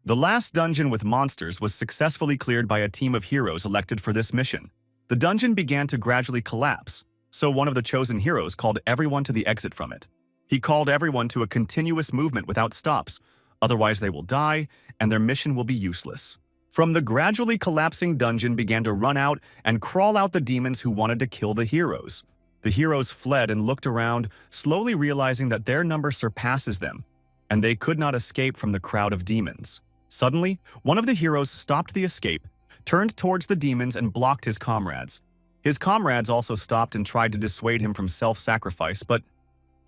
The last dungeon with monsters was successfully cleared by a team of heroes elected for this mission. The dungeon began to gradually collapse, so one of the chosen heroes called everyone to the exit from it. He called everyone to a continuous movement without stops, otherwise they will die and their mission will be useless. From the gradually collapsing dungeon began to run out and crawl out the demons who wanted to kill the heroes. The heroes fled and looked around, slowly realizing that their number surpasses them, and they could not escape from the crowd of demons. Suddenly, one of the heroes stopped the escape, turned towards the demons and blocked his comrades. His comrades also stopped and tried to dissuade him from self-sacrifice, but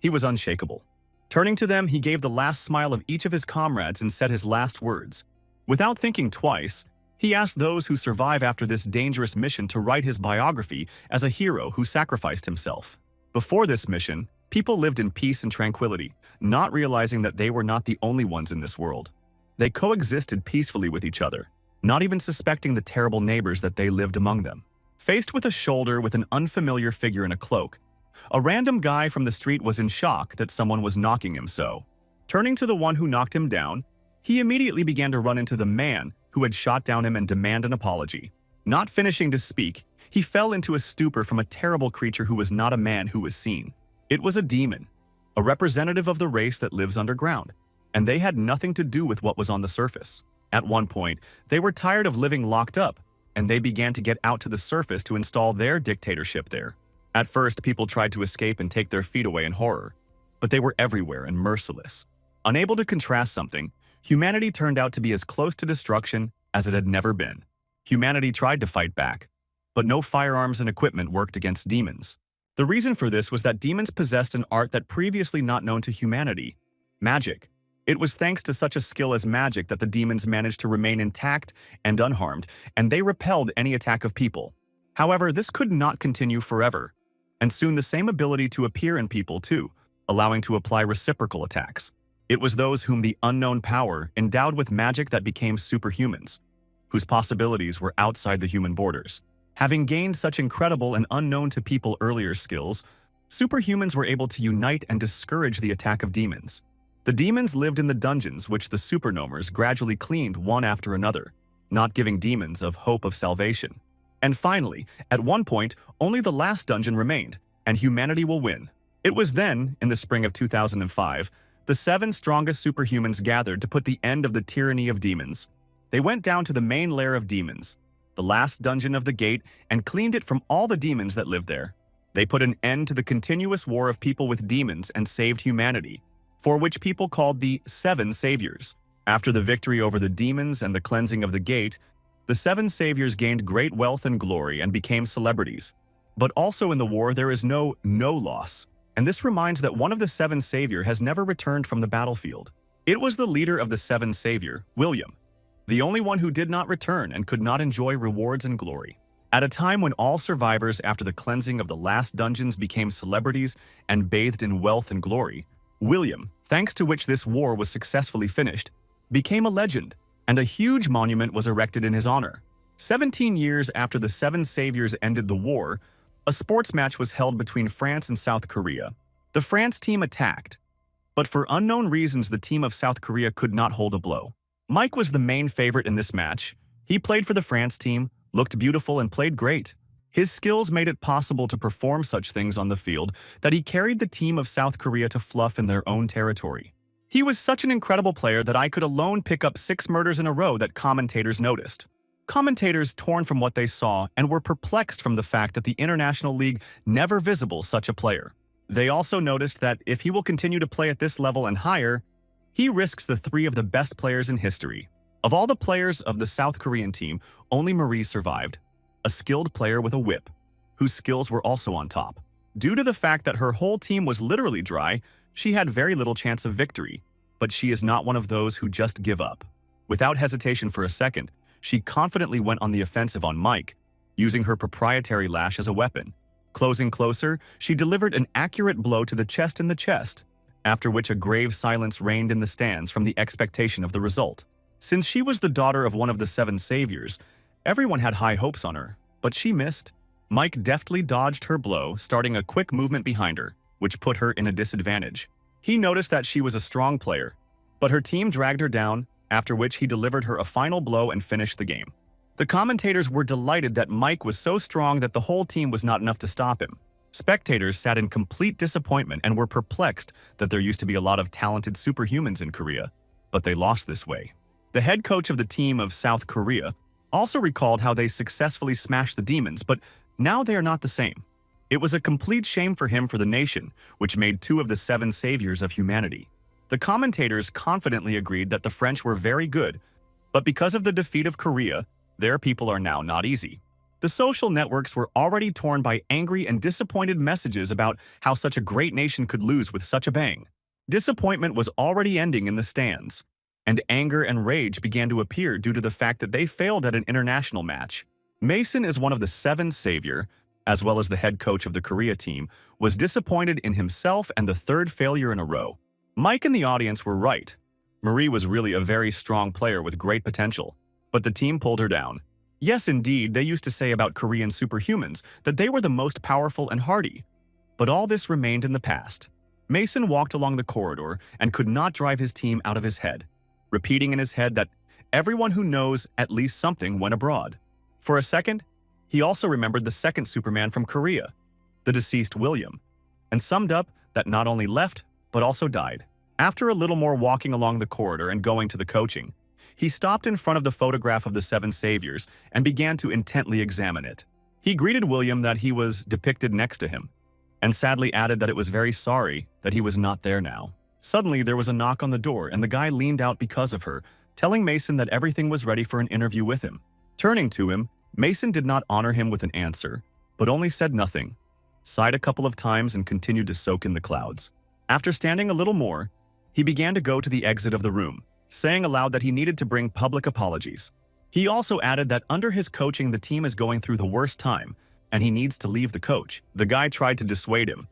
he was unshakable. Turning to them, he gave the last smile of each of his comrades and said his last words. Without thinking twice, he asked those who survive after this dangerous mission to write his biography as a hero who sacrificed himself. Before this mission, people lived in peace and tranquility, not realizing that they were not the only ones in this world. They coexisted peacefully with each other, not even suspecting the terrible neighbors that they lived among them. Faced with a shoulder with an unfamiliar figure in a cloak, a random guy from the street was in shock that someone was knocking him so. Turning to the one who knocked him down, he immediately began to run into the man who had shot down him and demand an apology. Not finishing to speak, he fell into a stupor from a terrible creature who was not a man who was seen. It was a demon, a representative of the race that lives underground, and they had nothing to do with what was on the surface. At one point, they were tired of living locked up, and they began to get out to the surface to install their dictatorship there. At first, people tried to escape and take their feet away in horror, but they were everywhere and merciless. Unable to contrast something, humanity turned out to be as close to destruction as it had never been. Humanity tried to fight back, but no firearms and equipment worked against demons. The reason for this was that demons possessed an art that previously not known to humanity: magic. It was thanks to such a skill as magic that the demons managed to remain intact and unharmed, and they repelled any attack of people. However, this could not continue forever, and soon the same ability to appear in people too, allowing to apply reciprocal attacks. It was those whom the unknown power endowed with magic that became superhumans, whose possibilities were outside the human borders. Having gained such incredible and unknown to people earlier skills, superhumans were able to unite and discourage the attack of demons. The demons lived in the dungeons which the supernomers gradually cleaned one after another, not giving demons of hope of salvation. And finally, at one point, only the last dungeon remained, and humanity will win. It was then, in the spring of 2005, the 7 strongest superhumans gathered to put the end of the tyranny of demons. They went down to the main lair of demons, the last dungeon of the gate, and cleaned it from all the demons that lived there. They put an end to the continuous war of people with demons and saved humanity, for which people called the 7 Saviors. After the victory over the demons and the cleansing of the gate, the 7 Saviors gained great wealth and glory and became celebrities. But also in the war there is no loss, and this reminds that one of the 7 Savior has never returned from the battlefield. It was the leader of the 7 Savior, William, the only one who did not return and could not enjoy rewards and glory. At a time when all survivors after the cleansing of the last dungeons became celebrities and bathed in wealth and glory, William, thanks to which this war was successfully finished, became a legend, and a huge monument was erected in his honor. 17 years after the 7 Saviors ended the war, a sports match was held between France and South Korea. The France team attacked, but for unknown reasons the team of South Korea could not hold a blow. Mike was the main favorite in this match. He played for the France team, looked beautiful and played great. His skills made it possible to perform such things on the field that he carried the team of South Korea to fluff in their own territory. He was such an incredible player that I could alone pick up 6 murders in a row that commentators noticed. Commentators torn from what they saw and were perplexed from the fact that the International League never visible such a player. They also noticed that if he will continue to play at this level and higher, he risks the 3 of the best players in history. Of all the players of the South Korean team, only Marie survived, a skilled player with a whip, whose skills were also on top. Due to the fact that her whole team was literally dry, she had very little chance of victory, but she is not one of those who just give up. Without hesitation for a second, she confidently went on the offensive on Mike, using her proprietary lash as a weapon. Closing closer, she delivered an accurate blow to the chest in the chest, after which a grave silence reigned in the stands from the expectation of the result. Since she was the daughter of one of the 7 Saviors, everyone had high hopes on her, but she missed. Mike deftly dodged her blow, starting a quick movement behind her, which put her in a disadvantage. He noticed that she was a strong player, but her team dragged her down, after which he delivered her a final blow and finished the game. The commentators were delighted that Mike was so strong that the whole team was not enough to stop him. Spectators sat in complete disappointment and were perplexed that there used to be a lot of talented superhumans in Korea, but they lost this way. The head coach of the team of South Korea also recalled how they successfully smashed the demons, but now they are not the same. It was a complete shame for him for the nation, which made 2 of the 7 saviors of humanity. The commentators confidently agreed that the French were very good, but because of the defeat of Korea, their people are now not easy. The social networks were already torn by angry and disappointed messages about how such a great nation could lose with such a bang. Disappointment was already ending in the stands, and anger and rage began to appear due to the fact that they failed at an international match. Mason is one of the 7 savior, as well as the head coach of the Korea team, was disappointed in himself and the 3rd failure in a row. Mike and the audience were right. Marie was really a very strong player with great potential, but the team pulled her down. Yes, indeed, they used to say about Korean superhumans that they were the most powerful and hardy. But all this remained in the past. Mason walked along the corridor and could not drive his team out of his head, repeating in his head that everyone who knows at least something went abroad. For a second, he also remembered the 2nd Superman from Korea, the deceased William, and summed up that not only left, but also died. After a little more walking along the corridor and going to the coaching, he stopped in front of the photograph of the 7 saviors and began to intently examine it. He greeted William that he was depicted next to him, and sadly added that it was very sorry that he was not there now. Suddenly, there was a knock on the door and the guy leaned out because of her, telling Mason that everything was ready for an interview with him. Turning to him, Mason did not honor him with an answer, but only said nothing, sighed a couple of times and continued to soak in the clouds. After standing a little more, he began to go to the exit of the room, saying aloud that he needed to bring public apologies. He also added that under his coaching the team is going through the worst time and he needs to leave the coach. The guy tried to dissuade him,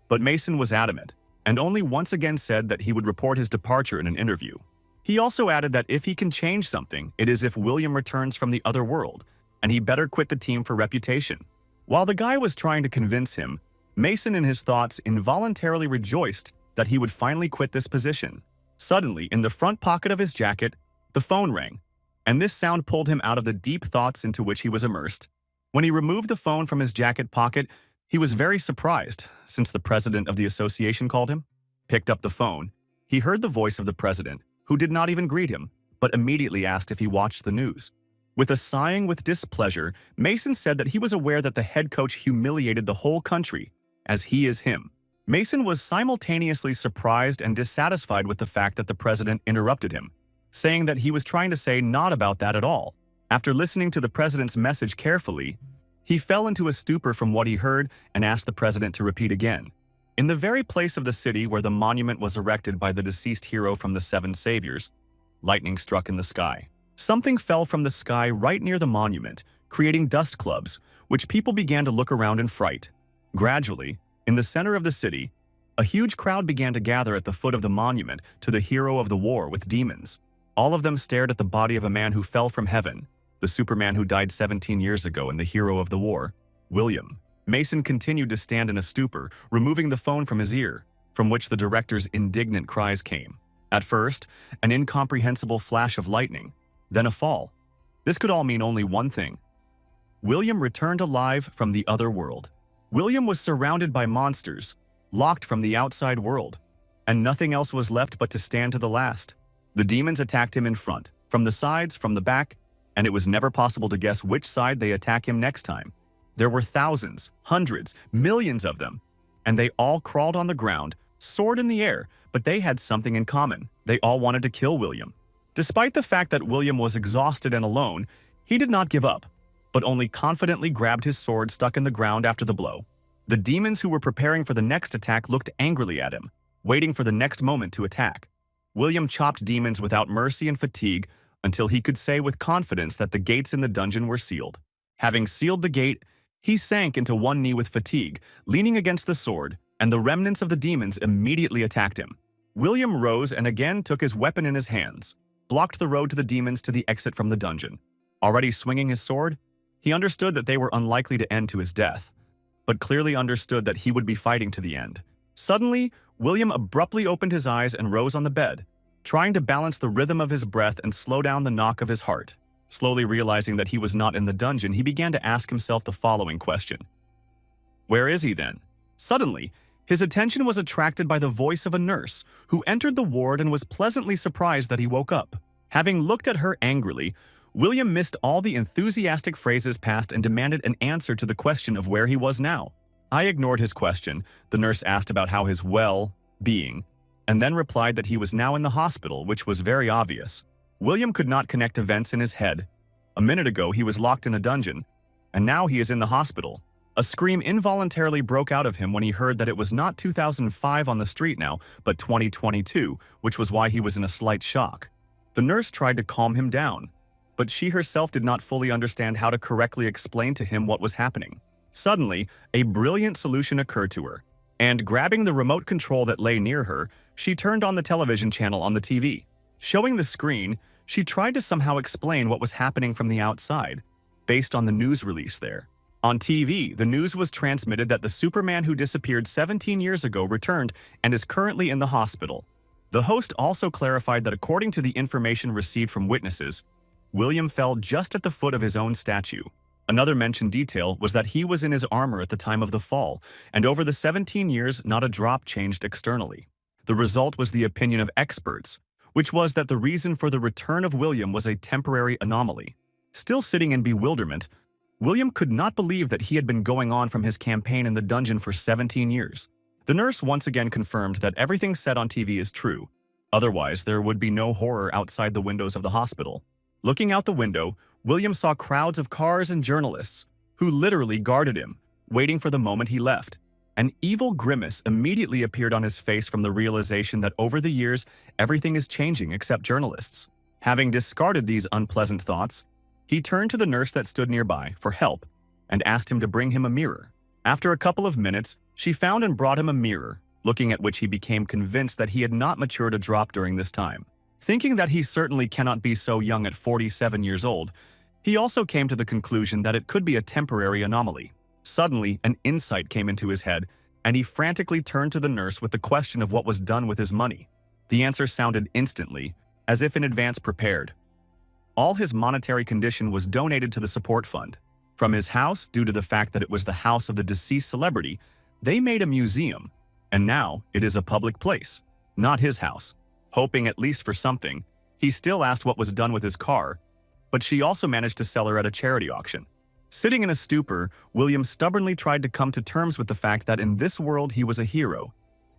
but Mason was adamant and only once again said that he would report his departure in an interview. He also added that if he can change something, it is if William returns from the other world, and he better quit the team for reputation. While the guy was trying to convince him, Mason in his thoughts involuntarily rejoiced that he would finally quit this position. Suddenly, in the front pocket of his jacket, the phone rang, and this sound pulled him out of the deep thoughts into which he was immersed. When he removed the phone from his jacket pocket, he was very surprised, since the president of the association called him. Picked up the phone, he heard the voice of the president, who did not even greet him, but immediately asked if he watched the news. With a sighing with displeasure, Mason said that he was aware that the head coach humiliated the whole country, as he is him. Mason was simultaneously surprised and dissatisfied with the fact that the president interrupted him, saying that he was trying to say not about that at all. After listening to the president's message carefully, he fell into a stupor from what he heard and asked the president to repeat again. In the very place of the city where the monument was erected by the deceased hero from the 7 saviors, lightning struck in the sky. Something fell from the sky right near the monument, creating dust clouds, which people began to look around in fright. Gradually, in the center of the city, a huge crowd began to gather at the foot of the monument to the hero of the war with demons. All of them stared at the body of a man who fell from heaven, the Superman who died 17 years ago and the hero of the war, William. Mason continued to stand in a stupor, removing the phone from his ear, from which the director's indignant cries came. At first, an incomprehensible flash of lightning, then a fall. This could all mean only one thing. William returned alive from the other world. William was surrounded by monsters, locked from the outside world, and nothing else was left but to stand to the last. The demons attacked him in front, from the sides, from the back, and it was never possible to guess which side they attack him next time. There were thousands, hundreds, millions of them, and they all crawled on the ground, soared in the air, but they had something in common. They all wanted to kill William. Despite the fact that William was exhausted and alone, he did not give up, but only confidently grabbed his sword stuck in the ground after the blow. The demons who were preparing for the next attack looked angrily at him, waiting for the next moment to attack. William chopped demons without mercy and fatigue until he could say with confidence that the gates in the dungeon were sealed. Having sealed the gate, he sank into one knee with fatigue, leaning against the sword, and the remnants of the demons immediately attacked him. William rose and again took his weapon in his hands, blocked the road to the demons to the exit from the dungeon. Already swinging his sword, he understood that they were unlikely to end to his death, but clearly understood that he would be fighting to the end. Suddenly, William abruptly opened his eyes and rose on the bed, trying to balance the rhythm of his breath and slow down the knock of his heart. Slowly realizing that he was not in the dungeon, he began to ask himself the following question. Where is he then? Suddenly, his attention was attracted by the voice of a nurse who entered the ward and was pleasantly surprised that he woke up. Having looked at her angrily, William missed all the enthusiastic phrases passed and demanded an answer to the question of where he was now. I ignored his question. The nurse asked about how his well-being, and then replied that he was now in the hospital, which was very obvious. William could not connect events in his head. A minute ago, he was locked in a dungeon, and now he is in the hospital. A scream involuntarily broke out of him when he heard that it was not 2005 on the street now, but 2022, which was why he was in a slight shock. The nurse tried to calm him down, but she herself did not fully understand how to correctly explain to him what was happening. Suddenly, a brilliant solution occurred to her, and grabbing the remote control that lay near her, she turned on the television channel on the TV. Showing the screen, she tried to somehow explain what was happening from the outside, based on the news release there. On TV, the news was transmitted that the Superman who disappeared 17 years ago returned and is currently in the hospital. The host also clarified that according to the information received from witnesses, William fell just at the foot of his own statue. Another mentioned detail was that he was in his armor at the time of the fall, and over the 17 years, not a drop changed externally. The result was the opinion of experts, which was that the reason for the return of William was a temporary anomaly. Still sitting in bewilderment, William could not believe that he had been going on from his campaign in the dungeon for 17 years. The nurse once again confirmed that everything said on TV is true. Otherwise, there would be no horror outside the windows of the hospital. Looking out the window, William saw crowds of cars and journalists, who literally guarded him, waiting for the moment he left. An evil grimace immediately appeared on his face from the realization that over the years, everything is changing except journalists. Having discarded these unpleasant thoughts, he turned to the nurse that stood nearby for help and asked him to bring him a mirror. After a couple of minutes, she found and brought him a mirror, looking at which he became convinced that he had not matured a drop during this time. Thinking that he certainly cannot be so young at 47 years old, he also came to the conclusion that it could be a temporary anomaly. Suddenly, an insight came into his head, and he frantically turned to the nurse with the question of what was done with his money. The answer sounded instantly, as if in advance prepared. All his monetary condition was donated to the support fund. From his house, due to the fact that it was the house of the deceased celebrity, they made a museum, and now it is a public place, not his house. Hoping at least for something, he still asked what was done with his car, but she also managed to sell her at a charity auction. Sitting in a stupor, William stubbornly tried to come to terms with the fact that in this world he was a hero.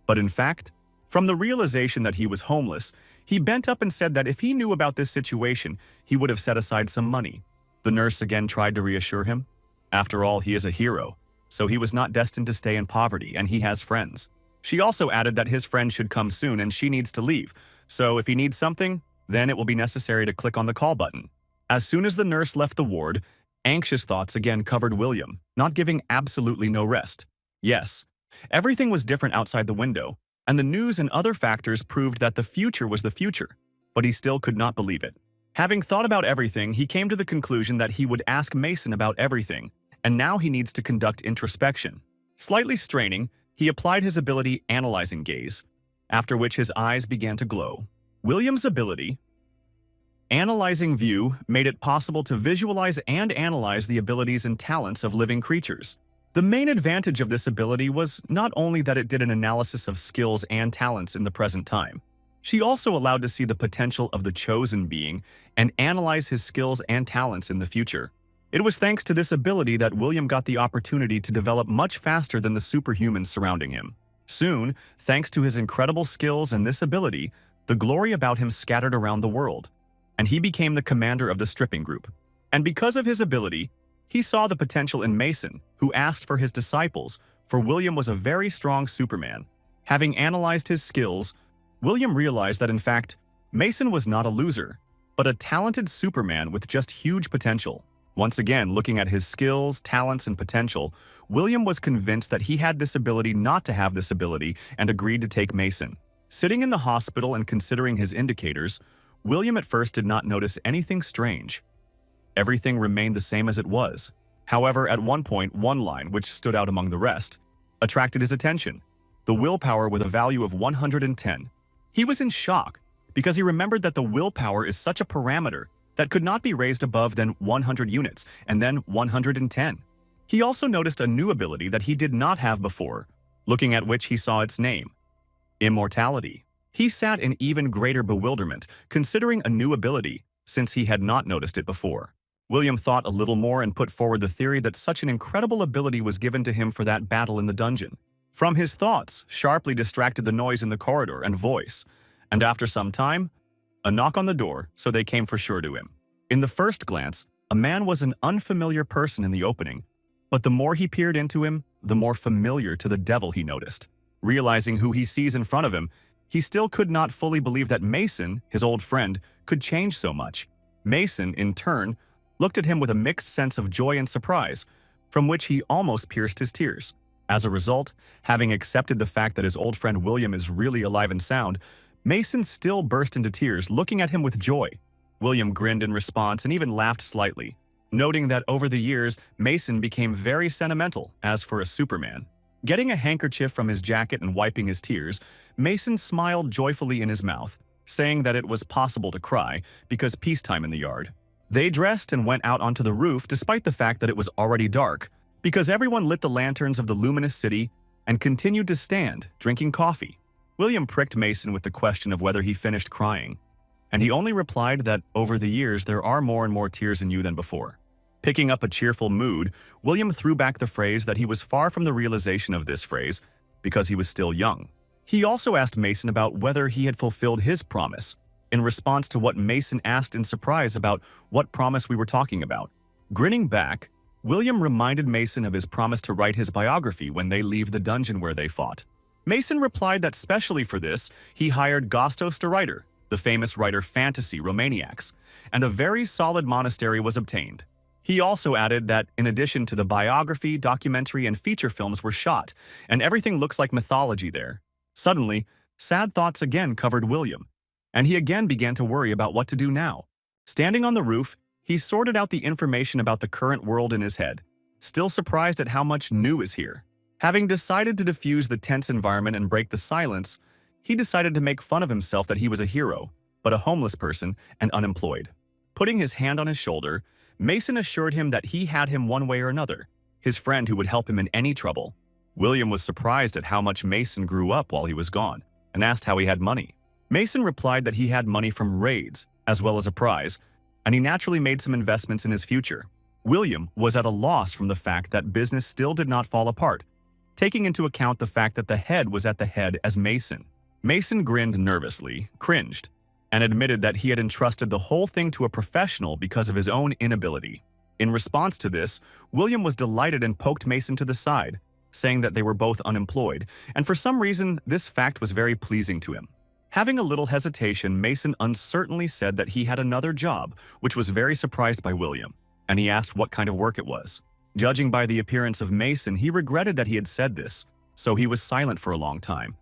But in fact, from the realization that he was homeless, he bent up and said that if he knew about this situation, he would have set aside some money. The nurse again tried to reassure him. After all, he is a hero, so he was not destined to stay in poverty, and he has friends. She also added that his friend should come soon and she needs to leave, so if he needs something, then it will be necessary to click on the call button. As soon as the nurse left the ward, anxious thoughts again covered William, not giving absolutely no rest. Yes, everything was different outside the window, and the news and other factors proved that the future was the future, but he still could not believe it. Having thought about everything, he came to the conclusion that he would ask Mason about everything, and now he needs to conduct introspection. Slightly straining, he applied his ability Analyzing Gaze, after which his eyes began to glow. William's ability, Analyzing View, made it possible to visualize and analyze the abilities and talents of living creatures. The main advantage of this ability was not only that it did an analysis of skills and talents in the present time, she also allowed to see the potential of the chosen being and analyze his skills and talents in the future. It was thanks to this ability that William got the opportunity to develop much faster than the superhumans surrounding him. Soon, thanks to his incredible skills and this ability, the glory about him scattered around the world, and he became the commander of the stripping group. And because of his ability, he saw the potential in Mason, who asked for his disciples, for William was a very strong Superman. Having analyzed his skills, William realized that in fact, Mason was not a loser, but a talented Superman with just huge potential. Once again, looking at his skills, talents, and potential, William was convinced that he had this ability not to have this ability and agreed to take Mason. Sitting in the hospital and considering his indicators, William at first did not notice anything strange. Everything remained the same as it was. However, at one point, one line, which stood out among the rest, attracted his attention. The willpower with a value of 110. He was in shock, because he remembered that the willpower is such a parameter that could not be raised above than 100 units and then 110. He also noticed a new ability that he did not have before, looking at which he saw its name: immortality. He sat in even greater bewilderment, considering a new ability, since he had not noticed it before. William thought a little more and put forward the theory that such an incredible ability was given to him for that battle in the dungeon. From his thoughts, sharply distracted the noise in the corridor and voice, and after some time, a knock on the door, so they came for sure to him. In the first glance, a man was an unfamiliar person in the opening, but the more he peered into him, the more familiar to the devil he noticed. Realizing who he sees in front of him, he still could not fully believe that Mason, his old friend, could change so much. Mason, in turn, looked at him with a mixed sense of joy and surprise, from which he almost pierced his tears. As a result, having accepted the fact that his old friend William is really alive and sound, Mason still burst into tears, looking at him with joy. William grinned in response and even laughed slightly, noting that over the years, Mason became very sentimental, as for a Superman. Getting a handkerchief from his jacket and wiping his tears, Mason smiled joyfully in his mouth, saying that it was possible to cry because peacetime in the yard. They dressed and went out onto the roof despite the fact that it was already dark, because everyone lit the lanterns of the luminous city and continued to stand, drinking coffee. William pricked Mason with the question of whether he finished crying, and he only replied that over the years there are more and more tears in you than before. Picking up a cheerful mood, William threw back the phrase that he was far from the realization of this phrase because he was still young. He also asked Mason about whether he had fulfilled his promise, in response to what Mason asked in surprise about what promise we were talking about. Grinning back, William reminded Mason of his promise to write his biography when they leave the dungeon where they fought. Mason replied that specially for this, he hired Gostos the writer, the famous writer fantasy Romaniacs, and a very solid monastery was obtained. He also added that in addition to the biography, documentary, and feature films were shot, and everything looks like mythology there. Suddenly, sad thoughts again covered William, and he again began to worry about what to do now. Standing on the roof, he sorted out the information about the current world in his head, still surprised at how much new is here. Having decided to diffuse the tense environment and break the silence, he decided to make fun of himself that he was a hero, but a homeless person and unemployed. Putting his hand on his shoulder, Mason assured him that he had him one way or another, his friend who would help him in any trouble. William was surprised at how much Mason grew up while he was gone, and asked how he had money. Mason replied that he had money from raids, as well as a prize, and he naturally made some investments in his future. William was at a loss from the fact that business still did not fall apart, taking into account the fact that the head was at the head as Mason. Mason grinned nervously, cringed, and admitted that he had entrusted the whole thing to a professional because of his own inability. In response to this, William was delighted and poked Mason to the side, saying that they were both unemployed, and for some reason, this fact was very pleasing to him. Having a little hesitation, Mason uncertainly said that he had another job, which was very surprised by William, and he asked what kind of work it was. Judging by the appearance of Mason, he regretted that he had said this, so he was silent for a long time.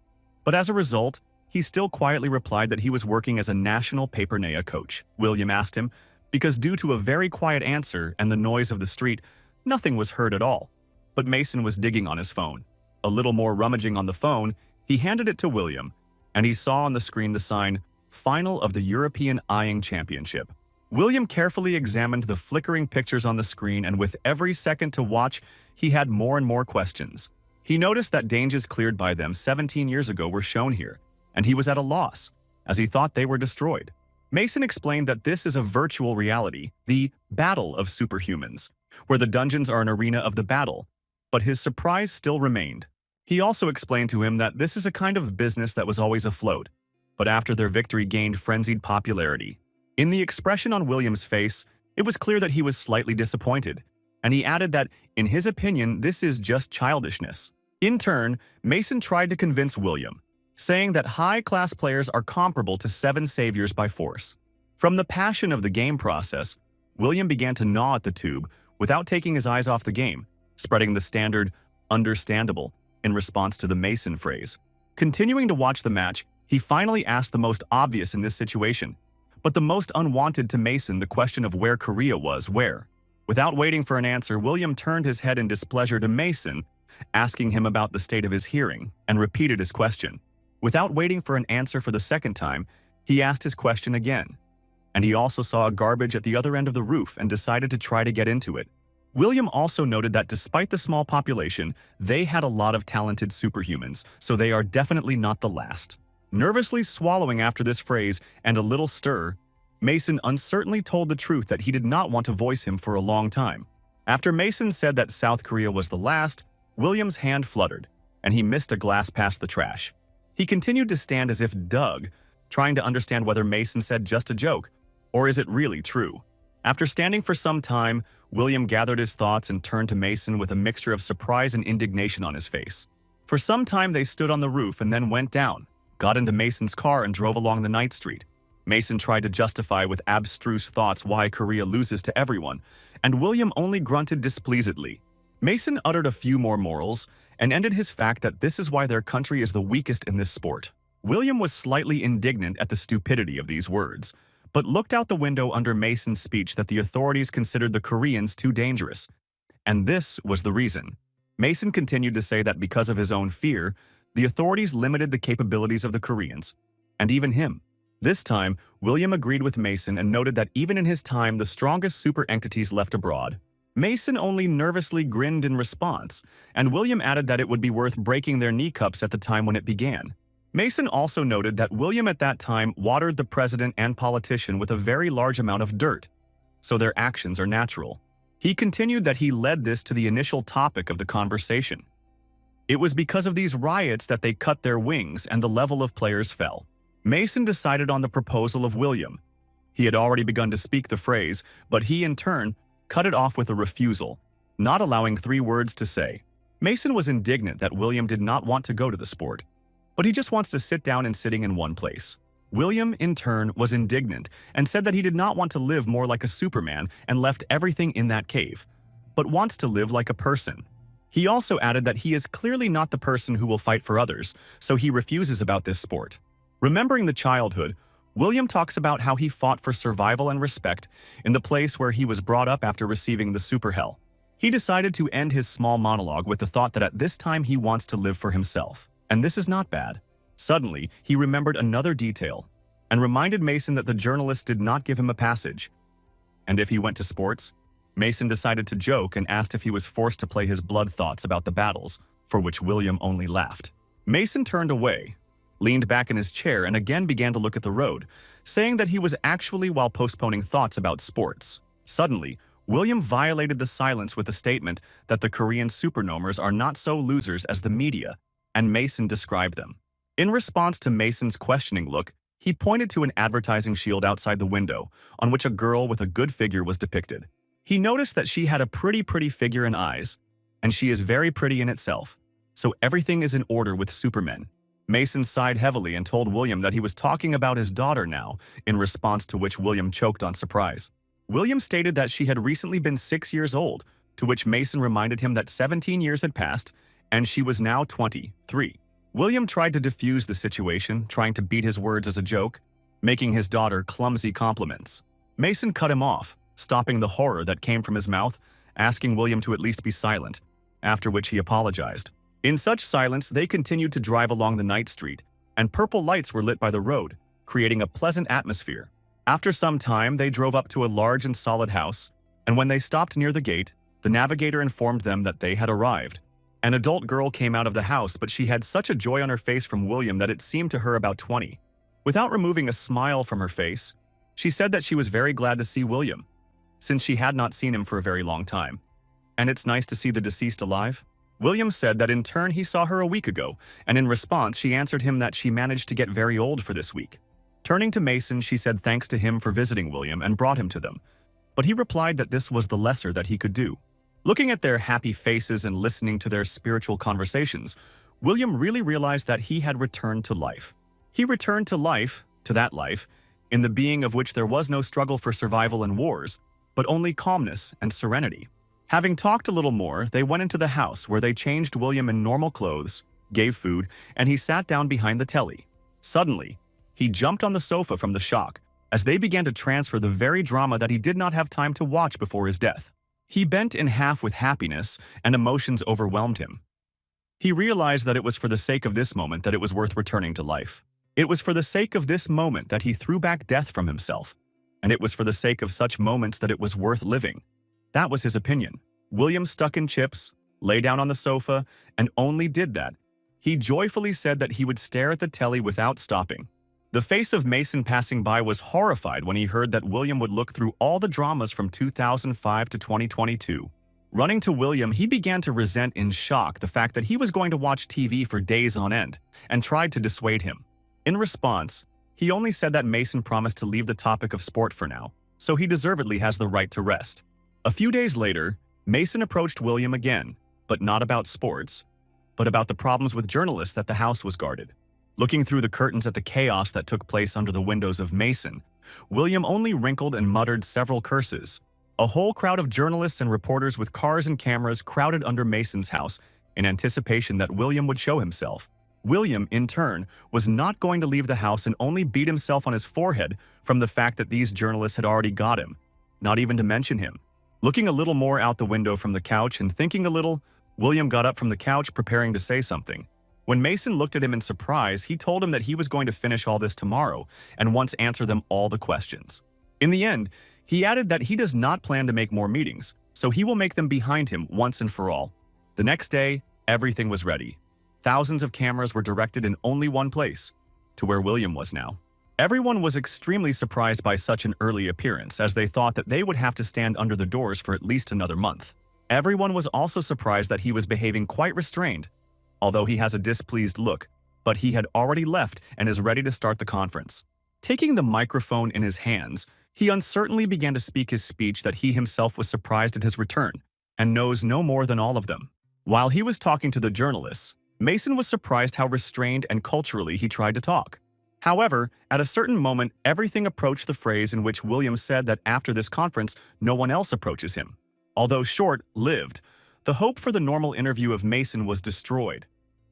But as a result, he still quietly replied that he was working as a national papernaia coach. William asked him, because due to a very quiet answer and the noise of the street, nothing was heard at all. But Mason was digging on his phone. A little more rummaging on the phone, he handed it to William, and he saw on the screen the sign, Final of the European Eyeing Championship. William carefully examined the flickering pictures on the screen, and with every second to watch, he had more and more questions. He noticed that dangers cleared by them 17 years ago were shown here, and he was at a loss, as he thought they were destroyed. Mason explained that this is a virtual reality, the Battle of Superhumans, where the dungeons are an arena of the battle, but his surprise still remained. He also explained to him that this is a kind of business that was always afloat, but after their victory gained frenzied popularity. In the expression on William's face, it was clear that he was slightly disappointed, and he added that, in his opinion, this is just childishness. In turn, Mason tried to convince William, saying that high-class players are comparable to 7 saviors by force. From the passion of the game process, William began to gnaw at the tube without taking his eyes off the game, spreading the standard, understandable, in response to the Mason phrase. Continuing to watch the match, he finally asked the most obvious in this situation, but the most unwanted to Mason, the question of where Korea was, where. Without waiting for an answer, William turned his head in displeasure to Mason, asking him about the state of his hearing, and repeated his question. Without waiting for an answer for the second time, He asked his question again, and he also saw a garbage at the other end of the roof and decided to try to get into it. William also noted that despite the small population, they had a lot of talented superhumans, so they are definitely not the last. Nervously swallowing after this phrase and a little stir, Mason uncertainly told the truth that he did not want to voice him for a long time. After Mason said that South Korea was the last, William's hand fluttered, and he missed a glass past the trash. He continued to stand as if Doug, trying to understand whether Mason said just a joke, or is it really true? After standing for some time, William gathered his thoughts and turned to Mason with a mixture of surprise and indignation on his face. For some time they stood on the roof and then went down, got into Mason's car and drove along the night street. Mason tried to justify with abstruse thoughts why Korea loses to everyone, and William only grunted displeasedly. Mason uttered a few more morals and ended his fact that this is why their country is the weakest in this sport. William was slightly indignant at the stupidity of these words, but looked out the window under Mason's speech that the authorities considered the Koreans too dangerous. And this was the reason. Mason continued to say that because of his own fear, the authorities limited the capabilities of the Koreans, and even him. This time, William agreed with Mason and noted that even in his time the strongest super entities left abroad. Mason only nervously grinned in response, and William added that it would be worth breaking their kneecaps at the time when it began. Mason also noted that William at that time watered the president and politician with a very large amount of dirt, so their actions are natural. He continued that he led this to the initial topic of the conversation. It was because of these riots that they cut their wings and the level of players fell. Mason decided on the proposal of William. He had already begun to speak the phrase, but he in turn cut it off with a refusal, not allowing 3 words to say. Mason was indignant that William did not want to go to the sport, but he just wants to sit down and sitting in one place. William, in turn, was indignant and said that he did not want to live more like a Superman and left everything in that cave, but wants to live like a person. He also added that he is clearly not the person who will fight for others, so he refuses about this sport. Remembering the childhood, William talks about how he fought for survival and respect in the place where he was brought up after receiving the super hell. He decided to end his small monologue with the thought that at this time he wants to live for himself. And this is not bad. Suddenly, he remembered another detail and reminded Mason that the journalist did not give him a passage. And if he went to sports? Mason decided to joke and asked if he was forced to play his blood thoughts about the battles, for which William only laughed. Mason turned away, leaned back in his chair and again began to look at the road, saying that he was actually while postponing thoughts about sports. Suddenly, William violated the silence with a statement that the Korean supernomers are not so losers as the media, and Mason described them. In response to Mason's questioning look, he pointed to an advertising shield outside the window, on which a girl with a good figure was depicted. He noticed that she had a pretty figure and eyes, and she is very pretty in itself, so everything is in order with supermen. Mason sighed heavily and told William that he was talking about his daughter now, in response to which William choked on surprise. William stated that she had recently been 6 years old, to which Mason reminded him that 17 years had passed, and she was now 23. William tried to defuse the situation, trying to beat his words as a joke, making his daughter clumsy compliments. Mason cut him off, stopping the horror that came from his mouth, asking William to at least be silent, after which he apologized. In such silence, they continued to drive along the night street, and purple lights were lit by the road, creating a pleasant atmosphere. After some time, they drove up to a large and solid house, and when they stopped near the gate, the navigator informed them that they had arrived. An adult girl came out of the house, but she had such a joy on her face from William that it seemed to her about 20. Without removing a smile from her face, she said that she was very glad to see William, since she had not seen him for a very long time. And it's nice to see the deceased alive? William said that in turn he saw her a week ago, and in response she answered him that she managed to get very old for this week. Turning to Mason, she said thanks to him for visiting William and brought him to them, but he replied that this was the lesser that he could do. Looking at their happy faces and listening to their spiritual conversations, William really realized that he had returned to life. He returned to life, to that life, in the being of which there was no struggle for survival and wars, but only calmness and serenity. Having talked a little more, they went into the house where they changed William in normal clothes, gave food, and he sat down behind the telly. Suddenly, he jumped on the sofa from the shock, as they began to transfer the very drama that he did not have time to watch before his death. He bent in half with happiness, and emotions overwhelmed him. He realized that it was for the sake of this moment that it was worth returning to life. It was for the sake of this moment that he threw back death from himself, and it was for the sake of such moments that it was worth living. That was his opinion. William stuck in chips, lay down on the sofa, and only did that. He joyfully said that he would stare at the telly without stopping. The face of Mason passing by was horrified when he heard that William would look through all the dramas from 2005 to 2022. Running to William, he began to resent in shock the fact that he was going to watch TV for days on end, and tried to dissuade him. In response, he only said that Mason promised to leave the topic of sport for now, so he deservedly has the right to rest. A few days later, Mason approached William again, but not about sports, but about the problems with journalists that the house was guarded. Looking through the curtains at the chaos that took place under the windows of Mason, William only wrinkled and muttered several curses. A whole crowd of journalists and reporters with cars and cameras crowded under Mason's house in anticipation that William would show himself. William, in turn, was not going to leave the house and only beat himself on his forehead from the fact that these journalists had already got him, not even to mention him. Looking a little more out the window from the couch and thinking a little, William got up from the couch preparing to say something. When Mason looked at him in surprise, he told him that he was going to finish all this tomorrow and once answer them all the questions. In the end, he added that he does not plan to make more meetings, so he will make them behind him once and for all. The next day, everything was ready. Thousands of cameras were directed in only one place, to where William was now. Everyone was extremely surprised by such an early appearance, as they thought that they would have to stand under the doors for at least another month. Everyone was also surprised that he was behaving quite restrained, although he has a displeased look, but he had already left and is ready to start the conference. Taking the microphone in his hands, he uncertainly began to speak his speech that he himself was surprised at his return and knows no more than all of them. While he was talking to the journalists, Mason was surprised how restrained and culturally he tried to talk. However, at a certain moment, everything approached the phrase in which William said that after this conference, no one else approaches him. Although short-lived, the hope for the normal interview of Mason was destroyed,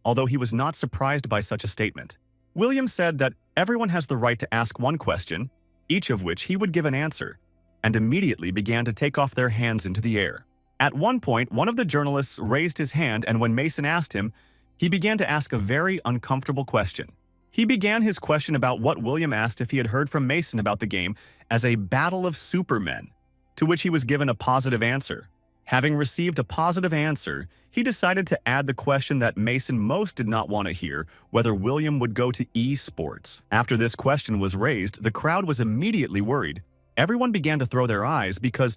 although he was not surprised by such a statement. William said that everyone has the right to ask one question, each of which he would give an answer, and immediately began to take off their hands into the air. At one point, one of the journalists raised his hand, and when Mason asked him, he began to ask a very uncomfortable question. He began his question about what William asked if he had heard from Mason about the game as a battle of supermen, to which he was given a positive answer. Having received a positive answer, he decided to add the question that Mason most did not want to hear, whether William would go to esports. After this question was raised, the crowd was immediately worried. Everyone began to throw their eyes because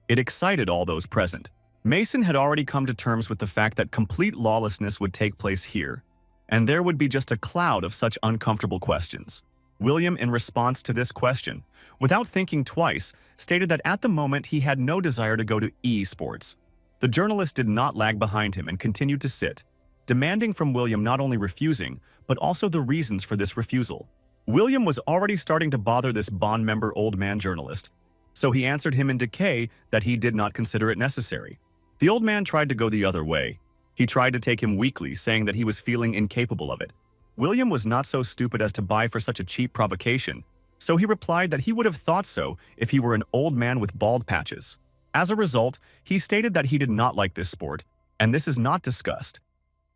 it excited all those present. Mason had already come to terms with the fact that complete lawlessness would take place here, and there would be just a cloud of such uncomfortable questions. William, in response to this question, without thinking twice, stated that at the moment he had no desire to go to esports. The journalist did not lag behind him and continued to sit, demanding from William not only refusing, but also the reasons for this refusal. William was already starting to bother this bond member old man journalist, so he answered him in decay that he did not consider it necessary. The old man tried to go the other way. He tried to take him weakly, saying that he was feeling incapable of it. William was not so stupid as to buy for such a cheap provocation, so he replied that he would have thought so if he were an old man with bald patches. As a result, he stated that he did not like this sport, and this is not discussed,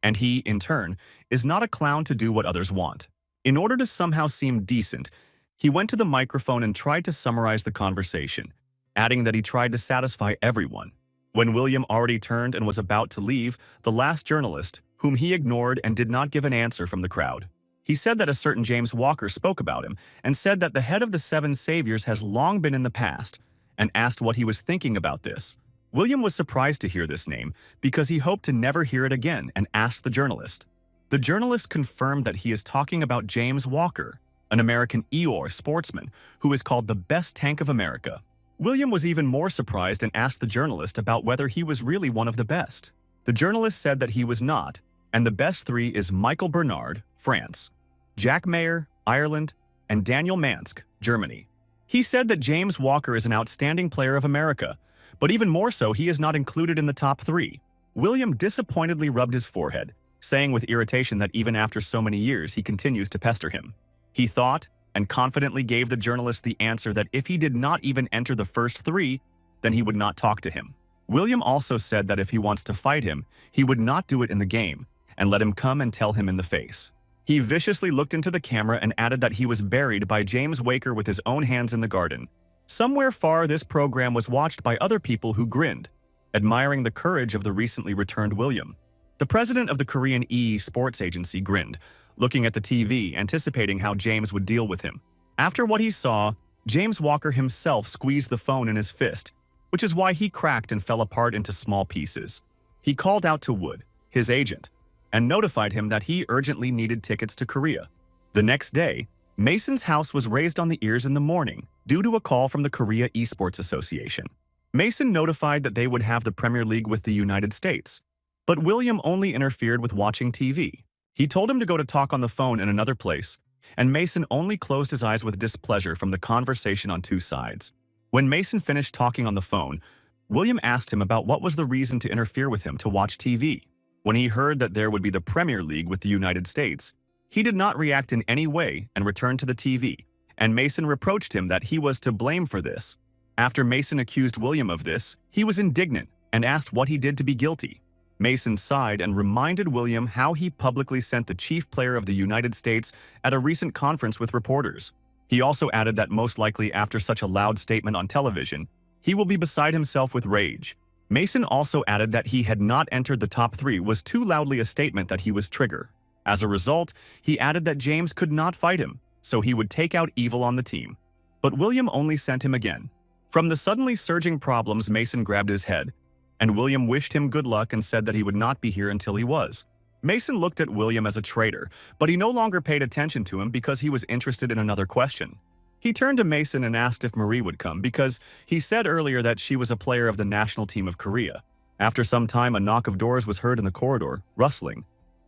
and he, in turn, is not a clown to do what others want. In order to somehow seem decent, he went to the microphone and tried to summarize the conversation, adding that he tried to satisfy everyone. When William already turned and was about to leave, the last journalist, whom he ignored and did not give an answer from the crowd. He said that a certain James Walker spoke about him and said that the head of the Seven Saviors has long been in the past, and asked what he was thinking about this. William was surprised to hear this name because he hoped to never hear it again and asked the journalist. The journalist confirmed that he is talking about James Walker, an American Eeyore sportsman who is called the best tank of America. William was even more surprised and asked the journalist about whether he was really one of the best. The journalist said that he was not, and the best three is Michael Bernard, France, Jack Mayer, Ireland, and Daniel Mansk, Germany. He said that James Walker is an outstanding player of America, but even more so, he is not included in the top three. William disappointedly rubbed his forehead, saying with irritation that even after so many years, he continues to pester him. He thought and confidently gave the journalist the answer that if he did not even enter the first three, then he would not talk to him. William also said that if he wants to fight him, he would not do it in the game, and let him come and tell him in the face. He viciously looked into the camera and added that he was buried by James Waker with his own hands in the garden. Somewhere far, this program was watched by other people who grinned, admiring the courage of the recently returned William. The president of the Korean sports agency grinned, looking at the TV, anticipating how James would deal with him. After what he saw, James Walker himself squeezed the phone in his fist, which is why he cracked and fell apart into small pieces. He called out to Wood, his agent, and notified him that he urgently needed tickets to Korea. The next day, Mason's house was raised on the ears in the morning due to a call from the Korea Esports Association. Mason notified that they would have the Premier League with the United States, but William only interfered with watching TV. He told him to go to talk on the phone in another place, and Mason only closed his eyes with displeasure from the conversation on two sides. When Mason finished talking on the phone, William asked him about what was the reason to interfere with him to watch TV. When he heard that there would be the Premier League with the United States, he did not react in any way and returned to the TV, and Mason reproached him that he was to blame for this. After Mason accused William of this, he was indignant and asked what he did to be guilty. Mason sighed and reminded William how he publicly sent the chief player of the United States at a recent conference with reporters. He also added that most likely after such a loud statement on television, he will be beside himself with rage. Mason also added that he had not entered the top 3 was too loudly a statement that he was trigger. As a result, he added that James could not fight him, so he would take out evil on the team. But William only sent him again. From the suddenly surging problems, Mason grabbed his head, and William wished him good luck and said that he would not be here until he was. Mason looked at William as a traitor, but he no longer paid attention to him because he was interested in another question. He turned to Mason and asked if Marie would come because he said earlier that she was a player of the national team of Korea. After some time, a knock of doors was heard in the corridor, rustling,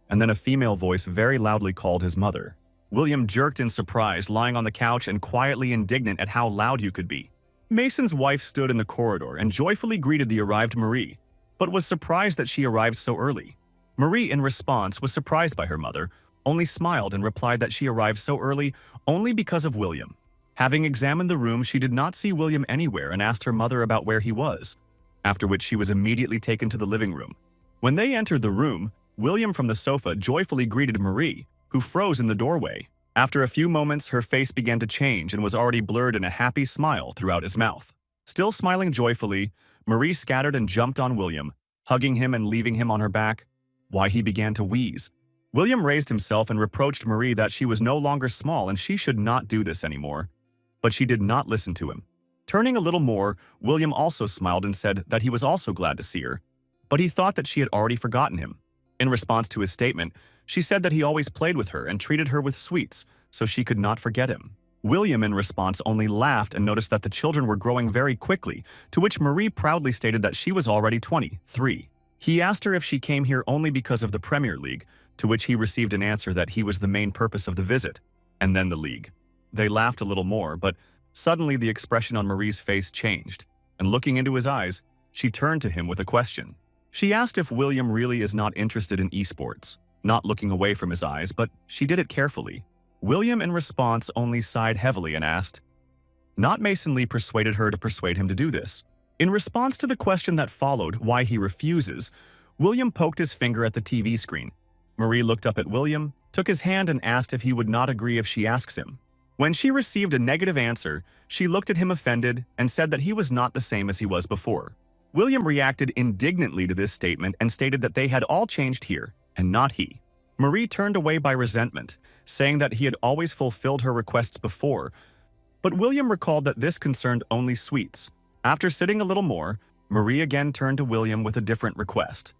and then a female voice very loudly called his mother. William jerked in surprise, lying on the couch and quietly indignant at how loud you could be. Mason's wife stood in the corridor and joyfully greeted the arrived Marie, but was surprised that she arrived so early. Marie, in response, was surprised by her mother, only smiled and replied that she arrived so early only because of William. Having examined the room, she did not see William anywhere and asked her mother about where he was, after which she was immediately taken to the living room. When they entered the room, William from the sofa joyfully greeted Marie, who froze in the doorway. After a few moments, her face began to change and was already blurred in a happy smile throughout his mouth. Still smiling joyfully, Marie scattered and jumped on William, hugging him and leaving him on her back. Why, he began to wheeze. William raised himself and reproached Marie that she was no longer small and she should not do this anymore. But she did not listen to him. Turning a little more, William also smiled and said that he was also glad to see her, but he thought that she had already forgotten him. In response to his statement, she said that he always played with her and treated her with sweets, so she could not forget him. William, in response, only laughed and noticed that the children were growing very quickly, to which Marie proudly stated that she was already 23. He asked her if she came here only because of the Premier League, to which he received an answer that he was the main purpose of the visit, and then the league. They laughed a little more, but suddenly the expression on Marie's face changed, and looking into his eyes, she turned to him with a question. She asked if William really is not interested in esports, not looking away from his eyes, but she did it carefully. William, in response, only sighed heavily and asked. Not Mason Lee persuaded her to persuade him to do this. In response to the question that followed, why he refuses, William poked his finger at the TV screen. Marie looked up at William, took his hand and asked if he would not agree if she asks him. When she received a negative answer, she looked at him offended and said that he was not the same as he was before. William reacted indignantly to this statement and stated that they had all changed here, and not he. Marie turned away by resentment, saying that he had always fulfilled her requests before, but William recalled that this concerned only sweets. After sitting a little more, Marie again turned to William with a different request,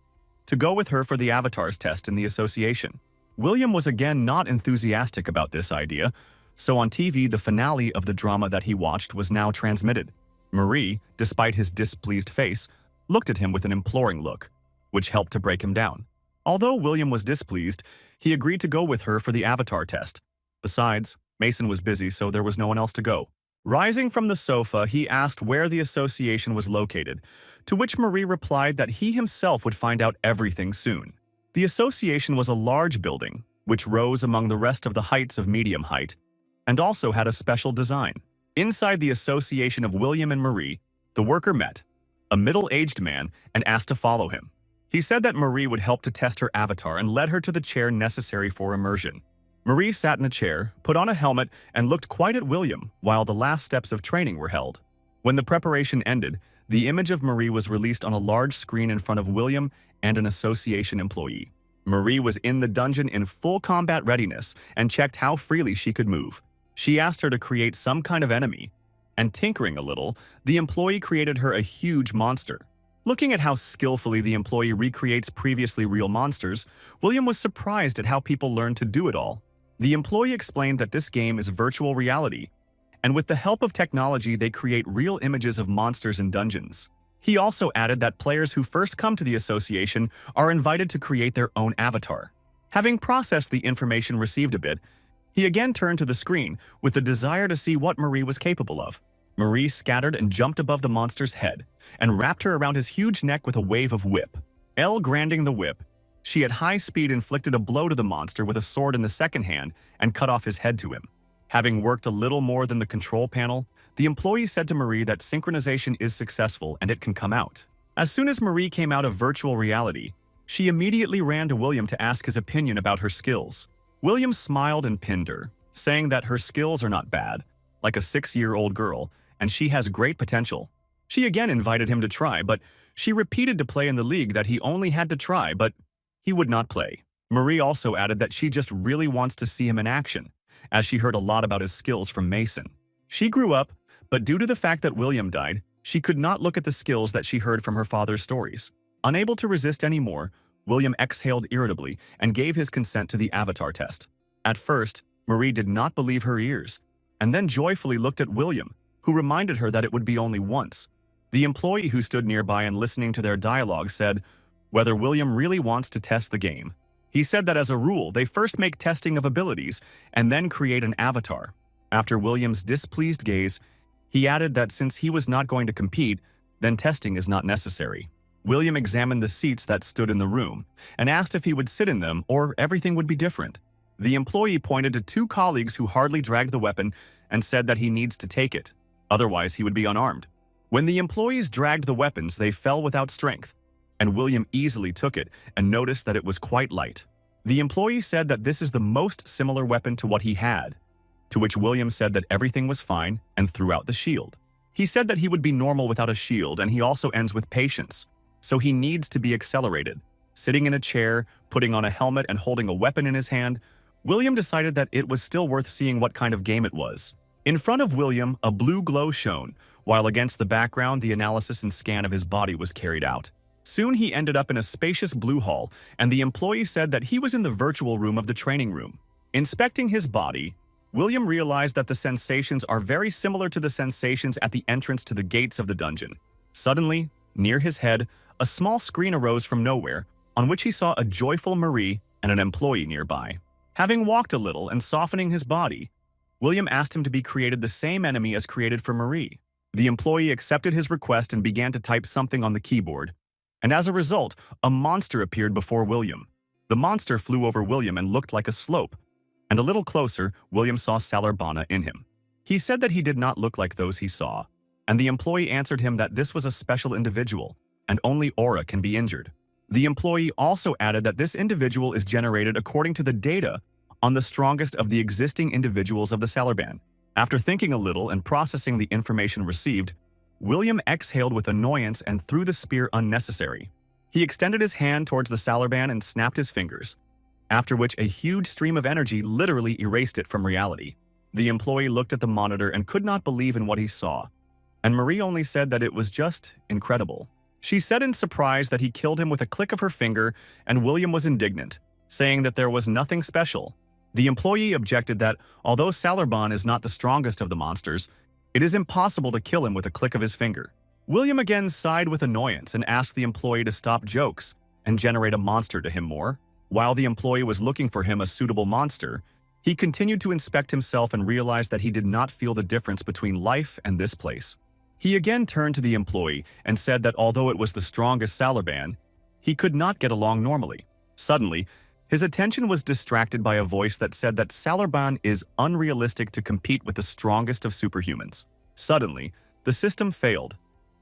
to go with her for the avatars test in the association. William was again not enthusiastic about this idea, so on TV the finale of the drama that he watched was now transmitted. Marie, despite his displeased face, looked at him with an imploring look, which helped to break him down. Although William was displeased, he agreed to go with her for the avatar test. Besides, Mason was busy, so there was no one else to go. Rising from the sofa, he asked where the association was located, to which Marie replied that he himself would find out everything soon. The association was a large building, which rose among the rest of the heights of medium height, and also had a special design. Inside the association of William and Marie, the worker met a middle-aged man and asked to follow him. He said that Marie would help to test her avatar and led her to the chair necessary for immersion. Marie sat in a chair, put on a helmet, and looked quite at William while the last steps of training were held. When the preparation ended, the image of Marie was released on a large screen in front of William and an association employee. Marie was in the dungeon in full combat readiness and checked how freely she could move. She asked her to create some kind of enemy, and tinkering a little, the employee created her a huge monster. Looking at how skillfully the employee recreates previously real monsters, William was surprised at how people learned to do it all. The employee explained that this game is virtual reality, and with the help of technology they create real images of monsters in dungeons. He also added that players who first come to the association are invited to create their own avatar. Having processed the information received a bit, he again turned to the screen with the desire to see what Marie was capable of. Marie scattered and jumped above the monster's head and wrapped her around his huge neck with a wave of whip. Grinding the whip, she at high speed inflicted a blow to the monster with a sword in the second hand and cut off his head to him. Having worked a little more than the control panel, the employee said to Marie that synchronization is successful and it can come out. As soon as Marie came out of virtual reality, she immediately ran to William to ask his opinion about her skills. William smiled and pinned her, saying that her skills are not bad, like a 6-year-old girl, and she has great potential. She again invited him to try, but she repeated to play in the league that he only had to try, but he would not play. Marie also added that she just really wants to see him in action, as she heard a lot about his skills from Mason. She grew up, but due to the fact that William died, she could not look at the skills that she heard from her father's stories. Unable to resist anymore, William exhaled irritably and gave his consent to the avatar test. At first, Marie did not believe her ears, and then joyfully looked at William, who reminded her that it would be only once. The employee who stood nearby and listening to their dialogue said whether William really wants to test the game. He said that as a rule, they first make testing of abilities and then create an avatar. After William's displeased gaze, he added that since he was not going to compete, then testing is not necessary. William examined the seats that stood in the room and asked if he would sit in them or everything would be different. The employee pointed to 2 colleagues who hardly dragged the weapon and said that he needs to take it, otherwise he would be unarmed. When the employees dragged the weapons, they fell without strength, and William easily took it and noticed that it was quite light. The employee said that this is the most similar weapon to what he had, to which William said that everything was fine and threw out the shield. He said that he would be normal without a shield, and he also ends with patience, so he needs to be accelerated. Sitting in a chair, putting on a helmet and holding a weapon in his hand, William decided that it was still worth seeing what kind of game it was. In front of William, a blue glow shone, while against the background the analysis and scan of his body was carried out. Soon he ended up in a spacious blue hall, and the employee said that he was in the virtual room of the training room. Inspecting his body, William realized that the sensations are very similar to the sensations at the entrance to the gates of the dungeon. Suddenly, near his head, a small screen arose from nowhere, on which he saw a joyful Marie and an employee nearby. Having walked a little and softening his body, William asked him to be created the same enemy as created for Marie. The employee accepted his request and began to type something on the keyboard, and as a result, a monster appeared before William. The monster flew over William and looked like a slope, and a little closer, William saw Salarbana in him. He said that he did not look like those he saw, and the employee answered him that this was a special individual, and only aura can be injured. The employee also added that this individual is generated according to the data on the strongest of the existing individuals of the Salarband. After thinking a little and processing the information received, William exhaled with annoyance and threw the spear unnecessary. He extended his hand towards the Salarband and snapped his fingers, after which a huge stream of energy literally erased it from reality. The employee looked at the monitor and could not believe in what he saw, and Marie only said that it was just incredible. She said in surprise that he killed him with a click of her finger, and William was indignant, saying that there was nothing special. The employee objected that, although Salarband is not the strongest of the monsters, it is impossible to kill him with a click of his finger. William again sighed with annoyance and asked the employee to stop jokes and generate a monster to him more. While the employee was looking for him a suitable monster, he continued to inspect himself and realized that he did not feel the difference between life and this place. He again turned to the employee and said that although it was the strongest Salarband, he could not get along normally. Suddenly, his attention was distracted by a voice that said that Salarband is unrealistic to compete with the strongest of superhumans. Suddenly, the system failed,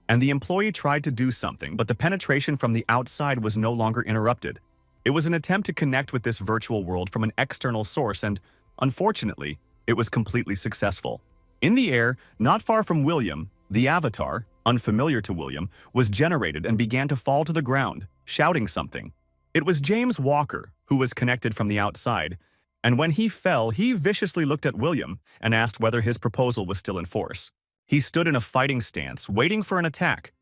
and the employee tried to do something, but the penetration from the outside was no longer interrupted. It was an attempt to connect with this virtual world from an external source and, unfortunately, it was completely successful. In the air, not far from William, the avatar, unfamiliar to William, was generated and began to fall to the ground, shouting something. It was James Walker, who was connected from the outside, and when he fell, he viciously looked at William and asked whether his proposal was still in force. He stood in a fighting stance, waiting for an attack,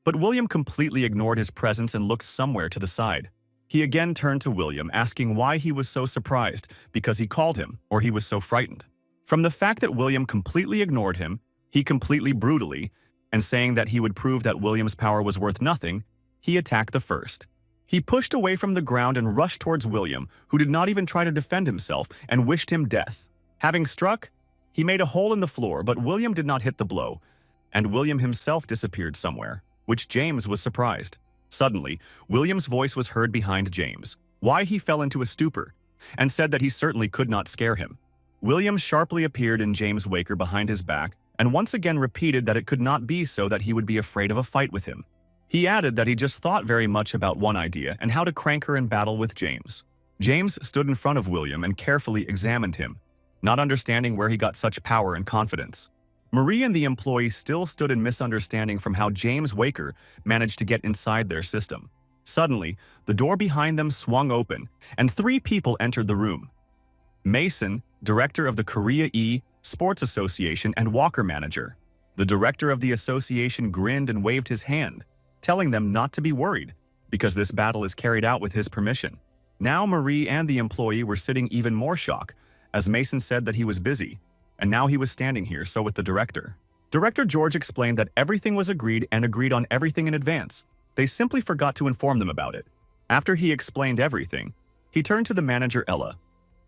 but William completely ignored his presence and looked somewhere to the side. He again turned to William, asking why he was so surprised because he called him or he was so frightened. From the fact that William completely ignored him, he completely brutally, and saying that he would prove that William's power was worth nothing, he attacked the first. He pushed away from the ground and rushed towards William, who did not even try to defend himself, and wished him death. Having struck, he made a hole in the floor, but William did not hit the blow, and William himself disappeared somewhere, which James was surprised. Suddenly, William's voice was heard behind James, why he fell into a stupor, and said that he certainly could not scare him. William sharply appeared in James' Waker behind his back, and once again repeated that it could not be so that he would be afraid of a fight with him. He added that he just thought very much about one idea and how to crank her in battle with James. James stood in front of William and carefully examined him, not understanding where he got such power and confidence. Marie and the employee still stood in misunderstanding from how James Waker managed to get inside their system. Suddenly, the door behind them swung open, and 3 people entered the room. Mason, director of the Korea Sports Association and Walker manager. The director of the association grinned and waved his hand, telling them not to be worried, because this battle is carried out with his permission. Now Marie and the employee were sitting even more shocked, as Mason said that he was busy, and now he was standing here, so with the director. Director George explained that everything was agreed and agreed on everything in advance. They simply forgot to inform them about it. After he explained everything, he turned to the manager Ella,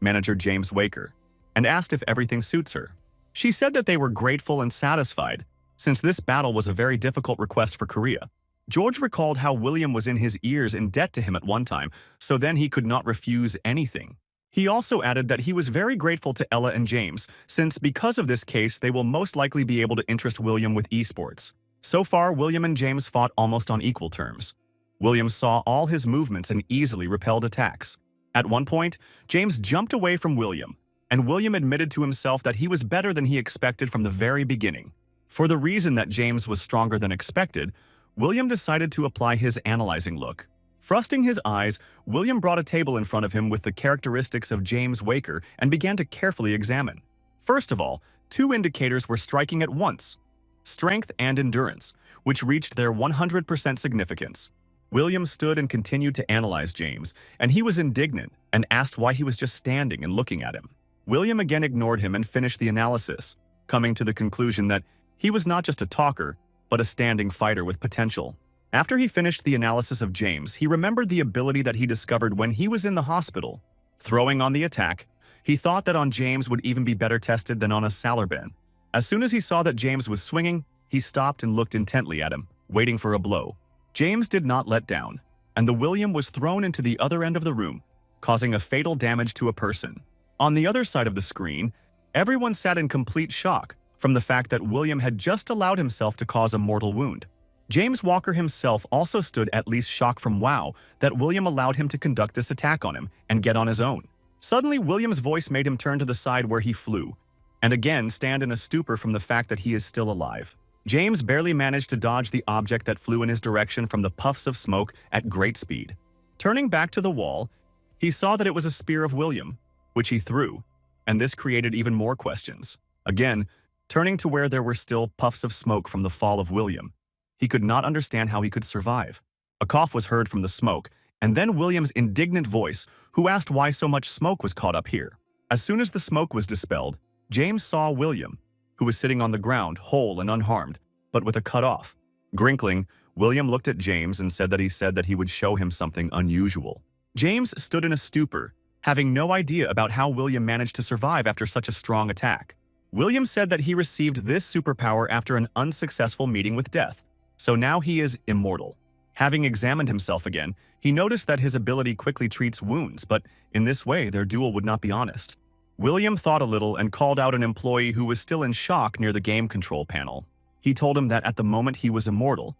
manager James Waker, and asked if everything suits her. She said that they were grateful and satisfied, since this battle was a very difficult request for Korea. George recalled how William was in his ears in debt to him at one time, so then he could not refuse anything. He also added that he was very grateful to Ella and James, since because of this case they will most likely be able to interest William with esports. So far, William and James fought almost on equal terms. William saw all his movements and easily repelled attacks. At one point, James jumped away from William, and William admitted to himself that he was better than he expected from the very beginning. For the reason that James was stronger than expected, William decided to apply his analyzing look. Thrusting his eyes, William brought a table in front of him with the characteristics of James Waker and began to carefully examine. First of all, 2 indicators were striking at once: strength and endurance, which reached their 100% significance. William stood and continued to analyze James, and he was indignant and asked why he was just standing and looking at him. William again ignored him and finished the analysis, coming to the conclusion that he was not just a talker, but a standing fighter with potential. After he finished the analysis of James, he remembered the ability that he discovered when he was in the hospital. Throwing on the attack, he thought that on James would even be better tested than on a Salarban. As soon as he saw that James was swinging, he stopped and looked intently at him, waiting for a blow. James did not let down, and the William was thrown into the other end of the room, causing a fatal damage to a person. On the other side of the screen, everyone sat in complete shock from the fact that William had just allowed himself to cause a mortal wound. James Walker himself also stood at least shocked from wow that William allowed him to conduct this attack on him and get on his own. Suddenly, William's voice made him turn to the side where he flew, and again stand in a stupor from the fact that he is still alive. James barely managed to dodge the object that flew in his direction from the puffs of smoke at great speed. Turning back to the wall, he saw that it was a spear of William, which he threw, and this created even more questions. Again, turning to where there were still puffs of smoke from the fall of William, he could not understand how he could survive. A cough was heard from the smoke, and then William's indignant voice, who asked why so much smoke was caught up here. As soon as the smoke was dispelled, James saw William, who was sitting on the ground, whole and unharmed, but with a cut off. Grinkling, William looked at James and said that he would show him something unusual. James stood in a stupor, having no idea about how William managed to survive after such a strong attack. William said that he received this superpower after an unsuccessful meeting with death, so now he is immortal. Having examined himself again, he noticed that his ability quickly treats wounds, but in this way their duel would not be honest. William thought a little and called out an employee who was still in shock near the game control panel. He told him that at the moment he was immortal,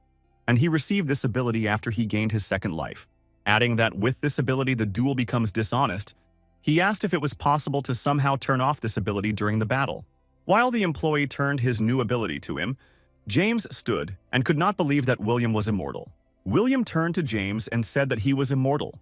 and he received this ability after he gained his second life. adding that with this ability the duel becomes dishonest. He asked if it was possible to somehow turn off this ability during the battle. While the employee turned his new ability to him, James stood and could not believe that William was immortal. William turned to James and said that he was immortal,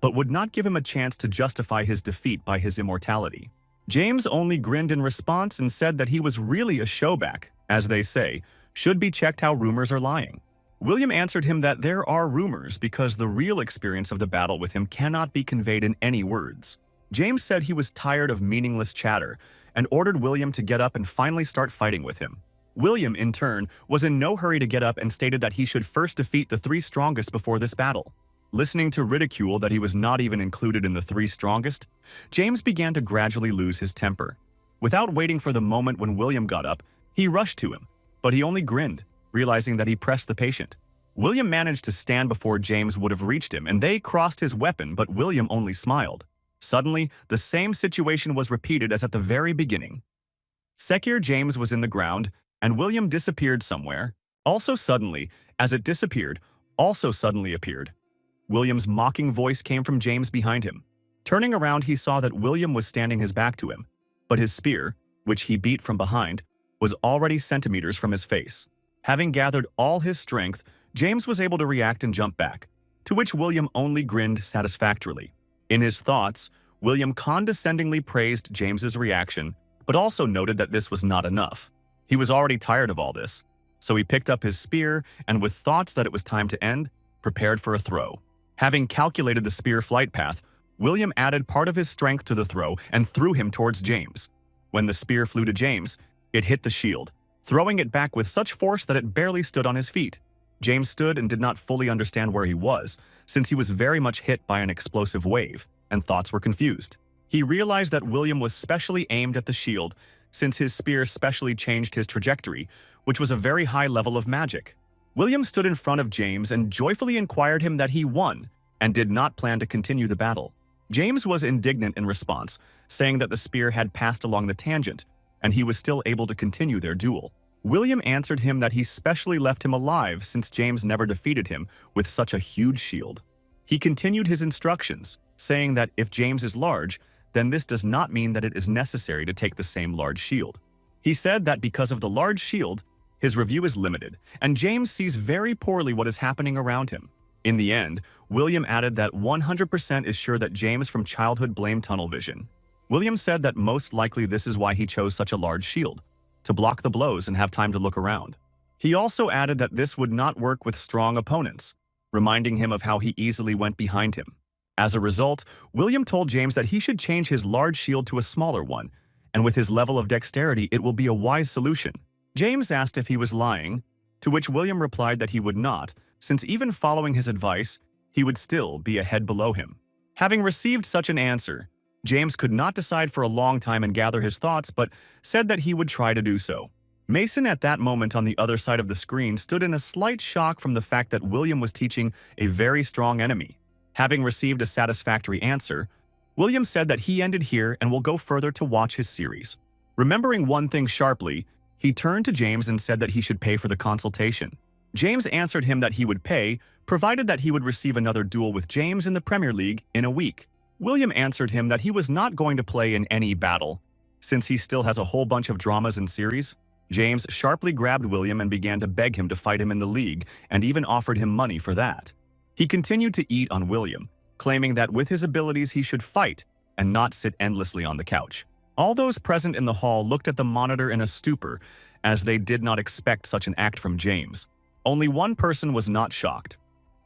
but would not give him a chance to justify his defeat by his immortality. James only grinned in response and said that he was really a showback, as they say, should be checked how rumors are lying. William answered him that there are rumors because the real experience of the battle with him cannot be conveyed in any words. James said he was tired of meaningless chatter and ordered William to get up and finally start fighting with him. William, in turn, was in no hurry to get up and stated that he should first defeat the 3 strongest before this battle. Listening to ridicule that he was not even included in the 3 strongest, James began to gradually lose his temper. Without waiting for the moment when William got up, he rushed to him, but he only grinned, realizing that he pressed the patient. William managed to stand before James would have reached him, and they crossed his weapon, but William only smiled. Suddenly, the same situation was repeated as at the very beginning. Sekir James was in the ground, and William disappeared somewhere. Also suddenly, as it disappeared, also suddenly appeared. William's mocking voice came from James behind him. Turning around, he saw that William was standing his back to him, but his spear, which he beat from behind, was already centimeters from his face. Having gathered all his strength, James was able to react and jump back, to which William only grinned satisfactorily. In his thoughts, William condescendingly praised James's reaction, but also noted that this was not enough. He was already tired of all this, so he picked up his spear and, with thoughts that it was time to end, prepared for a throw. Having calculated the spear flight path, William added part of his strength to the throw and threw him towards James. When the spear flew to James, it hit the shield, throwing it back with such force that it barely stood on his feet. James stood and did not fully understand where he was, since he was very much hit by an explosive wave, and thoughts were confused. He realized that William was specially aimed at the shield, since his spear specially changed his trajectory, which was a very high level of magic. William stood in front of James and joyfully inquired him that he won, and did not plan to continue the battle. James was indignant in response, saying that the spear had passed along the tangent, and he was still able to continue their duel. William answered him that he specially left him alive since James never defeated him with such a huge shield. He continued his instructions, saying that if James is large, then this does not mean that it is necessary to take the same large shield. He said that because of the large shield, his review is limited, and James sees very poorly what is happening around him. In the end, William added that 100% is sure that James from childhood blamed tunnel vision. William said that most likely this is why he chose such a large shield, to block the blows and have time to look around. He also added that this would not work with strong opponents, reminding him of how he easily went behind him. As a result, William told James that he should change his large shield to a smaller one, and with his level of dexterity it will be a wise solution. James asked if he was lying, to which William replied that he would not, since even following his advice, he would still be a head below him. Having received such an answer, James could not decide for a long time and gather his thoughts, but said that he would try to do so. Mason at that moment on the other side of the screen stood in a slight shock from the fact that William was teaching a very strong enemy. Having received a satisfactory answer, William said that he ended here and will go further to watch his series. Remembering one thing sharply, he turned to James and said that he should pay for the consultation. James answered him that he would pay, provided that he would receive another duel with James in the Premier League in a week. William answered him that he was not going to play in any battle, since he still has a whole bunch of dramas and series. James sharply grabbed William and began to beg him to fight him in the league, and even offered him money for that. He continued to eat on William, claiming that with his abilities he should fight and not sit endlessly on the couch. All those present in the hall looked at the monitor in a stupor, as they did not expect such an act from James. Only one person was not shocked.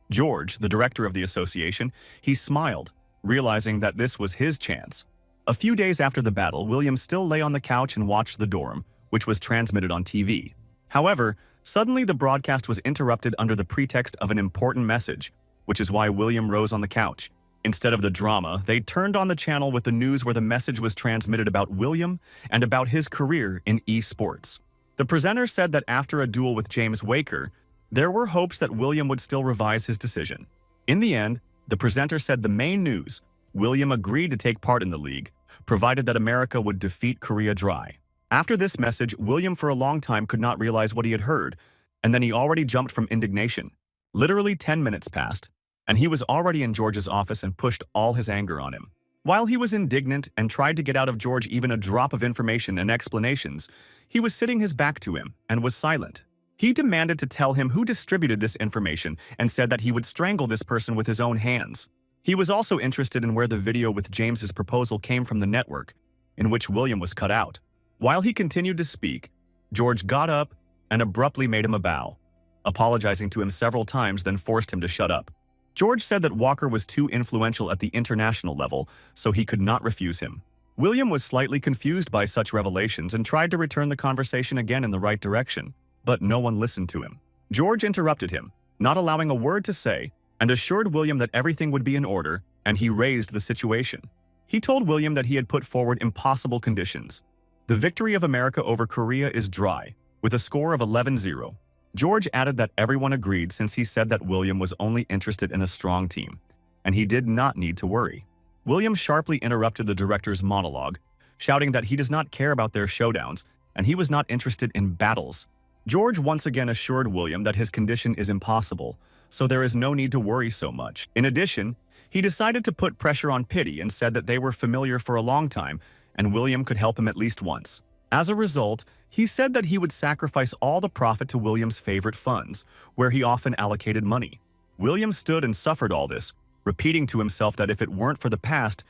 George, the director of the association, he smiled, realizing that this was his chance. A few days after the battle, William still lay on the couch and watched the dorm, which was transmitted on TV. However, suddenly the broadcast was interrupted under the pretext of an important message, which is why William rose on the couch. Instead of the drama, they turned on the channel with the news where the message was transmitted about William and about his career in esports. The presenter said that after a duel with James Waker, there were hopes that William would still revise his decision. In the end, the presenter said the main news: William agreed to take part in the league, provided that America would defeat Korea dry. After this message, William for a long time could not realize what he had heard, and then he already jumped from indignation. Literally 10 minutes passed, and he was already in George's office and pushed all his anger on him. While he was indignant and tried to get out of George even a drop of information and explanations, he was sitting his back to him and was silent. He demanded to tell him who distributed this information and said that he would strangle this person with his own hands. He was also interested in where the video with James's proposal came from the network, in which William was cut out. While he continued to speak, George got up and abruptly made him a bow, apologizing to him several times, then forced him to shut up. George said that Walker was too influential at the international level, so he could not refuse him. William was slightly confused by such revelations and tried to return the conversation again in the right direction, but no one listened to him. George interrupted him, not allowing a word to say, and assured William that everything would be in order, and he raised the situation. He told William that he had put forward impossible conditions. The victory of America over Korea is dry, with a score of 11-0. George added that everyone agreed since he said that William was only interested in a strong team, and he did not need to worry. William sharply interrupted the director's monologue, shouting that he does not care about their showdowns, and he was not interested in battles. George once again assured William that his condition is impossible, so there is no need to worry so much. In addition, he decided to put pressure on Pity and said that they were familiar for a long time, and William could help him at least once. As a result, he said that he would sacrifice all the profit to William's favorite funds, where he often allocated money. William stood and suffered all this, repeating to himself that if it weren't for the past,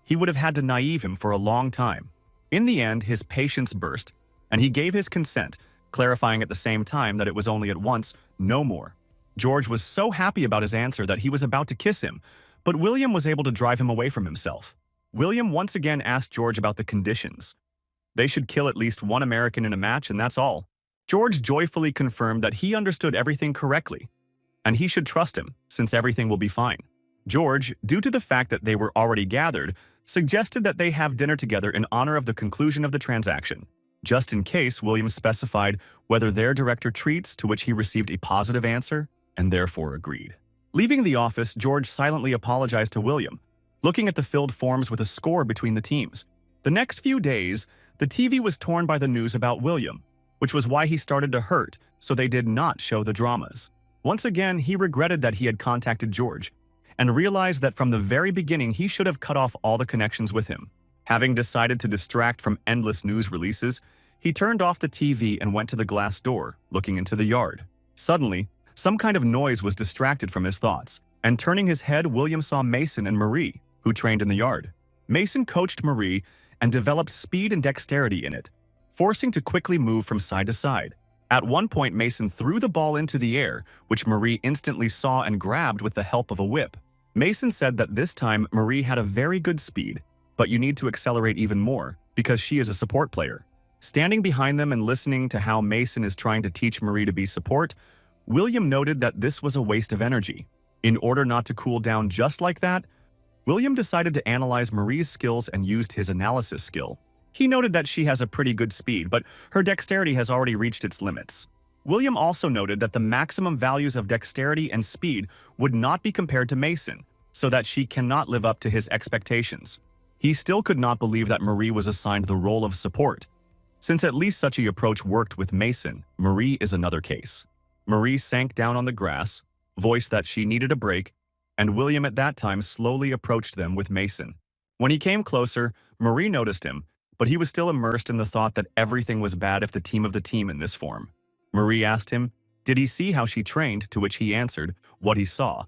he would have had to naive him for a long time. In the end, his patience burst, and he gave his consent, clarifying at the same time that it was only at once, no more. George was so happy about his answer that he was about to kiss him, but William was able to drive him away from himself. William once again asked George about the conditions. They should kill at least one American in a match, and that's all. George joyfully confirmed that he understood everything correctly, and he should trust him, since everything will be fine. George, due to the fact that they were already gathered, suggested that they have dinner together in honor of the conclusion of the transaction. Just in case, William specified whether their director treats, to which he received a positive answer, and therefore agreed. Leaving the office, George silently apologized to William, looking at the filled forms with a score between the teams. The next few days, the TV was torn by the news about William, which was why he started to hurt, so they did not show the dramas. Once again, he regretted that he had contacted George, and realized that from the very beginning he should have cut off all the connections with him. Having decided to distract from endless news releases, he turned off the TV and went to the glass door, looking into the yard. Suddenly, some kind of noise was distracted from his thoughts, and turning his head, William saw Mason and Marie, who trained in the yard. Mason coached Marie and developed speed and dexterity in it, forcing to quickly move from side to side. At one point, Mason threw the ball into the air, which Marie instantly saw and grabbed with the help of a whip. Mason said that this time Marie had a very good speed, but you need to accelerate even more, because she is a support player. Standing behind them and listening to how Mason is trying to teach Marie to be support, William noted that this was a waste of energy. In order not to cool down just like that, William decided to analyze Marie's skills and used his analysis skill. He noted that she has a pretty good speed, but her dexterity has already reached its limits. William also noted that the maximum values of dexterity and speed would not be compared to Mason, so that she cannot live up to his expectations. He still could not believe that Marie was assigned the role of support. Since at least such an approach worked with Mason, Marie is another case. Marie sank down on the grass, voiced that she needed a break, and William at that time slowly approached them with Mason. When he came closer, Marie noticed him, but he was still immersed in the thought that everything was bad if the team in this form. Marie asked him, did he see how she trained, to which he answered, what he saw,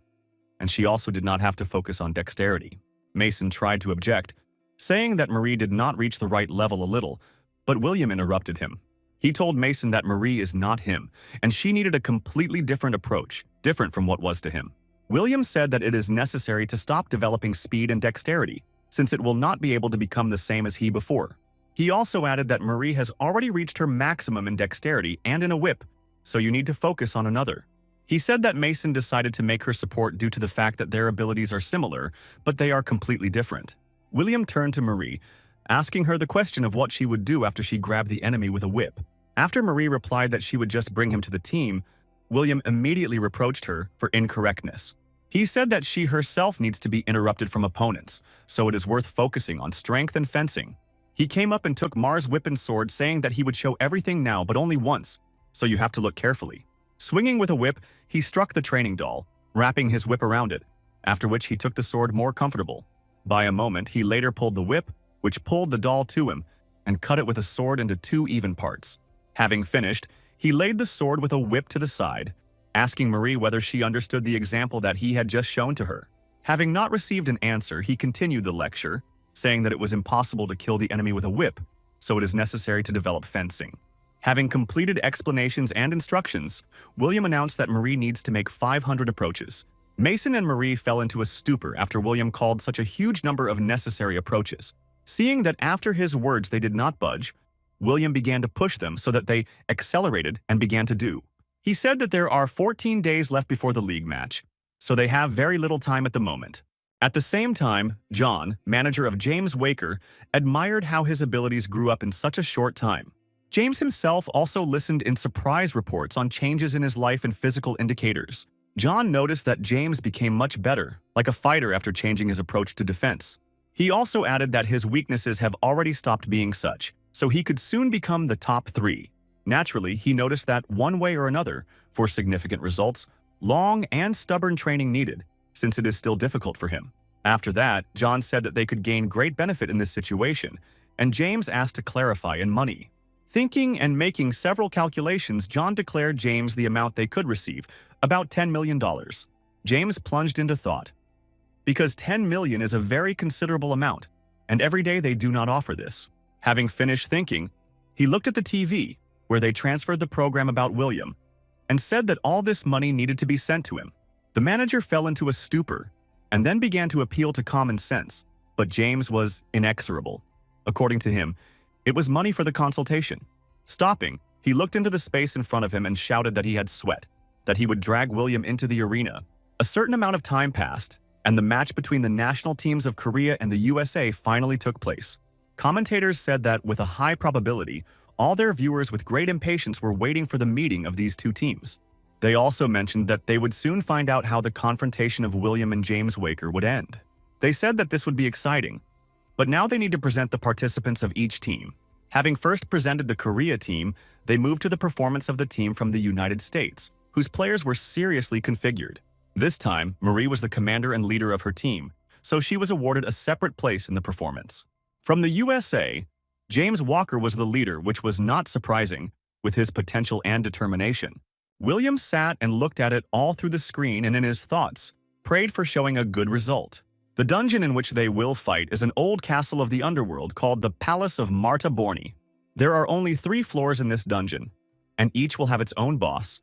and she also did not have to focus on dexterity. Mason tried to object, saying that Marie did not reach the right level a little, but William interrupted him. He told Mason that Marie is not him, and she needed a completely different approach, different from what was to him. William said that it is necessary to stop developing speed and dexterity, since it will not be able to become the same as he before. He also added that Marie has already reached her maximum in dexterity and in a whip, so you need to focus on another. He said that Mason decided to make her support due to the fact that their abilities are similar, but they are completely different. William turned to Marie, asking her the question of what she would do after she grabbed the enemy with a whip. After Marie replied that she would just bring him to the team, William immediately reproached her for incorrectness. He said that she herself needs to be interrupted from opponents, so it is worth focusing on strength and fencing. He came up and took Mar's whip and sword, saying that he would show everything now but only once, so you have to look carefully. Swinging with a whip, he struck the training doll, wrapping his whip around it, after which he took the sword more comfortable. By a moment, he later pulled the whip, which pulled the doll to him, and cut it with a sword into 2 even parts. Having finished, he laid the sword with a whip to the side, asking Marie whether she understood the example that he had just shown to her. Having not received an answer, he continued the lecture, saying that it was impossible to kill the enemy with a whip, so it is necessary to develop fencing. Having completed explanations and instructions, William announced that Marie needs to make 500 approaches. Mason and Marie fell into a stupor after William called such a huge number of necessary approaches. Seeing that after his words they did not budge, William began to push them so that they accelerated and began to do. He said that there are 14 days left before the league match, so they have very little time at the moment. At the same time, John, manager of James Waker, admired how his abilities grew up in such a short time. James himself also listened in surprise reports on changes in his life and physical indicators. John noticed that James became much better, like a fighter after changing his approach to defense. He also added that his weaknesses have already stopped being such, so he could soon become the top 3. Naturally, he noticed that one way or another, for significant results, long and stubborn training needed, since it is still difficult for him. After that, John said that they could gain great benefit in this situation, and James asked to clarify in money. Thinking and making several calculations, John declared James the amount they could receive, about $10 million. James plunged into thought. Because $10 million is a very considerable amount, and every day they do not offer this. Having finished thinking, he looked at the TV, where they transferred the program about William, and said that all this money needed to be sent to him. The manager fell into a stupor, and then began to appeal to common sense, but James was inexorable. According to him, it was money for the consultation. Stopping, he looked into the space in front of him and shouted that he had sweat, that he would drag William into the arena. A certain amount of time passed, and the match between the national teams of Korea and the USA finally took place. Commentators said that with a high probability, all their viewers with great impatience were waiting for the meeting of these two teams. They also mentioned that they would soon find out how the confrontation of William and James Waker would end. They said that this would be exciting, but now they need to present the participants of each team. Having first presented the Korea team, they moved to the performance of the team from the United States, whose players were seriously configured. This time, Marie was the commander and leader of her team, so she was awarded a separate place in the performance. From the USA, James Walker was the leader, which was not surprising, with his potential and determination. William sat and looked at it all through the screen and in his thoughts, prayed for showing a good result. The dungeon in which they will fight is an old castle of the underworld called the Palace of Marta Borni. There are only 3 floors in this dungeon, and each will have its own boss,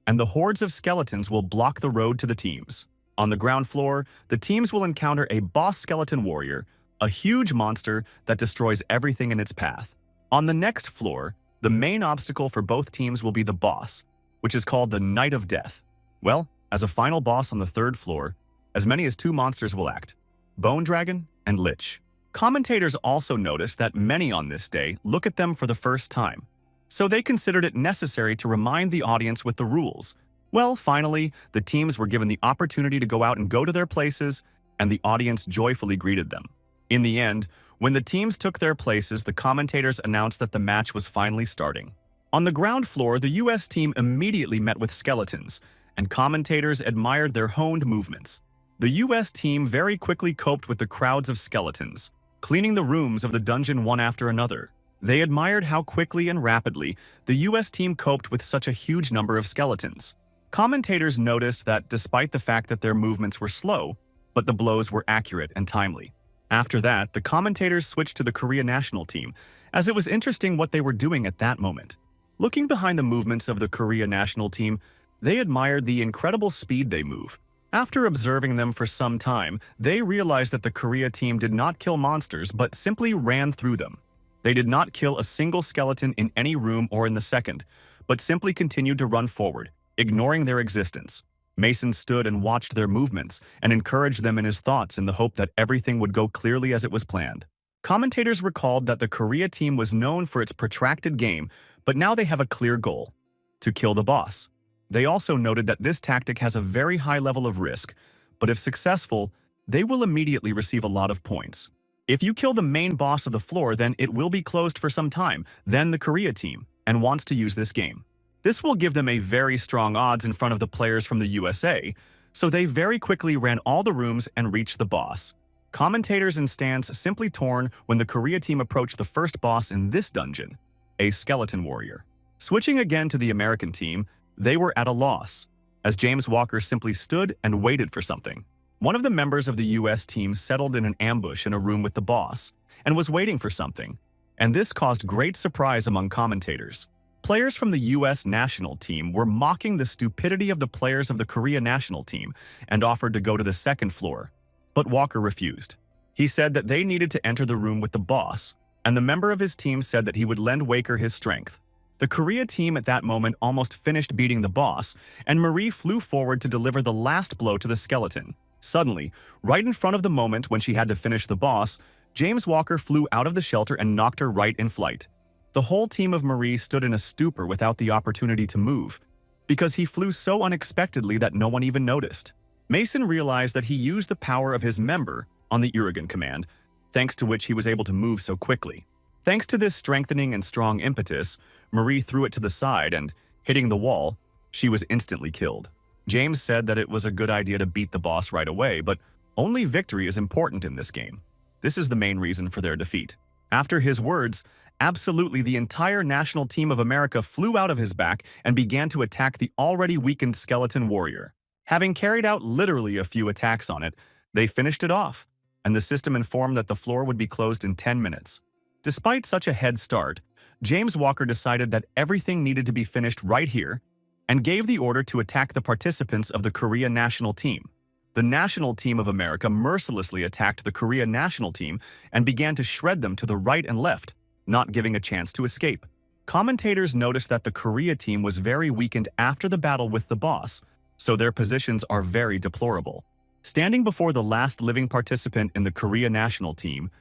and the hordes of skeletons will block the road to the teams. On the ground floor, the teams will encounter a boss skeleton warrior, a huge monster that destroys everything in its path. On the next floor, the main obstacle for both teams will be the boss, which is called the Knight of Death. Well, as a final boss on the 3rd floor, as many as 2 monsters will act: Bone Dragon and Lich. Commentators also noticed that many on this day look at them for the first time, so they considered it necessary to remind the audience with the rules. Well, finally, the teams were given the opportunity to go out and go to their places, and the audience joyfully greeted them. In the end, when the teams took their places, the commentators announced that the match was finally starting. On the ground floor, the US team immediately met with skeletons, and commentators admired their honed movements. The US team very quickly coped with the crowds of skeletons, cleaning the rooms of the dungeon one after another. They admired how quickly and rapidly the US team coped with such a huge number of skeletons. Commentators noticed that despite the fact that their movements were slow, but the blows were accurate and timely. After that, the commentators switched to the Korea national team, as it was interesting what they were doing at that moment. Looking behind the movements of the Korea national team, they admired the incredible speed they move. After observing them for some time, they realized that the Korea team did not kill monsters but simply ran through them. They did not kill a single skeleton in any room or in the second, but simply continued to run forward, ignoring their existence. Mason stood and watched their movements and encouraged them in his thoughts in the hope that everything would go clearly as it was planned. Commentators recalled that the Korea team was known for its protracted game, but now they have a clear goal: to kill the boss. They also noted that this tactic has a very high level of risk, but if successful, they will immediately receive a lot of points. If you kill the main boss of the floor, then it will be closed for some time, then the Korea team, and wants to use this game. This will give them a very strong odds in front of the players from the USA, So they very quickly ran all the rooms and reached the boss. Commentators and stands simply torn when the Korea team approached the first boss in this dungeon, a skeleton warrior. Switching again to the American team, they were at a loss, as James Walker simply stood and waited for something. One of the members of the US team settled in an ambush in a room with the boss and was waiting for something, and this caused great surprise among commentators. Players from the US national team were mocking the stupidity of the players of the Korea national team and offered to go to the second floor, but Walker refused. He said that they needed to enter the room with the boss, and the member of his team said that he would lend Walker his strength. The Korea team at that moment almost finished beating the boss, and Marie flew forward to deliver the last blow to the skeleton. Suddenly, right in front of the moment when she had to finish the boss, James Walker flew out of the shelter and knocked her right in flight. The whole team of Marie stood in a stupor without the opportunity to move, because he flew so unexpectedly that no one even noticed. Mason realized that he used the power of his member on the Urigan command, thanks to which he was able to move so quickly. Thanks to this strengthening and strong impetus, Marie threw it to the side and, hitting the wall, she was instantly killed. James said that it was a good idea to beat the boss right away, but only victory is important in this game. This is the main reason for their defeat. After his words, absolutely the entire national team of America flew out of his back and began to attack the already weakened skeleton warrior. Having carried out literally a few attacks on it, they finished it off, and the system informed that the floor would be closed in 10 minutes. Despite such a head start, James Walker decided that everything needed to be finished right here and gave the order to attack the participants of the Korea national team. The national team of America mercilessly attacked the Korea national team and began to shred them to the right and left, not giving a chance to escape. Commentators noticed that the Korea team was very weakened after the battle with the boss, so their positions are very deplorable. Standing before the last living participant in the Korea national team,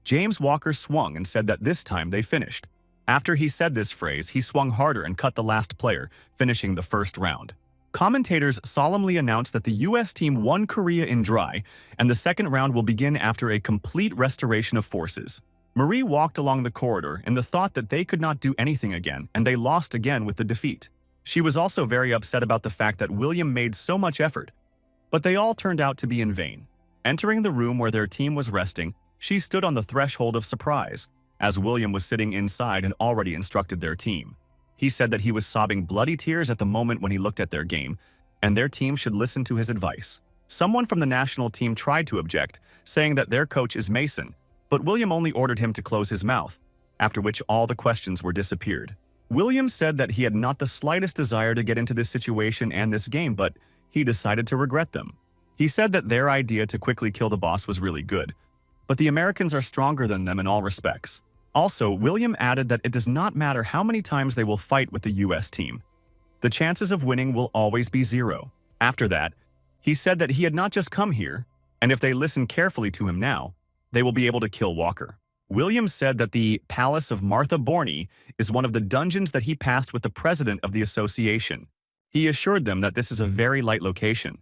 James Walker swung and said that this time they finished. After he said this phrase, he swung harder and cut the last player, finishing the first round. Commentators solemnly announced that the US team won Korea in dry, and the second round will begin after a complete restoration of forces. Marie walked along the corridor in the thought that they could not do anything again, and they lost again with the defeat. She was also very upset about the fact that William made so much effort, but they all turned out to be in vain. Entering the room where their team was resting, she stood on the threshold of surprise, as William was sitting inside and already instructed their team. He said that he was sobbing bloody tears at the moment when he looked at their game, and their team should listen to his advice. Someone from the national team tried to object, saying that their coach is Mason, but William only ordered him to close his mouth, after which all the questions were disappeared. William said that he had not the slightest desire to get into this situation and this game, but he decided to regret them. He said that their idea to quickly kill the boss was really good, but the Americans are stronger than them in all respects. Also, William added that it does not matter how many times they will fight with the US team. The chances of winning will always be 0. After that, he said that he had not just come here, and if they listen carefully to him now, they will be able to kill Walker. William said that the Palace of Martha Borney is one of the dungeons that he passed with the president of the association. He assured them that this is a very light location.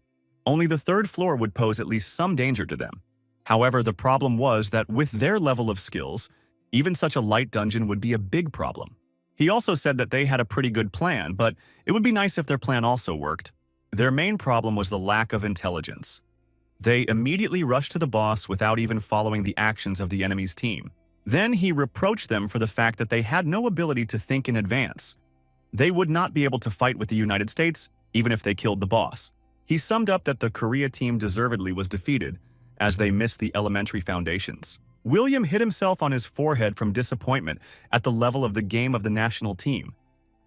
Only the third floor would pose at least some danger to them. However, the problem was that with their level of skills, even such a light dungeon would be a big problem. He also said that they had a pretty good plan, but it would be nice if their plan also worked. Their main problem was the lack of intelligence. They immediately rushed to the boss without even following the actions of the enemy's team. Then he reproached them for the fact that they had no ability to think in advance. They would not be able to fight with the United States, even if they killed the boss. He summed up that the Korea team deservedly was defeated, as they missed the elementary foundations. William hit himself on his forehead from disappointment at the level of the game of the national team,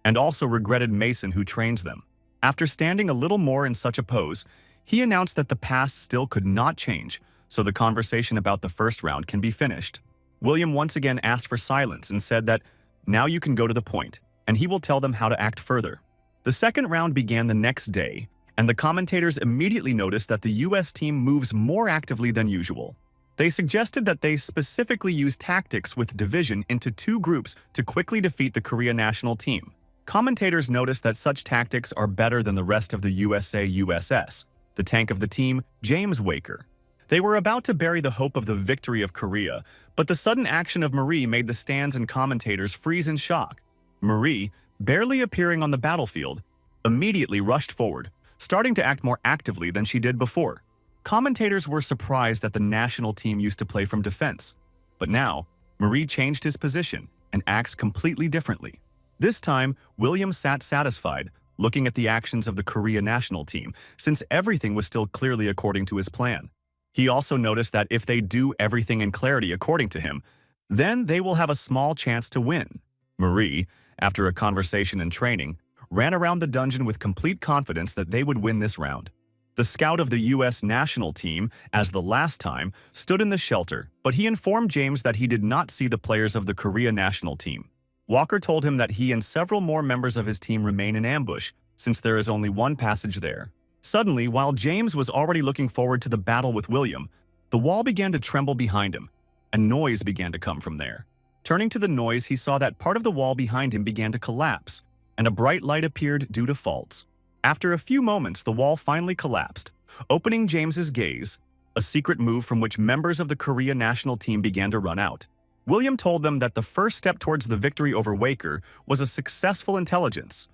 and also regretted Mason who trains them. After standing a little more in such a pose, he announced that the past still could not change, so the conversation about the first round can be finished. William once again asked for silence and said that now you can go to the point, and he will tell them how to act further. The second round began the next day, and the commentators immediately noticed that the US team moves more actively than usual. They suggested that they specifically use tactics with division into 2 groups to quickly defeat the Korea national team. Commentators noticed that such tactics are better than the rest of the USA USS, the tank of the team, James Walker. They were about to bury the hope of the victory of Korea, but the sudden action of Marie made the stands and commentators freeze in shock. Marie, barely appearing on the battlefield, immediately rushed forward, starting to act more actively than she did before. Commentators were surprised that the national team used to play from defense. But now, Marie changed his position and acts completely differently. This time, William sat satisfied, looking at the actions of the Korea national team, since everything was still clearly according to his plan. He also noticed that if they do everything in clarity according to him, then they will have a small chance to win. Marie, after a conversation and training, ran around the dungeon with complete confidence that they would win this round. The scout of the U.S. national team, as the last time, stood in the shelter, but he informed James that he did not see the players of the Korea national team. Walker told him that he and several more members of his team remain in ambush, since there is only one passage there. Suddenly, while James was already looking forward to the battle with William, the wall began to tremble behind him, and noise began to come from there. Turning to the noise, he saw that part of the wall behind him began to collapse, and a bright light appeared due to faults. After a few moments, the wall finally collapsed, opening James's gaze, a secret move from which members of the Korea national team began to run out. William told them that the first step towards the victory over Waker was a successful intelligence,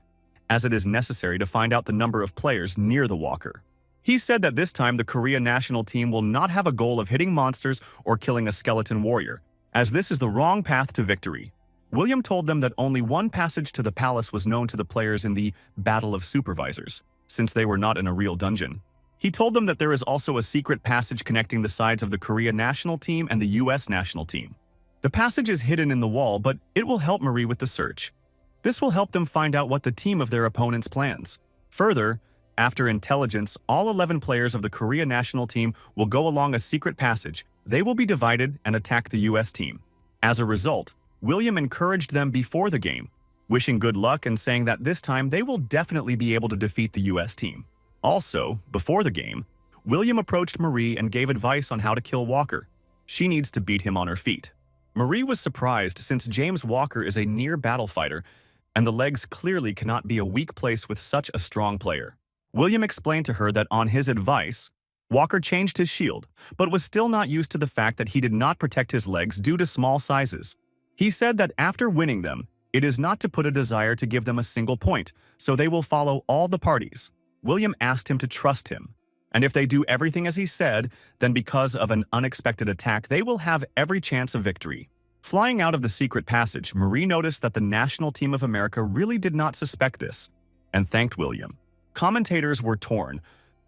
as it is necessary to find out the number of players near the Walker. He said that this time the Korea national team will not have a goal of hitting monsters or killing a skeleton warrior, as this is the wrong path to victory. William told them that only one passage to the palace was known to the players in the Battle of Supervisors, since they were not in a real dungeon. He told them that there is also a secret passage connecting the sides of the Korea national team and the US national team. The passage is hidden in the wall, but it will help Marie with the search. This will help them find out what the team of their opponents plans. Further, after intelligence, all 11 players of the Korea national team will go along a secret passage. They will be divided and attack the US team. As a result, William encouraged them before the game, wishing good luck and saying that this time they will definitely be able to defeat the US team. Also, before the game, William approached Marie and gave advice on how to kill Walker. She needs to beat him on her feet. Marie was surprised since James Walker is a near-battle fighter, and the legs clearly cannot be a weak place with such a strong player. William explained to her that on his advice, Walker changed his shield, but was still not used to the fact that he did not protect his legs due to small sizes. He said that after winning them, it is not to put a desire to give them a single point, so they will follow all the parties. William asked him to trust him, and if they do everything as he said, then because of an unexpected attack, they will have every chance of victory. Flying out of the secret passage, Marie noticed that the national team of America really did not suspect this, and thanked William. Commentators were torn,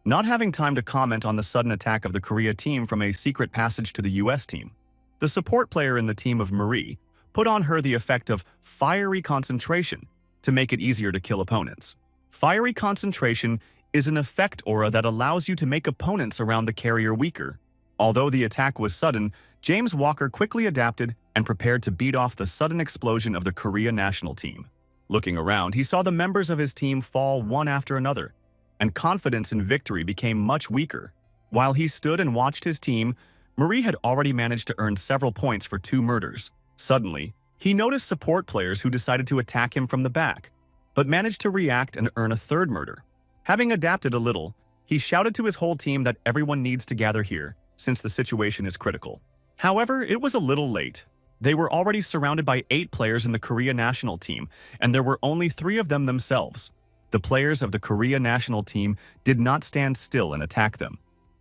not having time to comment on the sudden attack of the Korea team from a secret passage to the US team. The support player in the team of Marie put on her the effect of fiery concentration to make it easier to kill opponents. Fiery concentration is an effect aura that allows you to make opponents around the carrier weaker. Although the attack was sudden, James Walker quickly adapted and prepared to beat off the sudden explosion of the Korea national team. Looking around, he saw the members of his team fall one after another, and confidence in victory became much weaker. While he stood and watched his team, Marie had already managed to earn several points for 2 murders. Suddenly, he noticed support players who decided to attack him from the back, but managed to react and earn a 3rd murder. Having adapted a little, he shouted to his whole team that everyone needs to gather here, since the situation is critical. However, it was a little late. They were already surrounded by 8 players in the Korea national team, and there were only 3 of them themselves. The players of the Korea national team did not stand still and attack them,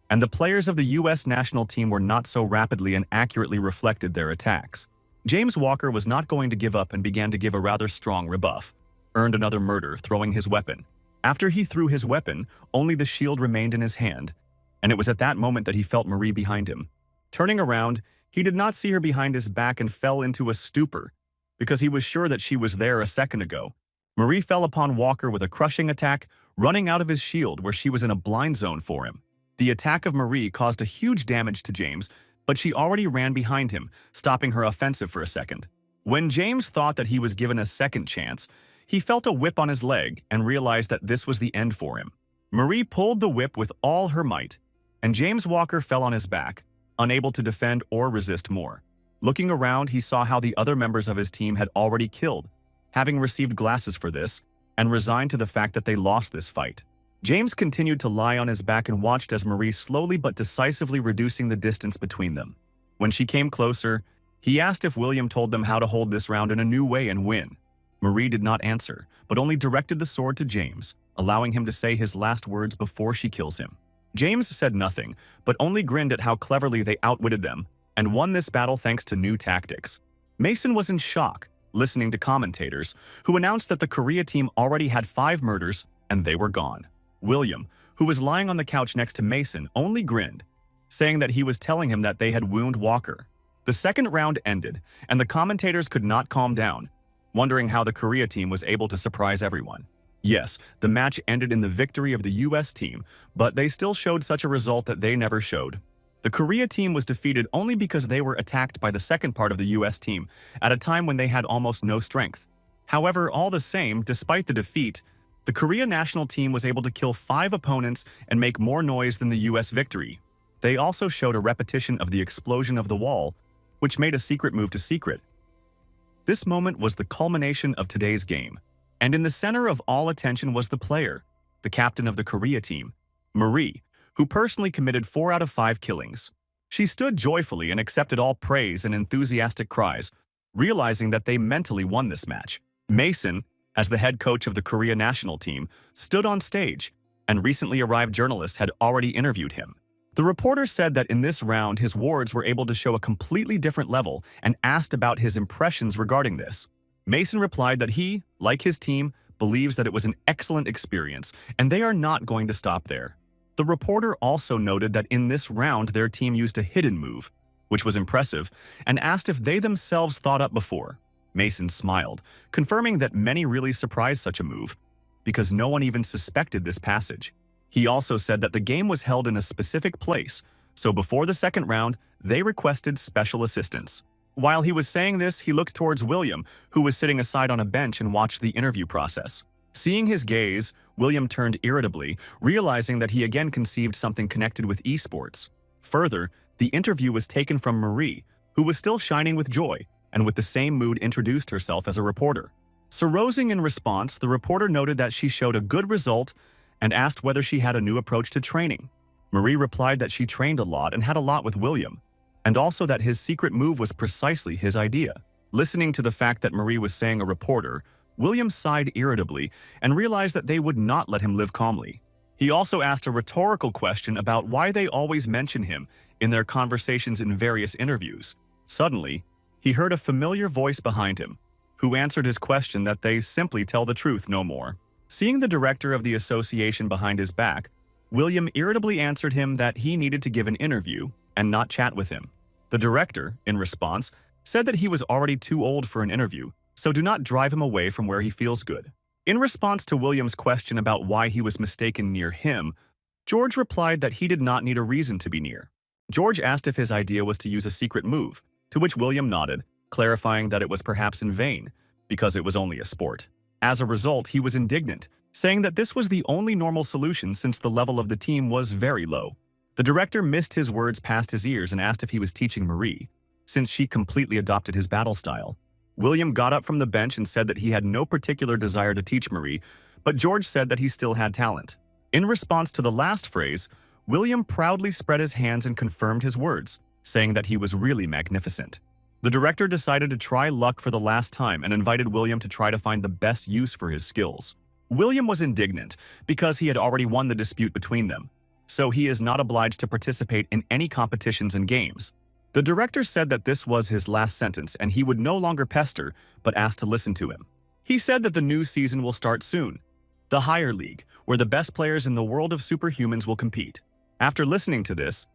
and the players of the US national team were not so rapidly and accurately reflected their attacks. James Walker was not going to give up and began to give a rather strong rebuff, earned another murder, throwing his weapon. After he threw his weapon, only the shield remained in his hand, and it was at that moment that he felt Marie behind him. Turning around, he did not see her behind his back and fell into a stupor, because he was sure that she was there a second ago. Marie fell upon Walker with a crushing attack, running out of his shield where she was in a blind zone for him. The attack of Marie caused a huge damage to James, but she already ran behind him, stopping her offensive for a second. When James thought that he was given a second chance, he felt a whip on his leg and realized that this was the end for him. Marie pulled the whip with all her might, and James Walker fell on his back, unable to defend or resist more. Looking around, he saw how the other members of his team had already killed, having received glasses for this, and resigned to the fact that they lost this fight. James continued to lie on his back and watched as Marie slowly but decisively reducing the distance between them. When she came closer, he asked if William told them how to hold this round in a new way and win. Marie did not answer, but only directed the sword to James. allowing him to say his last words before she kills him. James said nothing, but only grinned at how cleverly they outwitted them and won this battle thanks to new tactics. Mason was in shock, listening to commentators, who announced that the Korea team already had 5 murders and they were gone. William, who was lying on the couch next to Mason, only grinned, saying that he was telling him that they had wounded Walker. The second round ended, and the commentators could not calm down, wondering how the Korea team was able to surprise everyone. Yes, the match ended in the victory of the US team, but they still showed such a result that they never showed. The Korea team was defeated only because they were attacked by the second part of the US team at a time when they had almost no strength. However, all the same, despite the defeat, the Korea national team was able to kill 5 opponents and make more noise than the US victory. They also showed a repetition of the explosion of the wall, which made a secret move to secret. This moment was the culmination of today's game, and in the center of all attention was the player, the captain of the Korea team, Marie, who personally committed 4 out of 5 killings. She stood joyfully and accepted all praise and enthusiastic cries, realizing that they mentally won this match. Mason, as the head coach of the Korea national team, stood on stage, and recently arrived journalists had already interviewed him. The reporter said that in this round his words were able to show a completely different level and asked about his impressions regarding this. Mason replied that he, like his team, believes that it was an excellent experience and they are not going to stop there. The reporter also noted that in this round their team used a hidden move, which was impressive, and asked if they themselves thought up before. Mason smiled, confirming that many really surprised such a move, because no one even suspected this passage. He also said that the game was held in a specific place, so before the second round, they requested special assistance. While he was saying this, he looked towards William, who was sitting aside on a bench and watched the interview process. Seeing his gaze, William turned irritably, realizing that he again conceived something connected with esports. Further, the interview was taken from Marie, who was still shining with joy, and with the same mood introduced herself as a reporter. Surrosing in response, the reporter noted that she showed a good result and asked whether she had a new approach to training. Marie replied that she trained a lot and had a lot with William, and also that his secret move was precisely his idea. Listening to the fact that Marie was saying a reporter, William sighed irritably and realized that they would not let him live calmly. He also asked a rhetorical question about why they always mention him in their conversations in various interviews. Suddenly, he heard a familiar voice behind him, who answered his question that they simply tell the truth no more. Seeing the director of the association behind his back, William irritably answered him that he needed to give an interview and not chat with him. The director, in response, said that he was already too old for an interview, so do not drive him away from where he feels good. In response to William's question about why he was mistaken near him, George replied that he did not need a reason to be near. George asked if his idea was to use a secret move, to which William nodded, clarifying that it was perhaps in vain, because it was only a sport. As a result, he was indignant, saying that this was the only normal solution since the level of the team was very low. The director missed his words past his ears and asked if he was teaching Marie, since she completely adopted his battle style. William got up from the bench and said that he had no particular desire to teach Marie, but George said that he still had talent. In response to the last phrase, William proudly spread his hands and confirmed his words, saying that he was really magnificent. The director decided to try luck for the last time and invited William to try to find the best use for his skills. William was indignant because he had already won the dispute between them, so he is not obliged to participate in any competitions and games. The director said that this was his last sentence and he would no longer pester, but asked to listen to him. He said that the new season will start soon, the higher league, where the best players in the world of superhumans will compete. After listening to this,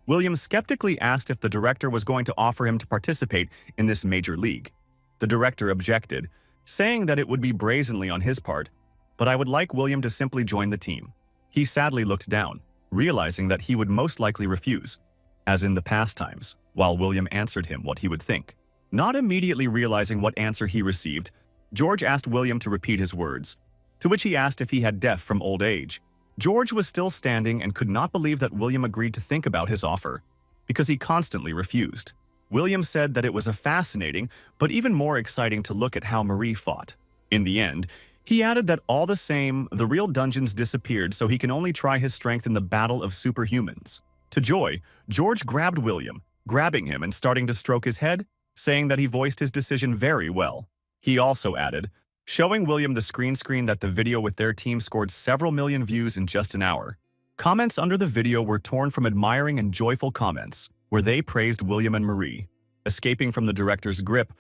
William skeptically asked if the director was going to offer him to participate in this major league. The director objected, saying that it would be brazenly on his part, but I would like William to simply join the team. He sadly looked down, realizing that he would most likely refuse, as in the past times, while William answered him what he would think. Not immediately realizing what answer he received, George asked William to repeat his words, to which he asked if he had deaf from old age. George was still standing and could not believe that William agreed to think about his offer, because he constantly refused. William said that it was a fascinating, but even more exciting to look at how Marie fought. In the end, he added that all the same, the real dungeons disappeared so he can only try his strength in the battle of superhumans. To joy, George grabbed William, grabbing him and starting to stroke his head, saying that he voiced his decision very well. He also added, showing William the screen that the video with their team scored several million views in just an hour. Comments under the video were torn from admiring and joyful comments, where they praised William and Marie. Escaping from the director's grip,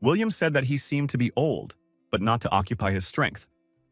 William said that he seemed to be old, but not to occupy his strength,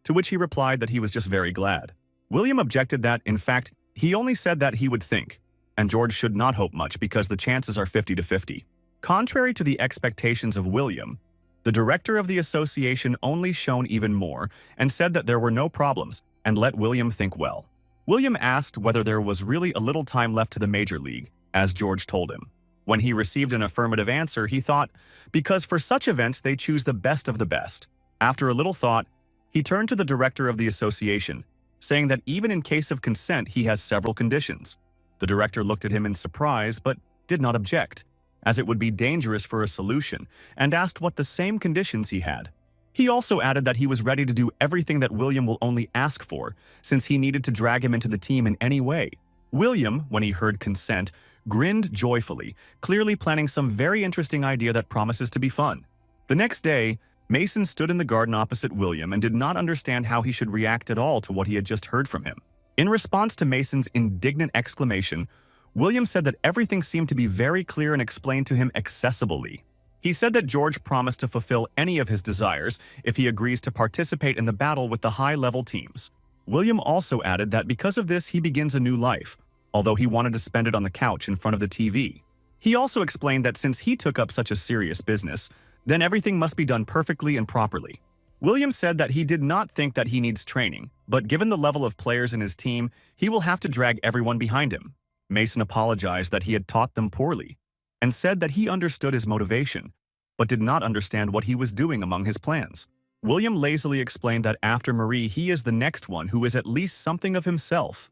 to which he replied that he was just very glad. William objected that, in fact, he only said that he would think, and George should not hope much because the chances are 50-50. Contrary to the expectations of William, the director of the association only shone even more and said that there were no problems and let William think well. William asked whether there was really a little time left to the Major League, as George told him. When he received an affirmative answer, he thought, because for such events they choose the best of the best. After a little thought, he turned to the director of the association, saying that even in case of consent he has several conditions. The director looked at him in surprise but did not object, as it would be dangerous for a solution, and asked what the same conditions he had. He also added that he was ready to do everything that William will only ask for, since he needed to drag him into the team in any way. William, when he heard consent, grinned joyfully, clearly planning some very interesting idea that promises to be fun. The next day, Mason stood in the garden opposite William and did not understand how he should react at all to what he had just heard from him. In response to Mason's indignant exclamation, William said that everything seemed to be very clear and explained to him accessibly. He said that George promised to fulfill any of his desires if he agrees to participate in the battle with the high-level teams. William also added that because of this he begins a new life, although he wanted to spend it on the couch in front of the TV. He also explained that since he took up such a serious business, then everything must be done perfectly and properly. William said that he did not think that he needs training, but given the level of players in his team, he will have to drag everyone behind him. Mason apologized that he had taught them poorly, and said that he understood his motivation, but did not understand what he was doing among his plans. William lazily explained that after Marie, he is the next one who is at least something of himself.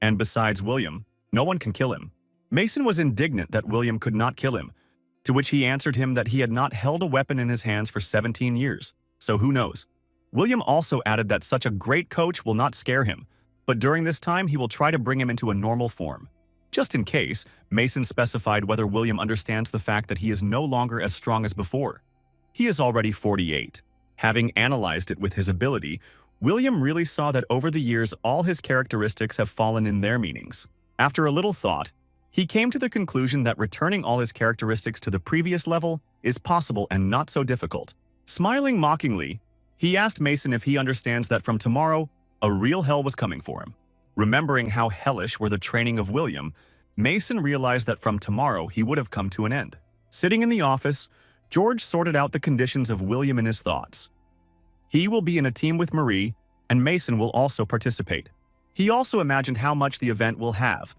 And besides William, no one can kill him. Mason was indignant that William could not kill him, to which he answered him that he had not held a weapon in his hands for 17 years, so who knows. William also added that such a great coach will not scare him, but during this time he will try to bring him into a normal form. Just in case, Mason specified whether William understands the fact that he is no longer as strong as before. He is already 48. Having analyzed it with his ability, William really saw that over the years all his characteristics have fallen in their meanings. After a little thought, he came to the conclusion that returning all his characteristics to the previous level is possible and not so difficult. Smiling mockingly, he asked Mason if he understands that from tomorrow, a real hell was coming for him. Remembering how hellish were the training of William, Mason realized that from tomorrow he would have come to an end. Sitting in the office, George sorted out the conditions of William in his thoughts. He will be in a team with Marie, and Mason will also participate. He also imagined how much the event will have,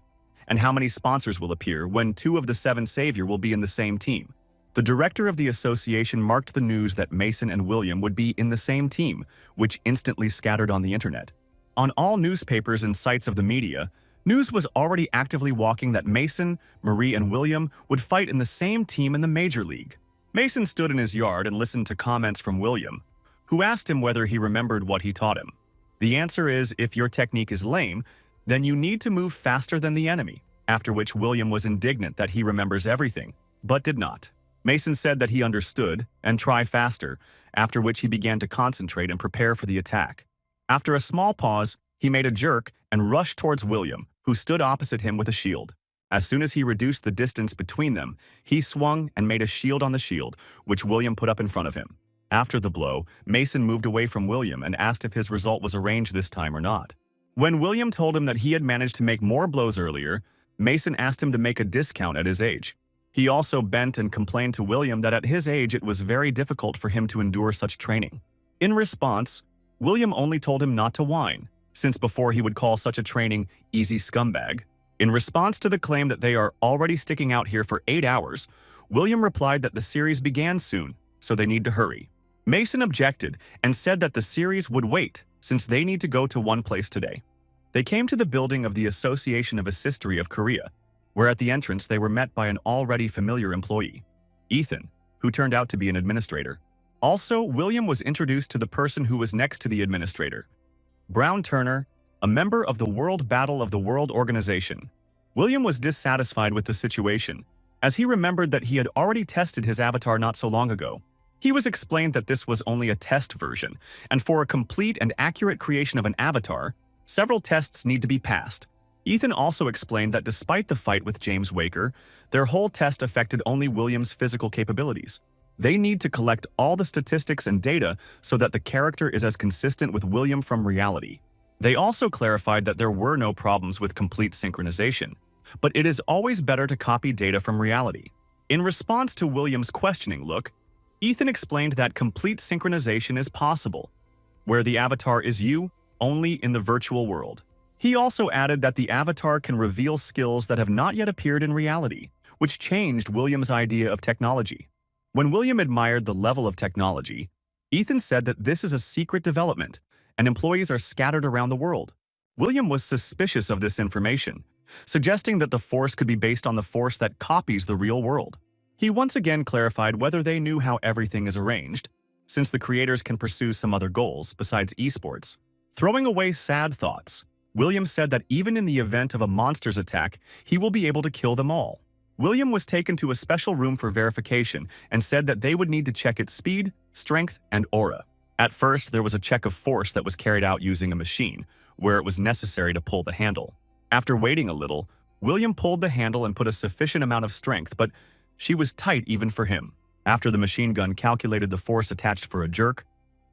and how many sponsors will appear when 2 of the 7 Savior will be in the same team. The director of the association marked the news that Mason and William would be in the same team, which instantly scattered on the internet. On all newspapers and sites of the media, news was already actively walking that Mason, Marie, and William would fight in the same team in the Major League. Mason stood in his yard and listened to comments from William, who asked him whether he remembered what he taught him. The answer is, if your technique is lame, then you need to move faster than the enemy, after which William was indignant that he remembers everything, but did not. Mason said that he understood, and try faster, after which he began to concentrate and prepare for the attack. After a small pause, he made a jerk and rushed towards William, who stood opposite him with a shield. As soon as he reduced the distance between them, he swung and made a shield on the shield, which William put up in front of him. After the blow, Mason moved away from William and asked if his result was arranged this time or not. When William told him that he had managed to make more blows earlier, Mason asked him to make a discount at his age. He also bent and complained to William that at his age it was very difficult for him to endure such training. In response, William only told him not to whine, since before he would call such a training easy scumbag. In response to the claim that they are already sticking out here for 8 hours, William replied that the series began soon, so they need to hurry. Mason objected and said that the series would wait, since they need to go to one place today. They came to the building of the Association of History of Korea, where at the entrance they were met by an already familiar employee, Ethan, who turned out to be an administrator. Also, William was introduced to the person who was next to the administrator, Brown Turner, a member of the World Battle of the World Organization. William was dissatisfied with the situation, as he remembered that he had already tested his avatar not so long ago. He was explained that this was only a test version, and for a complete and accurate creation of an avatar, several tests need to be passed. Ethan also explained that despite the fight with James Waker, their whole test affected only William's physical capabilities. They need to collect all the statistics and data so that the character is as consistent with William from reality. They also clarified that there were no problems with complete synchronization, but it is always better to copy data from reality. In response to William's questioning look, Ethan explained that complete synchronization is possible, where the avatar is you, only in the virtual world. He also added that the avatar can reveal skills that have not yet appeared in reality, which changed William's idea of technology. When William admired the level of technology, Ethan said that this is a secret development, and employees are scattered around the world. William was suspicious of this information, suggesting that the force could be based on the force that copies the real world. He once again clarified whether they knew how everything is arranged, since the creators can pursue some other goals besides esports. Throwing away sad thoughts, William said that even in the event of a monster's attack, he will be able to kill them all. William was taken to a special room for verification and said that they would need to check its speed, strength, and aura. At first, there was a check of force that was carried out using a machine, where it was necessary to pull the handle. After waiting a little, William pulled the handle and put a sufficient amount of strength, but she was tight even for him. After the machine gun calculated the force attached for a jerk,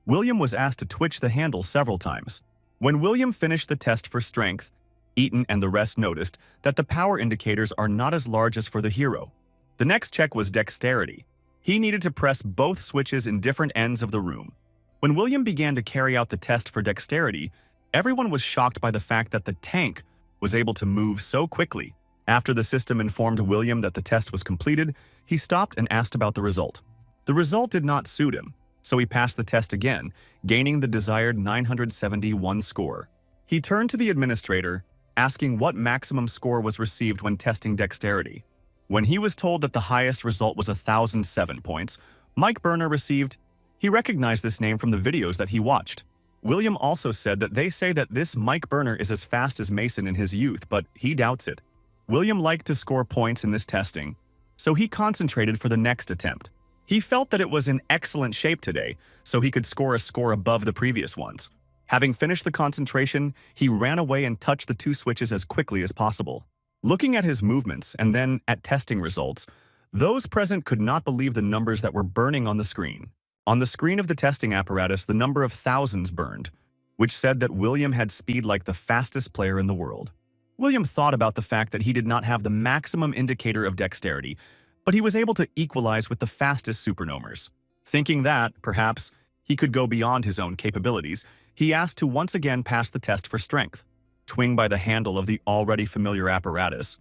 William was asked to twitch the handle several times. When William finished the test for strength, Eaton and the rest noticed that the power indicators are not as large as for the hero. The next check was dexterity. He needed to press both switches in different ends of the room. When William began to carry out the test for dexterity, everyone was shocked by the fact that the tank was able to move so quickly. After the system informed William that the test was completed, he stopped and asked about the result. The result did not suit him, so he passed the test again, gaining the desired 971 score. He turned to the administrator, asking what maximum score was received when testing dexterity. When he was told that the highest result was 1,007 points, Mike Burner received. He recognized this name from the videos that he watched. William also said that they say that this Mike Burner is as fast as Mason in his youth, but he doubts it. William liked to score points in this testing, so he concentrated for the next attempt. He felt that it was in excellent shape today, so he could score a score above the previous ones. Having finished the concentration, he ran away and touched the two switches as quickly as possible. Looking at his movements and then at testing results, those present could not believe the numbers that were burning on the screen. On the screen of the testing apparatus, the number of thousands burned, which said that William had speed like the fastest player in the world. William thought about the fact that he did not have the maximum indicator of dexterity, but he was able to equalize with the fastest supernomers. Thinking that, perhaps, he could go beyond his own capabilities, he asked to once again pass the test for strength. Twinged by the handle of the already familiar apparatus,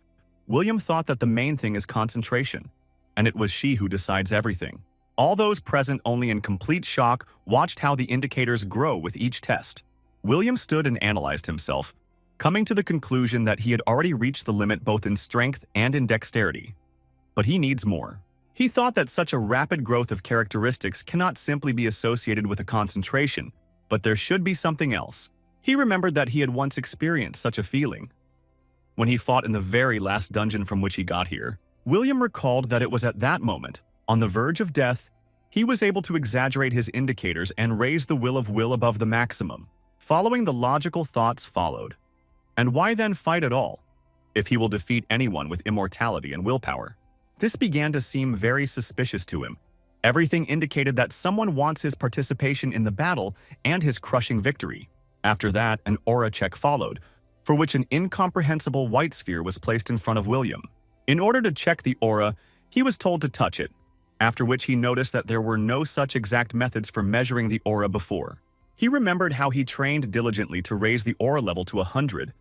William thought that the main thing is concentration, and it was she who decides everything. All those present, only in complete shock, watched how the indicators grow with each test. William stood and analyzed himself, coming to the conclusion that he had already reached the limit both in strength and in dexterity. But he needs more. He thought that such a rapid growth of characteristics cannot simply be associated with a concentration, but there should be something else. He remembered that he had once experienced such a feeling. When he fought in the very last dungeon from which he got here, William recalled that it was at that moment, on the verge of death, he was able to exaggerate his indicators and raise the will above the maximum. Following the logical thoughts followed. And why then fight at all, if he will defeat anyone with immortality and willpower? This began to seem very suspicious to him. Everything indicated that someone wants his participation in the battle and his crushing victory. After that, an aura check followed, for which an incomprehensible white sphere was placed in front of William. In order to check the aura, he was told to touch it, after which he noticed that there were no such exact methods for measuring the aura before. He remembered how he trained diligently to raise the aura level to 100,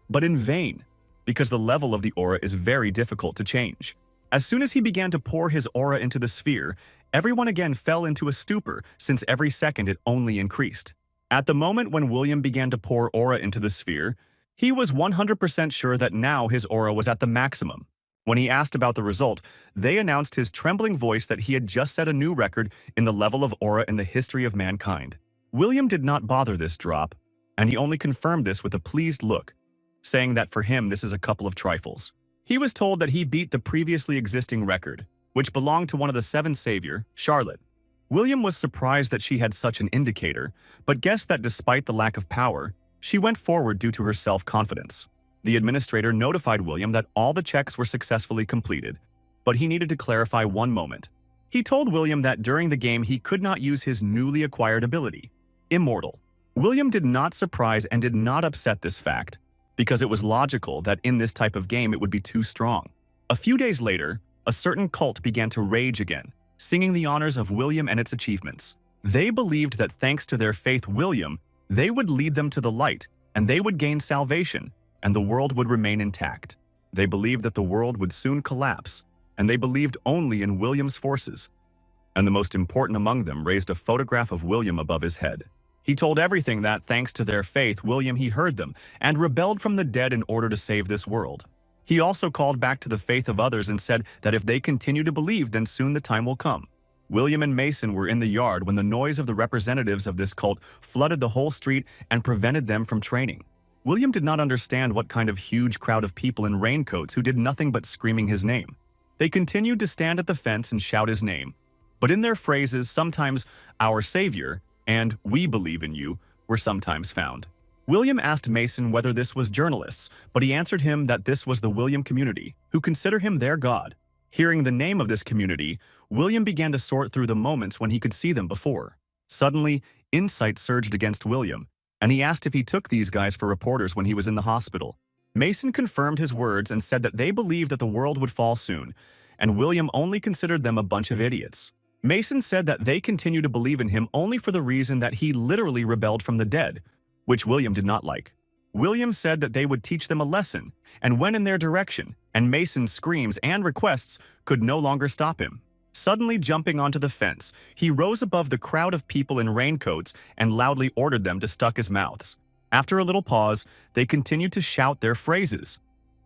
but in vain, because the level of the aura is very difficult to change. As soon as he began to pour his aura into the sphere, everyone again fell into a stupor, since every second it only increased. At the moment when William began to pour aura into the sphere, he was 100% sure that now his aura was at the maximum. When he asked about the result, they announced his trembling voice that he had just set a new record in the level of aura in the history of mankind. William did not bother this drop, and he only confirmed this with a pleased look, saying that for him this is a couple of trifles. He was told that he beat the previously existing record, which belonged to one of the seven savior, Charlotte. William was surprised that she had such an indicator, but guessed that despite the lack of power, she went forward due to her self-confidence. The administrator notified William that all the checks were successfully completed, but he needed to clarify one moment. He told William that during the game he could not use his newly acquired ability, Immortal. William did not surprise and did not upset this fact, because it was logical that in this type of game it would be too strong. A few days later, a certain cult began to rage again, singing the honors of William and its achievements. They believed that thanks to their faith William, they would lead them to the light, and they would gain salvation, and the world would remain intact. They believed that the world would soon collapse, and they believed only in William's forces. And the most important among them raised a photograph of William above his head. He told everything that, thanks to their faith, William he heard them, and rebelled from the dead in order to save this world. He also called back to the faith of others and said that if they continue to believe, then soon the time will come. William and Mason were in the yard when the noise of the representatives of this cult flooded the whole street and prevented them from training. William did not understand what kind of huge crowd of people in raincoats who did nothing but screaming his name. They continued to stand at the fence and shout his name, but in their phrases sometimes "our savior" and "we believe in you" were sometimes found. William asked Mason whether this was journalists, but he answered him that this was the William community, who consider him their god. Hearing the name of this community, William began to sort through the moments when he could see them before. Suddenly, insight surged against William, and he asked if he took these guys for reporters when he was in the hospital. Mason confirmed his words and said that they believed that the world would fall soon, and William only considered them a bunch of idiots. Mason said that they continue to believe in him only for the reason that he literally rebelled from the dead, which William did not like. William said that they would teach them a lesson and went in their direction, and Mason's screams and requests could no longer stop him. Suddenly jumping onto the fence, he rose above the crowd of people in raincoats and loudly ordered them to shut his mouths. After a little pause, they continued to shout their phrases,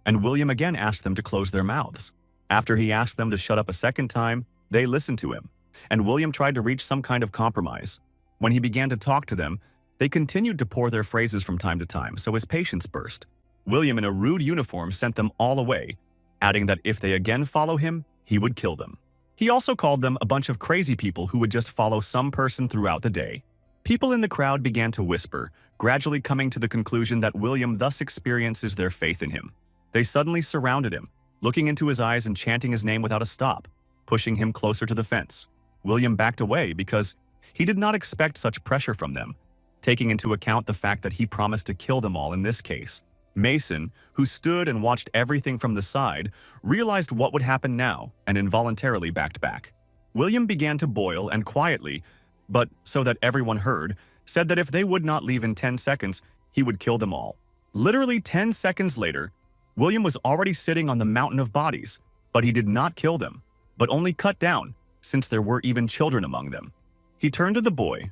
and William again asked them to close their mouths. After he asked them to shut up a second time, they listened to him, and William tried to reach some kind of compromise. When he began to talk to them, they continued to pour their phrases from time to time, so his patience burst. William, in a rude uniform, sent them all away, adding that if they again follow him, he would kill them. He also called them a bunch of crazy people who would just follow some person throughout the day. People in the crowd began to whisper, gradually coming to the conclusion that William thus experiences their faith in him. They suddenly surrounded him, looking into his eyes and chanting his name without a stop, pushing him closer to the fence. William backed away because he did not expect such pressure from them, taking into account the fact that he promised to kill them all in this case. Mason, who stood and watched everything from the side, realized what would happen now and involuntarily backed back. William began to boil and quietly, but so that everyone heard, said that if they would not leave in 10 seconds, he would kill them all. Literally 10 seconds later, William was already sitting on the mountain of bodies, but he did not kill them, but only cut down, since there were even children among them. He turned to the boy,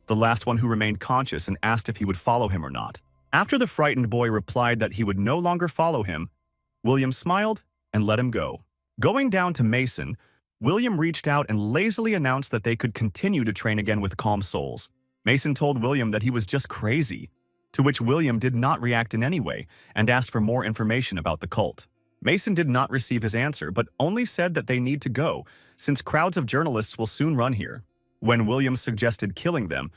the last one who remained conscious, and asked if he would follow him or not. After the frightened boy replied that he would no longer follow him, William smiled and let him go. Going down to Mason, William reached out and lazily announced that they could continue to train again with calm souls. Mason told William that he was just crazy, to which William did not react in any way and asked for more information about the cult. Mason did not receive his answer, but only said that they need to go, since crowds of journalists will soon run here. When William suggested killing them,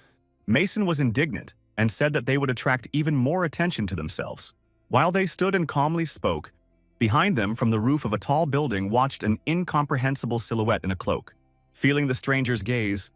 Mason was indignant and said that they would attract even more attention to themselves. While they stood and calmly spoke, behind them from the roof of a tall building watched an incomprehensible silhouette in a cloak. Feeling the stranger's gaze,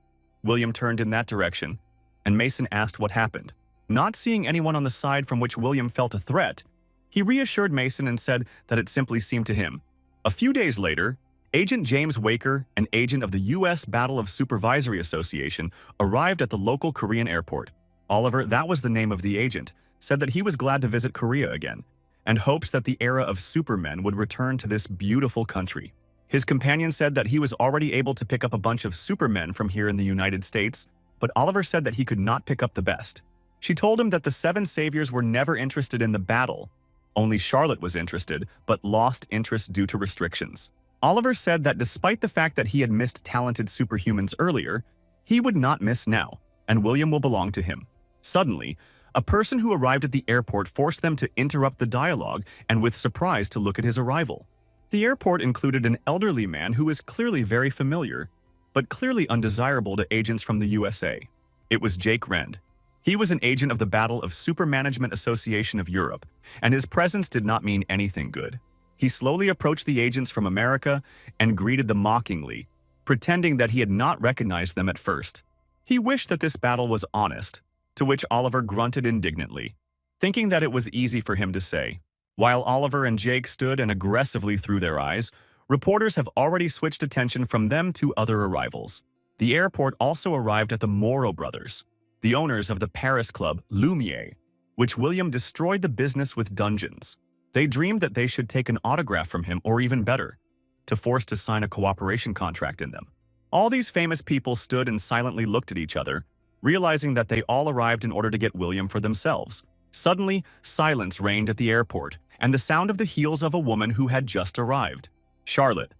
William turned in that direction, and Mason asked what happened. Not seeing anyone on the side from which William felt a threat, he reassured Mason and said that it simply seemed to him. A few days later, Agent James Waker, an agent of the U.S. Battle of Supervisory Association, arrived at the local Korean airport. Oliver, that was the name of the agent, said that he was glad to visit Korea again, and hopes that the era of supermen would return to this beautiful country. His companion said that he was already able to pick up a bunch of supermen from here in the United States, but Oliver said that he could not pick up the best. She told him that the Seven Saviors were never interested in the battle. Only Charlotte was interested, but lost interest due to restrictions. Oliver said that despite the fact that he had missed talented superhumans earlier, he would not miss now, and William will belong to him. Suddenly, a person who arrived at the airport forced them to interrupt the dialogue and with surprise to look at his arrival. The airport included an elderly man who was clearly very familiar, but clearly undesirable to agents from the USA. It was Jake Rend. He was an agent of the Battle of Super Management Association of Europe, and his presence did not mean anything good. He slowly approached the agents from America and greeted them mockingly, pretending that he had not recognized them at first. He wished that this battle was honest, to which Oliver grunted indignantly, thinking that it was easy for him to say. While Oliver and Jake stood and aggressively threw their eyes, reporters have already switched attention from them to other arrivals. The airport also arrived at the Moreau brothers, the owners of the Paris club Lumiere, which William destroyed the business with dungeons. They dreamed that they should take an autograph from him, or even better, to force to sign a cooperation contract in them. All these famous people stood and silently looked at each other, realizing that they all arrived in order to get William for themselves. Suddenly, silence reigned at the airport, and the sound of the heels of a woman who had just arrived. Charlotte,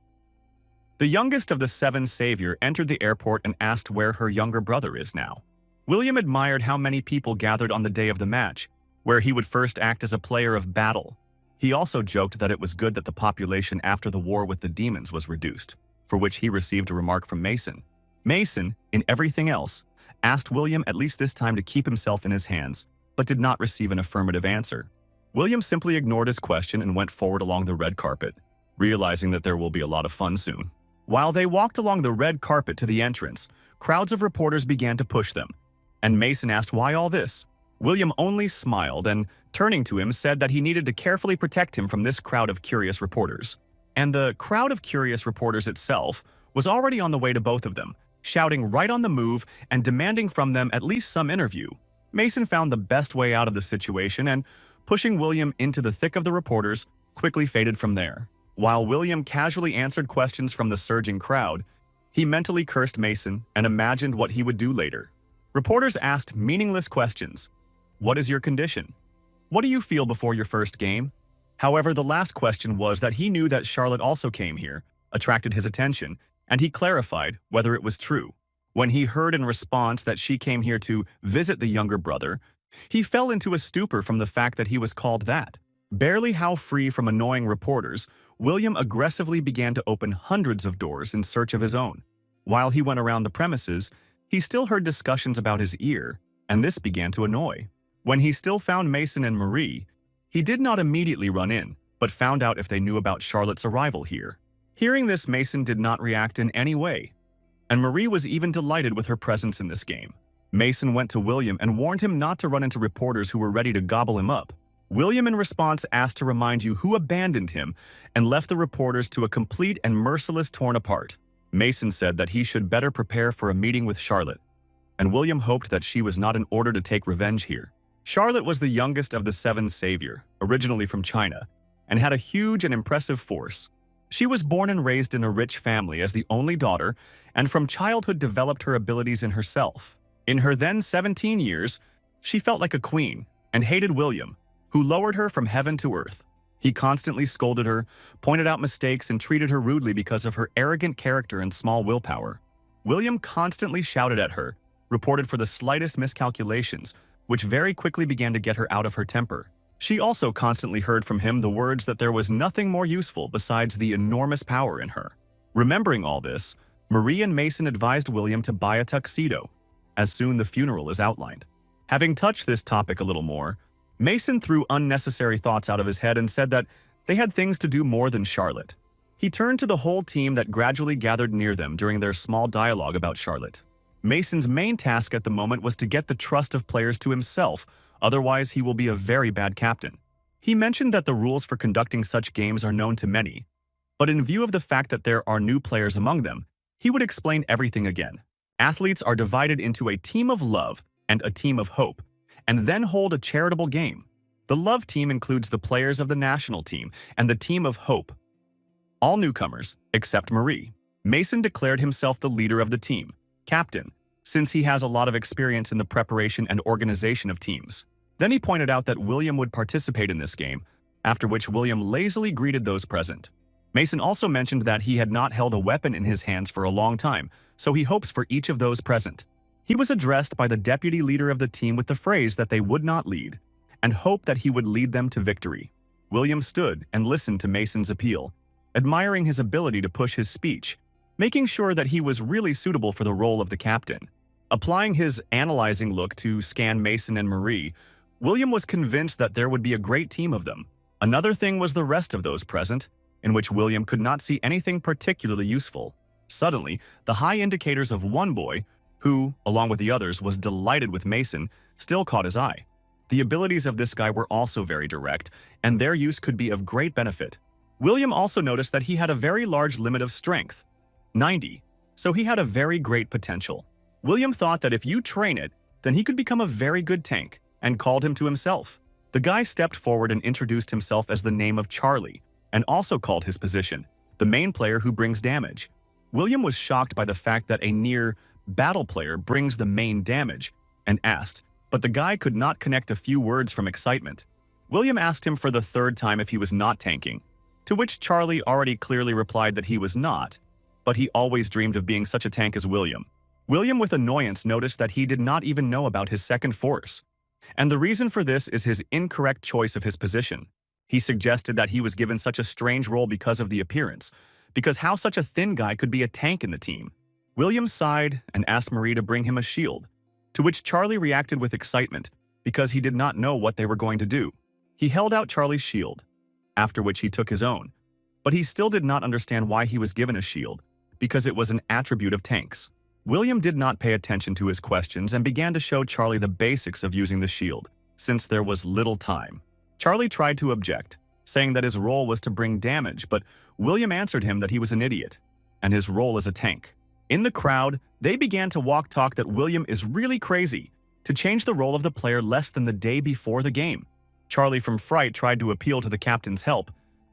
the youngest of the seven savior, entered the airport and asked where her younger brother is now. William admired how many people gathered on the day of the match, where he would first act as a player of battle. He also joked that it was good that the population after the war with the demons was reduced, for which he received a remark from Mason. Mason, in everything else, asked William at least this time to keep himself in his hands, but did not receive an affirmative answer. William simply ignored his question and went forward along the red carpet, realizing that there will be a lot of fun soon. While they walked along the red carpet to the entrance, crowds of reporters began to push them, and Mason asked why all this. William only smiled and, turning to him, said that he needed to carefully protect him from this crowd of curious reporters. And the crowd of curious reporters itself was already on the way to both of them, shouting right on the move and demanding from them at least some interview. Mason found the best way out of the situation and, pushing William into the thick of the reporters, quickly faded from there. While William casually answered questions from the surging crowd, he mentally cursed Mason and imagined what he would do later. Reporters asked meaningless questions. What is your condition? What do you feel before your first game? However, the last question was that he knew that Charlotte also came here, attracted his attention, and he clarified whether it was true. When he heard in response that she came here to visit the younger brother, he fell into a stupor from the fact that he was called that. Barely how free from annoying reporters, William aggressively began to open hundreds of doors in search of his own. While he went around the premises, he still heard discussions about his ear, and this began to annoy. When he still found Mason and Marie, he did not immediately run in, but found out if they knew about Charlotte's arrival here. Hearing this, Mason did not react in any way, and Marie was even delighted with her presence in this game. Mason went to William and warned him not to run into reporters who were ready to gobble him up. William in response asked to remind you who abandoned him and left the reporters to a complete and merciless torn apart. Mason said that he should better prepare for a meeting with Charlotte, and William hoped that she was not in order to take revenge here. Charlotte was the youngest of the seven savior, originally from China, and had a huge and impressive force. She was born and raised in a rich family as the only daughter, and from childhood developed her abilities in herself. In her then 17 years, she felt like a queen and hated William, who lowered her from heaven to earth. He constantly scolded her, pointed out mistakes, and treated her rudely because of her arrogant character and small willpower. William constantly shouted at her, reported for the slightest miscalculations, which very quickly began to get her out of her temper. She also constantly heard from him the words that there was nothing more useful besides the enormous power in her. Remembering all this, Marie and Mason advised William to buy a tuxedo, as soon the funeral is outlined. Having touched this topic a little more, Mason threw unnecessary thoughts out of his head and said that they had things to do more than Charlotte. He turned to the whole team that gradually gathered near them during their small dialogue about Charlotte. Mason's main task at the moment was to get the trust of players to himself, otherwise he will be a very bad captain. He mentioned that the rules for conducting such games are known to many, but in view of the fact that there are new players among them, he would explain everything again. Athletes are divided into a team of love and a team of hope, and then hold a charitable game. The love team includes the players of the national team and the team of hope. All newcomers, except Marie. Mason declared himself the leader of the team, captain, since he has a lot of experience in the preparation and organization of teams. Then he pointed out that William would participate in this game, after which William lazily greeted those present. Mason also mentioned that he had not held a weapon in his hands for a long time, so he hopes for each of those present. He was addressed by the deputy leader of the team with the phrase that they would not lead, and hoped that he would lead them to victory. William stood and listened to Mason's appeal, admiring his ability to push his speech. making sure that he was really suitable for the role of the captain. Applying his analyzing look to scan Mason and Marie, William was convinced that there would be a great team of them. Another thing was the rest of those present, in which William could not see anything particularly useful. Suddenly, the high indicators of one boy, who, along with the others, was delighted with Mason, still caught his eye. The abilities of this guy were also very direct, and their use could be of great benefit. William also noticed that he had a very large limit of strength, 90, so he had a very great potential. William thought that if you train it, then he could become a very good tank, and called him to himself. The guy stepped forward and introduced himself as the name of Charlie, and also called his position, the main player who brings damage. William was shocked by the fact that a near battle player brings the main damage, and asked, but the guy could not connect a few words from excitement. William asked him for the third time if he was not tanking, to which Charlie already clearly replied that he was not, but he always dreamed of being such a tank as William. William with annoyance noticed that he did not even know about his second force. And the reason for this is his incorrect choice of his position. He suggested that he was given such a strange role because of the appearance, because how such a thin guy could be a tank in the team. William sighed and asked Marie to bring him a shield, to which Charlie reacted with excitement because he did not know what they were going to do. He held out Charlie's shield, after which he took his own, but he still did not understand why he was given a shield, because it was an attribute of tanks. William did not pay attention to his questions and began to show Charlie the basics of using the shield, since there was little time. Charlie tried to object, saying that his role was to bring damage, but William answered him that he was an idiot, and his role as a tank. In the crowd, they began to talk that William is really crazy to change the role of the player less than the day before the game. Charlie from Fright tried to appeal to the captain's help,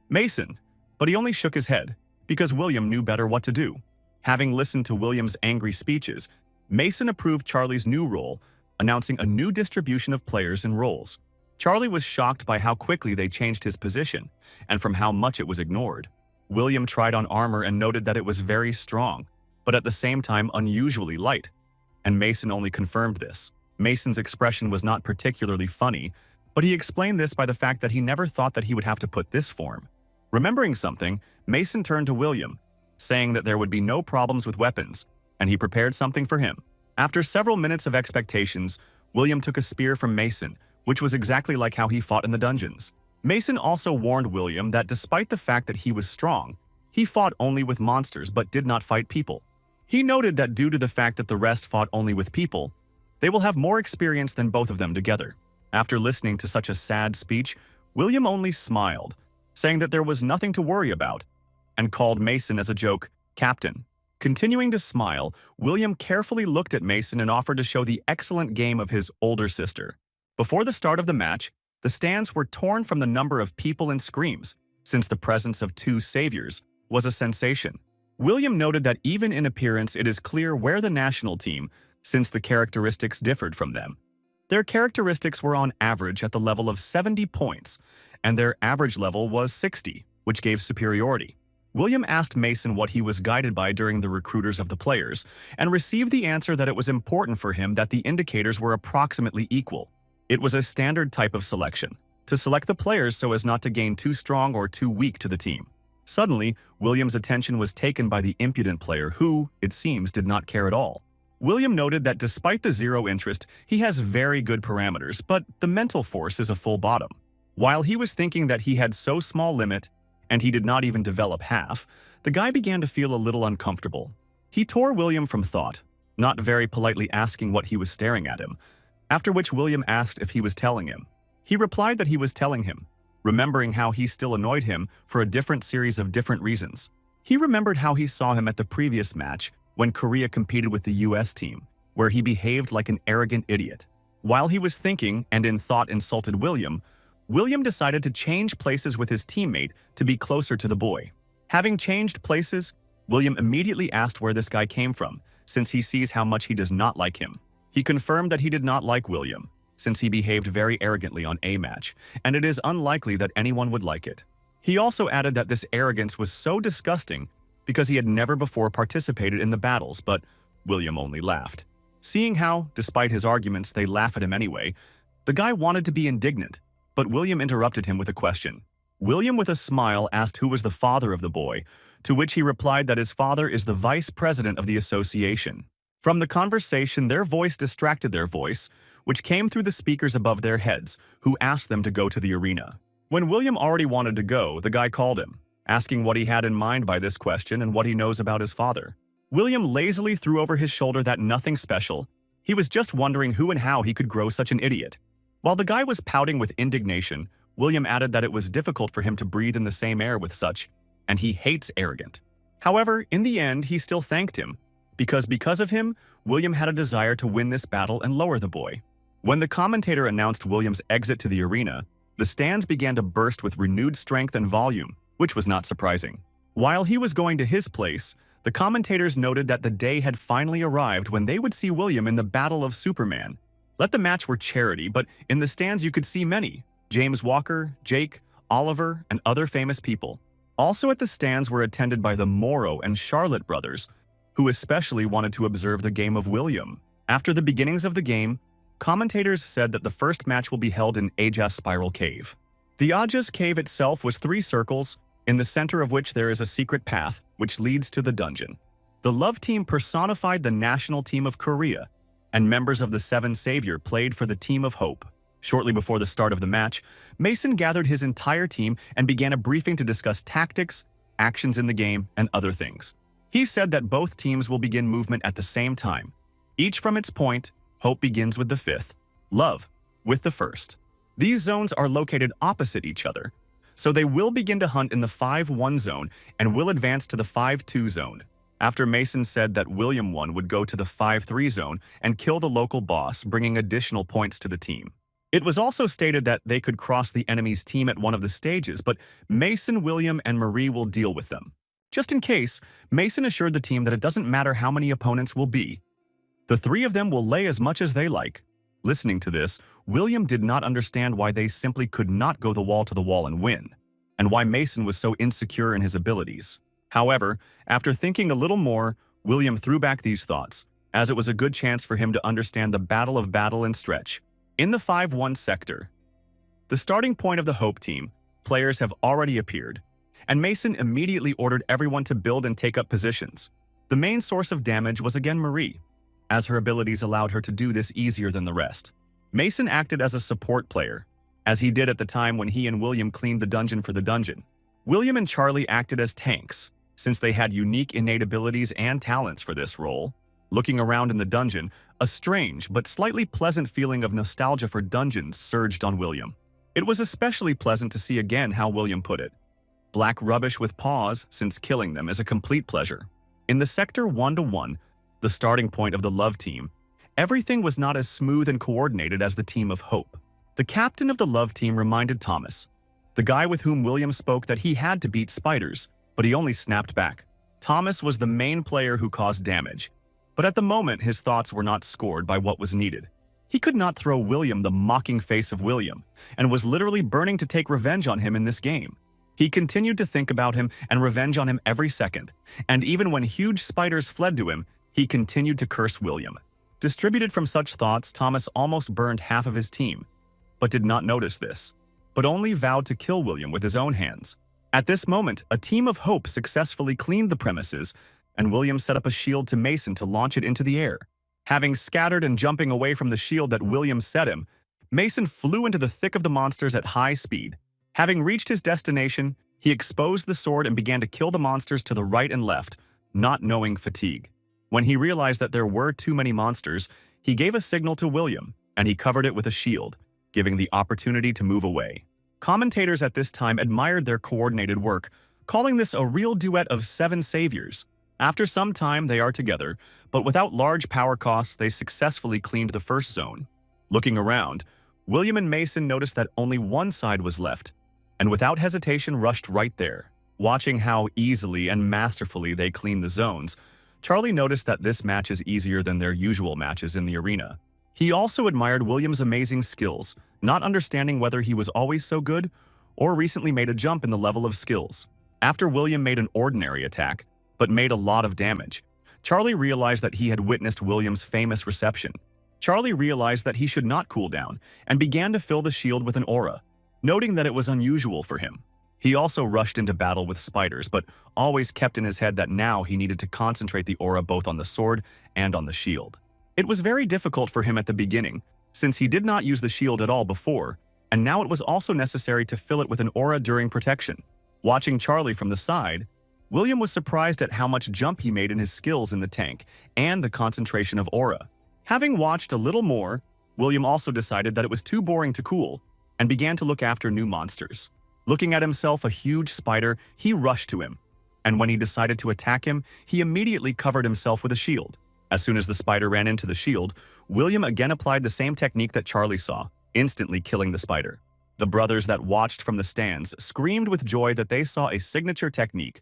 Mason, but he only shook his head, because William knew better what to do. Having listened to William's angry speeches, Mason approved Charlie's new role, announcing a new distribution of players and roles. Charlie was shocked by how quickly they changed his position, and from how much it was ignored. William tried on armor and noted that it was very strong, but at the same time unusually light, and Mason only confirmed this. Mason's expression was not particularly funny, but he explained this by the fact that he never thought that he would have to put this form. Remembering something, Mason turned to William, saying that there would be no problems with weapons, and he prepared something for him. After several minutes of expectations, William took a spear from Mason, which was exactly like how he fought in the dungeons. Mason also warned William that despite the fact that he was strong, he fought only with monsters but did not fight people. He noted that due to the fact that the rest fought only with people, they will have more experience than both of them together. After listening to such a sad speech, William only smiled, saying that there was nothing to worry about, and called Mason as a joke, Captain. Continuing to smile, William carefully looked at Mason and offered to show the excellent game of his older sister. Before the start of the match, the stands were torn from the number of people and screams, since the presence of two saviors was a sensation. William noted that even in appearance it is clear where the national team, since the characteristics differed from them. Their characteristics were on average at the level of 70 points, and their average level was 60, which gave superiority. William asked Mason what he was guided by during the recruiters of the players, and received the answer that it was important for him that the indicators were approximately equal. It was a standard type of selection, to select the players so as not to gain too strong or too weak to the team. Suddenly, William's attention was taken by the impudent player who, it seems, did not care at all. William noted that despite the zero interest, he has very good parameters, but the mental force is a full bottom. While he was thinking that he had so small limit, and he did not even develop half, the guy began to feel a little uncomfortable. He tore William from thought, not very politely asking what he was staring at him, after which William asked if he was telling him. He replied that he was telling him, remembering how he still annoyed him for a different series of different reasons. He remembered how he saw him at the previous match when Korea competed with the US team, where he behaved like an arrogant idiot. While he was thinking and in thought insulted William, William decided to change places with his teammate to be closer to the boy. Having changed places, William immediately asked where this guy came from, since he sees how much he does not like him. He confirmed that he did not like William, since he behaved very arrogantly on a match, and it is unlikely that anyone would like it. He also added that this arrogance was so disgusting because he had never before participated in the battles, but William only laughed. Seeing how, despite his arguments, they laugh at him anyway, the guy wanted to be indignant, but William interrupted him with a question. William, with a smile, asked who was the father of the boy, to which he replied that his father is the vice president of the association. From the conversation, their voice distracted their voice, which came through the speakers above their heads, who asked them to go to the arena. When William already wanted to go, the guy called him, asking what he had in mind by this question and what he knows about his father. William lazily threw over his shoulder that nothing special. He was just wondering who and how he could grow such an idiot. While the guy was pouting with indignation, William added that it was difficult for him to breathe in the same air with such, and he hates arrogant. However, in the end, he still thanked him, because of him, William had a desire to win this battle and lower the boy. When the commentator announced William's exit to the arena, the stands began to burst with renewed strength and volume, which was not surprising. While he was going to his place, the commentators noted that the day had finally arrived when they would see William in the Battle of Superman. Let the match were charity, but in the stands you could see many: James Walker, Jake, Oliver, and other famous people. Also at the stands were attended by the Morrow and Charlotte brothers, who especially wanted to observe the game of William. After the beginnings of the game, commentators said that the first match will be held in Ajas Spiral Cave. The Ajas Cave itself was 3 circles, in the center of which there is a secret path, which leads to the dungeon. The Love Team personified the national team of Korea, and members of the Seven Savior played for the Team of Hope. Shortly before the start of the match, Mason gathered his entire team and began a briefing to discuss tactics, actions in the game, and other things. He said that both teams will begin movement at the same time. Each from its point, Hope begins with the 5th, Love with the 1st. These zones are located opposite each other, so they will begin to hunt in the 5-1 zone and will advance to the 5-2 zone. After Mason said that William 1 would go to the 5-3 zone and kill the local boss, bringing additional points to the team. It was also stated that they could cross the enemy's team at one of the stages, but Mason, William, and Marie will deal with them. Just in case, Mason assured the team that it doesn't matter how many opponents will be. The 3 of them will lay as much as they like. Listening to this, William did not understand why they simply could not go the wall to the wall and win, and why Mason was so insecure in his abilities. However, after thinking a little more, William threw back these thoughts, as it was a good chance for him to understand the battle of battle and stretch. In the 5-1 sector, the starting point of the Hope team, players have already appeared, and Mason immediately ordered everyone to build and take up positions. The main source of damage was again Marie, as her abilities allowed her to do this easier than the rest. Mason acted as a support player, as he did at the time when he and William cleaned the dungeon for the dungeon. William and Charlie acted as tanks, since they had unique innate abilities and talents for this role. Looking around in the dungeon, a strange but slightly pleasant feeling of nostalgia for dungeons surged on William. It was especially pleasant to see again how William put it: black rubbish with paws, since killing them is a complete pleasure. In the sector 1-1, the starting point of the Love team, everything was not as smooth and coordinated as the Team of Hope. The captain of the Love team reminded Thomas, the guy with whom William spoke, that he had to beat spiders, but he only snapped back. Thomas was the main player who caused damage, but at the moment his thoughts were not scored by what was needed. He could not throw William the mocking face of William, and was literally burning to take revenge on him in this game. He continued to think about him and revenge on him every second, and even when huge spiders fled to him, he continued to curse William. Distributed from such thoughts, Thomas almost burned half of his team, but did not notice this, but only vowed to kill William with his own hands. At this moment, a Team of Hope successfully cleaned the premises, and William set up a shield to Mason to launch it into the air. Having scattered and jumping away from the shield that William set him, Mason flew into the thick of the monsters at high speed. Having reached his destination, he exposed the sword and began to kill the monsters to the right and left, not knowing fatigue. When he realized that there were too many monsters, he gave a signal to William, and he covered it with a shield, giving the opportunity to move away. Commentators at this time admired their coordinated work, calling this a real duet of 7 saviors. After some time, they are together, but without large power costs, they successfully cleaned the first zone. Looking around, William and Mason noticed that only one side was left, and without hesitation rushed right there. Watching how easily and masterfully they cleaned the zones, Charlie noticed that this match is easier than their usual matches in the arena. He also admired William's amazing skills, not understanding whether he was always so good or recently made a jump in the level of skills. After William made an ordinary attack, but made a lot of damage, Charlie realized that he had witnessed William's famous reception. Charlie realized that he should not cool down and began to fill the shield with an aura, noting that it was unusual for him. He also rushed into battle with spiders, but always kept in his head that now he needed to concentrate the aura both on the sword and on the shield. It was very difficult for him at the beginning, since he did not use the shield at all before, and now it was also necessary to fill it with an aura during protection. Watching Charlie from the side, William was surprised at how much jump he made in his skills in the tank and the concentration of aura. Having watched a little more, William also decided that it was too boring to cool and began to look after new monsters. Looking at himself a huge spider, he rushed to him, and when he decided to attack him, he immediately covered himself with a shield. As soon as the spider ran into the shield, William again applied the same technique that Charlie saw, instantly killing the spider. The brothers that watched from the stands screamed with joy that they saw a signature technique,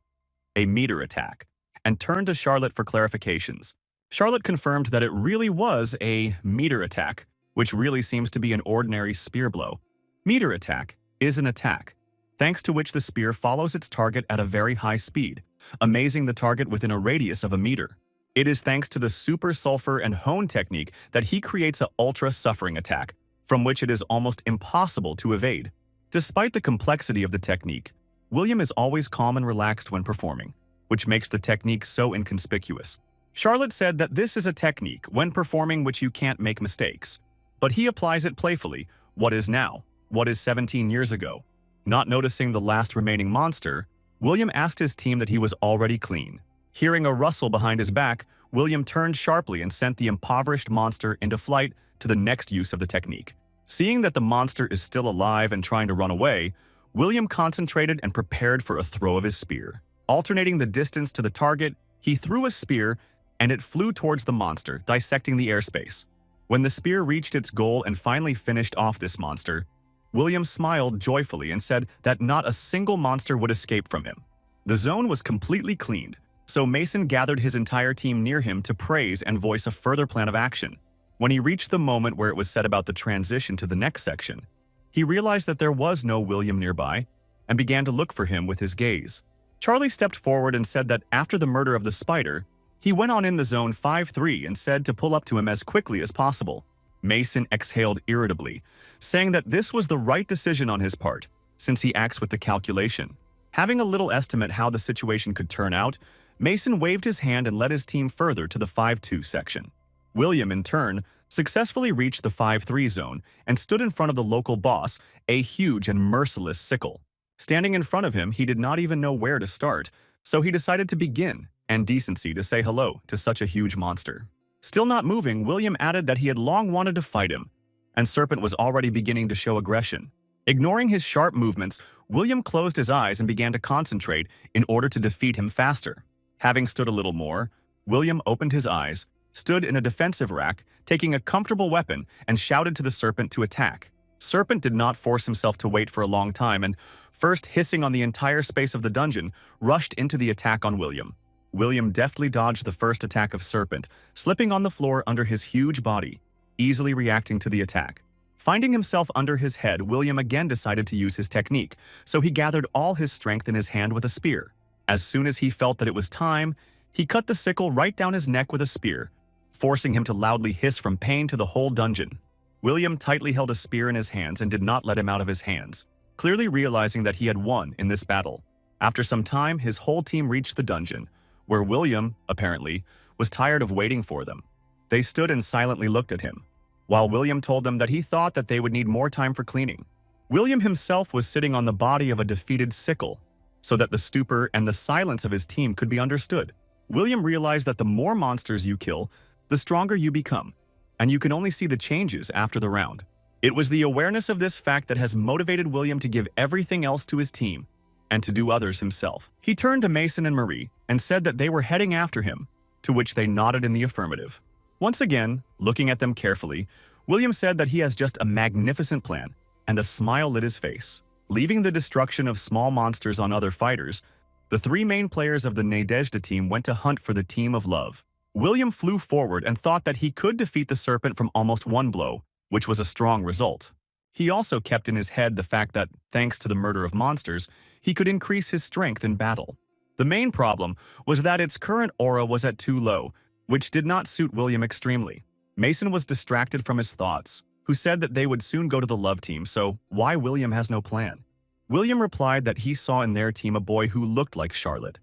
a meter attack, and turned to Charlotte for clarifications. Charlotte confirmed that it really was a meter attack, which really seems to be an ordinary spear blow. Meter attack is an attack, thanks to which the spear follows its target at a very high speed, amazing the target within a radius of a meter. It is thanks to the super sulfur and hone technique that he creates an ultra-suffering attack, from which it is almost impossible to evade. Despite the complexity of the technique, William is always calm and relaxed when performing, which makes the technique so inconspicuous. Charlotte said that this is a technique when performing which you can't make mistakes, but he applies it playfully. What is now? What is 17 years ago? Not noticing the last remaining monster, William asked his team that he was already clean. Hearing a rustle behind his back, William turned sharply and sent the impoverished monster into flight to the next use of the technique. Seeing that the monster is still alive and trying to run away, William concentrated and prepared for a throw of his spear. Alternating the distance to the target, he threw a spear and it flew towards the monster, dissecting the airspace. When the spear reached its goal and finally finished off this monster, William smiled joyfully and said that not a single monster would escape from him. The zone was completely cleaned, so Mason gathered his entire team near him to praise and voice a further plan of action. When he reached the moment where it was said about the transition to the next section, he realized that there was no William nearby and began to look for him with his gaze. Charlie stepped forward and said that after the murder of the spider, he went on in the zone 5-3 and said to pull up to him as quickly as possible. Mason exhaled irritably, saying that this was the right decision on his part, since he acts with the calculation. Having a little estimate how the situation could turn out, Mason waved his hand and led his team further to the 5-2 section. William, in turn, successfully reached the 5-3 zone and stood in front of the local boss, a huge and merciless sickle. Standing in front of him, he did not even know where to start, so he decided to begin, and decency to say hello to such a huge monster. Still not moving, William added that he had long wanted to fight him, and Serpent was already beginning to show aggression. Ignoring his sharp movements, William closed his eyes and began to concentrate in order to defeat him faster. Having stood a little more, William opened his eyes, stood in a defensive rack, taking a comfortable weapon, and shouted to the Serpent to attack. Serpent did not force himself to wait for a long time and, first hissing on the entire space of the dungeon, rushed into the attack on William. William deftly dodged the first attack of Serpent, slipping on the floor under his huge body, easily reacting to the attack. Finding himself under his head, William again decided to use his technique, so he gathered all his strength in his hand with a spear. As soon as he felt that it was time, he cut the sickle right down his neck with a spear, forcing him to loudly hiss from pain to the whole dungeon. William tightly held a spear in his hands and did not let him out of his hands, clearly realizing that he had won in this battle. After some time, his whole team reached the dungeon, where William, apparently, was tired of waiting for them. They stood and silently looked at him, while William told them that he thought that they would need more time for cleaning. William himself was sitting on the body of a defeated sickle, so that the stupor and the silence of his team could be understood. William realized that the more monsters you kill, the stronger you become, and you can only see the changes after the round. It was the awareness of this fact that has motivated William to give everything else to his team, and to do others himself. He turned to Mason and Marie and said that they were heading after him, to which they nodded in the affirmative. Once again, looking at them carefully, William said that he has just a magnificent plan, and a smile lit his face. Leaving the destruction of small monsters on other fighters, the three main players of the Nadezhda team went to hunt for the Team of Love. William flew forward and thought that he could defeat the Serpent from almost one blow, which was a strong result. He also kept in his head the fact that, thanks to the murder of monsters, he could increase his strength in battle. The main problem was that its current aura was at too low, which did not suit William extremely. Mason was distracted from his thoughts, who said that they would soon go to the love team, so why William has no plan. William replied that he saw in their team a boy who looked like Charlotte.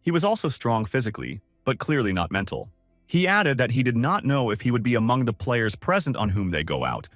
He was also strong physically, but clearly not mental. He added that he did not know if he would be among the players present on whom they go out,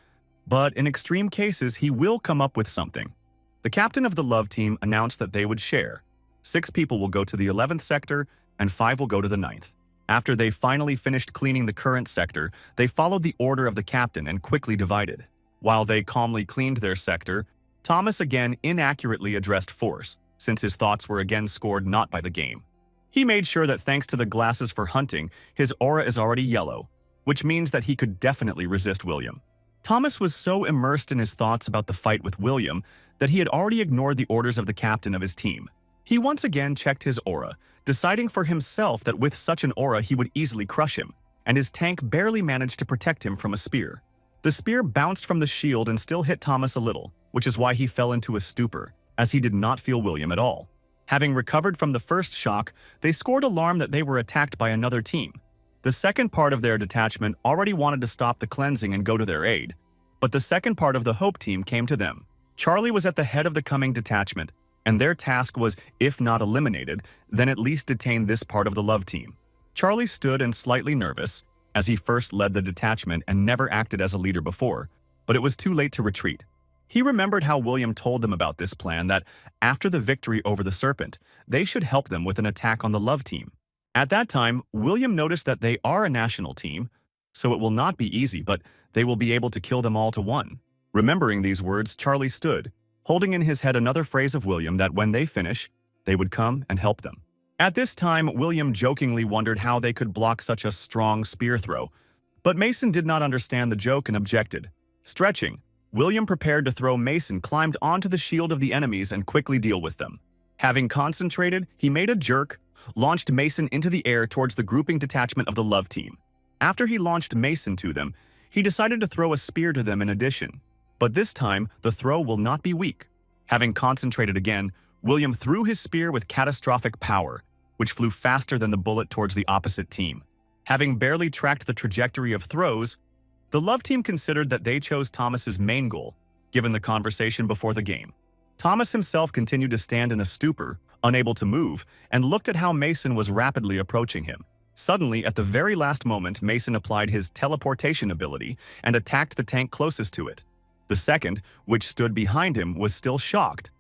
but in extreme cases he will come up with something. The captain of the love team announced that they would share. 6 people will go to the 11th sector and 5 will go to the 9th. After they finally finished cleaning the current sector, they followed the order of the captain and quickly divided. While they calmly cleaned their sector, Thomas again inaccurately addressed force, since his thoughts were again scored not by the game. He made sure that thanks to the glasses for hunting, his aura is already yellow, which means that he could definitely resist William. Thomas was so immersed in his thoughts about the fight with William that he had already ignored the orders of the captain of his team. He once again checked his aura, deciding for himself that with such an aura he would easily crush him, and his tank barely managed to protect him from a spear. The spear bounced from the shield and still hit Thomas a little, which is why he fell into a stupor, as he did not feel William at all. Having recovered from the first shock, they scored alarm that they were attacked by another team. The second part of their detachment already wanted to stop the cleansing and go to their aid, but the second part of the Hope team came to them. Charlie was at the head of the coming detachment, and their task was, if not eliminated, then at least detain this part of the love team. Charlie stood and slightly nervous, as he first led the detachment and never acted as a leader before, but it was too late to retreat. He remembered how William told them about this plan, that after the victory over the Serpent, they should help them with an attack on the love team. At that time, William noticed that they are a national team, so it will not be easy, but they will be able to kill them all to one. Remembering these words, Charlie stood, holding in his head another phrase of William that when they finish, they would come and help them. At this time, William jokingly wondered how they could block such a strong spear throw, but Mason did not understand the joke and objected. Stretching, William prepared to throw. Mason climbed onto the shield of the enemies and quickly deal with them. Having concentrated, he made a jerk, launched Mason into the air towards the grouping detachment of the love team. After he launched Mason to them, he decided to throw a spear to them in addition. But this time, the throw will not be weak. Having concentrated again, William threw his spear with catastrophic power, which flew faster than the bullet towards the opposite team. Having barely tracked the trajectory of throws, the love team considered that they chose Thomas's main goal, given the conversation before the game. Thomas himself continued to stand in a stupor, unable to move, and looked at how Mason was rapidly approaching him. Suddenly, at the very last moment, Mason applied his teleportation ability and attacked the tank closest to it. The second, which stood behind him, was still shocked,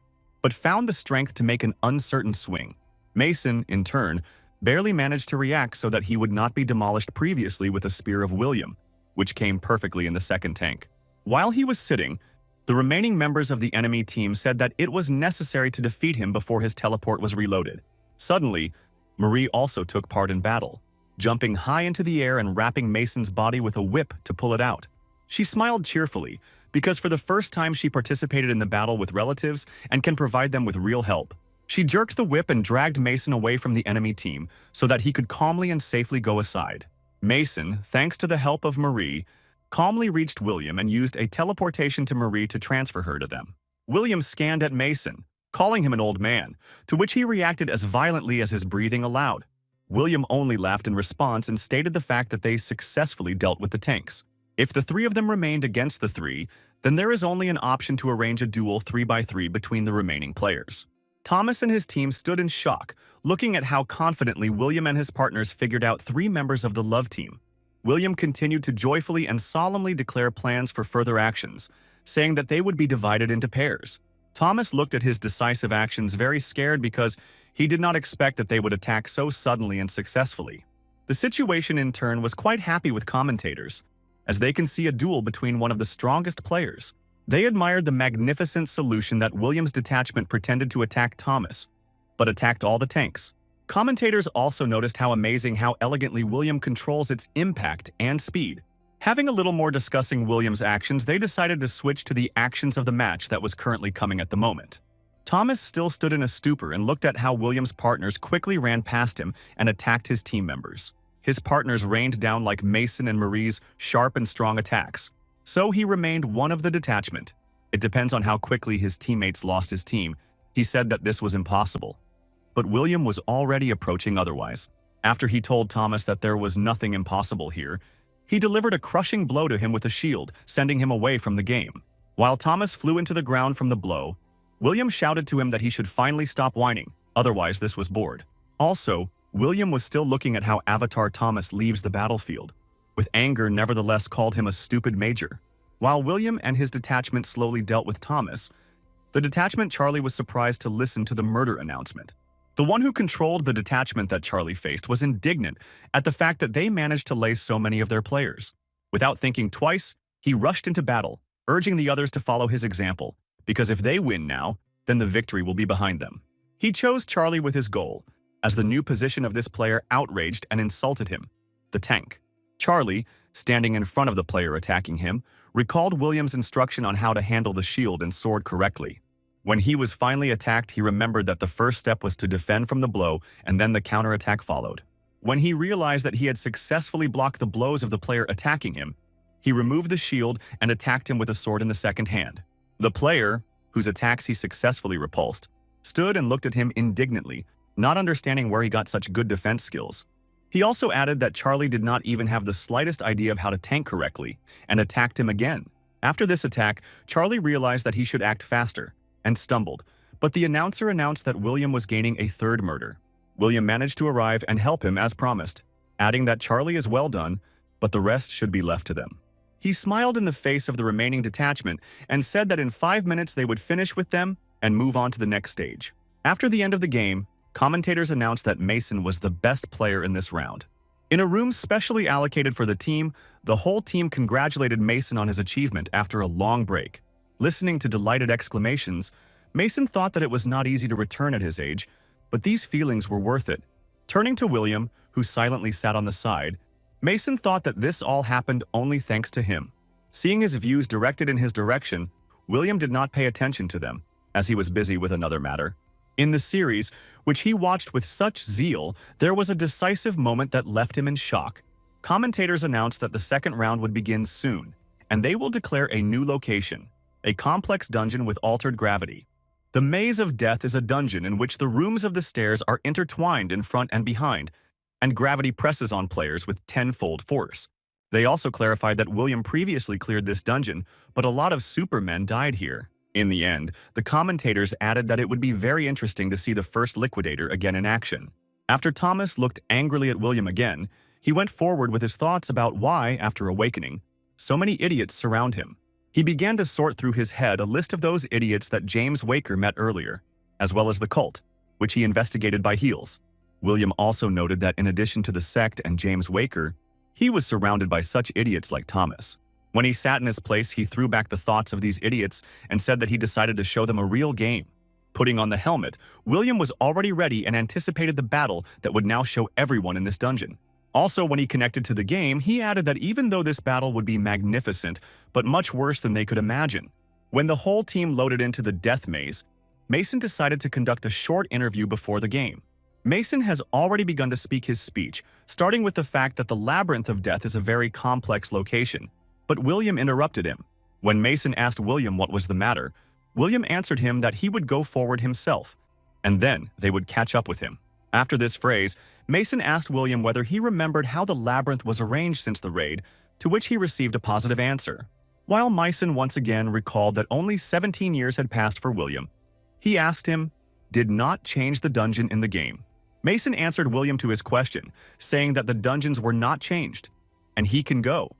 but found the strength to make an uncertain swing. Mason, in turn, barely managed to react so that he would not be demolished previously with a spear of William, which came perfectly in the second tank. While he was sitting, the remaining members of the enemy team said that it was necessary to defeat him before his teleport was reloaded. Suddenly, Marie also took part in battle, jumping high into the air and wrapping Mason's body with a whip to pull it out. She smiled cheerfully, because for the first time she participated in the battle with relatives and can provide them with real help. She jerked the whip and dragged Mason away from the enemy team so that he could calmly and safely go aside. Mason, thanks to the help of Marie, calmly reached William and used a teleportation to Marie to transfer her to them. William scanned at Mason, calling him an old man, to which he reacted as violently as his breathing allowed. William only laughed in response and stated the fact that they successfully dealt with the tanks. If the 3 of them remained against the 3, then there is only an option to arrange a duel 3-by-3 between the remaining players. Thomas and his team stood in shock, looking at how confidently William and his partners figured out 3 members of the love team. William continued to joyfully and solemnly declare plans for further actions, saying that they would be divided into pairs. Thomas looked at his decisive actions very scared because he did not expect that they would attack so suddenly and successfully. The situation in turn was quite happy with commentators, as they can see a duel between one of the strongest players. They admired the magnificent solution that William's detachment pretended to attack Thomas, but attacked all the tanks. Commentators also noticed how amazing how elegantly William controls its impact and speed. Having a little more discussing William's actions, they decided to switch to the actions of the match that was currently coming at the moment. Thomas still stood in a stupor and looked at how William's partners quickly ran past him and attacked his team members. His partners rained down like Mason and Marie's sharp and strong attacks. So he remained one of the detachment. It depends on how quickly his teammates lost his team. He said that this was impossible. But William was already approaching otherwise. After he told Thomas that there was nothing impossible here, he delivered a crushing blow to him with a shield, sending him away from the game. While Thomas flew into the ground from the blow, William shouted to him that he should finally stop whining, otherwise this was bored. Also, William was still looking at how Avatar Thomas leaves the battlefield. With anger, nevertheless called him a stupid major. While William and his detachment slowly dealt with Thomas, the detachment Charlie was surprised to listen to the murder announcement. The one who controlled the detachment that Charlie faced was indignant at the fact that they managed to lay so many of their players. Without thinking twice, he rushed into battle, urging the others to follow his example, because if they win now, then the victory will be behind them. He chose Charlie with his goal, as the new position of this player outraged and insulted him, the tank. Charlie, standing in front of the player attacking him, recalled William's instruction on how to handle the shield and sword correctly. When he was finally attacked, he remembered that the first step was to defend from the blow, and then the counterattack followed. When he realized that he had successfully blocked the blows of the player attacking him, he removed the shield and attacked him with a sword in the second hand. The player, whose attacks he successfully repulsed, stood and looked at him indignantly, not understanding where he got such good defense skills. He also added that Charlie did not even have the slightest idea of how to tank correctly, and attacked him again. After this attack, Charlie realized that he should act faster, and stumbled, but the announcer announced that William was gaining a third murder. William managed to arrive and help him as promised, adding that Charlie is well done, but the rest should be left to them. He smiled in the face of the remaining detachment and said that in 5 minutes they would finish with them and move on to the next stage. After the end of the game, commentators announced that Mason was the best player in this round. In a room specially allocated for the team, the whole team congratulated Mason on his achievement after a long break. Listening to delighted exclamations, Mason thought that it was not easy to return at his age, but these feelings were worth it. Turning to William, who silently sat on the side, Mason thought that this all happened only thanks to him. Seeing his views directed in his direction, William did not pay attention to them, as he was busy with another matter. In the series, which he watched with such zeal, there was a decisive moment that left him in shock. Commentators announced that the second round would begin soon, and they will declare a new location, a complex dungeon with altered gravity. The Maze of Death is a dungeon in which the rooms of the stairs are intertwined in front and behind, and gravity presses on players with tenfold force. They also clarified that William previously cleared this dungeon, but a lot of supermen died here. In the end, the commentators added that it would be very interesting to see the first liquidator again in action. After Thomas looked angrily at William again, he went forward with his thoughts about why, after awakening, so many idiots surround him. He began to sort through his head a list of those idiots that James Waker met earlier, as well as the cult, which he investigated by heels. William also noted that in addition to the sect and James Waker, he was surrounded by such idiots like Thomas. When he sat in his place, he threw back the thoughts of these idiots and said that he decided to show them a real game. Putting on the helmet, William was already ready and anticipated the battle that would now show everyone in this dungeon. Also, when he connected to the game, he added that even though this battle would be magnificent, but much worse than they could imagine. When the whole team loaded into the death maze, Mason decided to conduct a short interview before the game. Mason has already begun to speak his speech, starting with the fact that the Labyrinth of Death is a very complex location. But William interrupted him. When Mason asked William what was the matter, William answered him that he would go forward himself, and then they would catch up with him. After this phrase, Mason asked William whether he remembered how the labyrinth was arranged since the raid, to which he received a positive answer. While Mason once again recalled that only 17 years had passed for William, he asked him, did not change the dungeon in the game. Mason answered William to his question, saying that the dungeons were not changed, and he can go.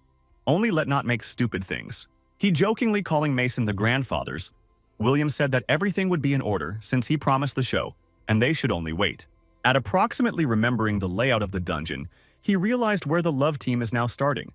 Only let not make stupid things. He jokingly calling Mason the grandfathers. William said that everything would be in order since he promised the show, and they should only wait. At approximately remembering the layout of the dungeon, he realized where the love team is now starting,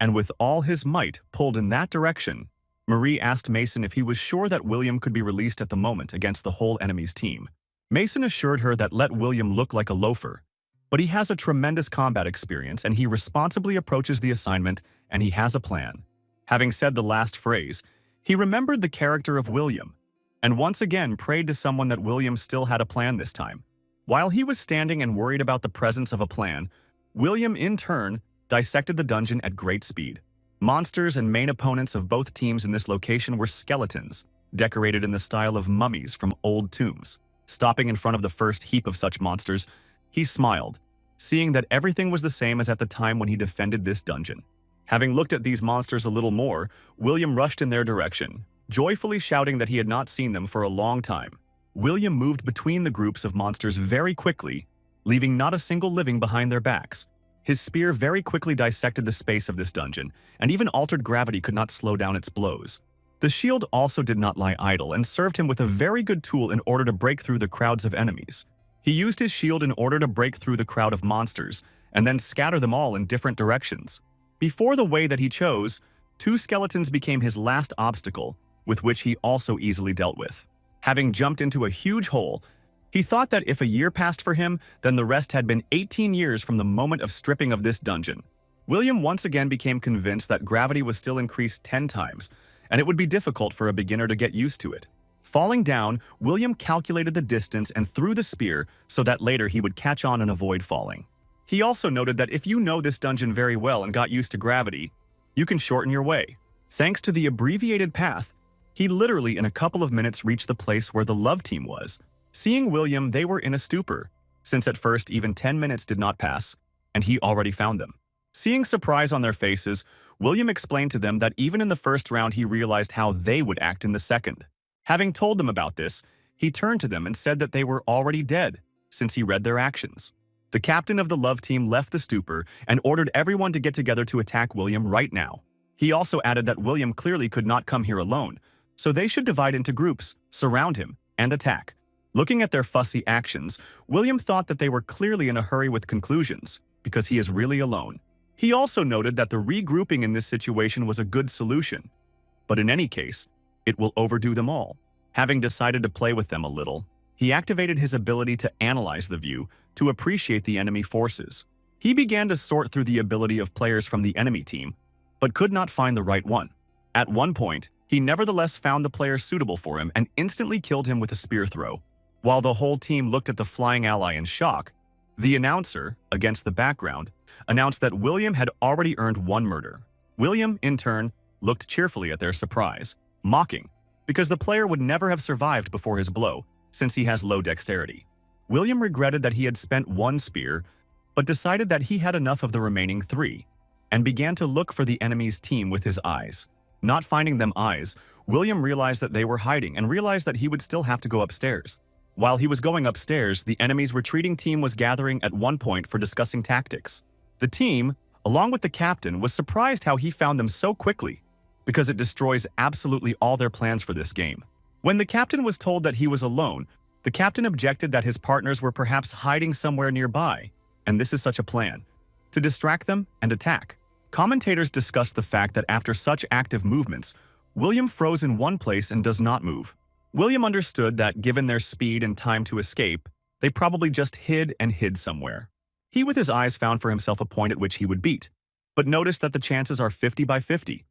and with all his might pulled in that direction. Marie asked Mason if he was sure that William could be released at the moment against the whole enemy's team. Mason assured her that let William look like a loafer, but he has a tremendous combat experience and he responsibly approaches the assignment and he has a plan. Having said the last phrase, he remembered the character of William, and once again prayed to someone that William still had a plan this time. While he was standing and worried about the presence of a plan, William, in turn, dissected the dungeon at great speed. Monsters and main opponents of both teams in this location were skeletons, decorated in the style of mummies from old tombs. Stopping in front of the first heap of such monsters, he smiled, seeing that everything was the same as at the time when he defended this dungeon. Having looked at these monsters a little more, William rushed in their direction. joyfully shouting that he had not seen them for a long time. William moved between the groups of monsters very quickly, leaving not a single living behind their backs. His spear very quickly dissected the space of this dungeon, and even altered gravity could not slow down its blows. The shield also did not lie idle and served him with a very good tool in order to break through the crowds of enemies. He used his shield in order to break through the crowd of monsters and then scatter them all in different directions. Before the way that he chose, 2 skeletons became his last obstacle, with which he also easily dealt with. Having jumped into a huge hole, he thought that if a year passed for him, then the rest had been 18 years from the moment of stripping of this dungeon. William once again became convinced that gravity was still increased 10 times, and it would be difficult for a beginner to get used to it. Falling down, William calculated the distance and threw the spear so that later he would catch on and avoid falling. He also noted that if you know this dungeon very well and got used to gravity, you can shorten your way. Thanks to the abbreviated path, he literally in a couple of minutes reached the place where the love team was. Seeing William, they were in a stupor, since at first even 10 minutes did not pass, and he already found them. Seeing surprise on their faces, William explained to them that even in the first round he realized how they would act in the second. Having told them about this, he turned to them and said that they were already dead, since he read their actions. The captain of the love team left the stupor and ordered everyone to get together to attack William right now. He also added that William clearly could not come here alone, so they should divide into groups, surround him, and attack. Looking at their fussy actions, William thought that they were clearly in a hurry with conclusions, because he is really alone. He also noted that the regrouping in this situation was a good solution, but in any case, it will overdo them all. Having decided to play with them a little, he activated his ability to analyze the view to appreciate the enemy forces. He began to sort through the ability of players from the enemy team, but could not find the right one. At one point, he nevertheless found the player suitable for him and instantly killed him with a spear throw. While the whole team looked at the flying ally in shock, the announcer, against the background, announced that William had already earned 1 murder. William, in turn, looked cheerfully at their surprise, mocking, because the player would never have survived before his blow, since he has low dexterity. William regretted that he had spent 1 spear, but decided that he had enough of the remaining 3, and began to look for the enemy's team with his eyes. Not finding them eyes, William realized that they were hiding and realized that he would still have to go upstairs. While he was going upstairs, the enemy's retreating team was gathering at one point for discussing tactics. The team, along with the captain, was surprised how he found them so quickly, because it destroys absolutely all their plans for this game. When the captain was told that he was alone, the captain objected that his partners were perhaps hiding somewhere nearby, and this is such a plan, to distract them and attack. Commentators discussed the fact that after such active movements, William froze in one place and does not move. William understood that given their speed and time to escape, they probably just hid somewhere. He with his eyes found for himself a point at which he would beat, but noticed that the chances are 50 by 50.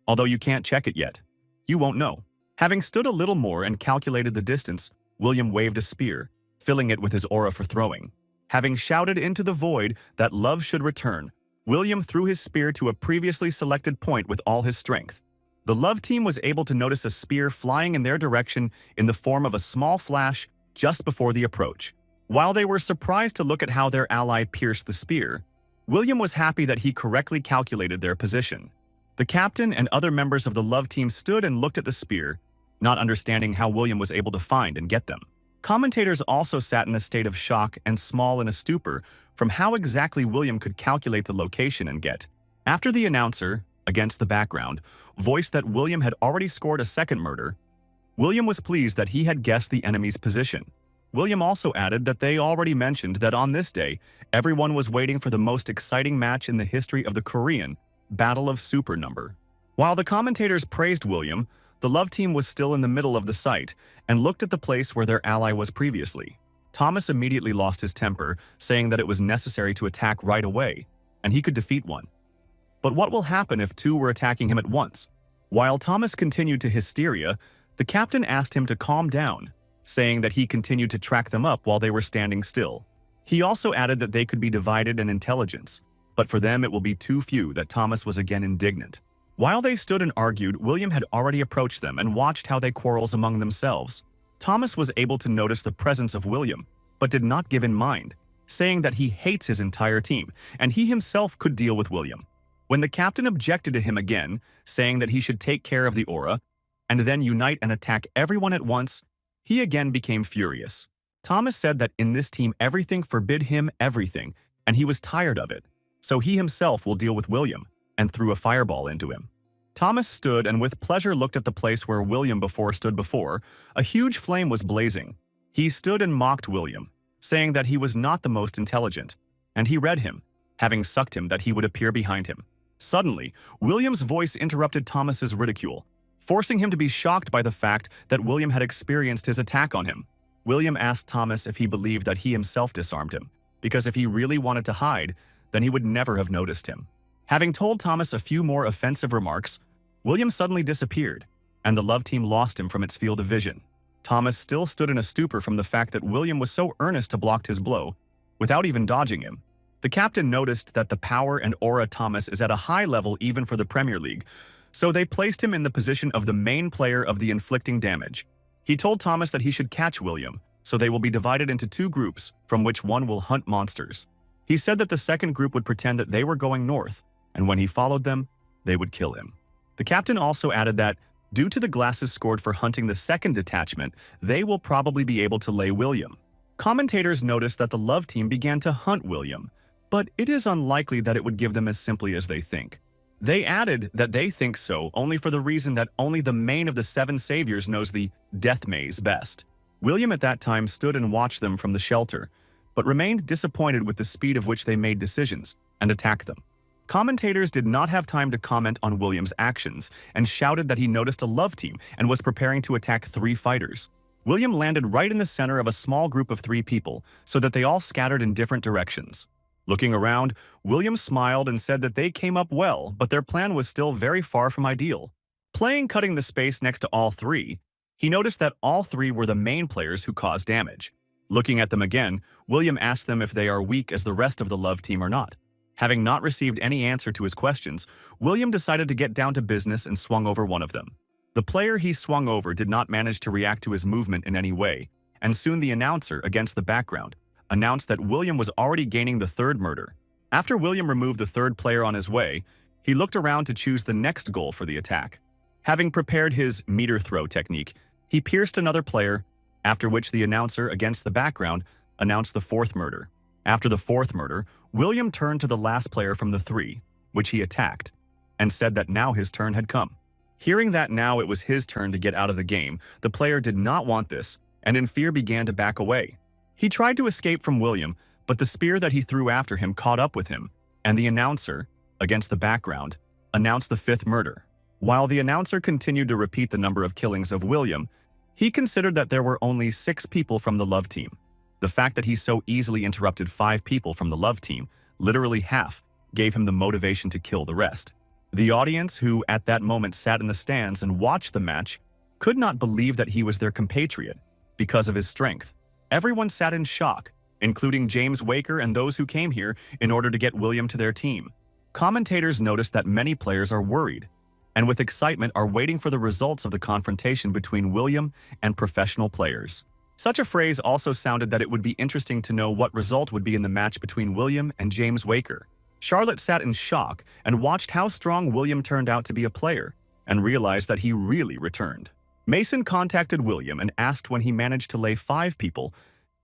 Although you can't check it yet, you won't know. Having stood a little more and calculated the distance, William waved a spear, filling it with his aura for throwing. Having shouted into the void that love should return, William threw his spear to a previously selected point with all his strength. The love team was able to notice a spear flying in their direction in the form of a small flash just before the approach. While they were surprised to look at how their ally pierced the spear, William was happy that he correctly calculated their position. The captain and other members of the love team stood and looked at the spear, not understanding how William was able to find and get them. Commentators also sat in a state of shock and small in a stupor from how exactly William could calculate the location and get. After the announcer, against the background, voiced that William had already scored a second murder, William was pleased that he had guessed the enemy's position. William also added that they already mentioned that on this day, everyone was waiting for the most exciting match in the history of the Korean Battle of Super Number. While the commentators praised William, the love team was still in the middle of the site and looked at the place where their ally was previously. Thomas immediately lost his temper, saying that it was necessary to attack right away, and he could defeat one. But what will happen if 2 were attacking him at once? While Thomas continued to hysteria, the captain asked him to calm down, saying that he continued to track them up while they were standing still. He also added that they could be divided in intelligence, but for them it will be too few that Thomas was again indignant. While they stood and argued, William had already approached them and watched how they quarrels among themselves. Thomas was able to notice the presence of William, but did not give in mind, saying that he hates his entire team, and he himself could deal with William. When the captain objected to him again, saying that he should take care of the aura, and then unite and attack everyone at once, he again became furious. Thomas said that in this team everything forbid him everything, and he was tired of it. So he himself will deal with William, and threw a fireball into him. Thomas stood and with pleasure looked at the place where William stood before. A huge flame was blazing. He stood and mocked William, saying that he was not the most intelligent, and he read him, having sucked him that he would appear behind him. Suddenly, William's voice interrupted Thomas's ridicule, forcing him to be shocked by the fact that William had experienced his attack on him. William asked Thomas if he believed that he himself disarmed him, because if he really wanted to hide, then he would never have noticed him. Having told Thomas a few more offensive remarks, William suddenly disappeared, and the love team lost him from its field of vision. Thomas still stood in a stupor from the fact that William was so earnest to block his blow, without even dodging him. The captain noticed that the power and aura Thomas is at a high level even for the Premier League, so they placed him in the position of the main player of the inflicting damage. He told Thomas that he should catch William, so they will be divided into two groups, from which one will hunt monsters. He said that the second group would pretend that they were going north, and when he followed them, they would kill him. The captain also added that, due to the glasses scored for hunting the second detachment, they will probably be able to lay William. Commentators noticed that the love team began to hunt William, but it is unlikely that it would give them as simply as they think. They added that they think so only for the reason that only the main of the seven saviors knows the death maze best. William at that time stood and watched them from the shelter, but remained disappointed with the speed of which they made decisions and attacked them. Commentators did not have time to comment on William's actions and shouted that he noticed a love team and was preparing to attack 3 fighters. William landed right in the center of a small group of 3 people so that they all scattered in different directions. Looking around, William smiled and said that they came up well, but their plan was still very far from ideal. Cutting the space next to all 3, he noticed that all 3 were the main players who caused damage. Looking at them again, William asked them if they are weak as the rest of the love team or not. Having not received any answer to his questions, William decided to get down to business and swung over one of them. The player he swung over did not manage to react to his movement in any way, and soon the announcer, against the background, announced that William was already gaining the 3rd murder. After William removed the 3rd player on his way, he looked around to choose the next goal for the attack. Having prepared his meter throw technique, he pierced another player, after which the announcer, against the background, announced the 4th murder. After the 4th murder, William turned to the last player from the 3, which he attacked, and said that now his turn had come. Hearing that now it was his turn to get out of the game, the player did not want this, and in fear began to back away. He tried to escape from William, but the spear that he threw after him caught up with him, and the announcer, against the background, announced the 5th murder. While the announcer continued to repeat the number of killings of William, he considered that there were only 6 people from the love team. The fact that he so easily interrupted 5 people from the love team, literally half, gave him the motivation to kill the rest. The audience, who at that moment sat in the stands and watched the match, could not believe that he was their compatriot because of his strength. Everyone sat in shock, including James Waker and those who came here in order to get William to their team. Commentators noticed that many players are worried, and with excitement are waiting for the results of the confrontation between William and professional players. Such a phrase also sounded that it would be interesting to know what result would be in the match between William and James Waker. Charlotte sat in shock and watched how strong William turned out to be a player, and realized that he really returned. Mason contacted William and asked when he managed to lay 5 people,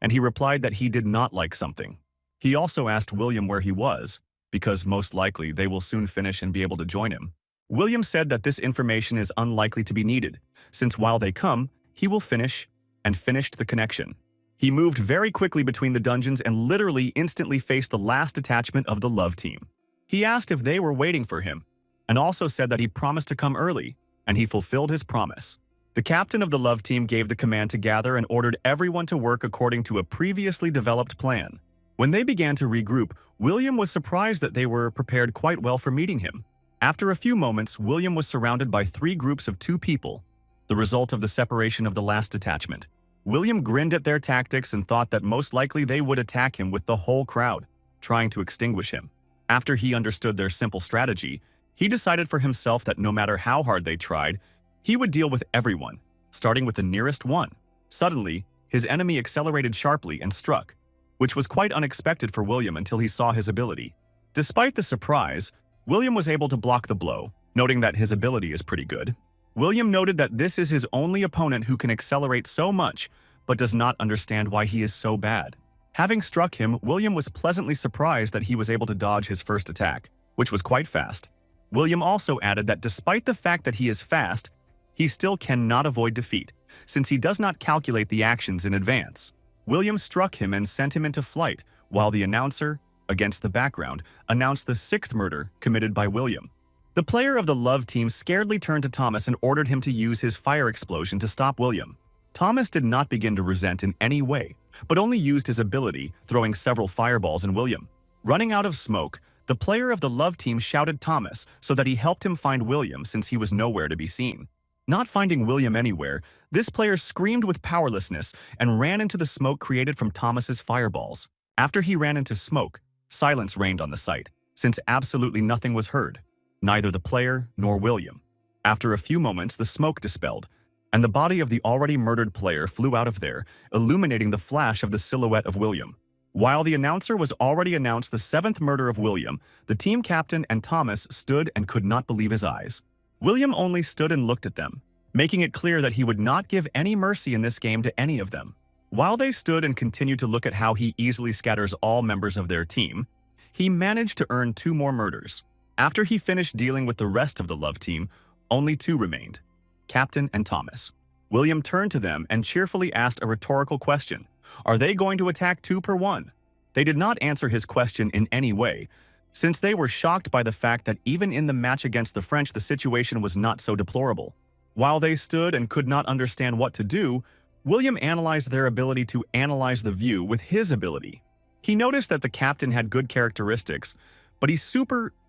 and he replied that he did not like something. He also asked William where he was, because most likely they will soon finish and be able to join him. William said that this information is unlikely to be needed, since while they come, he will finish, and finished the connection. He moved very quickly between the dungeons and literally instantly faced the last detachment of the love team. He asked if they were waiting for him, and also said that he promised to come early, and he fulfilled his promise. The captain of the love team gave the command to gather and ordered everyone to work according to a previously developed plan. When they began to regroup, William was surprised that they were prepared quite well for meeting him. After a few moments, William was surrounded by 3 groups of 2 people, the result of the separation of the last detachment. William grinned at their tactics and thought that most likely they would attack him with the whole crowd, trying to extinguish him. After he understood their simple strategy, he decided for himself that no matter how hard they tried, he would deal with everyone, starting with the nearest one. Suddenly, his enemy accelerated sharply and struck, which was quite unexpected for William until he saw his ability. Despite the surprise, William was able to block the blow, noting that his ability is pretty good. William noted that this is his only opponent who can accelerate so much, but does not understand why he is so bad. Having struck him, William was pleasantly surprised that he was able to dodge his first attack, which was quite fast. William also added that despite the fact that he is fast, he still cannot avoid defeat, since he does not calculate the actions in advance. William struck him and sent him into flight, while the announcer, against the background, announced the 6th murder committed by William. The player of the love team scaredly turned to Thomas and ordered him to use his fire explosion to stop William. Thomas did not begin to resent in any way, but only used his ability, throwing several fireballs in William. Running out of smoke, the player of the love team shouted Thomas so that he helped him find William since he was nowhere to be seen. Not finding William anywhere, this player screamed with powerlessness and ran into the smoke created from Thomas's fireballs. After he ran into smoke, silence reigned on the site, since absolutely nothing was heard, neither the player nor William. After a few moments, the smoke dispelled, and the body of the already murdered player flew out of there, illuminating the flash of the silhouette of William. While the announcer was already announced the 7th murder of William, the team captain and Thomas stood and could not believe his eyes. William only stood and looked at them, making it clear that he would not give any mercy in this game to any of them. While they stood and continued to look at how he easily scatters all members of their team, he managed to earn 2 more murders. After he finished dealing with the rest of the love team, only 2 remained, Captain and Thomas. William turned to them and cheerfully asked a rhetorical question. Are they going to attack 2 per 1? They did not answer his question in any way, since they were shocked by the fact that even in the match against the French the situation was not so deplorable. While they stood and could not understand what to do, William analyzed their ability to analyze the view with his ability. He noticed that the captain had good characteristics, but he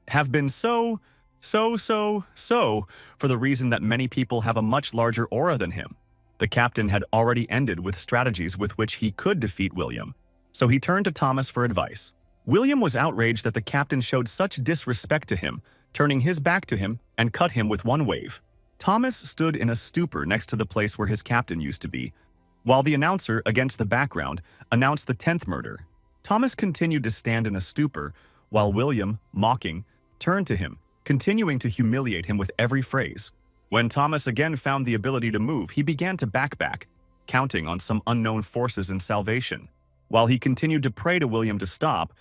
have been so for the reason that many people have a much larger aura than him. The captain had already ended with strategies with which he could defeat William, so he turned to Thomas for advice. William was outraged that the captain showed such disrespect to him, turning his back to him and cut him with one wave. Thomas stood in a stupor next to the place where his captain used to be, while the announcer, against the background, announced the 10th murder. Thomas continued to stand in a stupor, while William, mocking, turned to him, continuing to humiliate him with every phrase. When Thomas again found the ability to move, he began to back, counting on some unknown forces and salvation. While he continued to pray to William to stop,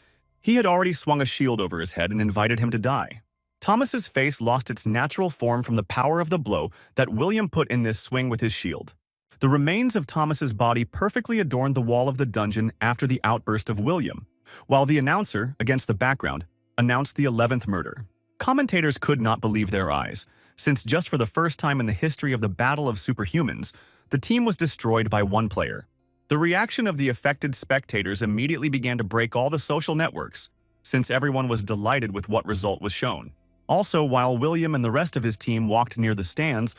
he had already swung a shield over his head and invited him to die. Thomas's face lost its natural form from the power of the blow that William put in this swing with his shield. The remains of Thomas's body perfectly adorned the wall of the dungeon after the outburst of William, while the announcer, against the background, announced the 11th murder. Commentators could not believe their eyes, since just for the first time in the history of the Battle of Superhumans, the team was destroyed by 1 player. The reaction of the affected spectators immediately began to break all the social networks, since everyone was delighted with what result was shown. Also, while William and the rest of his team walked near the stands,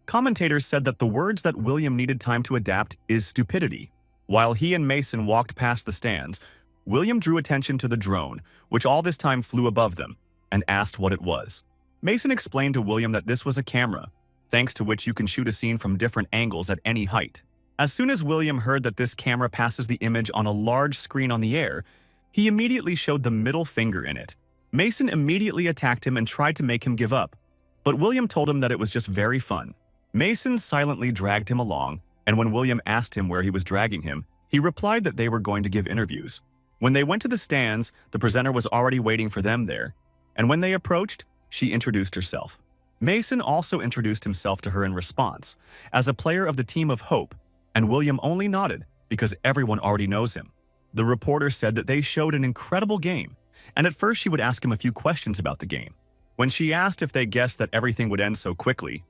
commentators said that the words that William needed time to adapt is stupidity. While he and Mason walked past the stands, William drew attention to the drone, which all this time flew above them, and asked what it was. Mason explained to William that this was a camera, thanks to which you can shoot a scene from different angles at any height. As soon as William heard that this camera passes the image on a large screen on the air, he immediately showed the middle finger in it. Mason immediately attacked him and tried to make him give up, but William told him that it was just very fun. Mason silently dragged him along, and when William asked him where he was dragging him, he replied that they were going to give interviews. When they went to the stands, the presenter was already waiting for them there, and when they approached, she introduced herself. Mason also introduced himself to her in response, as a player of the team of Hope, and William only nodded because everyone already knows him. The reporter said that they showed an incredible game, and at first she would ask him a few questions about the game. When she asked if they guessed that everything would end so quickly,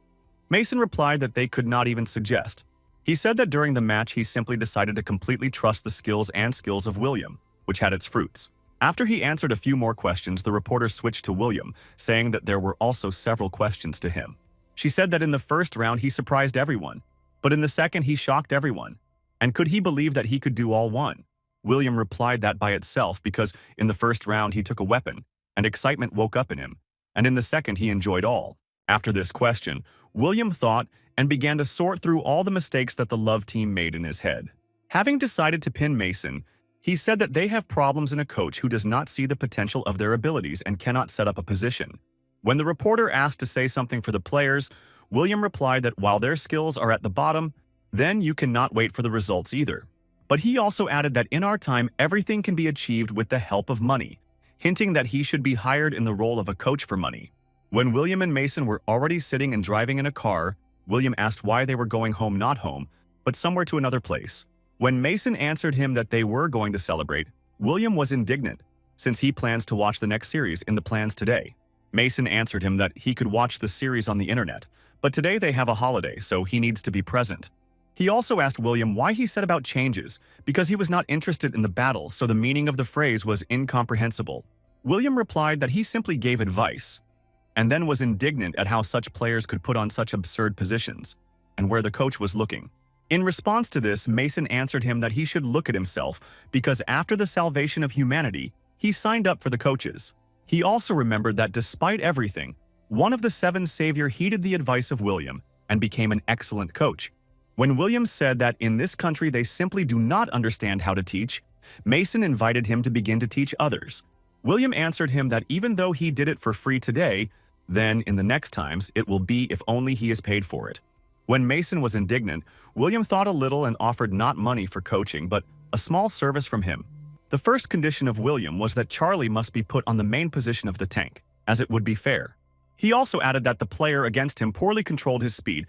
Mason replied that they could not even suggest. He said that during the match he simply decided to completely trust the skills of William, which had its fruits. After he answered a few more questions, the reporter switched to William, saying that there were also several questions to him. She said that in the first round he surprised everyone, but in the second he shocked everyone. And could he believe that he could do all 1? William replied that by itself because in the first round he took a weapon, and excitement woke up in him, and in the second he enjoyed all. After this question, William thought and began to sort through all the mistakes that the love team made in his head. Having decided to pin Mason, he said that they have problems in a coach who does not see the potential of their abilities and cannot set up a position. When the reporter asked to say something for the players, William replied that while their skills are at the bottom, then you cannot wait for the results either. But he also added that in our time, everything can be achieved with the help of money, hinting that he should be hired in the role of a coach for money. When William and Mason were already sitting and driving in a car, William asked why they were going home, not home, but somewhere to another place. When Mason answered him that they were going to celebrate, William was indignant, since he plans to watch the next series in the plans today. Mason answered him that he could watch the series on the internet, but today they have a holiday, so he needs to be present. He also asked William why he said about changes, because he was not interested in the battle, so the meaning of the phrase was incomprehensible. William replied that he simply gave advice, and then was indignant at how such players could put on such absurd positions, and where the coach was looking. In response to this, Mason answered him that he should look at himself, because after the salvation of humanity, he signed up for the coaches. He also remembered that despite everything, one of the seven savior heeded the advice of William and became an excellent coach. When William said that in this country they simply do not understand how to teach, Mason invited him to begin to teach others. William answered him that even though he did it for free today, then in the next times it will be if only he is paid for it. When Mason was indignant, William thought a little and offered not money for coaching, but a small service from him. The first condition of William was that Charlie must be put on the main position of the tank, as it would be fair. He also added that the player against him poorly controlled his speed,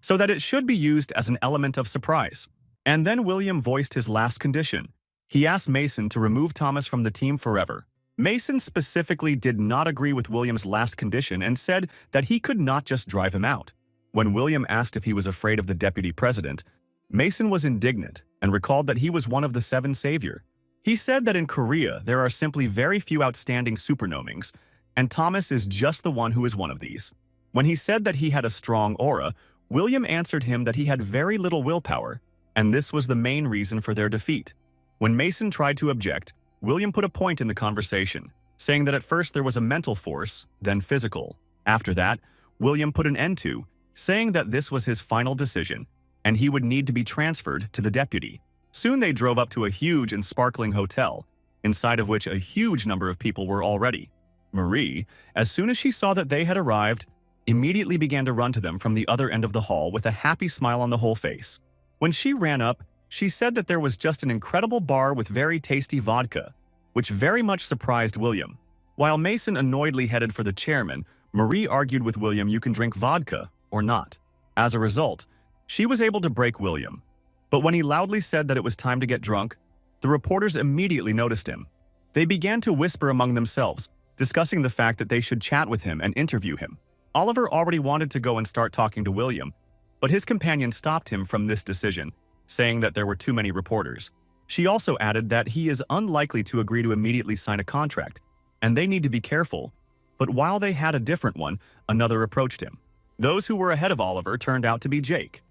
so that it should be used as an element of surprise. And then William voiced his last condition. He asked Mason to remove Thomas from the team forever. Mason specifically did not agree with William's last condition and said that he could not just drive him out. When William asked if he was afraid of the deputy president, Mason was indignant and recalled that he was one of the seven savior. He said that in Korea there are simply very few outstanding supernomings, and Thomas is just the one who is one of these. When he said that he had a strong aura, William answered him that he had very little willpower, and this was the main reason for their defeat. When Mason tried to object, William put a point in the conversation, saying that at first there was a mental force, then physical. After that, William put an end to, saying that this was his final decision, and he would need to be transferred to the deputy. Soon they drove up to a huge and sparkling hotel, inside of which a huge number of people were already. Marie, as soon as she saw that they had arrived, immediately began to run to them from the other end of the hall with a happy smile on the whole face. When she ran up, she said that there was just an incredible bar with very tasty vodka, which very much surprised William. While Mason annoyedly headed for the chairman, Marie argued with William you can drink vodka or not. As a result, she was able to break William. But when he loudly said that it was time to get drunk, the reporters immediately noticed him. They began to whisper among themselves, discussing the fact that they should chat with him and interview him. Oliver already wanted to go and start talking to William, but his companion stopped him from this decision, saying that there were too many reporters. She also added that he is unlikely to agree to immediately sign a contract, and they need to be careful. But while they had a different one, another approached him. Those who were ahead of Oliver turned out to be Jake.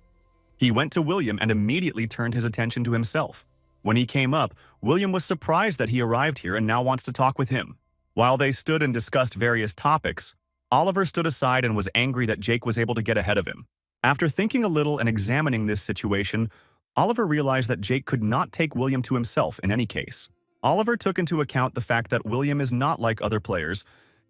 He went to William and immediately turned his attention to himself. When he came up, William was surprised that he arrived here and now wants to talk with him. While they stood and discussed various topics, Oliver stood aside and was angry that Jake was able to get ahead of him. After thinking a little and examining this situation, Oliver realized that Jake could not take William to himself in any case. Oliver took into account the fact that William is not like other players,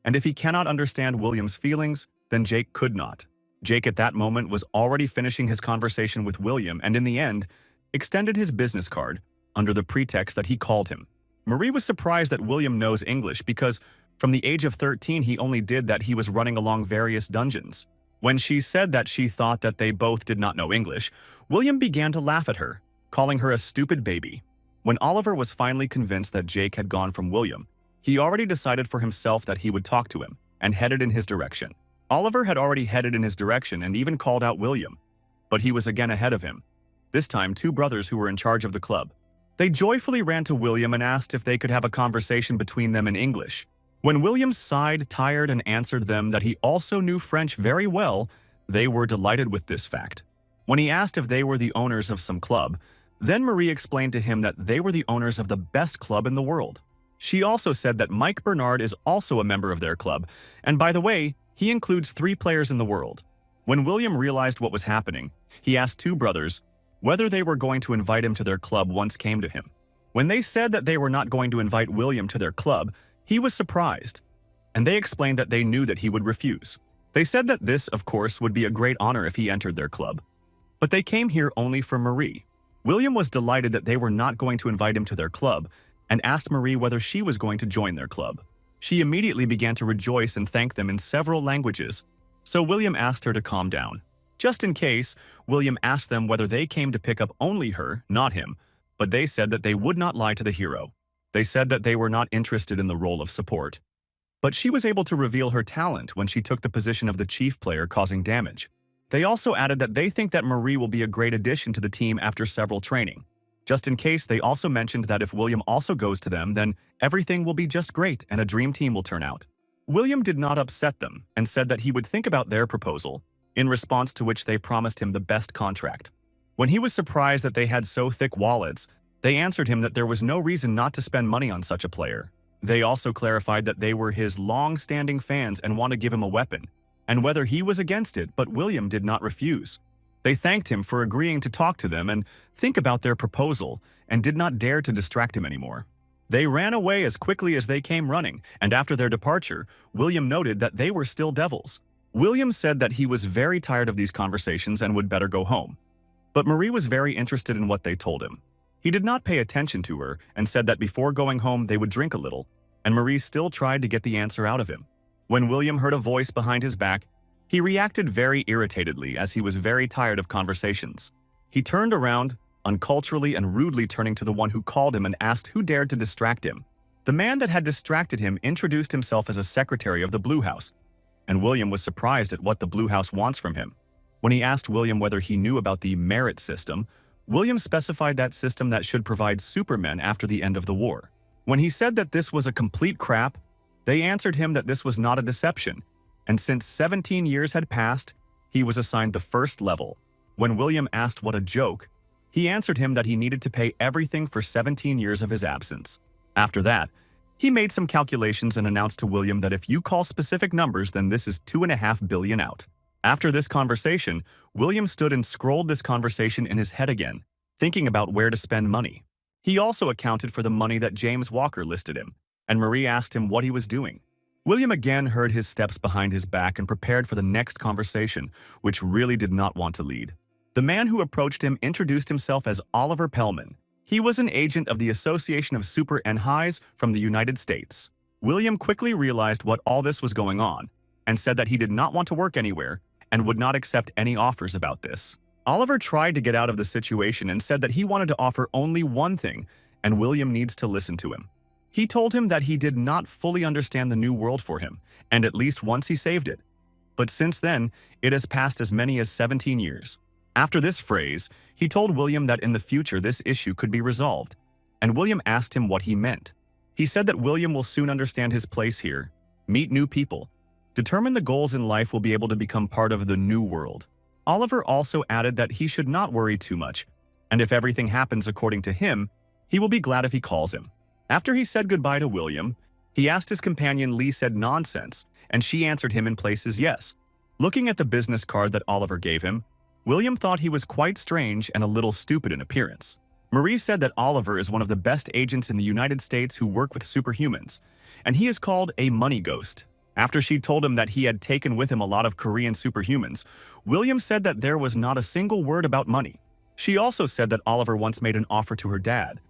and if he cannot understand William's feelings, then Jake could not. Jake at that moment was already finishing his conversation with William and in the end, extended his business card under the pretext that he called him. Marie was surprised that William knows English because from the age of 13 he only did that he was running along various dungeons. When she said that she thought that they both did not know English, William began to laugh at her, calling her a stupid baby. When Oliver was finally convinced that Jake had gone from William, he already decided for himself that he would talk to him and headed in his direction. Oliver had already headed in his direction and even called out William, but he was again ahead of him. This time, two brothers who were in charge of the club. They joyfully ran to William and asked if they could have a conversation between them in English. When William sighed, tired, and answered them that he also knew French very well, they were delighted with this fact. When he asked if they were the owners of some club, then Marie explained to him that they were the owners of the best club in the world. She also said that Mike Bernard is also a member of their club, and by the way, he includes 3 players in the world. When William realized what was happening, he asked two brothers whether they were going to invite him to their club once came to him. When they said that they were not going to invite William to their club, he was surprised, and they explained that they knew that he would refuse. They said that this, of course, would be a great honor if he entered their club. But they came here only for Marie. William was delighted that they were not going to invite him to their club and asked Marie whether she was going to join their club. She immediately began to rejoice and thank them in several languages, so William asked her to calm down. Just in case, William asked them whether they came to pick up only her, not him, but they said that they would not lie to the hero. They said that they were not interested in the role of support. But she was able to reveal her talent when she took the position of the chief player, causing damage. They also added that they think that Marie will be a great addition to the team after several training. Just in case, they also mentioned that if William also goes to them, then everything will be just great and a dream team will turn out. William did not upset them and said that he would think about their proposal, in response to which they promised him the best contract. When he was surprised that they had so thick wallets, they answered him that there was no reason not to spend money on such a player. They also clarified that they were his long-standing fans and want to give him a weapon, and whether he was against it, but William did not refuse. They thanked him for agreeing to talk to them and think about their proposal, and did not dare to distract him anymore. They ran away as quickly as they came running, and after their departure, William noted that they were still devils. William said that he was very tired of these conversations and would better go home. But Marie was very interested in what they told him. He did not pay attention to her and said that before going home they would drink a little, and Marie still tried to get the answer out of him. When William heard a voice behind his back, he reacted very irritatedly as he was very tired of conversations. He turned around, unculturally and rudely turning to the one who called him and asked who dared to distract him. The man that had distracted him introduced himself as a secretary of the Blue House, and William was surprised at what the Blue House wants from him. When he asked William whether he knew about the merit system, William specified that system that should provide supermen after the end of the war. When he said that this was a complete crap, they answered him that this was not a deception, and since 17 years had passed, he was assigned the first level. When William asked what a joke, he answered him that he needed to pay everything for 17 years of his absence. After that, he made some calculations and announced to William that if you call specific numbers, then this is 2.5 billion out. After this conversation, William stood and scrolled this conversation in his head again, thinking about where to spend money. He also accounted for the money that James Walker listed him, and Marie asked him what he was doing. William again heard his steps behind his back and prepared for the next conversation, which really did not want to lead. The man who approached him introduced himself as Oliver Pellman. He was an agent of the Association of Super Highs from the United States. William quickly realized what all this was going on, and said that he did not want to work anywhere and would not accept any offers about this. Oliver tried to get out of the situation and said that he wanted to offer only one thing, and William needs to listen to him. He told him that he did not fully understand the new world for him, and at least once he saved it. But since then, it has passed as many as 17 years. After this phrase, he told William that in the future this issue could be resolved, and William asked him what he meant. He said that William will soon understand his place here, meet new people, determine the goals in life, will be able to become part of the new world. Oliver also added that he should not worry too much, and if everything happens according to him, he will be glad if he calls him. After he said goodbye to William, he asked his companion Lee said nonsense, and she answered him in places yes. Looking at the business card that Oliver gave him, William thought he was quite strange and a little stupid in appearance. Marie said that Oliver is one of the best agents in the United States who work with superhumans, and he is called a money ghost. After she told him that he had taken with him a lot of Korean superhumans, William said that there was not a single word about money. She also said that Oliver once made an offer to her dad,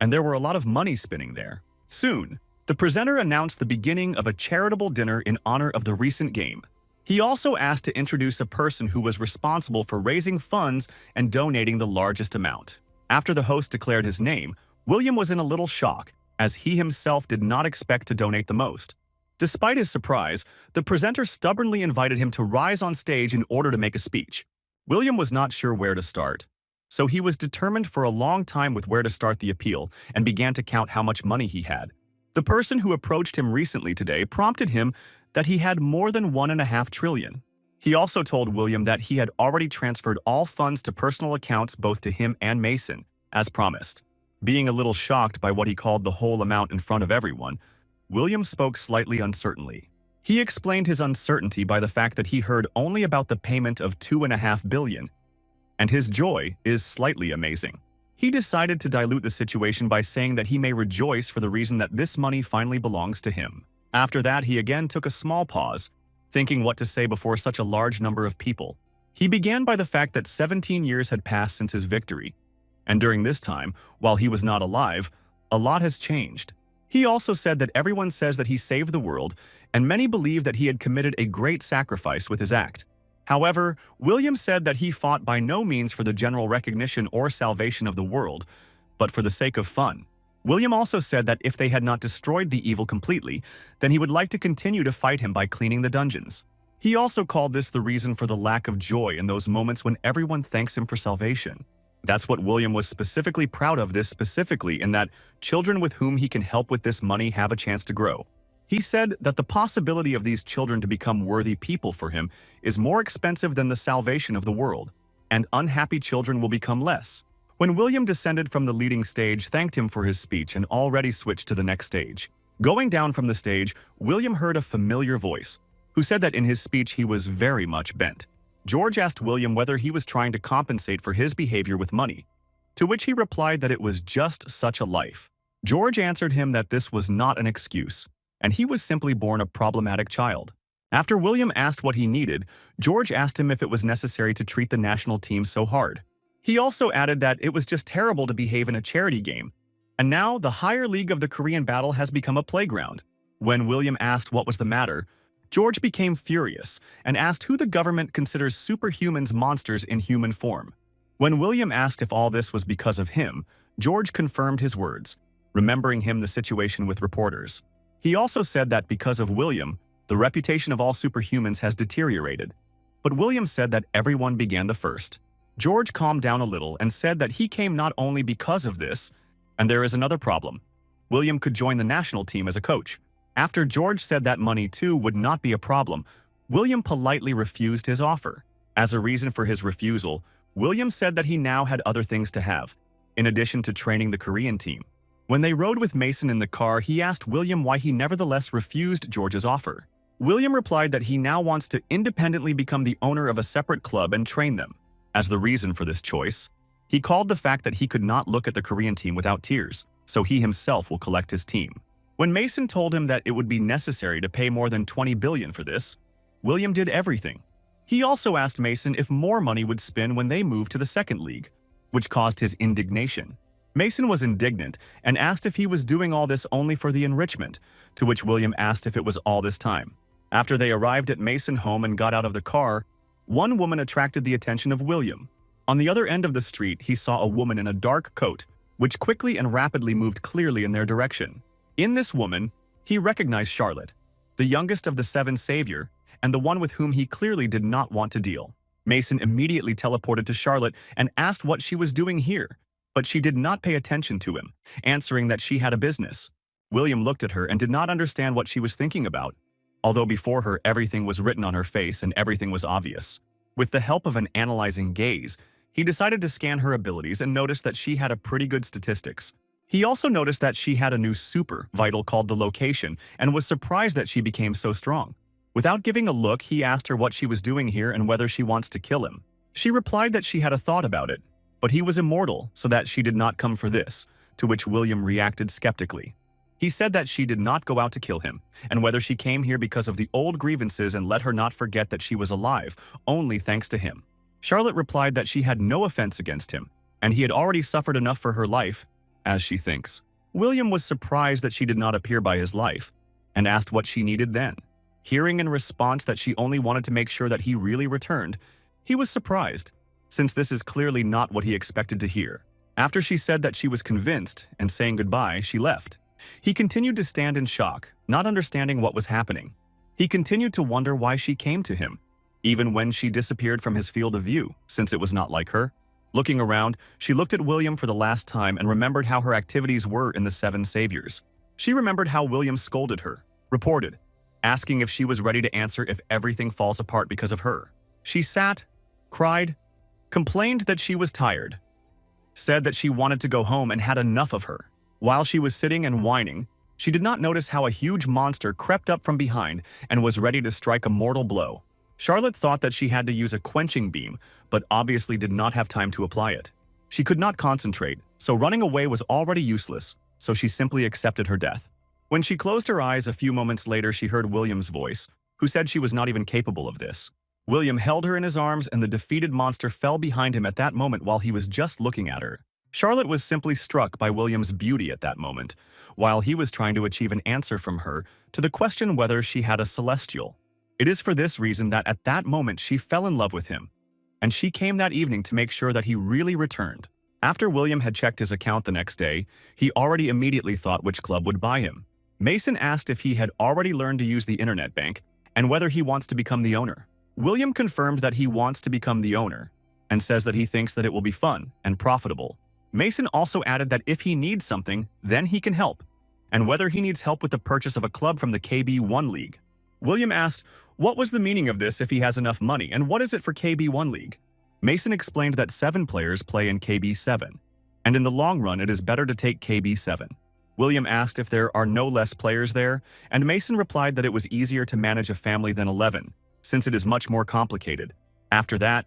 and there were a lot of money spinning there. Soon, the presenter announced the beginning of a charitable dinner in honor of the recent game. He also asked to introduce a person who was responsible for raising funds and donating the largest amount. After the host declared his name, William was in a little shock, as he himself did not expect to donate the most. Despite his surprise, the presenter stubbornly invited him to rise on stage in order to make a speech. William was not sure where to start, so he was determined for a long time with where to start the appeal and began to count how much money he had. The person who approached him recently today prompted him that he had more than 1.5 trillion. He also told William that he had already transferred all funds to personal accounts both to him and Mason, as promised. Being a little shocked by what he called the whole amount in front of everyone, William spoke slightly uncertainly. He explained his uncertainty by the fact that he heard only about the payment of 2.5 billion, and his joy is slightly amazing. He decided to dilute the situation by saying that he may rejoice for the reason that this money finally belongs to him. After that, he again took a small pause thinking what to say before such a large number of people. He began by the fact that 17 years had passed since his victory, and during this time, while he was not alive, a lot has changed. He also said that everyone says that he saved the world, and many believe that he had committed a great sacrifice with his act. However, William said that he fought by no means for the general recognition or salvation of the world, but for the sake of fun. William also said that if they had not destroyed the evil completely, then he would like to continue to fight him by cleaning the dungeons. He also called this the reason for the lack of joy in those moments when everyone thanks him for salvation. That's what William was specifically proud of, this specifically in that children with whom he can help with this money have a chance to grow. He said that the possibility of these children to become worthy people for him is more expensive than the salvation of the world, and unhappy children will become less. When William descended from the leading stage, thanked him for his speech and already switched to the next stage. Going down from the stage, William heard a familiar voice, who said that in his speech he was very much bent. George asked William whether he was trying to compensate for his behavior with money, to which he replied that it was just such a life. George answered him that this was not an excuse, and he was simply born a problematic child. After William asked what he needed, George asked him if it was necessary to treat the national team so hard. He also added that it was just terrible to behave in a charity game, and now the higher league of the Korean battle has become a playground. When William asked what was the matter, George became furious and asked who the government considers superhumans monsters in human form. When William asked if all this was because of him, George confirmed his words, remembering him the situation with reporters. He also said that because of William, the reputation of all superhumans has deteriorated. But William said that everyone began the first. George calmed down a little and said that he came not only because of this, and there is another problem. William could join the national team as a coach. After George said that money too would not be a problem, William politely refused his offer. As a reason for his refusal, William said that he now had other things to have, in addition to training the Korean team. When they rode with Mason in the car, he asked William why he nevertheless refused George's offer. William replied that he now wants to independently become the owner of a separate club and train them. As the reason for this choice, he called the fact that he could not look at the Korean team without tears, so he himself will collect his team. When Mason told him that it would be necessary to pay more than $20 billion for this, William did everything. He also asked Mason if more money would spin when they moved to the second league, which caused his indignation. Mason was indignant and asked if he was doing all this only for the enrichment, to which William asked if it was all this time. After they arrived at Mason home and got out of the car, one woman attracted the attention of William. On the other end of the street, he saw a woman in a dark coat, which quickly and rapidly moved clearly in their direction. In this woman, he recognized Charlotte, the youngest of the seven savior, and the one with whom he clearly did not want to deal. Mason immediately teleported to Charlotte and asked what she was doing here, but she did not pay attention to him, answering that she had a business. William looked at her and did not understand what she was thinking about, although before her everything was written on her face and everything was obvious. With the help of an analyzing gaze, he decided to scan her abilities and noticed that she had a pretty good statistics. He also noticed that she had a new super vital called the location and was surprised that she became so strong. Without giving a look, he asked her what she was doing here and whether she wants to kill him. She replied that she had a thought about it, but he was immortal, so that she did not come for this, to which William reacted skeptically. He said that she did not go out to kill him, and whether she came here because of the old grievances and let her not forget that she was alive, only thanks to him. Charlotte replied that she had no offense against him, and he had already suffered enough for her life, as she thinks. William was surprised that she did not appear by his life, and asked what she needed then. Hearing in response that she only wanted to make sure that he really returned, he was surprised, since this is clearly not what he expected to hear. After she said that she was convinced and saying goodbye, she left. He continued to stand in shock, not understanding what was happening. He continued to wonder why she came to him, even when she disappeared from his field of view, since it was not like her. Looking around, she looked at William for the last time and remembered how her activities were in the Seven Saviors. She remembered how William scolded her, reported, asking if she was ready to answer if everything falls apart because of her. She sat, cried, complained that she was tired, said that she wanted to go home and had enough of her. While she was sitting and whining, she did not notice how a huge monster crept up from behind and was ready to strike a mortal blow. Charlotte thought that she had to use a quenching beam, but obviously did not have time to apply it. She could not concentrate, so running away was already useless, so she simply accepted her death. When she closed her eyes a few moments later, she heard William's voice, who said she was not even capable of this. William held her in his arms and the defeated monster fell behind him at that moment while he was just looking at her. Charlotte was simply struck by William's beauty at that moment, while he was trying to achieve an answer from her to the question whether she had a celestial. It is for this reason that at that moment she fell in love with him, and she came that evening to make sure that he really returned. After William had checked his account the next day, he already immediately thought which club would buy him. Mason asked if he had already learned to use the internet bank and whether he wants to become the owner. William confirmed that he wants to become the owner and says that he thinks that it will be fun and profitable. Mason also added that if he needs something, then he can help, and whether he needs help with the purchase of a club from the KB1 League. William asked what was the meaning of this if he has enough money and what is it for KB1 League. Mason explained that 7 players play in KB7, and in the long run it is better to take KB7. William asked if there are no less players there, and Mason replied that it was easier to manage a family than 11, since it is much more complicated. After that,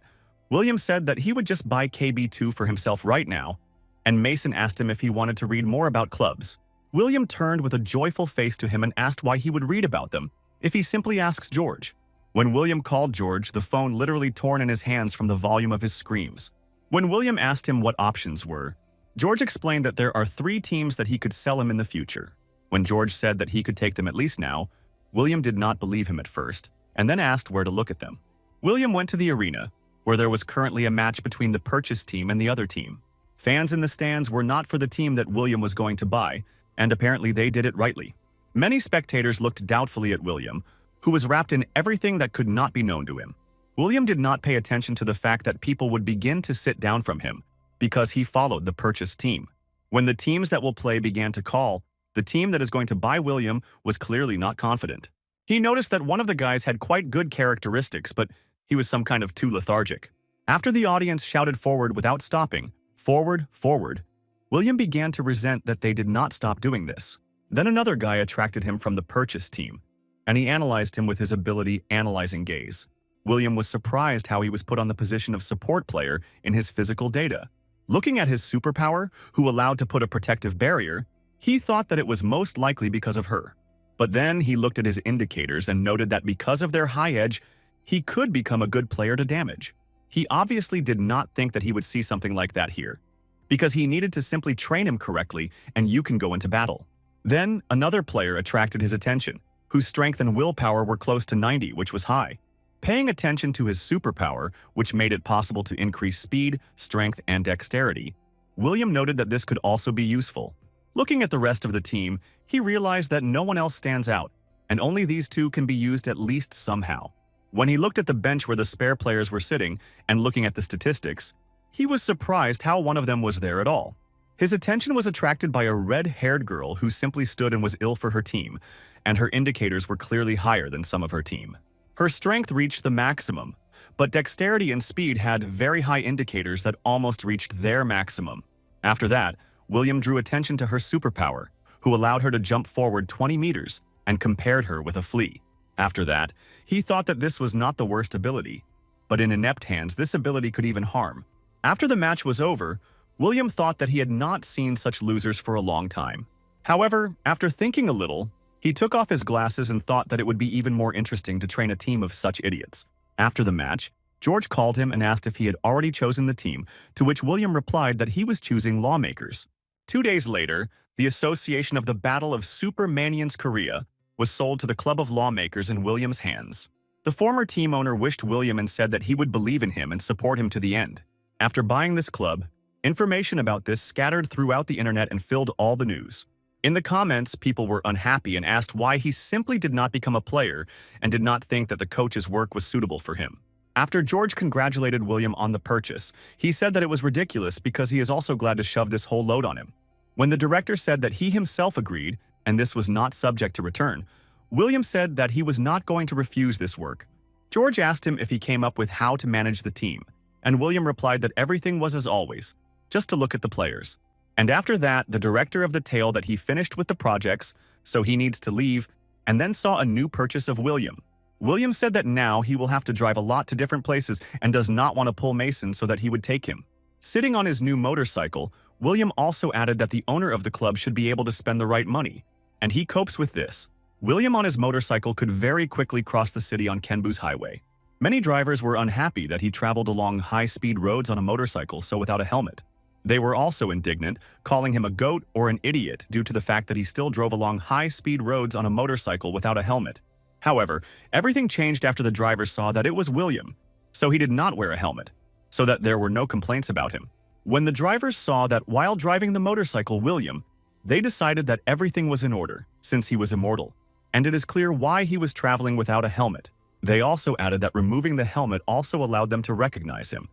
William said that he would just buy KB2 for himself right now, and Mason asked him if he wanted to read more about clubs. William turned with a joyful face to him and asked why he would read about them if he simply asks George. When William called George, the phone literally torn in his hands from the volume of his screams. When William asked him what options were, George explained that there are 3 teams that he could sell him in the future. When George said that he could take them at least now, William did not believe him at first, and then asked where to look at them. William went to the arena, where there was currently a match between the purchase team and the other team. Fans in the stands were not for the team that William was going to buy, and apparently they did it rightly. Many spectators looked doubtfully at William, who was wrapped in everything that could not be known to him. William did not pay attention to the fact that people would begin to sit down from him, because he followed the purchase team. When the teams that will play began to call, the team that is going to buy William was clearly not confident. He noticed that one of the guys had quite good characteristics, but he was some kind of too lethargic. After the audience shouted forward without stopping, forward, forward, William began to resent that they did not stop doing this. Then another guy attracted him from the purchase team, and he analyzed him with his ability analyzing gaze. William was surprised how he was put on the position of support player in his physical data. Looking at his superpower, who allowed to put a protective barrier, he thought that it was most likely because of her. But then he looked at his indicators and noted that because of their high edge, he could become a good player to damage. He obviously did not think that he would see something like that here, because he needed to simply train him correctly and you can go into battle. Then another player attracted his attention, whose strength and willpower were close to 90, which was high. Paying attention to his superpower, which made it possible to increase speed, strength, and dexterity, William noted that this could also be useful. Looking at the rest of the team, he realized that no one else stands out, and only these 2 can be used at least somehow. When he looked at the bench where the spare players were sitting and looking at the statistics, he was surprised how one of them was there at all. His attention was attracted by a red-haired girl who simply stood and was ill for her team, and her indicators were clearly higher than some of her team. Her strength reached the maximum, but dexterity and speed had very high indicators that almost reached their maximum. After that, William drew attention to her superpower, who allowed her to jump forward 20 meters and compared her with a flea. After that, he thought that this was not the worst ability, but in inept hands this ability could even harm. After the match was over, William thought that he had not seen such losers for a long time. However, after thinking a little, he took off his glasses and thought that it would be even more interesting to train a team of such idiots. After the match, George called him and asked if he had already chosen the team, to which William replied that he was choosing lawmakers. 2 days later, the Association of the Battle of Supermanians Korea was sold to the Club of Lawmakers in William's hands. The former team owner wished William and said that he would believe in him and support him to the end. After buying this club, information about this scattered throughout the internet and filled all the news. In the comments, people were unhappy and asked why he simply did not become a player and did not think that the coach's work was suitable for him. After George congratulated William on the purchase, he said that it was ridiculous because he is also glad to shove this whole load on him. When the director said that he himself agreed, and this was not subject to return, William said that he was not going to refuse this work. George asked him if he came up with how to manage the team, and William replied that everything was as always, just to look at the players. And after that, the director of the tale that he finished with the projects, so he needs to leave, and then saw a new purchase of William. William said that now he will have to drive a lot to different places and does not want to pull Mason so that he would take him. Sitting on his new motorcycle, William also added that the owner of the club should be able to spend the right money, and he copes with this. William on his motorcycle could very quickly cross the city on Kenbu's highway. Many drivers were unhappy that he traveled along high-speed roads on a motorcycle so without a helmet. They were also indignant, calling him a goat or an idiot due to the fact that he still drove along high-speed roads on a motorcycle without a helmet. However, everything changed after the driver saw that it was William, so he did not wear a helmet, so that there were no complaints about him. When the drivers saw that while driving the motorcycle William, they decided that everything was in order, since he was immortal, and it is clear why he was traveling without a helmet. They also added that removing the helmet also allowed them to recognize him,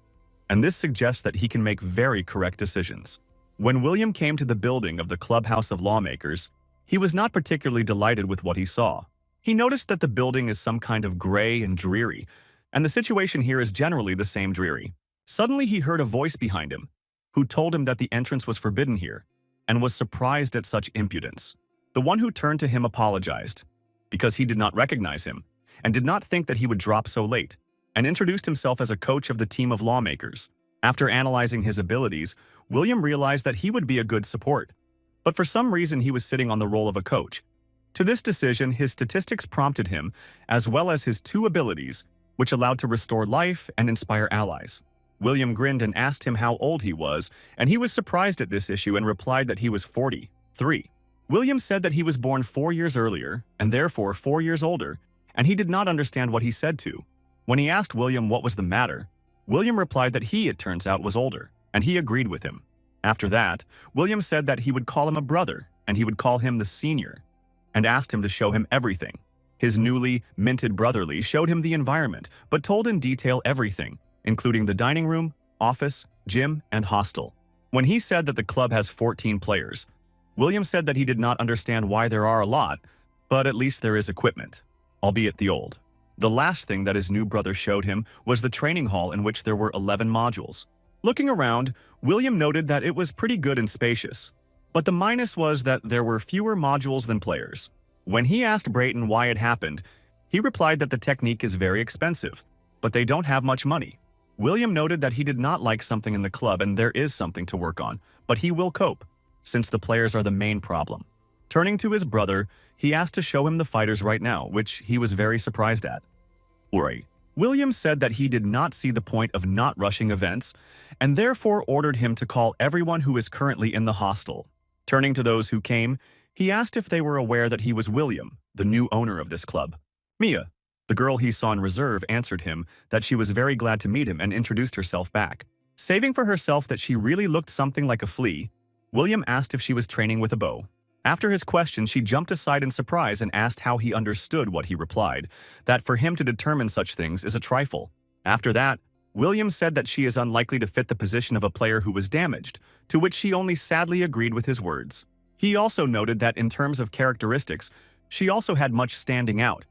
and this suggests that he can make very correct decisions. When William came to the building of the Clubhouse of Lawmakers, he was not particularly delighted with what he saw. He noticed that the building is some kind of gray and dreary, and the situation here is generally the same dreary. Suddenly he heard a voice behind him, who told him that the entrance was forbidden here, and was surprised at such impudence. The one who turned to him apologized, because he did not recognize him, and did not think that he would drop so late, and introduced himself as a coach of the team of lawmakers. After analyzing his abilities, William realized that he would be a good support, but for some reason he was sitting on the role of a coach. To this decision, his statistics prompted him, as well as his 2 abilities, which allowed to restore life and inspire allies. William grinned and asked him how old he was, and he was surprised at this issue and replied that he was 43. William said that he was born 4 years earlier, and therefore 4 years older, and he did not understand what he said to. When he asked William what was the matter, William replied that he, it turns out, was older, and he agreed with him. After that, William said that he would call him a brother, and he would call him the senior, and asked him to show him everything. His newly minted brotherly showed him the environment, but told in detail everything, including the dining room, office, gym, and hostel. When he said that the club has 14 players, William said that he did not understand why there are a lot, but at least there is equipment, albeit the old. The last thing that his new brother showed him was the training hall in which there were 11 modules. Looking around, William noted that it was pretty good and spacious, but the minus was that there were fewer modules than players. When he asked Brayton why it happened, he replied that the technique is very expensive, but they don't have much money. William noted that he did not like something in the club and there is something to work on, but he will cope, since the players are the main problem. Turning to his brother, he asked to show him the fighters right now, which he was very surprised at. William said that he did not see the point of not rushing events, and therefore ordered him to call everyone who is currently in the hostel. Turning to those who came, he asked if they were aware that he was William, the new owner of this club. Mia, the girl he saw in reserve, answered him that she was very glad to meet him and introduced herself back. Saving for herself that she really looked something like a flea, William asked if she was training with a bow. After his question, she jumped aside in surprise and asked how he understood what he replied, that for him to determine such things is a trifle. After that, William said that she is unlikely to fit the position of a player who was damaged, to which she only sadly agreed with his words. He also noted that in terms of characteristics, she also had much standing out,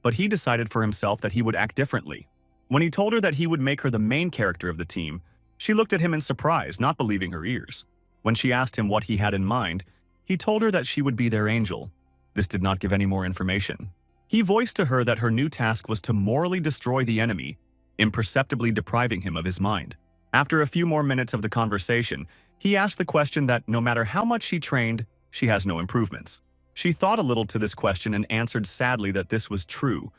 but he decided for himself that he would act differently. When he told her that he would make her the main character of the team, she looked at him in surprise, not believing her ears. When she asked him what he had in mind, he told her that she would be their angel. This did not give any more information. He voiced to her that her new task was to morally destroy the enemy, imperceptibly depriving him of his mind. After a few more minutes of the conversation, he asked the question that no matter how much she trained, she has no improvements. She thought a little to this question and answered sadly that this was true,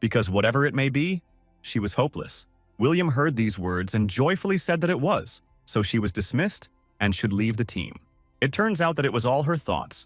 because whatever it may be, she was hopeless. William heard these words and joyfully said that it was, so she was dismissed and should leave the team. It turns out that it was all her thoughts,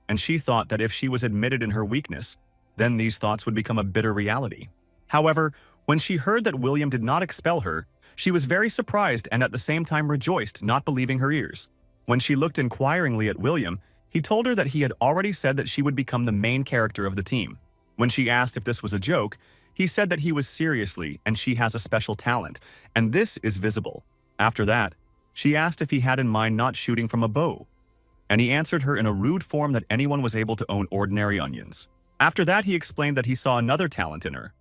and she thought that if she was admitted in her weakness, then these thoughts would become a bitter reality. However, when she heard that William did not expel her, she was very surprised and at the same time rejoiced, not believing her ears. When she looked inquiringly at William, he told her that he had already said that she would become the main character of the team. When she asked if this was a joke, he said that he was seriously and she has a special talent, and this is visible. After that, she asked if he had in mind not shooting from a bow, and he answered her in a rude form that anyone was able to own ordinary onions. After that, he explained that he saw another talent in her,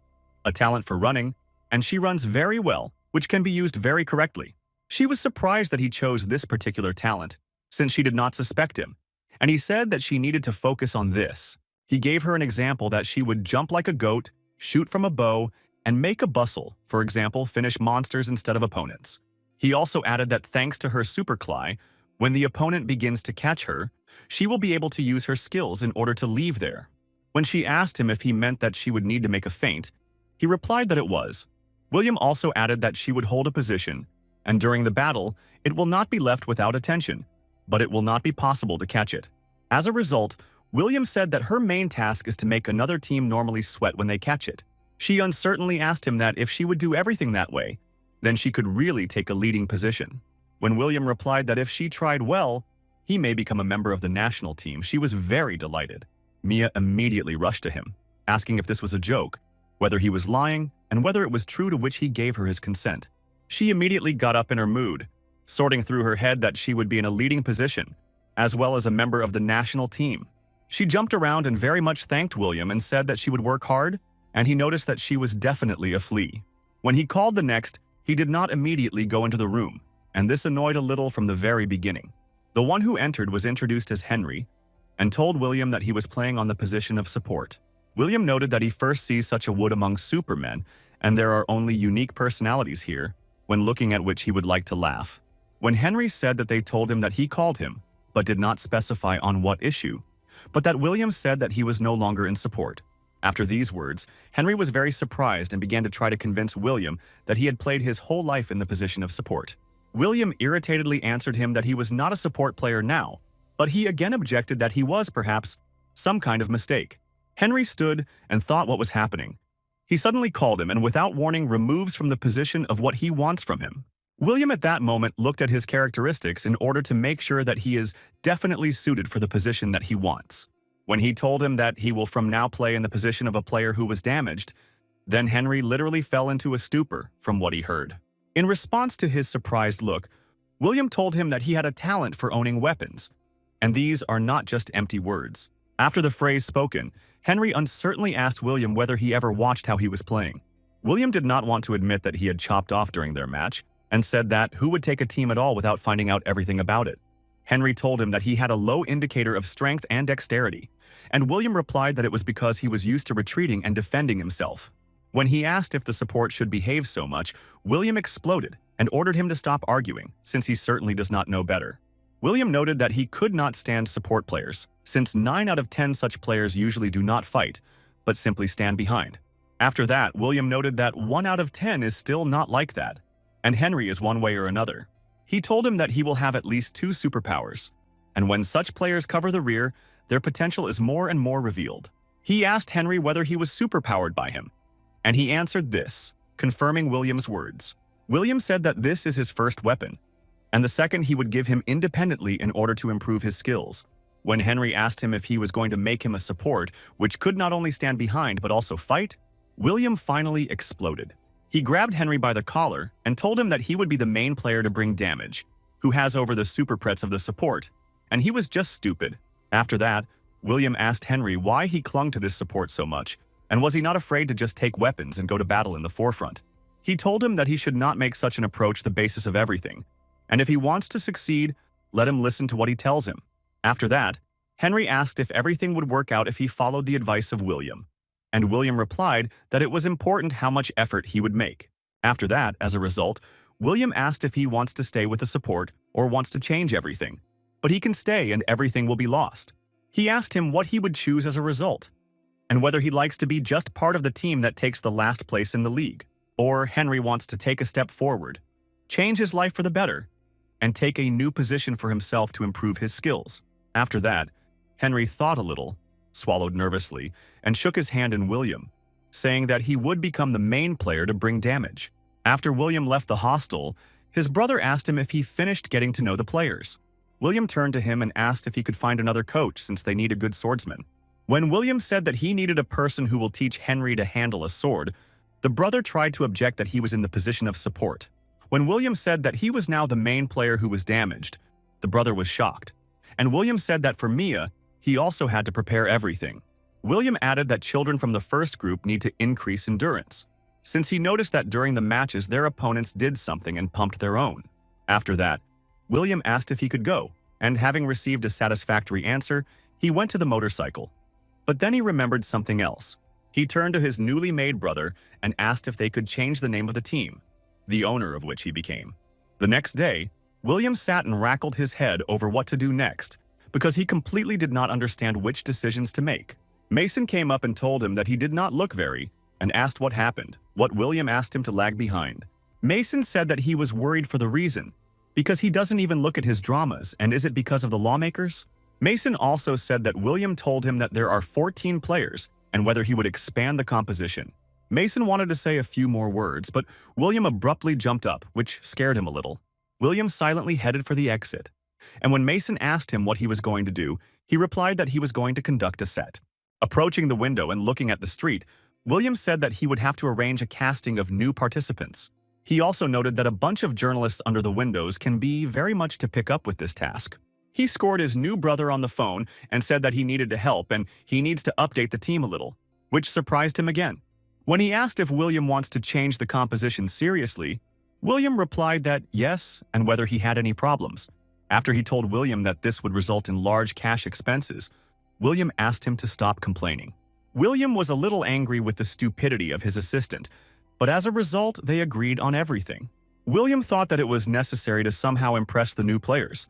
a talent for running, and she runs very well, which can be used very correctly. She was surprised that he chose this particular talent, since she did not suspect him, and he said that she needed to focus on this. He gave her an example that she would jump like a goat, shoot from a bow, and make a bustle, for example, finish monsters instead of opponents. He also added that thanks to her super cly, when the opponent begins to catch her, she will be able to use her skills in order to leave there. When she asked him if he meant that she would need to make a feint, he replied that it was. William also added that she would hold a position, and during the battle, it will not be left without attention, but it will not be possible to catch it. As a result, William said that her main task is to make another team normally sweat when they catch it. She uncertainly asked him that if she would do everything that way, then she could really take a leading position. When William replied that if she tried well, he may become a member of the national team, she was very delighted. Mia immediately rushed to him, asking if this was a joke, whether he was lying, and whether it was true, to which he gave her his consent. She immediately got up in her mood, sorting through her head that she would be in a leading position, as well as a member of the national team. She jumped around and very much thanked William and said that she would work hard, and he noticed that she was definitely a flea. When he called the next, he did not immediately go into the room, and this annoyed a little from the very beginning. The one who entered was introduced as Henry, and told William that he was playing on the position of support. William noted that he first sees such a wood among supermen, and there are only unique personalities here, when looking at which he would like to laugh. When Henry said that they told him that he called him, but did not specify on what issue, but that William said that he was no longer in support. After these words, Henry was very surprised and began to try to convince William that he had played his whole life in the position of support. William irritatedly answered him that he was not a support player now, but he again objected that he was, perhaps, some kind of mistake. Henry stood and thought what was happening. He suddenly called him and without warning removes from the position of what he wants from him. William at that moment looked at his characteristics in order to make sure that he is definitely suited for the position that he wants. When he told him that he will from now play in the position of a player who was damaged, then Henry literally fell into a stupor from what he heard. In response to his surprised look, William told him that he had a talent for owning weapons, and these are not just empty words. After the phrase spoken, Henry uncertainly asked William whether he ever watched how he was playing. William did not want to admit that he had chopped off during their match, and said that who would take a team at all without finding out everything about it. Henry told him that he had a low indicator of strength and dexterity, and William replied that it was because he was used to retreating and defending himself. When he asked if the support should behave so much, William exploded and ordered him to stop arguing, since he certainly does not know better. William noted that he could not stand support players, since 9 out of 10 such players usually do not fight, but simply stand behind. After that, William noted that 1 out of 10 is still not like that, and Henry is one way or another. He told him that he will have at least 2 superpowers, and when such players cover the rear, their potential is more and more revealed. He asked Henry whether he was superpowered by him, and he answered this, confirming William's words. William said that this is his first weapon, and the second he would give him independently in order to improve his skills. When Henry asked him if he was going to make him a support, which could not only stand behind but also fight, William finally exploded. He grabbed Henry by the collar and told him that he would be the main player to bring damage, who has over the super prets of the support, and he was just stupid. After that, William asked Henry why he clung to this support so much, and was he not afraid to just take weapons and go to battle in the forefront. He told him that he should not make such an approach the basis of everything, and if he wants to succeed, let him listen to what he tells him. After that, Henry asked if everything would work out if he followed the advice of William, and William replied that it was important how much effort he would make. After that, as a result, William asked if he wants to stay with the support or wants to change everything, but he can stay and everything will be lost. He asked him what he would choose as a result, and whether he likes to be just part of the team that takes the last place in the league, or Henry wants to take a step forward, change his life for the better, and take a new position for himself to improve his skills. After that, Henry thought a little, swallowed nervously, and shook his hand in William, saying that he would become the main player to bring damage. After William left the hostel, his brother asked him if he finished getting to know the players. William turned to him and asked if he could find another coach since they need a good swordsman. When William said that he needed a person who will teach Henry to handle a sword, the brother tried to object that he was in the position of support. When William said that he was now the main player who was damaged, the brother was shocked, and William said that for Mia, he also had to prepare everything. William added that children from the first group need to increase endurance, since he noticed that during the matches their opponents did something and pumped their own. After that, William asked if he could go, and having received a satisfactory answer, he went to the motorcycle. But then he remembered something else. He turned to his newly made brother and asked if they could change the name of the team, the owner of which he became. The next day, William sat and rackled his head over what to do next, because he completely did not understand which decisions to make. Mason came up and told him that he did not look very, and asked what happened, what William asked him to lag behind. Mason said that he was worried for the reason, because he doesn't even look at his dramas, and is it because of the lawmakers? Mason also said that William told him that there are 14 players, and whether he would expand the composition. Mason wanted to say a few more words, but William abruptly jumped up, which scared him a little. William silently headed for the exit, and when Mason asked him what he was going to do, he replied that he was going to conduct a set. Approaching the window and looking at the street, William said that he would have to arrange a casting of new participants. He also noted that a bunch of journalists under the windows can be very much to pick up with this task. He scored his new brother on the phone and said that he needed to help and he needs to update the team a little, which surprised him again. When he asked if William wants to change the composition seriously, William replied that yes, and whether he had any problems. After he told William that this would result in large cash expenses, William asked him to stop complaining. William was a little angry with the stupidity of his assistant, but as a result, they agreed on everything. William thought that it was necessary to somehow impress the new players,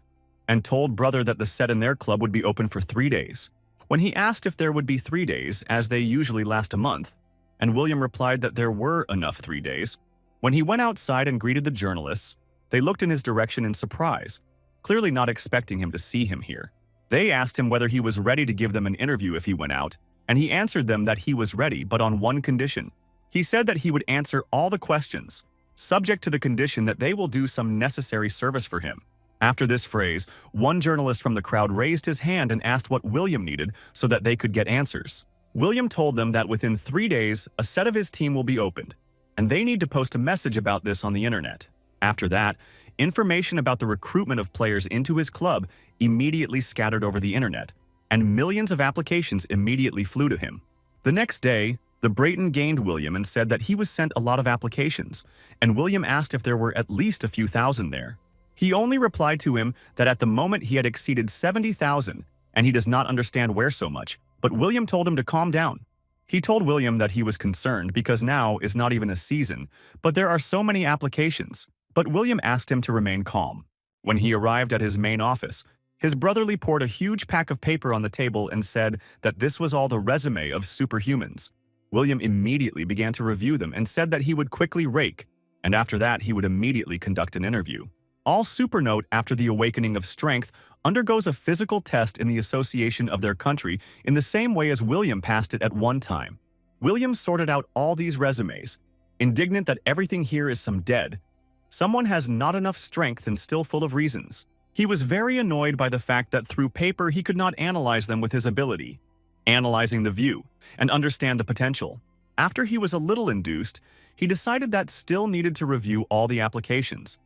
and told brother that the set in their club would be open for 3 days. When he asked if there would be 3 days, as they usually last a month, and William replied that there were enough 3 days, when he went outside and greeted the journalists, they looked in his direction in surprise, clearly not expecting him to see him here. They asked him whether he was ready to give them an interview if he went out, and he answered them that he was ready, but on one condition. He said that he would answer all the questions, subject to the condition that they will do some necessary service for him. After this phrase, one journalist from the crowd raised his hand and asked what William needed so that they could get answers. William told them that within 3 days, a set of his team will be opened, and they need to post a message about this on the internet. After that, information about the recruitment of players into his club immediately scattered over the internet, and millions of applications immediately flew to him. The next day, the Brayton gained William and said that he was sent a lot of applications, and William asked if there were at least a few thousand there. He only replied to him that at the moment he had exceeded 70,000, and he does not understand where so much, but William told him to calm down. He told William that he was concerned because now is not even a season, but there are so many applications, but William asked him to remain calm. When he arrived at his main office, his brotherly poured a huge pack of paper on the table and said that this was all the resume of superhumans. William immediately began to review them and said that he would quickly rake, and after that he would immediately conduct an interview. All supernote after the awakening of strength undergoes a physical test in the association of their country in the same way as William passed it at one time. William sorted out all these resumes, indignant that everything here is some dead. Someone has not enough strength and still full of reasons. He was very annoyed by the fact that through paper he could not analyze them with his ability, analyzing the view, and understand the potential. After he was a little induced, he decided that still needed to review all the applications,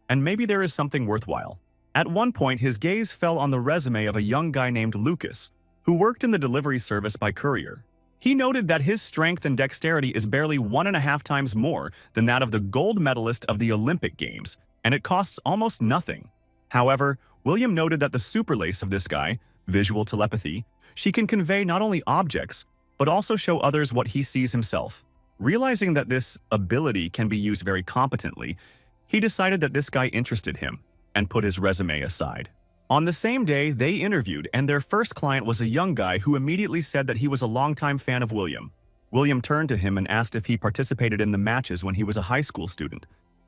and maybe there is something worthwhile. At one point, his gaze fell on the resume of a young guy named Lucas, who worked in the delivery service by courier. He noted that his strength and dexterity is barely 1.5 times more than that of the gold medalist of the Olympic Games, and it costs almost nothing. However, William noted that the superlace of this guy, visual telepathy, she can convey not only objects, but also show others what he sees himself. Realizing that this ability can be used very competently, he decided that this guy interested him and put his resume aside. On the same day, they interviewed, and their first client was a young guy who immediately said that he was a longtime fan of William. William turned to him and asked if he participated in the matches when he was a high school student,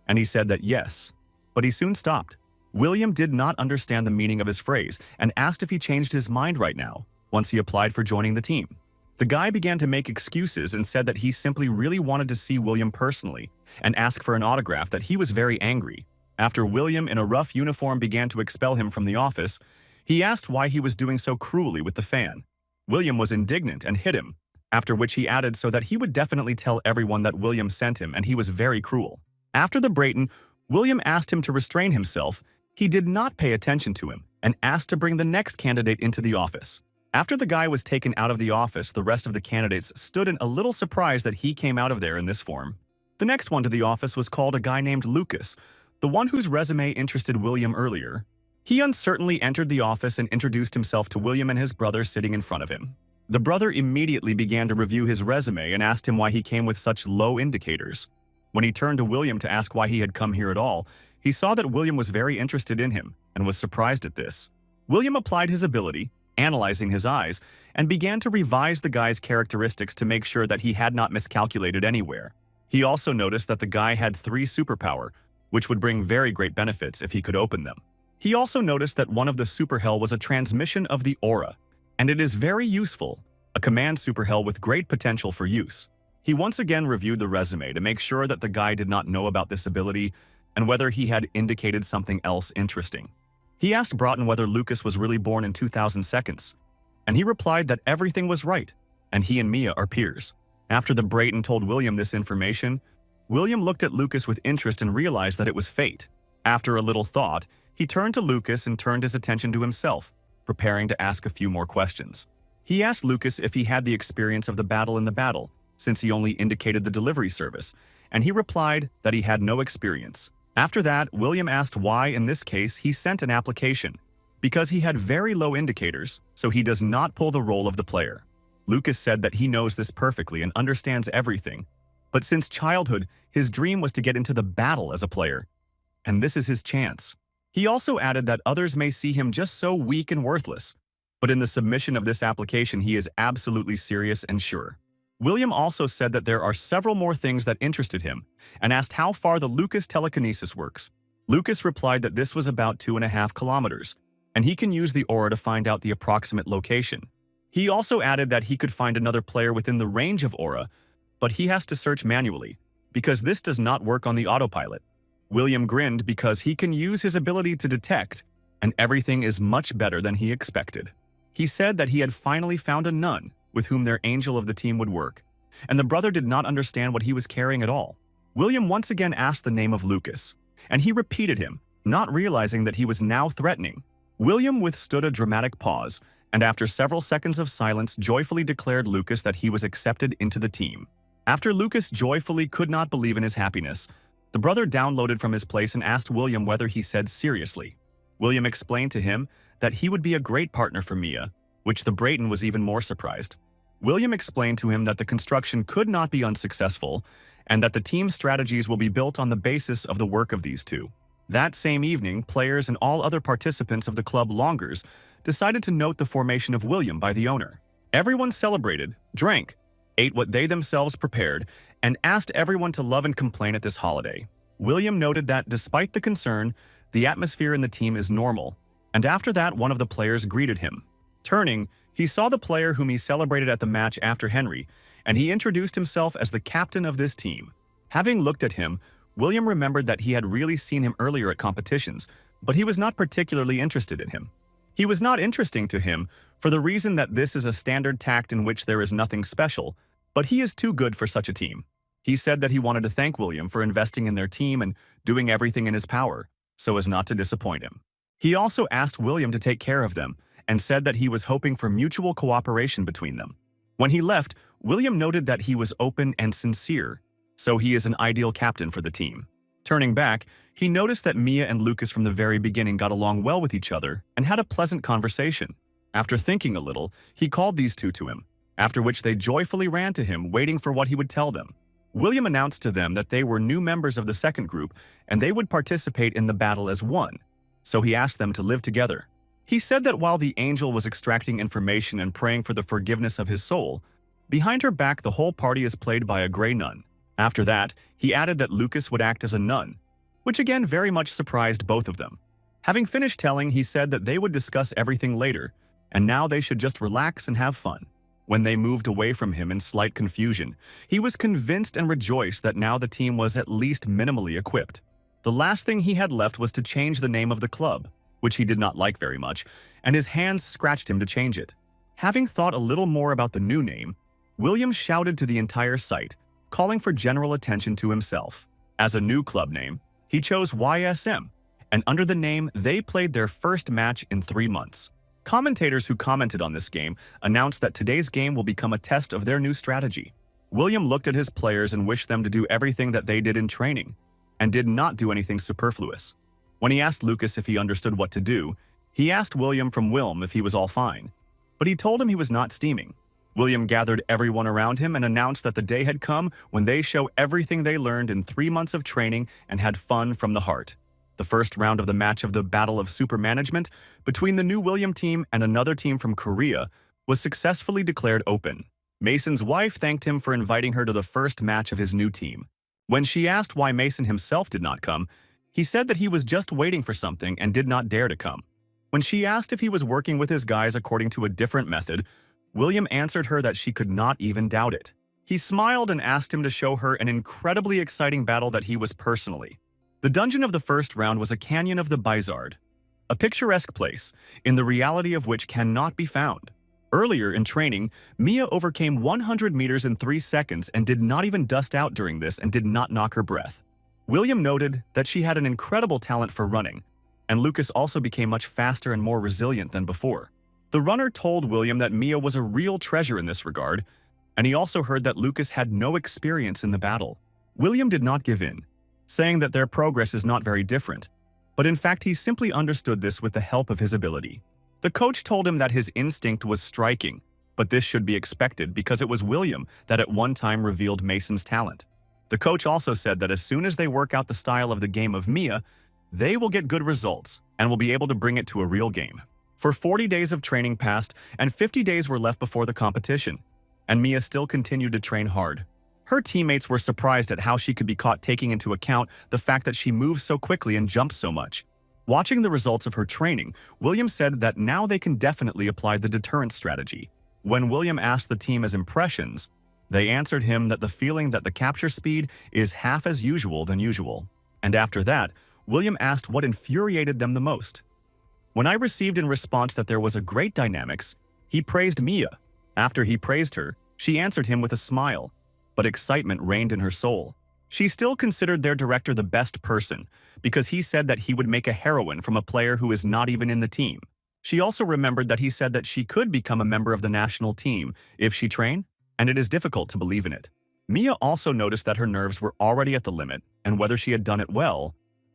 and he said that yes, but he soon stopped. William did not understand the meaning of his phrase and asked if he changed his mind right now, once he applied for joining the team. The guy began to make excuses and said that he simply really wanted to see William personally and ask for an autograph, that he was very angry. After William in a rough uniform began to expel him from the office, he asked why he was doing so cruelly with the fan. William was indignant and hit him, after which he added so that he would definitely tell everyone that William sent him and he was very cruel. After the Brayton, William asked him to restrain himself. He did not pay attention to him and asked to bring the next candidate into the office. After the guy was taken out of the office, the rest of the candidates stood in a little surprise that he came out of there in this form. The next one to the office was called a guy named Lucas, the one whose resume interested William earlier. He uncertainly entered the office and introduced himself to William and his brother sitting in front of him. The brother immediately began to review his resume and asked him why he came with such low indicators. When he turned to William to ask why he had come here at all, he saw that William was very interested in him and was surprised at this. William applied his ability, analyzing his eyes, and began to revise the guy's characteristics to make sure that he had not miscalculated anywhere. He also noticed that the guy had 3 superpower, which would bring very great benefits if he could open them. He also noticed that one of the superhell was a transmission of the aura, and it is very useful, a command superhell with great potential for use. He once again reviewed the resume to make sure that the guy did not know about this ability and whether he had indicated something else interesting. He asked Broughton whether Lucas was really born in 2000 seconds, and he replied that everything was right, and he and Mia are peers. After the Brayton told William this information, William looked at Lucas with interest and realized that it was fate. After a little thought, he turned to Lucas and turned his attention to himself, preparing to ask a few more questions. He asked Lucas if he had the experience of the battle in the battle, since he only indicated the delivery service, and he replied that he had no experience. After that, William asked why, in this case, he sent an application. Because he had very low indicators, so he does not pull the role of the player. Lucas said that he knows this perfectly and understands everything, but since childhood, his dream was to get into the battle as a player, and this is his chance. He also added that others may see him just so weak and worthless, but in the submission of this application, he is absolutely serious and sure. William also said that there are several more things that interested him and asked how far the Lucas telekinesis works. Lucas replied that this was about 2.5 kilometers, and he can use the aura to find out the approximate location. He also added that he could find another player within the range of aura, but he has to search manually, because this does not work on the autopilot. William grinned because he can use his ability to detect, and everything is much better than he expected. He said that he had finally found a nun with whom their angel of the team would work, and the brother did not understand what he was carrying at all. William once again asked the name of Lucas, and he repeated him, not realizing that he was now threatening. William withstood a dramatic pause, and after several seconds of silence joyfully declared Lucas that he was accepted into the team. After Lucas joyfully could not believe in his happiness, the brother downloaded from his place and asked William whether he said seriously. William explained to him that he would be a great partner for Mia, which the Brayton was even more surprised. William explained to him that the construction could not be unsuccessful and that the team's strategies will be built on the basis of the work of these two. That same evening, players and all other participants of the club Longers decided to note the formation of William by the owner. Everyone celebrated, drank, ate what they themselves prepared, and asked everyone to love and complain at this holiday. William noted that, despite the concern, the atmosphere in the team is normal, and after that one of the players greeted him. Turning, he saw the player whom he celebrated at the match after Henry, and he introduced himself as the captain of this team. Having looked at him, William remembered that he had really seen him earlier at competitions, but he was not particularly interested in him. He was not interesting to him for the reason that this is a standard tact in which there is nothing special, but he is too good for such a team. He said that he wanted to thank William for investing in their team and doing everything in his power, so as not to disappoint him. He also asked William to take care of them, and said that he was hoping for mutual cooperation between them. When he left, William noted that he was open and sincere, so he is an ideal captain for the team. Turning back, he noticed that Mia and Lucas from the very beginning got along well with each other and had a pleasant conversation. After thinking a little, he called these two to him, after which they joyfully ran to him, waiting for what he would tell them. William announced to them that they were new members of the second group and they would participate in the battle as one, so he asked them to live together. He said that while the angel was extracting information and praying for the forgiveness of his soul, behind her back the whole party is played by a gray nun. After that, he added that Lucas would act as a nun, which again very much surprised both of them. Having finished telling, he said that they would discuss everything later, and now they should just relax and have fun. When they moved away from him in slight confusion, he was convinced and rejoiced that now the team was at least minimally equipped. The last thing he had left was to change the name of the club, which he did not like very much, and his hands scratched him to change it. Having thought a little more about the new name, William shouted to the entire site, calling for general attention to himself. As a new club name, he chose YSM, and under the name, they played their first match in 3 months. Commentators who commented on this game announced that today's game will become a test of their new strategy. William looked at his players and wished them to do everything that they did in training, and did not do anything superfluous. When he asked Lucas if he understood what to do, he asked William from Wilm if he was all fine, but he told him he was not steaming. William gathered everyone around him and announced that the day had come when they show everything they learned in 3 months of training and had fun from the heart. The first round of the match of the Battle of Super Management between the new William team and another team from Korea was successfully declared open. Mason's wife thanked him for inviting her to the first match of his new team. When she asked why Mason himself did not come, he said that he was just waiting for something and did not dare to come. When she asked if he was working with his guys according to a different method, William answered her that she could not even doubt it. He smiled and asked him to show her an incredibly exciting battle that he was personally. The dungeon of the first round was a canyon of the Bizard, a picturesque place, in the reality of which cannot be found. Earlier in training, Mia overcame 100 meters in 3 seconds and did not even dust out during this and did not knock her breath. William noted that she had an incredible talent for running, and Lucas also became much faster and more resilient than before. The runner told William that Mia was a real treasure in this regard, and he also heard that Lucas had no experience in the battle. William did not give in, saying that their progress is not very different, but in fact he simply understood this with the help of his ability. The coach told him that his instinct was striking, but this should be expected because it was William that at one time revealed Mason's talent. The coach also said that as soon as they work out the style of the game of Mia, they will get good results and will be able to bring it to a real game. For 40 days of training passed and 50 days were left before the competition, and Mia still continued to train hard. Her teammates were surprised at how she could be caught taking into account the fact that she moves so quickly and jumps so much. Watching the results of her training, William said that now they can definitely apply the deterrence strategy. When William asked the team his impressions, they answered him that the feeling that the capture speed is half as usual than usual. And after that, William asked what infuriated them the most. When I received in response that there was a great dynamics, he praised Mia. After he praised her, she answered him with a smile, but excitement reigned in her soul. She still considered their director the best person because he said that he would make a heroine from a player who is not even in the team. She also remembered that he said that she could become a member of the national team if she trained, and it is difficult to believe in it. Mia also noticed that her nerves were already at the limit and whether she had done it well,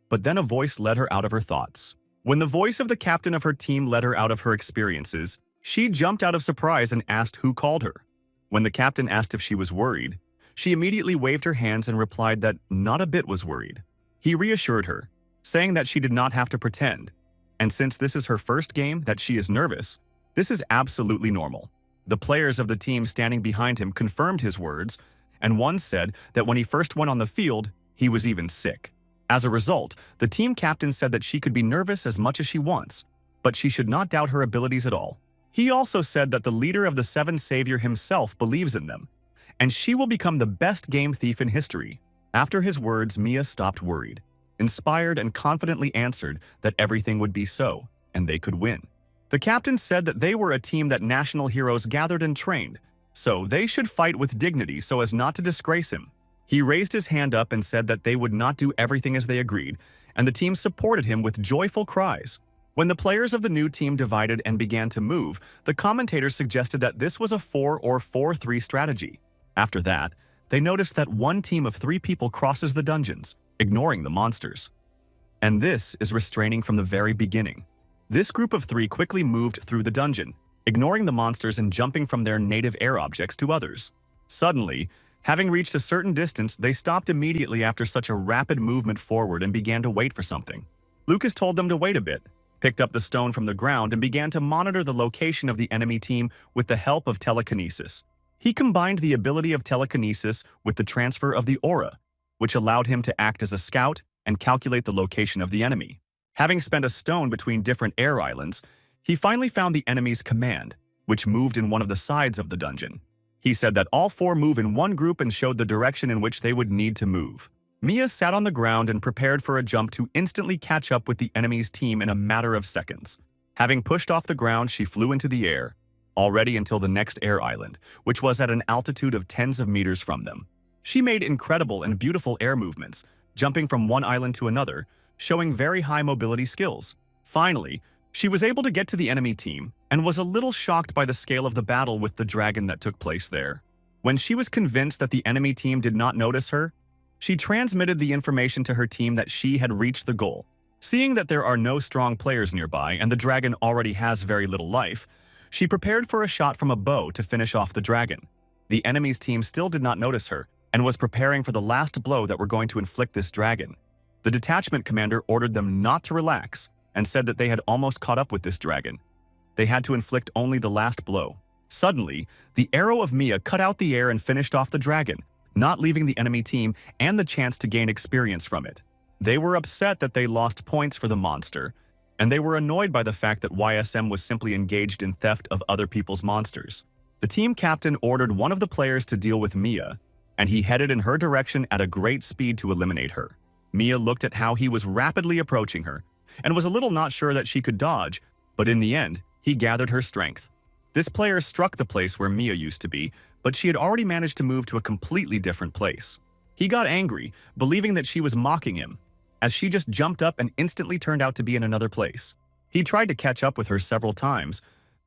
but then a voice led her out of her thoughts. When the voice of the captain of her team led her out of her experiences, she jumped out of surprise and asked who called her. When the captain asked if she was worried, she immediately waved her hands and replied that not a bit was worried. He reassured her, saying that she did not have to pretend, and since this is her first game that she is nervous, this is absolutely normal. The players of the team standing behind him confirmed his words, and one said that when he first went on the field, he was even sick. As a result, the team captain said that she could be nervous as much as she wants, but she should not doubt her abilities at all. He also said that the leader of the Seven Savior himself believes in them, and she will become the best game thief in history. After his words, Mia stopped worried, inspired and confidently answered that everything would be so, and they could win. The captain said that they were a team that national heroes gathered and trained, so they should fight with dignity so as not to disgrace him. He raised his hand up and said that they would not do everything as they agreed, and the team supported him with joyful cries. When the players of the new team divided and began to move, the commentators suggested that this was a 4 or 4-3 strategy. After that, they noticed that one team of 3 people crosses the dungeons, ignoring the monsters. And this is restraining from the very beginning. This group of 3 quickly moved through the dungeon, ignoring the monsters and jumping from their native air objects to others. Suddenly, having reached a certain distance, they stopped immediately after such a rapid movement forward and began to wait for something. Lucas told them to wait a bit, picked up the stone from the ground and began to monitor the location of the enemy team with the help of telekinesis. He combined the ability of telekinesis with the transfer of the aura, which allowed him to act as a scout and calculate the location of the enemy. Having spent a stone between different air islands, he finally found the enemy's command, which moved in one of the sides of the dungeon. He said that all 4 move in one group and showed the direction in which they would need to move. Mia sat on the ground and prepared for a jump to instantly catch up with the enemy's team in a matter of seconds. Having pushed off the ground, she flew into the air, already until the next air island, which was at an altitude of tens of meters from them. She made incredible and beautiful air movements, jumping from one island to another, showing very high mobility skills. Finally, she was able to get to the enemy team and was a little shocked by the scale of the battle with the dragon that took place there. When she was convinced that the enemy team did not notice her, she transmitted the information to her team that she had reached the goal. Seeing that there are no strong players nearby and the dragon already has very little life, she prepared for a shot from a bow to finish off the dragon. The enemy's team still did not notice her and was preparing for the last blow that were going to inflict this dragon. The detachment commander ordered them not to relax and said that they had almost caught up with this dragon. They had to inflict only the last blow. Suddenly, the arrow of Mia cut out the air and finished off the dragon, not leaving the enemy team and the chance to gain experience from it. They were upset that they lost points for the monster, and they were annoyed by the fact that YSM was simply engaged in theft of other people's monsters. The team captain ordered one of the players to deal with Mia, and he headed in her direction at a great speed to eliminate her. Mia looked at how he was rapidly approaching her, and was a little not sure that she could dodge, but in the end, he gathered her strength. This player struck the place where Mia used to be, but she had already managed to move to a completely different place. He got angry, believing that she was mocking him, as she just jumped up and instantly turned out to be in another place. He tried to catch up with her several times,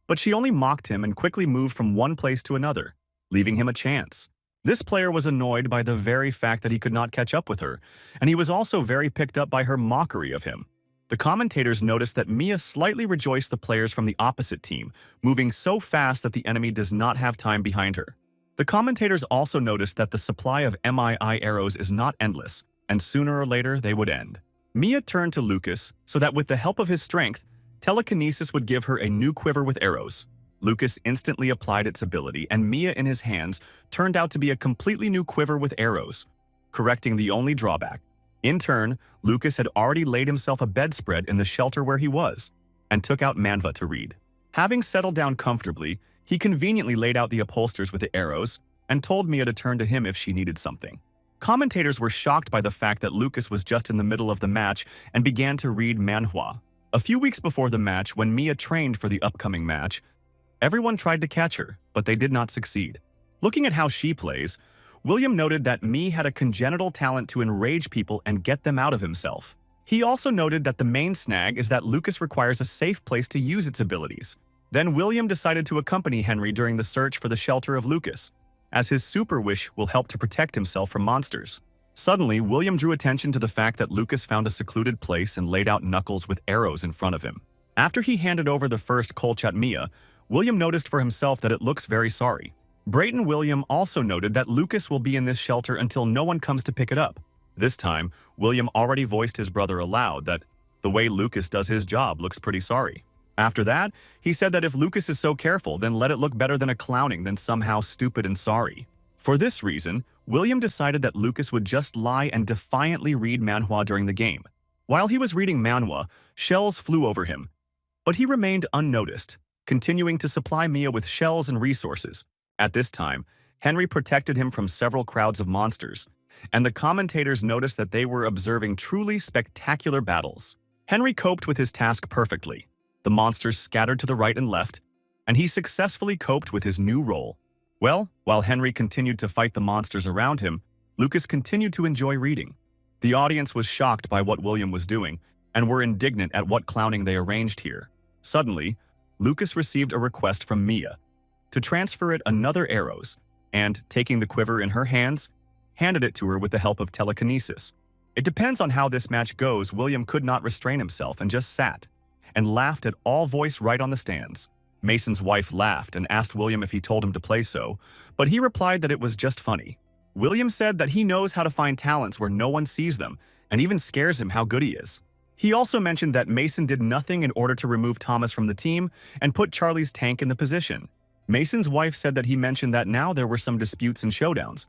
but she only mocked him and quickly moved from one place to another, leaving him a chance. This player was annoyed by the very fact that he could not catch up with her, and he was also very picked up by her mockery of him. The commentators noticed that Mia slightly rejoiced the players from the opposite team, moving so fast that the enemy does not have time behind her. The commentators also noticed that the supply of MII arrows is not endless, and sooner or later they would end. Mia turned to Lucas so that with the help of his strength, telekinesis would give her a new quiver with arrows. Lucas instantly applied its ability, and Mia in his hands turned out to be a completely new quiver with arrows, correcting the only drawback. In turn, Lucas had already laid himself a bedspread in the shelter where he was, and took out Manhwa to read. Having settled down comfortably, he conveniently laid out the upholsters with the arrows, and told Mia to turn to him if she needed something. Commentators were shocked by the fact that Lucas was just in the middle of the match and began to read Manhwa. A few weeks before the match, when Mia trained for the upcoming match, everyone tried to catch her, but they did not succeed. Looking at how she plays, William noted that Mia had a congenital talent to enrage people and get them out of himself. He also noted that the main snag is that Lucas requires a safe place to use its abilities. Then William decided to accompany Henry during the search for the shelter of Lucas, as his super wish will help to protect himself from monsters. Suddenly, William drew attention to the fact that Lucas found a secluded place and laid out Knuckles with arrows in front of him. After he handed over the first colch at Mia, William noticed for himself that it looks very sorry. Brayton William also noted that Lucas will be in this shelter until no one comes to pick it up. This time, William already voiced his brother aloud that the way Lucas does his job looks pretty sorry. After that, he said that if Lucas is so careful, then let it look better than a clowning than somehow stupid and sorry. For this reason, William decided that Lucas would just lie and defiantly read Manhwa during the game. While he was reading Manhwa, shells flew over him, but he remained unnoticed, continuing to supply Mia with shells and resources. At this time, Henry protected him from several crowds of monsters, and the commentators noticed that they were observing truly spectacular battles. Henry coped with his task perfectly. The monsters scattered to the right and left, and he successfully coped with his new role. Well, while Henry continued to fight the monsters around him, Lucas continued to enjoy reading. The audience was shocked by what William was doing, and were indignant at what clowning they arranged here. Suddenly, Lucas received a request from Mia to transfer it another arrows, and, taking the quiver in her hands, handed it to her with the help of telekinesis. It depends on how this match goes. William could not restrain himself and just sat and laughed at all voice right on the stands. Mason's wife laughed and asked William if he told him to play so, but he replied that it was just funny. William said that he knows how to find talents where no one sees them, and even scares him how good he is. He also mentioned that Mason did nothing in order to remove Thomas from the team and put Charlie's tank in the position. Mason's wife said that he mentioned that now there were some disputes and showdowns,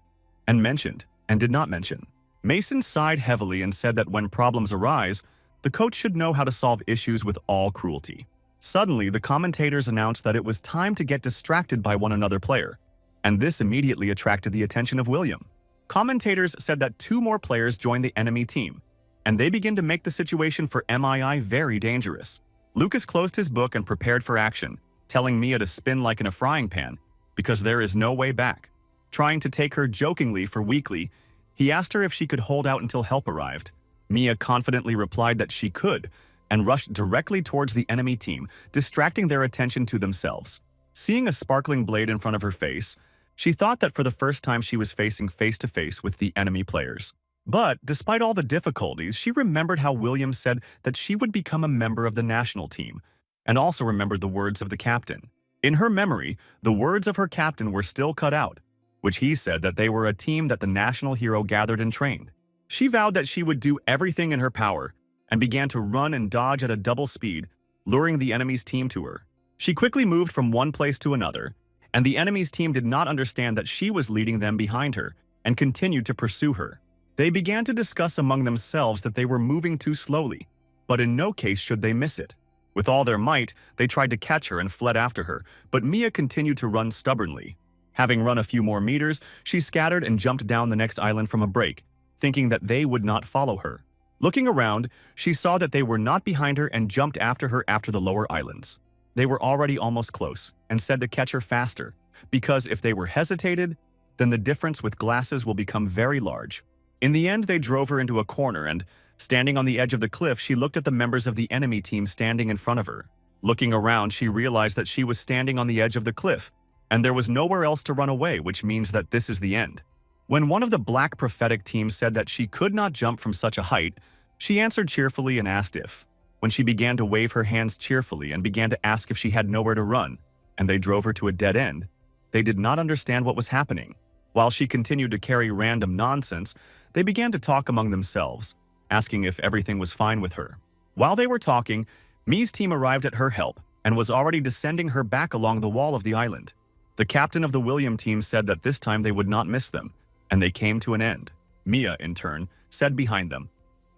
and mentioned, and did not mention. Mason sighed heavily and said that when problems arise, the coach should know how to solve issues with all cruelty. Suddenly, the commentators announced that it was time to get distracted by one another player, and this immediately attracted the attention of William. Commentators said that 2 more players joined the enemy team, and they began to make the situation for MII very dangerous. Lucas closed his book and prepared for action, telling Mia to spin like in a frying pan, because there is no way back. Trying to take her jokingly for weakly, he asked her if she could hold out until help arrived. Mia confidently replied that she could, and rushed directly towards the enemy team, distracting their attention to themselves. Seeing a sparkling blade in front of her face, she thought that for the first time she was facing face-to-face with the enemy players. But, despite all the difficulties, she remembered how William said that she would become a member of the national team, and also remembered the words of the captain. In her memory, the words of her captain were still cut out, which he said that they were a team that the national hero gathered and trained. She vowed that she would do everything in her power and began to run and dodge at a double speed, luring the enemy's team to her. She quickly moved from one place to another, and the enemy's team did not understand that she was leading them behind her and continued to pursue her. They began to discuss among themselves that they were moving too slowly, but in no case should they miss it. With all their might, they tried to catch her and fled after her, but Mia continued to run stubbornly. Having run a few more meters, she scattered and jumped down the next island from a break, thinking that they would not follow her. Looking around, she saw that they were not behind her and jumped after her after the lower islands. They were already almost close and said to catch her faster, because if they were hesitated, then the difference with glasses will become very large. In the end, they drove her into a corner and, standing on the edge of the cliff, she looked at the members of the enemy team standing in front of her. Looking around, she realized that she was standing on the edge of the cliff, and there was nowhere else to run away, which means that this is the end. When one of the Black Prophetic team said that she could not jump from such a height, she answered cheerfully and asked if. When she began to wave her hands cheerfully and began to ask if she had nowhere to run, and they drove her to a dead end, they did not understand what was happening. While she continued to carry random nonsense, they began to talk among themselves, asking if everything was fine with her. While they were talking, Mi's team arrived at her help and was already descending her back along the wall of the island. The captain of the William team said that this time they would not miss them, and they came to an end. Mia, in turn, said behind them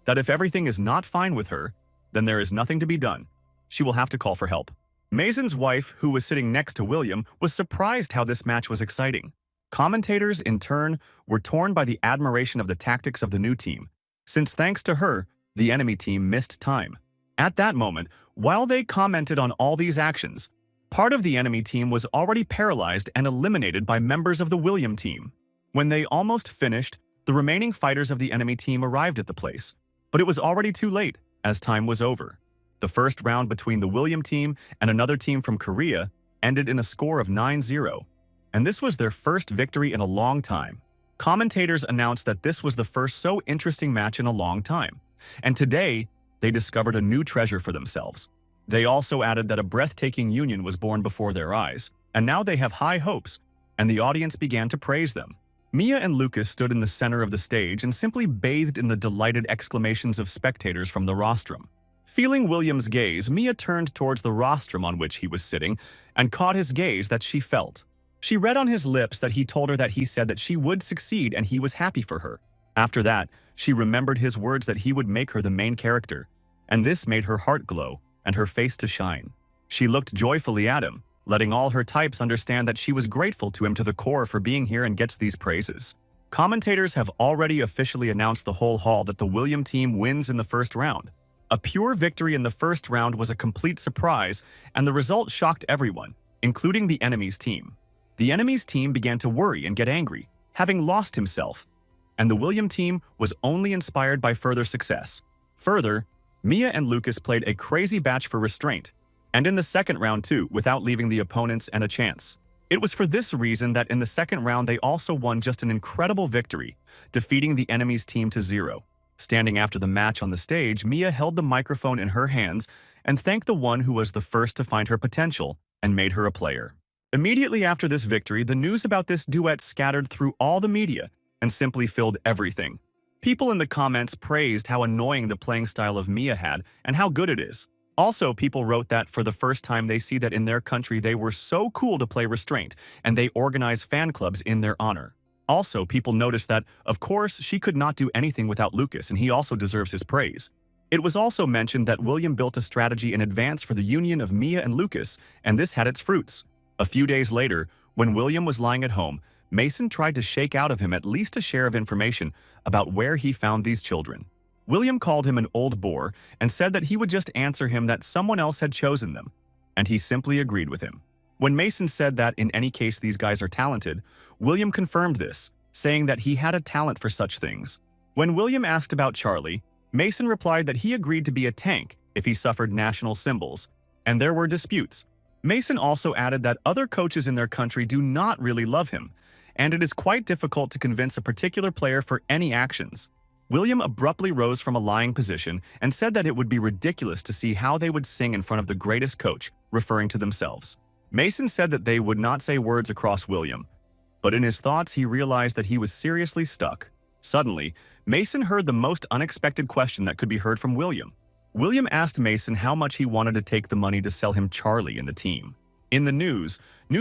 that if everything is not fine with her, then there is nothing to be done. She will have to call for help. Mason's wife, who was sitting next to William, was surprised how this match was exciting. Commentators, in turn, were torn by the admiration of the tactics of the new team, since thanks to her, the enemy team missed time. At that moment, while they commented on all these actions, part of the enemy team was already paralyzed and eliminated by members of the William team. When they almost finished, the remaining fighters of the enemy team arrived at the place, but it was already too late, as time was over. The first round between the William team and another team from Korea ended in a score of 9-0, and this was their first victory in a long time. Commentators announced that this was the first so interesting match in a long time, and today they discovered a new treasure for themselves. They also added that a breathtaking union was born before their eyes, and now they have high hopes, and the audience began to praise them. Mia and Lucas stood in the center of the stage and simply bathed in the delighted exclamations of spectators from the rostrum. Feeling William's gaze, Mia turned towards the rostrum on which he was sitting and caught his gaze that she felt. She read on his lips that he told her that he said that she would succeed and he was happy for her. After that, she remembered his words that he would make her the main character, and this made her heart glow and her face to shine. She looked joyfully at him, letting all her types understand that she was grateful to him to the core for being here and gets these praises. Commentators have already officially announced the whole hall that the William team wins in the first round. A pure victory in the first round was a complete surprise, and the result shocked everyone, including the enemy's team. The enemy's team began to worry and get angry, having lost himself, and the William team was only inspired by further success. Further, Mia and Lucas played a crazy batch for restraint, and in the second round too, without leaving the opponents and a chance. It was for this reason that in the second round they also won just an incredible victory, defeating the enemy's team to 0. Standing after the match on the stage, Mia held the microphone in her hands and thanked the one who was the first to find her potential and made her a player. Immediately after this victory, the news about this duet scattered through all the media and simply filled everything. People in the comments praised how annoying the playing style of Mia had and how good it is. Also, people wrote that for the first time they see that in their country they were so cool to play restraint, and they organize fan clubs in their honor. Also, people noticed that, of course, she could not do anything without Lucas, and he also deserves his praise. It was also mentioned that William built a strategy in advance for the union of Mia and Lucas, and this had its fruits. A few days later, when William was lying at home, Mason tried to shake out of him at least a share of information about where he found these children. William called him an old bore and said that he would just answer him that someone else had chosen them, and he simply agreed with him. When Mason said that in any case these guys are talented, William confirmed this, saying that he had a talent for such things. When William asked about Charlie, Mason replied that he agreed to be a tank if he suffered national symbols, and there were disputes. Mason also added that other coaches in their country do not really love him, and it is quite difficult to convince a particular player for any actions. William abruptly rose from a lying position and said that it would be ridiculous to see how they would sing in front of the greatest coach, referring to themselves. Mason said that they would not say words across William, but in his thoughts he realized that he was seriously stuck. Suddenly, Mason heard the most unexpected question that could be heard from William. William asked Mason how much he wanted to take the money to sell him Charlie and the team. In the news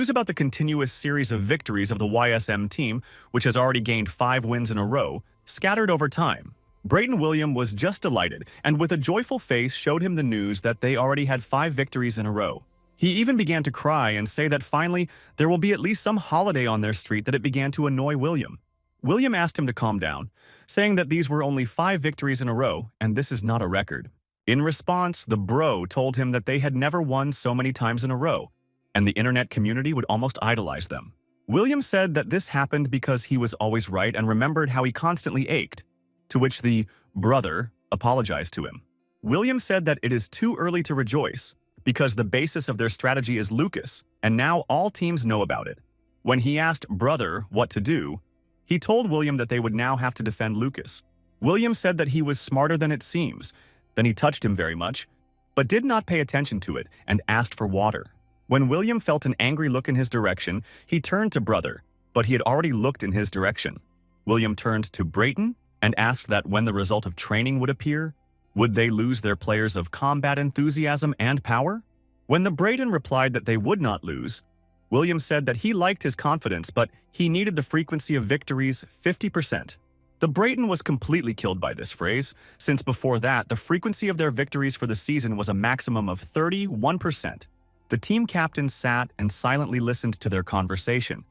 about the continuous series of victories of the YSM team, which has already gained 5 wins in a row, scattered over time. Brayton William was just delighted and with a joyful face showed him the news that they already had 5 victories in a row. He even began to cry and say that finally there will be at least some holiday on their street that it began to annoy William. William asked him to calm down, saying that these were only 5 victories in a row and this is not a record. In response, the bro told him that they had never won so many times in a row, and the internet community would almost idolize them. William said that this happened because he was always right and remembered how he constantly ached, to which the brother apologized to him. William said that it is too early to rejoice, because the basis of their strategy is Lucas, and now all teams know about it. When he asked brother what to do, he told William that they would now have to defend Lucas. William said that he was smarter than it seems. Then he touched him very much, but did not pay attention to it and asked for water. When William felt an angry look in his direction, he turned to brother, but he had already looked in his direction. William turned to Brayton and asked that when the result of training would appear, would they lose their players of combat enthusiasm and power? When the Brayton replied that they would not lose, William said that he liked his confidence, but he needed the frequency of victories 50%. The Brayton was completely killed by this phrase, since before that, the frequency of their victories for the season was a maximum of 31%. The team captain sat and silently listened to their conversation,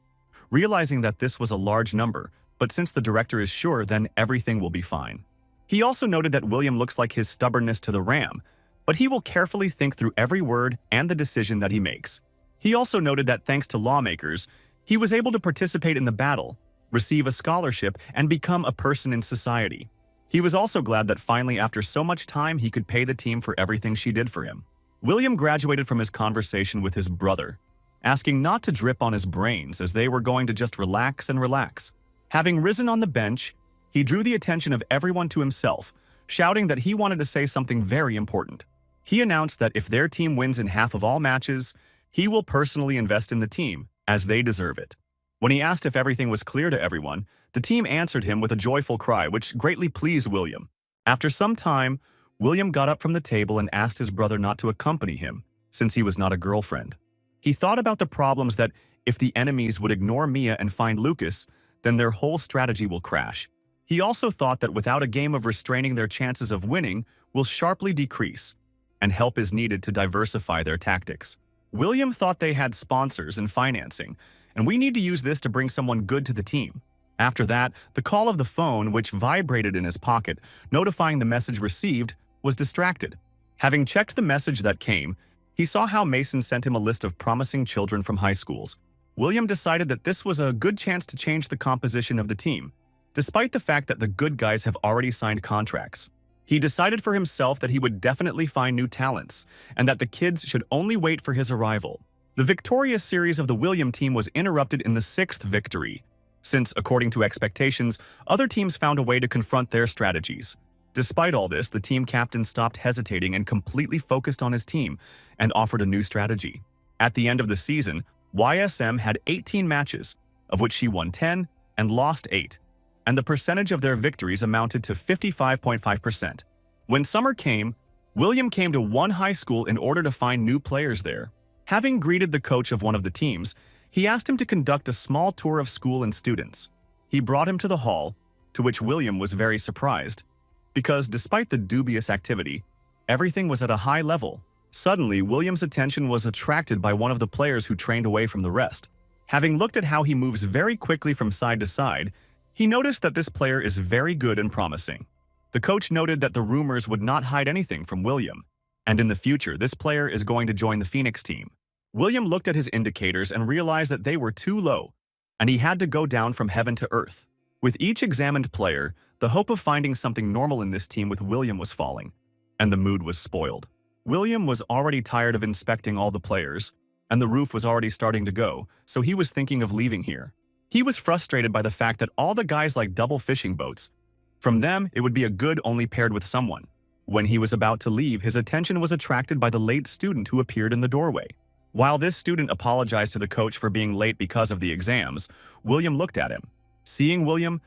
realizing that this was a large number, but since the director is sure, then everything will be fine. He also noted that William looks like his stubbornness to the ram, but he will carefully think through every word and the decision that he makes. He also noted that thanks to lawmakers, he was able to participate in the battle, receive a scholarship, and become a person in society. He was also glad that finally, after so much time, he could pay the team for everything she did for him. William graduated from his conversation with his brother, asking not to drip on his brains as they were going to just relax and relax. Having risen on the bench, he drew the attention of everyone to himself, shouting that he wanted to say something very important. He announced that if their team wins in half of all matches, he will personally invest in the team, as they deserve it. When he asked if everything was clear to everyone, the team answered him with a joyful cry, which greatly pleased William. After some time, William got up from the table and asked his brother not to accompany him, since he was not a girlfriend. He thought about the problems that if the enemies would ignore Mia and find Lucas, then their whole strategy will crash. He also thought that without a game of restraining their chances of winning will sharply decrease, and help is needed to diversify their tactics. William thought they had sponsors and financing, and we need to use this to bring someone good to the team. After that, the call of the phone, which vibrated in his pocket, notifying the message received, was distracted. Having checked the message that came, he saw how Mason sent him a list of promising children from high schools. William decided that this was a good chance to change the composition of the team, despite the fact that the good guys have already signed contracts. He decided for himself that he would definitely find new talents, and that the kids should only wait for his arrival. The victorious series of the William team was interrupted in the 6th victory, since, according to expectations, other teams found a way to confront their strategies. Despite all this, the team captain stopped hesitating and completely focused on his team and offered a new strategy. At the end of the season, YSM had 18 matches, of which she won 10 and lost 8, and the percentage of their victories amounted to 55.5%. When summer came, William came to one high school in order to find new players there. Having greeted the coach of one of the teams, he asked him to conduct a small tour of school and students. He brought him to the hall, to which William was very surprised, because despite the dubious activity, everything was at a high level. Suddenly, William's attention was attracted by one of the players who trained away from the rest. Having looked at how he moves very quickly from side to side, he noticed that this player is very good and promising. The coach noted that the rumors would not hide anything from William, and in the future, this player is going to join the Phoenix team. William looked at his indicators and realized that they were too low, and he had to go down from heaven to earth. With each examined player, the hope of finding something normal in this team with William was falling, and the mood was spoiled. William was already tired of inspecting all the players, and the roof was already starting to go, so he was thinking of leaving here. He was frustrated by the fact that all the guys like double fishing boats. From them, it would be a good only paired with someone. When he was about to leave, his attention was attracted by the late student who appeared in the doorway. While this student apologized to the coach for being late because of the exams, William looked at him. Seeing William,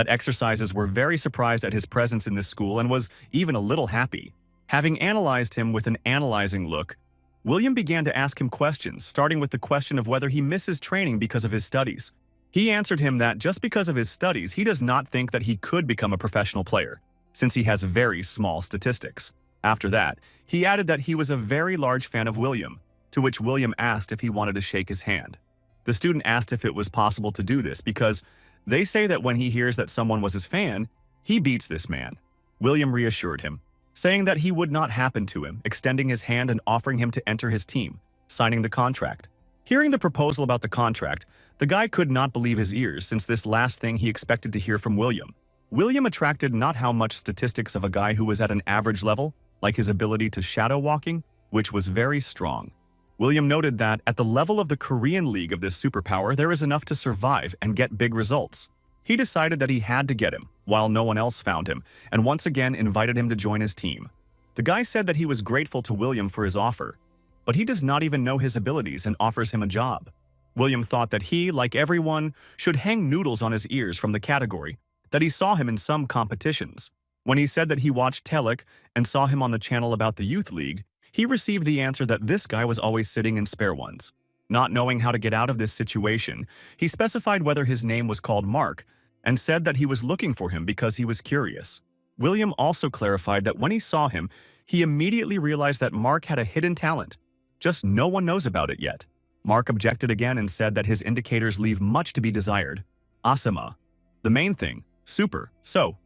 that exercises were very surprised at his presence in this school and was even a little happy. Having analyzed him with an analyzing look, William began to ask him questions, starting with the question of whether he misses training because of his studies. He answered him that just because of his studies, he does not think that he could become a professional player, since he has very small statistics. After that, he added that he was a very large fan of William, to which William asked if he wanted to shake his hand. The student asked if it was possible to do this because they say that when he hears that someone was his fan, he beats this man. William reassured him, saying that he would not happen to him, extending his hand and offering him to enter his team, signing the contract. Hearing the proposal about the contract, the guy could not believe his ears since this last thing he expected to hear from William. William attracted not how much statistics of a guy who was at an average level, like his ability to shadow walking, which was very strong. William noted that at the level of the Korean League of this superpower, there is enough to survive and get big results. He decided that he had to get him, while no one else found him, and once again invited him to join his team. The guy said that he was grateful to William for his offer, but he does not even know his abilities and offers him a job. William thought that he, like everyone, should hang noodles on his ears from the category that he saw him in some competitions. When he said that he watched Telek and saw him on the channel about the Youth League, he received the answer that this guy was always sitting in spare ones. Not knowing how to get out of this situation, he specified whether his name was called Mark and said that he was looking for him because he was curious. William also clarified that when he saw him, he immediately realized that Mark had a hidden talent. Just no one knows about it yet. Mark objected again and said that his indicators leave much to be desired. Asama. The main thing. Super. So.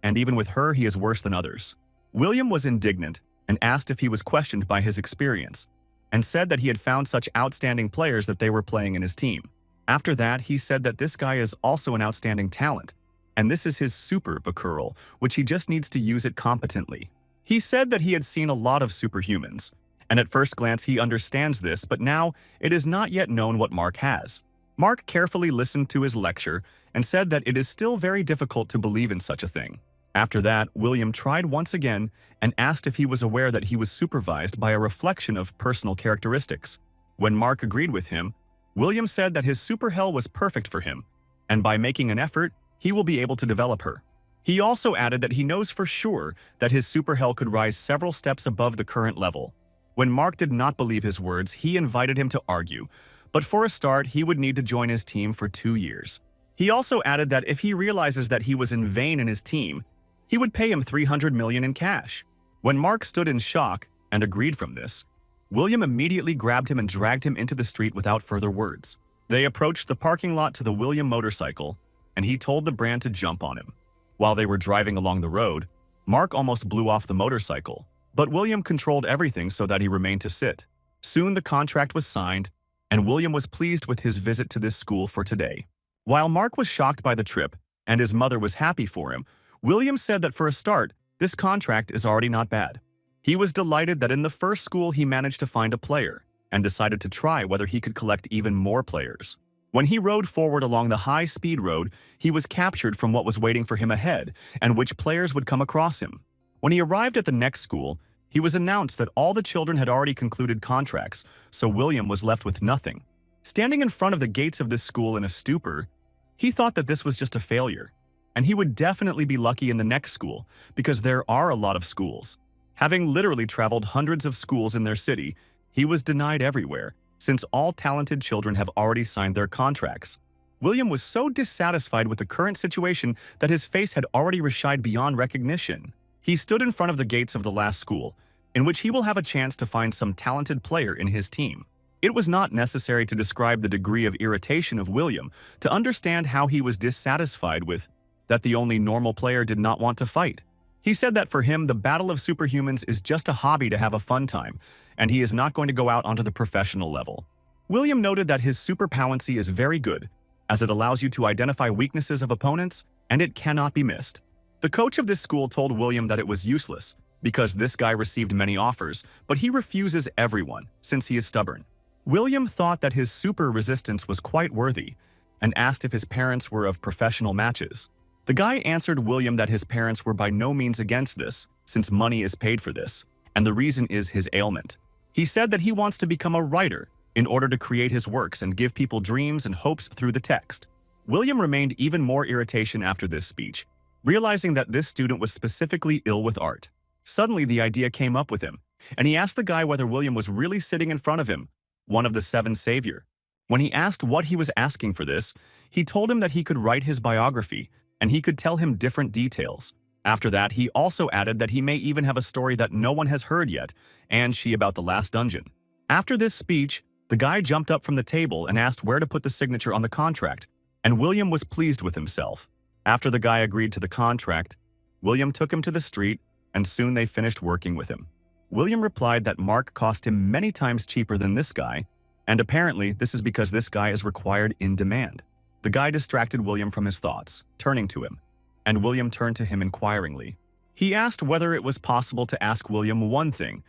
And even with her, he is worse than others. William was indignant and asked if he was questioned by his experience, and said that he had found such outstanding players that they were playing in his team. After that, he said that this guy is also an outstanding talent, and this is his super Vakural, which he just needs to use it competently. He said that he had seen a lot of superhumans, and at first glance he understands this, but now it is not yet known what Mark has. Mark carefully listened to his lecture and said that it is still very difficult to believe in such a thing. After that, William tried once again and asked if he was aware that he was supervised by a reflection of personal characteristics. When Mark agreed with him, William said that his super hell was perfect for him, and by making an effort, he will be able to develop her. He also added that he knows for sure that his super hell could rise several steps above the current level. When Mark did not believe his words, he invited him to argue, but for a start, he would need to join his team for 2 years. He also added that if he realizes that he was in vain in his team, he would pay him 300 million in cash. When Mark stood in shock and agreed from this, William immediately grabbed him and dragged him into the street without further words. They approached the parking lot to the William motorcycle, and he told the brand to jump on him. While they were driving along the road, Mark almost blew off the motorcycle, but William controlled everything so that he remained to sit. Soon the contract was signed, and William was pleased with his visit to this school for today. While Mark was shocked by the trip, and his mother was happy for him, William said that for a start, this contract is already not bad. He was delighted that in the first school he managed to find a player, and decided to try whether he could collect even more players. When he rode forward along the high-speed road, he was captured from what was waiting for him ahead, and which players would come across him. When he arrived at the next school, he was announced that all the children had already concluded contracts, so William was left with nothing. Standing in front of the gates of this school in a stupor, he thought that this was just a failure, and he would definitely be lucky in the next school, because there are a lot of schools. Having literally traveled hundreds of schools in their city, he was denied everywhere, since all talented children have already signed their contracts. William was so dissatisfied with the current situation that his face had already reshied beyond recognition. He stood in front of the gates of the last school, in which he will have a chance to find some talented player in his team. It was not necessary to describe the degree of irritation of William to understand how he was dissatisfied with that the only normal player did not want to fight. He said that for him, the battle of superhumans is just a hobby to have a fun time, and he is not going to go out onto the professional level. William noted that his superpowency is very good, as it allows you to identify weaknesses of opponents, and it cannot be missed. The coach of this school told William that it was useless, because this guy received many offers, but he refuses everyone, since he is stubborn. William thought that his super resistance was quite worthy, and asked if his parents were of professional matches. The guy answered William that his parents were by no means against this, since money is paid for this, and the reason is his ailment. He said that he wants to become a writer in order to create his works and give people dreams and hopes through the text. William remained even more irritation after this speech, realizing that this student was specifically ill with art. Suddenly, the idea came up with him, and he asked the guy whether William was really sitting in front of him, one of the seven savior. When he asked what he was asking for this, he told him that he could write his biography, and he could tell him different details. After that, he also added that he may even have a story that no one has heard yet, and she about the last dungeon. After this speech, the guy jumped up from the table and asked where to put the signature on the contract, and William was pleased with himself. After the guy agreed to the contract, William took him to the street, and soon they finished working with him. William replied that Mark cost him many times cheaper than this guy, and apparently this is because this guy is required in demand. The guy distracted William from his thoughts, turning to him, and William turned to him inquiringly. He asked whether it was possible to ask William one thing,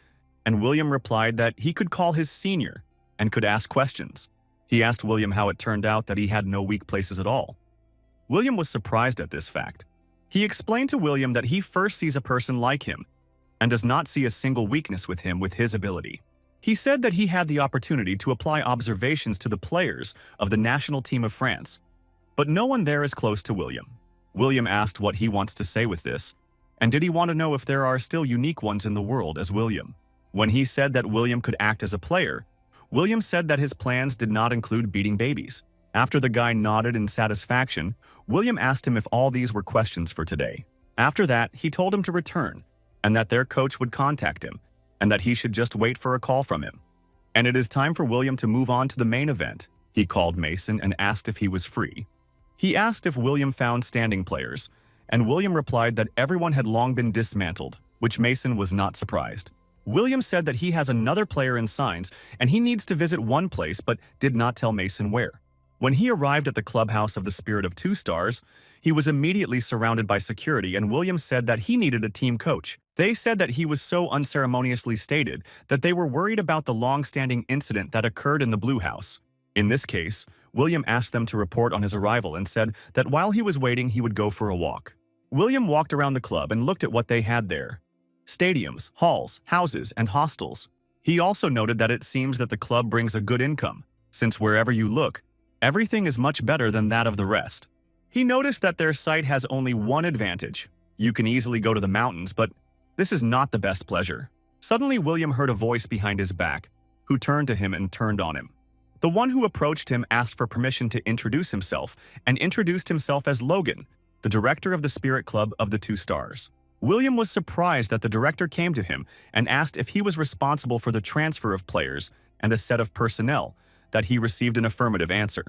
and William replied that he could call his senior and could ask questions. He asked William how it turned out that he had no weak places at all. William was surprised at this fact. He explained to William that he first sees a person like him and does not see a single weakness with him with his ability. He said that he had the opportunity to apply observations to the players of the national team of France, but no one there is close to William. William asked what he wants to say with this, and did he want to know if there are still unique ones in the world as William. When he said that William could act as a player, William said that his plans did not include beating babies. After the guy nodded in satisfaction, William asked him if all these were questions for today. After that, he told him to return, and that their coach would contact him, and that he should just wait for a call from him. And it is time for William to move on to the main event. He called Mason and asked if he was free. He asked if William found standing players, and William replied that everyone had long been dismantled, which Mason was not surprised. William said that he has another player in signs, and he needs to visit one place but did not tell Mason where. When he arrived at the clubhouse of the Spirit of 2 Stars, he was immediately surrounded by security, and William said that he needed a team coach. They said that he was so unceremoniously stated that they were worried about the long-standing incident that occurred in the Blue House. In this case, William asked them to report on his arrival and said that while he was waiting, he would go for a walk. William walked around the club and looked at what they had there: stadiums, halls, houses, and hostels. He also noted that it seems that the club brings a good income, since wherever you look, everything is much better than that of the rest. He noticed that their site has only one advantage. You can easily go to the mountains, but this is not the best pleasure. Suddenly, William heard a voice behind his back, who turned to him and turned on him. The one who approached him asked for permission to introduce himself, and introduced himself as Logan, the director of the Spirit Club of the 2 Stars. William was surprised that the director came to him and asked if he was responsible for the transfer of players and a set of personnel, that he received an affirmative answer.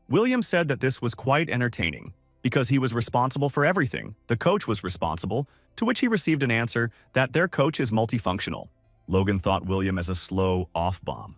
William said that this was quite entertaining, because he was responsible for everything. The coach was responsible, to which he received an answer that their coach is multifunctional. Logan thought William as a slow off-bomb.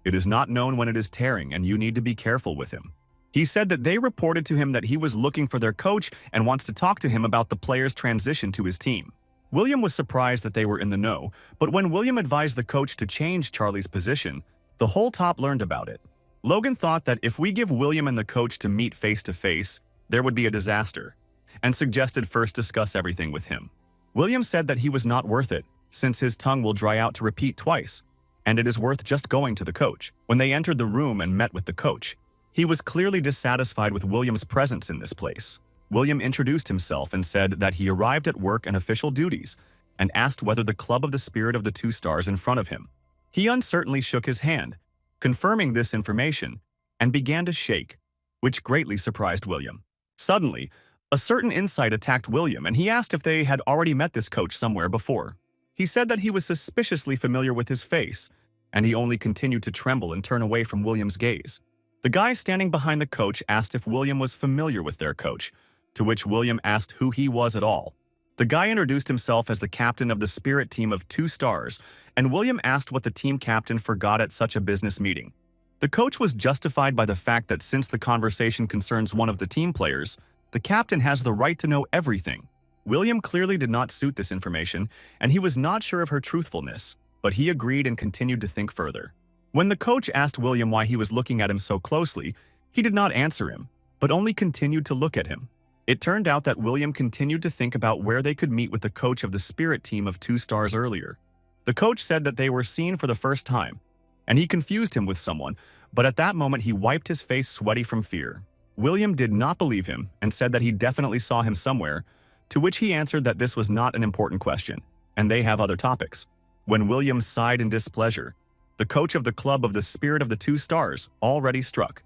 It is not known when it is tearing, and you need to be careful with him. He said that they reported to him that he was looking for their coach and wants to talk to him about the player's transition to his team. William was surprised that they were in the know, but when William advised the coach to change Charlie's position, the whole top learned about it. Logan thought that if we give William and the coach to meet face-to-face, there would be a disaster, and suggested first discuss everything with him. William said that he was not worth it, since his tongue will dry out to repeat twice, and it is worth just going to the coach. When they entered the room and met with the coach, he was clearly dissatisfied with William's presence in this place. William introduced himself and said that he arrived at work and official duties, and asked whether the Club of the Spirit of the 2 Stars in front of him. He uncertainly shook his hand, confirming this information, and began to shake, which greatly surprised William. Suddenly, a certain insight attacked William, and he asked if they had already met this coach somewhere before. He said that he was suspiciously familiar with his face, and he only continued to tremble and turn away from William's gaze. The guy standing behind the coach asked if William was familiar with their coach, to which William asked who he was at all. The guy introduced himself as the captain of the Spirit team of 2 Stars, and William asked what the team captain forgot at such a business meeting. The coach was justified by the fact that since the conversation concerns one of the team players, the captain has the right to know everything. William clearly did not suit this information, and he was not sure of her truthfulness, but he agreed and continued to think further. When the coach asked William why he was looking at him so closely, he did not answer him, but only continued to look at him. It turned out that William continued to think about where they could meet with the coach of the Spirit team of 2 Stars earlier. The coach said that they were seen for the first time, and he confused him with someone, but at that moment he wiped his face sweaty from fear. William did not believe him and said that he definitely saw him somewhere, to which he answered that this was not an important question, and they have other topics. When William sighed in displeasure, the coach of the club of the Spirit of the Two Stars already struck,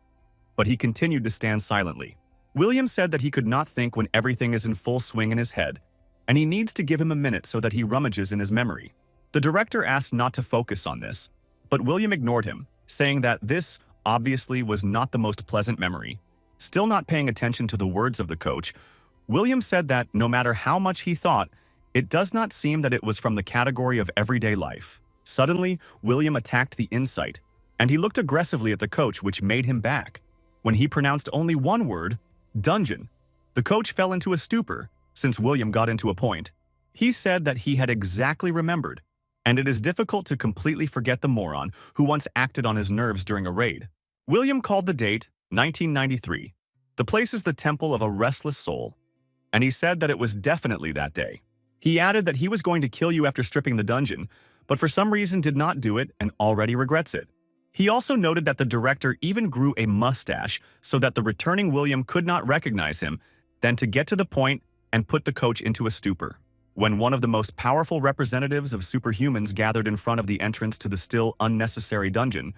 but he continued to stand silently. William said that he could not think when everything is in full swing in his head, and he needs to give him a minute so that he rummages in his memory. The director asked not to focus on this, but William ignored him, saying that this obviously was not the most pleasant memory. Still not paying attention to the words of the coach, William said that no matter how much he thought, it does not seem that it was from the category of everyday life. Suddenly, William attacked the insight, and he looked aggressively at the coach, which made him back. When he pronounced only one word, dungeon, the coach fell into a stupor, since William got into a point. He said that he had exactly remembered, and it is difficult to completely forget the moron who once acted on his nerves during a raid. William called the date 1993. The place is the temple of a restless soul, and he said that it was definitely that day. He added that he was going to kill you after stripping the dungeon, but for some reason did not do it and already regrets it. He also noted that the director even grew a mustache so that the returning William could not recognize him, then to get to the point and put the coach into a stupor. When one of the most powerful representatives of superhumans gathered in front of the entrance to the still unnecessary dungeon,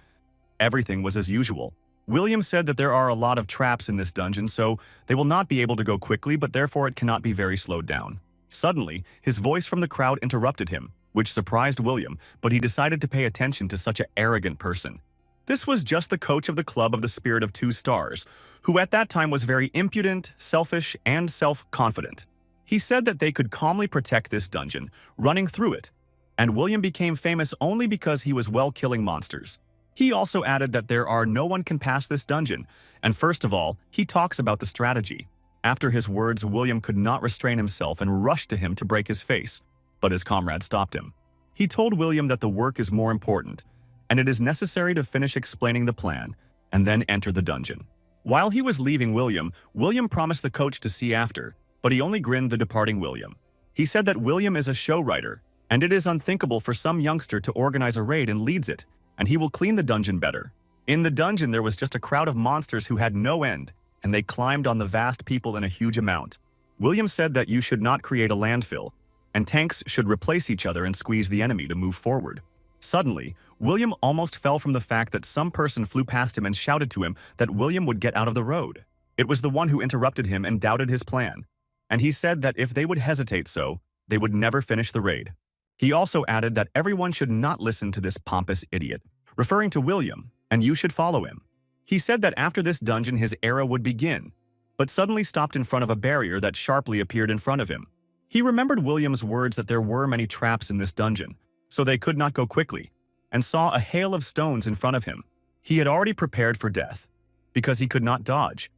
everything was as usual. William said that there are a lot of traps in this dungeon, so they will not be able to go quickly, but therefore it cannot be very slowed down. Suddenly, his voice from the crowd interrupted him, which surprised William, but he decided to pay attention to such an arrogant person. This was just the coach of the club of the Spirit of Two Stars, who at that time was very impudent, selfish, and self-confident. He said that they could calmly protect this dungeon, running through it, and William became famous only because he was well killing monsters. He also added that no one can pass this dungeon, and first of all, he talks about the strategy. After his words, William could not restrain himself and rushed to him to break his face, but his comrade stopped him. He told William that the work is more important, and it is necessary to finish explaining the plan, and then enter the dungeon. While he was leaving William promised the coach to see after, but he only grinned the departing William. He said that William is a show writer, and it is unthinkable for some youngster to organize a raid and leads it, and he will clean the dungeon better. In the dungeon there was just a crowd of monsters who had no end, and they climbed on the vast people in a huge amount. William said that you should not create a landfill, and tanks should replace each other and squeeze the enemy to move forward. Suddenly, William almost fell from the fact that some person flew past him and shouted to him that William would get out of the road. It was the one who interrupted him and doubted his plan, and he said that if they would hesitate so, they would never finish the raid. He also added that everyone should not listen to this pompous idiot, referring to William, and you should follow him. He said that after this dungeon his era would begin, but suddenly stopped in front of a barrier that sharply appeared in front of him. He remembered William's words that there were many traps in this dungeon, so they could not go quickly, and saw a hail of stones in front of him. He had already prepared for death, because he could not dodge.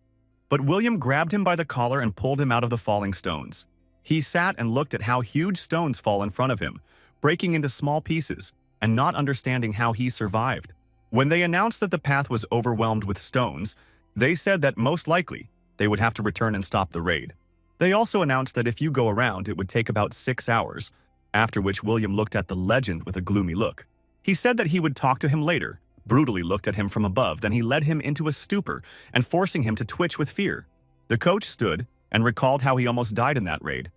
But William grabbed him by the collar and pulled him out of the falling stones. He sat and looked at how huge stones fall in front of him, breaking into small pieces, and not understanding how he survived. When they announced that the path was overwhelmed with stones, they said that most likely they would have to return and stop the raid. They also announced that if you go around, it would take about 6 hours, after which William looked at the legend with a gloomy look. He said that he would talk to him later, brutally looked at him from above, then he led him into a stupor and forcing him to twitch with fear. The coach stood and recalled how he almost died in that raid,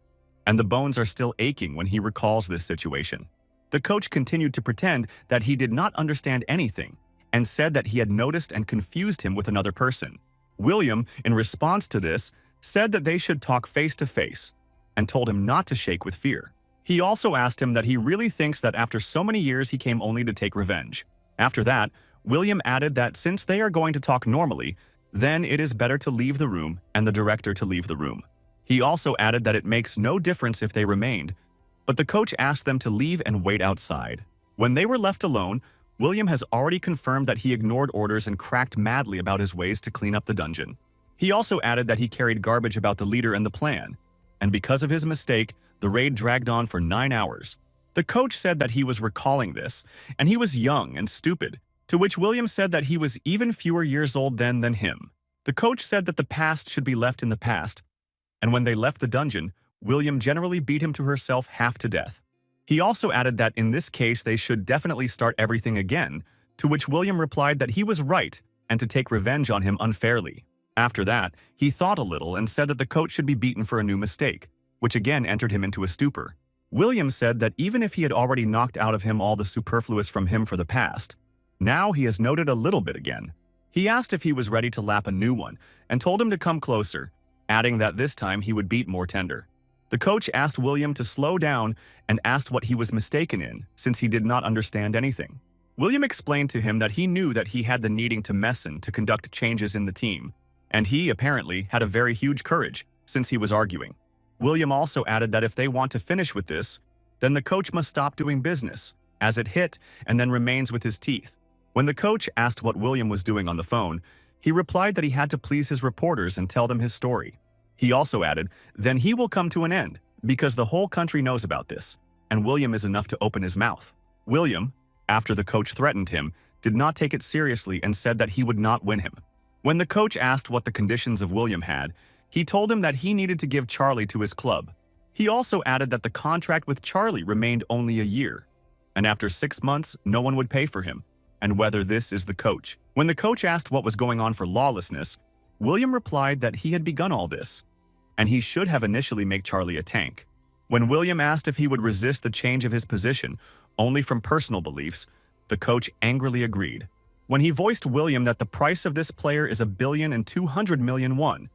and the bones are still aching when he recalls this situation. The coach continued to pretend that he did not understand anything and said that he had noticed and confused him with another person. William, in response to this, said that they should talk face to face and told him not to shake with fear. He also asked him that he really thinks that after so many years he came only to take revenge. After that, William added that since they are going to talk normally, then it is better to leave the room and the director to leave the room. He also added that it makes no difference if they remained, but the coach asked them to leave and wait outside. When they were left alone, William has already confirmed that he ignored orders and cracked madly about his ways to clean up the dungeon. He also added that he carried garbage about the leader and the plan, and because of his mistake, the raid dragged on for 9 hours. The coach said that he was recalling this, and he was young and stupid, to which William said that he was even fewer years old then than him. The coach said that the past should be left in the past, and when they left the dungeon, William generally beat him to herself half to death. He also added that in this case they should definitely start everything again, to which William replied that he was right and to take revenge on him unfairly. After that, he thought a little and said that the coach should be beaten for a new mistake, which again entered him into a stupor. William said that even if he had already knocked out of him all the superfluous from him for the past, now he has noted a little bit again. He asked if he was ready to lap a new one and told him to come closer, adding that this time he would beat more tender. The coach asked William to slow down and asked what he was mistaken in, since he did not understand anything. William explained to him that he knew that he had the needing to messen to conduct changes in the team, and he, apparently, had a very huge courage, since he was arguing. William also added that if they want to finish with this, then the coach must stop doing business, as it hit and then remains with his teeth. When the coach asked what William was doing on the phone, he replied that he had to please his reporters and tell them his story. He also added, then he will come to an end, because the whole country knows about this, and William is enough to open his mouth. William, after the coach threatened him, did not take it seriously and said that he would not win him. When the coach asked what the conditions of William had, he told him that he needed to give Charlie to his club. He also added that the contract with Charlie remained only a year, and after 6 months, no one would pay for him, and whether this is the coach. When the coach asked what was going on for lawlessness, William replied that he had begun all this, and he should have initially made Charlie a tank. When William asked if he would resist the change of his position, only from personal beliefs, the coach angrily agreed. When he voiced William that the price of this player is 1,200,000,000 won,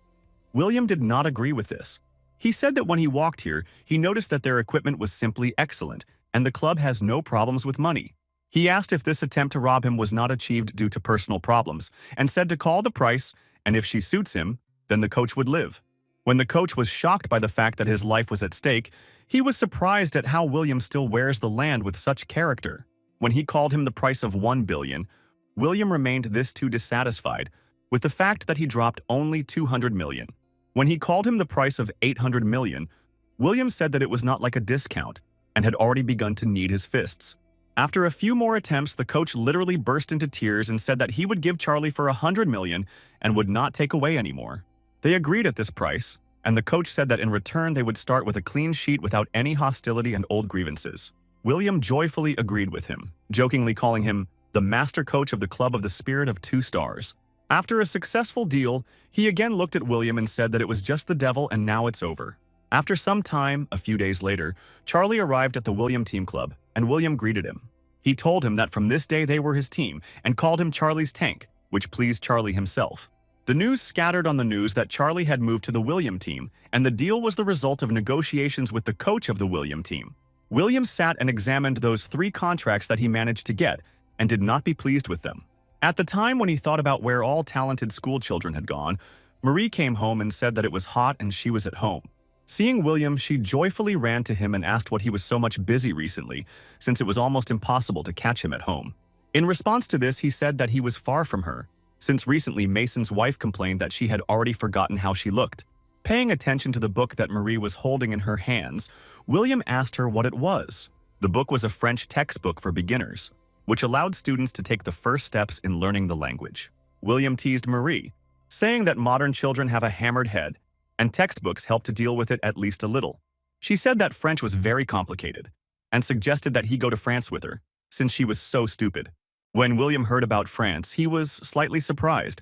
William did not agree with this. He said that when he walked here, he noticed that their equipment was simply excellent, and the club has no problems with money. He asked if this attempt to rob him was not achieved due to personal problems, and said to call the price, and if she suits him, then the coach would live. When the coach was shocked by the fact that his life was at stake, he was surprised at how William still wears the land with such character. When he called him the price of 1 billion, William remained this too dissatisfied with the fact that he dropped only 200 million. When he called him the price of 800 million, William said that it was not like a discount and had already begun to knead his fists. After a few more attempts, the coach literally burst into tears and said that he would give Charlie for 100 million and would not take away anymore. They agreed at this price, and the coach said that in return they would start with a clean sheet without any hostility and old grievances. William joyfully agreed with him, jokingly calling him the master coach of the club of the spirit of 2 stars. After a successful deal, he again looked at William and said that it was just the devil and now it's over. After some time, a few days later, Charlie arrived at the William team club, and William greeted him. He told him that from this day they were his team, and called him Charlie's tank, which pleased Charlie himself. The news scattered on the news that Charlie had moved to the William team, and the deal was the result of negotiations with the coach of the William team. William sat and examined those 3 contracts that he managed to get, and did not be pleased with them. At the time when he thought about where all talented school children had gone, Marie came home and said that it was hot and she was at home. Seeing William, she joyfully ran to him and asked what he was so much busy recently, since it was almost impossible to catch him at home. In response to this, he said that he was far from her, since recently Mason's wife complained that she had already forgotten how she looked. Paying attention to the book that Marie was holding in her hands, William asked her what it was. The book was a French textbook for beginners, which allowed students to take the first steps in learning the language. William teased Marie, saying that modern children have a hammered head, and textbooks help to deal with it at least a little. She said that French was very complicated, and suggested that he go to France with her, since she was so stupid. When William heard about France, he was slightly surprised,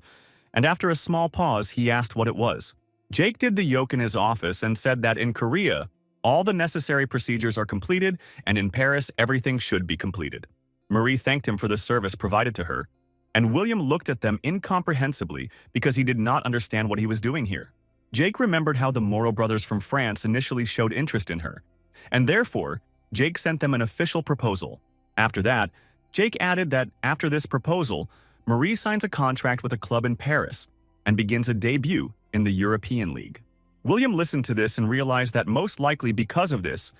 and after a small pause, he asked what it was. Jake did the yoke in his office and said that in Korea, all the necessary procedures are completed, and in Paris, everything should be completed. Marie thanked him for the service provided to her, and William looked at them incomprehensibly because he did not understand what he was doing here. Jake remembered how the Moreau brothers from France initially showed interest in her, and therefore, Jake sent them an official proposal. After that, Jake added that after this proposal, Marie signs a contract with a club in Paris and begins a debut in the European League. William listened to this and realized that most likely because of this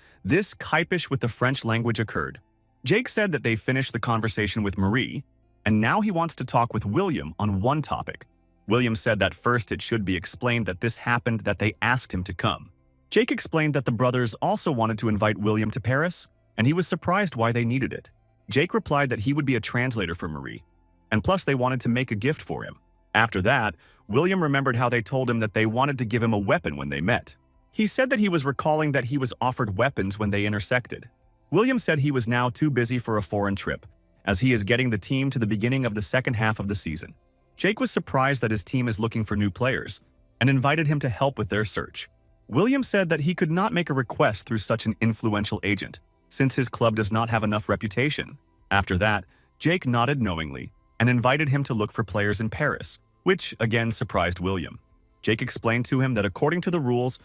kipish with the French language occurred. Jake said that they finished the conversation with Marie, and now he wants to talk with William on one topic. William said that first it should be explained that this happened that they asked him to come. Jake explained that the brothers also wanted to invite William to Paris, and he was surprised why they needed it. Jake replied that he would be a translator for Marie, and plus they wanted to make a gift for him. After that, William remembered how they told him that they wanted to give him a weapon when they met. He said that he was recalling that he was offered weapons when they intersected. William said he was now too busy for a foreign trip, as he is getting the team to the beginning of the second half of the season. Jake was surprised that his team is looking for new players and invited him to help with their search. William said that he could not make a request through such an influential agent, since his club does not have enough reputation. After that, Jake nodded knowingly and invited him to look for players in Paris, which again surprised William. Jake explained to him that according to the rules,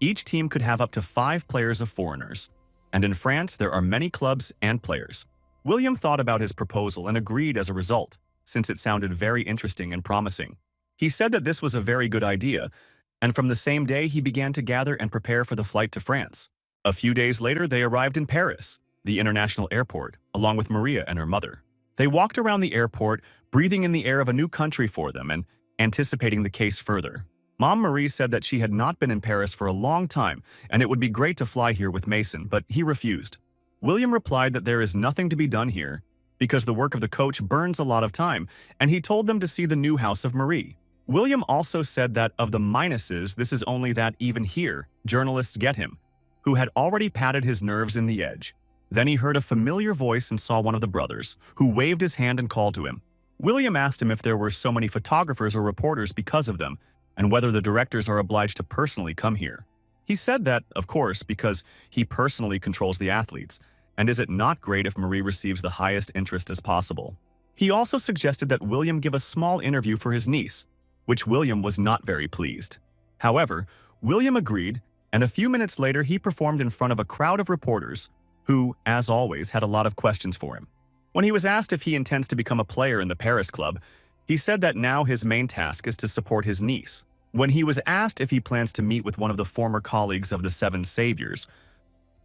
each team could have up to 5 players of foreigners, and in France there are many clubs and players. William thought about his proposal and agreed as a result, since it sounded very interesting and promising. He said that this was a very good idea, and from the same day he began to gather and prepare for the flight to France. A few days later, they arrived in Paris, the international airport, along with Maria and her mother. They walked around the airport, breathing in the air of a new country for them and anticipating the case further. Mom Marie said that she had not been in Paris for a long time and it would be great to fly here with Mason, but he refused. William replied that there is nothing to be done here because the work of the coach burns a lot of time, and he told them to see the new house of Marie. William also said that of the minuses, this is only that even here, journalists get him, who had already patted his nerves in the edge. Then he heard a familiar voice and saw one of the brothers, who waved his hand and called to him. William asked him if there were so many photographers or reporters because of them, and whether the directors are obliged to personally come here. He said that, of course, because he personally controls the athletes, and is it not great if Marie receives the highest interest as possible? He also suggested that William give a small interview for his niece, which William was not very pleased. However, William agreed, and a few minutes later he performed in front of a crowd of reporters who, as always, had a lot of questions for him. When he was asked if he intends to become a player in the Paris club, he said that now his main task is to support his niece. When he was asked if he plans to meet with one of the former colleagues of the Seven Saviors,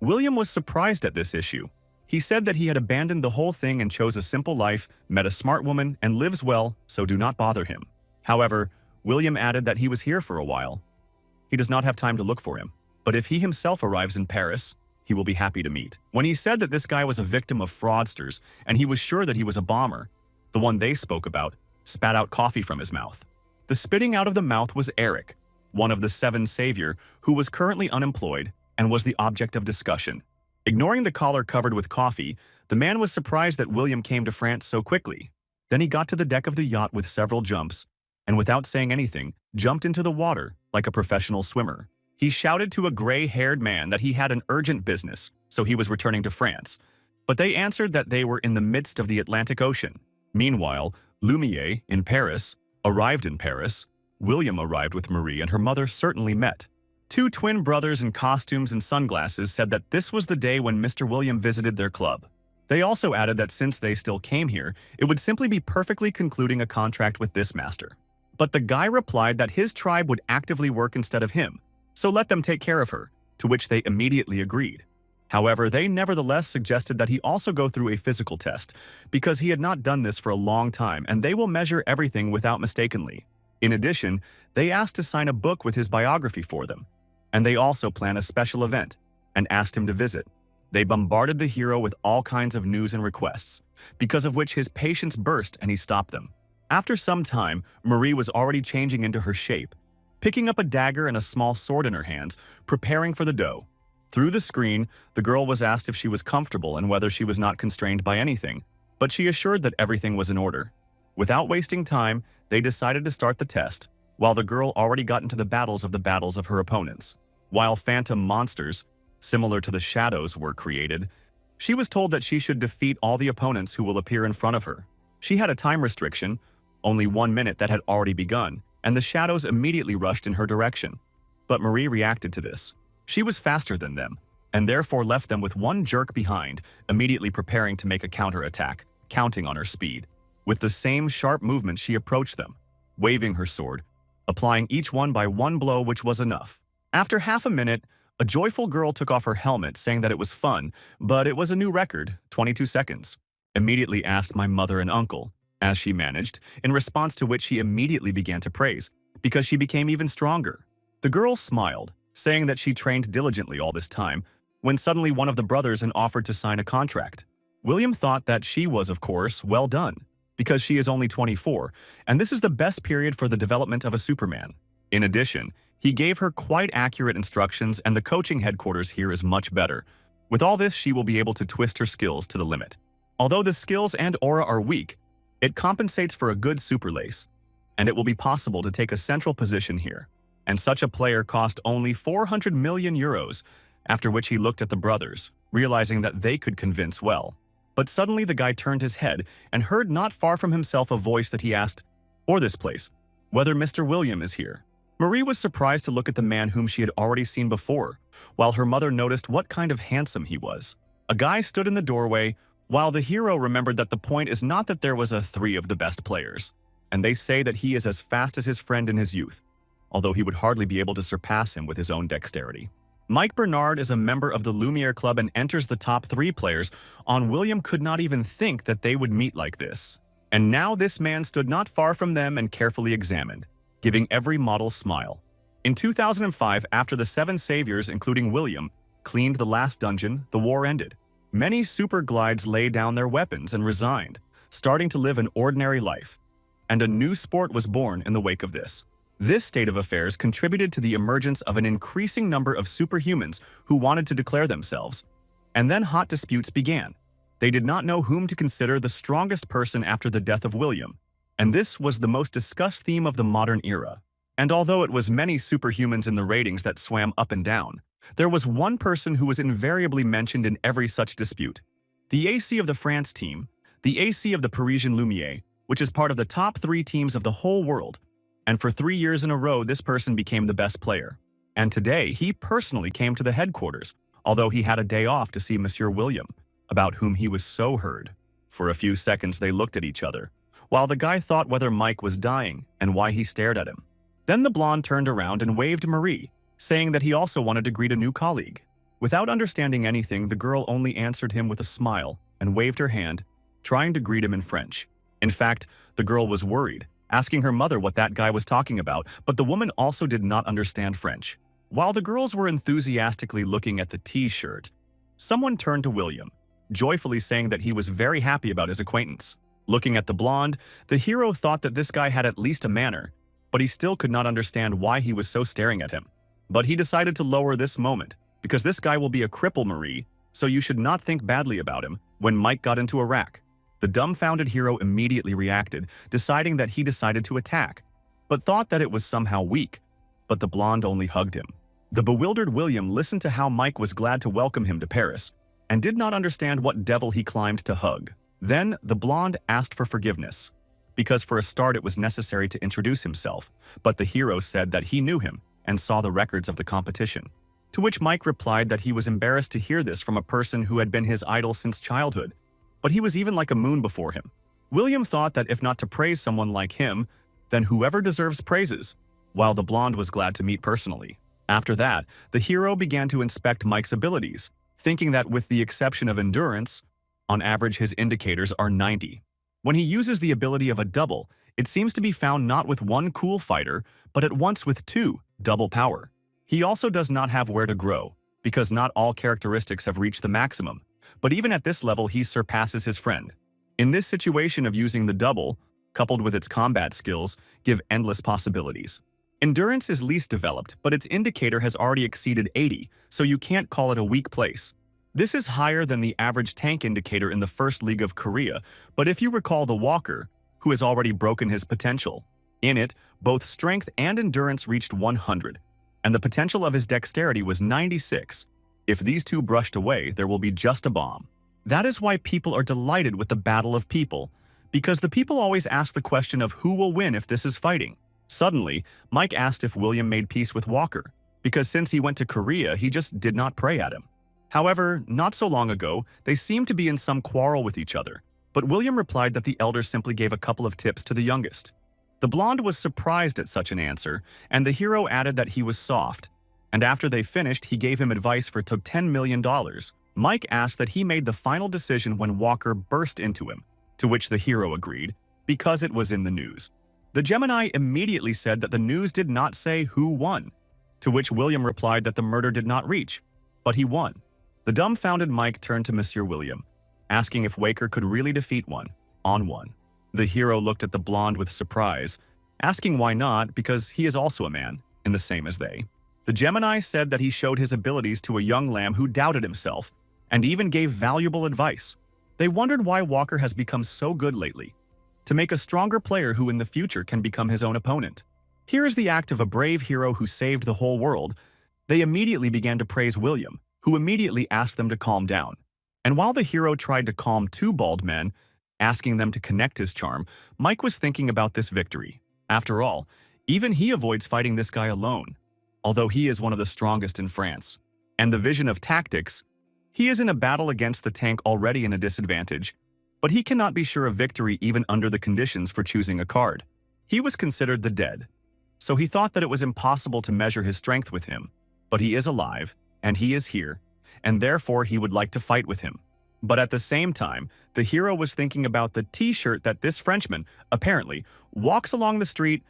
William was surprised at this issue. He said that he had abandoned the whole thing and chose a simple life, met a smart woman, and lives well, so do not bother him. However, William added that he was here for a while. He does not have time to look for him, but if he himself arrives in Paris, he will be happy to meet. When he said that this guy was a victim of fraudsters and he was sure that he was a bomber, the one they spoke about spat out coffee from his mouth. The spitting out of the mouth was Eric, one of the Seven Savior, who was currently unemployed and was the object of discussion. Ignoring the collar covered with coffee, the man was surprised that William came to France so quickly. Then he got to the deck of the yacht with several jumps, and without saying anything, jumped into the water like a professional swimmer. He shouted to a gray-haired man that he had an urgent business, so he was returning to France. But they answered that they were in the midst of the Atlantic Ocean. Meanwhile, Lumiere, in Paris, arrived in Paris. William arrived with Marie and her mother certainly met. 2 twin brothers in costumes and sunglasses said that this was the day when Mr. William visited their club. They also added that since they still came here, it would simply be perfectly concluding a contract with this master. But the guy replied that his tribe would actively work instead of him, so let them take care of her, to which they immediately agreed. However, they nevertheless suggested that he also go through a physical test, because he had not done this for a long time and they will measure everything without mistakenly. In addition, they asked to sign a book with his biography for them, and they also plan a special event and asked him to visit. They bombarded the hero with all kinds of news and requests, because of which his patience burst and he stopped them. After some time, Marie was already changing into her shape, picking up a dagger and a small sword in her hands, preparing for the dough. Through the screen, the girl was asked if she was comfortable and whether she was not constrained by anything, but she assured that everything was in order. Without wasting time, they decided to start the test, while the girl already got into the battles of her opponents. While phantom monsters, similar to the shadows, were created, she was told that she should defeat all the opponents who will appear in front of her. She had a time restriction, only 1 minute, that had already begun, and the shadows immediately rushed in her direction. But Marie reacted to this. She was faster than them, and therefore left them with one jerk behind, immediately preparing to make a counterattack, counting on her speed. With the same sharp movement she approached them, waving her sword, applying each one by one blow, which was enough. After half a minute, a joyful girl took off her helmet, saying that it was fun, but it was a new record, 22 seconds. Immediately asked my mother and uncle, as she managed, in response to which she immediately began to praise, because she became even stronger. The girl smiled, saying that she trained diligently all this time, when suddenly one of the brothers offered to sign a contract. William thought that she was, of course, well done, because she is only 24, and this is the best period for the development of a Superman. In addition, he gave her quite accurate instructions, and the coaching headquarters here is much better. With all this, she will be able to twist her skills to the limit. Although the skills and aura are weak, it compensates for a good super lace. and it will be possible to take a central position here. And such a player cost only 400 million euros, after which he looked at the brothers, realizing that they could convince well. But suddenly the guy turned his head and heard not far from himself a voice that he asked, "Or this place, whether Mr. William is here." Marie was surprised to look at the man whom she had already seen before, while her mother noticed what kind of handsome he was. A guy stood in the doorway, while the hero remembered that the point is not that there was a three of the best players, and they say that he is as fast as his friend in his youth, although he would hardly be able to surpass him with his own dexterity. Mike Bernard is a member of the Lumiere Club and enters the top 3 players. William could not even think that they would meet like this. And now this man stood not far from them and carefully examined, giving every model smile. In 2005, after the 7 saviors, including William, cleaned the last dungeon, the war ended. Many super glides laid down their weapons and resigned, starting to live an ordinary life. And a new sport was born in the wake of this. This state of affairs contributed to the emergence of an increasing number of superhumans who wanted to declare themselves. And then hot disputes began. They did not know whom to consider the strongest person after the death of William. And this was the most discussed theme of the modern era. And although it was many superhumans in the ratings that swam up and down, there was one person who was invariably mentioned in every such dispute. The AC of the France team, the AC of the Parisian Lumiere, which is part of the top 3 teams of the whole world. And for 3 years in a row, this person became the best player. And today, he personally came to the headquarters, although he had a day off to see Monsieur William, about whom he was so heard. For a few seconds, they looked at each other, while the guy thought whether Mike was dying and why he stared at him. Then the blonde turned around and waved Marie, saying that he also wanted to greet a new colleague. Without understanding anything, the girl only answered him with a smile and waved her hand, trying to greet him in French. In fact, the girl was worried, asking her mother what that guy was talking about, but the woman also did not understand French. While the girls were enthusiastically looking at the T-shirt, someone turned to William, joyfully saying that he was very happy about his acquaintance. Looking at the blonde, the hero thought that this guy had at least a manner, but he still could not understand why he was so staring at him. But he decided to lower this moment, because this guy will be a cripple, Marie, so you should not think badly about him. When Mike got into a rack, the dumbfounded hero immediately reacted, deciding that he decided to attack, but thought that it was somehow weak, but the blonde only hugged him. The bewildered William listened to how Mike was glad to welcome him to Paris, and did not understand what devil he climbed to hug. Then the blonde asked for forgiveness, because for a start it was necessary to introduce himself, but the hero said that he knew him and saw the records of the competition. To which Mike replied that he was embarrassed to hear this from a person who had been his idol since childhood, but he was even like a moon before him. William thought that if not to praise someone like him, then whoever deserves praises, while the blonde was glad to meet personally. After that, the hero began to inspect Mike's abilities, thinking that with the exception of endurance, on average his indicators are 90. When he uses the ability of a double, it seems to be found not with one cool fighter, but at once with 2, double power. He also does not have where to grow, because not all characteristics have reached the maximum, but even at this level he surpasses his friend. In this situation of using the double, coupled with its combat skills, give endless possibilities. Endurance is least developed, but its indicator has already exceeded 80, so you can't call it a weak place. This is higher than the average tank indicator in the First League of Korea, but if you recall the Walker, who has already broken his potential. In it, both strength and endurance reached 100, and the potential of his dexterity was 96. If these two brushed away, there will be just a bomb. That is why people are delighted with the Battle of People, because the people always ask the question of who will win if this is fighting. Suddenly, Mike asked if William made peace with Walker, because since he went to Korea, he just did not pray at him. However, not so long ago, they seemed to be in some quarrel with each other, but William replied that the elder simply gave a couple of tips to the youngest. The blonde was surprised at such an answer, and the hero added that he was soft, and after they finished, he gave him advice for $10 million. Mike asked that he made the final decision when Walker burst into him, to which the hero agreed, because it was in the news. The Gemini immediately said that the news did not say who won, to which William replied that the murder did not reach, but he won. The dumbfounded Mike turned to Monsieur William, asking if Waker could really defeat one, on one. The hero looked at the blonde with surprise, asking why not, because he is also a man, in the same as they. The Gemini said that he showed his abilities to a young lamb who doubted himself, and even gave valuable advice. They wondered why Walker has become so good lately. to make a stronger player who in the future can become his own opponent. Here is the act of a brave hero who saved the whole world. They immediately began to praise William, who immediately asked them to calm down. And while the hero tried to calm two bald men, asking them to connect his charm, Mike was thinking about this victory. After all, even he avoids fighting this guy alone, although he is one of the strongest in France. And the vision of tactics, he is in a battle against the tank already in a disadvantage, but he cannot be sure of victory even under the conditions for choosing a card. He was considered the dead, so he thought that it was impossible to measure his strength with him. But he is alive, and he is here, and therefore he would like to fight with him. But at the same time, the hero was thinking about the t-shirt that this Frenchman, apparently, walks along the street,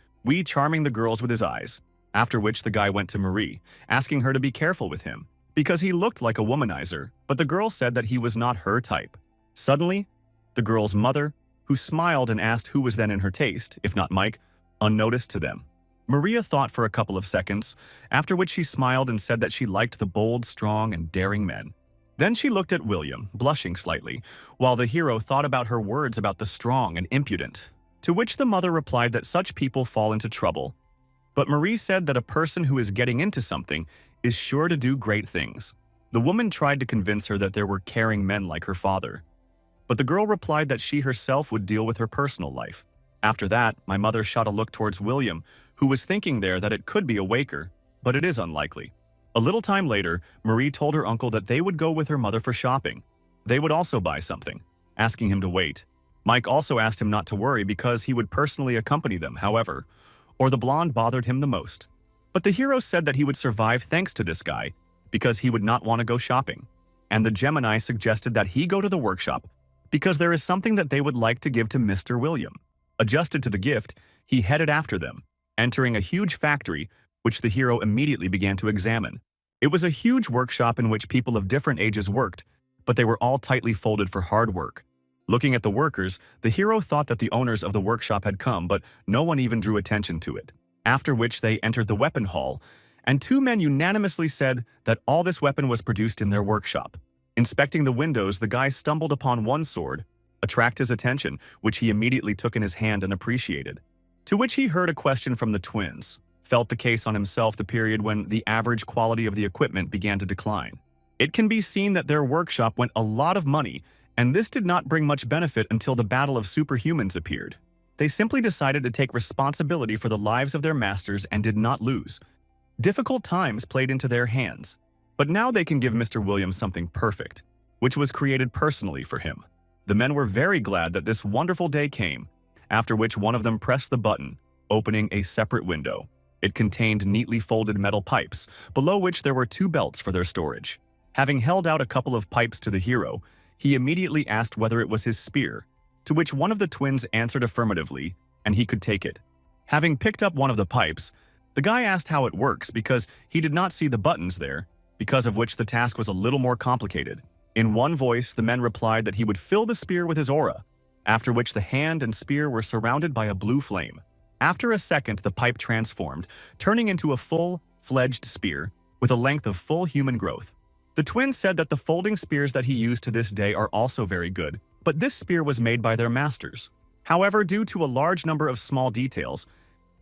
charming the girls with his eyes. After which the guy went to Marie, asking her to be careful with him, because he looked like a womanizer, but the girl said that he was not her type. Suddenly, the girl's mother, who smiled and asked who was then in her taste, if not Mike, unnoticed to them. Maria thought for a couple of seconds, after which she smiled and said that she liked the bold, strong, and daring men. Then she looked at William, blushing slightly, while the hero thought about her words about the strong and impudent, to which the mother replied that such people fall into trouble. But Marie said that a person who is getting into something is sure to do great things. The woman tried to convince her that there were caring men like her father, but the girl replied that she herself would deal with her personal life. After that, my mother shot a look towards William, who was thinking there that it could be a waker, but it is unlikely. A little time later, Marie told her uncle that they would go with her mother for shopping. They would also buy something, asking him to wait. Mike also asked him not to worry because he would personally accompany them, however, or the blonde bothered him the most. But the hero said that he would survive thanks to this guy, because he would not want to go shopping. And the Gemini suggested that he go to the workshop, because there is something that they would like to give to Mr. William. Adjusted to the gift, he headed after them, entering a huge factory, which the hero immediately began to examine. It was a huge workshop in which people of different ages worked, but they were all tightly folded for hard work. Looking at the workers, the hero thought that the owners of the workshop had come, but no one even drew attention to it. After which they entered the weapon hall, and two men unanimously said that all this weapon was produced in their workshop. Inspecting the windows, the guy stumbled upon one sword, attract his attention, which he immediately took in his hand and appreciated. To which he heard a question from the twins, felt the case on himself the period when the average quality of the equipment began to decline. It can be seen that their workshop went a lot of money, and this did not bring much benefit until the battle of superhumans appeared. They simply decided to take responsibility for the lives of their masters and did not lose. Difficult times played into their hands, but now they can give Mr. Williams something perfect, which was created personally for him. The men were very glad that this wonderful day came, after which one of them pressed the button, opening a separate window. It contained neatly folded metal pipes, below which there were two belts for their storage. Having held out a couple of pipes to the hero, he immediately asked whether it was his spear, to which one of the twins answered affirmatively, and he could take it. Having picked up one of the pipes, the guy asked how it works because he did not see the buttons there, because of which the task was a little more complicated. In one voice, the men replied that he would fill the spear with his aura, after which the hand and spear were surrounded by a blue flame. After a second, the pipe transformed, turning into a full-fledged spear with a length of full human growth. The twins said that the folding spears that he used to this day are also very good, but this spear was made by their masters. However, due to a large number of small details,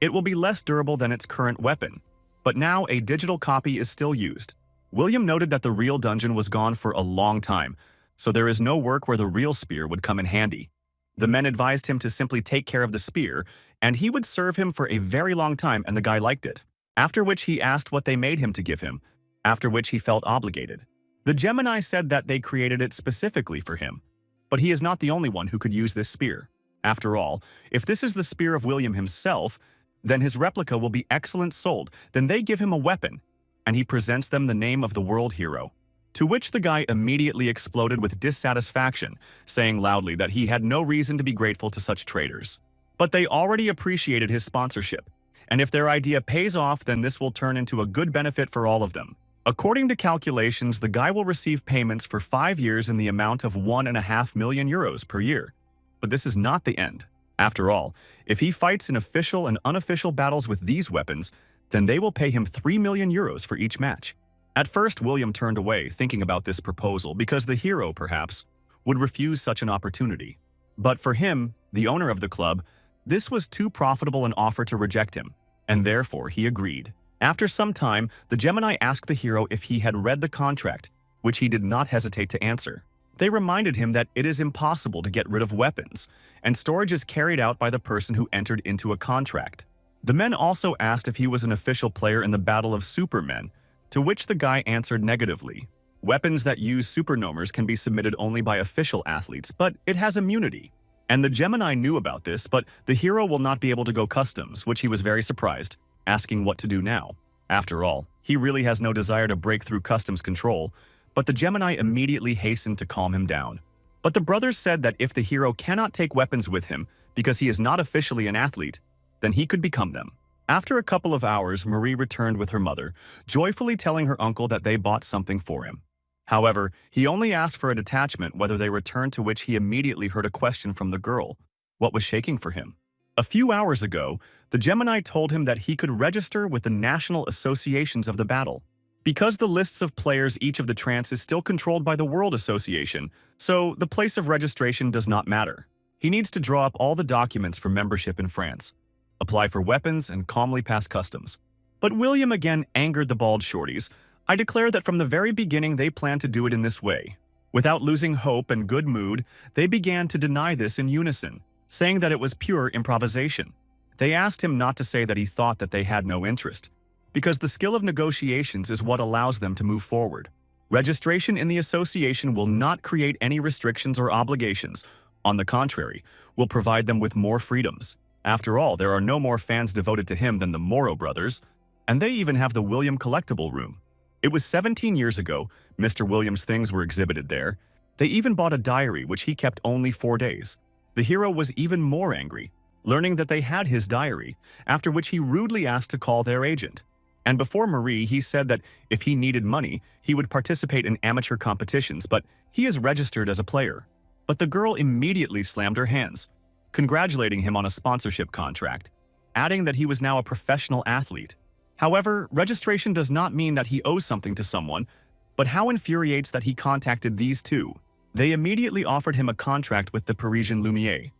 it will be less durable than its current weapon, but now a digital copy is still used. William noted that the real dungeon was gone for a long time, so there is no work where the real spear would come in handy. The men advised him to simply take care of the spear, and he would serve him for a very long time, and the guy liked it. After which he asked what they made him to give him, after which he felt obligated. The Gemini said that they created it specifically for him, but he is not the only one who could use this spear. After all, if this is the spear of William himself, then his replica will be excellent sold. Then they give him a weapon, and he presents them the name of the world hero. To which the guy immediately exploded with dissatisfaction, saying loudly that he had no reason to be grateful to such traders. But they already appreciated his sponsorship, and if their idea pays off, then this will turn into a good benefit for all of them. According to calculations, the guy will receive payments for 5 years in the amount of 1.5 million euros per year. But this is not the end. After all, if he fights in official and unofficial battles with these weapons, then they will pay him 3 million euros for each match. At first, William turned away, thinking about this proposal because the hero, perhaps, would refuse such an opportunity. But for him, the owner of the club, this was too profitable an offer to reject him, and therefore he agreed. After some time, the Gemini asked the hero if he had read the contract, which he did not hesitate to answer. They reminded him that it is impossible to get rid of weapons, and storage is carried out by the person who entered into a contract. The men also asked if he was an official player in the Battle of Supermen, to which the guy answered negatively. Weapons that use supernomers can be submitted only by official athletes, but it has immunity. And the Gemini knew about this, but the hero will not be able to go customs, which he was very surprised, asking what to do now. After all, he really has no desire to break through customs control, but the Gemini immediately hastened to calm him down. But the brothers said that if the hero cannot take weapons with him because he is not officially an athlete, then he could become them. After a couple of hours, Marie returned with her mother, joyfully telling her uncle that they bought something for him. However, he only asked for a detachment whether they returned, to which he immediately heard a question from the girl. What was shaking for him? A few hours ago, the Gemini told him that he could register with the national associations of the battle. Because the lists of players each of the trance is still controlled by the World Association, so the place of registration does not matter. He needs to draw up all the documents for membership in France, apply for weapons, and calmly pass customs. But William again angered the bald shorties. I declare that from the very beginning they planned to do it in this way. Without losing hope and good mood, they began to deny this in unison, saying that it was pure improvisation. They asked him not to say that he thought that they had no interest, because the skill of negotiations is what allows them to move forward. Registration in the association will not create any restrictions or obligations. On the contrary, will provide them with more freedoms. After all, there are no more fans devoted to him than the Morrow brothers, and they even have the William collectible room. It was 17 years ago, Mr. William's things were exhibited there. They even bought a diary which he kept only 4 days. The hero was even more angry, learning that they had his diary, after which he rudely asked to call their agent. And before Marie, he said that if he needed money, he would participate in amateur competitions, but he is registered as a player. But the girl immediately slammed her hands, congratulating him on a sponsorship contract, adding that he was now a professional athlete. However, registration does not mean that he owes something to someone, but how infuriates that he contacted these two. They immediately offered him a contract with the Parisian Lumiere,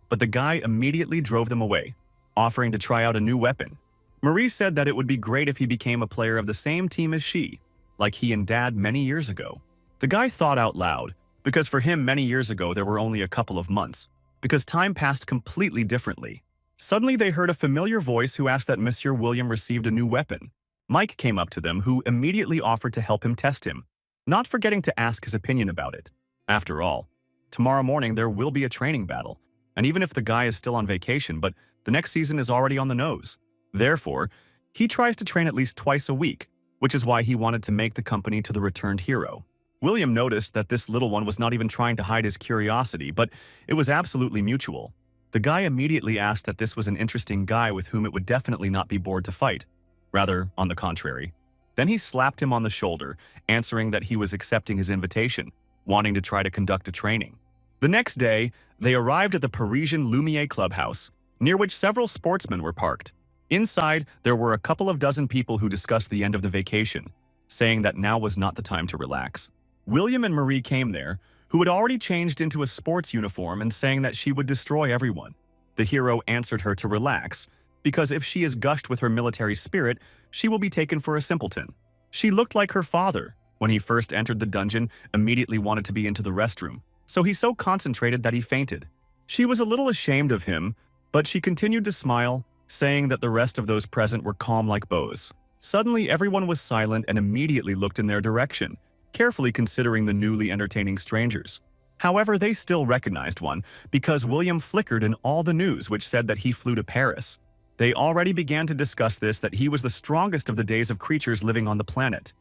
but the guy immediately drove them away, offering to try out a new weapon. Marie said that it would be great if he became a player of the same team as she, like he and Dad many years ago. The guy thought out loud, because for him many years ago there were only a couple of months, because time passed completely differently. Suddenly they heard a familiar voice who asked that Monsieur William received a new weapon. Mike came up to them, who immediately offered to help him test him, not forgetting to ask his opinion about it. After all, tomorrow morning there will be a training battle, and even if the guy is still on vacation, but the next season is already on the nose. Therefore, he tries to train at least twice a week, which is why he wanted to make the company to the returned hero. William noticed that this little one was not even trying to hide his curiosity, but it was absolutely mutual. The guy immediately asked that this was an interesting guy with whom it would definitely not be bored to fight. Rather, on the contrary. Then he slapped him on the shoulder, answering that he was accepting his invitation, wanting to try to conduct a training. The next day, they arrived at the Parisian Lumiere clubhouse, near which several sportsmen were parked. Inside, there were a couple of dozen people who discussed the end of the vacation, saying that now was not the time to relax. William and Marie came there, who had already changed into a sports uniform, and saying that she would destroy everyone. The hero answered her to relax, because if she is gushed with her military spirit, she will be taken for a simpleton. She looked like her father. When he first entered the dungeon, immediately wanted to be into the restroom, so he so concentrated that he fainted. She was a little ashamed of him, but she continued to smile, saying that the rest of those present were calm like bows. Suddenly, everyone was silent and immediately looked in their direction, carefully considering the newly entertaining strangers. However, they still recognized one, because William flickered in all the news which said that he flew to Paris. They already began to discuss this, that he was the strongest of the days of creatures living on the planet.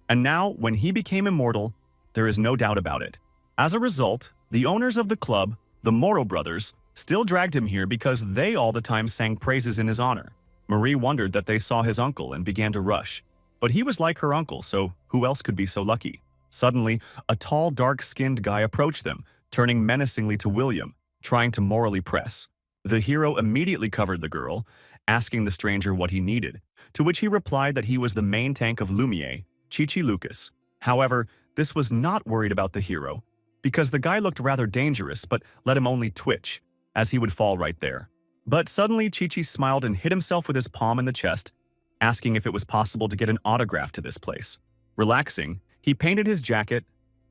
And now, when he became immortal, there is no doubt about it. As a result, the owners of the club, the Morrow brothers, still dragged him here because they all the time sang praises in his honor. Marie wondered that they saw his uncle and began to rush. But he was like her uncle, so who else could be so lucky? Suddenly, a tall, dark-skinned guy approached them, turning menacingly to William, trying to morally press. The hero immediately covered the girl, asking the stranger what he needed, to which he replied that he was the main tank of Lumiere, Chichi Lucas. However, this was not worried about the hero, because the guy looked rather dangerous but let him only twitch, as he would fall right there. But suddenly, Chi-Chi smiled and hit himself with his palm in the chest, asking if it was possible to get an autograph to this place. Relaxing, he painted his jacket,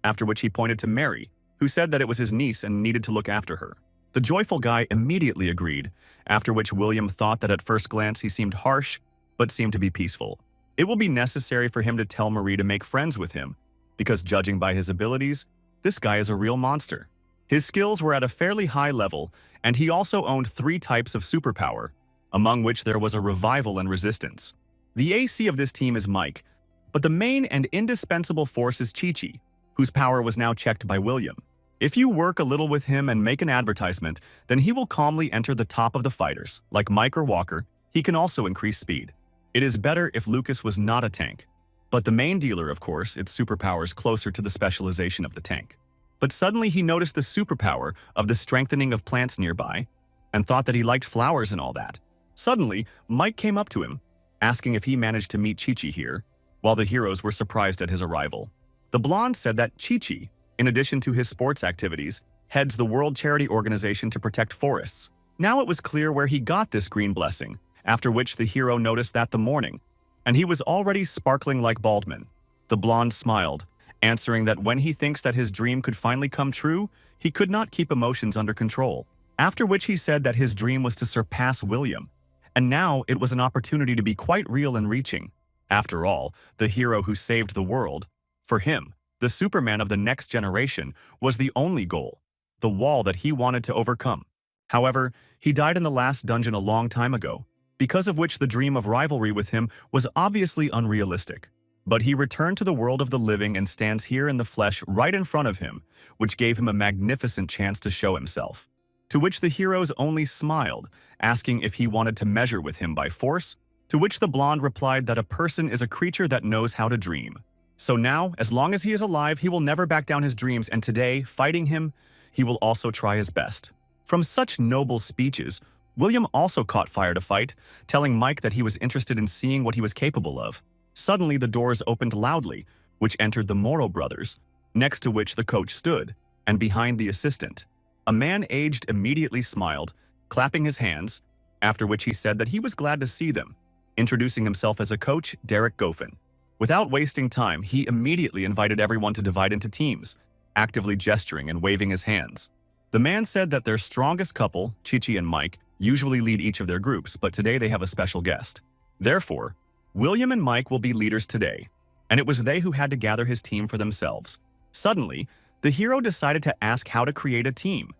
after which he pointed to Mary, who said that it was his niece and needed to look after her. The joyful guy immediately agreed, after which William thought that at first glance he seemed harsh, but seemed to be peaceful. It will be necessary for him to tell Marie to make friends with him, because judging by his abilities, this guy is a real monster. His skills were at a fairly high level, and he also owned 3 types of superpower, among which there was a revival and resistance. The AC of this team is Mike, but the main and indispensable force is Chi-Chi, whose power was now checked by William. If you work a little with him and make an advertisement, then he will calmly enter the top of the fighters. Like Mike or Walker, he can also increase speed. It is better if Lucas was not a tank. But the main dealer, of course, its superpowers closer to the specialization of the tank. But suddenly he noticed the superpower of the strengthening of plants nearby, and thought that he liked flowers and all that. Suddenly, Mike came up to him, asking if he managed to meet Chi-Chi here, while the heroes were surprised at his arrival. The blonde said that Chi-Chi, in addition to his sports activities, heads the World Charity Organization to protect forests. Now it was clear where he got this green blessing, after which the hero noticed that the morning, and he was already sparkling like Baldman. The blonde smiled, answering that when he thinks that his dream could finally come true, he could not keep emotions under control. After which he said that his dream was to surpass William, and now it was an opportunity to be quite real and reaching. After all, the hero who saved the world, for him, the Superman of the next generation, was the only goal, the wall that he wanted to overcome. However, he died in the last dungeon a long time ago, because of which the dream of rivalry with him was obviously unrealistic. But he returned to the world of the living and stands here in the flesh right in front of him, which gave him a magnificent chance to show himself. To which the heroes only smiled, asking if he wanted to measure with him by force, to which the blonde replied that a person is a creature that knows how to dream. So now, as long as he is alive, he will never back down his dreams, and today, fighting him, he will also try his best. From such noble speeches, William also caught fire to fight, telling Mike that he was interested in seeing what he was capable of. Suddenly, the doors opened loudly, which entered the Morrow brothers, next to which the coach stood, and behind the assistant. A man aged immediately smiled, clapping his hands, after which he said that he was glad to see them, introducing himself as a coach, Derek Goffin. Without wasting time, he immediately invited everyone to divide into teams, actively gesturing and waving his hands. The man said that their strongest couple, Chi-Chi and Mike, usually lead each of their groups, but today they have a special guest. Therefore, William and Mike will be leaders today, and it was they who had to gather his team for themselves. Suddenly, the hero decided to ask how to create a team,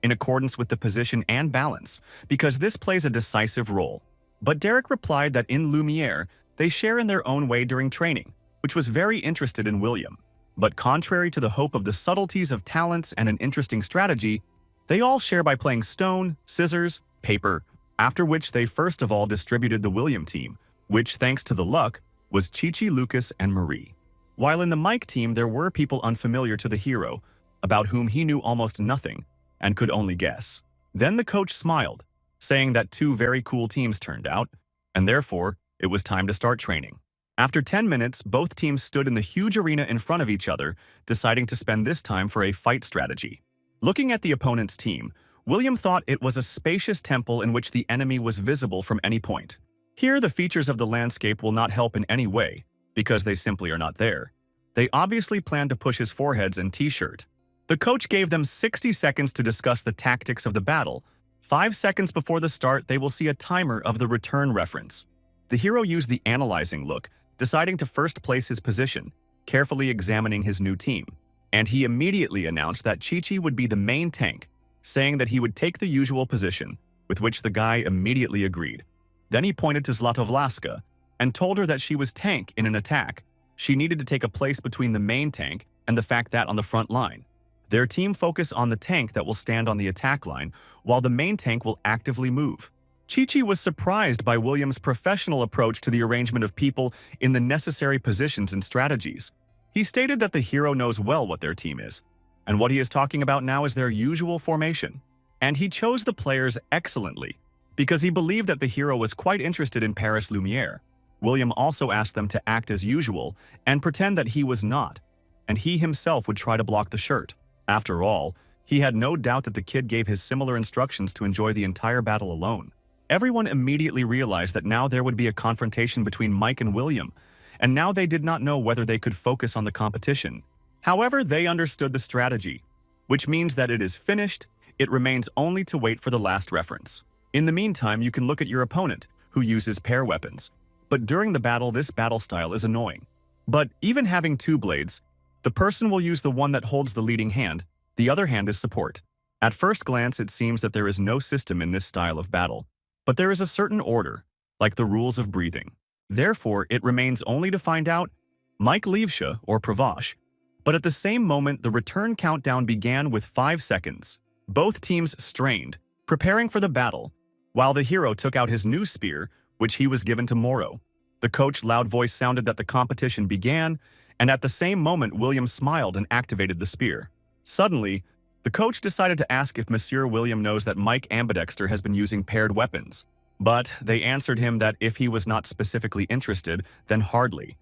in accordance with the position and balance, because this plays a decisive role. But Derek replied that in Lumiere, they share in their own way during training, which was very interested in William. But contrary to the hope of the subtleties of talents and an interesting strategy, they all share by playing stone, scissors, paper, after which they first of all distributed the William team, which, thanks to the luck, was Chi-Chi, Lucas, and Marie. While in the Mike team there were people unfamiliar to the hero, about whom he knew almost nothing, and could only guess. Then the coach smiled, saying that 2 very cool teams turned out, and therefore, it was time to start training. After 10 minutes, both teams stood in the huge arena in front of each other, deciding to spend this time for a fight strategy. Looking at the opponent's team, William thought it was a spacious temple in which the enemy was visible from any point. Here, the features of the landscape will not help in any way, because they simply are not there. They obviously planned to push his foreheads and t-shirt. The coach gave them 60 seconds to discuss the tactics of the battle. 5 seconds before the start, they will see a timer of the return reference. The hero used the analyzing look, deciding to first place his position, carefully examining his new team. And he immediately announced that Chi-Chi would be the main tank, saying that he would take the usual position, with which the guy immediately agreed. Then he pointed to Zlatovlaska and told her that she was tank in an attack. She needed to take a place between the main tank and the fact that on the front line. Their team focus on the tank that will stand on the attack line, while the main tank will actively move. Chi-Chi was surprised by William's professional approach to the arrangement of people in the necessary positions and strategies. He stated that the hero knows well what their team is, and what he is talking about now is their usual formation. And he chose the players excellently, because he believed that the hero was quite interested in Paris Lumiere. William also asked them to act as usual and pretend that he was not, and he himself would try to block the shirt. After all, He had no doubt that the kid gave his similar instructions to enjoy the entire battle alone. Everyone immediately realized that now there would be a confrontation between Mike and William, and now they did not know whether they could focus on the competition. However, they understood the strategy, which means that it is finished. It remains only to wait for the last reference. In the meantime, you can look at your opponent, who uses pair weapons. But during the battle, this battle style is annoying. But even having two blades, the person will use the one that holds the leading hand. The other hand is support. At first glance, it seems that there is no system in this style of battle. But there is a certain order, like the rules of breathing. Therefore, it remains only to find out. Mike Levsha, or Pravash. But at the same moment, the return countdown began with 5 seconds. Both teams strained, preparing for the battle, while the hero took out his new spear, which he was given to Moro. The coach's loud voice sounded that the competition began, and at the same moment William smiled and activated the spear. Suddenly, the coach decided to ask if Monsieur William knows that Mike Ambidexter has been using paired weapons. But they answered him that if he was not specifically interested, then hardly.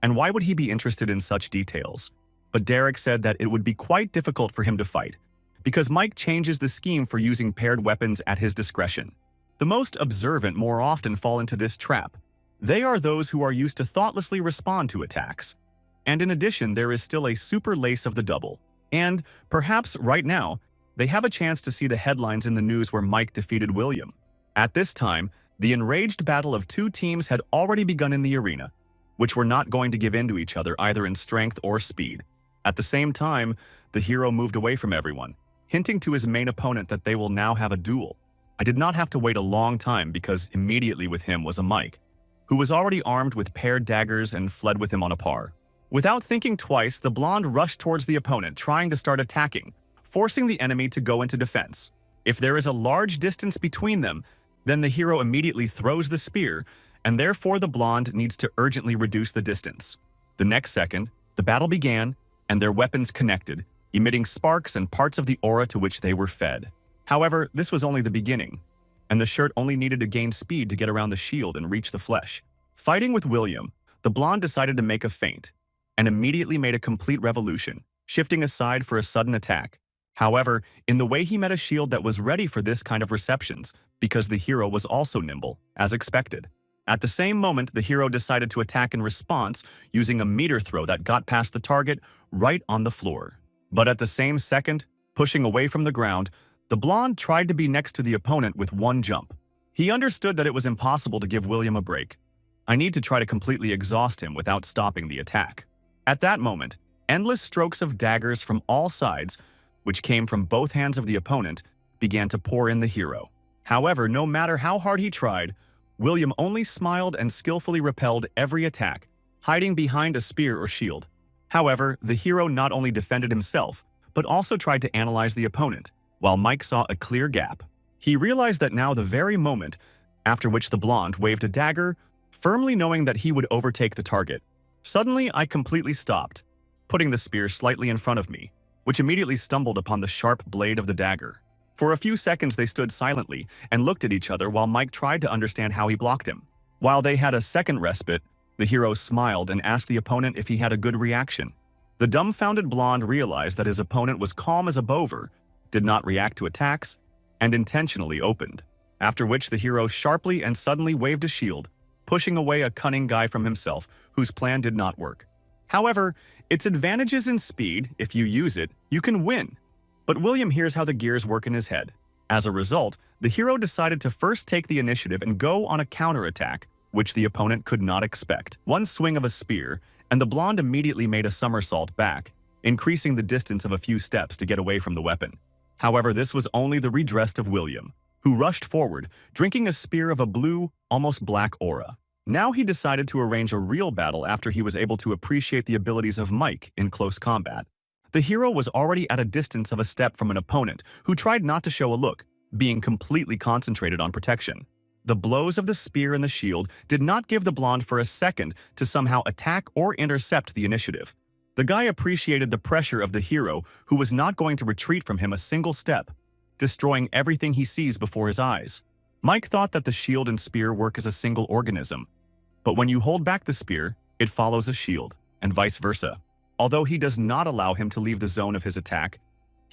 And why would he be interested in such details? But Derek said that it would be quite difficult for him to fight, because Mike changes the scheme for using paired weapons at his discretion. The most observant more often fall into this trap. They are those who are used to thoughtlessly respond to attacks. And in addition, there is still a super lace of the double. And, perhaps right now, they have a chance to see the headlines in the news where Mike defeated William. At this time, the enraged battle of two teams had already begun in the arena, which were not going to give in to each other either in strength or speed. At the same time, the hero moved away from everyone, hinting to his main opponent that they will now have a duel. I did not have to wait a long time because immediately with him was a Mike, who was already armed with paired daggers and fled with him on a par. Without thinking twice, the blonde rushed towards the opponent, trying to start attacking, forcing the enemy to go into defense. If there is a large distance between them, then the hero immediately throws the spear, and therefore the blonde needs to urgently reduce the distance. The next second, the battle began, and their weapons connected, emitting sparks and parts of the aura to which they were fed. However, this was only the beginning, and the shirt only needed to gain speed to get around the shield and reach the flesh. Fighting with William, the blonde decided to make a feint, and immediately made a complete revolution, shifting aside for a sudden attack. However, in the way he met a shield that was ready for this kind of receptions, because the hero was also nimble, as expected. At the same moment, the hero decided to attack in response using a meter throw that got past the target right on the floor. But at the same second, pushing away from the ground, the blonde tried to be next to the opponent with one jump. He understood that it was impossible to give William a break. I need to try to completely exhaust him without stopping the attack. At that moment, endless strokes of daggers from all sides, which came from both hands of the opponent, began to pour in the hero. However, no matter how hard he tried, William only smiled and skillfully repelled every attack, hiding behind a spear or shield. However, the hero not only defended himself, but also tried to analyze the opponent, while Mike saw a clear gap. He realized that now the very moment, after which the blonde waved a dagger, firmly knowing that he would overtake the target. Suddenly, I completely stopped, putting the spear slightly in front of me, which immediately stumbled upon the sharp blade of the dagger. For a few seconds they stood silently and looked at each other while Mike tried to understand how he blocked him. While they had a second respite, the hero smiled and asked the opponent if he had a good reaction. The dumbfounded blonde realized that his opponent was calm as a bover, did not react to attacks, and intentionally opened. After which the hero sharply and suddenly waved a shield, pushing away a cunning guy from himself whose plan did not work. However, its advantages in speed. If you use it, you can win. But William hears how the gears work in his head. As a result, the hero decided to first take the initiative and go on a counterattack, which the opponent could not expect. One swing of a spear, and the blonde immediately made a somersault back, increasing the distance of a few steps to get away from the weapon. However, this was only the redress of William, who rushed forward, drinking a spear of a blue, almost black aura. Now he decided to arrange a real battle after he was able to appreciate the abilities of Mike in close combat. The hero was already at a distance of a step from an opponent who tried not to show a look, being completely concentrated on protection. The blows of the spear and the shield did not give the blonde for a second to somehow attack or intercept the initiative. The guy appreciated the pressure of the hero who was not going to retreat from him a single step, destroying everything he sees before his eyes. Mike thought that the shield and spear work as a single organism, but when you hold back the spear, it follows a shield, and vice versa. Although he does not allow him to leave the zone of his attack,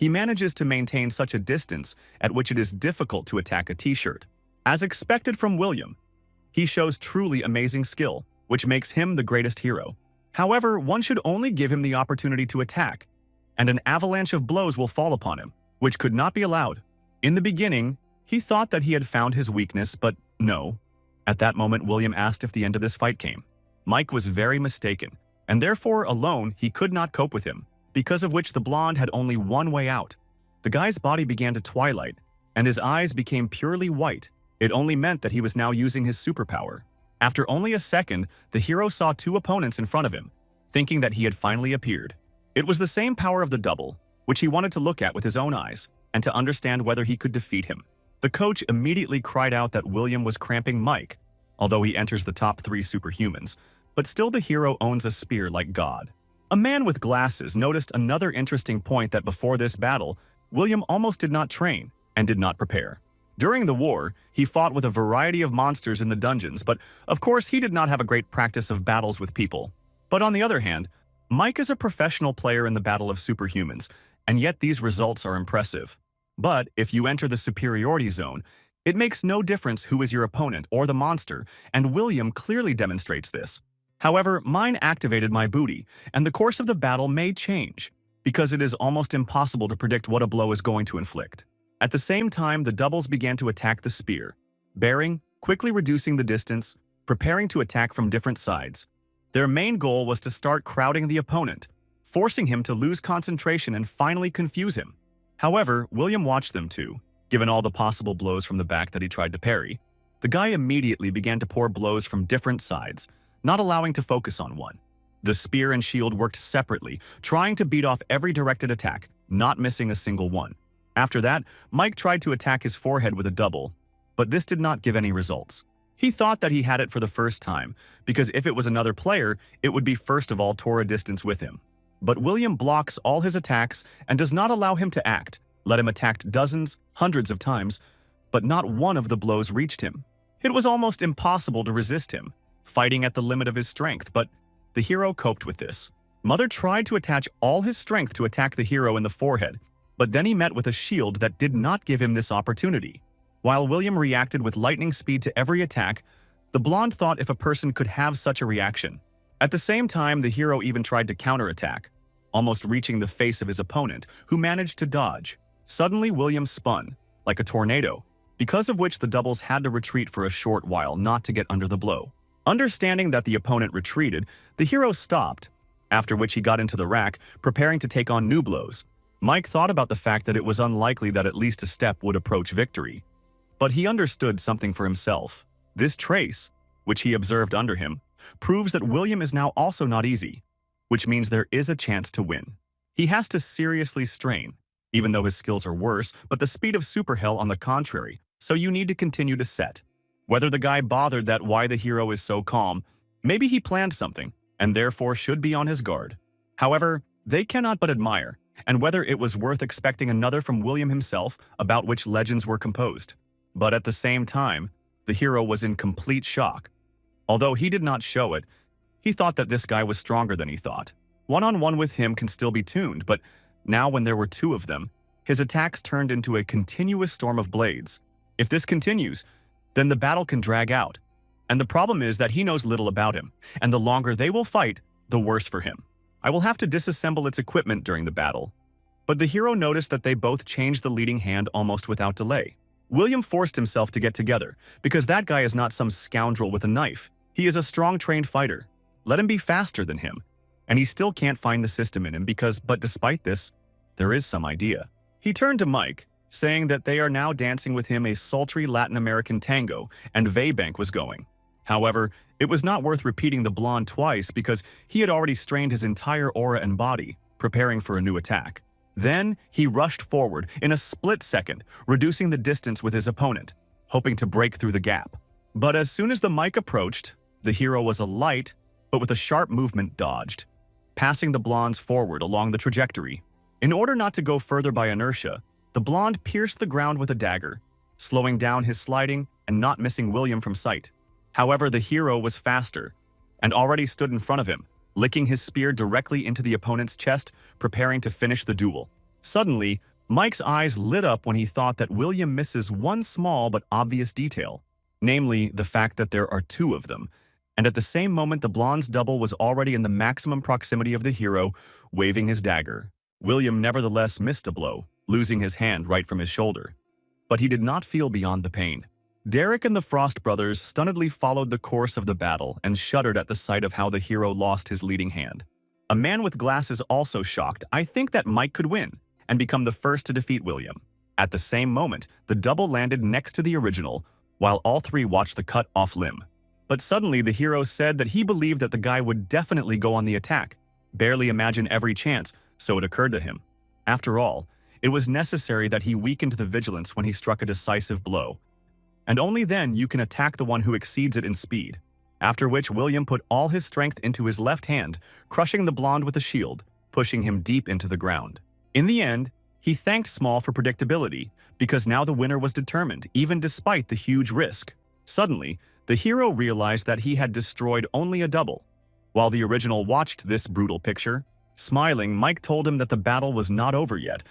he manages to maintain such a distance at which it is difficult to attack a t-shirt. As expected from William, he shows truly amazing skill, which makes him the greatest hero. However, one should only give him the opportunity to attack, and an avalanche of blows will fall upon him, which could not be allowed. In the beginning, he thought that he had found his weakness, but no. At that moment, William asked if the end of this fight came. Mike was very mistaken, and therefore alone he could not cope with him, because of which the blonde had only one way out. The guy's body began to twilight, and his eyes became purely white. It only meant that he was now using his superpower. After only a second, the hero saw two opponents in front of him, thinking that he had finally appeared. It was the same power of the double, which he wanted to look at with his own eyes, and to understand whether he could defeat him. The coach immediately cried out that William was cramping Mike, although he enters the top 3 superhumans, but still the hero owns a spear like God. A man with glasses noticed another interesting point that before this battle, William almost did not train and did not prepare. During the war, he fought with a variety of monsters in the dungeons, but of course he did not have a great practice of battles with people. But on the other hand, Mike is a professional player in the battle of superhumans, and yet these results are impressive. But if you enter the superiority zone, it makes no difference who is your opponent or the monster, and William clearly demonstrates this. However, mine activated my booty, and the course of the battle may change, because it is almost impossible to predict what a blow is going to inflict. At the same time, the doubles began to attack the spear, bearing, quickly reducing the distance, preparing to attack from different sides. Their main goal was to start crowding the opponent, forcing him to lose concentration and finally confuse him. However, William watched them too, given all the possible blows from the back that he tried to parry. The guy immediately began to pour blows from different sides, not allowing to focus on one. The spear and shield worked separately, trying to beat off every directed attack, not missing a single one. After that, Mike tried to attack his forehead with a double, but this did not give any results. He thought that he had it for the first time, because if it was another player, it would be first of all tore a distance with him. But William blocks all his attacks and does not allow him to act, let him attack dozens, hundreds of times, but not one of the blows reached him. It was almost impossible to resist him, fighting at the limit of his strength, but the hero coped with this. Mother tried to attach all his strength to attack the hero in the forehead, but then he met with a shield that did not give him this opportunity. While William reacted with lightning speed to every attack, the blonde thought if a person could have such a reaction. At the same time, the hero even tried to counterattack, almost reaching the face of his opponent, who managed to dodge. Suddenly, William spun, like a tornado, because of which the doubles had to retreat for a short while not to get under the blow. Understanding that the opponent retreated, the hero stopped, after which he got into the rack, preparing to take on new blows. Mike thought about the fact that it was unlikely that at least a step would approach victory. But he understood something for himself. This trace, which he observed under him, proves that William is now also not easy, which means there is a chance to win. He has to seriously strain, even though his skills are worse, but the speed of Superhell on the contrary, so you need to continue to set. Whether the guy bothered that why the hero is so calm, maybe he planned something, and therefore should be on his guard. However, they cannot but admire, and whether it was worth expecting another from William himself about which legends were composed. But at the same time, the hero was in complete shock. Although he did not show it, he thought that this guy was stronger than he thought. One-on-one with him can still be tuned, but now when there were two of them, his attacks turned into a continuous storm of blades. If this continues, then the battle can drag out. And the problem is that he knows little about him, and the longer they will fight, the worse for him. I will have to disassemble its equipment during the battle. But the hero noticed that they both changed the leading hand almost without delay. William forced himself to get together, because that guy is not some scoundrel with a knife. He is a strong trained fighter. Let him be faster than him. And he still can't find the system in him but despite this, there is some idea. He turned to Mike, saying that they are now dancing with him a sultry Latin American tango, and Vaybank was going. However, it was not worth repeating the blonde twice because he had already strained his entire aura and body, preparing for a new attack. Then, he rushed forward in a split second, reducing the distance with his opponent, hoping to break through the gap. But as soon as the mic approached, the hero was a light, but with a sharp movement dodged, passing the blondes forward along the trajectory. In order not to go further by inertia, the blonde pierced the ground with a dagger, slowing down his sliding and not missing William from sight. However, the hero was faster and already stood in front of him, licking his spear directly into the opponent's chest, preparing to finish the duel. Suddenly, Mike's eyes lit up when he thought that William misses one small but obvious detail, namely the fact that there are two of them. And at the same moment, the blonde's double was already in the maximum proximity of the hero, waving his dagger. William nevertheless missed a blow, losing his hand right from his shoulder. But he did not feel beyond the pain. Derek and the Frost brothers stunnedly followed the course of the battle and shuddered at the sight of how the hero lost his leading hand. A man with glasses also shocked, "I think that Mike could win," and become the first to defeat William. At the same moment, the double landed next to the original, while all three watched the cut-off limb. But suddenly, the hero said that he believed that the guy would definitely go on the attack. Barely imagine every chance, so it occurred to him. After all, it was necessary that he weakened the vigilance when he struck a decisive blow. And only then you can attack the one who exceeds it in speed. After which William put all his strength into his left hand, crushing the blonde with a shield, pushing him deep into the ground. In the end, he thanked Small for predictability, because now the winner was determined, even despite the huge risk. Suddenly, the hero realized that he had destroyed only a double. While the original watched this brutal picture, smiling, Mike told him that the battle was not over yet,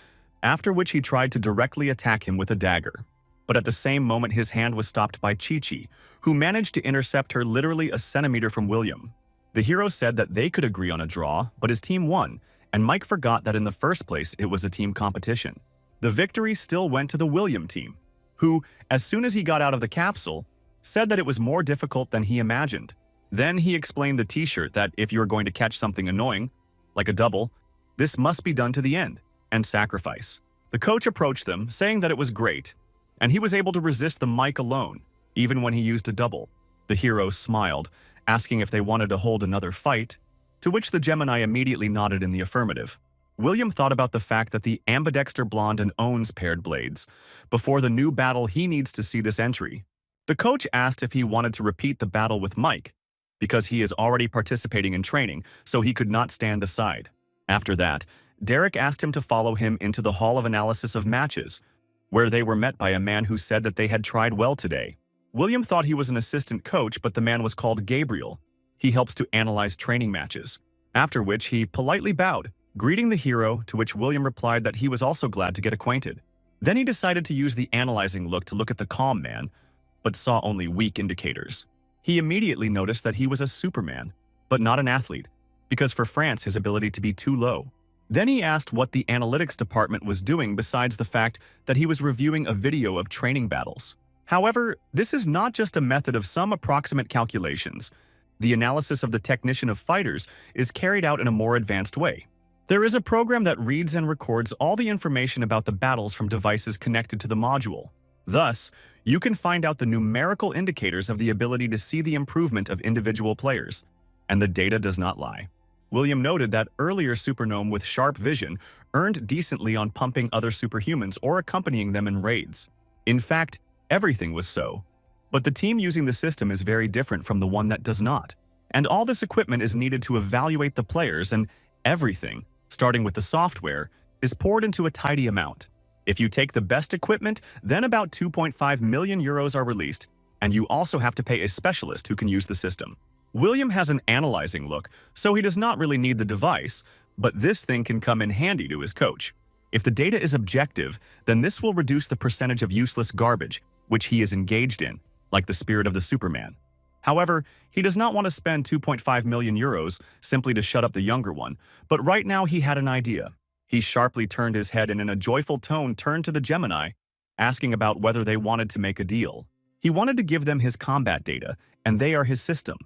after which he tried to directly attack him with a dagger. But at the same moment, his hand was stopped by Chi-Chi, who managed to intercept her literally a centimeter from William. The hero said that they could agree on a draw, but his team won, and Mike forgot that in the first place it was a team competition. The victory still went to the William team, who, as soon as he got out of the capsule, said that it was more difficult than he imagined. Then he explained the t-shirt that if you are going to catch something annoying, like a double, this must be done to the end, and sacrifice. The coach approached them, saying that it was great, and he was able to resist the Mike alone, even when he used a double. The hero smiled, asking if they wanted to hold another fight, to which the Gemini immediately nodded in the affirmative. William thought about the fact that the ambidexter blonde and owns paired blades. Before the new battle, he needs to see this entry. The coach asked if he wanted to repeat the battle with Mike, because he is already participating in training, so he could not stand aside. After that, Derek asked him to follow him into the Hall of Analysis of Matches, where they were met by a man who said that they had tried well today. William thought he was an assistant coach, but the man was called Gabriel. He helps to analyze training matches. After which he politely bowed, greeting the hero, to which William replied that he was also glad to get acquainted. Then he decided to use the analyzing look to look at the calm man, but saw only weak indicators. He immediately noticed that he was a Superman, but not an athlete, because for France his ability to be too low. Then he asked what the analytics department was doing besides the fact that he was reviewing a video of training battles. However, this is not just a method of some approximate calculations. The analysis of the technician of fighters is carried out in a more advanced way. There is a program that reads and records all the information about the battles from devices connected to the module. Thus, you can find out the numerical indicators of the ability to see the improvement of individual players, and the data does not lie. William noted that earlier Supernome with sharp vision earned decently on pumping other superhumans or accompanying them in raids. In fact, everything was so. But the team using the system is very different from the one that does not. And all this equipment is needed to evaluate the players, and everything, starting with the software, is poured into a tidy amount. If you take the best equipment, then about 2.5 million euros are released, and you also have to pay a specialist who can use the system. William has an analyzing look, so he does not really need the device, but this thing can come in handy to his coach. If the data is objective, then this will reduce the percentage of useless garbage, which he is engaged in, like the spirit of the Superman. However, he does not want to spend 2.5 million euros simply to shut up the younger one, but right now he had an idea. He sharply turned his head and in a joyful tone turned to the Gemini, asking about whether they wanted to make a deal. He wanted to give them his combat data, and they are his system,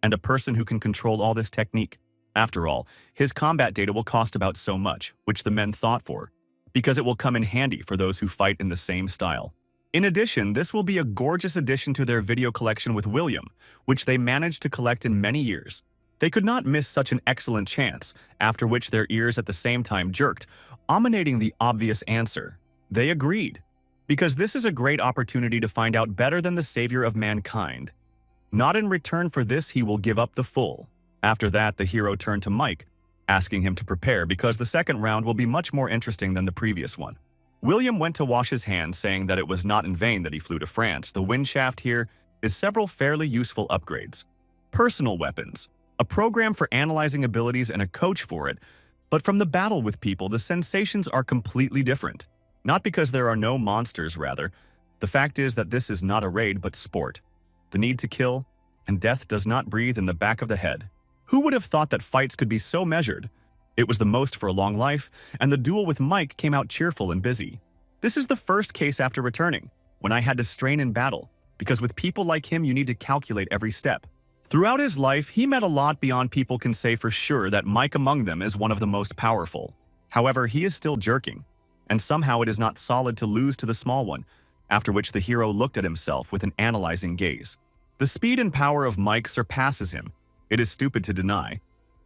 and a person who can control all this technique. After all, his combat data will cost about so much, which the men thought for, because it will come in handy for those who fight in the same style. In addition, this will be a gorgeous addition to their video collection with William, which they managed to collect in many years. They could not miss such an excellent chance, after which their ears at the same time jerked, emanating the obvious answer. They agreed, because this is a great opportunity to find out better than the savior of mankind. Not in return for this, he will give up the full. After that, the hero turned to Mike, asking him to prepare because the second round will be much more interesting than the previous one. William went to wash his hands, saying that it was not in vain that he flew to France. The wind shaft here is several fairly useful upgrades. Personal weapons, a program for analyzing abilities and a coach for it, but from the battle with people, the sensations are completely different. Not because there are no monsters, rather. The fact is that this is not a raid but sport. The need to kill, and death does not breathe in the back of the head. Who would have thought that fights could be so measured? It was the most for a long life, and the duel with Mike came out cheerful and busy. This is the first case after returning, when I had to strain in battle, because with people like him you need to calculate every step. Throughout his life, he met a lot beyond people can say for sure that Mike among them is one of the most powerful. However, he is still jerking, and somehow it is not solid to lose to the small one, after which the hero looked at himself with an analyzing gaze. The speed and power of Mike surpasses him. It is stupid to deny.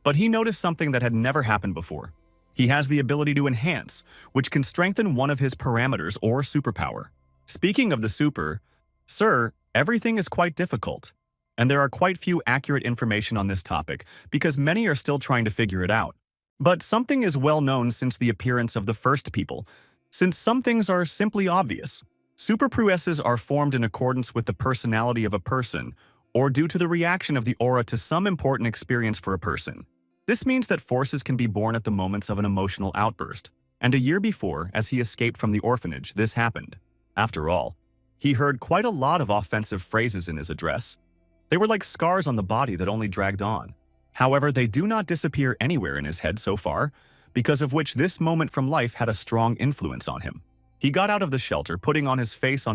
But he noticed something that had never happened before. He has the ability to enhance, which can strengthen one of his parameters or superpower. Speaking of the super, sir, everything is quite difficult. And there are quite few accurate information on this topic because many are still trying to figure it out. But something is well known since the appearance of the first people, since some things are simply obvious. Super prowesses are formed in accordance with the personality of a person or due to the reaction of the aura to some important experience for a person. This means that forces can be born at the moments of an emotional outburst. And a year before, as he escaped from the orphanage, this happened. After all, he heard quite a lot of offensive phrases in his address. They were like scars on the body that only dragged on. However, they do not disappear anywhere in his head so far, because of which this moment from life had a strong influence on him. He got out of the shelter, putting on his face,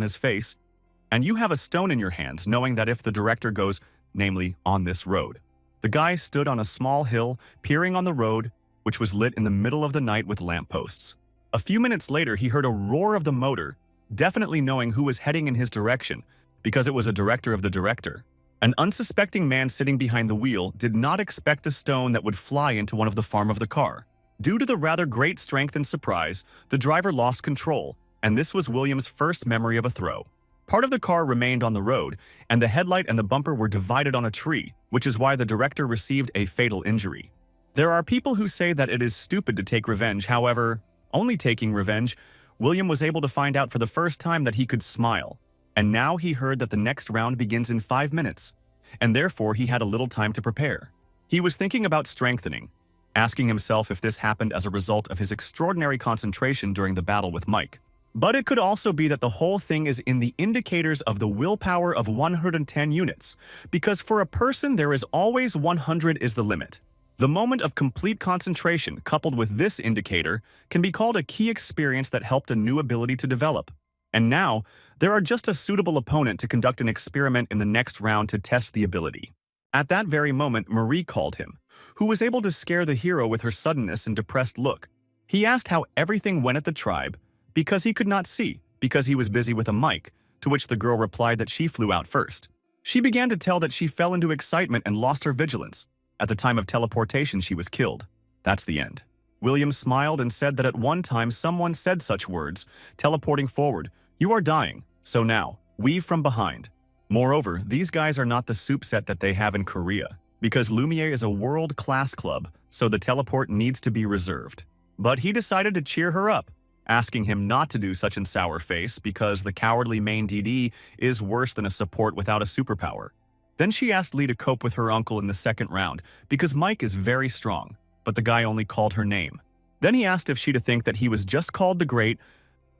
and you have a stone in your hands, knowing that if the director goes, namely, on this road. The guy stood on a small hill, peering on the road, which was lit in the middle of the night with lampposts. A few minutes later, he heard a roar of the motor, definitely knowing who was heading in his direction, because it was a director of the director. An unsuspecting man sitting behind the wheel did not expect a stone that would fly into one of the farm of the car. Due to the rather great strength and surprise, the driver lost control, and this was William's first memory of a throw. Part of the car remained on the road, and the headlight and the bumper were divided on a tree, which is why the director received a fatal injury. There are people who say that it is stupid to take revenge, however, only taking revenge, William was able to find out for the first time that he could smile. And now he heard that the next round begins in 5 minutes, and therefore he had a little time to prepare. He was thinking about strengthening, asking himself if this happened as a result of his extraordinary concentration during the battle with Mike. But it could also be that the whole thing is in the indicators of the willpower of 110 units, because for a person there is always 100 is the limit. The moment of complete concentration coupled with this indicator can be called a key experience that helped a new ability to develop. And now, there are just a suitable opponent to conduct an experiment in the next round to test the ability. At that very moment, Marie called him, who was able to scare the hero with her suddenness and depressed look. He asked how everything went at the tribe, because he could not see, because he was busy with a mic, to which the girl replied that she flew out first. She began to tell that she fell into excitement and lost her vigilance. At the time of teleportation, she was killed. That's the end. William smiled and said that at one time someone said such words, teleporting forward, "You are dying, so now, weave from behind." Moreover, these guys are not the soup set that they have in Korea, because Lumiere is a world-class club, so the teleport needs to be reserved. But he decided to cheer her up, asking him not to do such an sour face because the cowardly main DD is worse than a support without a superpower. Then she asked Lee to cope with her uncle in the second round, because Mike is very strong, but the guy only called her name. Then he asked if she to think that he was just called the Great,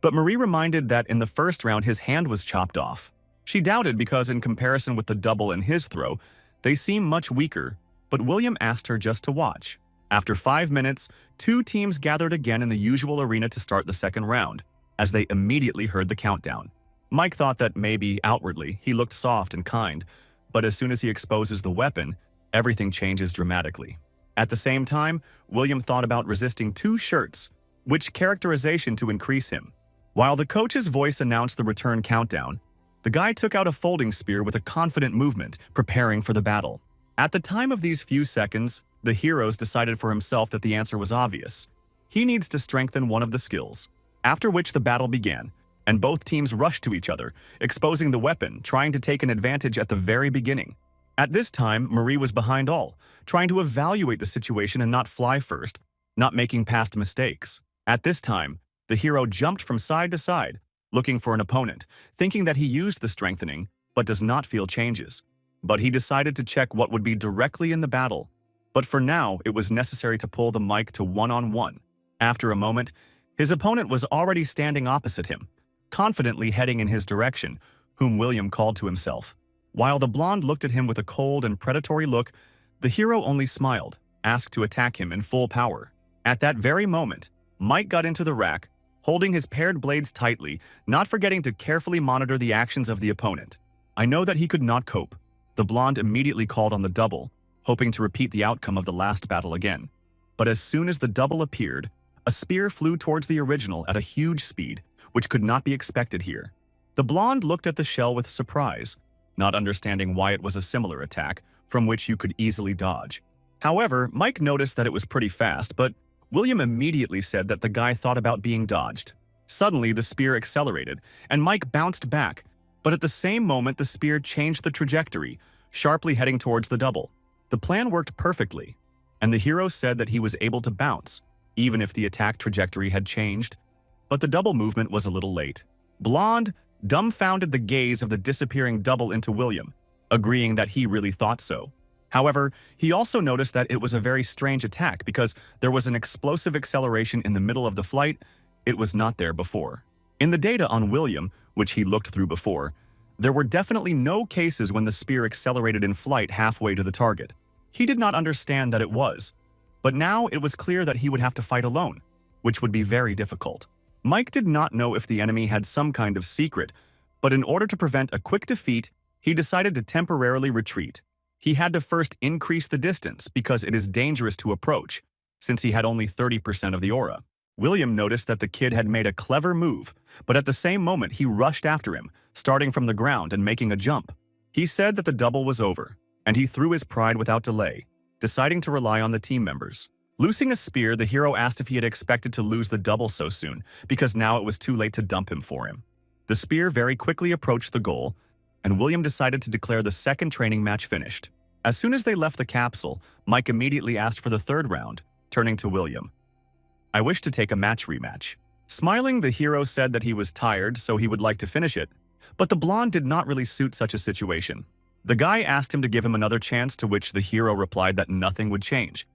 but Marie reminded that in the first round his hand was chopped off. She doubted because in comparison with the double and his throw, they seem much weaker, but William asked her just to watch. After 5 minutes, 2 teams gathered again in the usual arena to start the second round, as they immediately heard the countdown. Mike thought that maybe, outwardly, he looked soft and kind, but as soon as he exposes the weapon, everything changes dramatically. At the same time, William thought about resisting 2 shirts, which characterization to increase him. While the coach's voice announced the return countdown, the guy took out a folding spear with a confident movement, preparing for the battle. At the time of these few seconds, the heroes decided for himself that the answer was obvious. He needs to strengthen one of the skills. After which the battle began, and both teams rushed to each other, exposing the weapon, trying to take an advantage at the very beginning. At this time, Marie was behind all, trying to evaluate the situation and not fly first, not making past mistakes. At this time, the hero jumped from side to side, looking for an opponent, thinking that he used the strengthening, but does not feel changes. But he decided to check what would be directly in the battle. But for now, it was necessary to pull the mic to one-on-one. After a moment, His opponent was already standing opposite him, confidently heading in his direction, whom William called to himself. While the blonde looked at him with a cold and predatory look, the hero only smiled, asked to attack him in full power. At that very moment, Mike got into the rack, holding his paired blades tightly, not forgetting to carefully monitor the actions of the opponent. I know that he could not cope. The blonde immediately called on the double, hoping to repeat the outcome of the last battle again. But as soon as the double appeared, a spear flew towards the original at a huge speed, which could not be expected here. The blonde looked at the shell with surprise, not understanding why it was a similar attack, from which you could easily dodge. However, Mike noticed that it was pretty fast, but William immediately said that the guy thought about being dodged. Suddenly, the spear accelerated, and Mike bounced back, but at the same moment the spear changed the trajectory, sharply heading towards the double. The plan worked perfectly, and the hero said that he was able to bounce, even if the attack trajectory had changed. But the double movement was a little late. Blonde dumbfounded the gaze of the disappearing double into William, agreeing that he really thought so. However, he also noticed that it was a very strange attack because there was an explosive acceleration in the middle of the flight. It was not there before. In the data on William, which he looked through before, there were definitely no cases when the spear accelerated in flight halfway to the target. He did not understand that it was, but now it was clear that he would have to fight alone, which would be very difficult. Mike did not know if the enemy had some kind of secret, but in order to prevent a quick defeat, he decided to temporarily retreat. He had to first increase the distance because it is dangerous to approach, since he had only 30% of the aura. William noticed that the kid had made a clever move, but at the same moment he rushed after him, starting from the ground and making a jump. He said that the double was over, and he threw his pride without delay, deciding to rely on the team members. Loosing a spear, the hero asked if he had expected to lose the double so soon, because now it was too late to dump him for him. The spear very quickly approached the goal, and William decided to declare the second training match finished. As soon as they left the capsule, Mike immediately asked for the third round, turning to William. "I wish to take a match rematch." Smiling, the hero said that he was tired, so he would like to finish it, but the blonde did not really suit such a situation. The guy asked him to give him another chance, to which the hero replied that nothing would change.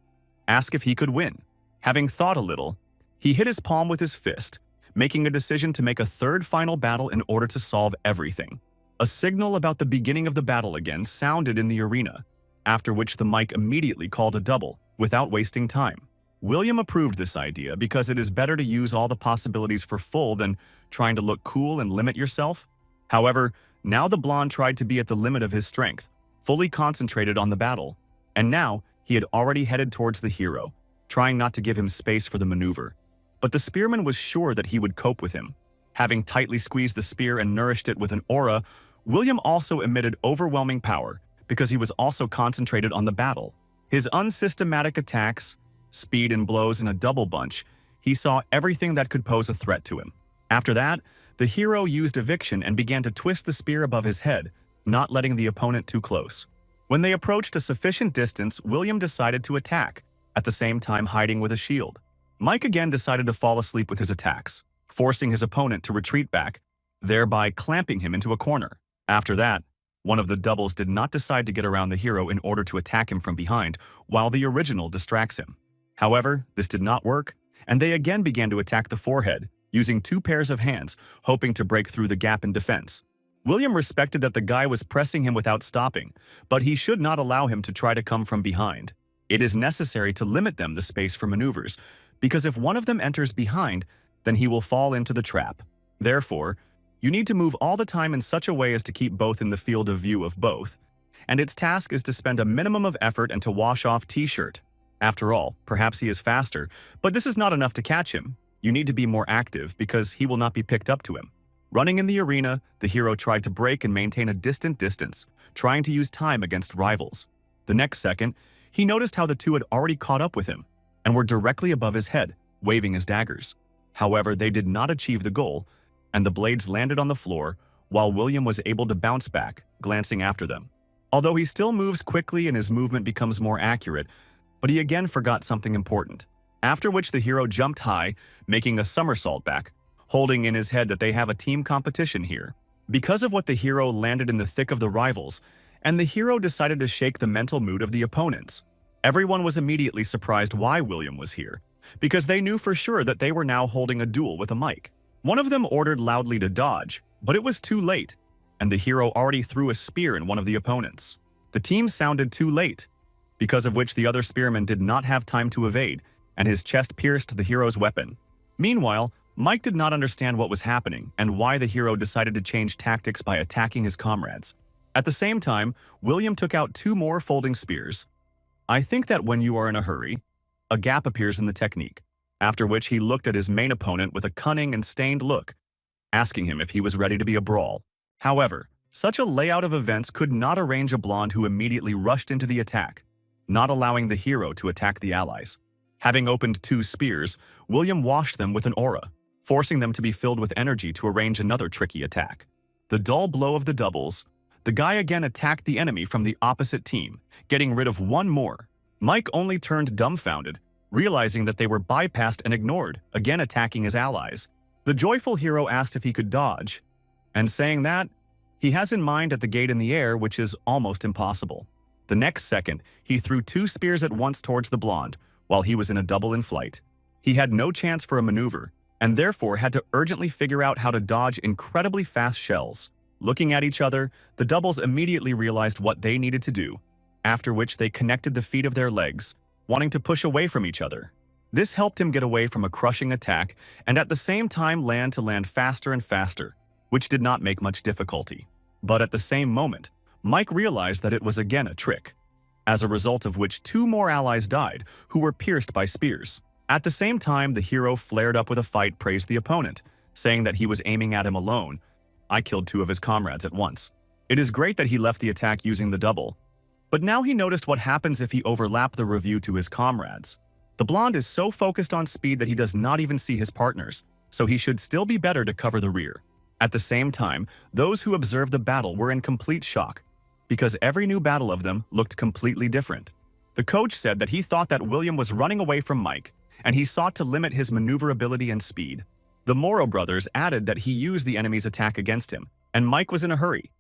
Ask if he could win. Having thought a little, he hit his palm with his fist, making a decision to make a third final battle in order to solve everything. A signal about the beginning of the battle again sounded in the arena, after which the mic immediately called a double, without wasting time. William approved this idea because it is better to use all the possibilities for full than trying to look cool and limit yourself. However, now the blonde tried to be at the limit of his strength, fully concentrated on the battle, and now he had already headed towards the hero, trying not to give him space for the maneuver. But the spearman was sure that he would cope with him. Having tightly squeezed the spear and nourished it with an aura, William also emitted overwhelming power because he was also concentrated on the battle. His unsystematic attacks, speed and blows in a double bunch, he saw everything that could pose a threat to him. After that, the hero used eviction and began to twist the spear above his head, not letting the opponent too close. When they approached a sufficient distance, William decided to attack, at the same time hiding with a shield. Mike again decided to fall asleep with his attacks, forcing his opponent to retreat back, thereby clamping him into a corner. After that, one of the doubles did not decide to get around the hero in order to attack him from behind, while the original distracts him. However, this did not work, and they again began to attack the forehead, using two pairs of hands, hoping to break through the gap in defense. William respected that the guy was pressing him without stopping, but he should not allow him to try to come from behind. It is necessary to limit them the space for maneuvers, because if one of them enters behind, then he will fall into the trap. Therefore, you need to move all the time in such a way as to keep both in the field of view of both, and its task is to spend a minimum of effort and to wash off T-shirt. After all, perhaps he is faster, but this is not enough to catch him. You need to be more active because he will not be picked up to him. Running in the arena, the hero tried to break and maintain a distant distance, trying to use time against rivals. The next second, he noticed how the two had already caught up with him and were directly above his head, waving his daggers. However, they did not achieve the goal, and the blades landed on the floor, while William was able to bounce back, glancing after them. Although he still moves quickly and his movement becomes more accurate, but he again forgot something important. After which the hero jumped high, making a somersault back, holding in his head that they have a team competition here. Because of what the hero landed in the thick of the rivals, and the hero decided to shake the mental mood of the opponents. Everyone was immediately surprised why William was here, because they knew for sure that they were now holding a duel with a mic. One of them ordered loudly to dodge, but it was too late, and the hero already threw a spear in one of the opponents. The team sounded too late, because of which the other spearman did not have time to evade, and his chest pierced the hero's weapon. Meanwhile, Mike did not understand what was happening and why the hero decided to change tactics by attacking his comrades. At the same time, William took out 2 more folding spears. I think that when you are in a hurry, a gap appears in the technique, after which he looked at his main opponent with a cunning and stained look, asking him if he was ready to be a brawl. However, such a layout of events could not arrange a blonde who immediately rushed into the attack, not allowing the hero to attack the allies. Having opened 2 spears, William washed them with an aura, forcing them to be filled with energy to arrange another tricky attack. The dull blow of the doubles, the guy again attacked the enemy from the opposite team, getting rid of 1 more. Mike only turned dumbfounded, realizing that they were bypassed and ignored, again attacking his allies. The joyful hero asked if he could dodge, and saying that, he has in mind at the gate in the air, which is almost impossible. The next second, he threw 2 spears at once towards the blonde, while he was in a double in flight. He had no chance for a maneuver, and therefore had to urgently figure out how to dodge incredibly fast shells. Looking at each other, the doubles immediately realized what they needed to do, after which they connected the feet of their legs, wanting to push away from each other. This helped him get away from a crushing attack and at the same time land faster and faster, which did not make much difficulty. But at the same moment, Mike realized that it was again a trick, as a result of which 2 more allies died who were pierced by spears. At the same time, the hero flared up with a fight, praised the opponent, saying that he was aiming at him alone. I killed 2 of his comrades at once. It is great that he left the attack using the double, but now he noticed what happens if he overlapped the review to his comrades. The blonde is so focused on speed that he does not even see his partners, so he should still be better to cover the rear. At the same time, those who observed the battle were in complete shock, because every new battle of them looked completely different. The coach said that he thought that William was running away from Mike, and he sought to limit his maneuverability and speed. The Morrow brothers added that he used the enemy's attack against him, and Mike was in a hurry,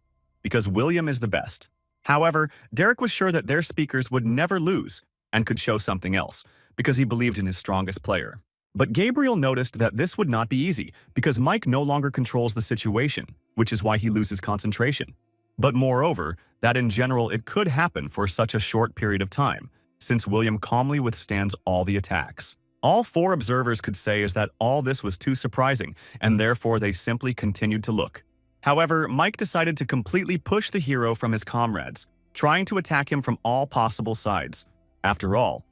because William is the best. However, Derek was sure that their speakers would never lose and could show something else, because he believed in his strongest player. But Gabriel noticed that this would not be easy, because Mike no longer controls the situation, which is why he loses concentration. But moreover, that in general it could happen for such a short period of time, since William calmly withstands all the attacks. All 4 observers could say is that all this was too surprising, and therefore they simply continued to look. However, Mike decided to completely push the hero from his comrades, trying to attack him from all possible sides. After all,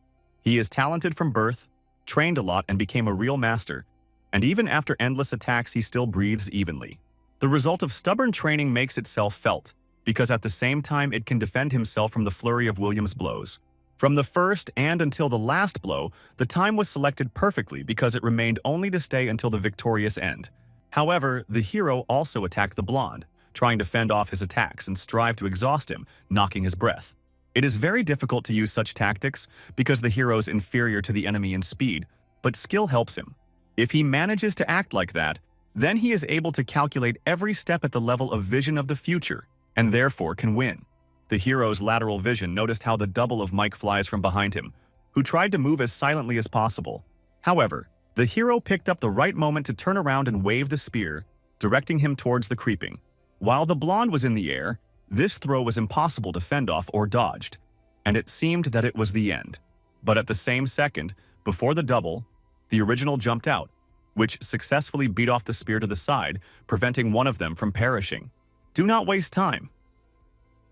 he is talented from birth, trained a lot and became a real master, and even after endless attacks he still breathes evenly. The result of stubborn training makes itself felt, because at the same time it can defend himself from the flurry of William's blows. From the first and until the last blow, the time was selected perfectly because it remained only to stay until the victorious end. However, the hero also attacked the blonde, trying to fend off his attacks and strive to exhaust him, knocking his breath. It is very difficult to use such tactics because the hero is inferior to the enemy in speed, but skill helps him. If he manages to act like that, then he is able to calculate every step at the level of vision of the future, and therefore can win. The hero's lateral vision noticed how the double of Mike flies from behind him, who tried to move as silently as possible. However, the hero picked up the right moment to turn around and wave the spear, directing him towards the creeping. While the blonde was in the air, this throw was impossible to fend off or dodged, and it seemed that it was the end. But at the same second, before the double, the original jumped out, which successfully beat off the spear to the side, preventing one of them from perishing. Do not waste time.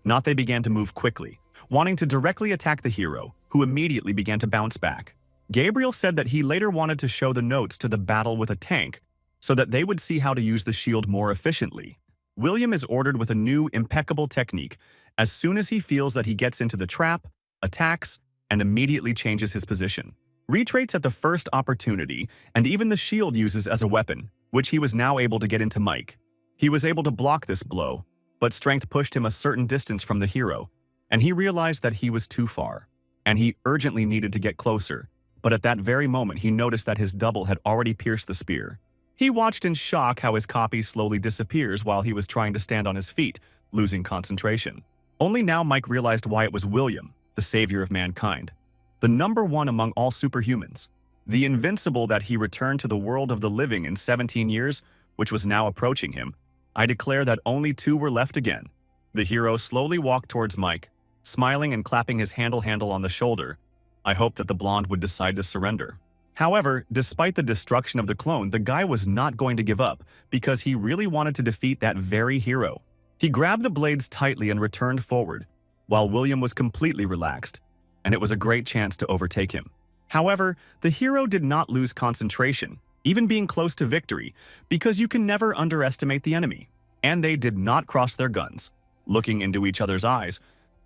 Not they began to move quickly, wanting to directly attack the hero, who immediately began to bounce back. Gabriel said that he later wanted to show the notes to the battle with a tank, so that they would see how to use the shield more efficiently. William is ordered with a new, impeccable technique as soon as he feels that he gets into the trap, attacks, and immediately changes his position. Retreats at the first opportunity, and even the shield uses as a weapon, which he was now able to get into Mike. He was able to block this blow, but strength pushed him a certain distance from the hero, and he realized that he was too far, and he urgently needed to get closer. But at that very moment he noticed that his double had already pierced the spear. He watched in shock how his copy slowly disappears while he was trying to stand on his feet, losing concentration. Only now Mike realized why it was William, the savior of mankind, the #1 among all superhumans. The invincible that he returned to the world of the living in 17 years, which was now approaching him. I declare that only 2 were left again. The hero slowly walked towards Mike, smiling and clapping his handle on the shoulder. I hoped that the blonde would decide to surrender. However, despite the destruction of the clone, the guy was not going to give up because he really wanted to defeat that very hero. He grabbed the blades tightly and returned forward, while William was completely relaxed, and it was a great chance to overtake him. However, the hero did not lose concentration, even being close to victory, because you can never underestimate the enemy. And they did not cross their guns, looking into each other's eyes,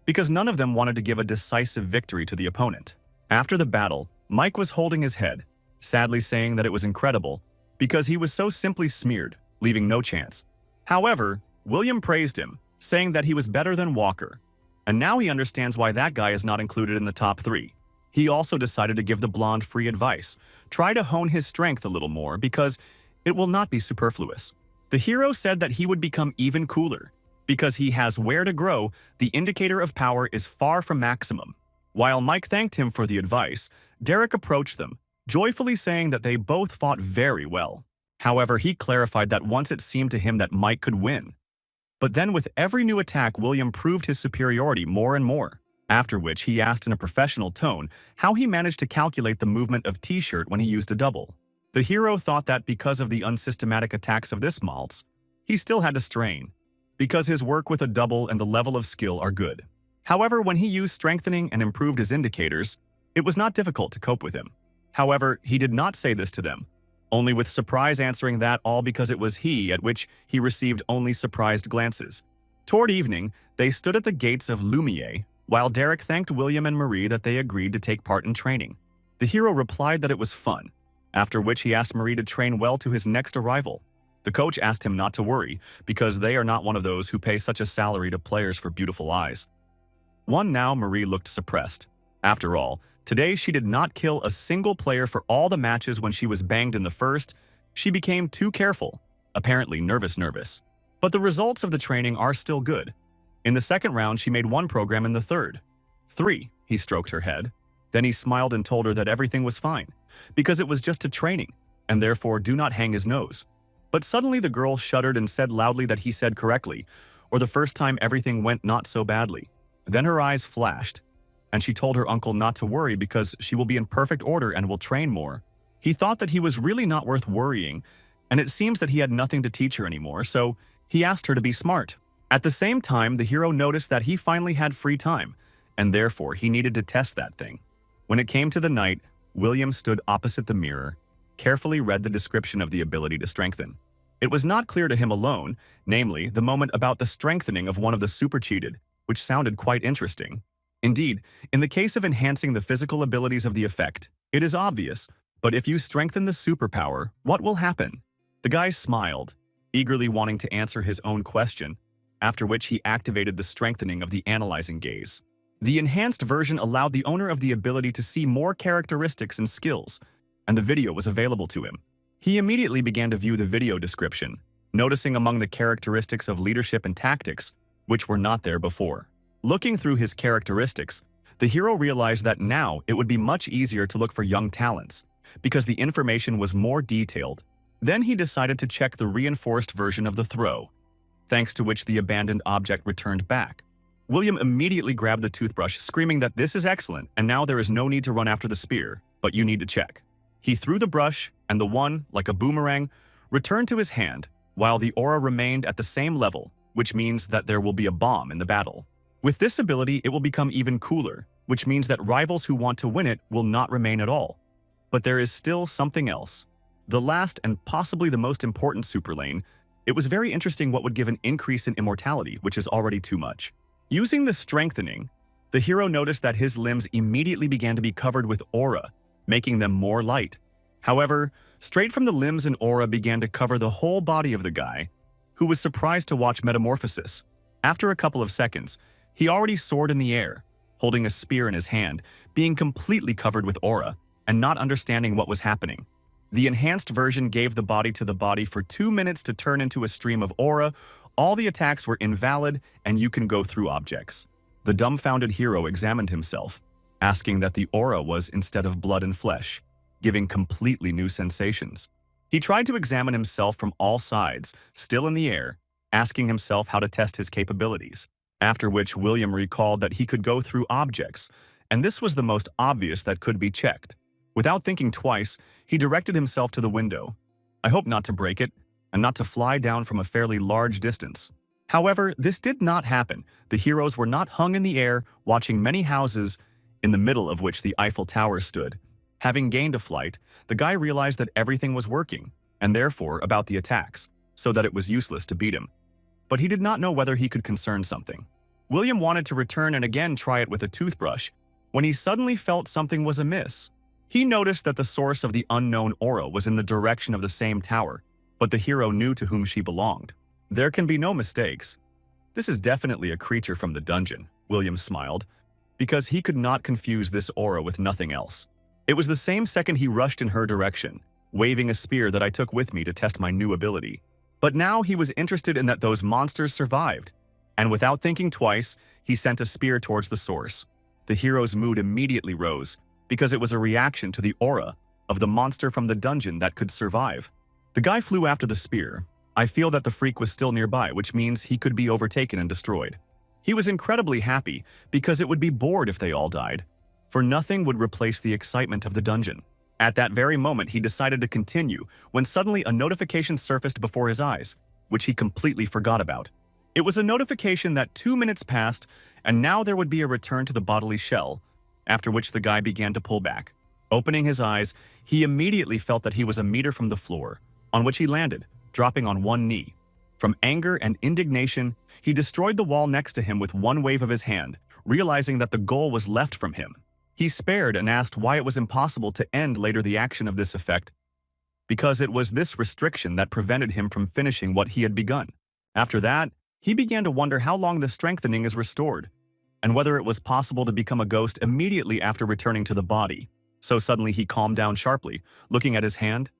because none of them wanted to give a decisive victory to the opponent. After the battle, Mike was holding his head, sadly saying that it was incredible, because he was so simply smeared, leaving no chance. However, William praised him, saying that he was better than Walker, and now he understands why that guy is not included in the top 3. He also decided to give the blonde free advice. Try to hone his strength a little more because it will not be superfluous. The hero said that he would become even cooler. Because he has where to grow, the indicator of power is far from maximum. While Mike thanked him for the advice, Derek approached them, joyfully saying that they both fought very well. However, he clarified that once it seemed to him that Mike could win. But then with every new attack, William proved his superiority more and more. After which he asked in a professional tone how he managed to calculate the movement of T-shirt when he used a double. The hero thought that because of the unsystematic attacks of this maltz, he still had to strain, because his work with a double and the level of skill are good. However, when he used strengthening and improved his indicators, it was not difficult to cope with him. However, he did not say this to them, only with surprise answering that all because it was he, at which he received only surprised glances. Toward evening, they stood at the gates of Lumiere, while Derek thanked William and Marie that they agreed to take part in training. The hero replied that it was fun, after which he asked Marie to train well to his next arrival. The coach asked him not to worry, because they are not one of those who pay such a salary to players for beautiful eyes. Now Marie looked suppressed. After all, today she did not kill a single player for all the matches. When she was banged in the first, she became too careful, apparently nervous. But the results of the training are still good. In the second round, she made 1 program in the third. 3, he stroked her head. Then he smiled and told her that everything was fine, because it was just a training, and therefore do not hang his nose. But suddenly the girl shuddered and said loudly that he said correctly, or the first time everything went not so badly. Then her eyes flashed, and she told her uncle not to worry because she will be in perfect order and will train more. He thought that he was really not worth worrying, and it seems that he had nothing to teach her anymore, so he asked her to be smart. At the same time, the hero noticed that he finally had free time, and therefore he needed to test that thing. When it came to the night, William stood opposite the mirror, carefully read the description of the ability to strengthen. It was not clear to him alone, namely, the moment about the strengthening of one of the super cheated, which sounded quite interesting. Indeed, in the case of enhancing the physical abilities of the effect, it is obvious, but if you strengthen the superpower, what will happen? The guy smiled, eagerly wanting to answer his own question, after which he activated the strengthening of the analyzing gaze. The enhanced version allowed the owner of the ability to see more characteristics and skills, and the video was available to him. He immediately began to view the video description, noticing among the characteristics of leadership and tactics, which were not there before. Looking through his characteristics, the hero realized that now it would be much easier to look for young talents, because the information was more detailed. Then he decided to check the reinforced version of the throw, thanks to which the abandoned object returned back. William immediately grabbed the toothbrush, screaming that this is excellent and now there is no need to run after the spear, but you need to check. He threw the brush, and the one, like a boomerang, returned to his hand, while the aura remained at the same level, which means that there will be a bomb in the battle. With this ability, it will become even cooler, which means that rivals who want to win it will not remain at all. But there is still something else. The last and possibly the most important super lane, it was very interesting what would give an increase in immortality, which is already too much. Using the strengthening, the hero noticed that his limbs immediately began to be covered with aura, making them more light. However, straight from the limbs and aura began to cover the whole body of the guy, who was surprised to watch metamorphosis. After a couple of seconds, he already soared in the air, holding a spear in his hand, being completely covered with aura, and not understanding what was happening. The enhanced version gave the body to the body for 2 minutes to turn into a stream of aura. All the attacks were invalid, and you can go through objects. The dumbfounded hero examined himself, asking that the aura was instead of blood and flesh. giving completely new sensations. He tried to examine himself from all sides, still in the air, asking himself how to test his capabilities, after which William recalled that he could go through objects, and this was the most obvious that could be checked. Without thinking twice, he directed himself to the window. I hope not to break it, and not to fly down from a fairly large distance. However, this did not happen. The heroes were not hung in the air, watching many houses, in the middle of which the Eiffel Tower stood. Having gained a flight, the guy realized that everything was working, and therefore about the attacks, so that it was useless to beat him. But he did not know whether he could concern something. William wanted to return and again try it with a toothbrush, when he suddenly felt something was amiss. He noticed that the source of the unknown aura was in the direction of the same tower, but the hero knew to whom she belonged. There can be no mistakes. This is definitely a creature from the dungeon, William smiled, because he could not confuse this aura with nothing else. It was the same second he rushed in her direction, waving a spear that I took with me to test my new ability. But now he was interested in that those monsters survived, and without thinking twice, he sent a spear towards the source. The hero's mood immediately rose, because it was a reaction to the aura of the monster from the dungeon that could survive. The guy flew after the spear. I feel that the freak was still nearby, which means he could be overtaken and destroyed. He was incredibly happy because it would be bored if they all died, for nothing would replace the excitement of the dungeon. At that very moment, he decided to continue when suddenly a notification surfaced before his eyes, which he completely forgot about. It was a notification that 2 minutes passed, and now there would be a return to the bodily shell, after which the guy began to pull back. Opening his eyes, he immediately felt that he was a meter from the floor, on which he landed, dropping on one knee. From anger and indignation, he destroyed the wall next to him with one wave of his hand, realizing that the goal was left from him. He spared and asked why it was impossible to end later the action of this effect, because it was this restriction that prevented him from finishing what he had begun. After that, he began to wonder how long the strengthening is restored, and whether it was possible to become a ghost immediately after returning to the body. So suddenly he calmed down sharply, looking at his hand,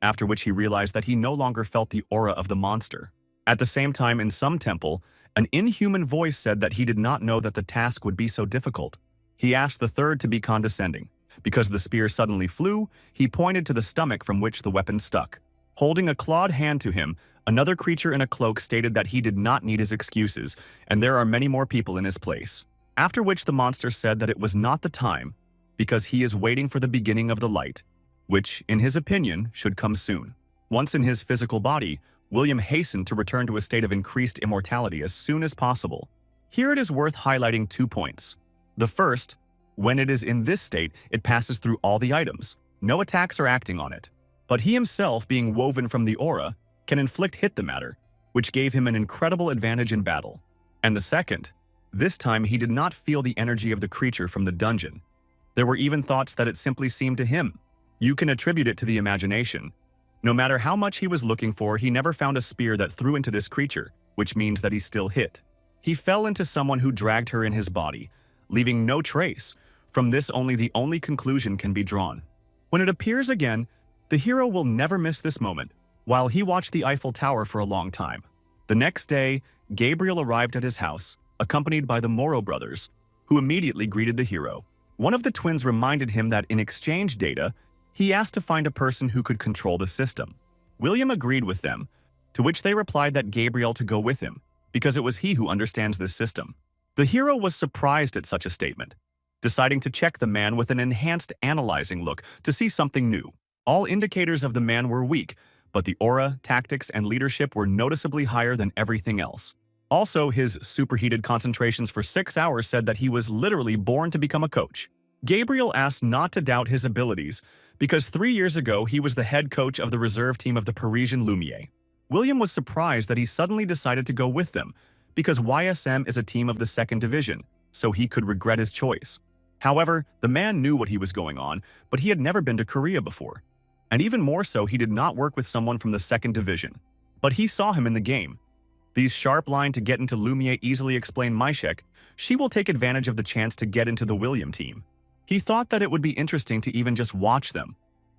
after which he realized that he no longer felt the aura of the monster. At the same time, in some temple, an inhuman voice said that he did not know that the task would be so difficult. He asked the third to be condescending. Because the spear suddenly flew, he pointed to the stomach from which the weapon stuck. Holding a clawed hand to him, another creature in a cloak stated that he did not need his excuses, and there are many more people in his place. After which the monster said that it was not the time, because he is waiting for the beginning of the light, which, in his opinion, should come soon. Once in his physical body, William hastened to return to a state of increased immortality as soon as possible. Here it is worth highlighting 2 points. The first, when it is in this state, it passes through all the items. No attacks are acting on it. But he himself, being woven from the aura, can inflict hit the matter, which gave him an incredible advantage in battle. And the second, this time he did not feel the energy of the creature from the dungeon. There were even thoughts that it simply seemed to him. You can attribute it to the imagination. No matter how much he was looking for, he never found a spear that threw into this creature, which means that he still hit. He fell into someone who dragged her in his body, leaving no trace. From this only the only conclusion can be drawn. When it appears again, the hero will never miss this moment, while he watched the Eiffel Tower for a long time. The next day, Gabriel arrived at his house, accompanied by the Moro brothers, who immediately greeted the hero. One of the twins reminded him that in exchange data, he asked to find a person who could control the system. William agreed with them, to which they replied that Gabriel to go with him, because it was he who understands this system. The hero was surprised at such a statement, deciding to check the man with an enhanced analyzing look to see something new. All indicators of the man were weak, but the aura, tactics, and leadership were noticeably higher than everything else. Also, his superheated concentrations for 6 hours said that he was literally born to become a coach. Gabriel asked not to doubt his abilities, because 3 years ago he was the head coach of the reserve team of the Parisian Lumiere. William was surprised that he suddenly decided to go with them, because YSM is a team of the 2nd Division, so he could regret his choice. However, the man knew what he was going on, but he had never been to Korea before. And even more so, he did not work with someone from the 2nd Division. But he saw him in the game. These sharp line to get into Lumiere easily explained Maishek. She will take advantage of the chance to get into the William team. He thought that it would be interesting to even just watch them,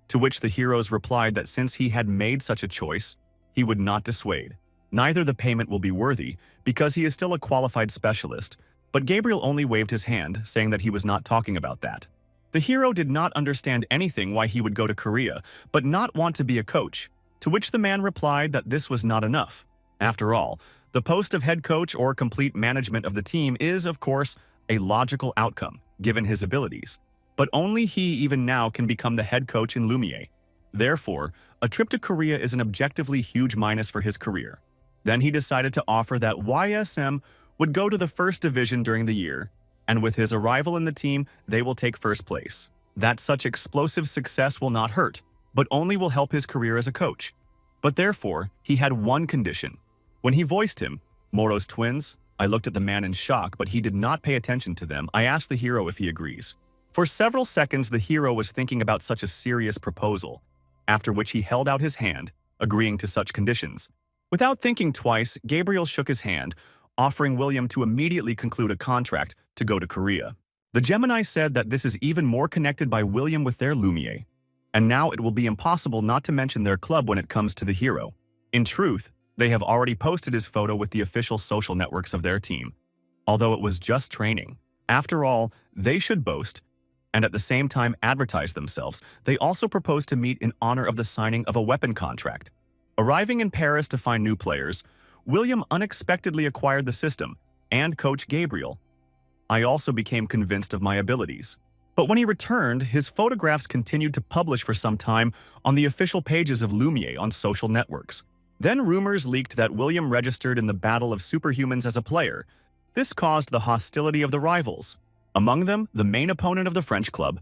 to which the heroes replied that since he had made such a choice, he would not dissuade. Neither the payment will be worthy, because he is still a qualified specialist, but Gabriel only waved his hand, saying that he was not talking about that. The hero did not understand anything why he would go to Korea, but not want to be a coach, to which the man replied that this was not enough. After all, the post of head coach or complete management of the team is, of course, a logical outcome, given his abilities. But only he even now can become the head coach in Lumiere. Therefore, a trip to Korea is an objectively huge minus for his career. Then he decided to offer that YSM would go to the first division during the year, and with his arrival in the team, they will take first place. That such explosive success will not hurt, but only will help his career as a coach. But therefore, he had one condition. When he voiced him, Moro's twins, I looked at the man in shock, but he did not pay attention to them. I asked the hero if he agrees. For several seconds, the hero was thinking about such a serious proposal, after which he held out his hand, agreeing to such conditions. Without thinking twice, Gabriel shook his hand, offering William to immediately conclude a contract to go to Korea. The Gemini said that this is even more connected by William with their Lumiere, and now it will be impossible not to mention their club when it comes to the hero. In truth, they have already posted his photo with the official social networks of their team, although it was just training. After all, they should boast, and at the same time advertise themselves. They also proposed to meet in honor of the signing of a weapon contract. Arriving in Paris to find new players, William unexpectedly acquired the system and coach Gabriel. I also became convinced of my abilities. But when he returned, his photographs continued to publish for some time on the official pages of Lumiere on social networks. Then rumors leaked that William registered in the Battle of Superhumans as a player. This caused the hostility of the rivals. Among them, the main opponent of the French club,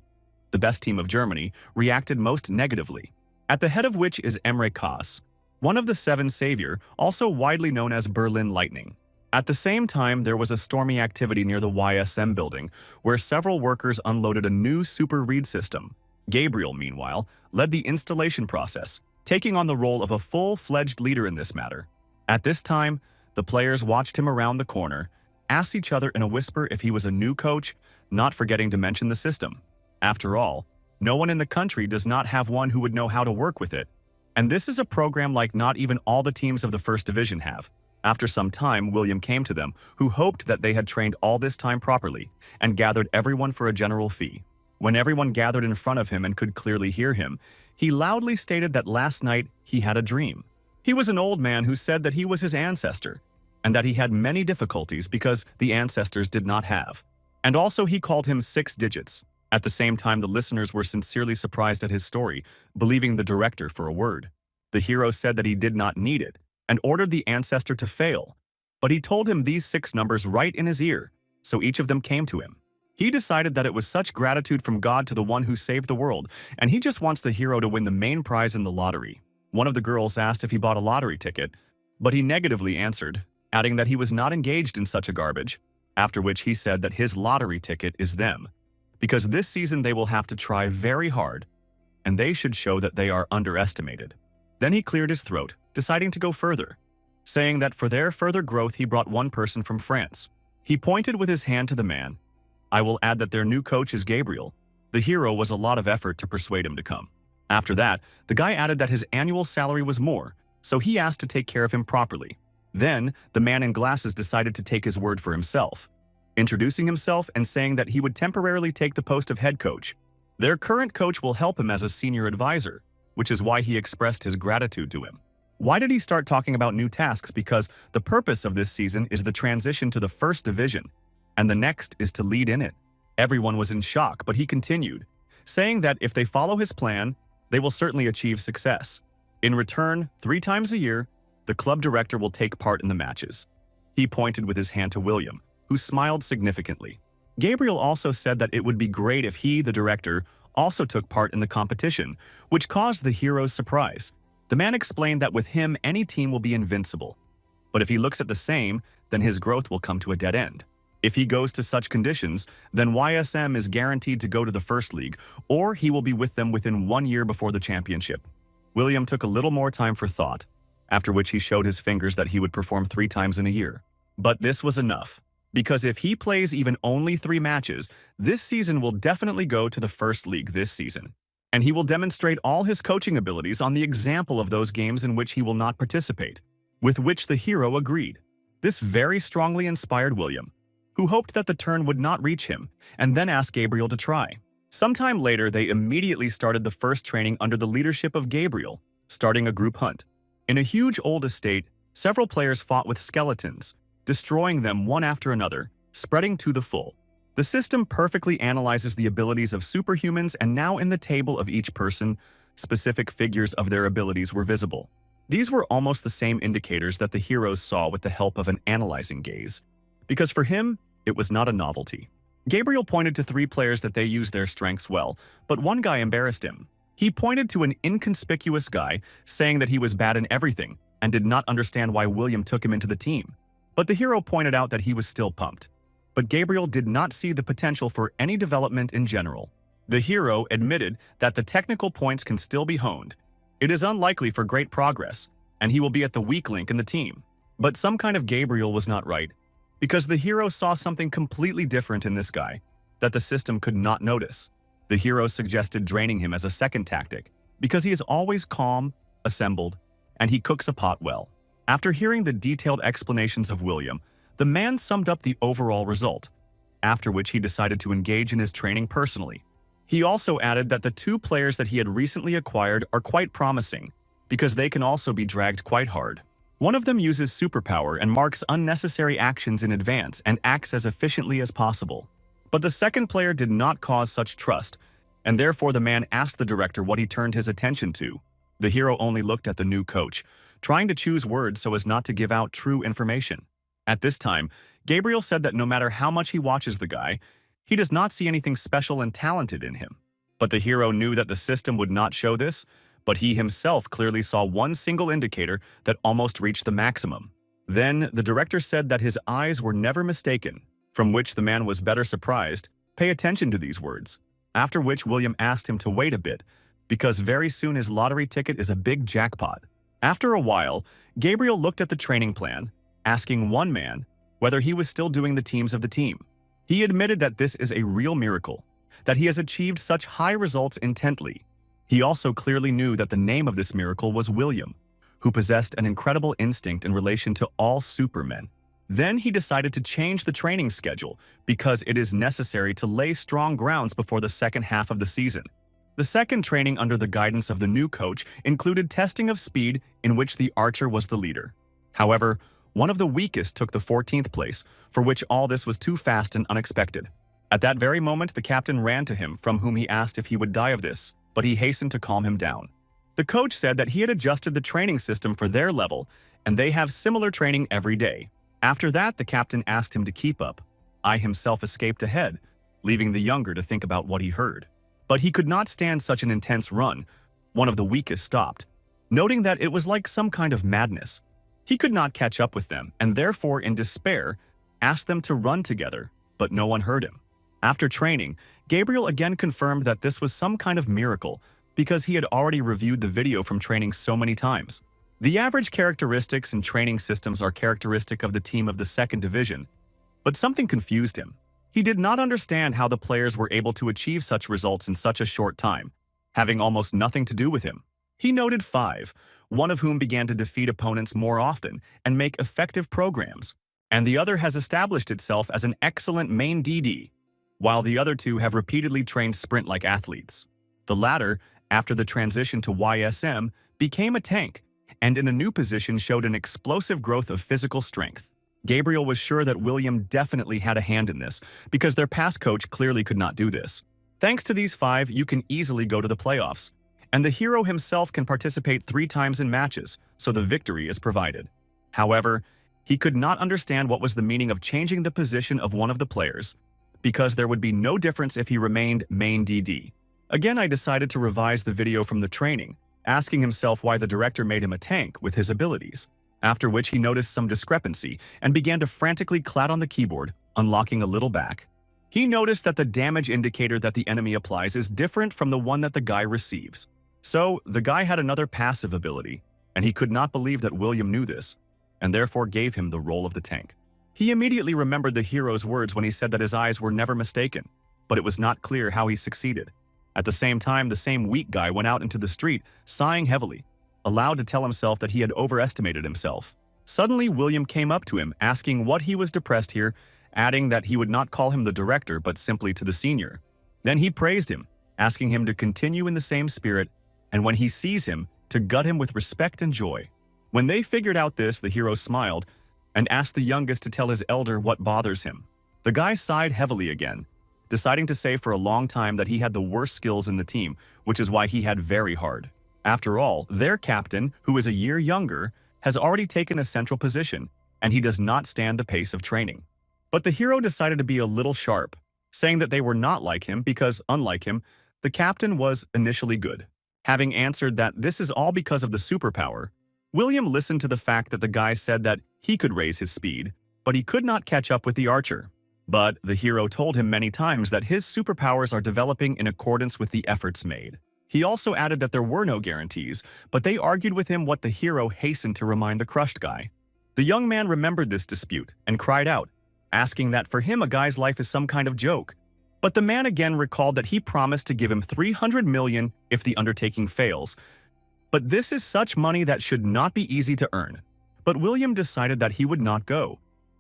the best team of Germany, reacted most negatively, at the head of which is enrollment, one of the seven savior, also widely known as Berlin Lightning. At the same time, there was a stormy activity near the YSM building, where several workers unloaded a new super read system. Gabriel, meanwhile, led the installation process, taking on the role of a full-fledged leader in this matter. At this time, the players watched him around the corner, asked each other in a whisper if he was a new coach, not forgetting to mention the system. After all, no one in the country does not have one who would know how to work with it. And this is a program like not even all the teams of the First Division have. After some time, William came to them, who hoped that they had trained all this time properly, and gathered everyone for a general fee. When everyone gathered in front of him and could clearly hear him, he loudly stated that last night he had a dream. He was an old man who said that he was his ancestor, and that he had many difficulties because the ancestors did not have. And also he called him 6 digits. At the same time, the listeners were sincerely surprised at his story, believing the director for a word. The hero said that he did not need it, and ordered the ancestor to fail. But he told him these 6 numbers right in his ear, so each of them came to him. He decided that it was such gratitude from God to the one who saved the world, and he just wants the hero to win the main prize in the lottery. One of the girls asked if he bought a lottery ticket, but he negatively answered, adding that he was not engaged in such a garbage, after which he said that his lottery ticket is them, because this season they will have to try very hard, and they should show that they are underestimated. Then he cleared his throat, deciding to go further, saying that for their further growth he brought one person from France. He pointed with his hand to the man. I will add that their new coach is Gabriel. The hero was a lot of effort to persuade him to come. After that, the guy added that his annual salary was more, so he asked to take care of him properly. Then, the man in glasses decided to take his word for himself, introducing himself and saying that he would temporarily take the post of head coach. Their current coach will help him as a senior advisor, which is why he expressed his gratitude to him. Why did he start talking about new tasks? Because the purpose of this season is the transition to the first division, and the next is to lead in it. Everyone was in shock, but he continued, saying that if they follow his plan, they will certainly achieve success. In return, 3 times a year, the club director will take part in the matches. He pointed with his hand to William, who smiled significantly. Gabriel also said that it would be great if he, the director, also took part in the competition, which caused the hero's surprise. The man explained that with him, any team will be invincible. But if he looks at the same, then his growth will come to a dead end. If he goes to such conditions, then YSM is guaranteed to go to the first league, or he will be with them within 1 year before the championship. William took a little more time for thought, after which he showed his fingers that he would perform 3 times in a year. But this was enough, because if he plays even only 3 matches, this season will definitely go to the first league this season. And he will demonstrate all his coaching abilities on the example of those games in which he will not participate, with which the hero agreed. This very strongly inspired William, who hoped that the turn would not reach him, and then asked Gabriel to try. Sometime later, they immediately started the first training under the leadership of Gabriel, starting a group hunt. In a huge old estate, several players fought with skeletons, destroying them one after another, spreading to the full. The system perfectly analyzes the abilities of superhumans, and now in the table of each person, specific figures of their abilities were visible. These were almost the same indicators that the heroes saw with the help of an analyzing gaze, because for him, it was not a novelty. Gabriel pointed to 3 players that they used their strengths well, but one guy embarrassed him. He pointed to an inconspicuous guy, saying that he was bad in everything and did not understand why William took him into the team. But the hero pointed out that he was still pumped. But Gabriel did not see the potential for any development in general. The hero admitted that the technical points can still be honed. It is unlikely for great progress, and he will be at the weak link in the team. But some kind of Gabriel was not right, because the hero saw something completely different in this guy that the system could not notice. The hero suggested draining him as a second tactic, because he is always calm, assembled, and he cooks a pot well. After hearing the detailed explanations of William, the man summed up the overall result, after which he decided to engage in his training personally. He also added that the 2 players that he had recently acquired are quite promising, because they can also be dragged quite hard. One of them uses superpower and marks unnecessary actions in advance and acts as efficiently as possible. But the second player did not cause such trust, and therefore the man asked the director what he turned his attention to. The hero only looked at the new coach, trying to choose words so as not to give out true information. At this time, Gabriel said that no matter how much he watches the guy, he does not see anything special and talented in him. But the hero knew that the system would not show this, but he himself clearly saw one single indicator that almost reached the maximum. Then, the director said that his eyes were never mistaken, from which the man was better surprised. Pay attention to these words. After which William asked him to wait a bit, because very soon his lottery ticket is a big jackpot. After a while, Gabriel looked at the training plan, asking one man whether he was still doing the teams of the team. He admitted that this is a real miracle, that he has achieved such high results intently. He also clearly knew that the name of this miracle was William, who possessed an incredible instinct in relation to all supermen. Then he decided to change the training schedule because it is necessary to lay strong grounds before the second half of the season. The second training under the guidance of the new coach included testing of speed, in which the archer was the leader. However, one of the weakest took the 14th place, for which all this was too fast and unexpected. At that very moment, the captain ran to him, from whom he asked if he would die of this, but he hastened to calm him down. The coach said that he had adjusted the training system for their level, and they have similar training every day. After that, the captain asked him to keep up. I himself escaped ahead, leaving the younger to think about what he heard. But he could not stand such an intense run. One of the weakest stopped, noting that it was like some kind of madness. He could not catch up with them, and therefore, in despair, asked them to run together, but no one heard him. After training, Gabriel again confirmed that this was some kind of miracle, because he had already reviewed the video from training so many times. The average characteristics and training systems are characteristic of the team of the second division, but something confused him. He did not understand how the players were able to achieve such results in such a short time, having almost nothing to do with him. He noted 5, one of whom began to defeat opponents more often and make effective programs, and the other has established itself as an excellent main DD, while the other 2 have repeatedly trained sprint like athletes. The latter, after the transition to YSM, became a tank, and in a new position showed an explosive growth of physical strength. Gabriel was sure that William definitely had a hand in this, because their past coach clearly could not do this. Thanks to these 5, you can easily go to the playoffs, and the hero himself can participate 3 times in matches, so the victory is provided. However, he could not understand what was the meaning of changing the position of one of the players, because there would be no difference if he remained main DD. Again, I decided to revise the video from the training, asking himself why the director made him a tank with his abilities, after which he noticed some discrepancy and began to frantically clap on the keyboard, unlocking a little back. He noticed that the damage indicator that the enemy applies is different from the one that the guy receives. So, the guy had another passive ability, and he could not believe that William knew this, and therefore gave him the role of the tank. He immediately remembered the hero's words when he said that his eyes were never mistaken, but it was not clear how he succeeded. At the same time, the same weak guy went out into the street, sighing heavily, allowed to tell himself that he had overestimated himself. Suddenly, William came up to him, asking what he was depressed here, adding that he would not call him the director but simply to the senior. Then he praised him, asking him to continue in the same spirit, and when he sees him, to gut him with respect and joy. When they figured out this, the hero smiled and asked the youngest to tell his elder what bothers him. The guy sighed heavily again, deciding to say for a long time that he had the worst skills in the team, which is why he had very hard. After all, their captain, who is a year younger, has already taken a central position, and he does not stand the pace of training. But the hero decided to be a little sharp, saying that they were not like him because, unlike him, the captain was initially good. Having answered that this is all because of the superpower, William listened to the fact that the guy said that he could raise his speed, but he could not catch up with the archer. But the hero told him many times that his superpowers are developing in accordance with the efforts made. He also added that there were no guarantees, but they argued with him what the hero hastened to remind the crushed guy. The young man remembered this dispute and cried out, asking that for him a guy's life is some kind of joke. But the man again recalled that he promised to give him 300 million if the undertaking fails. But this is such money that should not be easy to earn. But William decided that he would not go,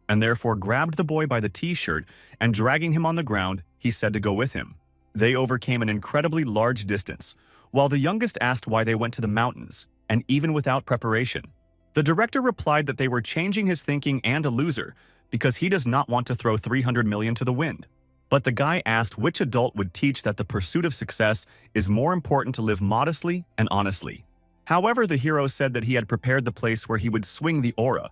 and therefore grabbed the boy by the t-shirt and dragging him on the ground, he said to go with him. They overcame an incredibly large distance, while the youngest asked why they went to the mountains, and even without preparation. The director replied that they were changing his thinking and a loser, because he does not want to throw 300 million to the wind. But the guy asked which adult would teach that the pursuit of success is more important to live modestly and honestly. However, the hero said that he had prepared the place where he would swing the aura,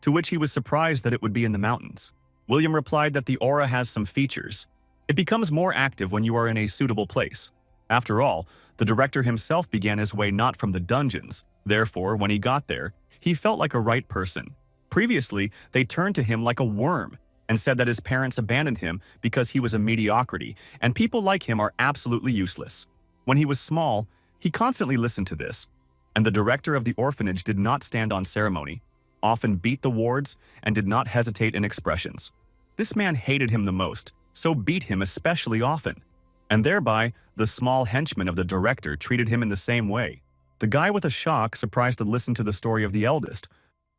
to which he was surprised that it would be in the mountains. William replied that the aura has some features. It becomes more active when you are in a suitable place. After all, the director himself began his way not from the dungeons. Therefore, when he got there, he felt like a right person. Previously, they turned to him like a worm and said that his parents abandoned him because he was a mediocrity and people like him are absolutely useless. When he was small, he constantly listened to this, and the director of the orphanage did not stand on ceremony, often beat the wards, and did not hesitate in expressions. This man hated him the most, so beat him especially often, and thereby the small henchman of the director treated him in the same way. The guy with a shock surprised to listen to the story of the eldest,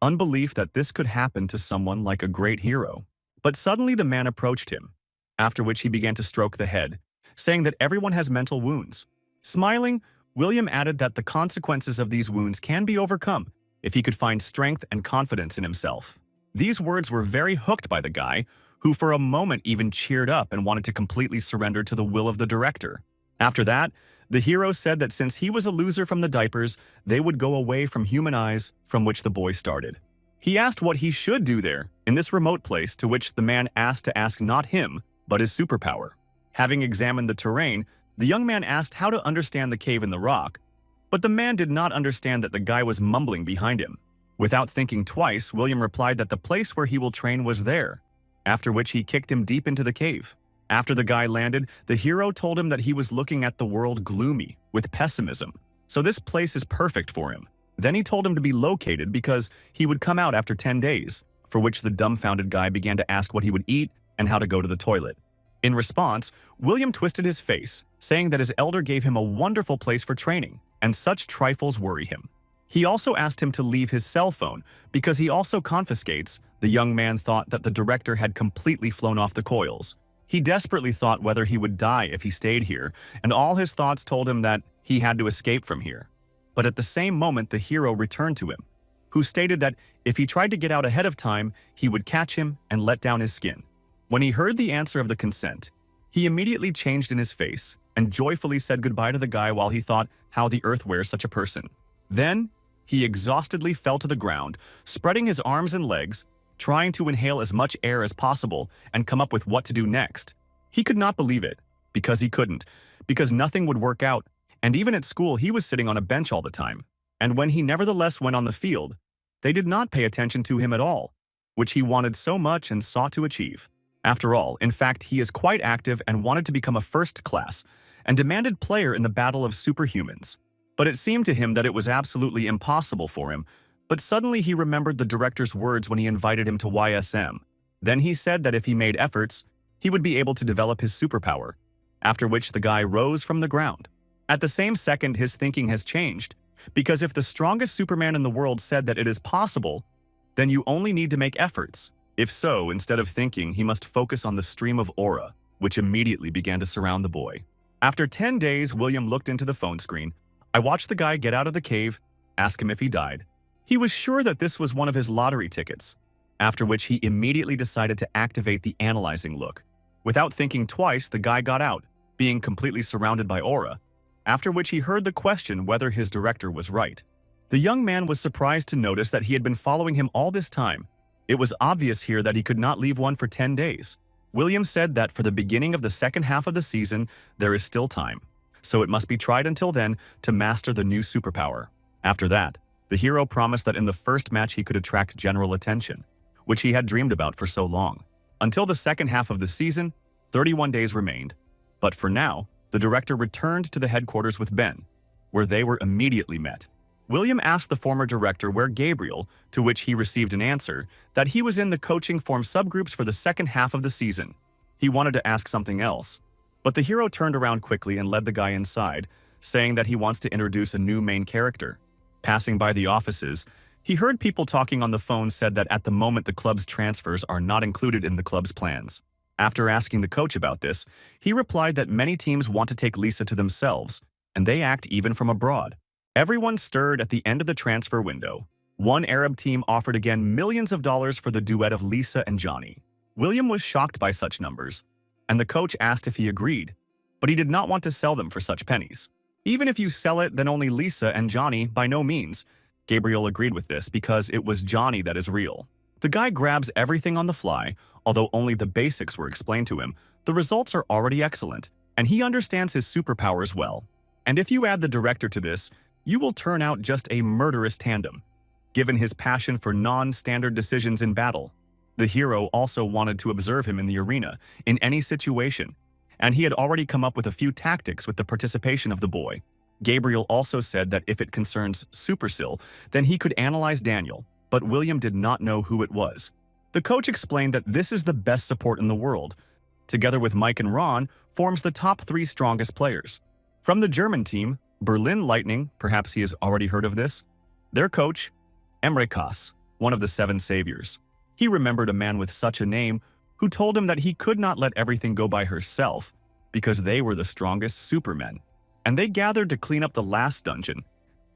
unbelief that this could happen to someone like a great hero. But suddenly the man approached him, after which he began to stroke the head, saying that everyone has mental wounds. Smiling, William added that the consequences of these wounds can be overcome if he could find strength and confidence in himself. These words were very hooked by the guy, who for a moment even cheered up and wanted to completely surrender to the will of the director. After that, the hero said that since he was a loser from the diapers, they would go away from human eyes from which the boy started. He asked what he should do there, in this remote place, to which the man asked to ask not him, but his superpower. Having examined the terrain, the young man asked how to understand the cave in the rock, but the man did not understand that the guy was mumbling behind him. Without thinking twice, William replied that the place where he will train was there, after which he kicked him deep into the cave. After the guy landed, the hero told him that he was looking at the world gloomy, with pessimism, so this place is perfect for him. Then he told him to be located because he would come out after 10 days, for which the dumbfounded guy began to ask what he would eat and how to go to the toilet. In response, William twisted his face, saying that his elder gave him a wonderful place for training, and such trifles worry him. He also asked him to leave his cell phone because he also confiscates. The young man thought that the director had completely flown off the coils. He desperately thought whether he would die if he stayed here, and all his thoughts told him that he had to escape from here. But at the same moment, the hero returned to him, who stated that if he tried to get out ahead of time, he would catch him and let down his skin. When he heard the answer of the consent, he immediately changed in his face and joyfully said goodbye to the guy while he thought how the earth wears such a person. Then, he exhaustedly fell to the ground, spreading his arms and legs, trying to inhale as much air as possible and come up with what to do next. He could not believe it, because he couldn't, because nothing would work out, and even at school he was sitting on a bench all the time. And when he nevertheless went on the field, they did not pay attention to him at all, which he wanted so much and sought to achieve. After all, in fact, he is quite active and wanted to become a first class and demanded player in the battle of superhumans. But it seemed to him that it was absolutely impossible for him. But suddenly he remembered the director's words when he invited him to YSM. Then he said that if he made efforts, he would be able to develop his superpower, after which the guy rose from the ground. At the same second, his thinking has changed, because if the strongest Superman in the world said that it is possible, then you only need to make efforts. If so, instead of thinking, he must focus on the stream of aura. which immediately began to surround the boy. After 10 days, William looked into the phone screen. I watched the guy get out of the cave, ask him if he died. He was sure that this was one of his lottery tickets, after which he immediately decided to activate the analyzing look. Without thinking twice, the guy got out, being completely surrounded by aura, after which he heard the question whether his director was right. The young man was surprised to notice that he had been following him all this time. It was obvious here that he could not leave one for 10 days. William said that for the beginning of the second half of the season, there is still time, so it must be tried until then to master the new superpower. After that, the hero promised that in the first match he could attract general attention, which he had dreamed about for so long. Until the second half of the season, 31 days remained. But for now, the director returned to the headquarters with Ben, where they were immediately met. William asked the former director where Gabriel, to which he received an answer, that he was in the coaching form subgroups for the second half of the season. He wanted to ask something else, but the hero turned around quickly and led the guy inside, saying that he wants to introduce a new main character. Passing by the offices, he heard people talking on the phone said that at the moment the club's transfers are not included in the club's plans. After asking the coach about this, he replied that many teams want to take Lisa to themselves, and they act even from abroad. Everyone stirred at the end of the transfer window. One Arab team offered again millions of dollars for the duet of Lisa and Johnny. William was shocked by such numbers, and the coach asked if he agreed, but he did not want to sell them for such pennies. Even if you sell it, then only Lisa and Johnny, by no means. Gabriel agreed with this because it was Johnny that is real. The guy grabs everything on the fly, although only the basics were explained to him. The results are already excellent, and he understands his superpowers well. And if you add the director to this, you will turn out just a murderous tandem. Given his passion for non-standard decisions in battle, the hero also wanted to observe him in the arena, in any situation, and he had already come up with a few tactics with the participation of the boy. Gabriel also said that if it concerns Supercell, then he could analyze Daniel, but William did not know who it was. The coach explained that this is the best support in the world, together with Mike and Ron, forms the top 3 strongest players. From the German team, Berlin Lightning, perhaps he has already heard of this, their coach, Enrollment, one of the 7 saviors. He remembered a man with such a name who told him that he could not let everything go by herself because they were the strongest supermen. And they gathered to clean up the last dungeon,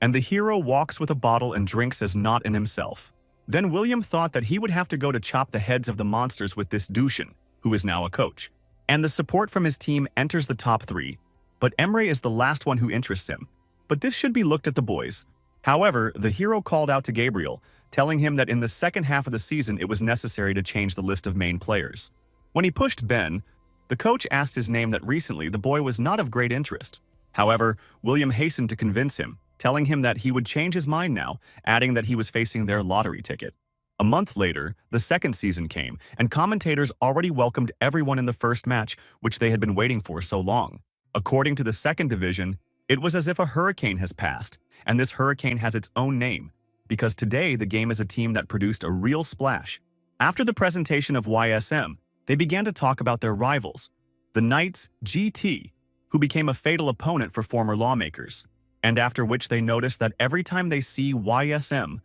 and the hero walks with a bottle and drinks as not in himself. Then William thought that he would have to go to chop the heads of the monsters with this Dushan, who is now a coach. And the support from his team enters the top 3, but Emre is the last one who interests him. But this should be looked at the boys. However, the hero called out to Gabriel, telling him that in the second half of the season it was necessary to change the list of main players. When he pushed Ben, the coach asked his name that recently the boy was not of great interest. However, William hastened to convince him, telling him that he would change his mind now, adding that he was facing their lottery ticket. A month later, the second season came, and commentators already welcomed everyone in the first match, which they had been waiting for so long. According to the second division, it was as if a hurricane has passed, and this hurricane has its own name, because today the game is a team that produced a real splash. After the presentation of YSM, they began to talk about their rivals, the Knights GT, who became a fatal opponent for former lawmakers, and after which they noticed that every time they see YSM,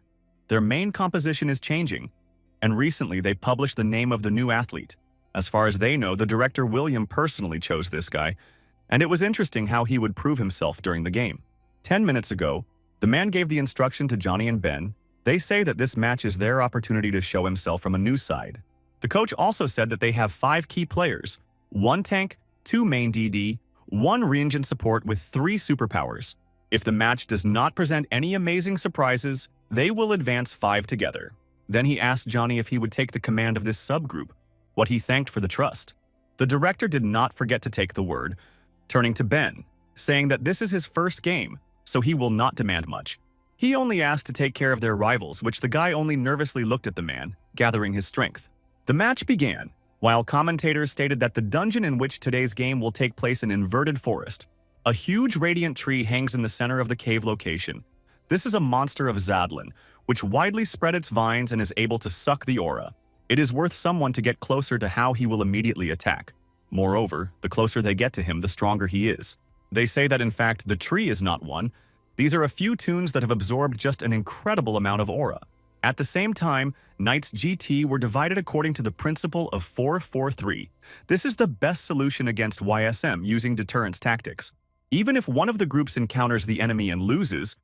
their main composition is changing, and recently they published the name of the new athlete. As far as they know, the director William personally chose this guy, and it was interesting how he would prove himself during the game. 10 minutes ago, the man gave the instruction to Johnny and Ben. They say that this match is their opportunity to show himself from a new side. The coach also said that they have 5 key players, 1 tank, 2 main DD, 1 range and support with 3 superpowers. If the match does not present any amazing surprises, they will advance 5 together. Then he asked Johnny if he would take the command of this subgroup, what he thanked for the trust. The director did not forget to take the word, turning to Ben, saying that this is his first game, so he will not demand much. He only asked to take care of their rivals, which the guy only nervously looked at the man, gathering his strength. The match began, while commentators stated that the dungeon in which today's game will take place in inverted forest. A huge radiant tree hangs in the center of the cave location. This is a monster of Zadlan, which widely spread its vines and is able to suck the aura. It is worth someone to get closer to how he will immediately attack. Moreover, the closer they get to him, the stronger he is. They say that in fact the tree is not one. These are a few tunes that have absorbed just an incredible amount of aura. At the same time, Knights GT were divided according to the principle of 4-4-3. This is the best solution against YSM using deterrence tactics. Even if one of the groups encounters the enemy and loses,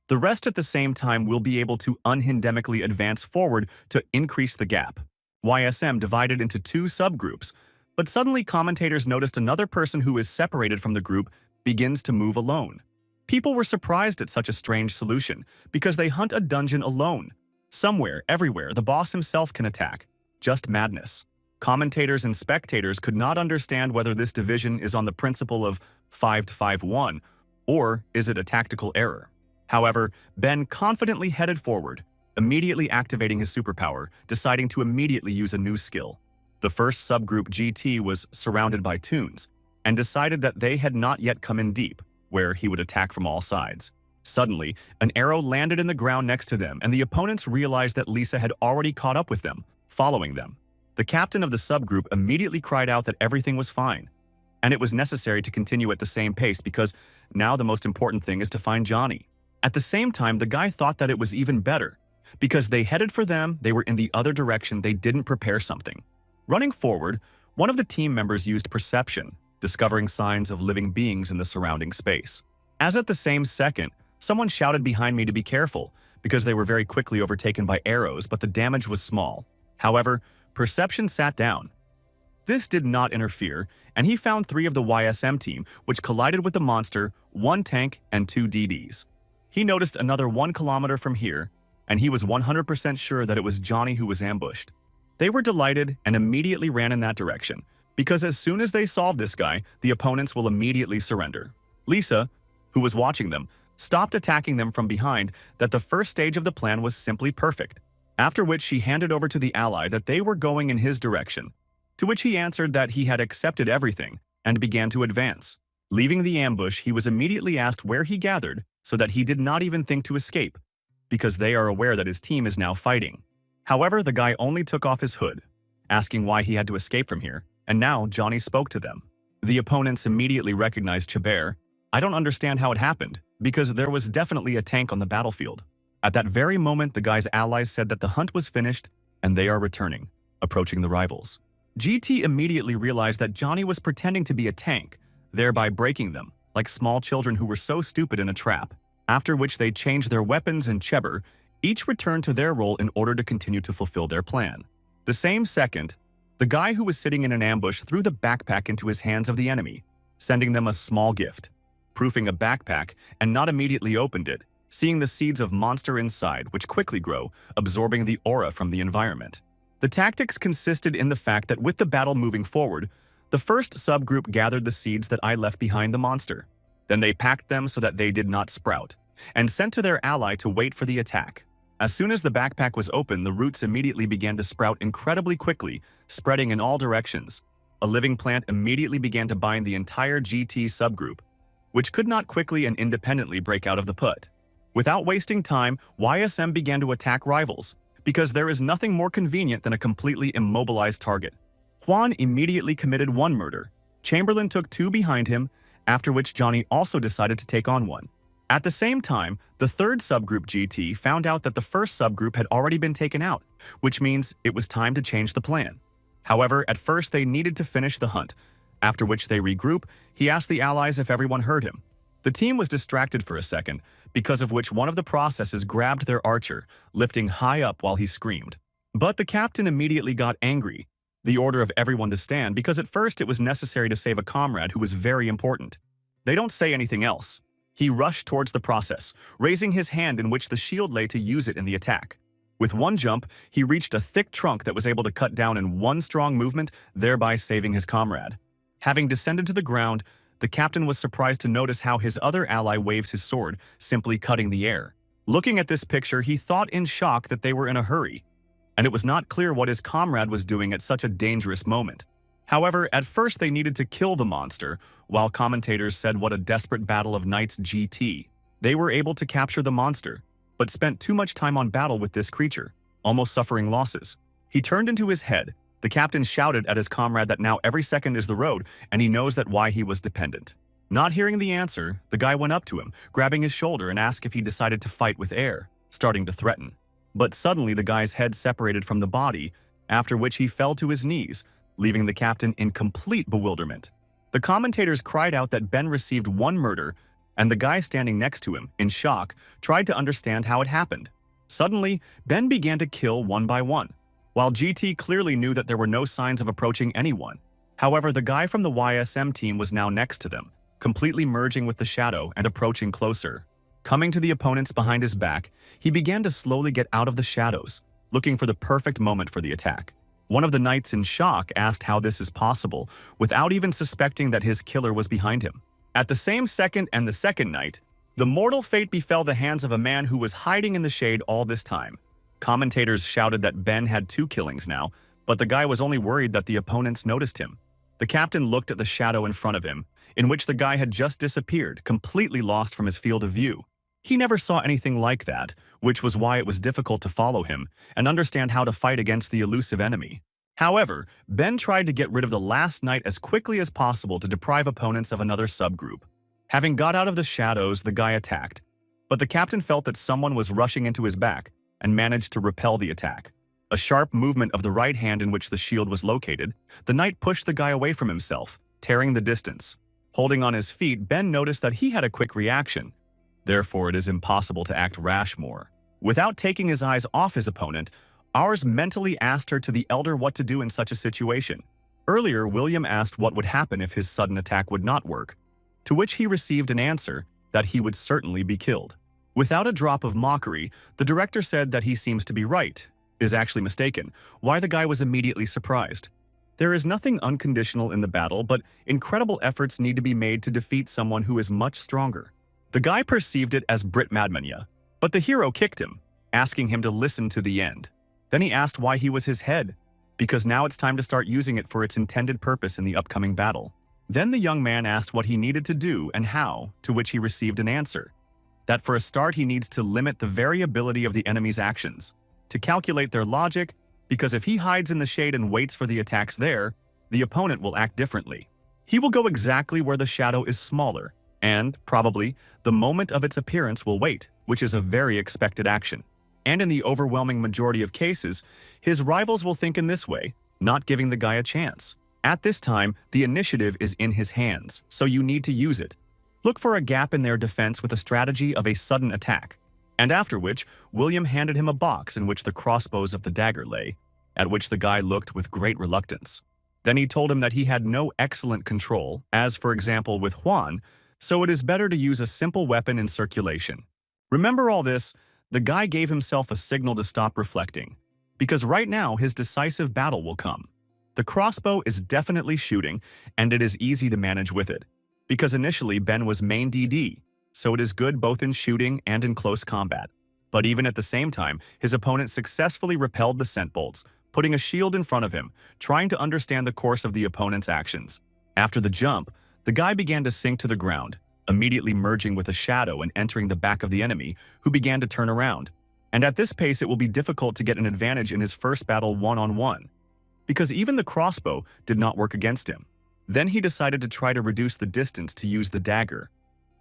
the rest at the same time will be able to unhindemically advance forward to increase the gap. YSM divided into two subgroups, but suddenly commentators noticed another person who is separated from the group begins to move alone. People were surprised at such a strange solution because they hunt a dungeon alone. Somewhere, everywhere, the boss himself can attack. Just madness. Commentators and spectators could not understand whether this division is on the principle of 5-5-1 or is it a tactical error. However, Ben confidently headed forward, immediately activating his superpower, deciding to immediately use a new skill. The first subgroup GT was surrounded by toons and decided that they had not yet come in deep, where he would attack from all sides. Suddenly, an arrow landed in the ground next to them, and the opponents realized that Lisa had already caught up with them, following them. The captain of the subgroup immediately cried out that everything was fine, and it was necessary to continue at the same pace because now the most important thing is to find Johnny. At the same time, the guy thought that it was even better. Because they headed for them, they were in the other direction, they didn't prepare something. Running forward, one of the team members used perception, discovering signs of living beings in the surrounding space. As at the same second, someone shouted behind me to be careful, because they were very quickly overtaken by arrows, but the damage was small. However, perception sat down. This did not interfere, and he found 3 of the YSM team, which collided with the monster, 1 tank and 2 DDs. He noticed another 1 kilometer from here, and he was 100% sure that it was Johnny who was ambushed. They were delighted and immediately ran in that direction, because as soon as they solve this guy, the opponents will immediately surrender. Lisa, who was watching them, stopped attacking them from behind that the first stage of the plan was simply perfect, after which she handed over to the ally that they were going in his direction, to which he answered that he had accepted everything and began to advance. Leaving the ambush, he was immediately asked where he gathered so that he did not even think to escape, because they are aware that his team is now fighting. However, the guy only took off his hood, asking why he had to escape from here, and now Johnny spoke to them. The opponents immediately recognized Chabert. I don't understand how it happened, because there was definitely a tank on the battlefield. At that very moment, the guy's allies said that the hunt was finished and they are returning, approaching the rivals. GT immediately realized that Johnny was pretending to be a tank, thereby breaking them, like small children who were so stupid in a trap, after which they changed their weapons and Cheber, each returned to their role in order to continue to fulfill their plan. The same second, the guy who was sitting in an ambush threw the backpack into his hands of the enemy, sending them a small gift. Proofing a backpack and not immediately opened it, seeing the seeds of monster inside which quickly grow, absorbing the aura from the environment. The tactics consisted in the fact that with the battle moving forward, the first subgroup gathered the seeds that I left behind the monster. Then they packed them so that they did not sprout, and sent to their ally to wait for the attack. As soon as the backpack was open, the roots immediately began to sprout incredibly quickly, spreading in all directions. A living plant immediately began to bind the entire GT subgroup, which could not quickly and independently break out of the put. Without wasting time, YSM began to attack rivals, because there is nothing more convenient than a completely immobilized target. Juan immediately committed 1 murder. Chamberlain took 2 behind him, after which Johnny also decided to take on 1. At the same time, the third subgroup GT found out that the first subgroup had already been taken out, which means it was time to change the plan. However, at first they needed to finish the hunt, after which they regroup. He asked the allies if everyone heard him. The team was distracted for a second, because of which one of the processes grabbed their archer, lifting high up while he screamed. But the captain immediately got angry, the order of everyone to stand, because at first it was necessary to save a comrade who was very important. They don't say anything else. He rushed towards the process, raising his hand in which the shield lay to use it in the attack. With 1 jump, he reached a thick trunk that was able to cut down in 1 strong movement, thereby saving his comrade. Having descended to the ground, the captain was surprised to notice how his other ally waves his sword, simply cutting the air. Looking at this picture, he thought in shock that they were in a hurry, and it was not clear what his comrade was doing at such a dangerous moment. However, at first they needed to kill the monster, while commentators said what a desperate battle of Knights GT. They were able to capture the monster, but spent too much time on battle with this creature, almost suffering losses. He turned into his head. The captain shouted at his comrade that now every second is the road, and he knows that why he was dependent. Not hearing the answer, the guy went up to him, grabbing his shoulder and asked if he decided to fight with air, starting to threaten. But suddenly the guy's head separated from the body, after which he fell to his knees, leaving the captain in complete bewilderment. The commentators cried out that Ben received one murder, and the guy standing next to him, in shock, tried to understand how it happened. Suddenly, Ben began to kill one by one, while GT clearly knew that there were no signs of approaching anyone. However, the guy from the YSM team was now next to them, completely merging with the shadow and approaching closer. Coming to the opponents behind his back, he began to slowly get out of the shadows, looking for the perfect moment for the attack. One of the knights in shock asked how this is possible, without even suspecting that his killer was behind him. At the same second and the second night, the mortal fate befell the hands of a man who was hiding in the shade all this time. Commentators shouted that Ben had 2 killings now, but the guy was only worried that the opponents noticed him. The captain looked at the shadow in front of him, in which the guy had just disappeared, completely lost from his field of view. He never saw anything like that, which was why it was difficult to follow him and understand how to fight against the elusive enemy. However, Ben tried to get rid of the last knight as quickly as possible to deprive opponents of another subgroup. Having got out of the shadows, the guy attacked, but the captain felt that someone was rushing into his back and managed to repel the attack. A sharp movement of the right hand in which the shield was located, the knight pushed the guy away from himself, tearing the distance. Holding on his feet, Ben noticed that he had a quick reaction. Therefore, it is impossible to act rash more. Without taking his eyes off his opponent, ours mentally asked her to the elder what to do in such a situation. Earlier, William asked what would happen if his sudden attack would not work, to which he received an answer that he would certainly be killed. Without a drop of mockery, the director said that he seems to be right, is actually mistaken, why the guy was immediately surprised. There is nothing unconditional in the battle, but incredible efforts need to be made to defeat someone who is much stronger. The guy perceived it as Brit Madmania, but the hero kicked him, asking him to listen to the end. Then he asked why he was his head, because now it's time to start using it for its intended purpose in the upcoming battle. Then the young man asked what he needed to do and how, to which he received an answer. That for a start he needs to limit the variability of the enemy's actions, to calculate their logic, because if he hides in the shade and waits for the attacks there, the opponent will act differently. He will go exactly where the shadow is smaller, and, probably, the moment of its appearance will wait, which is a very expected action. And in the overwhelming majority of cases, his rivals will think in this way, not giving the guy a chance. At this time, the initiative is in his hands, so you need to use it. Look for a gap in their defense with a strategy of a sudden attack, and after which, William handed him a box in which the crossbows of the dagger lay, at which the guy looked with great reluctance. Then he told him that he had no excellent control, as for example with Juan, so it is better to use a simple weapon in circulation. Remember all this, the guy gave himself a signal to stop reflecting, because right now his decisive battle will come. The crossbow is definitely shooting, and it is easy to manage with it, because initially Ben was main DD, so it is good both in shooting and in close combat. But even at the same time, his opponent successfully repelled the scent bolts, putting a shield in front of him, trying to understand the course of the opponent's actions. After the jump, the guy began to sink to the ground, immediately merging with a shadow and entering the back of the enemy, who began to turn around. And at this pace it will be difficult to get an advantage in his first battle one-on-one, because even the crossbow did not work against him. Then he decided to try to reduce the distance to use the dagger,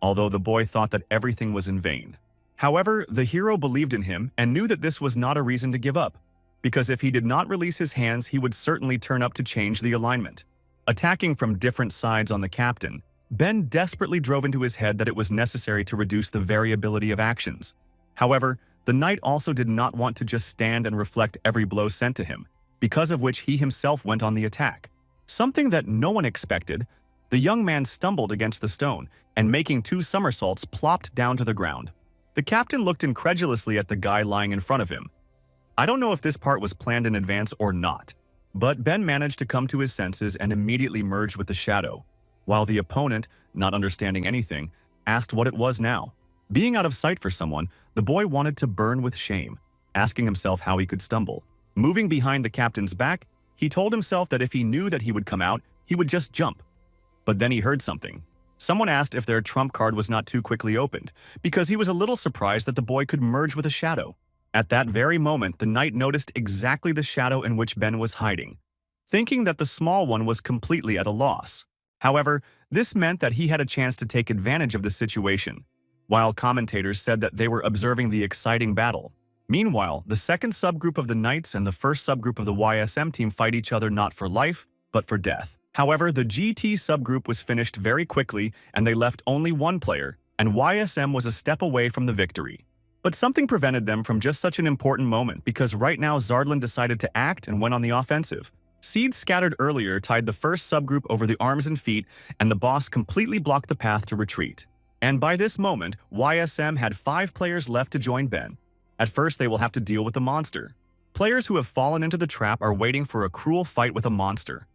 although the boy thought that everything was in vain. However, the hero believed in him and knew that this was not a reason to give up, because if he did not release his hands, he would certainly turn up to change the alignment. Attacking from different sides on the captain, Ben desperately drove into his head that it was necessary to reduce the variability of actions. However, the knight also did not want to just stand and reflect every blow sent to him, because of which he himself went on the attack. Something that no one expected, the young man stumbled against the stone and making 2 somersaults plopped down to the ground. The captain looked incredulously at the guy lying in front of him. I don't know if this part was planned in advance or not, but Ben managed to come to his senses and immediately merged with the shadow, while the opponent, not understanding anything, asked what it was now. Being out of sight for someone, the boy wanted to burn with shame, asking himself how he could stumble. Moving behind the captain's back, he told himself that if he knew that he would come out, he would just jump. But then he heard something. Someone asked if their trump card was not too quickly opened, because he was a little surprised that the boy could merge with a shadow. At that very moment, the knight noticed exactly the shadow in which Ben was hiding, thinking that the small one was completely at a loss. However, this meant that he had a chance to take advantage of the situation. While commentators said that they were observing the exciting battle, Meanwhile, the second subgroup of the Knights and the first subgroup of the YSM team fight each other not for life, but for death. However, the GT subgroup was finished very quickly and they left only one player, and YSM was a step away from the victory. But something prevented them from just such an important moment because right now Zardlin decided to act and went on the offensive. Seeds scattered earlier tied the first subgroup over the arms and feet, and the boss completely blocked the path to retreat. And by this moment, YSM had 5 players left to join Ben. At first, they will have to deal with the monster. Players who have fallen into the trap are waiting for a cruel fight with a monster.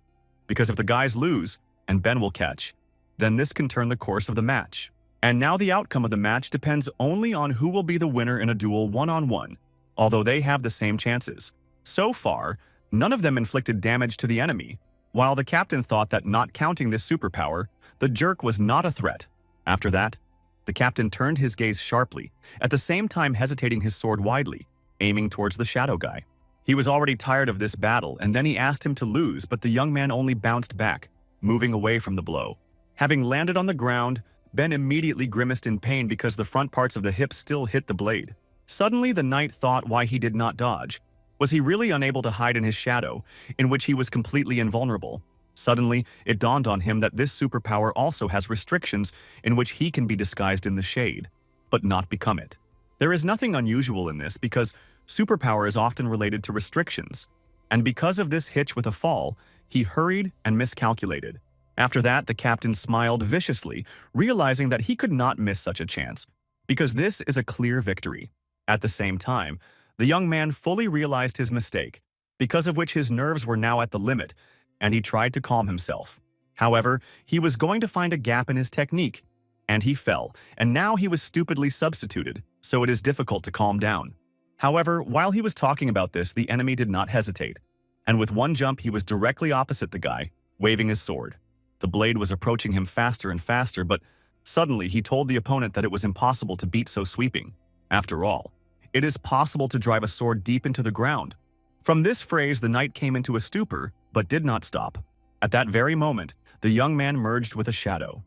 Because if the guys lose, and Ben will catch, then this can turn the course of the match. And now the outcome of the match depends only on who will be the winner in a duel one-on-one, although they have the same chances. So far, none of them inflicted damage to the enemy, while the captain thought that not counting this superpower, the jerk was not a threat. After that, the captain turned his gaze sharply, at the same time hesitating his sword widely, aiming towards the shadow guy. He was already tired of this battle, and then he asked him to lose, but the young man only bounced back, moving away from the blow. Having landed on the ground, Ben immediately grimaced in pain because the front parts of the hips still hit the blade. Suddenly, the knight thought why he did not dodge. Was he really unable to hide in his shadow, in which he was completely invulnerable? Suddenly, it dawned on him that this superpower also has restrictions in which he can be disguised in the shade, but not become it. There is nothing unusual in this because superpower is often related to restrictions, and because of this hitch with a fall, he hurried and miscalculated. After that, the captain smiled viciously, realizing that he could not miss such a chance, because this is a clear victory. At the same time, the young man fully realized his mistake, because of which his nerves were now at the limit, and he tried to calm himself. However, he was going to find a gap in his technique, and he fell, and now he was stupidly substituted, so it is difficult to calm down. However, while he was talking about this, the enemy did not hesitate, and with one jump he was directly opposite the guy, waving his sword. The blade was approaching him faster and faster, but suddenly he told the opponent that it was impossible to beat so sweeping. After all, it is possible to drive a sword deep into the ground. From this phrase, the knight came into a stupor, but did not stop. At that very moment, the young man merged with a shadow,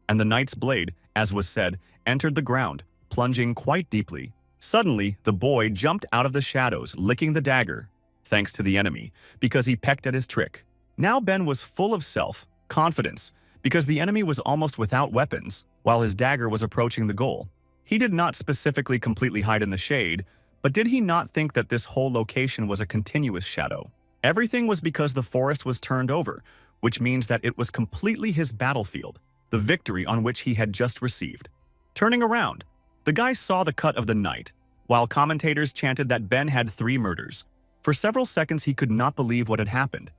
and the knight's blade, as was said, entered the ground, plunging quite deeply. Suddenly, the boy jumped out of the shadows, licking the dagger, thanks to the enemy, because he pecked at his trick. Now Ben was full of self-confidence, because the enemy was almost without weapons, while his dagger was approaching the goal. He did not specifically completely hide in the shade, but did he not think that this whole location was a continuous shadow? Everything was because the forest was turned over, which means that it was completely his battlefield, the victory on which he had just received. Turning around, the guy saw the cut of the knight, while commentators chanted that Ben had 3 murders. For several seconds he could not believe what had happened,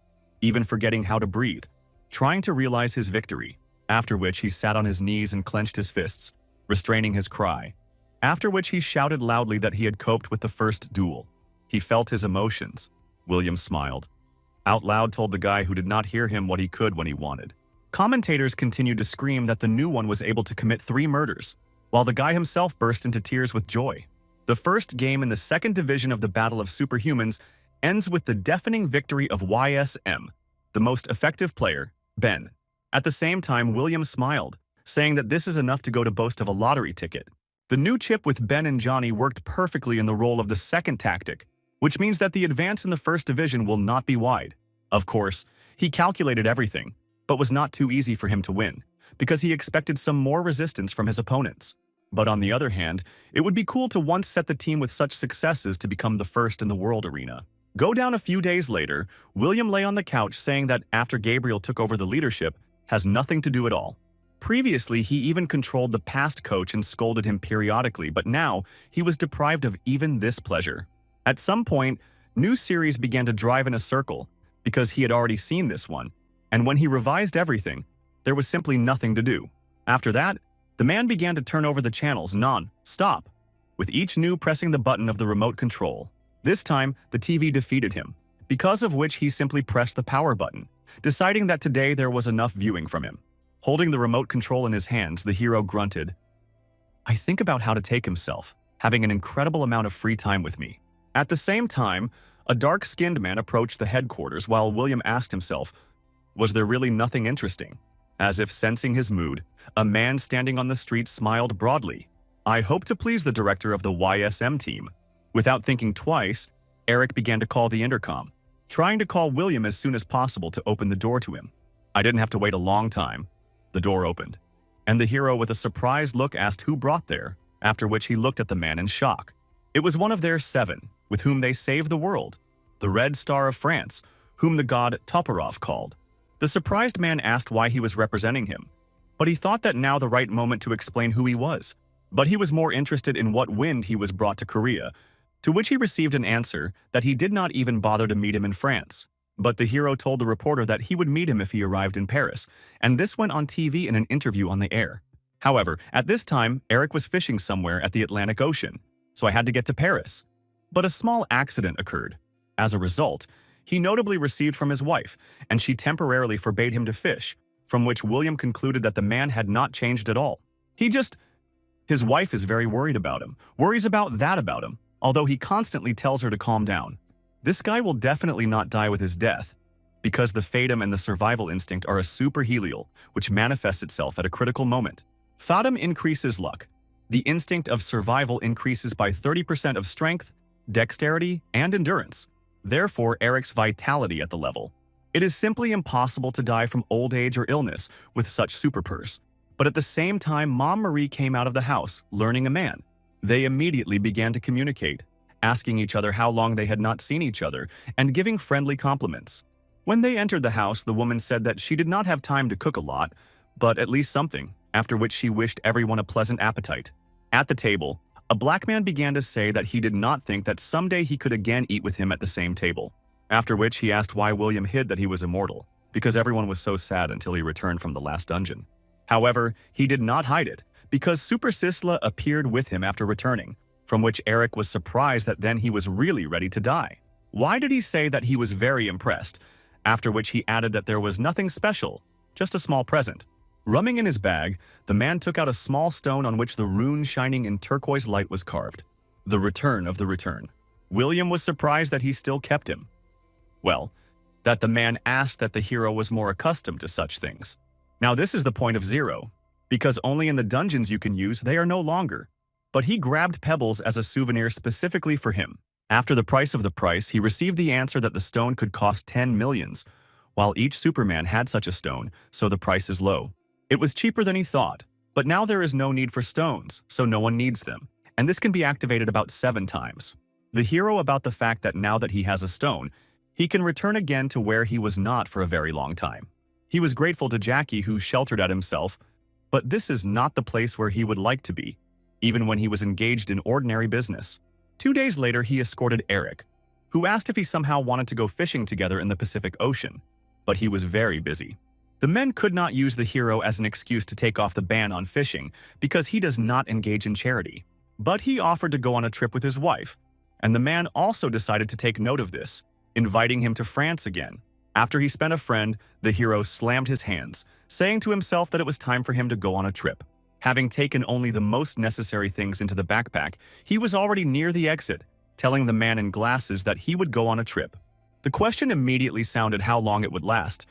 even forgetting how to breathe, trying to realize his victory, after which he sat on his knees and clenched his fists, restraining his cry, after which he shouted loudly that he had coped with the first duel. He felt his emotions. William smiled. Out loud told the guy who did not hear him what he could when he wanted. Commentators continued to scream that the new one was able to commit 3 murders, while the guy himself burst into tears with joy. The first game in the second division of the Battle of Superhumans ends with the deafening victory of YSM, the most effective player, Ben. At the same time, William smiled, saying that this is enough to go to boast of a lottery ticket. The new chip with Ben and Johnny worked perfectly in the role of the second tactic, which means that the advance in the first division will not be wide. Of course, he calculated everything, but was not too easy for him to win, because he expected some more resistance from his opponents. But on the other hand, it would be cool to once set the team with such successes to become the first in the world arena. Go down a few days later, William lay on the couch saying that after Gabriel took over the leadership, has nothing to do at all. Previously, he even controlled the past coach and scolded him periodically, but now he was deprived of even this pleasure. At some point, new series began to drive in a circle because he had already seen this one, and when he revised everything, there was simply nothing to do. After that, the man began to turn over the channels non-stop, with each new pressing the button of the remote control. This time, the TV defeated him, because of which he simply pressed the power button, deciding that today there was enough viewing from him. Holding the remote control in his hands, the hero grunted, "I think about how to take himself, having an incredible amount of free time with me." At the same time, a dark-skinned man approached the headquarters while William asked himself, was there really nothing interesting? As if sensing his mood, a man standing on the street smiled broadly. "I hope to please the director of the YSM team." Without thinking twice, Eric began to call the intercom, trying to call William as soon as possible to open the door to him. I didn't have to wait a long time. The door opened, and the hero with a surprised look asked who brought there, after which he looked at the man in shock. It was one of their 7, with whom they saved the world, the Red Star of France, whom the god Toporov called. The surprised man asked why he was representing him, but he thought that now the right moment to explain who he was. But he was more interested in what wind he was brought to Korea, to which he received an answer that he did not even bother to meet him in France. But the hero told the reporter that he would meet him if he arrived in Paris, and this went on TV in an interview on the air. However, at this time, Eric was fishing somewhere at the Atlantic Ocean, so I had to get to Paris. But a small accident occurred. As a result, he notably received from his wife, and she temporarily forbade him to fish, from which William concluded that the man had not changed at all. His wife is very worried about him, worries about that about him, although he constantly tells her to calm down. This guy will definitely not die with his death, because the fatum and the survival instinct are a superhelial, which manifests itself at a critical moment. Fatum increases luck. The instinct of survival increases by 30% of strength, dexterity, and endurance. Therefore, Eric's vitality at the level. It is simply impossible to die from old age or illness with such superpowers. But at the same time, Mom Marie came out of the house, learning a man. They immediately began to communicate, asking each other how long they had not seen each other, and giving friendly compliments. When they entered the house, the woman said that she did not have time to cook a lot, but at least something, after which she wished everyone a pleasant appetite. At the table, a black man began to say that he did not think that someday he could again eat with him at the same table, after which he asked why William hid that he was immortal, because everyone was so sad until he returned from the last dungeon. However, he did not hide it, because Super Sisla appeared with him after returning, from which Eric was surprised that then he was really ready to die. Why did he say that he was very impressed, after which he added that there was nothing special, just a small present. Rumming in his bag, the man took out a small stone on which the rune shining in turquoise light was carved. The return of the return. William was surprised that he still kept him. Well, that the man asked that the hero was more accustomed to such things. Now this is the point of 0, because only in the dungeons you can use they are no longer. But he grabbed pebbles as a souvenir specifically for him. After the price of the price, he received the answer that the stone could cost 10 millions, while each Superman had such a stone, so the price is low. It was cheaper than he thought, but now there is no need for stones, so no one needs them, and this can be activated about 7 times. The hero about the fact that now that he has a stone, he can return again to where he was not for a very long time. He was grateful to Jackie who sheltered at himself, but this is not the place where he would like to be, even when he was engaged in ordinary business. 2 days later, he escorted Eric, who asked if he somehow wanted to go fishing together in the Pacific Ocean, but he was very busy. The men could not use the hero as an excuse to take off the ban on fishing because he does not engage in charity. But he offered to go on a trip with his wife, and the man also decided to take note of this, inviting him to France again. After he spent a friend, the hero slammed his hands, saying to himself that it was time for him to go on a trip. Having taken only the most necessary things into the backpack, he was already near the exit, telling the man in glasses that he would go on a trip. The question immediately sounded how long it would last,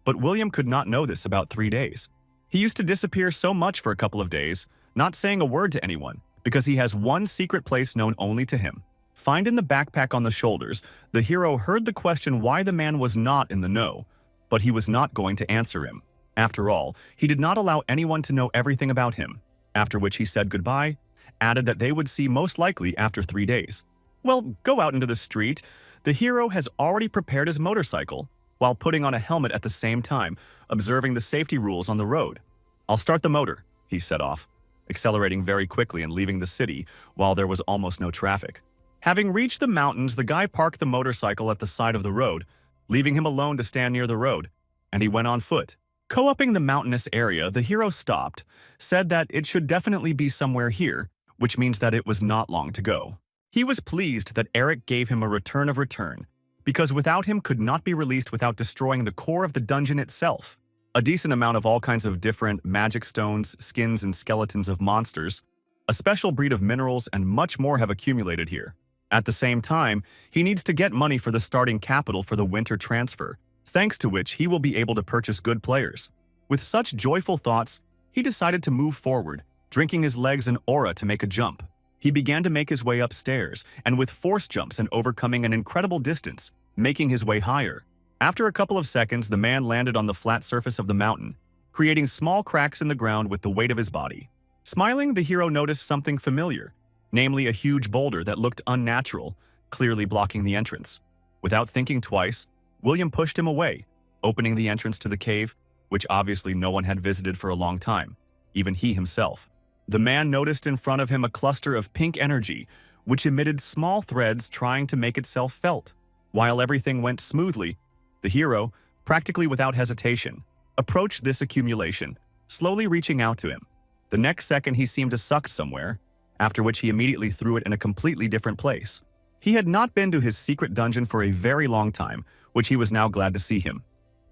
but William could not know this about 3 days. He used to disappear so much for a couple of days, not saying a word to anyone, because he has one secret place known only to him. Find in the backpack on the shoulders, the hero heard the question why the man was not in the know, but he was not going to answer him. After all, he did not allow anyone to know everything about him, after which he said goodbye, added that they would see most likely after 3 days. Well, go out into the street. The hero has already prepared his motorcycle, while putting on a helmet at the same time, observing the safety rules on the road. "I'll start the motor," he set off, accelerating very quickly and leaving the city while there was almost no traffic. Having reached the mountains, the guy parked the motorcycle at the side of the road, leaving him alone to stand near the road, and he went on foot. Co-oping the mountainous area, the hero stopped, said that it should definitely be somewhere here, which means that it was not long to go. He was pleased that Eric gave him a return of return, because without him could not be released without destroying the core of the dungeon itself. A decent amount of all kinds of different magic stones, skins, and skeletons of monsters, a special breed of minerals, and much more have accumulated here. At the same time, he needs to get money for the starting capital for the winter transfer, thanks to which he will be able to purchase good players. With such joyful thoughts, he decided to move forward, drinking his legs an aura to make a jump. He began to make his way upstairs, and with force jumps and overcoming an incredible distance, making his way higher. After a couple of seconds, the man landed on the flat surface of the mountain, creating small cracks in the ground with the weight of his body. Smiling, the hero noticed something familiar, namely a huge boulder that looked unnatural, clearly blocking the entrance. Without thinking twice, William pushed him away, opening the entrance to the cave, which obviously no one had visited for a long time, even he himself. The man noticed in front of him a cluster of pink energy, which emitted small threads trying to make itself felt. While everything went smoothly, the hero, practically without hesitation, approached this accumulation, slowly reaching out to him. The next second he seemed to suck somewhere, after which he immediately threw it in a completely different place. He had not been to his secret dungeon for a very long time, which he was now glad to see him.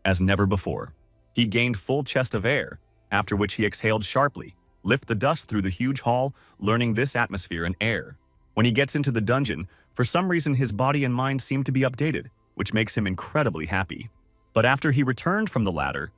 As never before. He gained full chest of air, after which he exhaled sharply, lift the dust through the huge hall, learning this atmosphere and air. When he gets into the dungeon, for some reason his body and mind seem to be updated, which makes him incredibly happy. But after he returned from the ladder,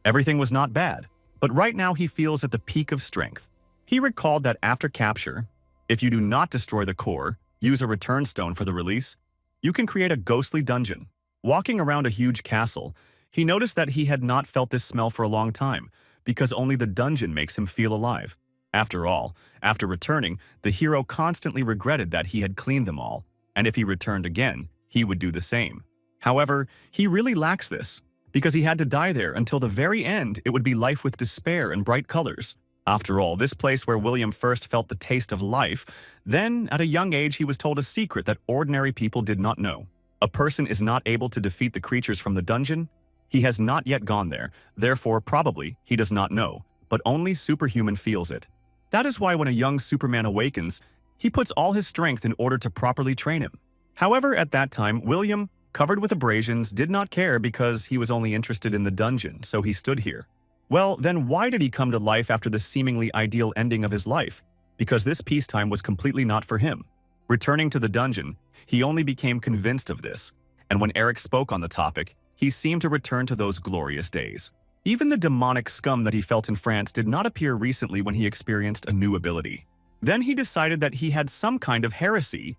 everything was not bad, but right now he feels at the peak of strength. He recalled that after capture, if you do not destroy the core, use a return stone for the release, you can create a ghostly dungeon. Walking around a huge castle, he noticed that he had not felt this smell for a long time, because only the dungeon makes him feel alive. After all, after returning, the hero constantly regretted that he had cleaned them all, and if he returned again, he would do the same. However, he really lacks this, because he had to die there until the very end. It would be life with despair and bright colors. After all, this place where William first felt the taste of life, then, at a young age, he was told a secret that ordinary people did not know. A person is not able to defeat the creatures from the dungeon. He has not yet gone there, therefore probably he does not know, but only superhuman feels it. That is why when a young Superman awakens, he puts all his strength in order to properly train him. However, at that time, William, covered with abrasions, did not care because he was only interested in the dungeon, so he stood here. Well, then why did he come to life after the seemingly ideal ending of his life? Because this peacetime was completely not for him. Returning to the dungeon, he only became convinced of this, and when Eric spoke on the topic, he seemed to return to those glorious days. Even the demonic scum that he felt in France did not appear recently when he experienced a new ability. Then he decided that he had some kind of heresy,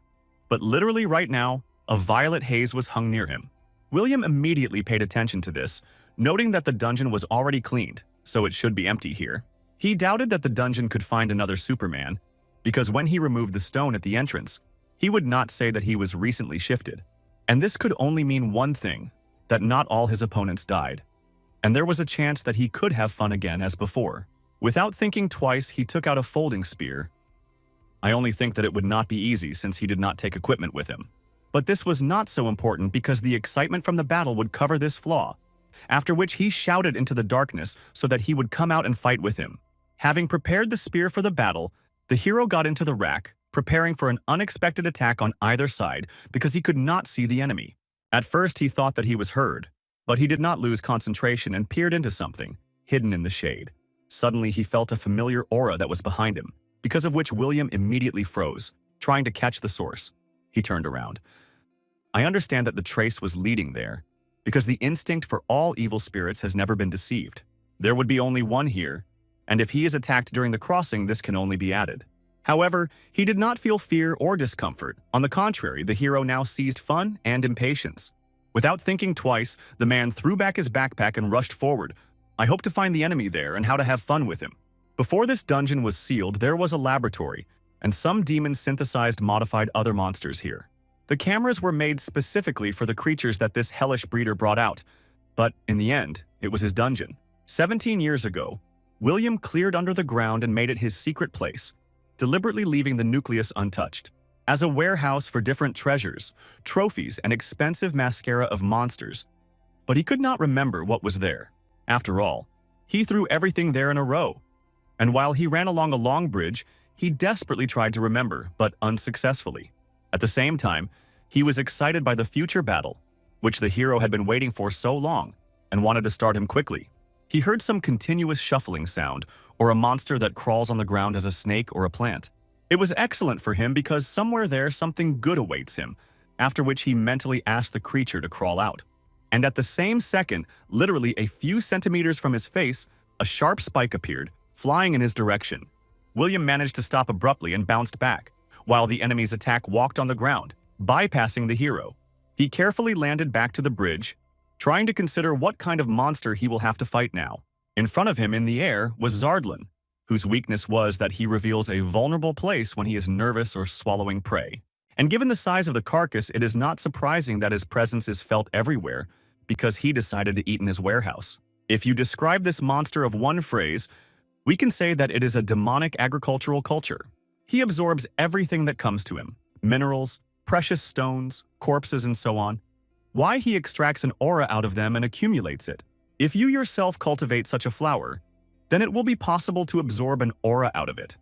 but literally right now, a violet haze was hung near him. William immediately paid attention to this, noting that the dungeon was already cleaned, so it should be empty here. He doubted that the dungeon could find another Superman, because when he removed the stone at the entrance, he would not say that he was recently shifted. And this could only mean one thing, that not all his opponents died. And there was a chance that he could have fun again as before. Without thinking twice, he took out a folding spear. I only think that it would not be easy since he did not take equipment with him. But this was not so important because the excitement from the battle would cover this flaw, after which he shouted into the darkness so that he would come out and fight with him. Having prepared the spear for the battle, the hero got into the rack, preparing for an unexpected attack on either side because he could not see the enemy. At first he thought that he was heard, but he did not lose concentration and peered into something, hidden in the shade. Suddenly he felt a familiar aura that was behind him, because of which William immediately froze, trying to catch the source. He turned around. I understand that the trace was leading there, because the instinct for all evil spirits has never been deceived. There would be only one here, and if he is attacked during the crossing, this can only be added. However, he did not feel fear or discomfort. On the contrary, the hero now seized fun and impatience. Without thinking twice, the man threw back his backpack and rushed forward. I hope to find the enemy there and how to have fun with him. Before this dungeon was sealed, there was a laboratory, and some demons synthesized modified other monsters here. The cameras were made specifically for the creatures that this hellish breeder brought out, but in the end, it was his dungeon. 17 years ago, William cleared under the ground and made it his secret place, deliberately leaving the nucleus untouched. As a warehouse for different treasures, trophies, and expensive mascara of monsters. But he could not remember what was there. After all, he threw everything there in a row. And while he ran along a long bridge, he desperately tried to remember, but unsuccessfully. At the same time, he was excited by the future battle, which the hero had been waiting for so long, and wanted to start him quickly. He heard some continuous shuffling sound, or a monster that crawls on the ground as a snake or a plant. It was excellent for him because somewhere there something good awaits him, after which he mentally asked the creature to crawl out. And at the same second, literally a few centimeters from his face, a sharp spike appeared, flying in his direction. William managed to stop abruptly and bounced back, while the enemy's attack walked on the ground, bypassing the hero. He carefully landed back to the bridge, trying to consider what kind of monster he will have to fight now. In front of him in the air was Zardlin, whose weakness was that he reveals a vulnerable place when he is nervous or swallowing prey. And given the size of the carcass, it is not surprising that his presence is felt everywhere, because he decided to eat in his warehouse. If you describe this monster of one phrase, we can say that it is a demonic agricultural culture. He absorbs everything that comes to him: minerals, precious stones, corpses, and so on. Why he extracts an aura out of them and accumulates it. If you yourself cultivate such a flower, then it will be possible to absorb an aura out of it.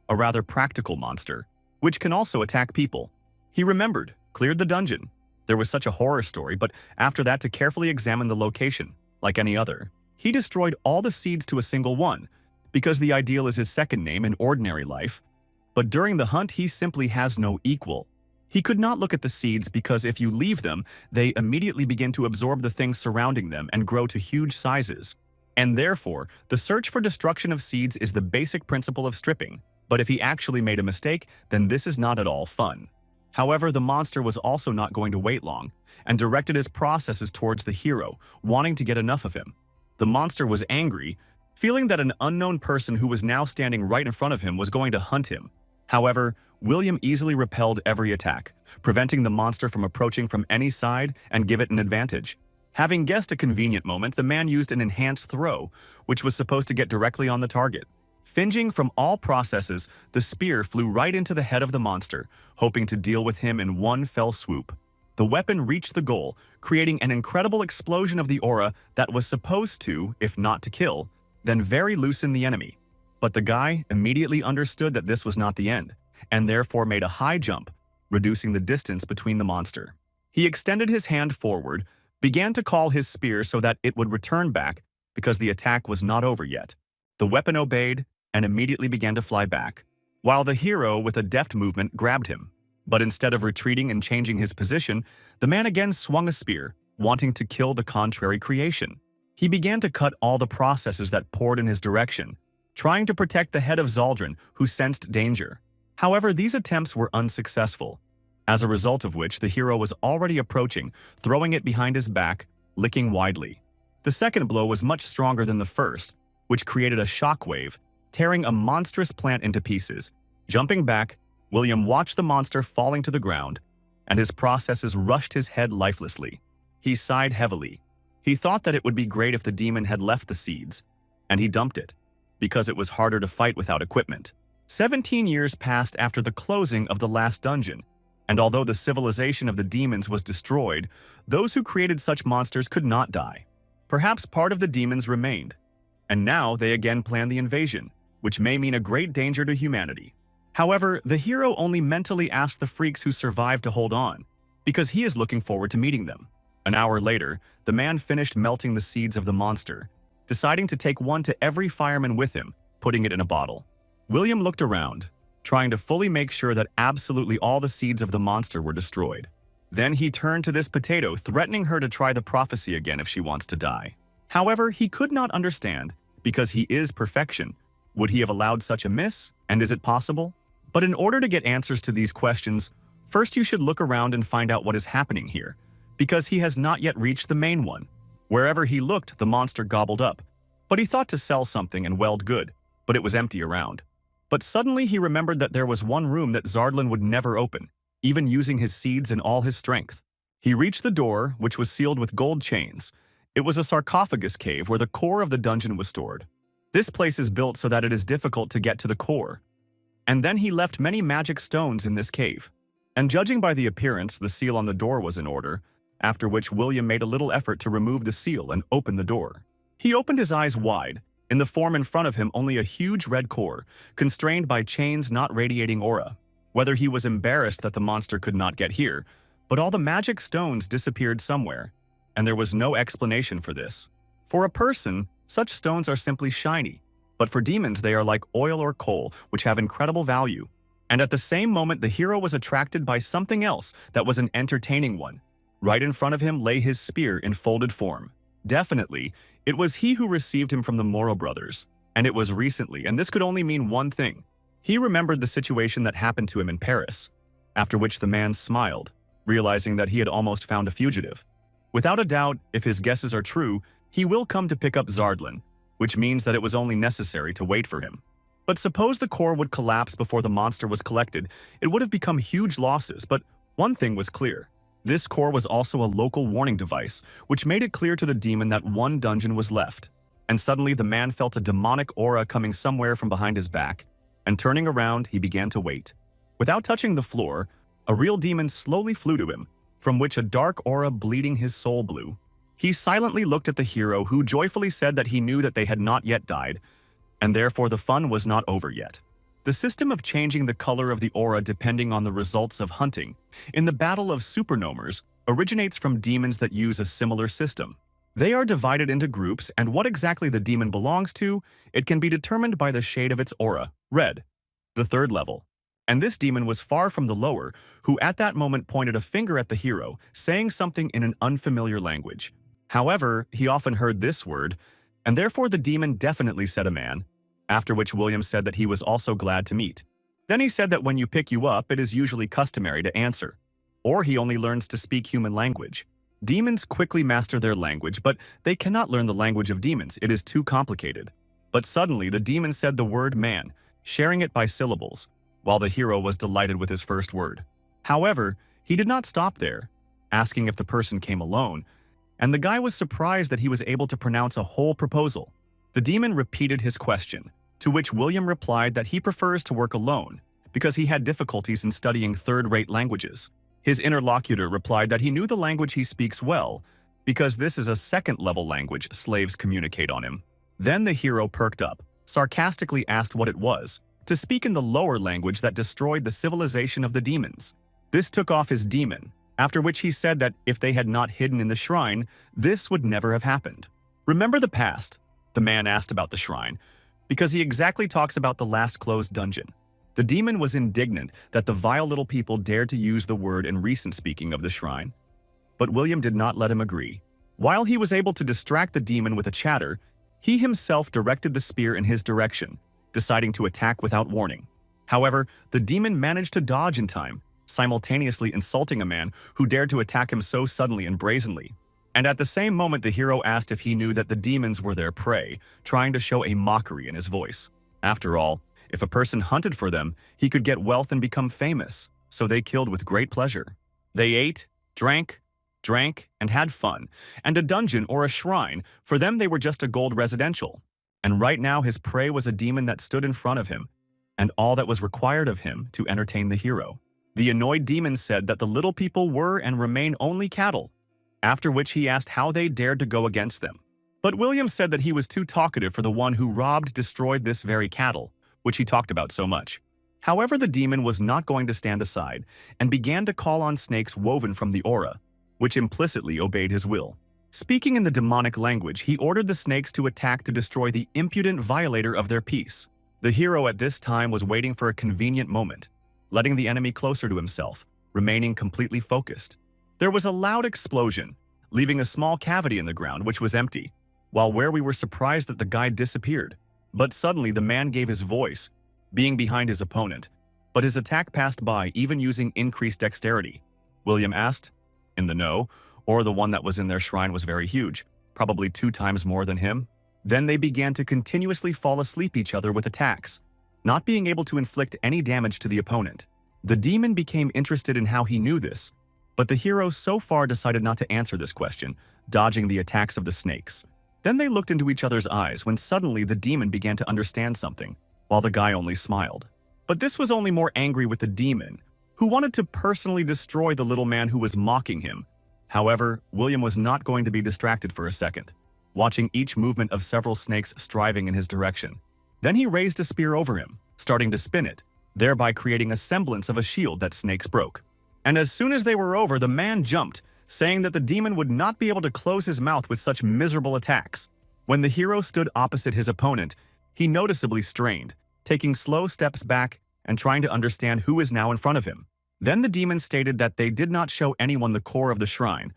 A rather practical monster, which can also attack people. He remembered, cleared the dungeon. There was such a horror story, but after that to carefully examine the location, like any other. He destroyed all the seeds to a single one, because the ideal is his second name in ordinary life. But during the hunt, he simply has no equal. He could not look at the seeds because if you leave them, they immediately begin to absorb the things surrounding them and grow to huge sizes. And therefore, the search for destruction of seeds is the basic principle of stripping. But if he actually made a mistake, then this is not at all fun. However, the monster was also not going to wait long, and directed his processes towards the hero, wanting to get enough of him. The monster was angry, feeling that an unknown person who was now standing right in front of him was going to hunt him. However, William easily repelled every attack, preventing the monster from approaching from any side and give it an advantage. Having guessed a convenient moment, the man used an enhanced throw, which was supposed to get directly on the target. Finging from all processes, the spear flew right into the head of the monster, hoping to deal with him in one fell swoop. The weapon reached the goal, creating an incredible explosion of the aura that was supposed to, if not to kill, then very loosen the enemy. But the guy immediately understood that this was not the end, and therefore made a high jump, reducing the distance between the monster. He extended his hand forward, began to call his spear so that it would return back because the attack was not over yet. The weapon obeyed and immediately began to fly back, while the hero with a deft movement grabbed him. But instead of retreating and changing his position, the man again swung a spear, wanting to kill the contrary creation. He began to cut all the processes that poured in his direction, trying to protect the head of Zaldrin, who sensed danger. However, these attempts were unsuccessful, as a result of which the hero was already approaching, throwing it behind his back, licking widely. The second blow was much stronger than the first, which created a shockwave, tearing a monstrous plant into pieces. Jumping back, William watched the monster falling to the ground, and his processes rushed his head lifelessly. He sighed heavily. He thought that it would be great if the demon had left the seeds, and he dumped it, because it was harder to fight without equipment. 17 years passed after the closing of the last dungeon, and although the civilization of the demons was destroyed, those who created such monsters could not die. Perhaps part of the demons remained, and now they again plan the invasion, which may mean a great danger to humanity. However, the hero only mentally asked the freaks who survived to hold on, because he is looking forward to meeting them. An hour later, the man finished melting the seeds of the monster, deciding to take one to every fireman with him, putting it in a bottle. William looked around, trying to fully make sure that absolutely all the seeds of the monster were destroyed. Then he turned to this potato, threatening her to try the prophecy again if she wants to die. However, he could not understand, because he is perfection. Would he have allowed such a miss, and is it possible? But in order to get answers to these questions, first you should look around and find out what is happening here, because he has not yet reached the main one. Wherever he looked, the monster gobbled up, but he thought to sell something and welled good, but it was empty around. But suddenly he remembered that there was one room that Zardlin would never open, even using his seeds and all his strength. He reached the door, which was sealed with gold chains. It was a sarcophagus cave where the core of the dungeon was stored. This place is built so that it is difficult to get to the core. And then he left many magic stones in this cave. And judging by the appearance, the seal on the door was in order, after which William made a little effort to remove the seal and open the door. He opened his eyes wide. In the form in front of him, only a huge red core, constrained by chains not radiating aura. Whether he was embarrassed that the monster could not get here, but all the magic stones disappeared somewhere, and there was no explanation for this. For a person, such stones are simply shiny, but for demons they are like oil or coal, which have incredible value. And at the same moment, the hero was attracted by something else that was an entertaining one. Right in front of him lay his spear in folded form. Definitely, it was he who received him from the Moro brothers, and it was recently, and this could only mean one thing. He remembered the situation that happened to him in Paris, after which the man smiled, realizing that he had almost found a fugitive. Without a doubt, if his guesses are true, he will come to pick up Zardlin, which means that it was only necessary to wait for him. But suppose the core would collapse before the monster was collected, it would have become huge losses, but one thing was clear. This core was also a local warning device, which made it clear to the demon that one dungeon was left. And suddenly the man felt a demonic aura coming somewhere from behind his back, and turning around, he began to wait. Without touching the floor, a real demon slowly flew to him, from which a dark aura bleeding his soul blew. He silently looked at the hero, who joyfully said that he knew that they had not yet died, and therefore the fun was not over yet. The system of changing the color of the aura depending on the results of hunting in the Battle of Supernomers originates from demons that use a similar system. They are divided into groups, and what exactly the demon belongs to, it can be determined by the shade of its aura, red, the third level. And this demon was far from the lower, who at that moment pointed a finger at the hero, saying something in an unfamiliar language. However, he often heard this word, and therefore the demon definitely said a man, after which William said that he was also glad to meet. Then he said that when you pick you up, it is usually customary to answer, or he only learns to speak human language. Demons quickly master their language, but they cannot learn the language of demons, it is too complicated. But suddenly the demon said the word man, sharing it by syllables, while the hero was delighted with his first word. However, he did not stop there, asking if the person came alone, and the guy was surprised that he was able to pronounce a whole proposal. The demon repeated his question, to which William replied that he prefers to work alone because he had difficulties in studying third-rate languages. His interlocutor replied that he knew the language he speaks well because this is a second-level language slaves communicate on him. Then the hero perked up, sarcastically asked what it was, to speak in the lower language that destroyed the civilization of the demons. This took off his demon, after which he said that if they had not hidden in the shrine, this would never have happened. Remember the past? The man asked about the shrine, because he exactly talks about the last closed dungeon. The demon was indignant that the vile little people dared to use the word in recent speaking of the shrine, but William did not let him agree. While he was able to distract the demon with a chatter, he himself directed the spear in his direction, deciding to attack without warning. However, the demon managed to dodge in time, simultaneously insulting a man who dared to attack him so suddenly and brazenly. And at the same moment, the hero asked if he knew that the demons were their prey, trying to show a mockery in his voice. After all, if a person hunted for them, he could get wealth and become famous, so they killed with great pleasure. They ate, drank, and had fun, and a dungeon or a shrine, for them they were just a gold residential. And right now his prey was a demon that stood in front of him, and all that was required of him to entertain the hero. The annoyed demon said that the little people were and remain only cattle, after which he asked how they dared to go against them. But William said that he was too talkative for the one who destroyed this very cattle, which he talked about so much. However, the demon was not going to stand aside, and began to call on snakes woven from the aura, which implicitly obeyed his will. Speaking in the demonic language, he ordered the snakes to attack to destroy the impudent violator of their peace. The hero at this time was waiting for a convenient moment, letting the enemy closer to himself, remaining completely focused. There was a loud explosion, leaving a small cavity in the ground which was empty, while where we were surprised that the guy disappeared. But suddenly the man gave his voice, being behind his opponent, but his attack passed by even using increased dexterity. William asked, in the know, or the one that was in their shrine was very huge, probably 2 times more than him. Then they began to continuously fall asleep each other with attacks, not being able to inflict any damage to the opponent. The demon became interested in how he knew this, but the hero so far decided not to answer this question, dodging the attacks of the snakes. Then they looked into each other's eyes when suddenly the demon began to understand something, while the guy only smiled. But this was only more angry with the demon, who wanted to personally destroy the little man who was mocking him. However, William was not going to be distracted for a second, watching each movement of several snakes striving in his direction. Then he raised a spear over him, starting to spin it, thereby creating a semblance of a shield that snakes broke. And as soon as they were over, the man jumped, saying that the demon would not be able to close his mouth with such miserable attacks. When the hero stood opposite his opponent, he noticeably strained, taking slow steps back and trying to understand who is now in front of him. Then the demon stated that they did not show anyone the core of the shrine.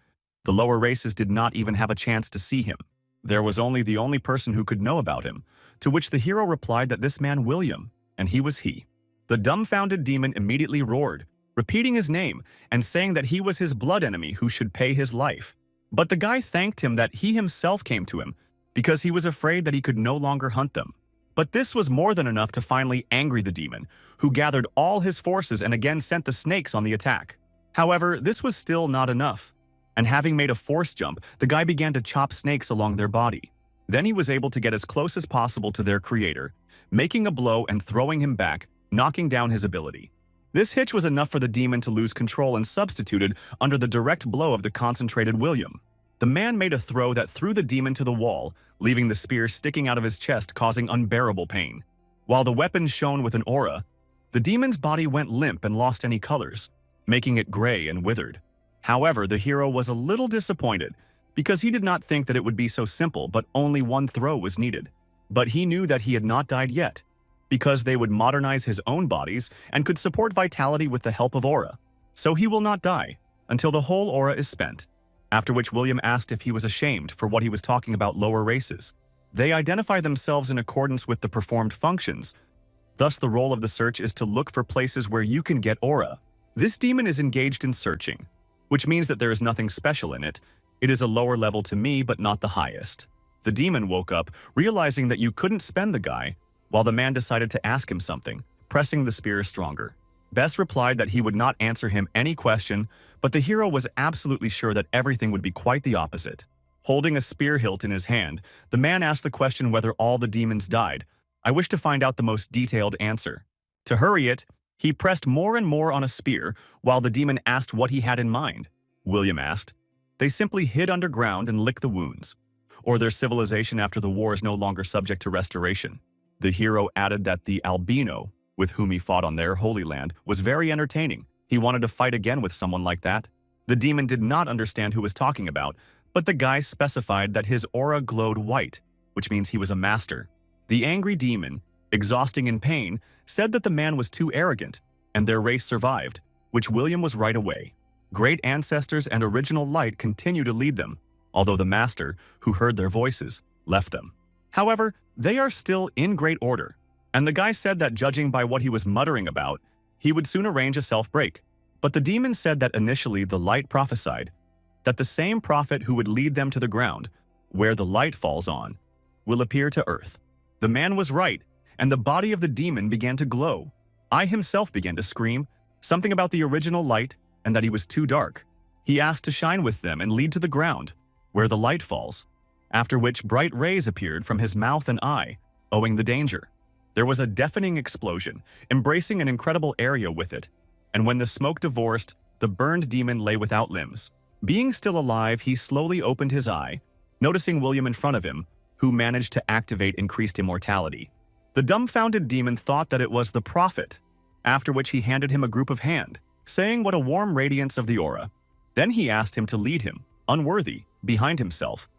The lower races did not even have a chance to see him. There was only the only person who could know about him, to which the hero replied that this man William, and he was he. The dumbfounded demon immediately roared, repeating his name and saying that he was his blood enemy who should pay his life. But the guy thanked him that he himself came to him because he was afraid that he could no longer hunt them. But this was more than enough to finally angry the demon, who gathered all his forces and again sent the snakes on the attack. However, this was still not enough, and having made a force jump, the guy began to chop snakes along their body. Then he was able to get as close as possible to their creator, making a blow and throwing him back, knocking down his ability. This hitch was enough for the demon to lose control and substituted under the direct blow of the concentrated William. The man made a throw that threw the demon to the wall, leaving the spear sticking out of his chest, causing unbearable pain. While the weapon shone with an aura, the demon's body went limp and lost any colors, making it gray and withered. However, the hero was a little disappointed because he did not think that it would be so simple, but only one throw was needed. But he knew that he had not died yet, because they would modernize his own bodies and could support vitality with the help of aura. So he will not die until the whole aura is spent. After which William asked if he was ashamed for what he was talking about lower races. They identify themselves in accordance with the performed functions. Thus, the role of the search is to look for places where you can get aura. This demon is engaged in searching, which means that there is nothing special in it. It is a lower level to me, but not the highest. The demon woke up, realizing that you couldn't spend the guy, while the man decided to ask him something, pressing the spear stronger. Bess replied that he would not answer him any question, but the hero was absolutely sure that everything would be quite the opposite. Holding a spear hilt in his hand, the man asked the question whether all the demons died. I wish to find out the most detailed answer. To hurry it, he pressed more and more on a spear, while the demon asked what he had in mind. William asked. They simply hid underground and licked the wounds, or their civilization after the war is no longer subject to restoration. The hero added that the albino, with whom he fought on their Holy Land, was very entertaining. He wanted to fight again with someone like that. The demon did not understand who was talking about, but the guy specified that his aura glowed white, which means he was a master. The angry demon, exhausting in pain, said that the man was too arrogant, and their race survived, which William was right away. Great ancestors and original light continue to lead them, although the master, who heard their voices, left them. However, they are still in great order. And the guy said that judging by what he was muttering about, he would soon arrange a self-break. But the demon said that initially the light prophesied that the same prophet who would lead them to the ground, where the light falls on, will appear to earth. The man was right, and the body of the demon began to glow. I himself began to scream, something about the original light and that he was too dark. He asked to shine with them and lead to the ground, where the light falls, after which bright rays appeared from his mouth and eye, owing the danger. There was a deafening explosion, embracing an incredible area with it, and when the smoke divorced, the burned demon lay without limbs. Being still alive, he slowly opened his eye, noticing William in front of him, who managed to activate increased immortality. The dumbfounded demon thought that it was the prophet, after which he handed him a group of hand, saying what a warm radiance of the aura. Then he asked him to lead him, unworthy, behind himself,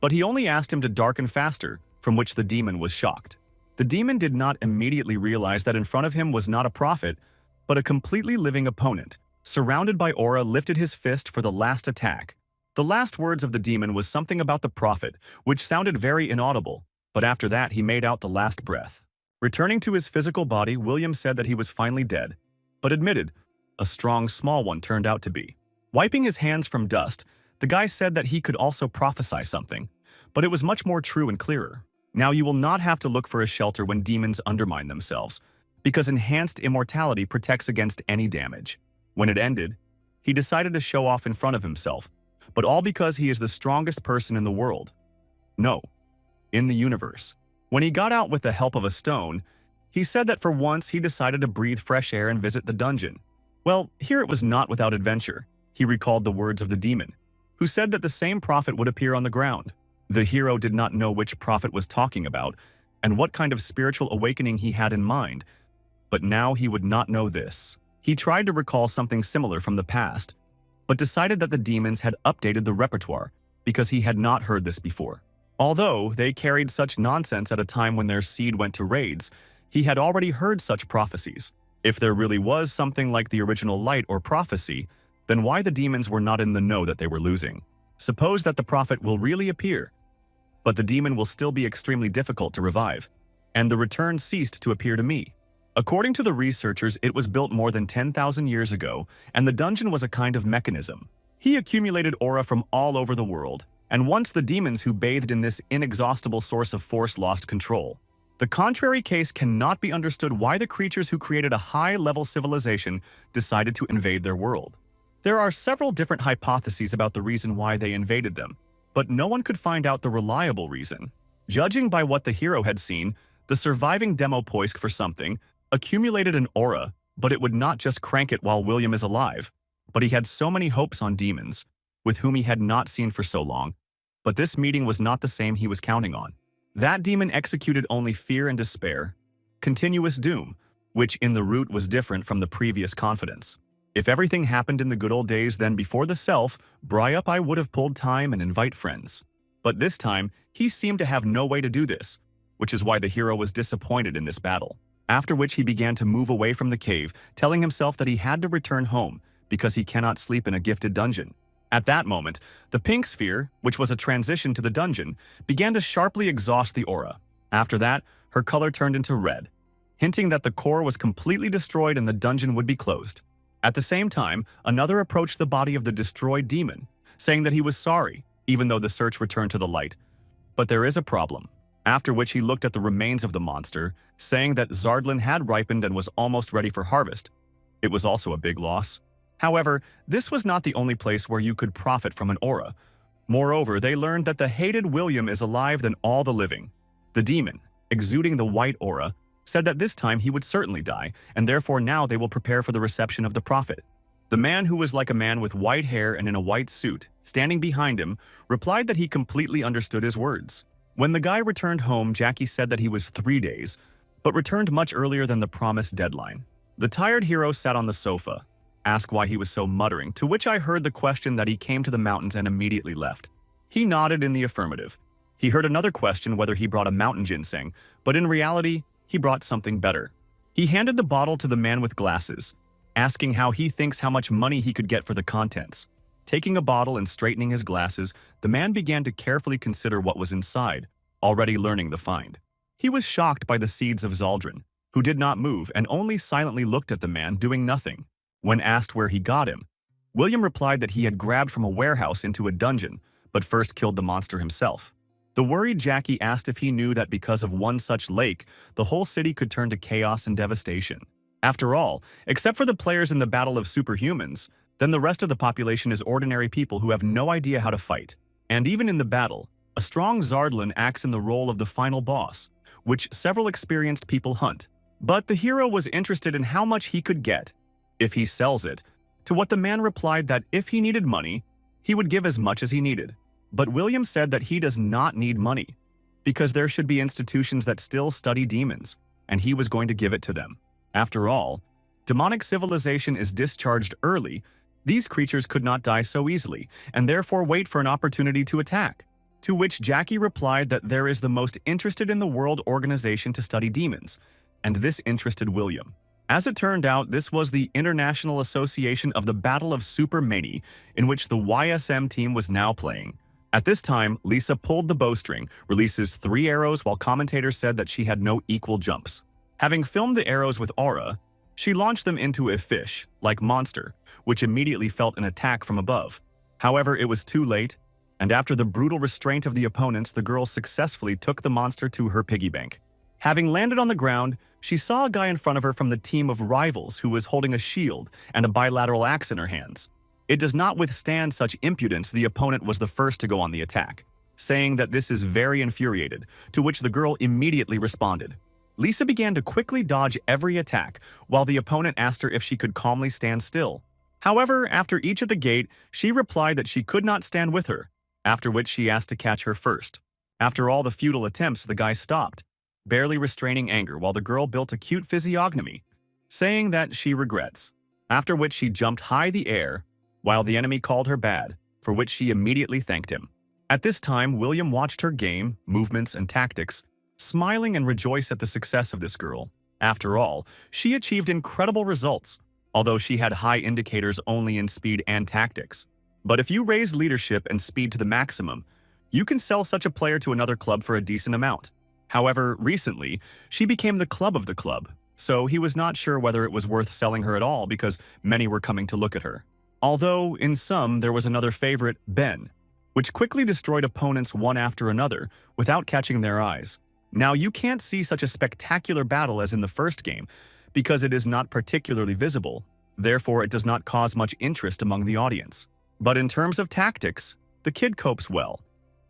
but he only asked him to darken faster, from which the demon was shocked. The demon did not immediately realize that in front of him was not a prophet, but a completely living opponent. Surrounded by aura, lifted his fist for the last attack. The last words of the demon was something about the prophet, which sounded very inaudible, but after that he made out the last breath. Returning to his physical body, William said that he was finally dead, but admitted a strong small one turned out to be. Wiping his hands from dust, the guy said that he could also prophesy something, but it was much more true and clearer. Now you will not have to look for a shelter when demons undermine themselves, because enhanced immortality protects against any damage. When it ended, he decided to show off in front of himself, but all because he is the strongest person in the world. No, in the universe. When he got out with the help of a stone, he said that for once he decided to breathe fresh air and visit the dungeon. Well, here it was not without adventure. He recalled the words of the demon, who said that the same prophet would appear on the ground. The hero did not know which prophet was talking about and what kind of spiritual awakening he had in mind, but now he would not know this. He tried to recall something similar from the past, but decided that the demons had updated the repertoire because he had not heard this before. Although they carried such nonsense at a time when their seed went to raids, he had already heard such prophecies. If there really was something like the original light or prophecy, then why the demons were not in the know that they were losing? Suppose that the prophet will really appear, but the demon will still be extremely difficult to revive, and the return ceased to appear to me. According to the researchers, it was built more than 10,000 years ago, and the dungeon was a kind of mechanism. He accumulated aura from all over the world, and once the demons who bathed in this inexhaustible source of force lost control. The contrary case cannot be understood why the creatures who created a high-level civilization decided to invade their world. There are several different hypotheses about the reason why they invaded them, but no one could find out the reliable reason. Judging by what the hero had seen, the surviving demo poisk for something accumulated an aura, but it would not just crank it while William is alive. But he had so many hopes on demons, with whom he had not seen for so long. But this meeting was not the same he was counting on. That demon executed only fear and despair, continuous doom, which in the root was different from the previous confidence. If everything happened in the good old days, then before the self, Bryup I would have pulled time and invite friends. But this time, he seemed to have no way to do this, which is why the hero was disappointed in this battle. After which he began to move away from the cave, telling himself that he had to return home because he cannot sleep in a gifted dungeon. At that moment, the pink sphere, which was a transition to the dungeon, began to sharply exhaust the aura. After that, her color turned into red, hinting that the core was completely destroyed and the dungeon would be closed. At the same time, another approached the body of the destroyed demon, saying that he was sorry, even though the search returned to the light. But there is a problem. After which he looked at the remains of the monster, saying that Zardlin had ripened and was almost ready for harvest. It was also a big loss. However, this was not the only place where you could profit from an aura. Moreover, they learned that the hated William is alive than all the living. The demon, exuding the white aura, said that this time he would certainly die, and therefore now they will prepare for the reception of the prophet. The man, who was like a man with white hair and in a white suit, standing behind him, replied that he completely understood his words. When the guy returned home, Jackie said that he was 3 days, but returned much earlier than the promised deadline. The tired hero sat on the sofa, asked why he was so muttering, to which I heard the question that he came to the mountains and immediately left. He nodded in the affirmative. He heard another question whether he brought a mountain ginseng, but in reality, he brought something better. He handed the bottle to the man with glasses, asking how he thinks how much money he could get for the contents. Taking a bottle and straightening his glasses, the man began to carefully consider what was inside, already learning the find. He was shocked by the seeds of Zaldrin, who did not move and only silently looked at the man, doing nothing. When asked where he got him, William replied that he had grabbed from a warehouse into a dungeon, but first killed the monster himself. The worried Jackie asked if he knew that because of one such lake, the whole city could turn to chaos and devastation. After all, except for the players in the battle of superhumans, then the rest of the population is ordinary people who have no idea how to fight. And even in the battle, a strong Zardlin acts in the role of the final boss, which several experienced people hunt. But the hero was interested in how much he could get if he sells it, to what the man replied that if he needed money, he would give as much as he needed. But William said that he does not need money, because there should be institutions that still study demons, and he was going to give it to them. After all, demonic civilization is discharged early. These creatures could not die so easily, and therefore wait for an opportunity to attack. To which Jackie replied that there is the most interested in the world organization to study demons, and this interested William. As it turned out, this was the International Association of the Battle of Supermany, in which the YSM team was now playing. At this time, Lisa pulled the bowstring, releases 3 arrows, while commentators said that she had no equal jumps. Having filmed the arrows with aura, she launched them into a fish-like monster, which immediately felt an attack from above. However, it was too late, and after the brutal restraint of the opponents, the girl successfully took the monster to her piggy bank. Having landed on the ground, she saw a guy in front of her from the team of rivals who was holding a shield and a bilateral axe in her hands. It does not withstand such impudence. The opponent was the first to go on the attack, saying that this is very infuriated, to which the girl immediately responded. Lisa began to quickly dodge every attack, while the opponent asked her if she could calmly stand still. However, after each at the gate, she replied that she could not stand with her, after which she asked to catch her first. After all the futile attempts, the guy stopped, barely restraining anger, while the girl built a cute physiognomy, saying that she regrets. After which she jumped high the air, while the enemy called her bad, for which she immediately thanked him. At this time, William watched her game, movements, and tactics, smiling and rejoiced at the success of this girl. After all, she achieved incredible results, although she had high indicators only in speed and tactics. But if you raise leadership and speed to the maximum, you can sell such a player to another club for a decent amount. However, recently, she became the club of the club, so he was not sure whether it was worth selling her at all because many were coming to look at her. Although, in some, there was another favorite, Ben, which quickly destroyed opponents one after another without catching their eyes. Now, you can't see such a spectacular battle as in the first game because it is not particularly visible, therefore it does not cause much interest among the audience. But in terms of tactics, the kid copes well,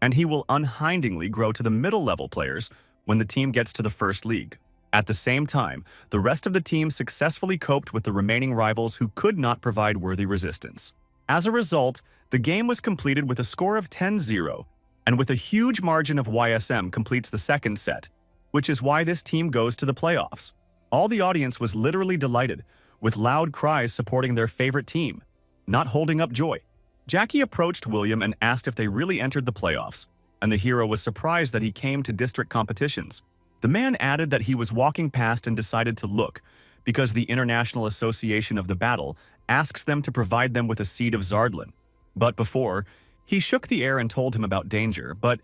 and he will unhindingly grow to the middle-level players when the team gets to the first league. At the same time, the rest of the team successfully coped with the remaining rivals who could not provide worthy resistance. As a result, the game was completed with a score of 10-0, and with a huge margin of YSM completes the second set, which is why this team goes to the playoffs. All the audience was literally delighted, with loud cries supporting their favorite team, not holding up joy. Jackie approached William and asked if they really entered the playoffs, and the hero was surprised that he came to district competitions. The man added that he was walking past and decided to look, because the International Association of the Battle asks them to provide them with a seed of Zardlin. But before, he shook the air and told him about danger, but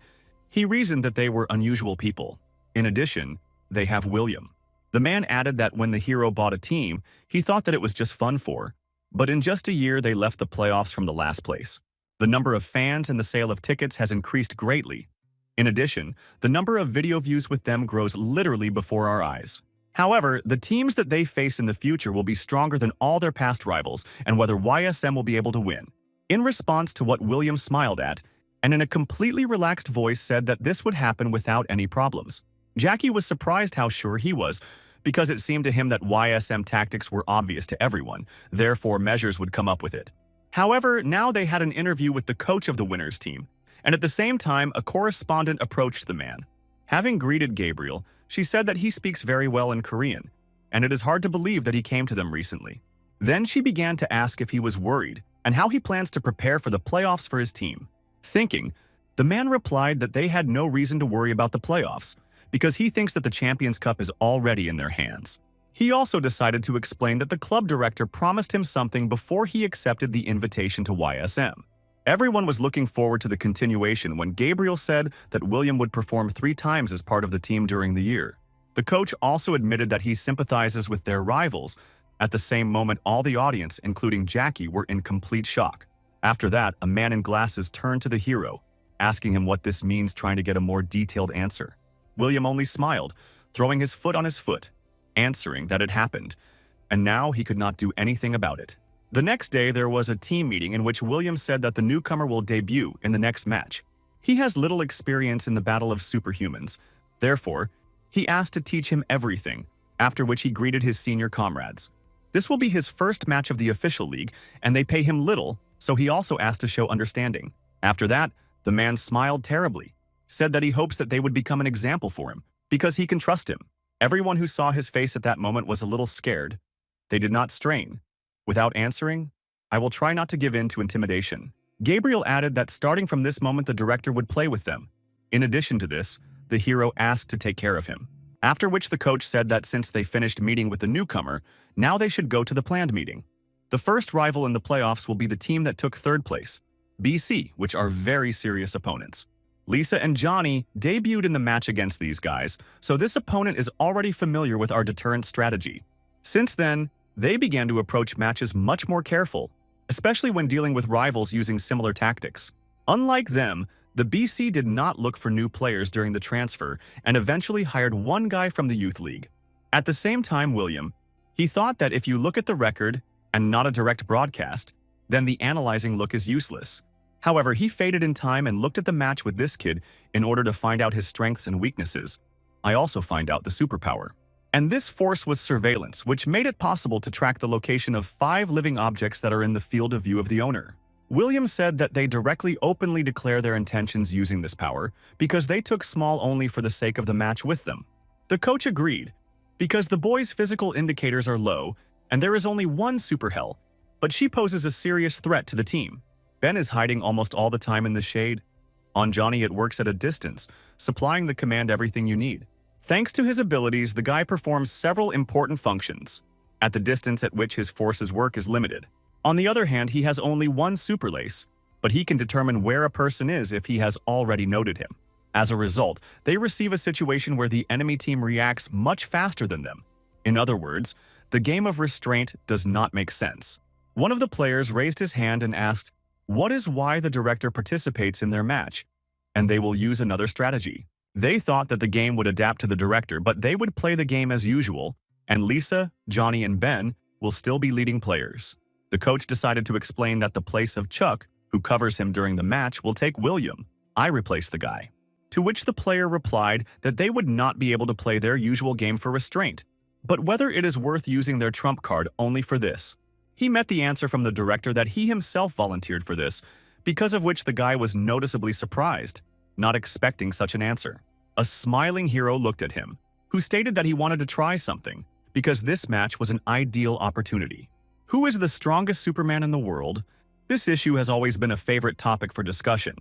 he reasoned that they were unusual people. In addition, they have William. The man added that when the hero bought a team, he thought that it was just fun for, but in just a year they left the playoffs from the last place. The number of fans and the sale of tickets has increased greatly. In addition, the number of video views with them grows literally before our eyes. However, the teams that they face in the future will be stronger than all their past rivals, and whether YSM will be able to win. In response to what William smiled at, and in a completely relaxed voice said that this would happen without any problems. Jackie was surprised how sure he was, because it seemed to him that YSM tactics were obvious to everyone, therefore measures would come up with it. However, now they had an interview with the coach of the winners team, and at the same time a correspondent approached the man. Having greeted Gabriel, she said that he speaks very well in Korean, and it is hard to believe that he came to them recently. Then she began to ask if he was worried and how he plans to prepare for the playoffs for his team. Thinking, the man replied that they had no reason to worry about the playoffs, because he thinks that the Champions Cup is already in their hands. He also decided to explain that the club director promised him something before he accepted the invitation to YSM. Everyone was looking forward to the continuation when Gabriel said that William would perform 3 times as part of the team during the year. The coach also admitted that he sympathizes with their rivals. At the same moment, all the audience, including Jackie, were in complete shock. After that, a man in glasses turned to the hero, asking him what this means, trying to get a more detailed answer. William only smiled, throwing his foot on his foot, answering that it happened, and now he could not do anything about it. The next day, there was a team meeting in which William said that the newcomer will debut in the next match. He has little experience in the battle of superhumans. Therefore, he asked to teach him everything, after which he greeted his senior comrades. This will be his first match of the official league, and they pay him little, so he also asked to show understanding. After that, the man smiled terribly, said that he hopes that they would become an example for him, because he can trust him. Everyone who saw his face at that moment was a little scared. They did not strain. Without answering, I will try not to give in to intimidation. Gabriel added that starting from this moment the director would play with them. In addition to this, the hero asked to take care of him. After which the coach said that since they finished meeting with the newcomer, now they should go to the planned meeting. The first rival in the playoffs will be the team that took 3rd place, BC, which are very serious opponents. Lisa and Johnny debuted in the match against these guys, so this opponent is already familiar with our deterrent strategy. Since then, they began to approach matches much more careful, especially when dealing with rivals using similar tactics. Unlike them, the BC did not look for new players during the transfer and eventually hired one guy from the youth league. At the same time, William, he thought that if you look at the record and not a direct broadcast, then the analyzing look is useless. However, he faded in time and looked at the match with this kid in order to find out his strengths and weaknesses. I also find out the superpower. And this force was surveillance, which made it possible to track the location of 5 living objects that are in the field of view of the owner. William said that they directly openly declare their intentions using this power because they took small only for the sake of the match with them. The coach agreed, because the boys' physical indicators are low and there is only one superhell, but she poses a serious threat to the team. Ben is hiding almost all the time in the shade. On Johnny, it works at a distance, supplying the command everything you need. Thanks to his abilities, the guy performs several important functions. At the distance at which his forces work is limited. On the other hand, he has only one superlace, but he can determine where a person is if he has already noted him. As a result, they receive a situation where the enemy team reacts much faster than them. In other words, the game of restraint does not make sense. One of the players raised his hand and asked, "What is why the director participates in their match?" And they will use another strategy. They thought that the game would adapt to the director, but they would play the game as usual, and Lisa, Johnny, and Ben will still be leading players. The coach decided to explain that the place of Chuck, who covers him during the match, will take William. I replace the guy. To which the player replied that they would not be able to play their usual game for restraint, but whether it is worth using their trump card only for this. He met the answer from the director that he himself volunteered for this, because of which the guy was noticeably surprised, not expecting such an answer. A smiling hero looked at him, who stated that he wanted to try something, because this match was an ideal opportunity. Who is the strongest Superman in the world? This issue has always been a favorite topic for discussion,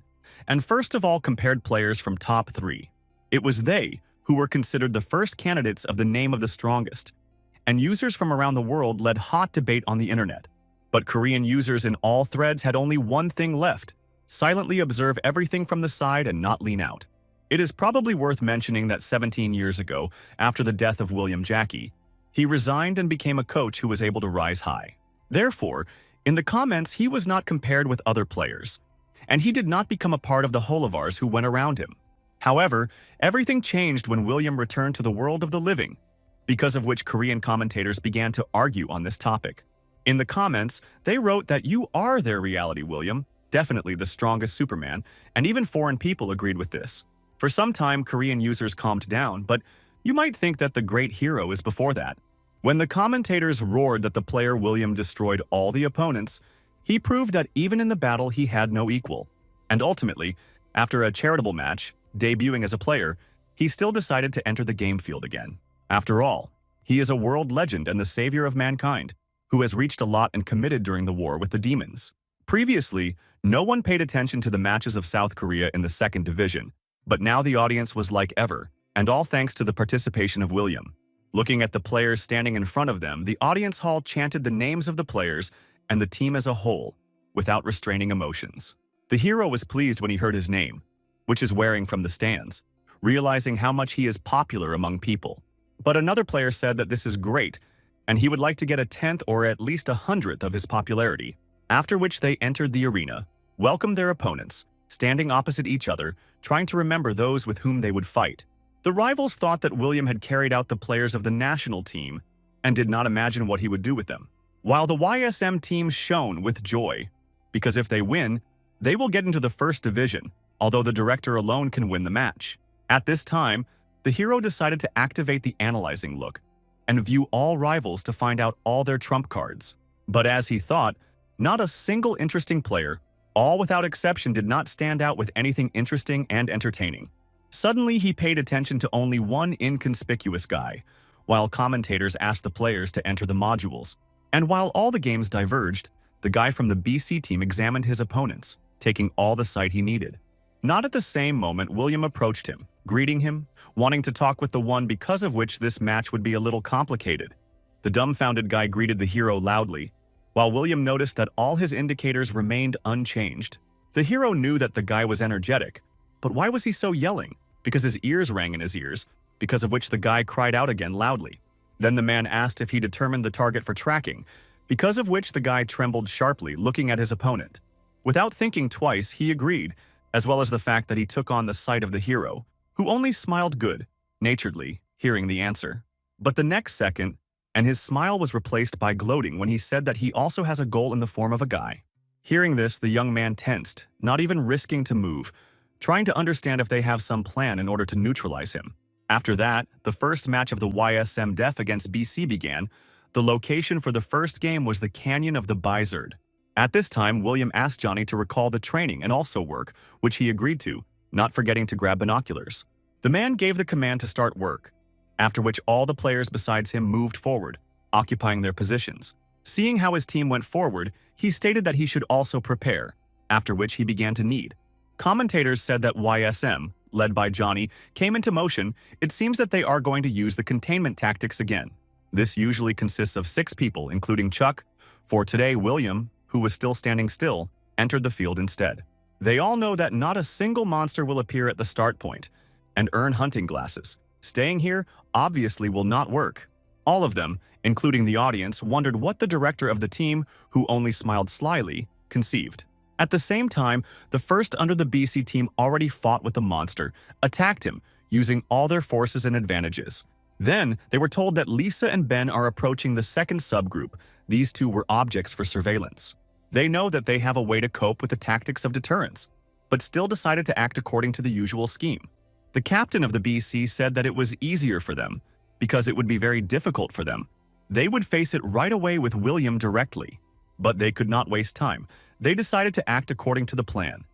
and first of all compared players from top 3. It was they who were considered the first candidates of the name of the strongest, and users from around the world led hot debate on the internet. But Korean users in all threads had only one thing left: silently observe everything from the side and not lean out. It is probably worth mentioning that 17 years ago, after the death of William Jackie, he resigned and became a coach who was able to rise high. Therefore, in the comments, he was not compared with other players, and he did not become a part of the Holivars who went around him. However, everything changed when William returned to the world of the living, because of which Korean commentators began to argue on this topic. In the comments, they wrote that you are their reality, William, definitely the strongest Superman, and even foreign people agreed with this. For some time, Korean users calmed down, but you might think that the great hero is before that. When the commentators roared that the player William destroyed all the opponents, he proved that even in the battle he had no equal. And ultimately, after a charitable match, debuting as a player, he still decided to enter the game field again. After all, he is a world legend and the savior of mankind, who has reached a lot and committed during the war with the demons. Previously, no one paid attention to the matches of South Korea in the second division, but now the audience was like ever, and all thanks to the participation of William. Looking at the players standing in front of them, the audience hall chanted the names of the players and the team as a whole, without restraining emotions. The hero was pleased when he heard his name, which is wearing from the stands, realizing how much he is popular among people. But another player said that this is great, and he would like to get a 10th or at least a 100th of his popularity, after which they entered the arena, welcomed their opponents, standing opposite each other, trying to remember those with whom they would fight. The rivals thought that William had carried out the players of the national team and did not imagine what he would do with them, while the YSM team shone with joy, because if they win, they will get into the first division, although the director alone can win the match. At this time, the hero decided to activate the analyzing look and view all rivals to find out all their trump cards. But as he thought, not a single interesting player, all without exception, did not stand out with anything interesting and entertaining. Suddenly, he paid attention to only one inconspicuous guy, while commentators asked the players to enter the modules. And while all the games diverged, the guy from the BC team examined his opponents, taking all the sight he needed. Not at the same moment, William approached him, greeting him, wanting to talk with the one because of which this match would be a little complicated. The dumbfounded guy greeted the hero loudly, while William noticed that all his indicators remained unchanged. The hero knew that the guy was energetic, but why was he so yelling? Because his ears rang in his ears, because of which the guy cried out again loudly. Then the man asked if he determined the target for tracking, because of which the guy trembled sharply, looking at his opponent. Without thinking twice, he agreed, as well as the fact that he took on the sight of the hero, who only smiled good-naturedly, hearing the answer. But the next second, and his smile was replaced by gloating when he said that he also has a goal in the form of a guy. Hearing this, the young man tensed, not even risking to move, trying to understand if they have some plan in order to neutralize him. After that, the first match of the YSM Def against BC began. The location for the first game was the Canyon of the Bizard. At this time, William asked Johnny to recall the training and also work, which he agreed to, not forgetting to grab binoculars. The man gave the command to start work, after which all the players besides him moved forward, occupying their positions. Seeing how his team went forward, he stated that he should also prepare, after which he began to knead. Commentators said that YSM, led by Johnny, came into motion. It seems that they are going to use the containment tactics again. This usually consists of 6 people, including Chuck. For today, William, who was still standing still, entered the field instead. They all know that not a single monster will appear at the start point and earn hunting glasses. Staying here obviously will not work. All of them, including the audience, wondered what the director of the team, who only smiled slyly, conceived. At the same time, the first under the BC team already fought with the monster, attacked him, using all their forces and advantages. Then, they were told that Lisa and Ben are approaching the second subgroup. These two were objects for surveillance. They know that they have a way to cope with the tactics of deterrence, but still decided to act according to the usual scheme. The captain of the BC said that it was easier for them, because it would be very difficult for them. They would face it right away with William directly. But they could not waste time. They decided to act according to the plan,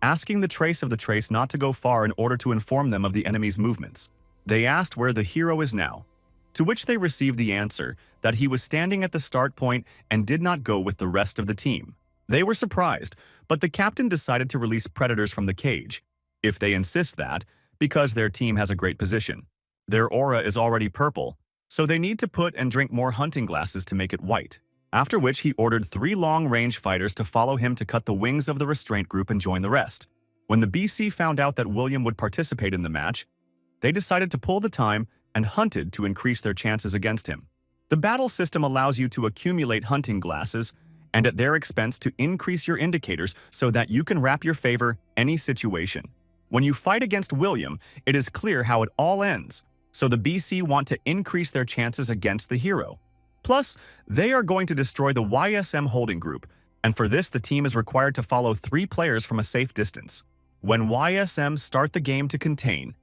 asking the trace of the trace not to go far in order to inform them of the enemy's movements. They asked where the hero is now, to which they received the answer that he was standing at the start point and did not go with the rest of the team. They were surprised, but the captain decided to release predators from the cage, if they insist that, because their team has a great position. Their aura is already purple, so they need to put and drink more hunting glasses to make it white. After which he ordered 3 long-range fighters to follow him to cut the wings of the restraint group and join the rest. When the BC found out that William would participate in the match, they decided to pull the time and hunted to increase their chances against him. The battle system allows you to accumulate hunting glasses and at their expense to increase your indicators so that you can wrap your favor any situation. When you fight against William, it is clear how it all ends, so the BC want to increase their chances against the hero. Plus, they are going to destroy the YSM holding group, and for this the team is required to follow 3 players from a safe distance. When YSM start the game to contain,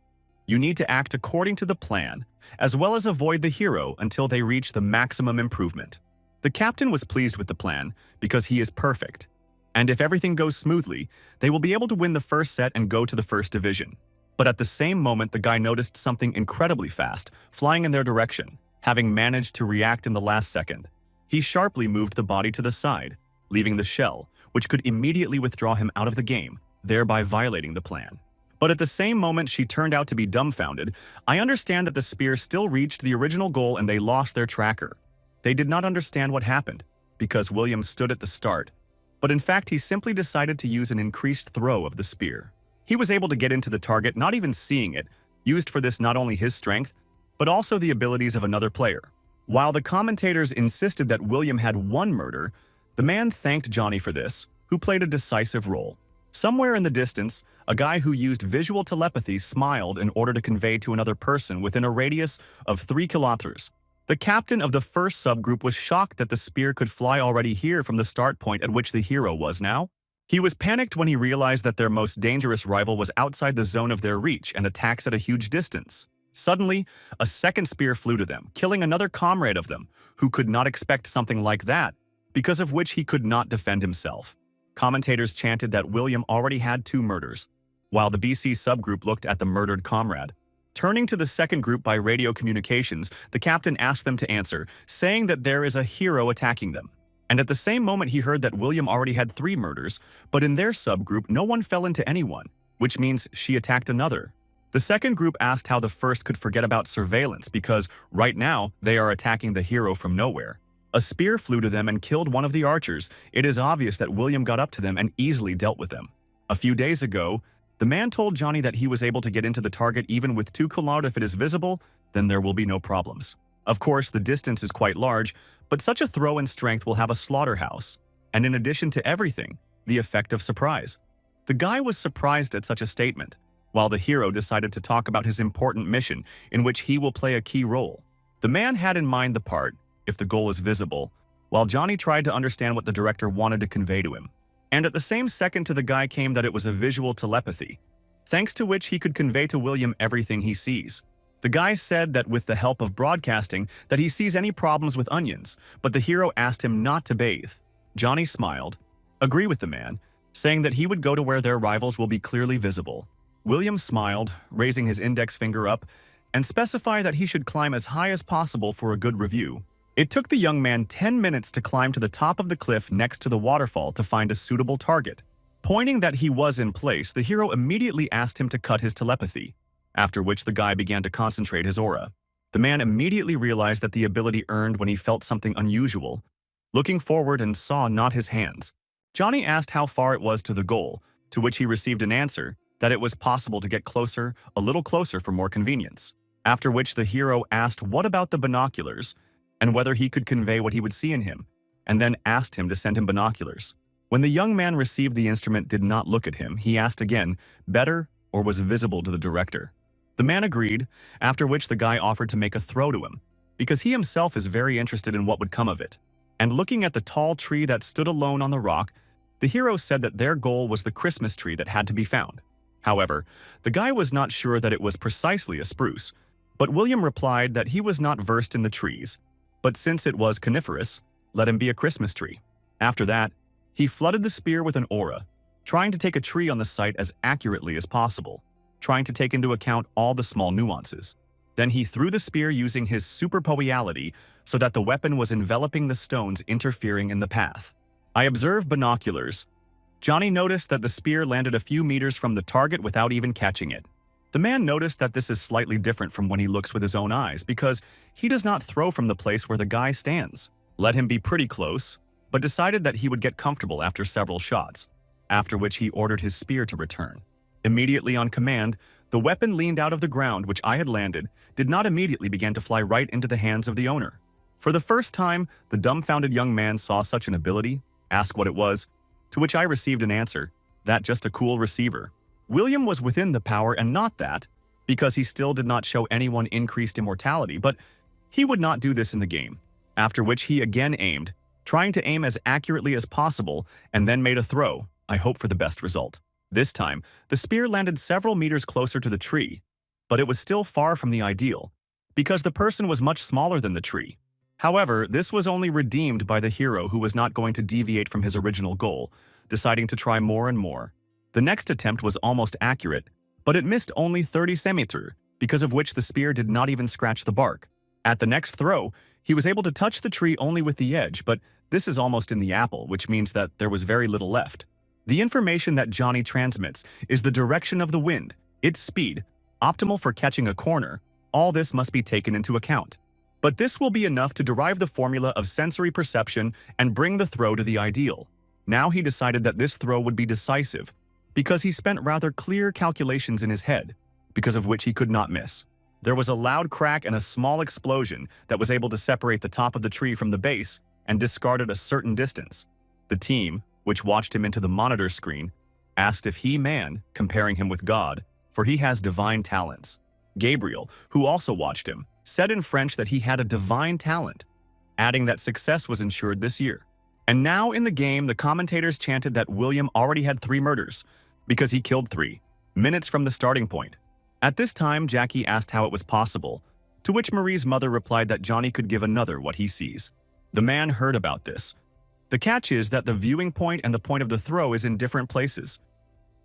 you need to act according to the plan, as well as avoid the hero until they reach the maximum improvement. The captain was pleased with the plan because he is perfect, and if everything goes smoothly, they will be able to win the first set and go to the first division. But at the same moment, the guy noticed something incredibly fast, flying in their direction. Having managed to react in the last second, he sharply moved the body to the side, leaving the shell, which could immediately withdraw him out of the game, thereby violating the plan. But at the same moment, she turned out to be dumbfounded. I understand that the spear still reached the original goal and they lost their tracker. They did not understand what happened, because William stood at the start, but in fact he simply decided to use an increased throw of the spear. He was able to get into the target, not even seeing it, used for this not only his strength, but also the abilities of another player. While the commentators insisted that William had 1 murder, the man thanked Johnny for this, who played a decisive role. Somewhere in the distance, a guy who used visual telepathy smiled in order to convey to another person within a radius of 3 kilometers. The captain of the first subgroup was shocked that the spear could fly already here from the start point at which the hero was now. He was panicked when he realized that their most dangerous rival was outside the zone of their reach and attacks at a huge distance. Suddenly, a second spear flew to them, killing another comrade of them, who could not expect something like that, because of which he could not defend himself. Commentators chanted that William already had 2 murders, while the BC subgroup looked at the murdered comrade. Turning to the second group by radio communications, the captain asked them to answer, saying that there is a hero attacking them. And at the same moment he heard that William already had 3 murders, but in their subgroup no one fell into anyone, which means she attacked another. The second group asked how the first could forget about surveillance because, right now, they are attacking the hero from nowhere. A spear flew to them and killed one of the archers. It is obvious that William got up to them and easily dealt with them. A few days ago, the man told Johnny that he was able to get into the target even with 2 kilometers if it is visible, then there will be no problems. Of course, the distance is quite large, but such a throw in strength will have a slaughterhouse. And in addition to everything, the effect of surprise. The guy was surprised at such a statement, while the hero decided to talk about his important mission in which he will play a key role. The man had in mind the part, if the goal is visible, while Johnny tried to understand what the director wanted to convey to him. And at the same second to the guy came that it was a visual telepathy, thanks to which he could convey to William everything he sees. The guy said that with the help of broadcasting that he sees any problems with onions, but the hero asked him not to bathe. Johnny smiled, agree with the man, saying that he would go to where their rivals will be clearly visible. William smiled, raising his index finger up, and specified that he should climb as high as possible for a good review. It took the young man 10 minutes to climb to the top of the cliff next to the waterfall to find a suitable target. Pointing that he was in place, the hero immediately asked him to cut his telepathy, after which the guy began to concentrate his aura. The man immediately realized that the ability earned when he felt something unusual, looking forward and saw not his hands. Johnny asked how far it was to the goal, to which he received an answer that it was possible to get closer, a little closer for more convenience. After which the hero asked what about the binoculars and whether he could convey what he would see in him, and then asked him to send him binoculars. When the young man received the instrument did not look at him, he asked again, better or was visible to the director. The man agreed, after which the guy offered to make a throw to him, because he himself is very interested in what would come of it. And looking at the tall tree that stood alone on the rock, the hero said that their goal was the Christmas tree that had to be found. However, the guy was not sure that it was precisely a spruce, but William replied that he was not versed in the trees, but since it was coniferous, let him be a Christmas tree. After that, he flooded the spear with an aura, trying to take a tree on the site as accurately as possible, trying to take into account all the small nuances. Then he threw the spear using his superpoiality so that the weapon was enveloping the stones, interfering in the path. I observed binoculars. Johnny noticed that the spear landed a few meters from the target without even catching it. The man noticed that this is slightly different from when he looks with his own eyes because he does not throw from the place where the guy stands. Let him be pretty close, but decided that he would get comfortable after several shots, after which he ordered his spear to return. Immediately on command, the weapon leaned out of the ground which I had landed, did not immediately begin to fly right into the hands of the owner. For the first time, the dumbfounded young man saw such an ability, asked what it was, to which I received an answer, that just a cool receiver. William was within the power and not that, because he still did not show anyone increased immortality, but he would not do this in the game, after which he again aimed, trying to aim as accurately as possible, and then made a throw, I hope for the best result. This time, the spear landed several meters closer to the tree, but it was still far from the ideal, because the person was much smaller than the tree. However, this was only redeemed by the hero who was not going to deviate from his original goal, deciding to try more and more. The next attempt was almost accurate, but it missed only 30 centimeters, because of which the spear did not even scratch the bark. At the next throw, he was able to touch the tree only with the edge, but this is almost in the apple, which means that there was very little left. The information that Johnny transmits is the direction of the wind, its speed, optimal for catching a corner. All this must be taken into account. But this will be enough to derive the formula of sensory perception and bring the throw to the ideal. Now he decided that this throw would be decisive, because he spent rather clear calculations in his head, because of which he could not miss. There was a loud crack and a small explosion that was able to separate the top of the tree from the base and discarded a certain distance. The team, which watched him into the monitor screen, asked if he man, comparing him with God, for he has divine talents. Gabriel, who also watched him, said in French that he had a divine talent, adding that success was ensured this year. And now in the game, the commentators chanted that William already had 3 murders, because he killed 3 minutes from the starting point. At this time, Jackie asked how it was possible, to which Marie's mother replied that Johnny could give another what he sees. The man heard about this. The catch is that the viewing point and the point of the throw is in different places.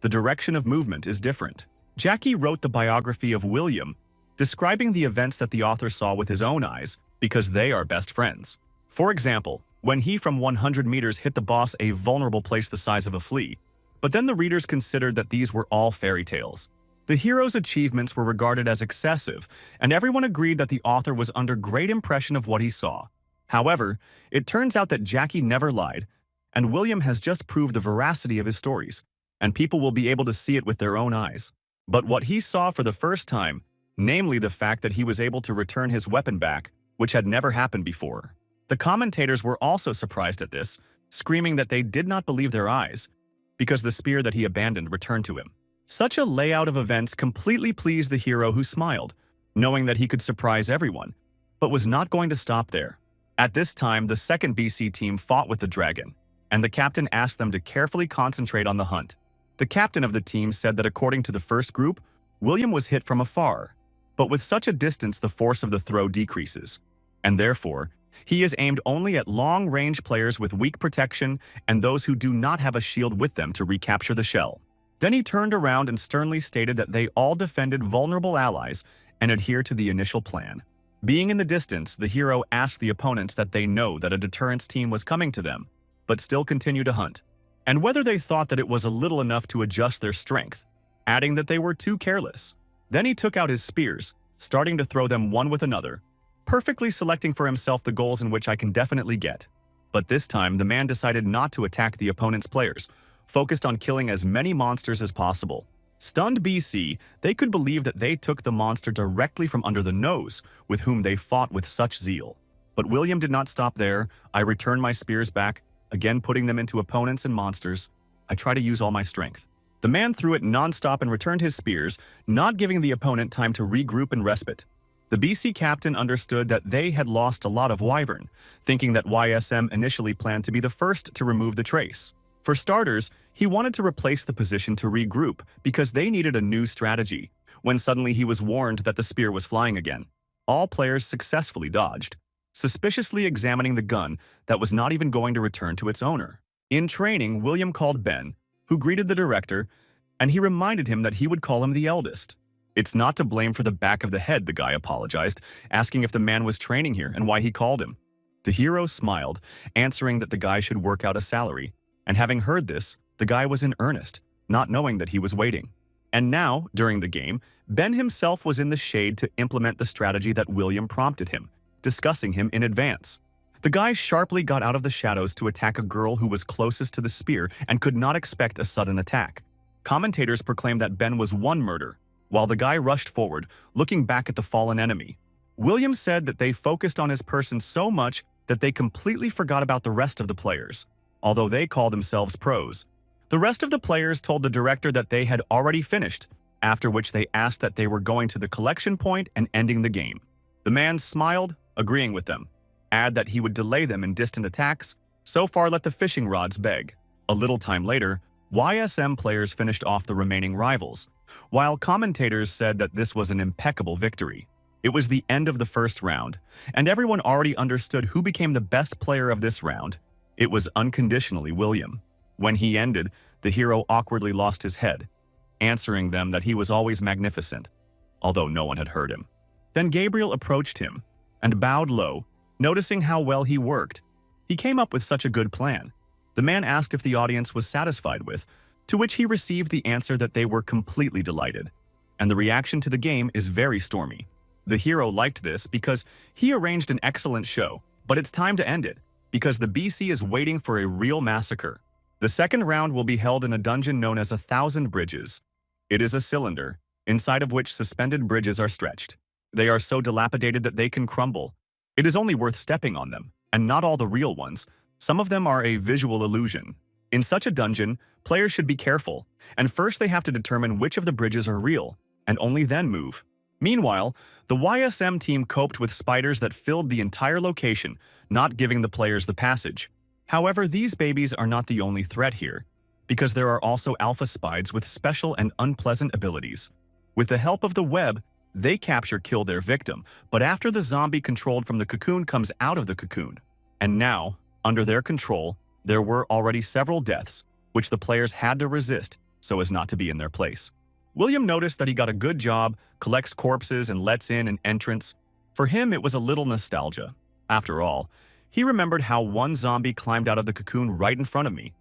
The direction of movement is different. Jackie wrote the biography of William, describing the events that the author saw with his own eyes because they are best friends. For example, when he from 100 meters hit the boss a vulnerable place the size of a flea, but then the readers considered that these were all fairy tales. The hero's achievements were regarded as excessive, and everyone agreed that the author was under great impression of what he saw. However, it turns out that Jackie never lied, and William has just proved the veracity of his stories, and people will be able to see it with their own eyes. But what he saw for the first time, namely the fact that he was able to return his weapon back, which had never happened before. The commentators were also surprised at this, screaming that they did not believe their eyes, because the spear that he abandoned returned to him. Such a layout of events completely pleased the hero, who smiled, knowing that he could surprise everyone, but was not going to stop there. At this time, the second BC team fought with the dragon, and the captain asked them to carefully concentrate on the hunt. The captain of the team said that according to the first group, William was hit from afar, but with such a distance the force of the throw decreases, and therefore, he is aimed only at long-range players with weak protection and those who do not have a shield with them to recapture the shell. Then he turned around and sternly stated that they all defended vulnerable allies and adhere to the initial plan. Being in the distance, the hero asked the opponents that they know that a deterrence team was coming to them, but still continue to hunt, and whether they thought that it was a little enough to adjust their strength, adding that they were too careless. Then he took out his spears, starting to throw them one with another, perfectly selecting for himself the goals in which I can definitely get. But this time, the man decided not to attack the opponent's players, focused on killing as many monsters as possible. Stunned BC, they could believe that they took the monster directly from under the nose, with whom they fought with such zeal. But William did not stop there. I returned my spears back, again putting them into opponents and monsters. I try to use all my strength. The man threw it non-stop and returned his spears, not giving the opponent time to regroup and respite. The BC captain understood that they had lost a lot of Wyvern, thinking that YSM initially planned to be the first to remove the trace. For starters, he wanted to replace the position to regroup because they needed a new strategy, when suddenly he was warned that the spear was flying again. All players successfully dodged, suspiciously examining the gun that was not even going to return to its owner. In training, William called Ben, who greeted the director, and he reminded him that he would call him the eldest. It's not to blame for the back of the head, the guy apologized, asking if the man was training here and why he called him. The hero smiled, answering that the guy should work out a salary, and having heard this, the guy was in earnest, not knowing that he was waiting. And now, during the game, Ben himself was in the shade to implement the strategy that William prompted him, discussing him in advance. The guy sharply got out of the shadows to attack a girl who was closest to the spear and could not expect a sudden attack. Commentators proclaimed that Ben was one murder, while the guy rushed forward, looking back at the fallen enemy. William said that they focused on his person so much that they completely forgot about the rest of the players, although they call themselves pros. The rest of the players told the director that they had already finished, after which they asked that they were going to the collection point and ending the game. The man smiled, agreeing with them, add that he would delay them in distant attacks, so far let the fishing rods beg. A little time later, YSM players finished off the remaining rivals, while commentators said that this was an impeccable victory. It was the end of the first round, and everyone already understood who became the best player of this round. It was unconditionally William. When he ended, the hero awkwardly lost his head, answering them that he was always magnificent, although no one had heard him. Then Gabriel approached him and bowed low, noticing how well he worked. He came up with such a good plan. The man asked if the audience was satisfied with, to which he received the answer that they were completely delighted. And the reaction to the game is very stormy. The hero liked this because he arranged an excellent show, but it's time to end it, because the BC is waiting for a real massacre. The second round will be held in a dungeon known as 1,000 Bridges. It is a cylinder, inside of which suspended bridges are stretched. They are so dilapidated that they can crumble. It is only worth stepping on them, and not all the real ones. Some of them are a visual illusion. In such a dungeon, players should be careful, and first they have to determine which of the bridges are real, and only then move. Meanwhile, the YSM team coped with spiders that filled the entire location, not giving the players the passage. However, these babies are not the only threat here, because there are also alpha spides with special and unpleasant abilities. With the help of the web, they kill their victim, but after the zombie controlled from the cocoon comes out of the cocoon. And now, under their control, there were already several deaths, which the players had to resist so as not to be in their place. William noticed that he got a good job, collects corpses, and lets in an entrance. For him, it was a little nostalgia. After all, he remembered how one zombie climbed out of the cocoon right in front of me.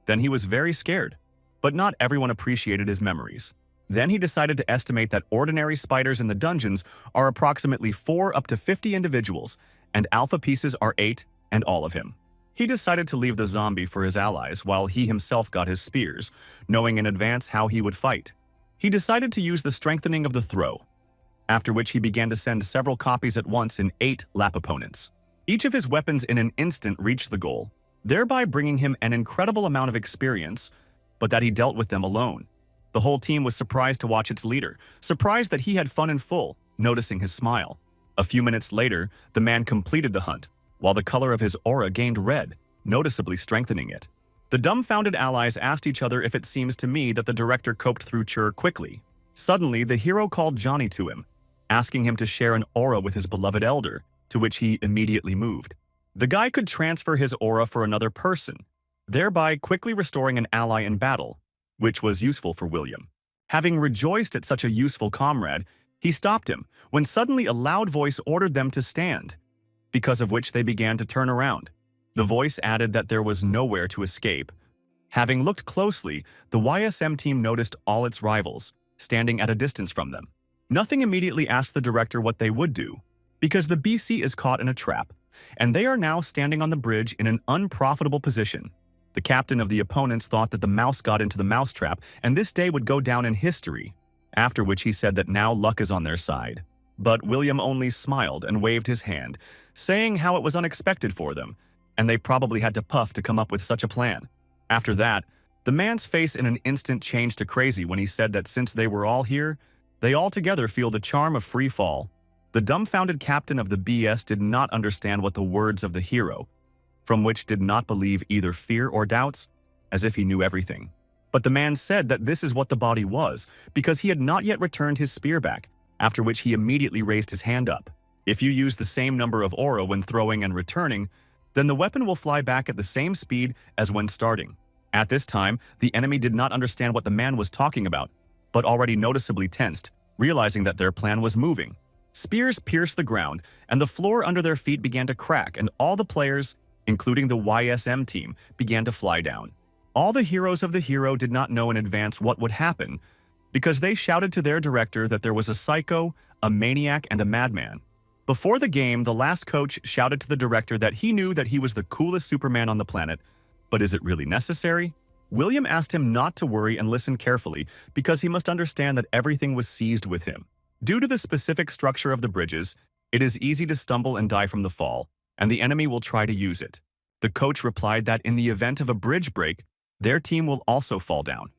Then he was very scared, but not everyone appreciated his memories. Then he decided to estimate that ordinary spiders in the dungeons are approximately 4 up to 50 individuals, and alpha pieces are 8, and all of him. He decided to leave the zombie for his allies while he himself got his spears, knowing in advance how he would fight. He decided to use the strengthening of the throw, after which he began to send several copies at once in 8 lap opponents. Each of his weapons in an instant reached the goal, thereby bringing him an incredible amount of experience, but that he dealt with them alone. The whole team was surprised to watch its leader, surprised that he had fun in full, noticing his smile. A few minutes later, the man completed the hunt, while the color of his aura gained red, noticeably strengthening it. The dumbfounded allies asked each other if it seems to me that the director coped through Chur quickly. Suddenly, the hero called Johnny to him, asking him to share an aura with his beloved elder, to which he immediately moved. The guy could transfer his aura for another person, thereby quickly restoring an ally in battle, which was useful for William. Having rejoiced at such a useful comrade, he stopped him when suddenly a loud voice ordered them to stand, because of which they began to turn around. The voice added that there was nowhere to escape. Having looked closely, the YSM team noticed all its rivals, standing at a distance from them. Nothing immediately asked the director what they would do, because the BC is caught in a trap, and they are now standing on the bridge in an unprofitable position. The captain of the opponents thought that the mouse got into the mousetrap, and this day would go down in history, after which he said that now luck is on their side. But William only smiled and waved his hand, saying how it was unexpected for them, and they probably had to puff to come up with such a plan. After that, the man's face in an instant changed to crazy when he said that since they were all here, they all together feel the charm of free fall. The dumbfounded captain of the BS did not understand what the words of the hero, from which did not believe either fear or doubts, as if he knew everything. But the man said that this is what the body was, because he had not yet returned his spear back, after which he immediately raised his hand up. If you use the same number of aura when throwing and returning, then the weapon will fly back at the same speed as when starting. At this time, the enemy did not understand what the man was talking about, but already noticeably tensed, realizing that their plan was moving. Spears pierced the ground, and the floor under their feet began to crack, and all the players, including the YSM team, began to fly down. All the heroes of the hero did not know in advance what would happen, because they shouted to their director that there was a psycho, a maniac, and a madman. Before the game, the last coach shouted to the director that he knew that he was the coolest Superman on the planet, but is it really necessary? William asked him not to worry and listen carefully, because he must understand that everything was seized with him. Due to the specific structure of the bridges, it is easy to stumble and die from the fall, and the enemy will try to use it. The coach replied that in the event of a bridge break, their team will also fall down,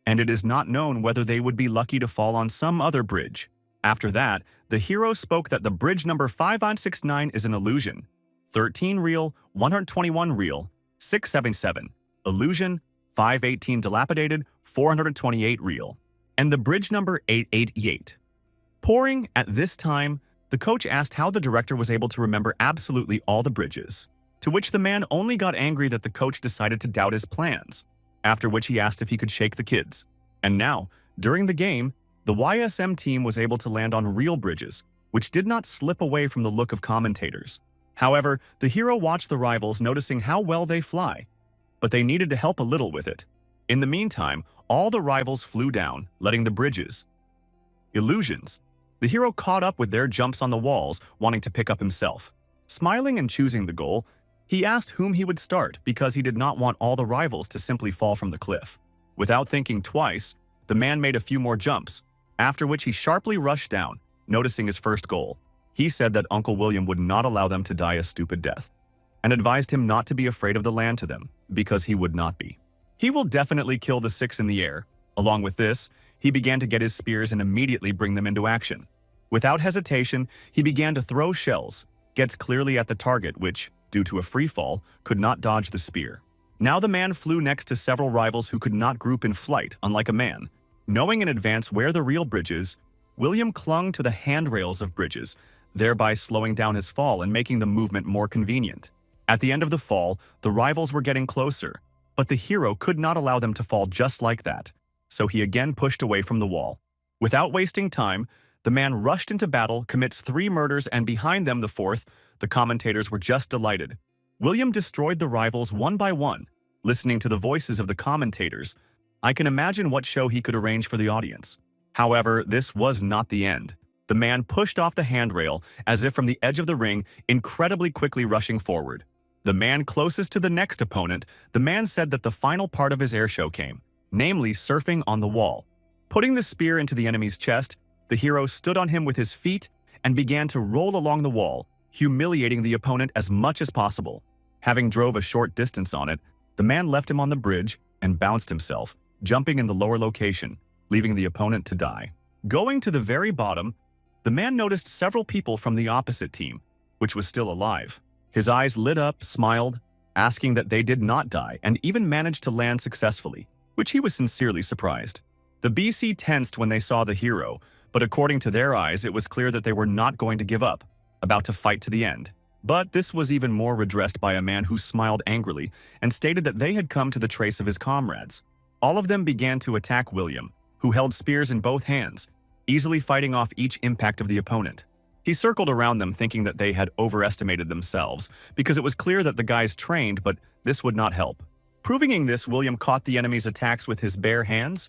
and it is not known whether they would be lucky to fall on some other bridge. After that, the hero spoke that the bridge number 5169 is an illusion, 13 real, 121 real, 677, illusion, 518 dilapidated, 428 real, and the bridge number 888. Pouring at this time, the coach asked how the director was able to remember absolutely all the bridges, to which the man only got angry that the coach decided to doubt his plans, after which he asked if he could shake the kids. And now, during the game, the YSM team was able to land on real bridges, which did not slip away from the look of commentators. However, the hero watched the rivals, noticing how well they fly, but they needed to help a little with it. In the meantime, all the rivals flew down, letting the bridges. Illusions. The hero caught up with their jumps on the walls, wanting to pick up himself. Smiling and choosing the goal, he asked whom he would start because he did not want all the rivals to simply fall from the cliff. Without thinking twice, the man made a few more jumps, after which he sharply rushed down, noticing his first goal. He said that Uncle William would not allow them to die a stupid death, and advised him not to be afraid of the land to them, because he would not be. He will definitely kill the 6 in the air. Along with this, he began to get his spears and immediately bring them into action. Without hesitation, he began to throw shells, gets clearly at the target which, due to a free fall, could not dodge the spear. Now the man flew next to several rivals who could not group in flight, unlike a man. Knowing in advance where the real bridge is, William clung to the handrails of bridges, thereby slowing down his fall and making the movement more convenient. At the end of the fall, the rivals were getting closer, but the hero could not allow them to fall just like that, so he again pushed away from the wall. Without wasting time, the man rushed into battle, commits 3 murders, and behind them the 4th, the commentators were just delighted. William destroyed the rivals one by one. Listening to the voices of the commentators, I can imagine what show he could arrange for the audience. However, this was not the end. The man pushed off the handrail, as if from the edge of the ring, incredibly quickly rushing forward. The man closest to the next opponent, the man said that the final part of his airshow came, namely surfing on the wall. Putting the spear into the enemy's chest, the hero stood on him with his feet and began to roll along the wall, humiliating the opponent as much as possible. Having drove a short distance on it, the man left him on the bridge and bounced himself, jumping in the lower location, leaving the opponent to die. Going to the very bottom, the man noticed several people from the opposite team, which was still alive. His eyes lit up, smiled, asking that they did not die, and even managed to land successfully, which he was sincerely surprised. The BC tensed when they saw the hero, but according to their eyes, it was clear that they were not going to give up, about to fight to the end. But this was even more redressed by a man who smiled angrily and stated that they had come to the trace of his comrades. All of them began to attack William, who held spears in both hands, easily fighting off each impact of the opponent. He circled around them thinking that they had overestimated themselves, because it was clear that the guys trained, but this would not help. Proving this, William caught the enemy's attacks with his bare hands.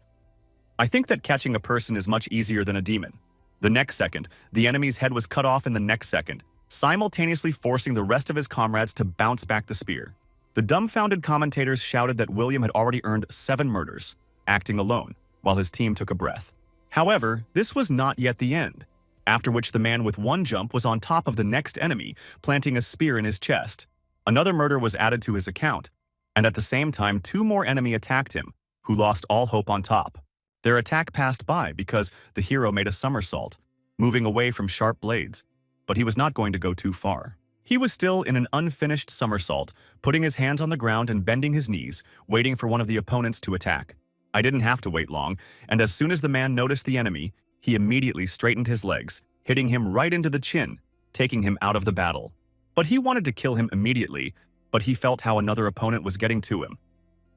I think that catching a person is much easier than a demon. The next second, the enemy's head was cut off in the next second, simultaneously forcing the rest of his comrades to bounce back the spear. The dumbfounded commentators shouted that William had already earned 7 murders, acting alone, while his team took a breath. However, this was not yet the end, after which the man with 1 jump was on top of the next enemy, planting a spear in his chest. Another murder was added to his account, and at the same time 2 more enemy attacked him, who lost all hope on top. Their attack passed by because the hero made a somersault, moving away from sharp blades, but he was not going to go too far. He was still in an unfinished somersault, putting his hands on the ground and bending his knees, waiting for one of the opponents to attack. I didn't have to wait long, and as soon as the man noticed the enemy, he immediately straightened his legs, hitting him right into the chin, taking him out of the battle. But he wanted to kill him immediately, but he felt how another opponent was getting to him.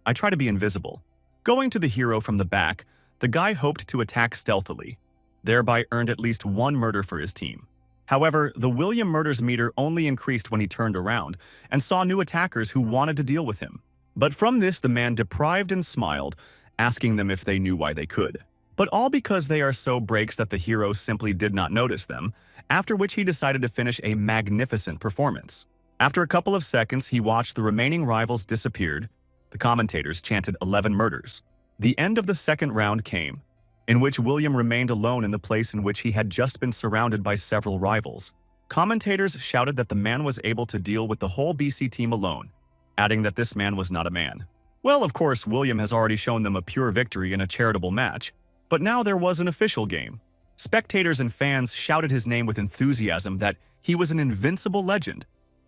I try to be invisible. Going to the hero from the back, the guy hoped to attack stealthily, thereby earned at least 1 murder for his team. However, the William murders meter only increased when he turned around and saw new attackers who wanted to deal with him. But from this, the man deprived and smiled, asking them if they knew why they could. But all because they are so breaks that the hero simply did not notice them, after which he decided to finish a magnificent performance. After a couple of seconds, he watched the remaining rivals disappeared. The commentators chanted 11 murders. The end of the second round came, in which William remained alone in the place in which he had just been surrounded by several rivals. Commentators shouted that the man was able to deal with the whole BC team alone, adding that this man was not a man. Well, of course, William has already shown them a pure victory in a charitable match, but now there was an official game. Spectators and fans shouted his name with enthusiasm that he was an invincible legend,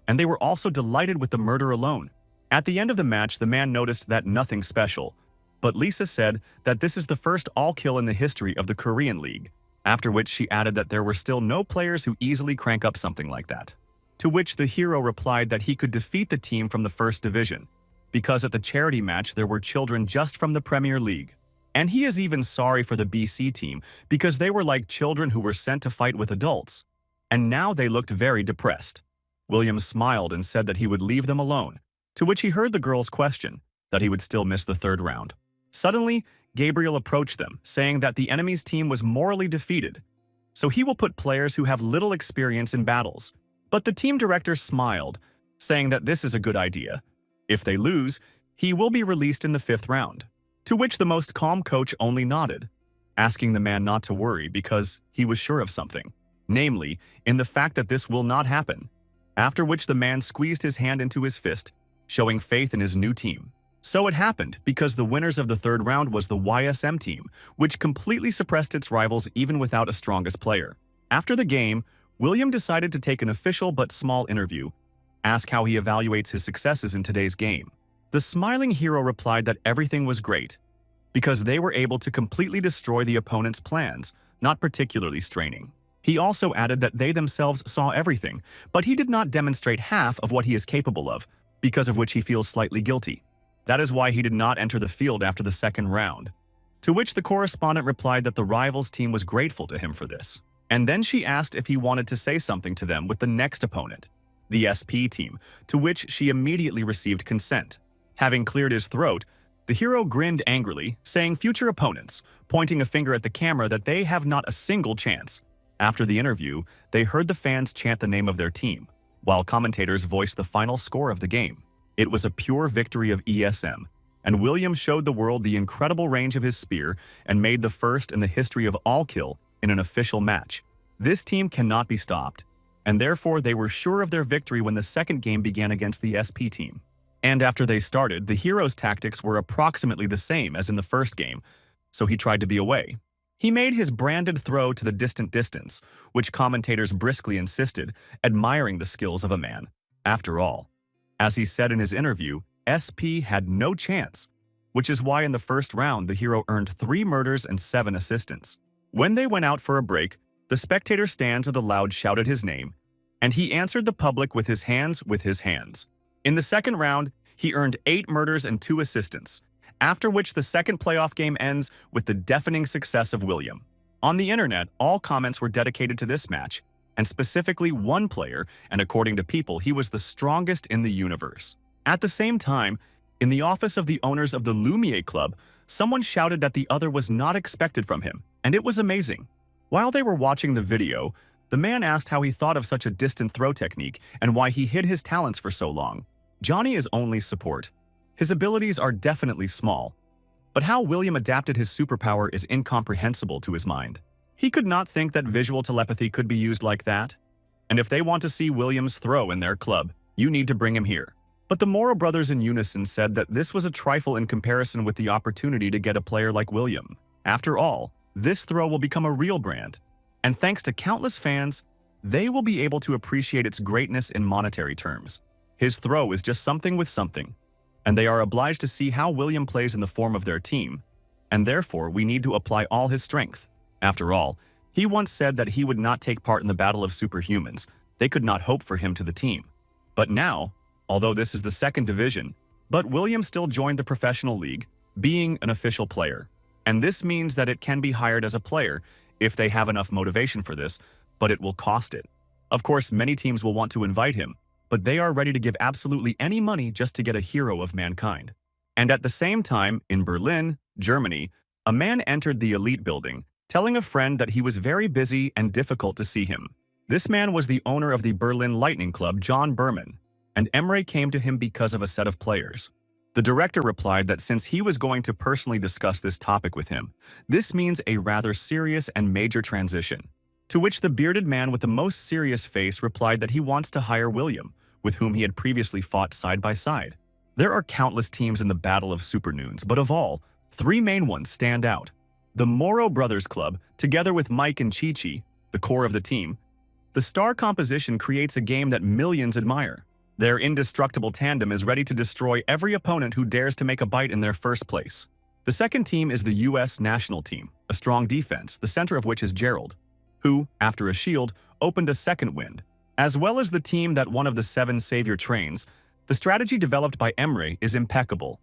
and they were also delighted with the murder alone. At the end of the match, the man noticed that nothing special, but Lisa said that this is the first all-kill in the history of the Korean League, after which she added that there were still no players who easily crank up something like that. To which the hero replied that he could defeat the team from the first division, because at the charity match there were children just from the Premier League. And he is even sorry for the BC team because they were like children who were sent to fight with adults, and now they looked very depressed. William smiled and said that he would leave them alone, to which he heard the girl's question, that he would still miss the third round. Suddenly, Gabriel approached them, saying that the enemy's team was morally defeated, so he will put players who have little experience in battles. But the team director smiled, saying that this is a good idea. If they lose, he will be released in the 5th round. To which the most calm coach only nodded, asking the man not to worry because he was sure of something, namely, in the fact that this will not happen. After which the man squeezed his hand into his fist, showing faith in his new team. So it happened because the winners of the 3rd round was the YSM team, which completely suppressed its rivals even without a strongest player. After the game, William decided to take an official but small interview, ask how he evaluates his successes in today's game. The smiling hero replied that everything was great, because they were able to completely destroy the opponent's plans, not particularly straining. He also added that they themselves saw everything, but he did not demonstrate half of what he is capable of, because of which he feels slightly guilty. That is why he did not enter the field after the 2nd round. To which the correspondent replied that the rivals team was grateful to him for this. And then she asked if he wanted to say something to them with the next opponent, the SP team, to which she immediately received consent. Having cleared his throat, the hero grinned angrily, saying future opponents, pointing a finger at the camera that they have not a single chance. After the interview, they heard the fans chant the name of their team, while commentators voiced the final score of the game. It was a pure victory of ESM, and William showed the world the incredible range of his spear and made the first in the history of all kill in an official match. This team cannot be stopped, and therefore they were sure of their victory when the 2nd game began against the SP team. And after they started, the hero's tactics were approximately the same as in the 1st game, so he tried to be away. He made his branded throw to the distant distance, which commentators briskly insisted, admiring the skills of a man. After all, as he said in his interview, SP had no chance, which is why in the 1st round the hero earned 3 murders and 7 assistants. When they went out for a break, the spectator stands of the loud shouted his name, and he answered the public with his hands. In the 2nd round, he earned 8 murders and 2 assistants, after which the 2nd playoff game ends with the deafening success of William. On the internet, all comments were dedicated to this match, and specifically one player, and according to people, he was the strongest in the universe. At the same time, in the office of the owners of the Lumiere Club, someone shouted that the other was not expected from him, and it was amazing. While they were watching the video, the man asked how he thought of such a distant throw technique and why he hid his talents for so long. Johnny is only support. His abilities are definitely small, but how William adapted his superpower is incomprehensible to his mind. He could not think that visual telepathy could be used like that. And if they want to see William's throw in their club, you need to bring him here. But the Moro brothers in unison said that this was a trifle in comparison with the opportunity to get a player like William. After all, this throw will become a real brand. And thanks to countless fans, they will be able to appreciate its greatness in monetary terms. His throw is just something with something, and they are obliged to see how William plays in the form of their team, and therefore we need to apply all his strength. After all, he once said that he would not take part in the battle of superhumans. They could not hope for him to the team. But now, although this is the second division, but William still joined the professional league, being an official player. And this means that it can be hired as a player if they have enough motivation for this, but it will cost it. Of course, many teams will want to invite him, but they are ready to give absolutely any money just to get a hero of mankind. And at the same time, in Berlin, Germany, a man entered the elite building, telling a friend that he was very busy and difficult to see him. This man was the owner of the Berlin Lightning Club, John Berman, and Emre came to him because of a set of players. The director replied that since he was going to personally discuss this topic with him, this means a rather serious and major transition. To which the bearded man with the most serious face replied that he wants to hire William, with whom he had previously fought side by side. There are countless teams in the Battle of Supernoons, but of all, three main ones stand out. The Moro Brothers Club, together with Mike and Chi-Chi, the core of the team, the star composition creates a game that millions admire. Their indestructible tandem is ready to destroy every opponent who dares to make a bite in their first place. The second team is the U.S. national team, a strong defense, the center of which is Gerald, who, after a shield, opened a second wind. As well as the team that one of the seven savior trains, the strategy developed by Emre is impeccable.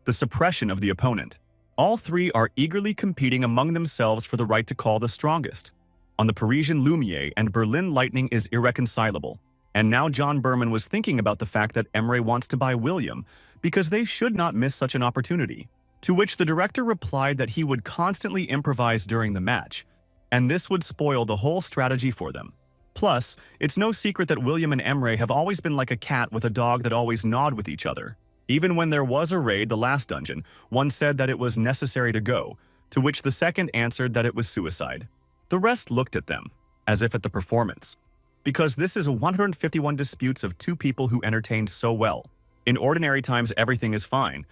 The suppression of the opponent. All three are eagerly competing among themselves for the right to call the strongest. On the Parisian Lumiere and Berlin Lightning is irreconcilable. And now John Berman was thinking about the fact that Emre wants to buy William because they should not miss such an opportunity. To which the director replied that he would constantly improvise during the match, and this would spoil the whole strategy for them. Plus, it's no secret that William and Emre have always been like a cat with a dog that always gnawed with each other. Even when there was a raid, the last dungeon, one said that it was necessary to go, to which the second answered that it was suicide. The rest looked at them, as if at the performance. Because this is 151 disputes of two people who entertained so well. In ordinary times, everything is fine.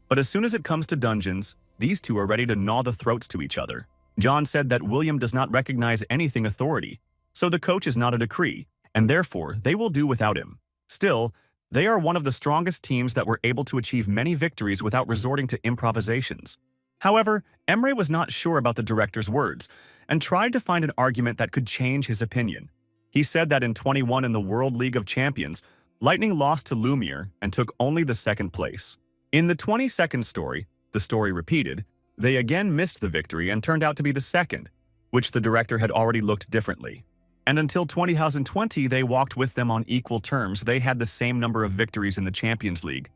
But as soon as it comes to dungeons, these two are ready to gnaw the throats to each other. John said that William does not recognize anything authority, so the coach is not a decree, and therefore they will do without him. Still, they are one of the strongest teams that were able to achieve many victories without resorting to improvisations. However, Emre was not sure about the director's words, and tried to find an argument that could change his opinion. He said that in 21 in the World League of Champions, Lightning lost to Lumiere and took only the second place. In the 22nd story, the story repeated, they again missed the victory and turned out to be the second, which the director had already looked differently. And until 2020, they walked with them on equal terms. They had the same number of victories in the Champions League,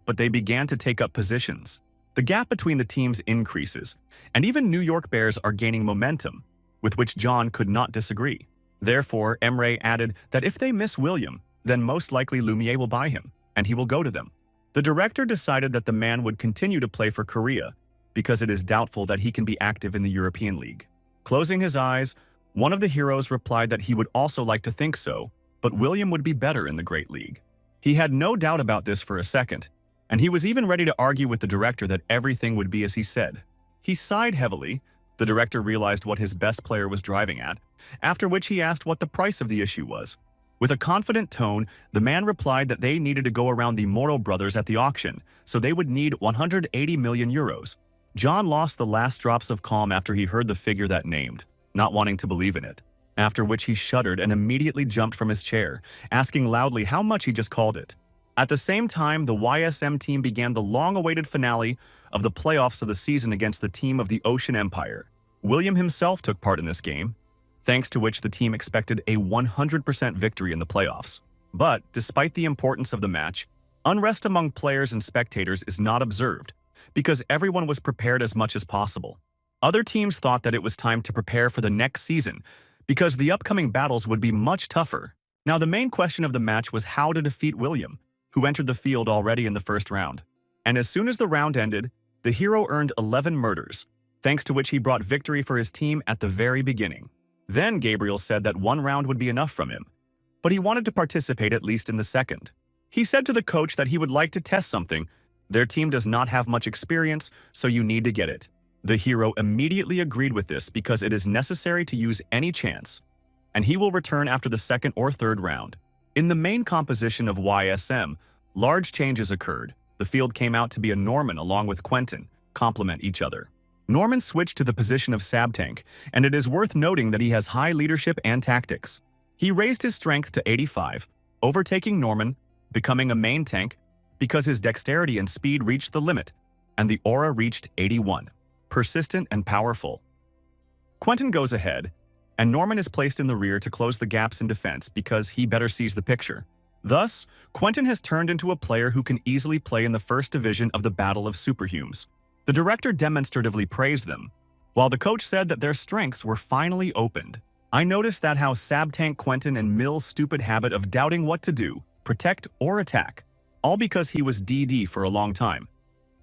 but they began to take up positions. The gap between the teams increases, and even New York Bears are gaining momentum, with which John could not disagree. Therefore, Emre added that if they miss William, then most likely Lumiere will buy him, and he will go to them. The director decided that the man would continue to play for Korea, because it is doubtful that he can be active in the European League. Closing his eyes, one of the heroes replied that he would also like to think so, but William would be better in the Great League. He had no doubt about this for a second, and he was even ready to argue with the director that everything would be as he said. He sighed heavily. The director realized what his best player was driving at, after which he asked what the price of the issue was. With a confident tone, the man replied that they needed to go around the Moro brothers at the auction, so they would need 180 million euros. John lost the last drops of calm after he heard the figure that named, not wanting to believe in it, after which he shuddered and immediately jumped from his chair, asking loudly how much he just called it. At the same time, the YSM team began the long-awaited finale of the playoffs of the season against the team of the Ocean Empire. William himself took part in this game, thanks to which the team expected a 100% victory in the playoffs. But, despite the importance of the match, unrest among players and spectators is not observed, because everyone was prepared as much as possible. Other teams thought that it was time to prepare for the next season, because the upcoming battles would be much tougher. Now, the main question of the match was how to defeat William. who entered the field already in the first round. And as soon as the round ended, the hero earned 11 murders, thanks to which he brought victory for his team at the very beginning. Then Gabriel said that one round would be enough from him, but he wanted to participate at least in the second. He said to the coach that he would like to test something. Their team does not have much experience, so you need to get it. The hero immediately agreed with this because it is necessary to use any chance, and he will return after the second or third round. In the main composition of YSM, large changes occurred. The field came out to be a Norman along with Quentin, complement each other. Norman switched to the position of Sabtank, and it is worth noting that he has high leadership and tactics. He raised his strength to 85, overtaking Norman, becoming a main tank, because his dexterity and speed reached the limit, and the aura reached 81, persistent and powerful. Quentin goes ahead, and Norman is placed in the rear to close the gaps in defense because he better sees the picture. Thus, Quentin has turned into a player who can easily play in the first division of the Battle of Superhumans. The director demonstratively praised them, while the coach said that their strengths were finally opened. I noticed that how Sabtank Quentin and Mill's stupid habit of doubting what to do, protect or attack, all because he was DD for a long time.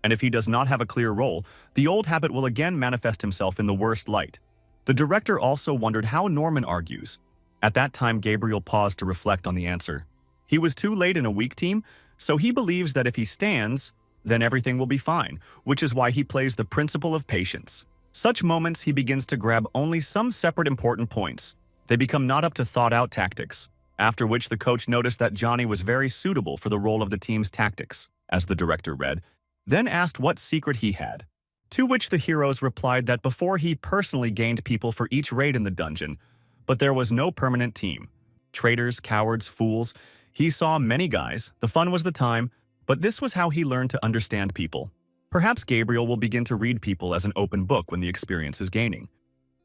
And if he does not have a clear role, the old habit will again manifest himself in the worst light. The director also wondered how Norman argues. At that time, Gabriel paused to reflect on the answer. He was too late in a weak team, so he believes that if he stands, then everything will be fine, which is why he plays the principle of patience. Such moments he begins to grab only some separate important points. They become not up to thought-out tactics, after which the coach noticed that Johnny was very suitable for the role of the team's tactics, as the director read, then asked what secret he had. To which the heroes replied that before he personally gained people for each raid in the dungeon, but there was no permanent team. Traitors, cowards, fools. He saw many guys, the fun was the time, but this was how he learned to understand people. Perhaps Gabriel will begin to read people as an open book when the experience is gaining.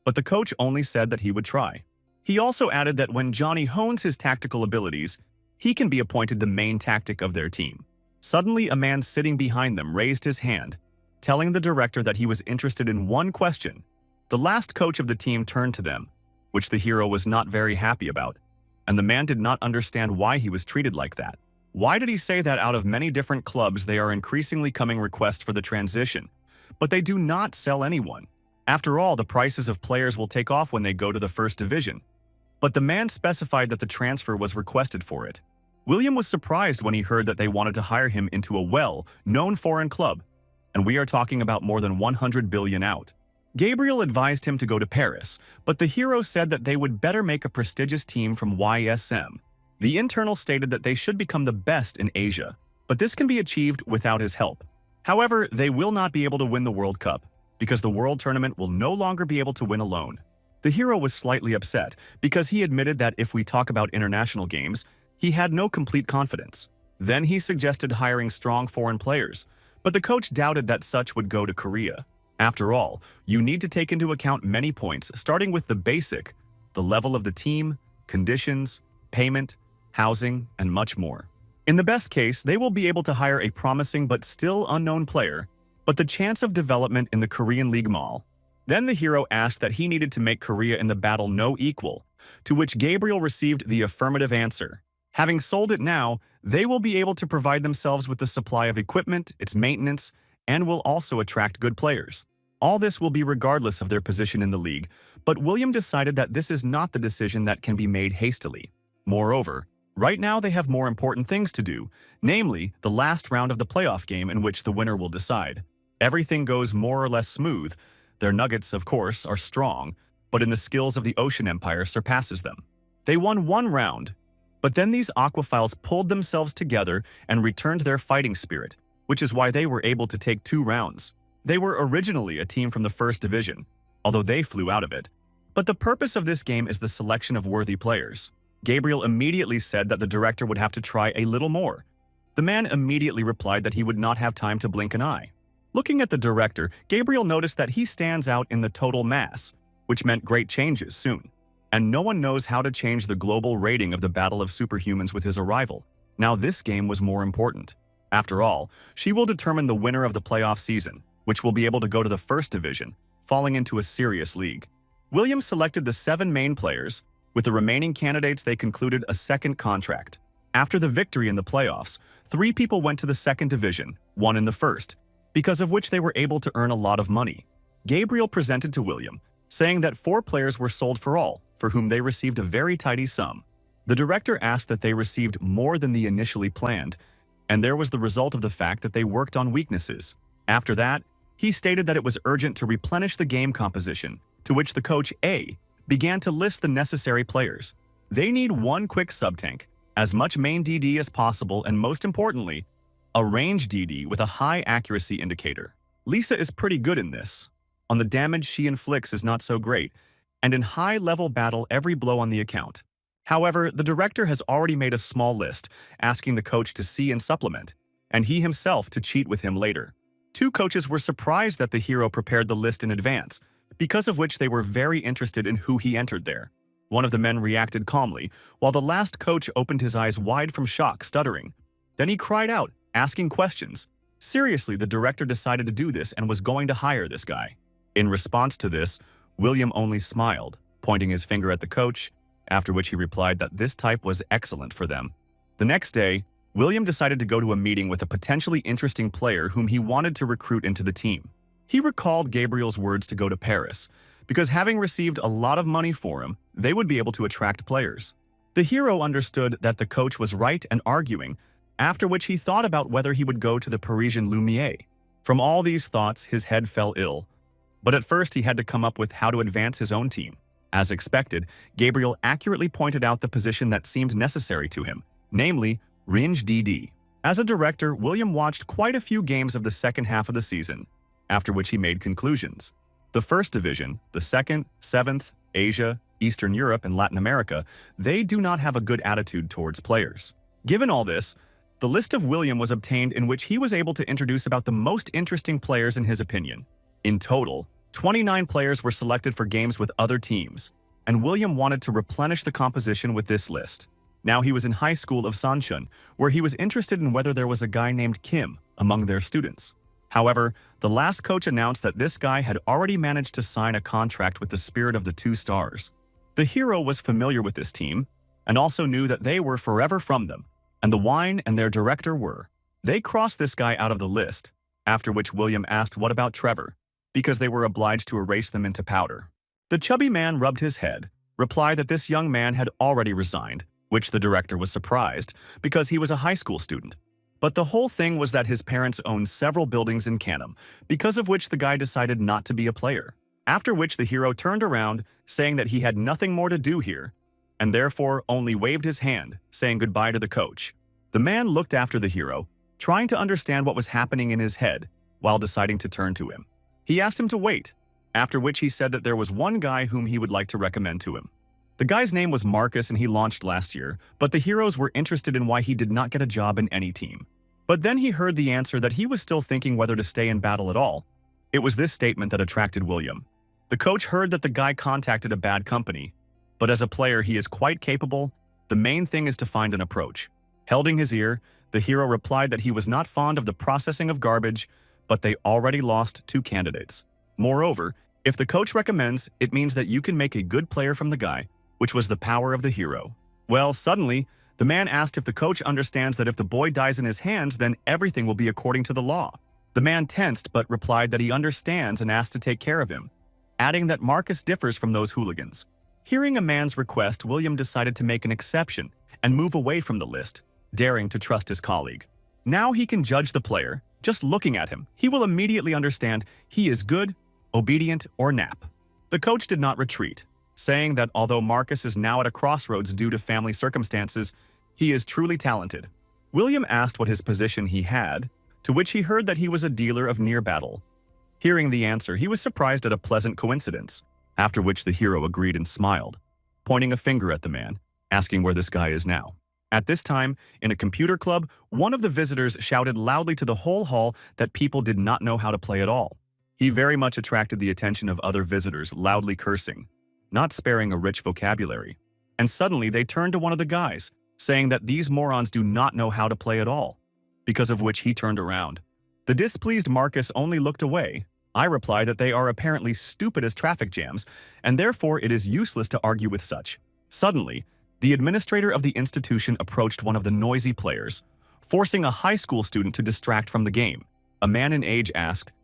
But the coach only said that he would try. He also added that when Johnny hones his tactical abilities, he can be appointed the main tactic of their team. Suddenly, a man sitting behind them raised his hand, telling the director that he was interested in one question. The last coach of the team turned to them, which the hero was not very happy about, and the man did not understand why he was treated like that. Why did he say that out of many different clubs they are increasingly coming requests for the transition, but they do not sell anyone? After all, the prices of players will take off when they go to the first division. But the man specified that the transfer was requested for it. William was surprised when he heard that they wanted to hire him into a well-known foreign club, and we are talking about more than 100 billion out. Gabriel advised him to go to Paris, but the hero said that they would better make a prestigious team from YSM. The internal stated that they should become the best in Asia, but this can be achieved without his help. However, they will not be able to win the World Cup, because the World Tournament will no longer be able to win alone. The hero was slightly upset, because he admitted that if we talk about international games, he had no complete confidence. Then he suggested hiring strong foreign players, but the coach doubted that such would go to Korea. After all, you need to take into account many points, starting with the basic, the level of the team, conditions, payment, housing, and much more. In the best case, they will be able to hire a promising but still unknown player, but the chance of development in the Korean League Mall. Then the hero asked that he needed to make Korea in the battle no equal, to which Gabriel received the affirmative answer. Having sold it now, they will be able to provide themselves with the supply of equipment, its maintenance, and will also attract good players. All this will be regardless of their position in the league, but William decided that this is not the decision that can be made hastily. Moreover, right now they have more important things to do, namely the last round of the playoff game in which the winner will decide. Everything goes more or less smooth. Their nuggets, of course, are strong, but in the skills of the Ocean Empire surpasses them. They won one round, but then these Aquaphiles pulled themselves together and returned their fighting spirit, which is why they were able to take 2 rounds. They were originally a team from the first division, although they flew out of it. But the purpose of this game is the selection of worthy players. Gabriel immediately said that the director would have to try a little more. The man immediately replied that he would not have time to blink an eye. Looking at the director, Gabriel noticed that he stands out in the total mass, which meant great changes soon. And no one knows how to change the global rating of the Battle of Superhumans with his arrival. Now this game was more important. After all, she will determine the winner of the playoff season, which will be able to go to the first division, falling into a serious league. Williams selected the 7 main players. With the remaining candidates, they concluded a second contract. After the victory in the playoffs, 3 people went to the second division, 1 in the first, because of which they were able to earn a lot of money. Gabriel presented to William, saying that 4 players were sold for all, for whom they received a very tidy sum. The director asked that they received more than they initially planned, and there was the result of the fact that they worked on weaknesses. After that, he stated that it was urgent to replenish the game composition, to which the coach A began to list the necessary players. They need 1 quick sub-tank, as much main DD as possible, and most importantly, a range DD with a high accuracy indicator. Lisa is pretty good in this. On the damage she inflicts is not so great, and in high-level battle every blow on the account. However, the director has already made a small list, asking the coach to see and supplement, and he himself to cheat with him later. 2 coaches were surprised that the hero prepared the list in advance, because of which they were very interested in who he entered there. One of the men reacted calmly, while the last coach opened his eyes wide from shock, stuttering. Then he cried out, asking questions. Seriously, the director decided to do this and was going to hire this guy. In response to this, William only smiled, pointing his finger at the coach, after which he replied that this type was excellent for them. The next day, William decided to go to a meeting with a potentially interesting player whom he wanted to recruit into the team. He recalled Gabriel's words to go to Paris, because having received a lot of money for him, they would be able to attract players. The hero understood that the coach was right and arguing, after which he thought about whether he would go to the Parisian Lumiere. From all these thoughts, his head fell ill. But at first he had to come up with how to advance his own team. As expected, Gabriel accurately pointed out the position that seemed necessary to him, namely, range DD. As a director, William watched quite a few games of the second half of the season, after which he made conclusions. The first division, the second, 7th, Asia, Eastern Europe, and Latin America, they do not have a good attitude towards players. Given all this, the list of William was obtained in which he was able to introduce about the most interesting players in his opinion. In total, 29 players were selected for games with other teams, and William wanted to replenish the composition with this list. Now he was in high school of Sanchun, where he was interested in whether there was a guy named Kim among their students. However, the last coach announced that this guy had already managed to sign a contract with the Spirit of the 2 Stars. The hero was familiar with this team, and also knew that they were forever from them, and the wine and their director were. They crossed this guy out of the list, after which William asked what about Trevor, because they were obliged to erase them into powder. The chubby man rubbed his head, replied that this young man had already resigned, which the director was surprised, because he was a high school student. But the whole thing was that his parents owned several buildings in Canham, because of which the guy decided not to be a player. After which the hero turned around, saying that he had nothing more to do here, and therefore only waved his hand, saying goodbye to the coach. The man looked after the hero, trying to understand what was happening in his head, while deciding to turn to him. He asked him to wait, after which he said that there was one guy whom he would like to recommend to him. The guy's name was Marcus and he launched last year, but the heroes were interested in why he did not get a job in any team. But then he heard the answer that he was still thinking whether to stay in battle at all. It was this statement that attracted William. The coach heard that the guy contacted a bad company, but as a player he is quite capable. The main thing is to find an approach. Holding his ear, the hero replied that he was not fond of the processing of garbage, but they already lost 2 candidates. Moreover, if the coach recommends, it means that you can make a good player from the guy, which was the power of the hero. Well, suddenly, the man asked if the coach understands that if the boy dies in his hands, then everything will be according to the law. The man tensed but replied that he understands and asked to take care of him, adding that Marcus differs from those hooligans. Hearing a man's request, William decided to make an exception and move away from the list, daring to trust his colleague. Now he can judge the player. Just looking at him, he will immediately understand he is good, obedient, or nap. The coach did not retreat, saying that although Marcus is now at a crossroads due to family circumstances, he is truly talented. William asked what his position he had, to which he heard that he was a dealer of near battle. Hearing the answer, he was surprised at a pleasant coincidence, after which the hero agreed and smiled, pointing a finger at the man, asking where this guy is now. At this time, in a computer club, one of the visitors shouted loudly to the whole hall that people did not know how to play at all. He very much attracted the attention of other visitors, loudly cursing, not sparing a rich vocabulary. And suddenly they turned to one of the guys, saying that these morons do not know how to play at all, because of which he turned around. The displeased Marcus only looked away. I replied that they are apparently stupid as traffic jams, and therefore it is useless to argue with such. Suddenly, The administrator of the institution approached one of the noisy players, forcing a high school student to distract from the game. A man in age asked,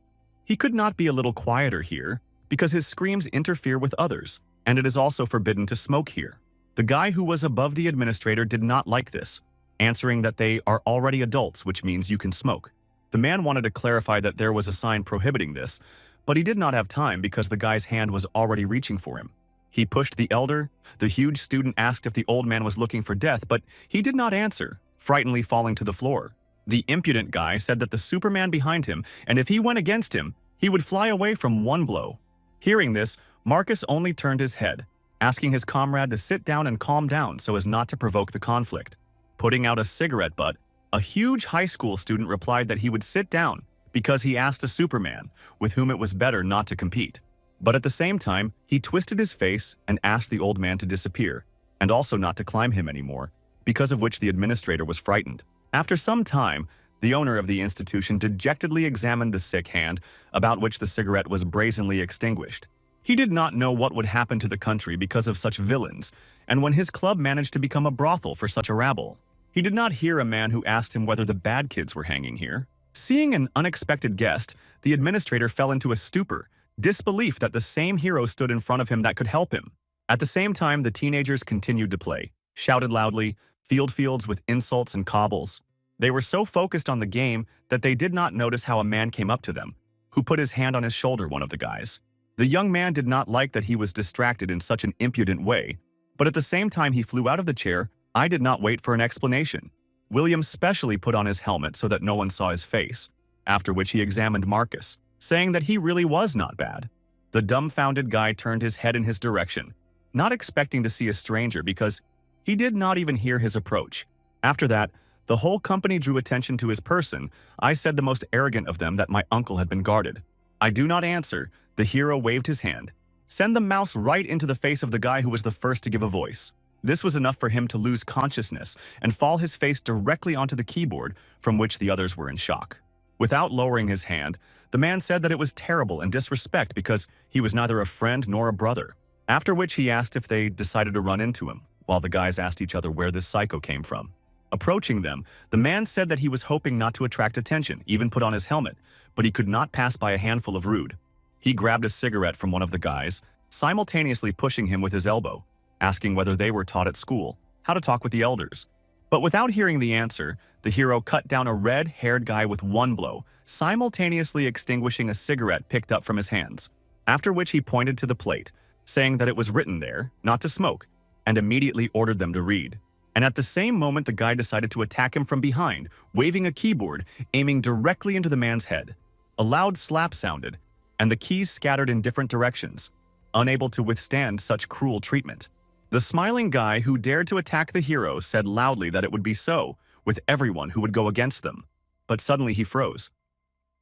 "He could not be a little quieter here, because his screams interfere with others, and it is also forbidden to smoke here." The guy who was above the administrator did not like this, answering that they are already adults, which means you can smoke. The man wanted to clarify that there was a sign prohibiting this, but he did not have time because the guy's hand was already reaching for him. He pushed the elder. The huge student asked if the old man was looking for death, but he did not answer, frighteningly falling to the floor. The impudent guy said that the Superman behind him, and if he went against him, he would fly away from one blow. Hearing this, Marcus only turned his head, asking his comrade to sit down and calm down so as not to provoke the conflict. Putting out a cigarette butt, a huge high school student replied that he would sit down because he asked a Superman, with whom it was better not to compete. But at the same time, he twisted his face and asked the old man to disappear, and also not to climb him anymore, because of which the administrator was frightened. After some time, the owner of the institution dejectedly examined the sick hand, about which the cigarette was brazenly extinguished. He did not know what would happen to the country because of such villains, and when his club managed to become a brothel for such a rabble. He did not hear a man who asked him whether the bad kids were hanging here. Seeing an unexpected guest, the administrator fell into a stupor, disbelief that the same hero stood in front of him that could help him. At the same time, the teenagers continued to play, shouted loudly, filled fields with insults and cobbles. They were so focused on the game that they did not notice how a man came up to them, who put his hand on his shoulder, one of the guys. The young man did not like that he was distracted in such an impudent way, but at the same time he flew out of the chair. I did not wait for an explanation. William specially put on his helmet so that no one saw his face, after which he examined Marcus, saying that he really was not bad. The dumbfounded guy turned his head in his direction, not expecting to see a stranger because he did not even hear his approach. After that, the whole company drew attention to his person. I said the most arrogant of them that my uncle had been guarded. I do not answer. The hero waved his hand. Send the mouse right into the face of the guy who was the first to give a voice. This was enough for him to lose consciousness and fall his face directly onto the keyboard, from which the others were in shock. Without lowering his hand, the man said that it was terrible and disrespect because he was neither a friend nor a brother. After which he asked if they decided to run into him, while the guys asked each other where this psycho came from. Approaching them, the man said that he was hoping not to attract attention, even put on his helmet, but he could not pass by a handful of rude. He grabbed a cigarette from one of the guys, simultaneously pushing him with his elbow, asking whether they were taught at school how to talk with the elders. But without hearing the answer, the hero cut down a red-haired guy with one blow, simultaneously extinguishing a cigarette picked up from his hands, after which he pointed to the plate, saying that it was written there, not to smoke, and immediately ordered them to read. And at the same moment, the guy decided to attack him from behind, waving a keyboard, aiming directly into the man's head. A loud slap sounded, and the keys scattered in different directions, unable to withstand such cruel treatment. The smiling guy who dared to attack the hero said loudly that it would be so with everyone who would go against them. But suddenly he froze.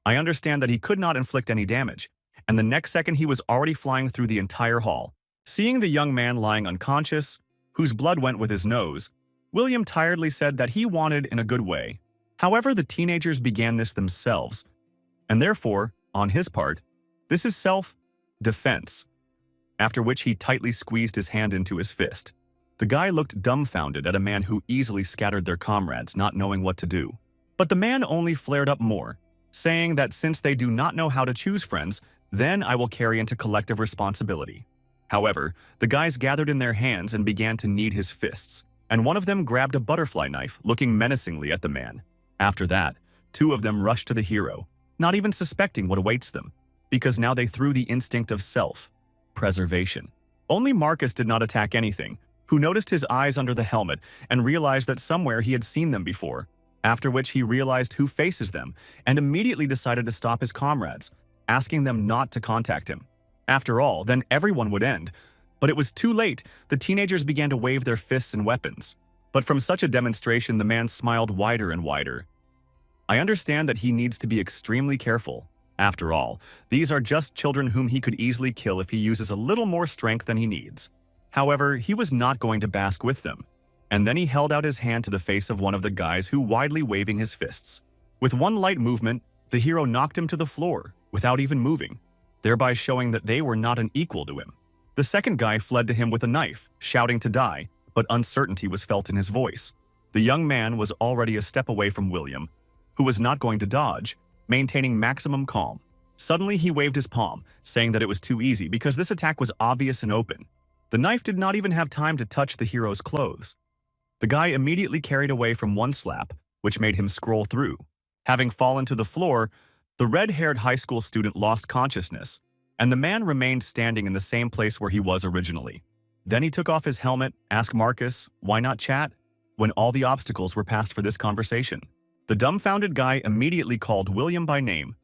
I understand that he could not inflict any damage, and the next second he was already flying through the entire hall. Seeing the young man lying unconscious, whose blood went with his nose, William tiredly said that he wanted in a good way. However, the teenagers began this themselves, and therefore, on his part, this is self-defense. After which he tightly squeezed his hand into his fist. The guy looked dumbfounded at a man who easily scattered their comrades, not knowing what to do. But the man only flared up more, saying that since they do not know how to choose friends, then I will carry into collective responsibility. However, the guys gathered in their hands and began to knead his fists, and one of them grabbed a butterfly knife, looking menacingly at the man. After that, two of them rushed to the hero, not even suspecting what awaits them, because now they threw the instinct of self-preservation. Only Marcus did not attack anything, who noticed his eyes under the helmet and realized that somewhere he had seen them before, after which he realized who faces them and immediately decided to stop his comrades, asking them not to contact him. After all, then everyone would end. But it was too late. The teenagers began to wave their fists and weapons. But from such a demonstration, the man smiled wider and wider. I understand that he needs to be extremely careful. After all, these are just children whom he could easily kill if he uses a little more strength than he needs. However, he was not going to bask with them. And then he held out his hand to the face of one of the guys who widely waving his fists. With one light movement, the hero knocked him to the floor without even moving, thereby showing that they were not an equal to him. The second guy fled to him with a knife, shouting to die, but uncertainty was felt in his voice. The young man was already a step away from William, who was not going to dodge, maintaining maximum calm. Suddenly, he waved his palm, saying that it was too easy because this attack was obvious and open. The knife did not even have time to touch the hero's clothes. The guy immediately carried away from one slap, which made him scroll through. Having fallen to the floor, the red-haired high school student lost consciousness, and the man remained standing in the same place where he was originally. Then he took off his helmet, asked Marcus, "Why not chat?" when all the obstacles were passed for this conversation. The dumbfounded guy immediately called William by name.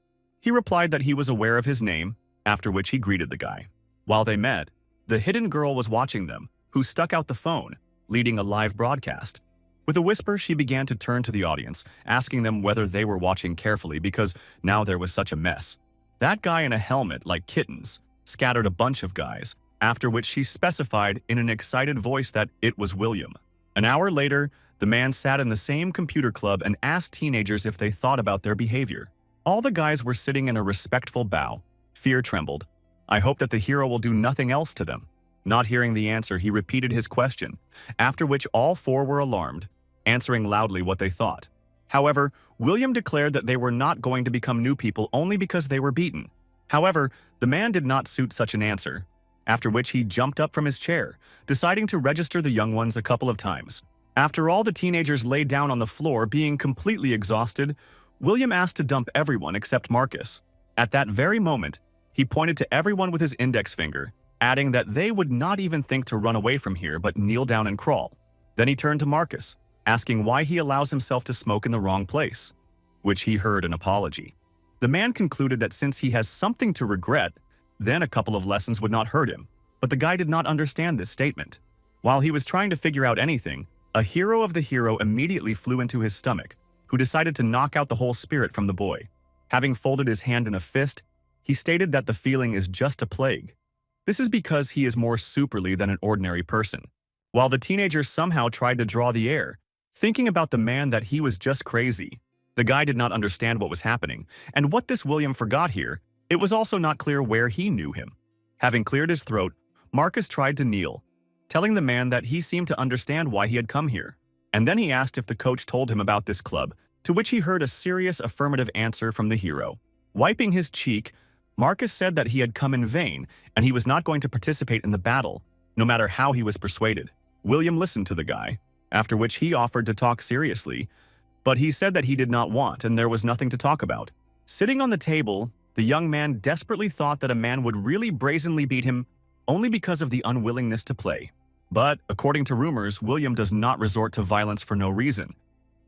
He replied that he was aware of his name, after which he greeted the guy. While they met, the hidden girl was watching them, who stuck out the phone, leading a live broadcast. With a whisper, she began to turn to the audience, asking them whether they were watching carefully because now there was such a mess. That guy in a helmet, like kittens, scattered a bunch of guys, after which she specified in an excited voice that it was William. An hour later, the man sat in the same computer club and asked teenagers if they thought about their behavior. All the guys were sitting in a respectful bow. Fear trembled. "I hope that the hero will do nothing else to them." Not hearing the answer, he repeated his question, after which all four were alarmed, answering loudly what they thought. However, William declared that they were not going to become new people only because they were beaten. However, the man did not suit such an answer, after which he jumped up from his chair, deciding to register the young ones a couple of times. After all the teenagers lay down on the floor being completely exhausted, William asked to dump everyone except Marcus. At that very moment, he pointed to everyone with his index finger, adding that they would not even think to run away from here but kneel down and crawl. Then he turned to Marcus, asking why he allows himself to smoke in the wrong place, which he heard an apology. The man concluded that since he has something to regret, then a couple of lessons would not hurt him, but the guy did not understand this statement. While he was trying to figure out anything, a hero of the hero immediately flew into his stomach, who decided to knock out the whole spirit from the boy. Having folded his hand in a fist, he stated that the feeling is just a plague. This is because he is more superly than an ordinary person. While the teenager somehow tried to draw the air, thinking about the man that he was just crazy. The guy did not understand what was happening, and what this William forgot here, it was also not clear where he knew him. Having cleared his throat, Marcus tried to kneel, telling the man that he seemed to understand why he had come here. And then he asked if the coach told him about this club, to which he heard a serious affirmative answer from the hero. Wiping his cheek, Marcus said that he had come in vain and he was not going to participate in the battle, no matter how he was persuaded. William listened to the guy, after which he offered to talk seriously, but he said that he did not want and there was nothing to talk about. Sitting on the table, the young man desperately thought that a man would really brazenly beat him only because of the unwillingness to play. But, according to rumors, William does not resort to violence for no reason.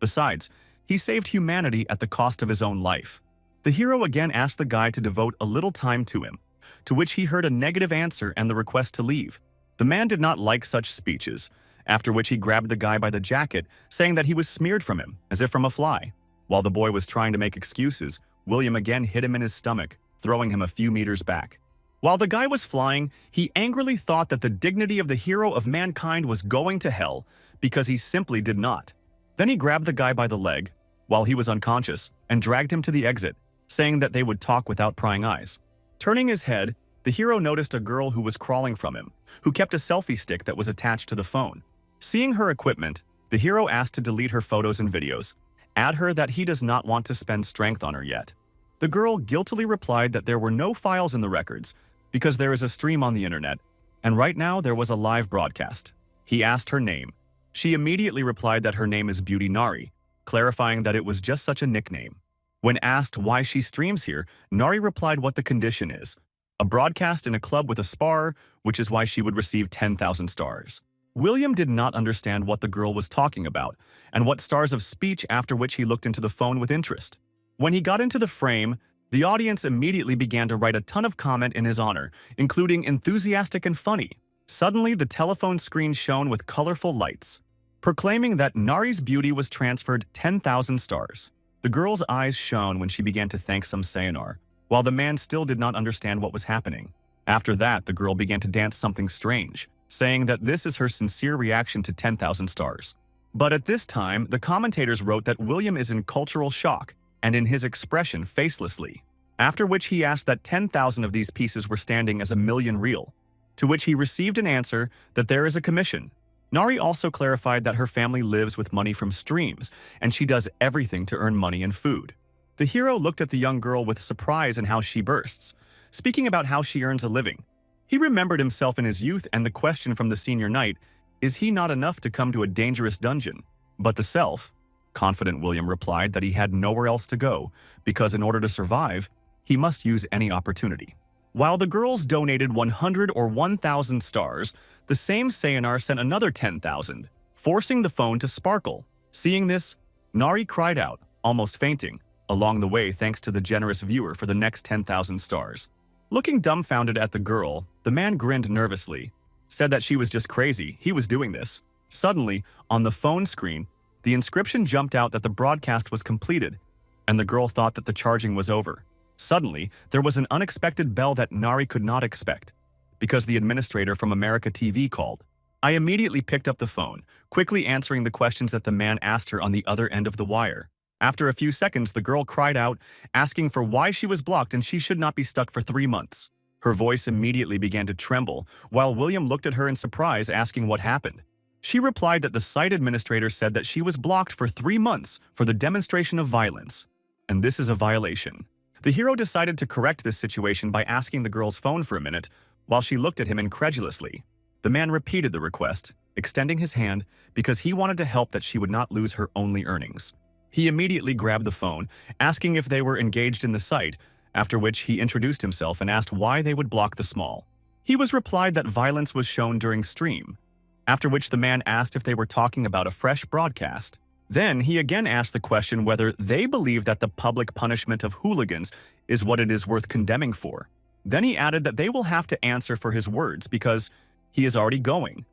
Besides, he saved humanity at the cost of his own life. The hero again asked the guy to devote a little time to him, to which he heard a negative answer and the request to leave. The man did not like such speeches, after which he grabbed the guy by the jacket, saying that he was smeared from him, as if from a fly. While the boy was trying to make excuses, William again hit him in his stomach, throwing him a few meters back. While the guy was flying, he angrily thought that the dignity of the hero of mankind was going to hell because he simply did not. Then he grabbed the guy by the leg, while he was unconscious, and dragged him to the exit, saying that they would talk without prying eyes. Turning his head, the hero noticed a girl who was crawling from him, who kept a selfie stick that was attached to the phone. Seeing her equipment, the hero asked to delete her photos and videos, add her that he does not want to spend strength on her yet. The girl guiltily replied that there were no files in the records because there is a stream on the internet, and right now there was a live broadcast. He asked her name. She immediately replied that her name is Beauty Nari, clarifying that it was just such a nickname. When asked why she streams here, Nari replied what the condition is, a broadcast in a club with a spar, which is why she would receive 10,000 stars. William did not understand what the girl was talking about and what stars of speech, after which he looked into the phone with interest. When he got into the frame, the audience immediately began to write a ton of comment in his honor, including enthusiastic and funny. Suddenly, the telephone screen shone with colorful lights, proclaiming that Nari's beauty was transferred 10,000 stars. The girl's eyes shone when she began to thank some Sayonara, while the man still did not understand what was happening. After that, the girl began to dance something strange, saying that this is her sincere reaction to 10,000 stars. But at this time, the commentators wrote that William is in cultural shock and in his expression facelessly, after which he asked that 10,000 of these pieces were standing as 1,000,000 real, to which he received an answer that there is a commission, Nari also clarified that her family lives with money from streams, and she does everything to earn money and food. The hero looked at the young girl with surprise and how she bursts, speaking about how she earns a living. He remembered himself in his youth and the question from the senior knight, is he not enough to come to a dangerous dungeon? But the self-confident William replied that he had nowhere else to go, because in order to survive, he must use any opportunity. While the girls donated 100 or 1,000 stars, the same Sayonara sent another 10,000, forcing the phone to sparkle. Seeing this, Nari cried out, almost fainting, along the way thanks to the generous viewer for the next 10,000 stars. Looking dumbfounded at the girl, the man grinned nervously, said that she was just crazy, he was doing this. Suddenly, on the phone screen, the inscription jumped out that the broadcast was completed, and the girl thought that the charging was over. Suddenly, there was an unexpected bell that Nari could not expect, because the administrator from America TV called. I immediately picked up the phone, quickly answering the questions that the man asked her on the other end of the wire. After a few seconds, the girl cried out, asking for why she was blocked and she should not be stuck for 3 months. Her voice immediately began to tremble, while William looked at her in surprise, asking what happened. She replied that the site administrator said that she was blocked for 3 months for the demonstration of violence, and this is a violation. The hero decided to correct this situation by asking the girl's phone for a minute, while she looked at him incredulously. The man repeated the request, extending his hand because he wanted to help that she would not lose her only earnings. He immediately grabbed the phone, asking if they were engaged in the site, after which he introduced himself and asked why they would block the small. He was replied that violence was shown during stream, after which the man asked if they were talking about a fresh broadcast. Then he again asked the question whether they believe that the public punishment of hooligans is what it is worth condemning for. Then he added that they will have to answer for his words because he is already going.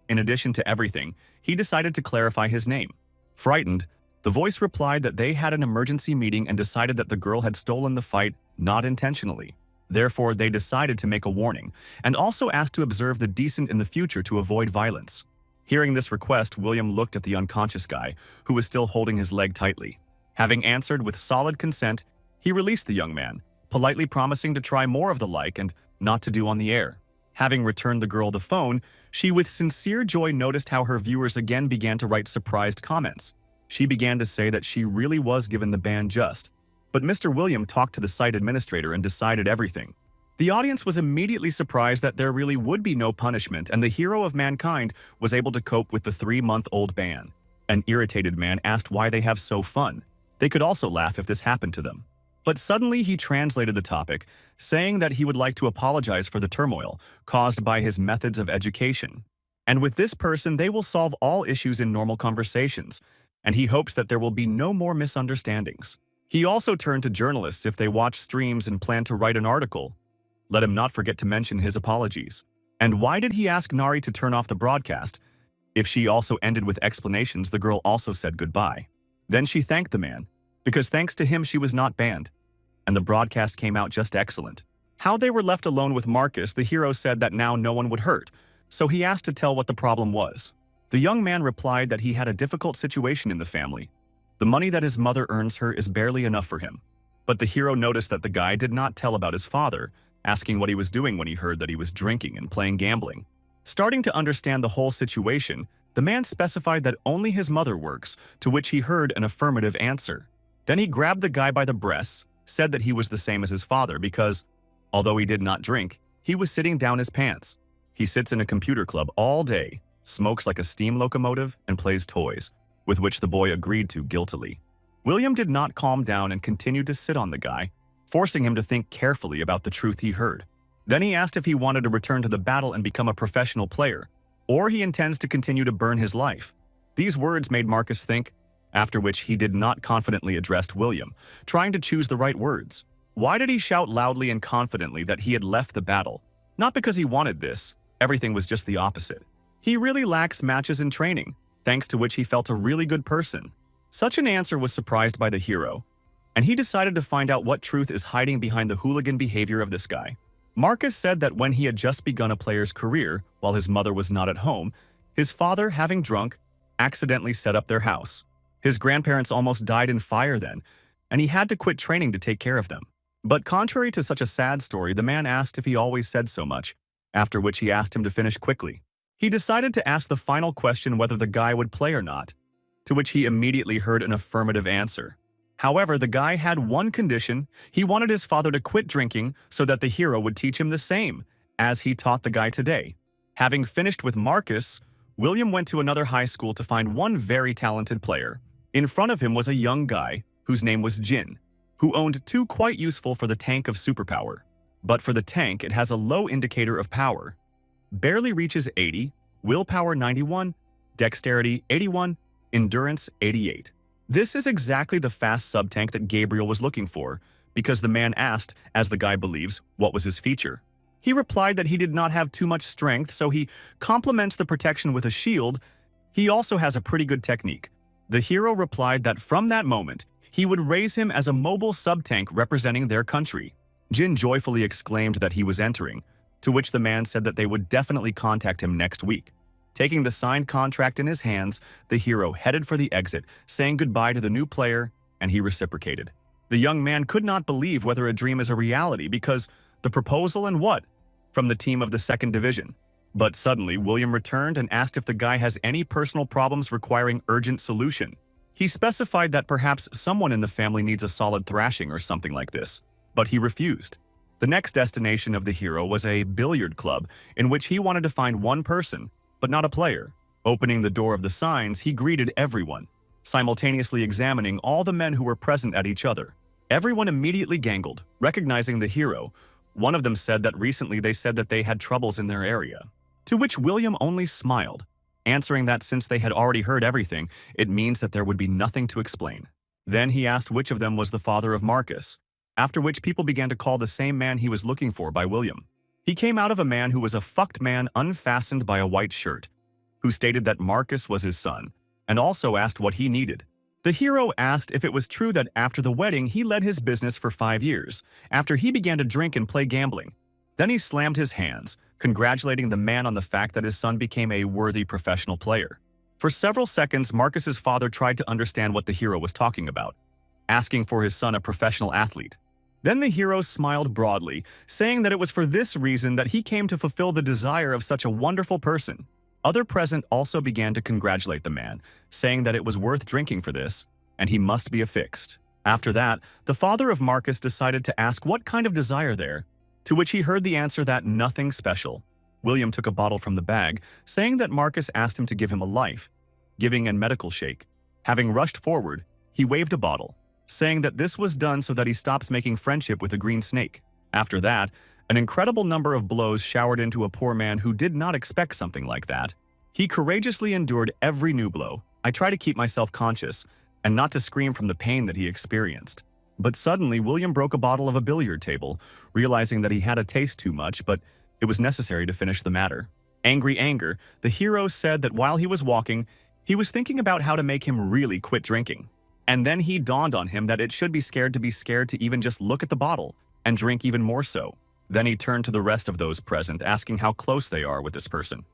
In addition to everything, he decided to clarify his name. Frightened, the voice replied that they had an emergency meeting and decided that the girl had stolen the fight, not intentionally. Therefore, they decided to make a warning, and also asked to observe the decent in the future to avoid violence. Hearing this request, William looked at the unconscious guy, who was still holding his leg tightly. Having answered with solid consent, he released the young man, politely promising to try more of the like and not to do on the air. Having returned the girl the phone, she with sincere joy noticed how her viewers again began to write surprised comments. She began to say that she really was given the ban just. But Mr. William talked to the site administrator and decided everything. The audience was immediately surprised that there really would be no punishment, and the hero of mankind was able to cope with the 3-month-old ban. An irritated man asked why they have so fun. They could also laugh if this happened to them. But suddenly he translated the topic, saying that he would like to apologize for the turmoil caused by his methods of education. And with this person, they will solve all issues in normal conversations, and he hopes that there will be no more misunderstandings. He also turned to journalists if they watch streams and plan to write an article. Let him not forget to mention his apologies. And why did he ask Nari to turn off the broadcast? If she also ended with explanations, the girl also said goodbye. Then she thanked the man, because thanks to him she was not banned. And the broadcast came out just excellent. How they were left alone with Marcus, the hero said that now no one would hurt, so he asked to tell what the problem was. The young man replied that he had a difficult situation in the family. The money that his mother earns her is barely enough for him. But the hero noticed that the guy did not tell about his father, asking what he was doing when he heard that he was drinking and playing gambling. Starting to understand the whole situation, the man specified that only his mother works, to which he heard an affirmative answer. Then he grabbed the guy by the breasts, said that he was the same as his father because, although he did not drink, he was sitting down his pants. He sits in a computer club all day, smokes like a steam locomotive, and plays toys, with which the boy agreed to guiltily. William did not calm down and continued to sit on the guy, forcing him to think carefully about the truth he heard. Then he asked if he wanted to return to the battle and become a professional player, or he intends to continue to burn his life. These words made Marcus think, after which he did not confidently address William, trying to choose the right words. Why did he shout loudly and confidently that he had left the battle? Not because he wanted this, everything was just the opposite. He really lacks matches in training, thanks to which he felt a really good person. Such an answer was surprised by the hero, and he decided to find out what truth is hiding behind the hooligan behavior of this guy. Marcus said that when he had just begun a player's career, while his mother was not at home, his father, having drunk, accidentally set up their house. His grandparents almost died in fire then, and he had to quit training to take care of them. But contrary to such a sad story, the man asked if he always said so much, after which he asked him to finish quickly. He decided to ask the final question whether the guy would play or not, to which he immediately heard an affirmative answer. However, the guy had one condition. He wanted his father to quit drinking so that the hero would teach him the same, as he taught the guy today. Having finished with Marcus, William went to another high school to find one very talented player. In front of him was a young guy, whose name was Jin, who owned two quite useful for the tank of superpower. But for the tank, it has a low indicator of power. Barely reaches 80, willpower 91, dexterity 81, endurance 88. This is exactly the fast sub-tank that Gabriel was looking for, because the man asked, as the guy believes, what was his feature. He replied that he did not have too much strength, so he complements the protection with a shield. He also has a pretty good technique. The hero replied that from that moment, he would raise him as a mobile sub-tank representing their country. Jin joyfully exclaimed that he was entering, to which the man said that they would definitely contact him next week. Taking the signed contract in his hands, the hero headed for the exit, saying goodbye to the new player, and he reciprocated. The young man could not believe whether a dream is a reality because the proposal and what? From the team of the 2nd Division. But suddenly, William returned and asked if the guy has any personal problems requiring urgent solution. He specified that perhaps someone in the family needs a solid thrashing or something like this, but he refused. The next destination of the hero was a billiard club in which he wanted to find one person, but not a player. Opening the door of the signs, he greeted everyone, simultaneously examining all the men who were present at each other. Everyone immediately gangled, recognizing the hero. One of them said that recently they said that they had troubles in their area, to which William only smiled, answering that since they had already heard everything, it means that there would be nothing to explain. Then he asked which of them was the father of Marcus, after which people began to call the same man he was looking for by William. He came out of a man who was a fucked man unfastened by a white shirt, who stated that Marcus was his son, and also asked what he needed. The hero asked if it was true that after the wedding he led his business for 5 years, after he began to drink and play gambling. Then he slammed his hands, congratulating the man on the fact that his son became a worthy professional player. For several seconds, Marcus's father tried to understand what the hero was talking about, asking for his son a professional athlete. Then the hero smiled broadly, saying that it was for this reason that he came to fulfill the desire of such a wonderful person. Other present also began to congratulate the man, saying that it was worth drinking for this, and he must be affixed. After that, the father of Marcus decided to ask what kind of desire there, to which he heard the answer that nothing special. William took a bottle from the bag, saying that Marcus asked him to give him a life, giving and medical shake. Having rushed forward, he waved a bottle, saying that this was done so that he stops making friendship with a green snake. After that, an incredible number of blows showered into a poor man who did not expect something like that. He courageously endured every new blow. I try to keep myself conscious and not to scream from the pain that he experienced. But suddenly, William broke a bottle of a billiard table, realizing that he had a taste too much, but it was necessary to finish the matter. Angry anger, the hero said that while he was walking, he was thinking about how to make him really quit drinking. And then he dawned on him that it should be scared to even just look at the bottle and drink even more so. Then he turned to the rest of those present, asking how close they are with this person.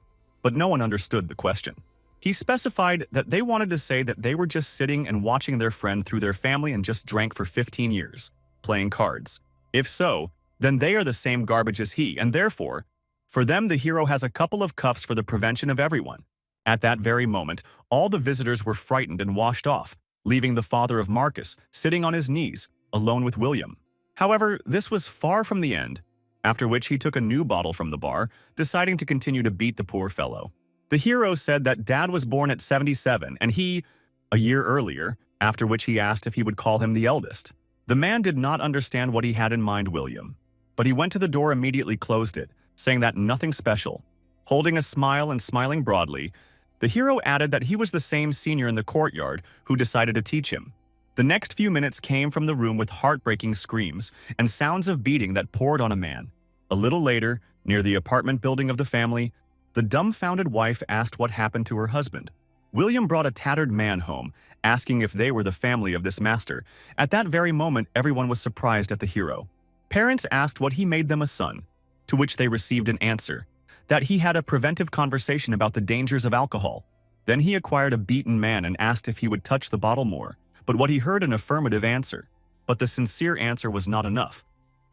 But no one understood the question. He specified that they wanted to say that they were just sitting and watching their friend through their family and just drank for 15 years, playing cards. If so, then they are the same garbage as he, and therefore, for them the hero has a couple of cuffs for the prevention of everyone. At that very moment, all the visitors were frightened and washed off, leaving the father of Marcus sitting on his knees, alone with William. However, this was far from the end, after which he took a new bottle from the bar, deciding to continue to beat the poor fellow. The hero said that Dad was born at 77 and he, a year earlier, after which he asked if he would call him the eldest. The man did not understand what he had in mind, William, but he went to the door, immediately closed it, saying that nothing special. Holding a smile and smiling broadly, the hero added that he was the same senior in the courtyard who decided to teach him. The next few minutes came from the room with heartbreaking screams and sounds of beating that poured on a man. A little later, near the apartment building of the family, the dumbfounded wife asked what happened to her husband. William brought a tattered man home, asking if they were the family of this master. At that very moment, everyone was surprised at the hero. Parents asked what he made them a son, to which they received an answer, that he had a preventive conversation about the dangers of alcohol. Then he acquired a beaten man and asked if he would touch the bottle more, but what he heard an affirmative answer. But the sincere answer was not enough,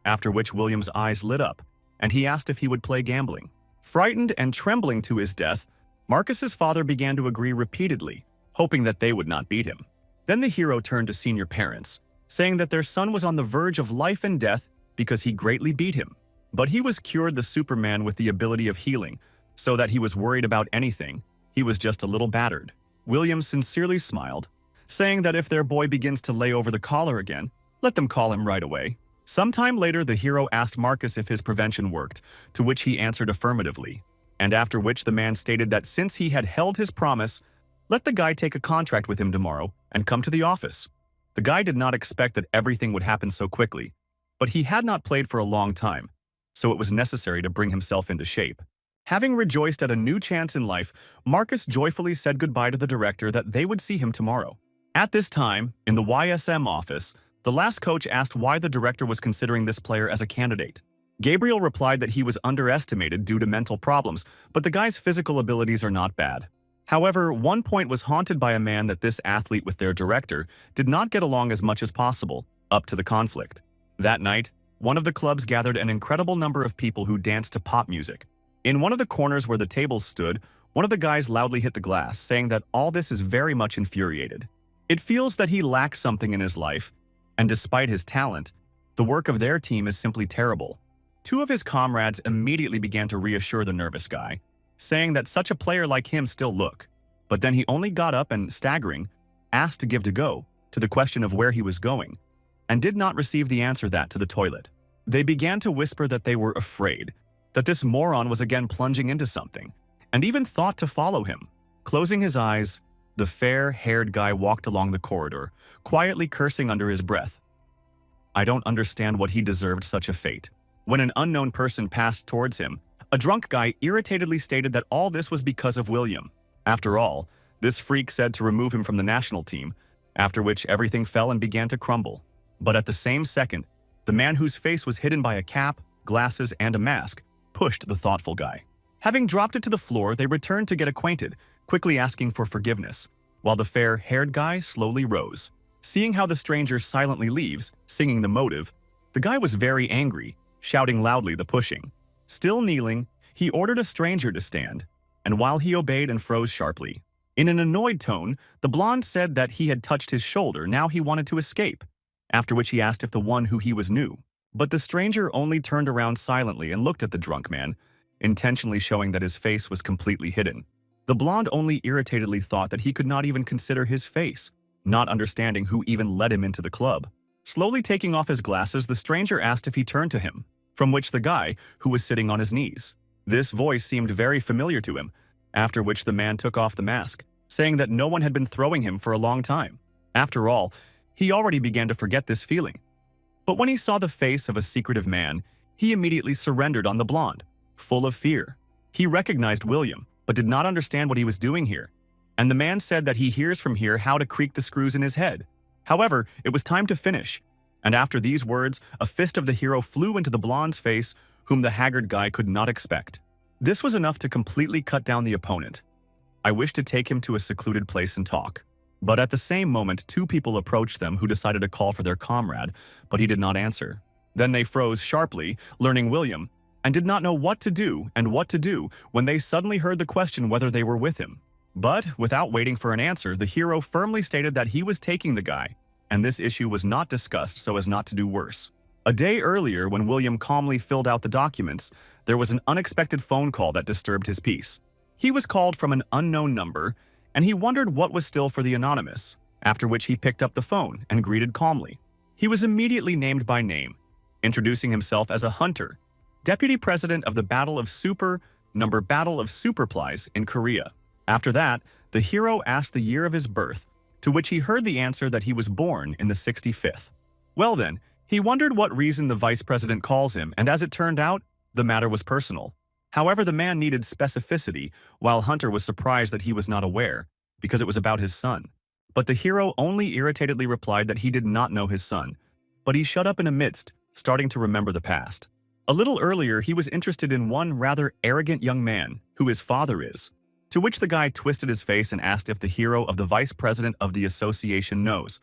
after which William's eyes lit up, and he asked if he would play gambling. Frightened and trembling to his death, Marcus's father began to agree repeatedly, hoping that they would not beat him. Then the hero turned to senior parents, saying that their son was on the verge of life and death because he greatly beat him. But he was cured the Superman with the ability of healing, so that he was worried about anything. He was just a little battered. William sincerely smiled, saying that if their boy begins to lay over the collar again, let them call him right away. Sometime later, the hero asked Marcus if his prevention worked, to which he answered affirmatively, and after which the man stated that since he had held his promise, let the guy take a contract with him tomorrow and come to the office. The guy did not expect that everything would happen so quickly, but he had not played for a long time, so it was necessary to bring himself into shape. Having rejoiced at a new chance in life, Marcus joyfully said goodbye to the director that they would see him tomorrow. At this time, in the YSM office, the last coach asked why the director was considering this player as a candidate. Gabriel replied that he was underestimated due to mental problems, but the guy's physical abilities are not bad. However, one point was haunted by a man that this athlete with their director did not get along as much as possible, up to the conflict. That night, one of the clubs gathered an incredible number of people who danced to pop music. In one of the corners where the tables stood, one of the guys loudly hit the glass, saying that all this is very much infuriated. It feels that he lacks something in his life, and despite his talent, the work of their team is simply terrible. Two of his comrades immediately began to reassure the nervous guy, saying that such a player like him still look. But then he only got up and, staggering, asked to give to go to the question of where he was going, and did not receive the answer that to the toilet. They began to whisper that they were afraid, that this moron was again plunging into something, and even thought to follow him. Closing his eyes, the fair-haired guy walked along the corridor, quietly cursing under his breath. I don't understand what he deserved such a fate. When an unknown person passed towards him, a drunk guy irritatedly stated that all this was because of William. After all, this freak said to remove him from the national team, after which everything fell and began to crumble. But at the same second, the man whose face was hidden by a cap, glasses, and a mask pushed the thoughtful guy. Having dropped it to the floor, they returned to get acquainted, quickly asking for forgiveness, while the fair-haired guy slowly rose. Seeing how the stranger silently leaves, singing the motive, the guy was very angry, shouting loudly the pushing. Still kneeling, he ordered a stranger to stand, and while he obeyed and froze sharply. In an annoyed tone, the blonde said that he had touched his shoulder, now he wanted to escape, after which he asked if the one who he was knew. But the stranger only turned around silently and looked at the drunk man, intentionally showing that his face was completely hidden. The blonde only irritatedly thought that he could not even consider his face, not understanding who even led him into the club. Slowly taking off his glasses, the stranger asked if he turned to him, from which the guy, who was sitting on his knees. This voice seemed very familiar to him, after which the man took off the mask, saying that no one had been throwing him for a long time. After all, he already began to forget this feeling. But when he saw the face of a secretive man, he immediately surrendered on the blonde, full of fear. He recognized William, but did not understand what he was doing here, and the man said that he hears from here how to creak the screws in his head. However, it was time to finish, and after these words, a fist of the hero flew into the blonde's face, whom the haggard guy could not expect. This was enough to completely cut down the opponent. I wished to take him to a secluded place and talk. But at the same moment, two people approached them who decided to call for their comrade, but he did not answer. Then they froze sharply, learning William, and did not know what to do when they suddenly heard the question whether they were with him. But, without waiting for an answer, the hero firmly stated that he was taking the guy, and this issue was not discussed so as not to do worse. A day earlier, when William calmly filled out the documents, there was an unexpected phone call that disturbed his peace. He was called from an unknown number, and he wondered what was still for the anonymous, after which he picked up the phone and greeted calmly. He was immediately named by name, introducing himself as a hunter, deputy president of the Battle of Superplies in Korea. After that, the hero asked the year of his birth, to which he heard the answer that he was born in the 65th. Well then, he wondered what reason the vice president calls him, and as it turned out, the matter was personal. However, the man needed specificity, while Hunter was surprised that he was not aware, because it was about his son. But the hero only irritatedly replied that he did not know his son, but he shut up in a midst, starting to remember the past. A little earlier, he was interested in one rather arrogant young man, who his father is. To which the guy twisted his face and asked if the hero of the vice president of the association knows,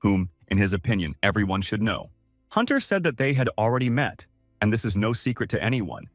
whom, in his opinion, everyone should know. Hunter said that they had already met, and this is no secret to anyone.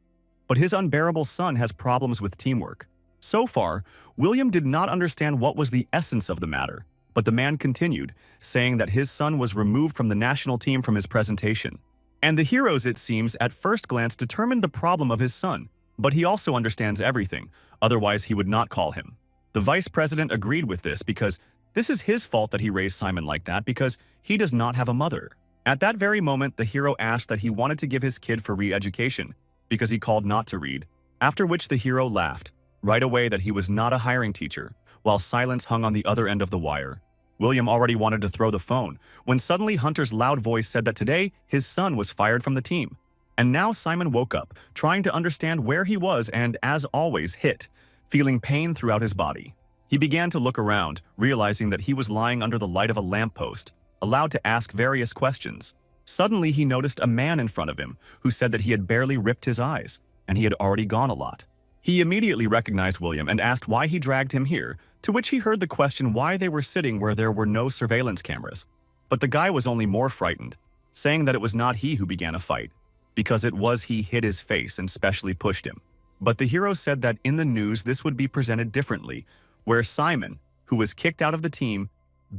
but his unbearable son has problems with teamwork. So far, William did not understand what was the essence of the matter, but the man continued, saying that his son was removed from the national team from his presentation. And the heroes, it seems, at first glance determined the problem of his son, but he also understands everything, otherwise he would not call him. The vice president agreed with this because this is his fault that he raised Simon like that because he does not have a mother. At that very moment, the hero asked that he wanted to give his kid for re-education because he called not to read, after which the hero laughed right away that he was not a hiring teacher, while silence hung on the other end of the wire. William already wanted to throw the phone when suddenly Hunter's loud voice said that today his son was fired from the team. And now Simon woke up, trying to understand where he was and, as always, hit, feeling pain throughout his body. He began to look around, realizing that he was lying under the light of a lamppost, allowed to ask various questions. Suddenly he noticed a man in front of him who said that he had barely ripped his eyes, and he had already gone a lot. He immediately recognized William and asked why he dragged him here, to which he heard the question why they were sitting where there were no surveillance cameras. But the guy was only more frightened, saying that it was not he who began a fight, because it was he hid his face and specially pushed him. But the hero said that in the news this would be presented differently, where Simon, who was kicked out of the team,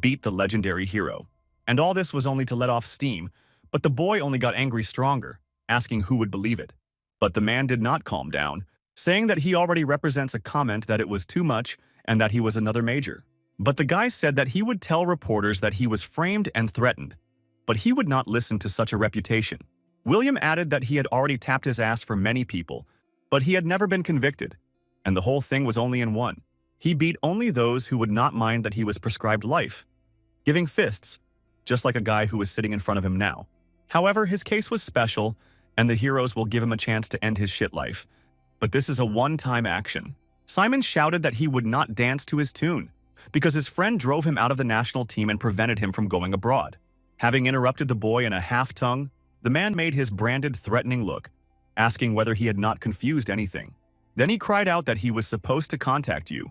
beat the legendary hero. And all this was only to let off steam, but the boy only got angry stronger, asking who would believe it. But the man did not calm down, saying that he already represents a comment that it was too much and that he was another major. But the guy said that he would tell reporters that he was framed and threatened, but he would not listen to such a reputation. William added that he had already tapped his ass for many people, but he had never been convicted, and the whole thing was only in one. He beat only those who would not mind that he was prescribed life, giving fists, just like a guy who was sitting in front of him now. However, his case was special, and the heroes will give him a chance to end his shit life. But this is a one-time action. Simon shouted that he would not dance to his tune, because his friend drove him out of the national team and prevented him from going abroad. Having interrupted the boy in a half-tongue, the man made his branded threatening look, asking whether he had not confused anything. Then he cried out that he was supposed to contact you.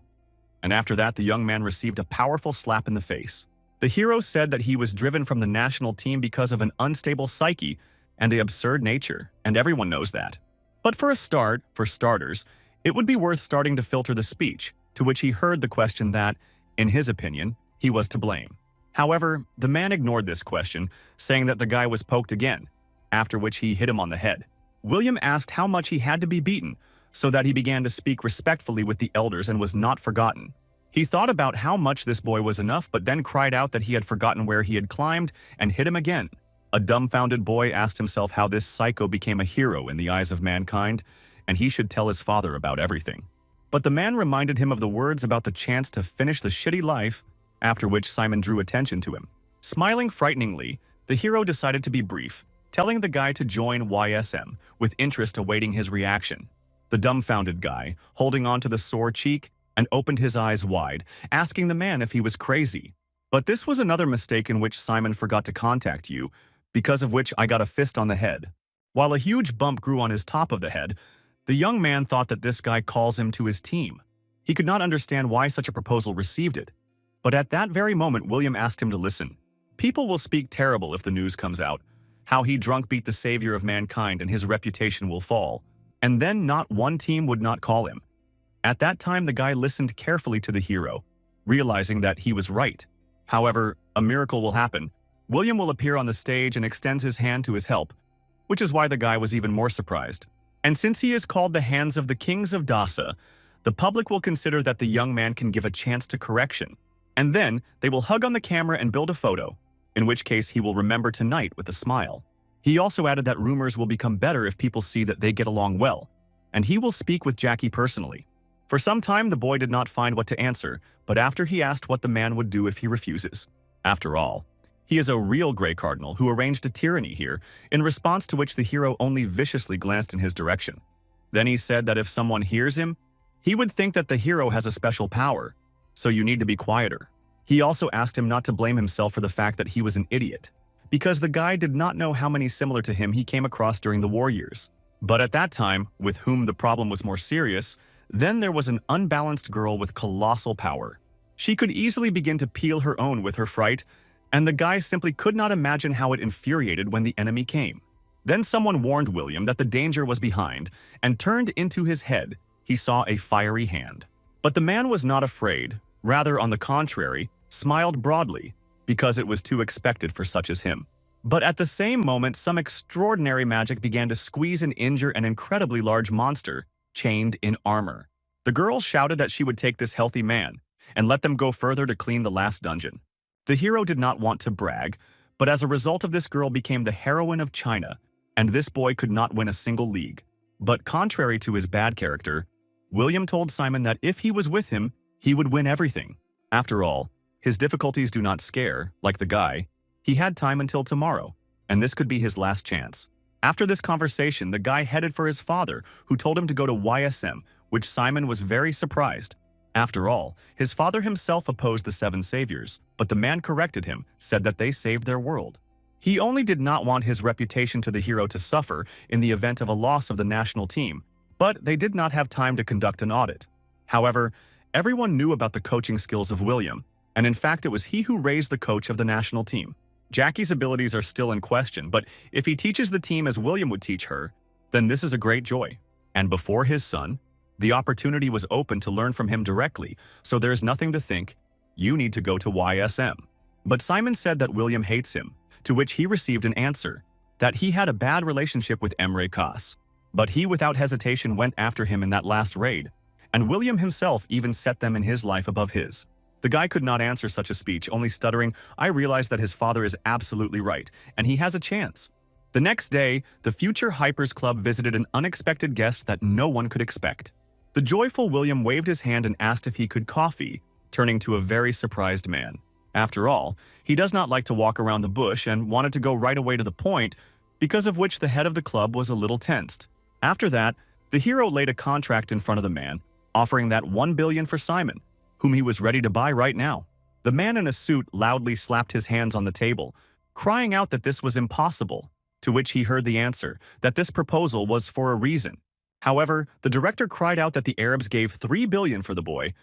And after that, the young man received a powerful slap in the face. The hero said that he was driven from the national team because of an unstable psyche and an absurd nature, and everyone knows that. But for starters, it would be worth starting to filter the speech, to which he heard the question that, in his opinion, he was to blame. However, the man ignored this question, saying that the guy was poked again, after which he hit him on the head. William asked how much he had to be beaten, so that he began to speak respectfully with the elders and was not forgotten. He thought about how much this boy was enough, but then cried out that he had forgotten where he had climbed and hit him again. A dumbfounded boy asked himself how this psycho became a hero in the eyes of mankind, and he should tell his father about everything. But the man reminded him of the words about the chance to finish the shitty life, after which Simon drew attention to him. Smiling frighteningly, the hero decided to be brief, telling the guy to join YSM, with interest awaiting his reaction. The dumbfounded guy, holding on to the sore cheek, and opened his eyes wide, asking the man if he was crazy. But this was another mistake in which Simon forgot to contact you, because of which I got a fist on the head. While a huge bump grew on his top of the head, the young man thought that this guy calls him to his team. He could not understand why such a proposal received it. But at that very moment, William asked him to listen. People will speak terrible if the news comes out, how he drunk beat the savior of mankind and his reputation will fall. And then not one team would not call him. At that time, the guy listened carefully to the hero, realizing that he was right. However, a miracle will happen. William will appear on the stage and extends his hand to his help, which is why the guy was even more surprised. And since he is called the hands of the kings of Dasa, the public will consider that the young man can give a chance to correction. And then they will hug on the camera and build a photo, in which case he will remember tonight with a smile. He also added that rumors will become better if people see that they get along well, and he will speak with Jackie personally. For some time, the boy did not find what to answer, but after he asked what the man would do if he refuses. After all, he is a real Grey Cardinal who arranged a tyranny here, in response to which the hero only viciously glanced in his direction. Then he said that if someone hears him, he would think that the hero has a special power, so you need to be quieter. He also asked him not to blame himself for the fact that he was an idiot, because the guy did not know how many similar to him he came across during the war years. But at that time, with whom the problem was more serious, then there was an unbalanced girl with colossal power. She could easily begin to peel her own with her fright, and the guy simply could not imagine how it infuriated when the enemy came. Then someone warned William that the danger was behind, and turned into his head. He saw a fiery hand. But the man was not afraid, rather on the contrary, smiled broadly, because it was too expected for such as him. But at the same moment, some extraordinary magic began to squeeze and injure an incredibly large monster, chained in armor. The girl shouted that she would take this healthy man, and let them go further to clean the last dungeon. The hero did not want to brag, but as a result of this girl became the heroine of China, and this boy could not win a single league. But contrary to his bad character, William told Simon that if he was with him, he would win everything. After all, his difficulties do not scare, like the guy. He had time until tomorrow, and this could be his last chance. After this conversation, the guy headed for his father, who told him to go to YSM, which Simon was very surprised. After all, his father himself opposed the Seven Saviors, but the man corrected him, said that they saved their world. He only did not want his reputation to the hero to suffer in the event of a loss of the national team, but they did not have time to conduct an audit. However, everyone knew about the coaching skills of William, and in fact it was he who raised the coach of the national team. Jackie's abilities are still in question, but if he teaches the team as William would teach her, then this is a great joy. And before his son, the opportunity was open to learn from him directly, so there is nothing to think, you need to go to YSM. But Simon said that William hates him, to which he received an answer, that he had a bad relationship with enrollment. But he without hesitation went after him in that last raid, and William himself even set them in his life above his. The guy could not answer such a speech, only stuttering, I realized that his father is absolutely right, and he has a chance. The next day, the Future Hypers Club visited an unexpected guest that no one could expect. The joyful William waved his hand and asked if he could coffee, turning to a very surprised man. After all, he does not like to walk around the bush and wanted to go right away to the point, because of which the head of the club was a little tensed. After that, the hero laid a contract in front of the man, offering that 1 billion for Simon, whom he was ready to buy right now. The man in a suit loudly slapped his hands on the table, crying out that this was impossible, to which he heard the answer, that this proposal was for a reason. However, the director cried out that the Arabs gave 3 billion for the boy,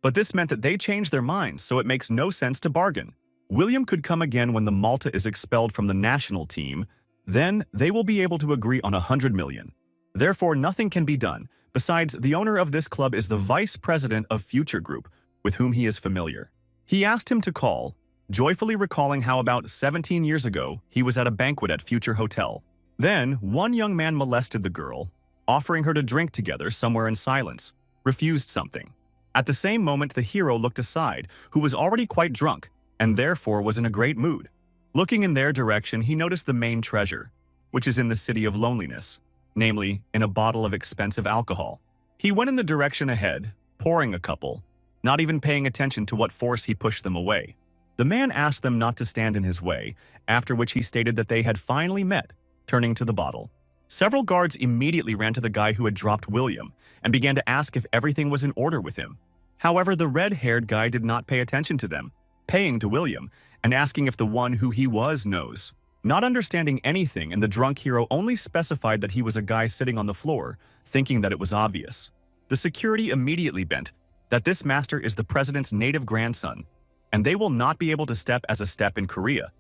but this meant that they changed their minds, so it makes no sense to bargain. William could come again when the Malta is expelled from the national team, then they will be able to agree on 100 million. Therefore, nothing can be done. Besides, the owner of this club is the vice president of Future Group, with whom he is familiar. He asked him to call, joyfully recalling how about 17 years ago he was at a banquet at Future Hotel. Then, one young man molested the girl, offering her to drink together somewhere in silence, refused something. At the same moment, the hero looked aside, who was already quite drunk, and therefore was in a great mood. Looking in their direction, he noticed the main treasure, which is in the city of loneliness, namely, in a bottle of expensive alcohol. He went in the direction ahead, pouring a couple, not even paying attention to what force he pushed them away. The man asked them not to stand in his way, after which he stated that they had finally met, turning to the bottle. Several guards immediately ran to the guy who had dropped William and began to ask if everything was in order with him. However, the red-haired guy did not pay attention to them, paying to William and asking if the one who he was knows. Not understanding anything, and the drunk hero only specified that he was a guy sitting on the floor, thinking that it was obvious. The security immediately bent that this master is the president's native grandson, and they will not be able to step as a step in Korea.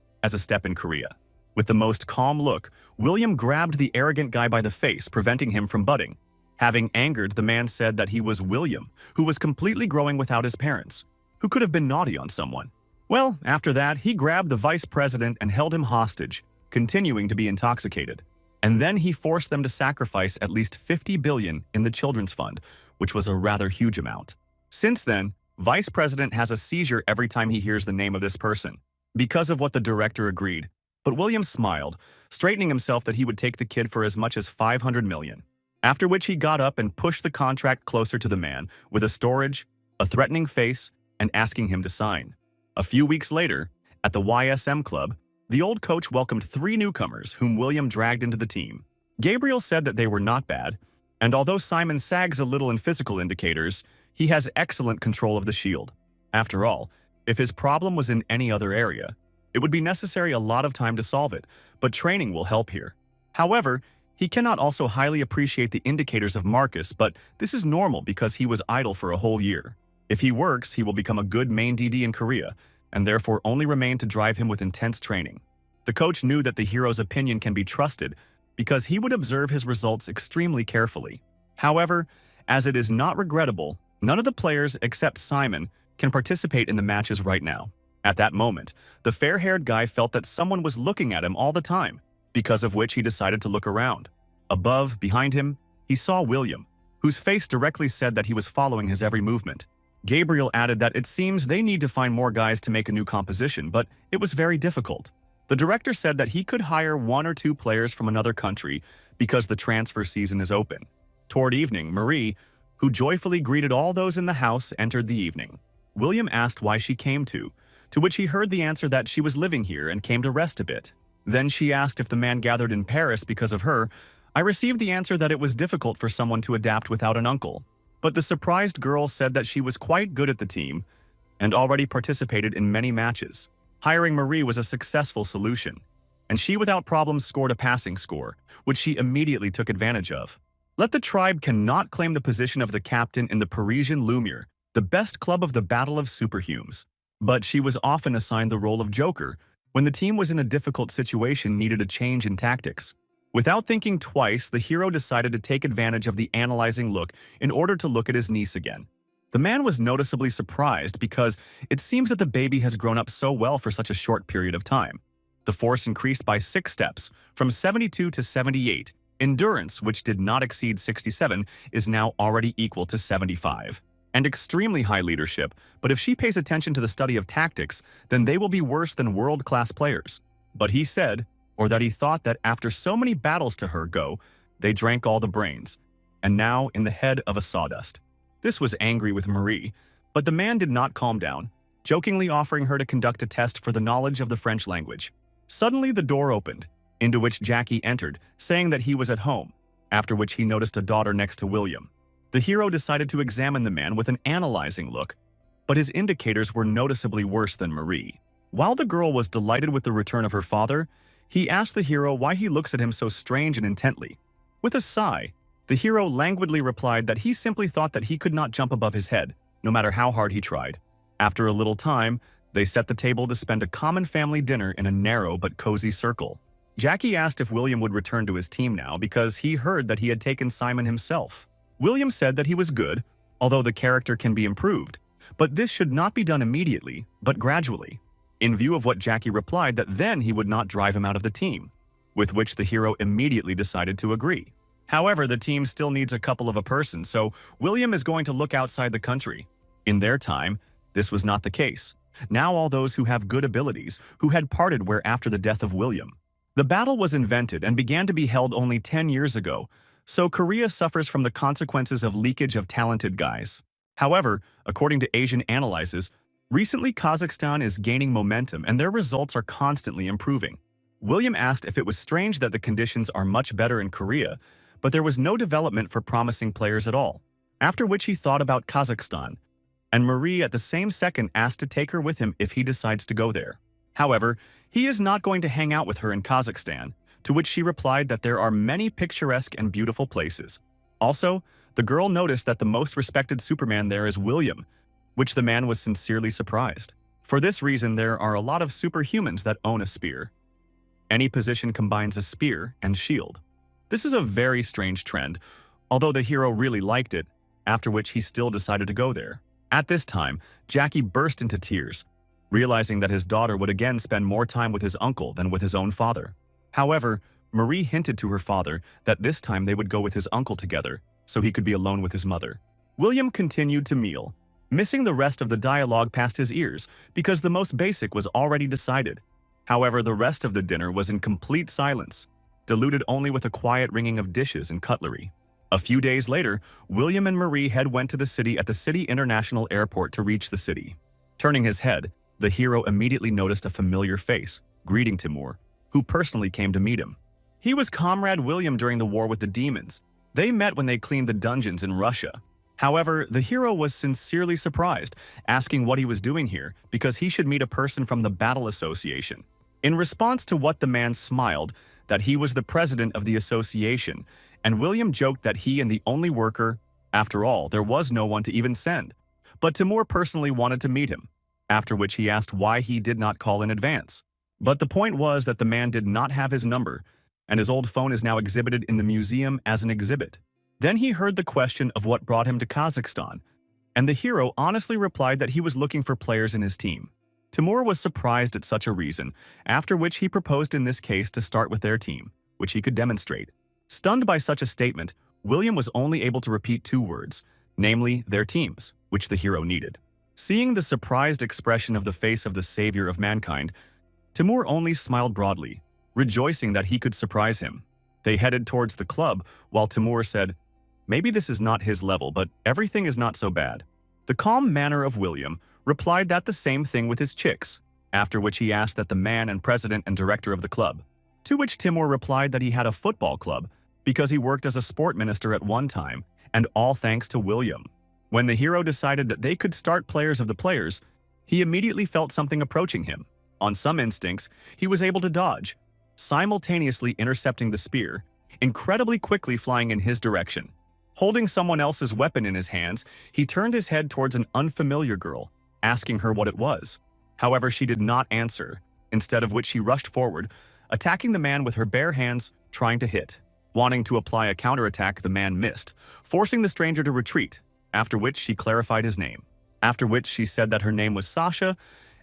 With the most calm look, William grabbed the arrogant guy by the face, preventing him from butting. Having angered, the man said that he was William, who was completely growing without his parents, who could have been naughty on someone. Well, after that, he grabbed the vice president and held him hostage, continuing to be intoxicated. And then he forced them to sacrifice at least 50 billion in the children's fund, which was a rather huge amount. Since then, Vice President has a seizure every time he hears the name of this person, because of what the director agreed. But William smiled, straightening himself that he would take the kid for as much as 500 million. After which he got up and pushed the contract closer to the man, with a threatening face, and asking him to sign. A few weeks later, at the YSM club, the old coach welcomed 3 newcomers whom William dragged into the team. Gabriel said that they were not bad, and although Simon sags a little in physical indicators, he has excellent control of the shield. After all, if his problem was in any other area, it would be necessary a lot of time to solve it, but training will help here. However, he cannot also highly appreciate the indicators of Marcus, but this is normal because he was idle for a whole year. If he works, he will become a good main DD in Korea, and therefore only remain to drive him with intense training. The coach knew that the hero's opinion can be trusted, because he would observe his results extremely carefully. However, as it is not regrettable, none of the players except Simon can participate in the matches right now. At that moment, the fair-haired guy felt that someone was looking at him all the time, because of which he decided to look around. Above, behind him, he saw William, whose face directly said that he was following his every movement. Gabriel added that it seems they need to find more guys to make a new composition, but it was very difficult. The director said that he could hire 1 or 2 players from another country because the transfer season is open. Toward evening, Marie, who joyfully greeted all those in the house, entered the evening. William asked why she came to which he heard the answer that she was living here and came to rest a bit. Then she asked if the man gathered in Paris because of her. I received the answer that it was difficult for someone to adapt without an uncle. But the surprised girl said that she was quite good at the team and already participated in many matches. Hiring Marie was a successful solution, and she without problems scored a passing score, which she immediately took advantage of. Let the tribe cannot claim the position of the captain in the Parisian Lumiere, the best club of the Battle of Superhumes. But she was often assigned the role of joker when the team was in a difficult situation needed a change in tactics. Without thinking twice, the hero decided to take advantage of the analyzing look in order to look at his niece again. The man was noticeably surprised because it seems that the baby has grown up so well for such a short period of time. The force increased by 6 steps, from 72 to 78. Endurance, which did not exceed 67, is now already equal to 75. And extremely high leadership, but if she pays attention to the study of tactics, then they will be worse than world-class players. But he said, or that he thought that after so many battles to her go, they drank all the brains, and now in the head of a sawdust. This was angry with Marie, but the man did not calm down, jokingly offering her to conduct a test for the knowledge of the French language. Suddenly the door opened, into which Jackie entered, saying that he was at home, after which he noticed a daughter next to William. The hero decided to examine the man with an analyzing look, but his indicators were noticeably worse than Marie. While the girl was delighted with the return of her father, he asked the hero why he looks at him so strange and intently. With a sigh, the hero languidly replied that he simply thought that he could not jump above his head, no matter how hard he tried. After a little time, they set the table to spend a common family dinner in a narrow but cozy circle. Jackie asked if William would return to his team now because he heard that he had taken Simon himself. William said that he was good, although the character can be improved, but this should not be done immediately, but gradually. In view of what Jackie replied that then he would not drive him out of the team, with which the hero immediately decided to agree. However, the team still needs a couple of a person, so William is going to look outside the country. In their time, this was not the case. Now all those who have good abilities, who had parted where after the death of William. The battle was invented and began to be held only 10 years ago, so Korea suffers from the consequences of leakage of talented guys. However, according to Asian analyses, recently Kazakhstan is gaining momentum and their results are constantly improving. William asked if it was strange that the conditions are much better in Korea, but there was no development for promising players at all. After which he thought about Kazakhstan, and Marie at the same second asked to take her with him if he decides to go there. However, he is not going to hang out with her in Kazakhstan, to which she replied that there are many picturesque and beautiful places. Also, the girl noticed that the most respected Superman there is William, which the man was sincerely surprised. For this reason, there are a lot of superhumans that own a spear. Any position combines a spear and shield. This is a very strange trend, although the hero really liked it, after which he still decided to go there. At this time, Jackie burst into tears, realizing that his daughter would again spend more time with his uncle than with his own father. However, Marie hinted to her father that this time they would go with his uncle together, so he could be alone with his mother. William continued to meal, missing the rest of the dialogue past his ears because the most basic was already decided. However, the rest of the dinner was in complete silence, diluted only with a quiet ringing of dishes and cutlery. A few days later, William and Marie went to the city at the City International Airport to reach the city. Turning his head, the hero immediately noticed a familiar face, greeting Timur, who personally came to meet him. He was Comrade William during the war with the demons. They met when they cleaned the dungeons in Russia. However, the hero was sincerely surprised, asking what he was doing here because he should meet a person from the Battle Association. In response to what the man smiled, that he was the president of the association, and William joked that he and the only worker, after all, there was no one to even send. But Timur personally wanted to meet him, after which he asked why he did not call in advance. But the point was that the man did not have his number, and his old phone is now exhibited in the museum as an exhibit. Then he heard the question of what brought him to Kazakhstan, and the hero honestly replied that he was looking for players in his team. Timur was surprised at such a reason, after which he proposed in this case to start with their team, which he could demonstrate. Stunned by such a statement, William was only able to repeat two words, namely their teams, which the hero needed. Seeing the surprised expression of the face of the savior of mankind, Timur only smiled broadly, rejoicing that he could surprise him. They headed towards the club, while Timur said, "Maybe this is not his level, but everything is not so bad." The calm manner of William replied that the same thing with his chicks, after which he asked that the man and president and director of the club, to which Timur replied that he had a football club because he worked as a sport minister at one time, and all thanks to William. When the hero decided that they could start players of the players, he immediately felt something approaching him. On some instincts, he was able to dodge, simultaneously intercepting the spear, incredibly quickly flying in his direction. Holding someone else's weapon in his hands, he turned his head towards an unfamiliar girl, asking her what it was. However, she did not answer, instead of which she rushed forward, attacking the man with her bare hands, trying to hit. Wanting to apply a counterattack, the man missed, forcing the stranger to retreat, after which she clarified his name. After which she said that her name was Sasha,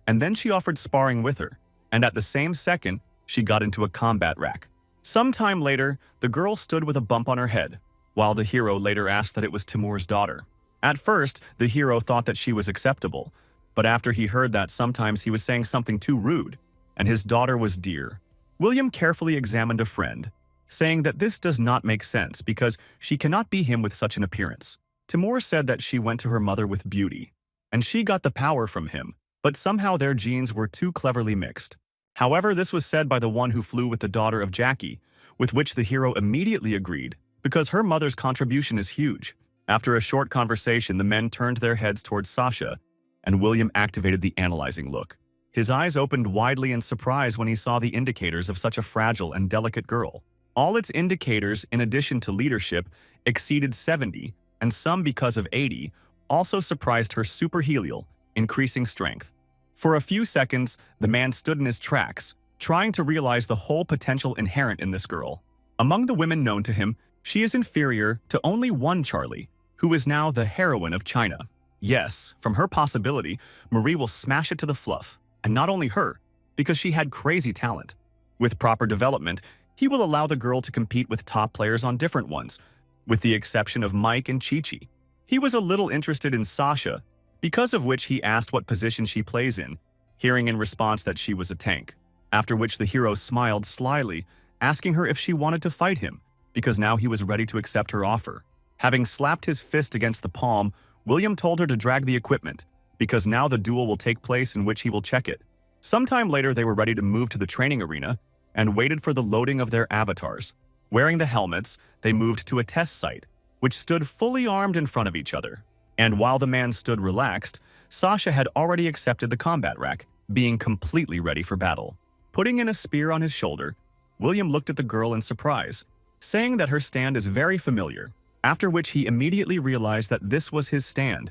and then she offered sparring with her, and at the same second, she got into a combat rack. Some time later, the girl stood with a bump on her head, while the hero later asked that it was Timur's daughter. At first, the hero thought that she was acceptable, but after he heard that sometimes he was saying something too rude, and his daughter was dear, William carefully examined a friend, saying that this does not make sense because she cannot be him with such an appearance. Timur said that she went to her mother with beauty, and she got the power from him, but somehow their genes were too cleverly mixed. However, this was said by the one who flew with the daughter of Jackie, with which the hero immediately agreed, because her mother's contribution is huge. After a short conversation, the men turned their heads towards Sasha, and William activated the analyzing look. His eyes opened widely in surprise when he saw the indicators of such a fragile and delicate girl. All its indicators, in addition to leadership, exceeded 70, and some because of 80, also surprised her superhelial, increasing strength. For a few seconds, the man stood in his tracks, trying to realize the whole potential inherent in this girl. Among the women known to him, she is inferior to only one Charlie, who is now the heroine of China. Yes, from her possibility, Marie will smash it to the fluff, and not only her, because she had crazy talent. With proper development, he will allow the girl to compete with top players on different ones, with the exception of Mike and Chi-Chi. He was a little interested in Sasha, because of which he asked what position she plays in, hearing in response that she was a tank. After which the hero smiled slyly, asking her if she wanted to fight him, because now he was ready to accept her offer. Having slapped his fist against the palm, William told her to drag the equipment, because now the duel will take place in which he will check it. Sometime later, they were ready to move to the training arena and waited for the loading of their avatars. Wearing the helmets, they moved to a test site, which stood fully armed in front of each other. And while the man stood relaxed, Sasha had already accepted the combat rack, being completely ready for battle. Putting in a spear on his shoulder, William looked at the girl in surprise, saying that her stand is very familiar, after which he immediately realized that this was his stand,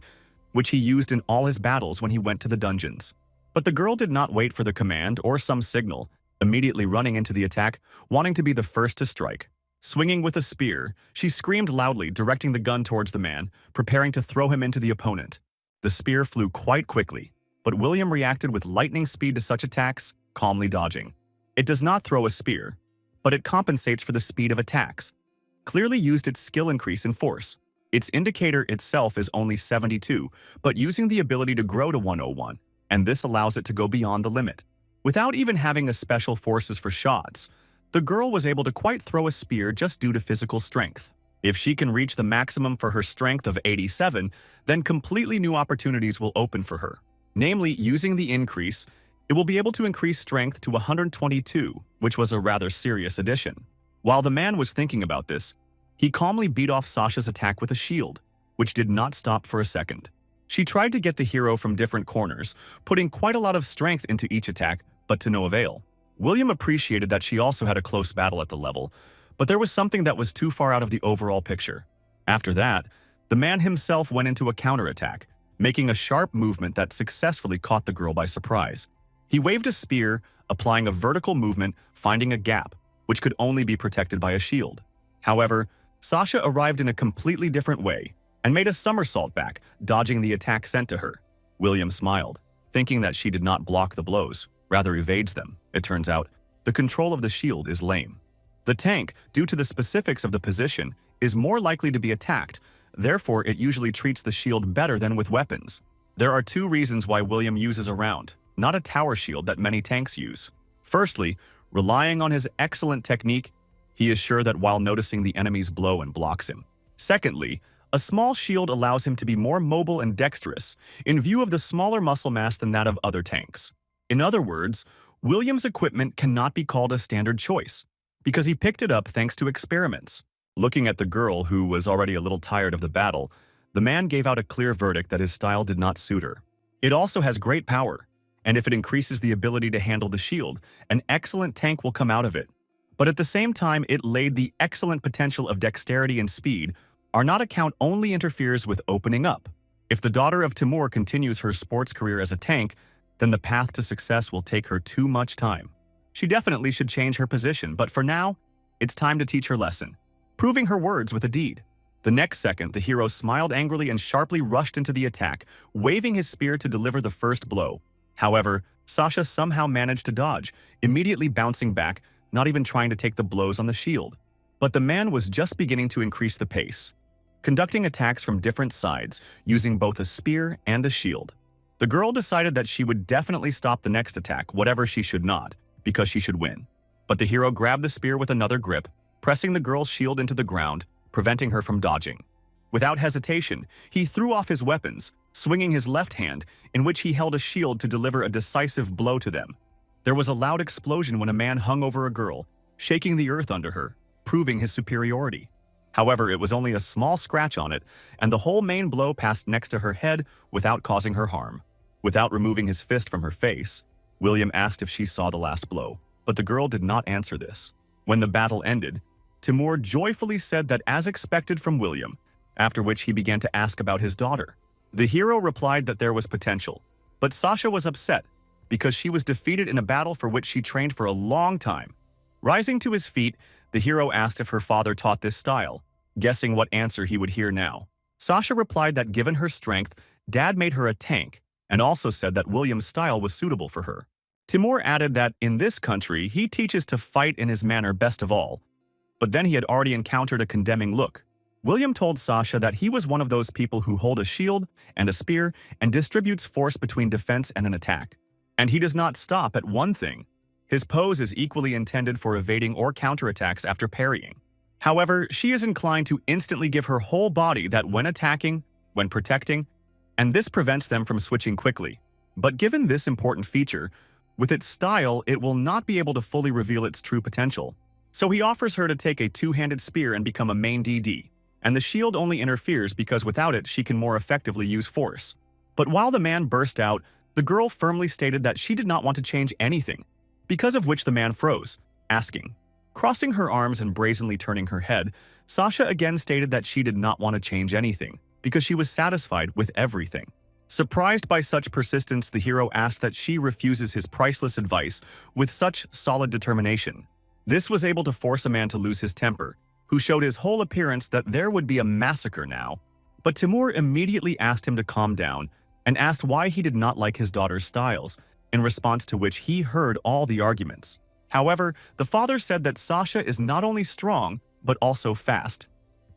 which he used in all his battles when he went to the dungeons. But the girl did not wait for the command or some signal, immediately running into the attack, wanting to be the first to strike. Swinging with a spear, she screamed loudly, directing the gun towards the man, preparing to throw him into the opponent. The spear flew quite quickly, but William reacted with lightning speed to such attacks, calmly dodging. It does not throw a spear, but it compensates for the speed of attacks. Clearly used its skill increase in force. Its indicator itself is only 72, but using the ability to grow to 101, and this allows it to go beyond the limit. Without even having a special forces for shots, the girl was able to quite throw a spear just due to physical strength. If she can reach the maximum for her strength of 87, then completely new opportunities will open for her. Namely, using the increase, it will be able to increase strength to 122, which was a rather serious addition. While the man was thinking about this, he calmly beat off Sasha's attack with a shield, which did not stop for a second. She tried to get the hero from different corners, putting quite a lot of strength into each attack, but to no avail. William appreciated that she also had a close battle at the level, but there was something that was too far out of the overall picture. After that, the man himself went into a counterattack, making a sharp movement that successfully caught the girl by surprise. He waved a spear, applying a vertical movement, finding a gap, which could only be protected by a shield. However, Sasha arrived in a completely different way and made a somersault back, dodging the attack sent to her. William smiled, thinking that she did not block the blows, rather evades them. It turns out, the control of the shield is lame. The tank, due to the specifics of the position, is more likely to be attacked, therefore it usually treats the shield better than with weapons. There are two reasons why William uses a round, not a tower shield that many tanks use. Firstly, relying on his excellent technique, he is sure that while noticing the enemy's blow and blocks him. Secondly, a small shield allows him to be more mobile and dexterous, in view of the smaller muscle mass than that of other tanks. In other words, William's equipment cannot be called a standard choice, because he picked it up thanks to experiments. Looking at the girl, who was already a little tired of the battle, the man gave out a clear verdict that his style did not suit her. It also has great power, and if it increases the ability to handle the shield, an excellent tank will come out of it. But at the same time, it laid the excellent potential of dexterity and speed. Our not account only interferes with opening up. If the daughter of Timur continues her sports career as a tank, then the path to success will take her too much time. She definitely should change her position, but for now, it's time to teach her lesson, proving her words with a deed. The next second, the hero smiled angrily and sharply rushed into the attack, waving his spear to deliver the first blow. However, Sasha somehow managed to dodge, immediately bouncing back, not even trying to take the blows on the shield. But the man was just beginning to increase the pace, conducting attacks from different sides, using both a spear and a shield. The girl decided that she would definitely stop the next attack, whatever she should not, because she should win. But the hero grabbed the spear with another grip, pressing the girl's shield into the ground, preventing her from dodging. Without hesitation, he threw off his weapons, swinging his left hand, in which he held a shield to deliver a decisive blow to them. There was a loud explosion when a man hung over a girl, shaking the earth under her, proving his superiority. However, it was only a small scratch on it, and the whole main blow passed next to her head without causing her harm. Without removing his fist from her face, William asked if she saw the last blow, but the girl did not answer this. When the battle ended, Timur joyfully said that as expected from William, after which he began to ask about his daughter. The hero replied that there was potential, but Sasha was upset because she was defeated in a battle for which she trained for a long time. Rising to his feet, the hero asked if her father taught this style, guessing what answer he would hear now. Sasha replied that given her strength, Dad made her a tank, and also said that William's style was suitable for her. Timur added that in this country, he teaches to fight in his manner best of all, but then he had already encountered a condemning look. William told Sasha that he was one of those people who hold a shield and a spear and distributes force between defense and an attack. And he does not stop at one thing. His pose is equally intended for evading or counterattacks after parrying. However, she is inclined to instantly give her whole body that when attacking, when protecting, and this prevents them from switching quickly. But given this important feature, with its style, it will not be able to fully reveal its true potential. So he offers her to take a two-handed spear and become a main DD, and the shield only interferes because without it she can more effectively use force. But while the man burst out, the girl firmly stated that she did not want to change anything, because of which the man froze, asking. Crossing her arms and brazenly turning her head, Sasha again stated that she did not want to change anything, because she was satisfied with everything. Surprised by such persistence, the hero asked that she refuses his priceless advice with such solid determination. This was able to force a man to lose his temper, who showed his whole appearance that there would be a massacre now. But Timur immediately asked him to calm down and asked why he did not like his daughter's styles, in response to which he heard all the arguments. However, the father said that Sasha is not only strong, but also fast,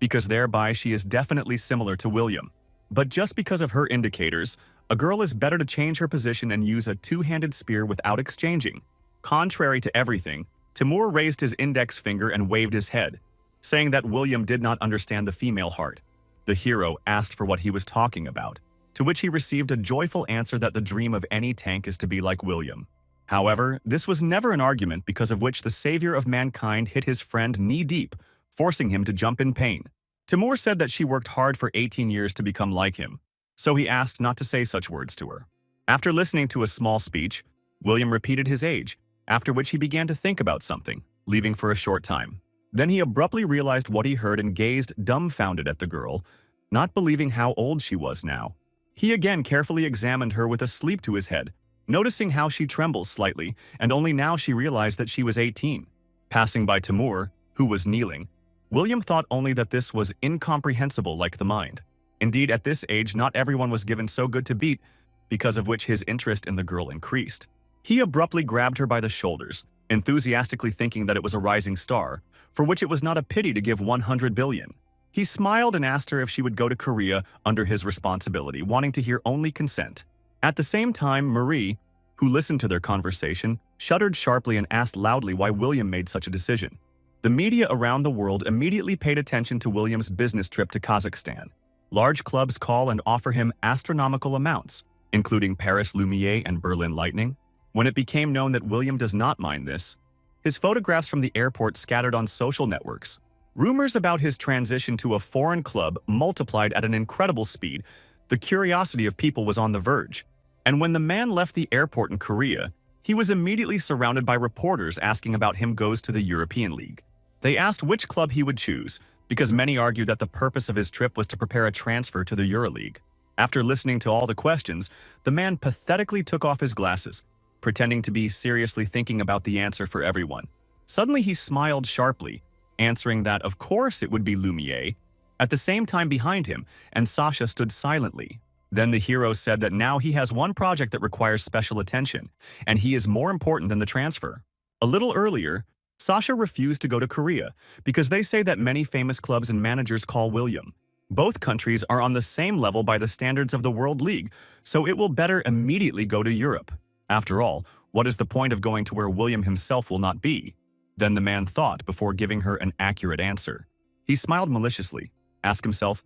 because thereby she is definitely similar to William. But just because of her indicators, a girl is better to change her position and use a two-handed spear without exchanging. Contrary to everything, Timur raised his index finger and waved his head, saying that William did not understand the female heart. The hero asked for what he was talking about, to which he received a joyful answer that the dream of any tank is to be like William. However, this was never an argument because of which the savior of mankind hit his friend knee-deep, forcing him to jump in pain. Timur said that she worked hard for 18 years to become like him, so he asked not to say such words to her. After listening to a small speech, William repeated his age, after which he began to think about something, leaving for a short time. Then he abruptly realized what he heard and gazed dumbfounded at the girl, not believing how old she was now. He again carefully examined her with a sleep to his head, noticing how she trembles slightly, and only now she realized that she was 18. Passing by Timur, who was kneeling, William thought only that this was incomprehensible like the mind. Indeed, at this age, not everyone was given so good to beat, because of which his interest in the girl increased. He abruptly grabbed her by the shoulders, enthusiastically thinking that it was a rising star, for which it was not a pity to give 100 billion. He smiled and asked her if she would go to Korea under his responsibility, wanting to hear only consent. At the same time, Marie, who listened to their conversation, shuddered sharply and asked loudly why William made such a decision. The media around the world immediately paid attention to William's business trip to Kazakhstan. Large clubs call and offer him astronomical amounts, including Paris Lumiere and Berlin Lightning. When it became known that William does not mind this, his photographs from the airport scattered on social networks. Rumors about his transition to a foreign club multiplied at an incredible speed. The curiosity of people was on the verge. And when the man left the airport in Korea, he was immediately surrounded by reporters asking about him goes to the European League. They asked which club he would choose, because many argued that the purpose of his trip was to prepare a transfer to the EuroLeague. After listening to all the questions, the man pathetically took off his glasses, pretending to be seriously thinking about the answer for everyone. Suddenly he smiled sharply, answering that of course it would be Lumiere. At the same time behind him, and Sasha stood silently. Then the hero said that now he has one project that requires special attention, and he is more important than the transfer. A little earlier, Sasha refused to go to Korea because they say that many famous clubs and managers call William. Both countries are on the same level by the standards of the World League, so it will better immediately go to Europe. After all, what is the point of going to where William himself will not be? Then the man thought before giving her an accurate answer. He smiled maliciously, asked himself,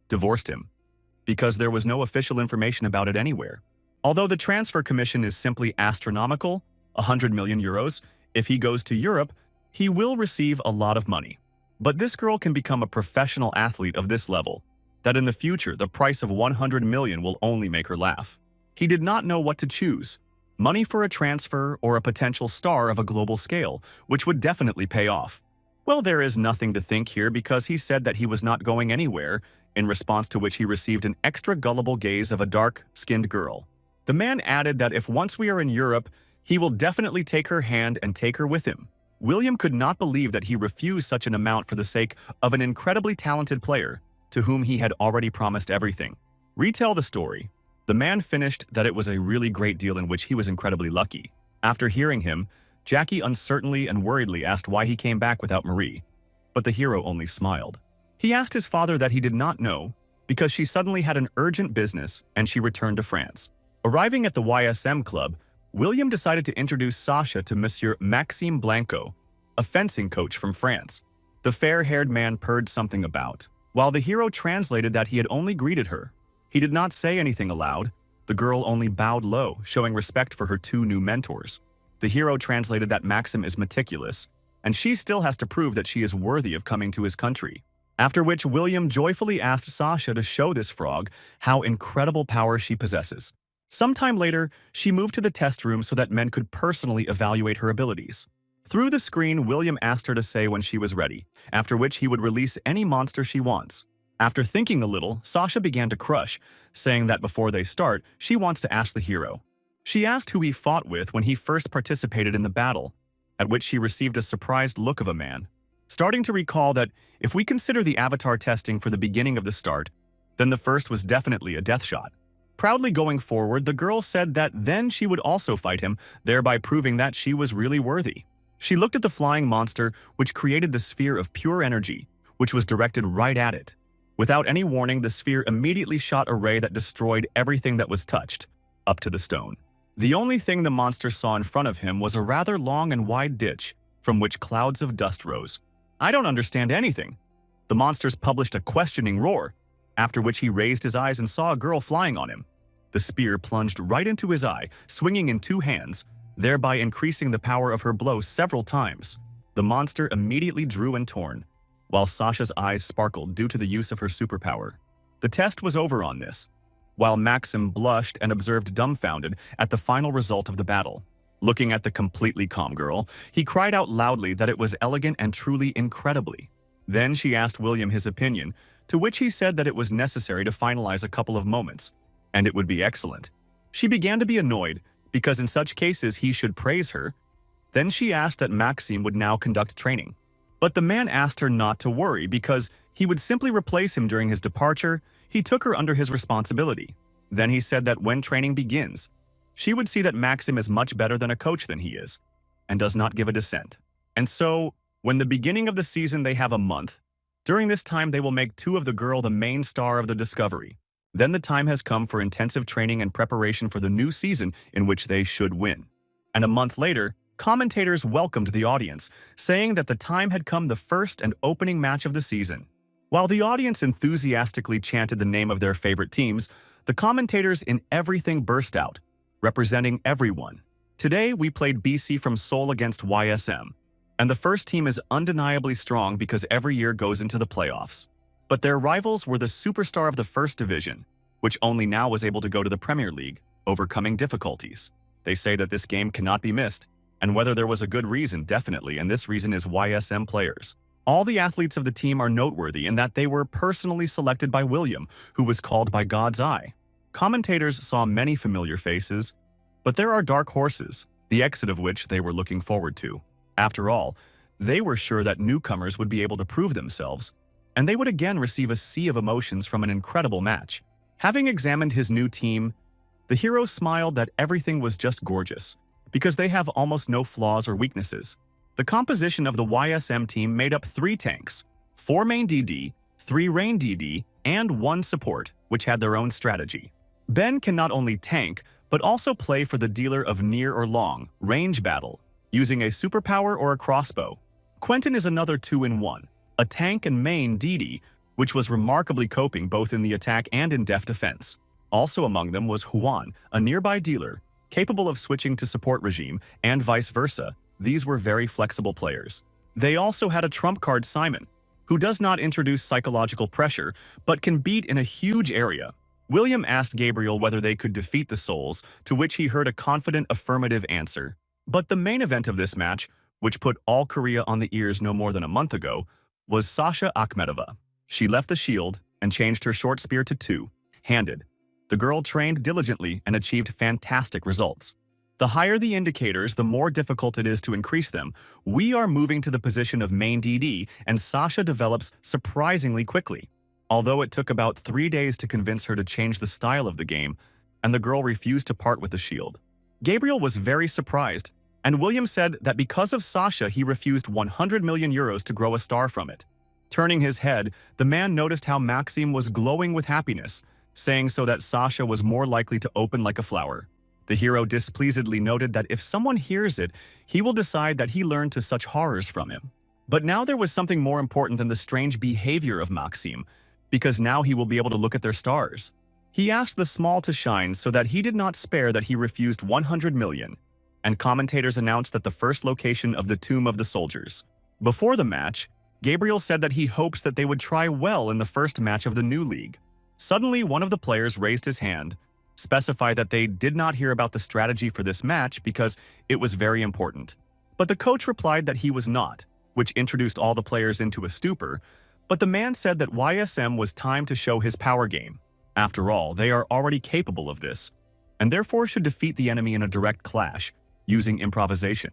divorced him, because there was no official information about it anywhere. Although the transfer commission is simply astronomical, 100 million euros, if he goes to Europe, he will receive a lot of money. But this girl can become a professional athlete of this level, that in the future the price of 100 million will only make her laugh. He did not know what to choose, money for a transfer or a potential star of a global scale, which would definitely pay off. Well, there is nothing to think here because he said that he was not going anywhere, in response to which he received an extra gullible gaze of a dark-skinned girl. The man added that if once we are in Europe, he will definitely take her hand and take her with him. William could not believe that he refused such an amount for the sake of an incredibly talented player, to whom he had already promised everything. Retell the story. The man finished that it was a really great deal in which he was incredibly lucky. After hearing him, Jackie uncertainly and worriedly asked why he came back without Marie, but the hero only smiled. He asked his father that he did not know, because she suddenly had an urgent business and she returned to France. Arriving at the YSM club, William decided to introduce Sasha to Monsieur Maxime Blanco, a fencing coach from France. The fair-haired man purred something about, while the hero translated that he had only greeted her. He did not say anything aloud. The girl only bowed low, showing respect for her two new mentors. The hero translated that Maxim is meticulous, and she still has to prove that she is worthy of coming to his country. After which William joyfully asked Sasha to show this frog how incredible power she possesses. Sometime later, she moved to the test room so that men could personally evaluate her abilities. Through the screen, William asked her to say when she was ready, after which he would release any monster she wants. After thinking a little, Sasha began to crush, saying that before they start, she wants to ask the hero. She asked who he fought with when he first participated in the battle, at which she received a surprised look of a man. Starting to recall that if we consider the avatar testing for the beginning of the start, then the first was definitely a death shot. Proudly going forward, the girl said that then she would also fight him, thereby proving that she was really worthy. She looked at the flying monster, which created the sphere of pure energy, which was directed right at it. Without any warning, the sphere immediately shot a ray that destroyed everything that was touched, up to the stone. The only thing the monster saw in front of him was a rather long and wide ditch, from which clouds of dust rose. I don't understand anything. The monsters published a questioning roar, after which he raised his eyes and saw a girl flying on him. The spear plunged right into his eye, swinging in two hands, thereby increasing the power of her blow several times. The monster immediately drew and torn, while Sasha's eyes sparkled due to the use of her superpower. The test was over on this, while Maxim blushed and observed dumbfounded at the final result of the battle. Looking at the completely calm girl, he cried out loudly that it was elegant and truly incredibly. Then she asked William his opinion, to which he said that it was necessary to finalize a couple of moments, and it would be excellent. She began to be annoyed, because in such cases he should praise her, Then she asked that Maxim would now conduct training. But the man asked her not to worry because he would simply replace him during his departure. He took her under his responsibility. Then he said that when training begins, she would see that Maxim is much better than a coach than he is, and does not give a dissent. And so, when the beginning of the season they have a month, during this time they will make two of the girl the main star of the discovery. Then the time has come for intensive training and preparation for the new season in which they should win. And a month later, commentators welcomed the audience, saying that the time had come the first and opening match of the season. While the audience enthusiastically chanted the name of their favorite teams, the commentators in everything burst out, representing everyone. Today, we played BC from Seoul against YSM, and the first team is undeniably strong because every year goes into the playoffs. But their rivals were the superstar of the first division, which only now was able to go to the Premier League, overcoming difficulties. They say that this game cannot be missed, and whether there was a good reason, definitely, and this reason is YSM players. All the athletes of the team are noteworthy in that they were personally selected by William, who was called by God's eye. Commentators saw many familiar faces, but there are dark horses, the exit of which they were looking forward to. After all, they were sure that newcomers would be able to prove themselves, and they would again receive a sea of emotions from an incredible match. Having examined his new team, the hero smiled that everything was just gorgeous, because they have almost no flaws or weaknesses. The composition of the YSM team made up 3 tanks, 4 main DD, 3 rain DD, and 1 support, which had their own strategy. Ben can not only tank, but also play for the dealer of near or long range battle, using a superpower or a crossbow. Quentin is another 2-in-1, a tank and main DD, which was remarkably coping both in the attack and in def defense. Also among them was Huan, a nearby dealer, capable of switching to support regime, and vice versa. These were very flexible players. They also had a trump card, Simon, who does not introduce psychological pressure, but can beat in a huge area. William asked Gabriel whether they could defeat the Souls, to which he heard a confident affirmative answer. But the main event of this match, which put all Korea on the ears no more than a month ago, was Sasha Akhmedova. She left the shield and changed her short spear to 2-handed. The girl trained diligently and achieved fantastic results. The higher the indicators, the more difficult it is to increase them. We are moving to the position of main DD, and Sasha develops surprisingly quickly. Although it took about 3 days to convince her to change the style of the game, and the girl refused to part with the shield. Gabriel was very surprised, and William said that because of Sasha he refused 100 million euros to grow a star from it. Turning his head, the man noticed how Maxim was glowing with happiness, saying so that Sasha was more likely to open like a flower. The hero displeasedly noted that if someone hears it, he will decide that he learned to such horrors from him. But now there was something more important than the strange behavior of Maxim, because now he will be able to look at their stars. He asked the small to shine so that he did not spare that he refused 100 million, and commentators announced that the first location of the Tomb of the Soldiers. Before the match, Gabriel said that he hopes that they would try well in the first match of the new league. Suddenly, one of the players raised his hand, specified that they did not hear about the strategy for this match because it was very important. But the coach replied that he was not, which introduced all the players into a stupor, but the man said that YSM was time to show his power game. After all, they are already capable of this, and therefore should defeat the enemy in a direct clash, using improvisation.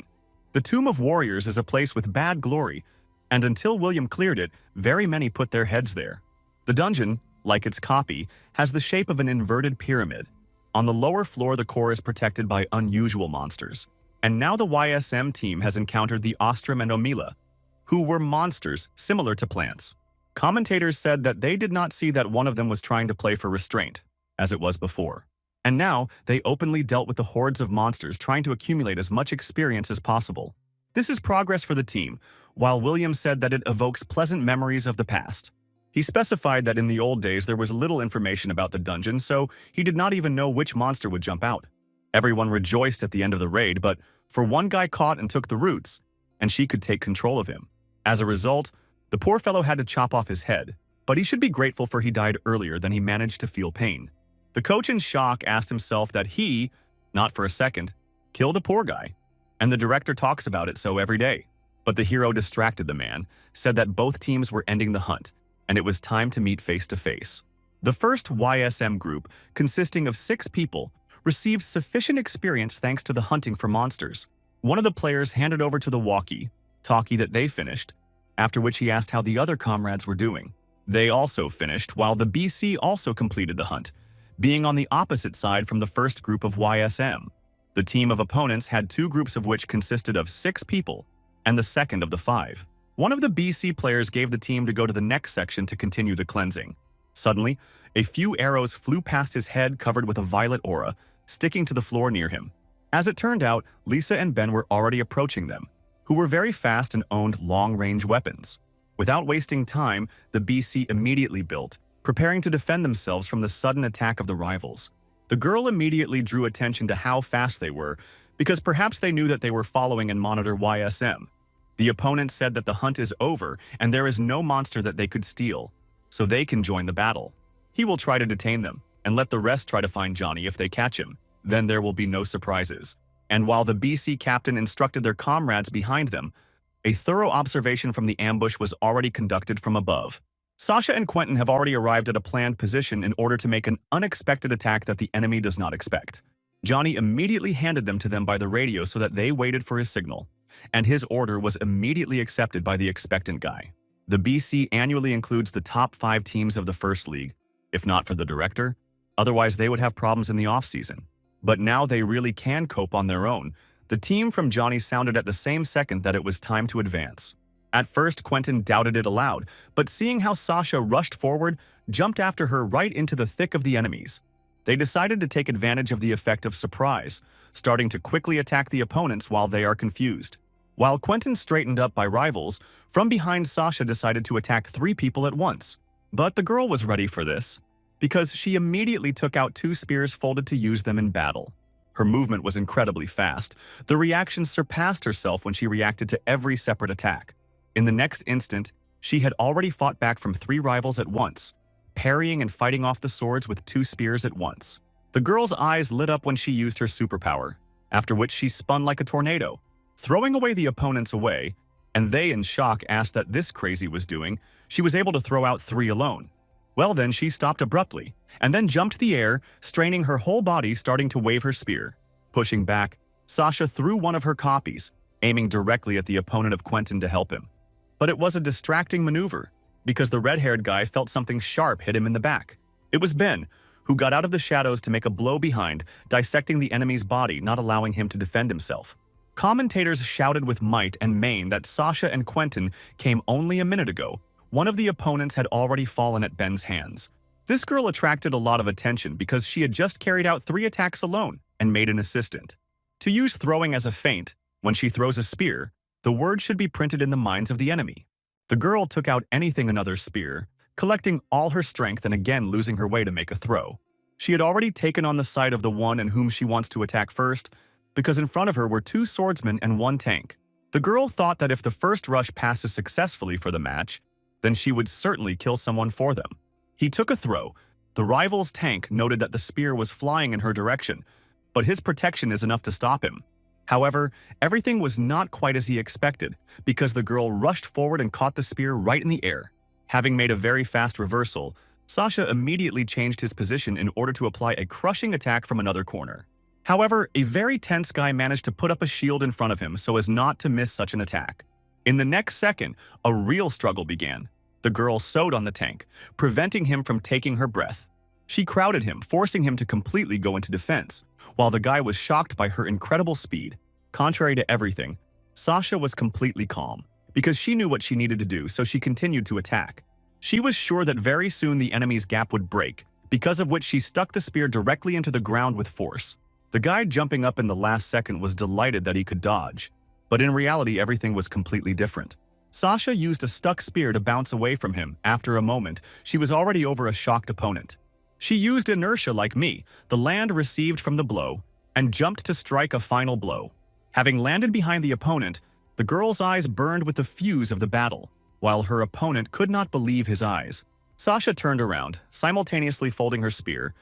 The Tomb of Warriors is a place with bad glory, and until William cleared it, very many put their heads there. The dungeon, like its copy, has the shape of an inverted pyramid. On the lower floor, the core is protected by unusual monsters. And now the YSM team has encountered the Ostrom and Omila, who were monsters similar to plants. Commentators said that they did not see that one of them was trying to play for restraint, as it was before. And now, they openly dealt with the hordes of monsters trying to accumulate as much experience as possible. This is progress for the team, while William said that it evokes pleasant memories of the past. He specified that in the old days there was little information about the dungeon, so he did not even know which monster would jump out. Everyone rejoiced at the end of the raid, but for one guy caught and took the roots, and she could take control of him. As a result, the poor fellow had to chop off his head, but he should be grateful for he died earlier than he managed to feel pain. The coach in shock asked himself that he, not for a second, killed a poor guy, and the director talks about it so every day. But the hero distracted the man, said that both teams were ending the hunt, and it was time to meet face to face. The first YSM group, consisting of 6 people, received sufficient experience thanks to the hunting for monsters. One of the players handed over to the walkie-talkie that they finished, after which he asked how the other comrades were doing. They also finished, while the BC also completed the hunt, being on the opposite side from the first group of YSM. The team of opponents had two groups of which consisted of 6 people, and the second of the 5. One of the BC players gave the team to go to the next section to continue the cleansing. Suddenly, a few arrows flew past his head covered with a violet aura, sticking to the floor near him. As it turned out, Lisa and Ben were already approaching them, who were very fast and owned long-range weapons. Without wasting time, the BC immediately built, preparing to defend themselves from the sudden attack of the rivals. The girl immediately drew attention to how fast they were, because perhaps they knew that they were following and monitor YSM. The opponent said that the hunt is over and there is no monster that they could steal, so they can join the battle. He will try to detain them, and let the rest try to find Johnny if they catch him. Then there will be no surprises. And while the BC captain instructed their comrades behind them, a thorough observation from the ambush was already conducted from above. Sasha and Quentin have already arrived at a planned position in order to make an unexpected attack that the enemy does not expect. Johnny immediately handed them to them by the radio so that they waited for his signal, and his order was immediately accepted by the expectant guy. The BC annually includes the top 5 teams of the First League, if not for the director, otherwise they would have problems in the off-season. But now they really can cope on their own. The team from Johnny sounded at the same second that it was time to advance. At first, Quentin doubted it aloud, but seeing how Sasha rushed forward, jumped after her right into the thick of the enemies. They decided to take advantage of the effect of surprise, starting to quickly attack the opponents while they are confused. While Quentin straightened up by rivals, from behind Sasha decided to attack 3 people at once. But the girl was ready for this, because she immediately took out 2 spears folded to use them in battle. Her movement was incredibly fast. The reaction surpassed herself when she reacted to every separate attack. In the next instant, she had already fought back from 3 rivals at once, parrying and fighting off the swords with 2 spears at once. The girl's eyes lit up when she used her superpower, after which she spun like a tornado, throwing away the opponents away, and they in shock asked that this crazy was doing. She was able to throw out 3 alone. Well then, she stopped abruptly, and then jumped the air, straining her whole body, starting to wave her spear. Pushing back, Sasha threw one of her copies, aiming directly at the opponent of Quentin to help him. But it was a distracting maneuver, because the red-haired guy felt something sharp hit him in the back. It was Ben, who got out of the shadows to make a blow behind, dissecting the enemy's body, not allowing him to defend himself. Commentators shouted with might and main that Sasha and Quentin came only a minute ago. One of the opponents had already fallen at Ben's hands. This girl attracted a lot of attention because she had just carried out 3 attacks alone and made an assistant. To use throwing as a feint, when she throws a spear, the word should be printed in the minds of the enemy. The girl took out anything another spear, collecting all her strength and again losing her way to make a throw. She had already taken on the side of the one in whom she wants to attack first, because in front of her were 2 swordsmen and 1 tank. The girl thought that if the first rush passes successfully for the match, then she would certainly kill someone for them. He took a throw. The rival's tank noted that the spear was flying in her direction, but his protection is enough to stop him. However, everything was not quite as he expected, because the girl rushed forward and caught the spear right in the air. Having made a very fast reversal, Sasha immediately changed his position in order to apply a crushing attack from another corner. However, a very tense guy managed to put up a shield in front of him so as not to miss such an attack. In the next second, a real struggle began. The girl sewed on the tank, preventing him from taking her breath. She crowded him, forcing him to completely go into defense, while the guy was shocked by her incredible speed. Contrary to everything, Sasha was completely calm, because she knew what she needed to do, so she continued to attack. She was sure that very soon the enemy's gap would break, because of which she stuck the spear directly into the ground with force. The guy jumping up in the last second was delighted that he could dodge, but in reality everything was completely different. Sasha used a stuck spear to bounce away from him. After a moment, she was already over a shocked opponent. She used inertia like me, the land received from the blow, and jumped to strike a final blow. Having landed behind the opponent, the girl's eyes burned with the fuse of the battle, while her opponent could not believe his eyes. Sasha turned around, simultaneously folding her spear,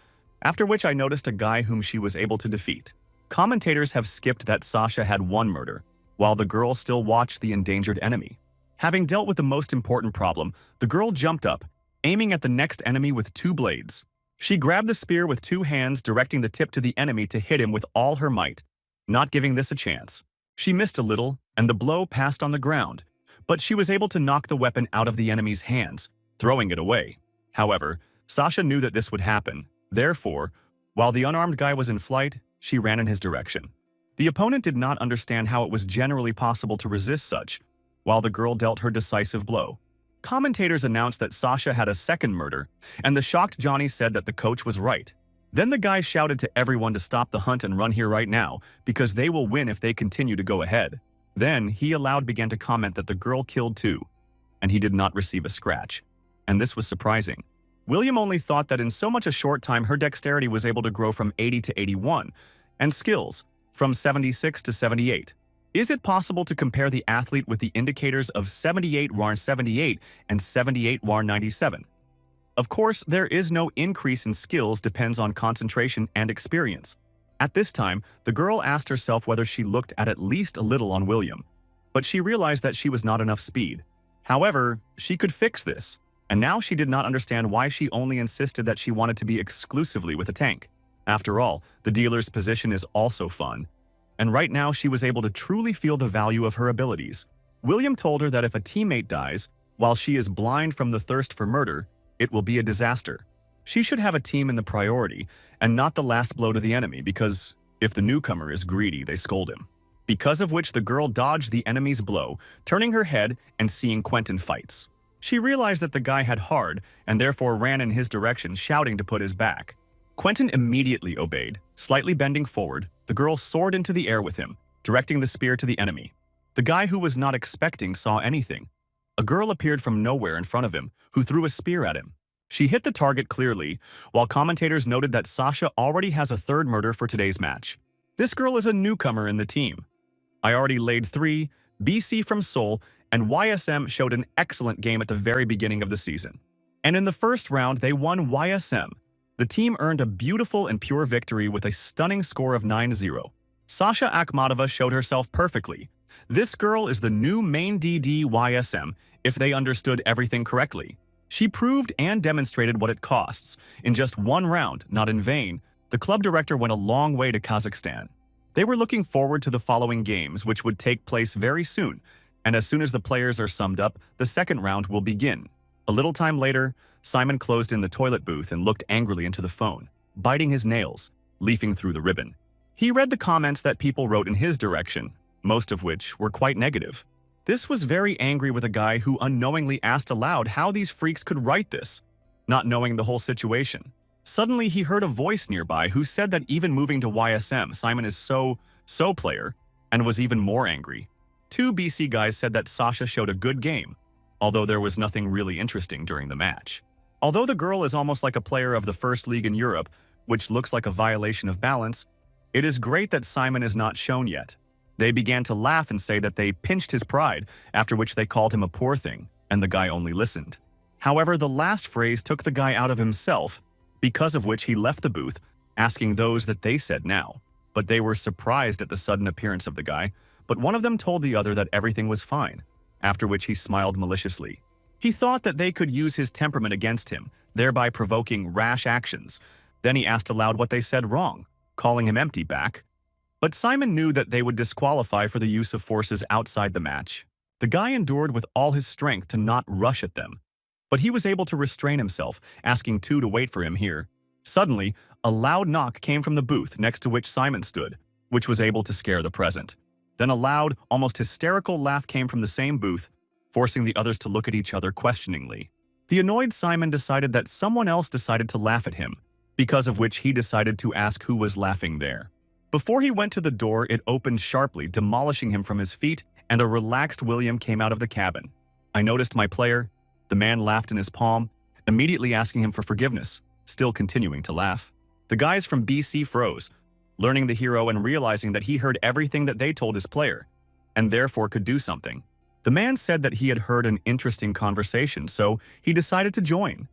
after which I noticed a guy whom she was able to defeat. Commentators have skipped that Sasha had 1 murder, while the girl still watched the endangered enemy. Having dealt with the most important problem, the girl jumped up, aiming at the next enemy with 2 blades. She grabbed the spear with 2 hands, directing the tip to the enemy to hit him with all her might, not giving this a chance. She missed a little, and the blow passed on the ground, but she was able to knock the weapon out of the enemy's hands, throwing it away. However, Sasha knew that this would happen. Therefore, while the unarmed guy was in flight, she ran in his direction. The opponent did not understand how it was generally possible to resist such, while the girl dealt her decisive blow. Commentators announced that Sasha had a second murder, and the shocked Johnny said that the coach was right. Then the guy shouted to everyone to stop the hunt and run here right now, because they will win if they continue to go ahead. Then he aloud began to comment that the girl killed too, and he did not receive a scratch. And this was surprising. William only thought that in so much a short time her dexterity was able to grow from 80 to 81, and skills from 76 to 78. Is it possible to compare the athlete with the indicators of 78 war 78 and 78 war 97? Of course, there is no increase in skills, depends on concentration and experience. At this time, the girl asked herself whether she looked at least a little on William, but she realized that she was not enough speed. However, she could fix this, and now she did not understand why she only insisted that she wanted to be exclusively with a tank. After all, the dealer's position is also fun, and right now she was able to truly feel the value of her abilities. William told her that if a teammate dies, while she is blind from the thirst for murder, it will be a disaster. She should have a team in the priority and not the last blow to the enemy, because if the newcomer is greedy, they scold him. Because of which the girl dodged the enemy's blow, turning her head and seeing Quentin fights. She realized that the guy had hard and therefore ran in his direction, shouting to put his back. Quentin immediately obeyed. Slightly bending forward, the girl soared into the air with him, directing the spear to the enemy. The guy who was not expecting saw anything. A girl appeared from nowhere in front of him, who threw a spear at him. She hit the target clearly, while commentators noted that Sasha already has a third murder for today's match. This girl is a newcomer in the team. I already laid 3, BC from Seoul, and YSM showed an excellent game at the very beginning of the season. And in the first round, they won YSM. The team earned a beautiful and pure victory with a stunning score of 9-0. Sasha Akhmatova showed herself perfectly. This girl is the new main DD YSM, if they understood everything correctly. She proved and demonstrated what it costs. In just one round, not in vain, the club director went a long way to Kazakhstan. They were looking forward to the following games, which would take place very soon, and as soon as the players are summed up, the second round will begin. A little time later, Simon closed in the toilet booth and looked angrily into the phone, biting his nails, leafing through the ribbon. He read the comments that people wrote in his direction, most of which were quite negative. This was very angry with a guy who unknowingly asked aloud how these freaks could write this, not knowing the whole situation. Suddenly, he heard a voice nearby who said that even moving to YSM, Simon is so player, and was even more angry. 2 BC guys said that Sasha showed a good game, although there was nothing really interesting during the match. Although the girl is almost like a player of the first league in Europe, which looks like a violation of balance, it is great that Simon is not shown yet. They began to laugh and say that they pinched his pride, after which they called him a poor thing, and the guy only listened. However, the last phrase took the guy out of himself, because of which he left the booth, asking those that they said now. But they were surprised at the sudden appearance of the guy, but one of them told the other that everything was fine, after which he smiled maliciously. He thought that they could use his temperament against him, thereby provoking rash actions. Then he asked aloud what they said wrong, calling him empty back. But Simon knew that they would disqualify for the use of forces outside the match. The guy endured with all his strength to not rush at them, but he was able to restrain himself, asking 2 to wait for him here. Suddenly, a loud knock came from the booth next to which Simon stood, which was able to scare the present. Then a loud, almost hysterical laugh came from the same booth, forcing the others to look at each other questioningly. The annoyed Simon decided that someone else decided to laugh at him, because of which he decided to ask who was laughing there. Before he went to the door, it opened sharply, demolishing him from his feet, and a relaxed William came out of the cabin. I noticed my player. The man laughed in his palm, immediately asking him for forgiveness, still continuing to laugh. The guys from BC froze, learning the hero and realizing that he heard everything that they told his player, and therefore could do something. The man said that he had heard an interesting conversation, so he decided to join.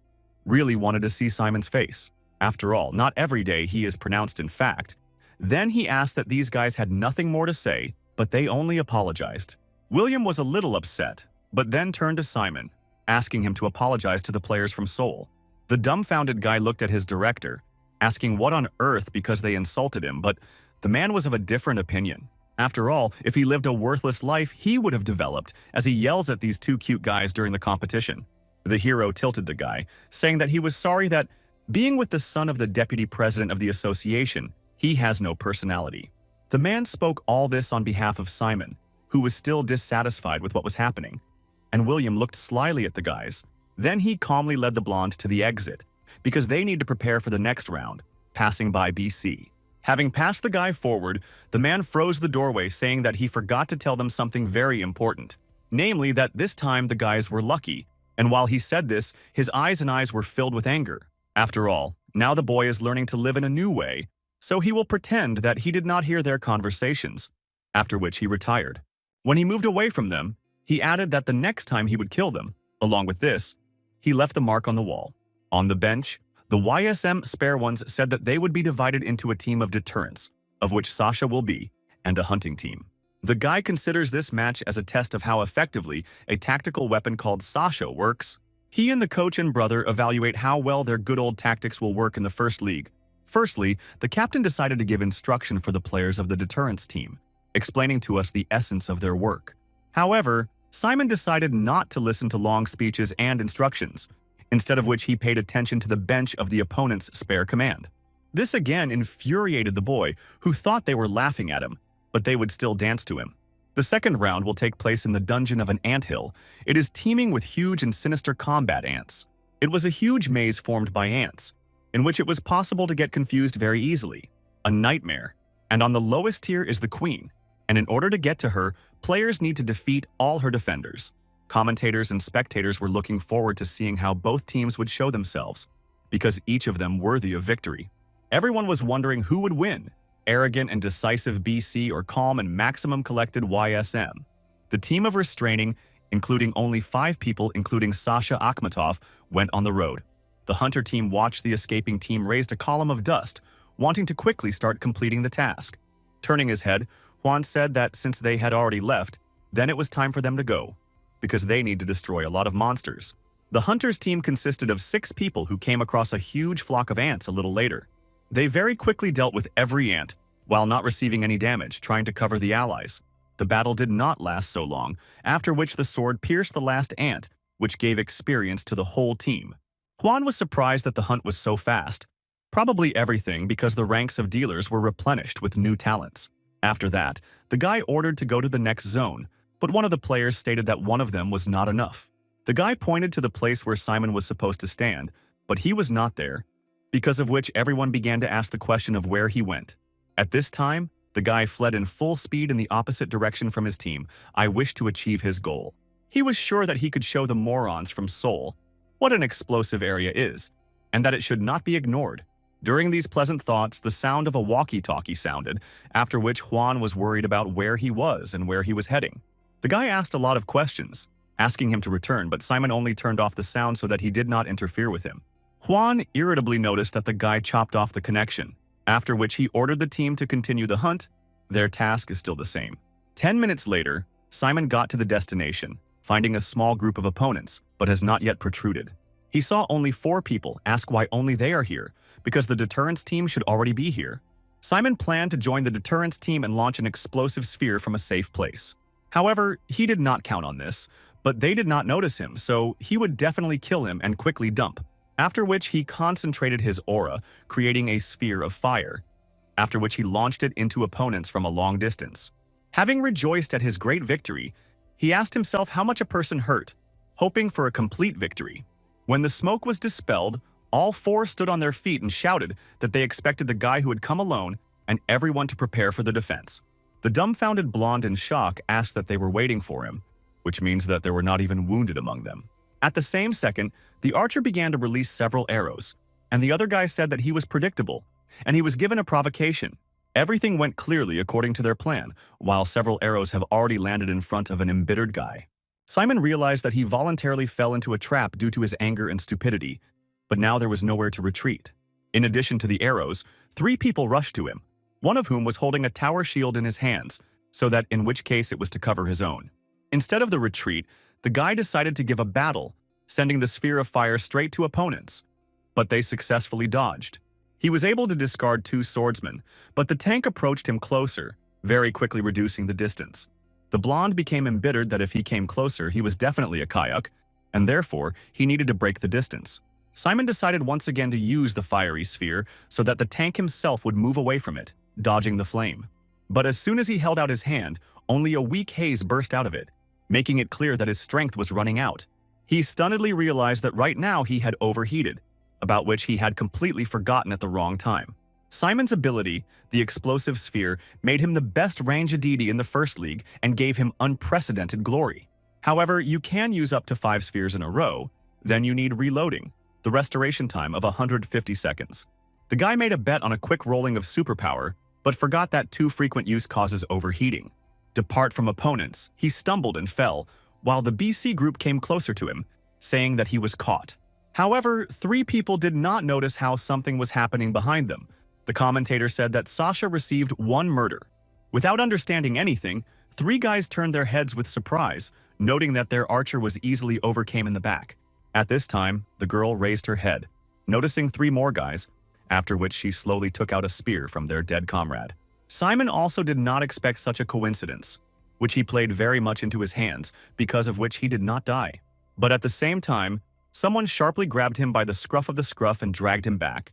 Really wanted to see Simon's face. After all, not every day he is pronounced in fact. Then he asked that these guys had nothing more to say, but they only apologized. William was a little upset, but then turned to Simon, asking him to apologize to the players from Seoul. The dumbfounded guy looked at his director, asking what on earth because they insulted him, but the man was of a different opinion. After all, if he lived a worthless life, he would have developed, as he yells at these two cute guys during the competition. The hero tilted the guy, saying that he was sorry that, being with the son of the deputy president of the association, he has no personality. The man spoke all this on behalf of Simon, who was still dissatisfied with what was happening, and William looked slyly at the guys. Then he calmly led the blonde to the exit, because they need to prepare for the next round, passing by BC. Having passed the guy forward, the man froze the doorway, saying that he forgot to tell them something very important, namely that this time the guys were lucky, and while he said this, his eyes were filled with anger. After all, now the boy is learning to live in a new way, so he will pretend that he did not hear their conversations, after which he retired. When he moved away from them, he added that the next time he would kill them. Along with this, he left the mark on the wall. On the bench, the YSM spare ones said that they would be divided into a team of deterrence, of which Sasha will be, and a hunting team. The guy considers this match as a test of how effectively a tactical weapon called Sasha works. He and the coach and brother evaluate how well their good old tactics will work in the first league. Firstly, the captain decided to give instruction for the players of the deterrence team, explaining to us the essence of their work. However, Simon decided not to listen to long speeches and instructions, instead of which he paid attention to the bench of the opponent's spare command. This again infuriated the boy, who thought they were laughing at him, but they would still dance to him. The second round will take place in the dungeon of an anthill. It is teeming with huge and sinister combat ants. It was a huge maze formed by ants, in which it was possible to get confused very easily. A nightmare. And on the lowest tier is the queen, and in order to get to her, players need to defeat all her defenders. Commentators and spectators were looking forward to seeing how both teams would show themselves, because each of them worthy of victory. Everyone was wondering who would win, arrogant and decisive BC or calm and maximum collected YSM. The team of restraining, including only 5 people including Sasha Akhmatov, went on the road. The hunter team watched the escaping team raised a column of dust, wanting to quickly start completing the task. Turning his head, Juan said that since they had already left, then it was time for them to go, because they need to destroy a lot of monsters. The hunters team consisted of 6 people who came across a huge flock of ants a little later. They very quickly dealt with every ant, while not receiving any damage, trying to cover the allies. The battle did not last so long, after which the sword pierced the last ant, which gave experience to the whole team. Juan was surprised that the hunt was so fast. Probably everything because the ranks of dealers were replenished with new talents. After that, the guy ordered to go to the next zone, but one of the players stated that one of them was not enough. The guy pointed to the place where Simon was supposed to stand, but he was not there, because of which everyone began to ask the question of where he went. At this time, the guy fled in full speed in the opposite direction from his team. I wish to achieve his goal. He was sure that he could show the morons from Seoul what an explosive area is, and that it should not be ignored. During these pleasant thoughts, the sound of a walkie-talkie sounded, after which Juan was worried about where he was and where he was heading. The guy asked a lot of questions, asking him to return, but Simon only turned off the sound so that he did not interfere with him. Juan irritably noticed that the guy chopped off the connection, after which he ordered the team to continue the hunt. Their task is still the same. 10 minutes later, Simon got to the destination, finding a small group of opponents, but has not yet protruded. He saw only 4 people, ask why only they are here, because the deterrence team should already be here. Simon planned to join the deterrence team and launch an explosive sphere from a safe place. However, he did not count on this, but they did not notice him, so he would definitely kill him and quickly dump. After which he concentrated his aura, creating a sphere of fire, after which he launched it into opponents from a long distance. Having rejoiced at his great victory, he asked himself how much a person hurt, hoping for a complete victory. When the smoke was dispelled, all 4 stood on their feet and shouted that they expected the guy who had come alone and everyone to prepare for the defense. The dumbfounded blonde in shock asked that they were waiting for him, which means that there were not even wounded among them. At the same second, the archer began to release several arrows, and the other guy said that he was predictable, and he was given a provocation. Everything went clearly according to their plan, while several arrows have already landed in front of an embittered guy. Simon realized that he voluntarily fell into a trap due to his anger and stupidity, but now there was nowhere to retreat. In addition to the arrows, 3 people rushed to him, one of whom was holding a tower shield in his hands, so that in which case it was to cover his own. Instead of the retreat, the guy decided to give a battle, sending the sphere of fire straight to opponents, but they successfully dodged. He was able to discard 2 swordsmen, but the tank approached him closer, very quickly reducing the distance. The blonde became embittered that if he came closer, he was definitely a kayak, and therefore he needed to break the distance. Simon decided once again to use the fiery sphere so that the tank himself would move away from it, dodging the flame. But as soon as he held out his hand, only a weak haze burst out of it, making it clear that his strength was running out. He stunnedly realized that right now he had overheated, about which he had completely forgotten at the wrong time. Simon's ability, the explosive sphere, made him the best range deity in the first league and gave him unprecedented glory. However, you can use up to 5 spheres in a row, then you need reloading, the restoration time of 150 seconds. The guy made a bet on a quick rolling of superpower, but forgot that too frequent use causes overheating. Depart from opponents, he stumbled and fell, while the BC group came closer to him, saying that he was caught. However, 3 people did not notice how something was happening behind them. The commentator said that Sasha received 1 murder. Without understanding anything, 3 guys turned their heads with surprise, noting that their archer was easily overcame in the back. At this time, the girl raised her head, noticing 3 more guys, after which she slowly took out a spear from their dead comrade. Simon also did not expect such a coincidence, which he played very much into his hands, because of which he did not die. But at the same time, someone sharply grabbed him by the scruff of the scruff and dragged him back.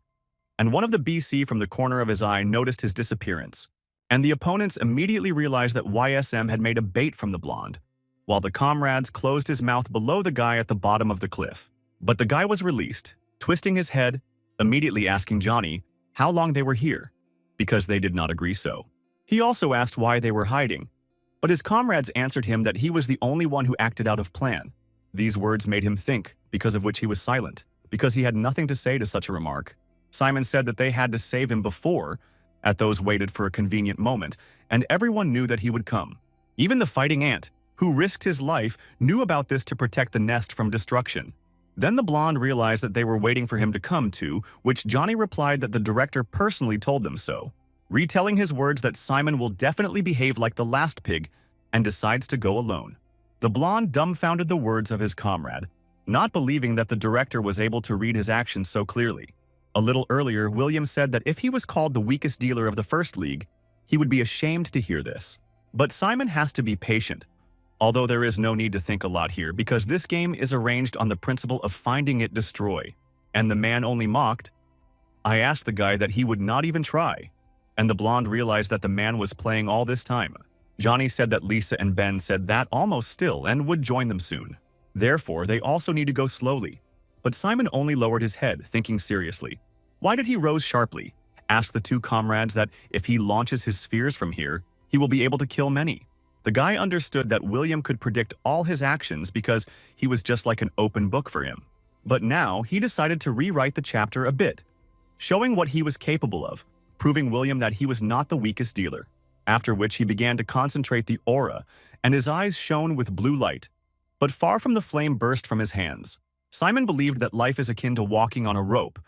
And one of the BC from the corner of his eye noticed his disappearance, and the opponents immediately realized that YSM had made a bait from the blonde, while the comrades closed his mouth below the guy at the bottom of the cliff. But the guy was released, twisting his head, immediately asking Johnny how long they were here, because they did not agree so. He also asked why they were hiding, but his comrades answered him that he was the only one who acted out of plan. These words made him think, because of which he was silent, because he had nothing to say to such a remark. Simon said that they had to save him before, at those waited for a convenient moment, and everyone knew that he would come. Even the fighting ant, who risked his life, knew about this to protect the nest from destruction. Then the blonde realized that they were waiting for him to come to, which Johnny replied that the director personally told them so, retelling his words that Simon will definitely behave like the last pig and decides to go alone. The blonde dumbfounded the words of his comrade, not believing that the director was able to read his actions so clearly. A little earlier, William said that if he was called the weakest dealer of the first league, he would be ashamed to hear this. But Simon has to be patient, although there is no need to think a lot here because this game is arranged on the principle of finding it destroy. And the man only mocked. I asked the guy that he would not even try, and the blonde realized that the man was playing all this time. Johnny said that Lisa and Ben said that almost still and would join them soon. Therefore, they also need to go slowly. But Simon only lowered his head, thinking seriously. Why did he rose sharply? Asked the 2 comrades that if he launches his spheres from here, he will be able to kill many. The guy understood that William could predict all his actions because he was just like an open book for him. But now he decided to rewrite the chapter a bit, showing what he was capable of, proving William that he was not the weakest dealer. After which he began to concentrate the aura, and his eyes shone with blue light. But far from the flame burst from his hands. Simon believed that life is akin to walking on a rope,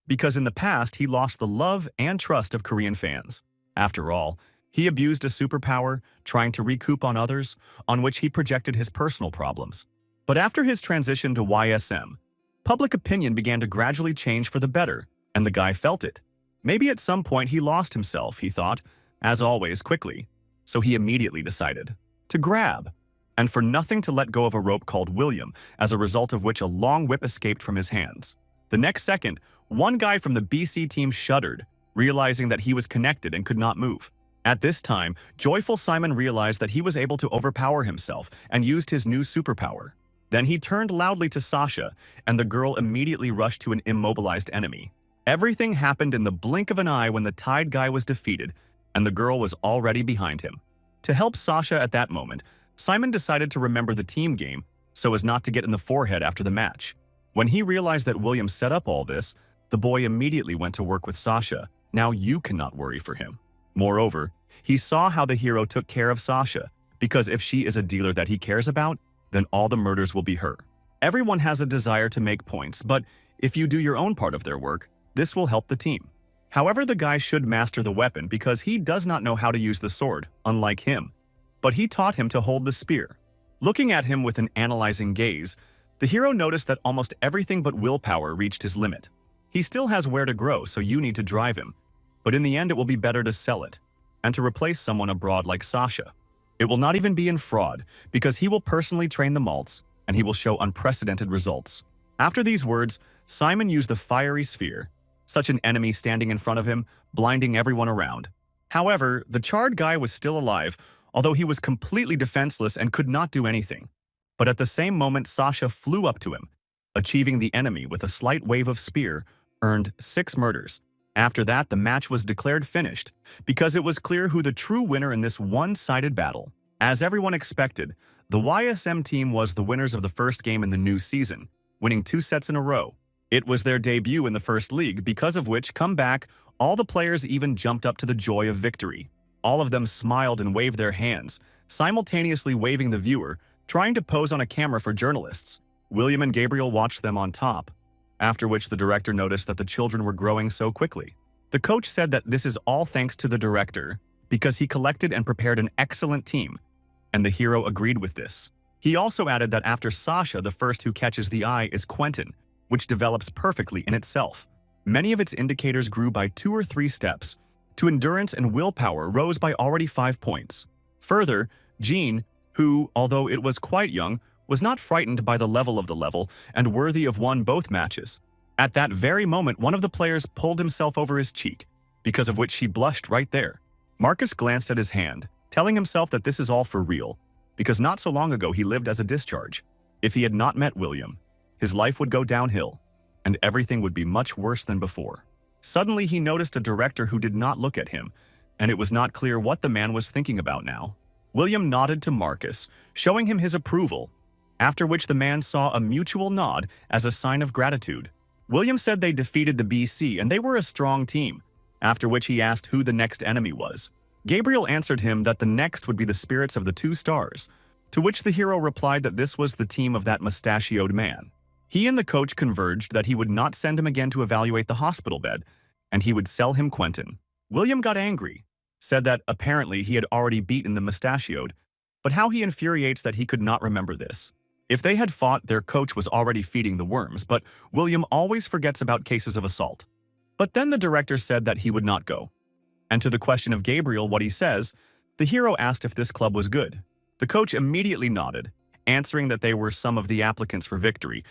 because in the past he lost the love and trust of Korean fans. After all, he abused a superpower, trying to recoup on others, on which he projected his personal problems. But after his transition to YSM, public opinion began to gradually change for the better, and the guy felt it. Maybe at some point he lost himself, he thought, as always, quickly. So he immediately decided to grab, and for nothing to let go of a rope called William, as a result of which a long whip escaped from his hands. The next second, one guy from the BC team shuddered, realizing that he was connected and could not move. At this time, joyful Simon realized that he was able to overpower himself and used his new superpower. Then he turned loudly to Sasha, and the girl immediately rushed to an immobilized enemy. Everything happened in the blink of an eye when the Tide guy was defeated, and the girl was already behind him. To help Sasha at that moment, Simon decided to remember the team game so as not to get in the forehead after the match. When he realized that William set up all this, the boy immediately went to work with Sasha. Now you cannot worry for him. Moreover, he saw how the hero took care of Sasha, because if she is a dealer that he cares about, then all the murders will be her. Everyone has a desire to make points, but if you do your own part of their work, this will help the team. However, the guy should master the weapon because he does not know how to use the sword, unlike him. But he taught him to hold the spear. Looking at him with an analyzing gaze, the hero noticed that almost everything but willpower reached his limit. He still has where to grow, so you need to drive him. But in the end, it will be better to sell it. and to replace someone abroad like Sasha. It will not even be in fraud, because he will personally train the malts, and he will show unprecedented results. After these words, Simon used the fiery sphere, such an enemy standing in front of him, blinding everyone around. However, the charred guy was still alive, although he was completely defenseless and could not do anything. But at the same moment, Sasha flew up to him, achieving the enemy with a slight wave of spear, earned 6 murders. After that, the match was declared finished, because it was clear who the true winner in this one-sided battle. As everyone expected, the YSM team was the winners of the first game in the new season, winning 2 sets in a row. It was their debut in the first league, because of which, come back, all the players even jumped up to the joy of victory. All of them smiled and waved their hands, simultaneously waving the viewer, trying to pose on a camera for journalists. William and Gabriel watched them on top, after which the director noticed that the children were growing so quickly. The coach said that this is all thanks to the director, because he collected and prepared an excellent team, and the hero agreed with this. He also added that after Sasha, the first who catches the eye is Quentin, which develops perfectly in itself. Many of its indicators grew by 2 or 3 steps. To endurance and willpower rose by already 5 points. Further, Jean, who, although it was quite young, was not frightened by the level and worthy of won both matches. At that very moment, one of the players pulled himself over his cheek, because of which she blushed right there. Marcus glanced at his hand, telling himself that this is all for real, because not so long ago he lived as a discharge. If he had not met William, his life would go downhill, and everything would be much worse than before. Suddenly he noticed a director who did not look at him, and it was not clear what the man was thinking about now. William nodded to Marcus, showing him his approval, after which the man saw a mutual nod as a sign of gratitude. William said they defeated the BC and they were a strong team, after which he asked who the next enemy was. Gabriel answered him that the next would be the spirits of the 2 stars, to which the hero replied that this was the team of that mustachioed man. He and the coach converged that he would not send him again to evaluate the hospital bed, and he would sell him Quentin. William got angry, said that apparently he had already beaten the mustachioed, but how he infuriates that he could not remember this. If they had fought, their coach was already feeding the worms, but William always forgets about cases of assault. But then the director said that he would not go. And to the question of Gabriel what he says, the hero asked if this club was good. The coach immediately nodded, answering that they were some of the applicants for victory,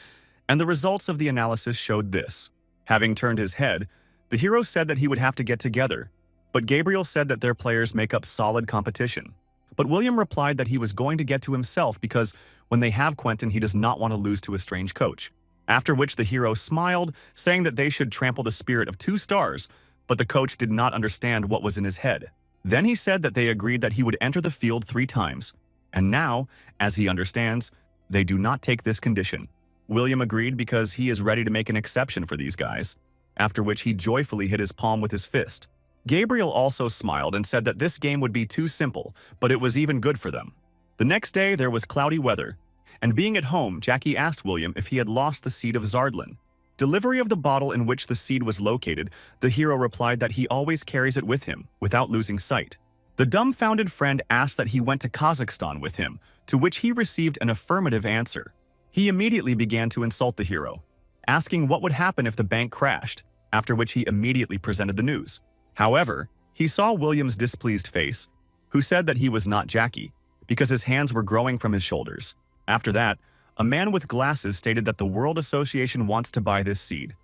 and the results of the analysis showed this. Having turned his head, the hero said that he would have to get together, but Gabriel said that their players make up solid competition. But William replied that he was going to get to himself because when they have Quentin, he does not want to lose to a strange coach. After which the hero smiled, saying that they should trample the spirit of 2 stars, but the coach did not understand what was in his head. Then he said that they agreed that he would enter the field 3 times, and now, as he understands, they do not take this condition. William agreed because he is ready to make an exception for these guys, after which he joyfully hit his palm with his fist. Gabriel also smiled and said that this game would be too simple, but it was even good for them. The next day there was cloudy weather, and being at home, Jackie asked William if he had lost the seed of Zardlin. Delivery of the bottle in which the seed was located, the hero replied that he always carries it with him, without losing sight. The dumbfounded friend asked that he went to Kazakhstan with him, to which he received an affirmative answer. He immediately began to insult the hero, asking what would happen if the bank crashed, after which he immediately presented the news. However, he saw William's displeased face, who said that he was not Jackie, because his hands were growing from his shoulders. After that, a man with glasses stated that the World Association wants to buy this seed,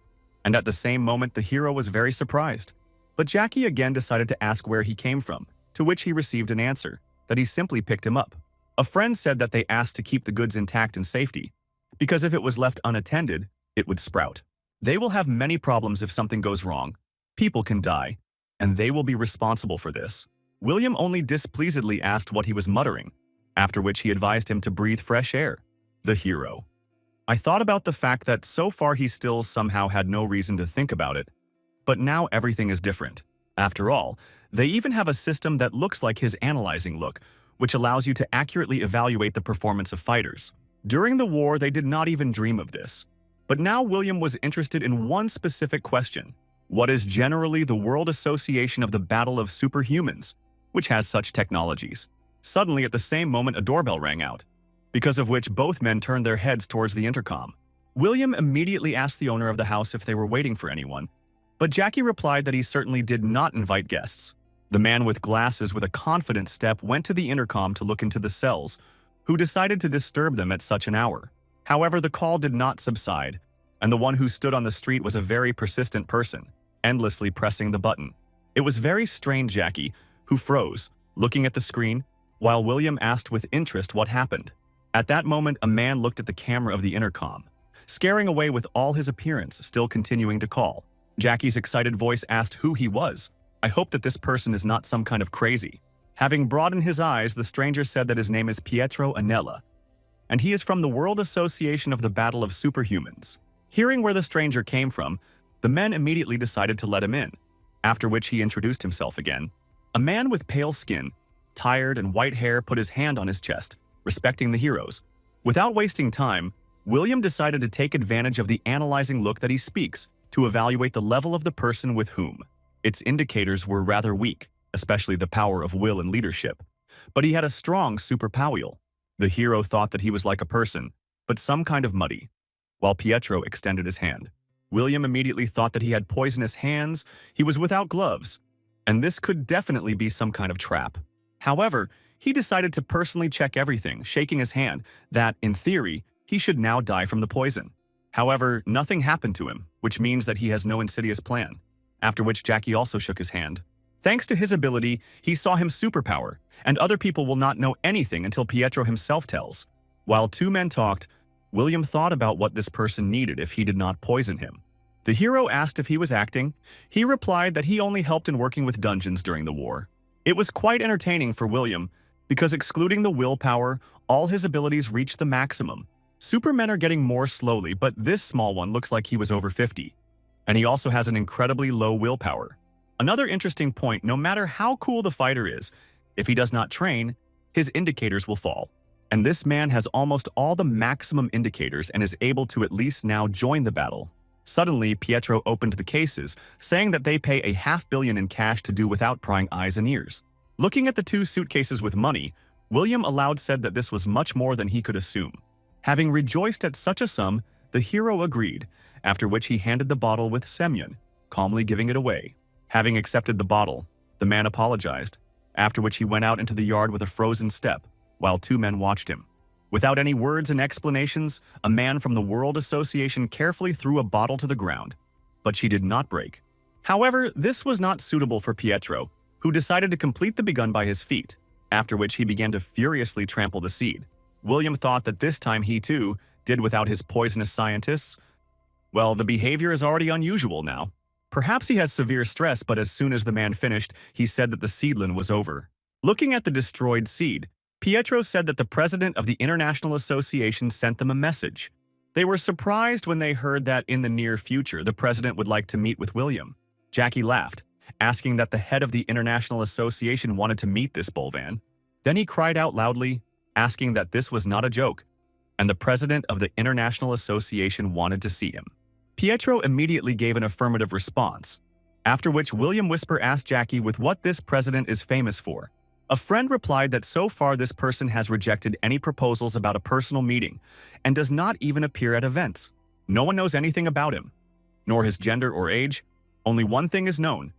and at the same moment the hero was very surprised. But Jackie again decided to ask where he came from, to which he received an answer, that he simply picked him up. A friend said that they asked to keep the goods intact and safety, because if it was left unattended, it would sprout. They will have many problems if something goes wrong. People can die, and they will be responsible for this. William only displeasedly asked what he was muttering, after which he advised him to breathe fresh air. The hero. I thought about the fact that so far he still somehow had no reason to think about it, but now everything is different. After all, they even have a system that looks like his analyzing look, which allows you to accurately evaluate the performance of fighters. During the war, they did not even dream of this. But now William was interested in one specific question. What is generally the World Association of the Battle of Superhumans, which has such technologies? Suddenly, at the same moment, a doorbell rang out, because of which both men turned their heads towards the intercom. William immediately asked the owner of the house if they were waiting for anyone, but Jackie replied that he certainly did not invite guests. The man with glasses with a confident step went to the intercom to look into the cells, who decided to disturb them at such an hour. However, the call did not subside, and the one who stood on the street was a very persistent person, endlessly pressing the button. It was very strange Jackie, who froze, looking at the screen, while William asked with interest what happened. At that moment, a man looked at the camera of the intercom, scaring away with all his appearance, still continuing to call. Jackie's excited voice asked who he was. I hope that this person is not some kind of crazy. Having broadened his eyes, the stranger said that his name is Pietro Anella, and he is from the World Association of the Battle of Superhumans. Hearing where the stranger came from, the men immediately decided to let him in, after which he introduced himself again. A man with pale skin, tired and white hair put his hand on his chest, respecting the heroes. Without wasting time, William decided to take advantage of the analyzing look that he speaks to evaluate the level of the person with whom. Its indicators were rather weak, especially the power of will and leadership. But he had a strong superpower. The hero thought that he was like a person, but some kind of muddy. While Pietro extended his hand, William immediately thought that he had poisonous hands, he was without gloves, and this could definitely be some kind of trap. However, he decided to personally check everything, shaking his hand, that, in theory, he should now die from the poison. However, nothing happened to him, which means that he has no insidious plan. After which Jackie also shook his hand. Thanks to his ability, he saw him superpower, and other people will not know anything until Pietro himself tells. While two men talked, William thought about what this person needed if he did not poison him. The hero asked if he was acting. He replied that he only helped in working with dungeons during the war. It was quite entertaining for William, because excluding the willpower, all his abilities reached the maximum. Supermen are getting more slowly, but this small one looks like he was over 50. And he also has an incredibly low willpower. Another interesting point, no matter how cool the fighter is, if he does not train, his indicators will fall. And this man has almost all the maximum indicators and is able to at least now join the battle. Suddenly, Pietro opened the cases, saying that they pay a $500 million in cash to do without prying eyes and ears. Looking at the two suitcases with money, William aloud said that this was much more than he could assume. Having rejoiced at such a sum, the hero agreed, after which he handed the bottle with Semyon, calmly giving it away. Having accepted the bottle, the man apologized, after which he went out into the yard with a frozen step, while two men watched him. Without any words and explanations, a man from the World Association carefully threw a bottle to the ground, but she did not break. However, this was not suitable for Pietro, who decided to complete the begun by his feet, after which he began to furiously trample the seed. William thought that this time he, too, did without his poisonous scientists. Well, the behavior is already unusual now. Perhaps he has severe stress, but as soon as the man finished, he said that the seedling was over. Looking at the destroyed seed, Pietro said that the president of the International Association sent them a message. They were surprised when they heard that in the near future the president would like to meet with William. Jackie laughed, asking that the head of the International Association wanted to meet this Bolvan. Then he cried out loudly, asking that this was not a joke, and the president of the International Association wanted to see him. Pietro immediately gave an affirmative response, after which William Whisper asked Jackie with what this president is famous for. A friend replied that so far this person has rejected any proposals about a personal meeting and does not even appear at events. No one knows anything about him, nor his gender or age. Only one thing is known.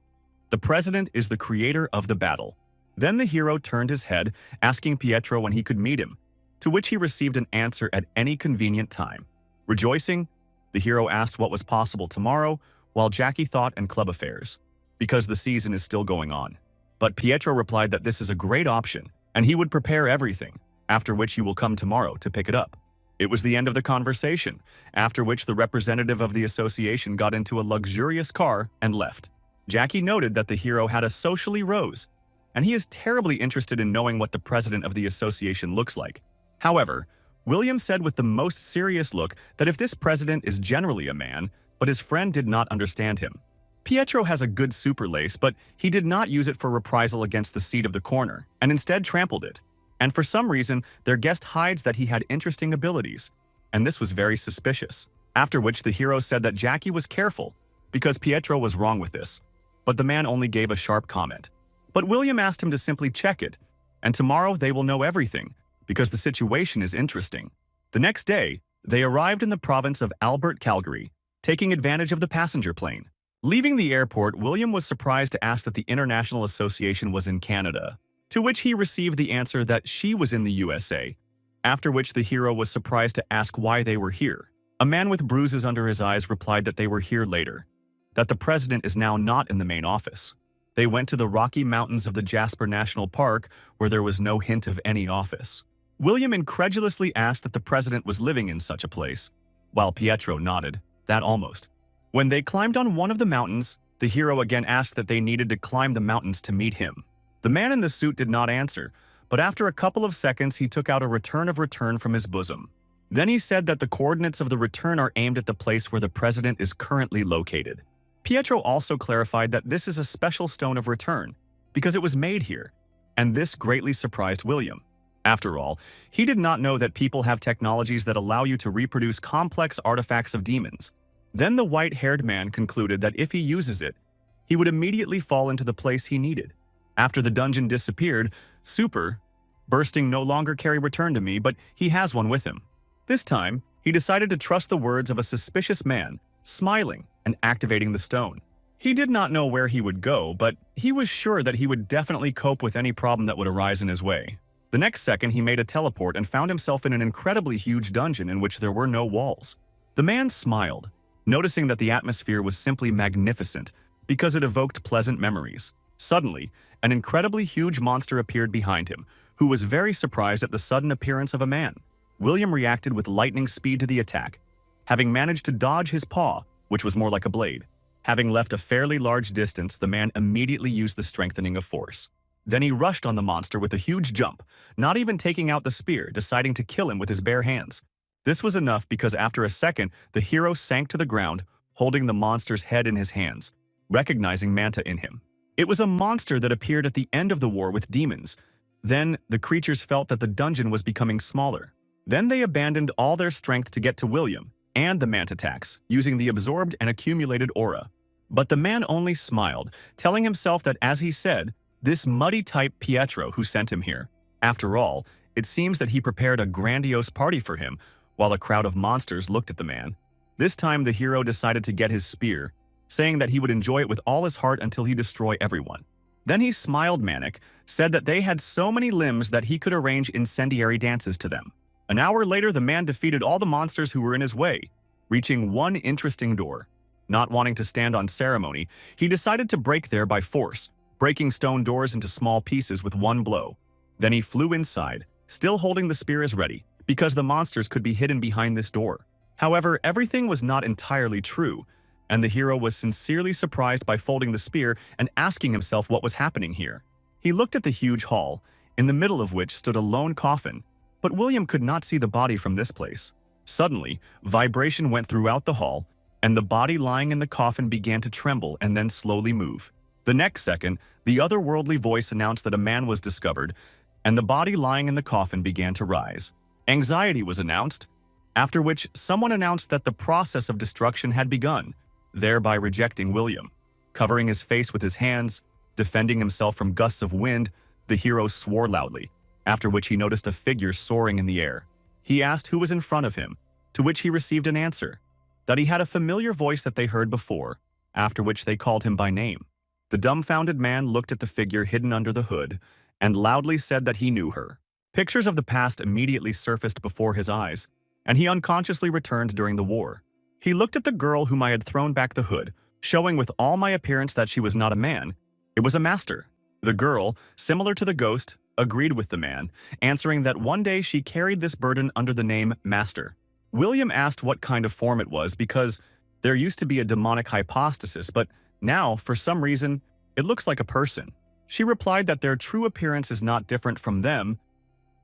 The president is the creator of the battle. Then the hero turned his head, asking Pietro when he could meet him, to which he received an answer at any convenient time. Rejoicing, the hero asked what was possible tomorrow, while Jackie thought and club affairs, because the season is still going on. But Pietro replied that this is a great option, and he would prepare everything, after which you will come tomorrow to pick it up. It was the end of the conversation, after which the representative of the association got into a luxurious car and left. Jackie noted that the hero had a socially rose, and he is terribly interested in knowing what the president of the association looks like. However, William said with the most serious look that if this president is generally a man, but his friend did not understand him. Pietro has a good super lace, but he did not use it for reprisal against the seed of the corner, and instead trampled it. And for some reason, their guest hides that he had interesting abilities, and this was very suspicious. After which the hero said that Jackie was careful, because Pietro was wrong with this, but the man only gave a sharp comment. But William asked him to simply check it, and tomorrow they will know everything, because the situation is interesting. The next day, they arrived in the province of Albert, Calgary, taking advantage of the passenger plane. Leaving the airport, William was surprised to ask that the International Association was in Canada, to which he received the answer that she was in the USA, after which the hero was surprised to ask why they were here. A man with bruises under his eyes replied that they were here later, that the president is now not in the main office. They went to the Rocky Mountains of the Jasper National Park, where there was no hint of any office. William incredulously asked that the president was living in such a place, while Pietro nodded, that almost. When they climbed on one of the mountains, the hero again asked that they needed to climb the mountains to meet him. The man in the suit did not answer, but after a couple of seconds he took out a return of return from his bosom. Then he said that the coordinates of the return are aimed at the place where the president is currently located. Pietro also clarified that this is a special stone of return, because it was made here, and this greatly surprised William. After all, he did not know that people have technologies that allow you to reproduce complex artifacts of demons. Then the white-haired man concluded that if he uses it, he would immediately fall into the place he needed. After the dungeon disappeared, Super, bursting no longer carry return to me, but he has one with him. This time, he decided to trust the words of a suspicious man, smiling and activating the stone. He did not know where he would go, but he was sure that he would definitely cope with any problem that would arise in his way. The next second, he made a teleport and found himself in an incredibly huge dungeon in which there were no walls. The man smiled, noticing that the atmosphere was simply magnificent because it evoked pleasant memories. Suddenly, an incredibly huge monster appeared behind him, who was very surprised at the sudden appearance of a man. William reacted with lightning speed to the attack, having managed to dodge his paw, which was more like a blade. Having left a fairly large distance, the man immediately used the strengthening of force. Then he rushed on the monster with a huge jump, not even taking out the spear, deciding to kill him with his bare hands. This was enough because after a second, the hero sank to the ground, holding the monster's head in his hands, recognizing Manta in him. It was a monster that appeared at the end of the war with demons. Then, the creatures felt that the dungeon was becoming smaller. Then they abandoned all their strength to get to William and the Manta attacks, using the absorbed and accumulated aura. But the man only smiled, telling himself that, as he said, this muddy type Pietro who sent him here. After all, it seems that he prepared a grandiose party for him, while a crowd of monsters looked at the man. This time the hero decided to get his spear, saying that he would enjoy it with all his heart until he destroy everyone. Then he smiled manic, said that they had so many limbs that he could arrange incendiary dances to them. An hour later, the man defeated all the monsters who were in his way, reaching one interesting door. Not wanting to stand on ceremony, he decided to break there by force, breaking stone doors into small pieces with one blow. Then he flew inside, still holding the spear as ready, because the monsters could be hidden behind this door. However, everything was not entirely true, and the hero was sincerely surprised by folding the spear and asking himself what was happening here. He looked at the huge hall, in the middle of which stood a lone coffin, but William could not see the body from this place. Suddenly, vibration went throughout the hall, and the body lying in the coffin began to tremble and then slowly move. The next second, the otherworldly voice announced that a man was discovered, and the body lying in the coffin began to rise. Anxiety was announced, after which someone announced that the process of destruction had begun, thereby rejecting William. Covering his face with his hands, defending himself from gusts of wind, the hero swore loudly, after which he noticed a figure soaring in the air. He asked who was in front of him, to which he received an answer, that he had a familiar voice that they heard before, after which they called him by name. The dumbfounded man looked at the figure hidden under the hood and loudly said that he knew her. Pictures of the past immediately surfaced before his eyes, and he unconsciously returned during the war. He looked at the girl whom I had thrown back the hood, showing with all my appearance that she was not a man. It was a master. The girl, similar to the ghost, agreed with the man, answering that one day she carried this burden under the name Master. William asked what kind of form it was because there used to be a demonic hypostasis, but now, for some reason, it looks like a person. She replied that their true appearance is not different from them,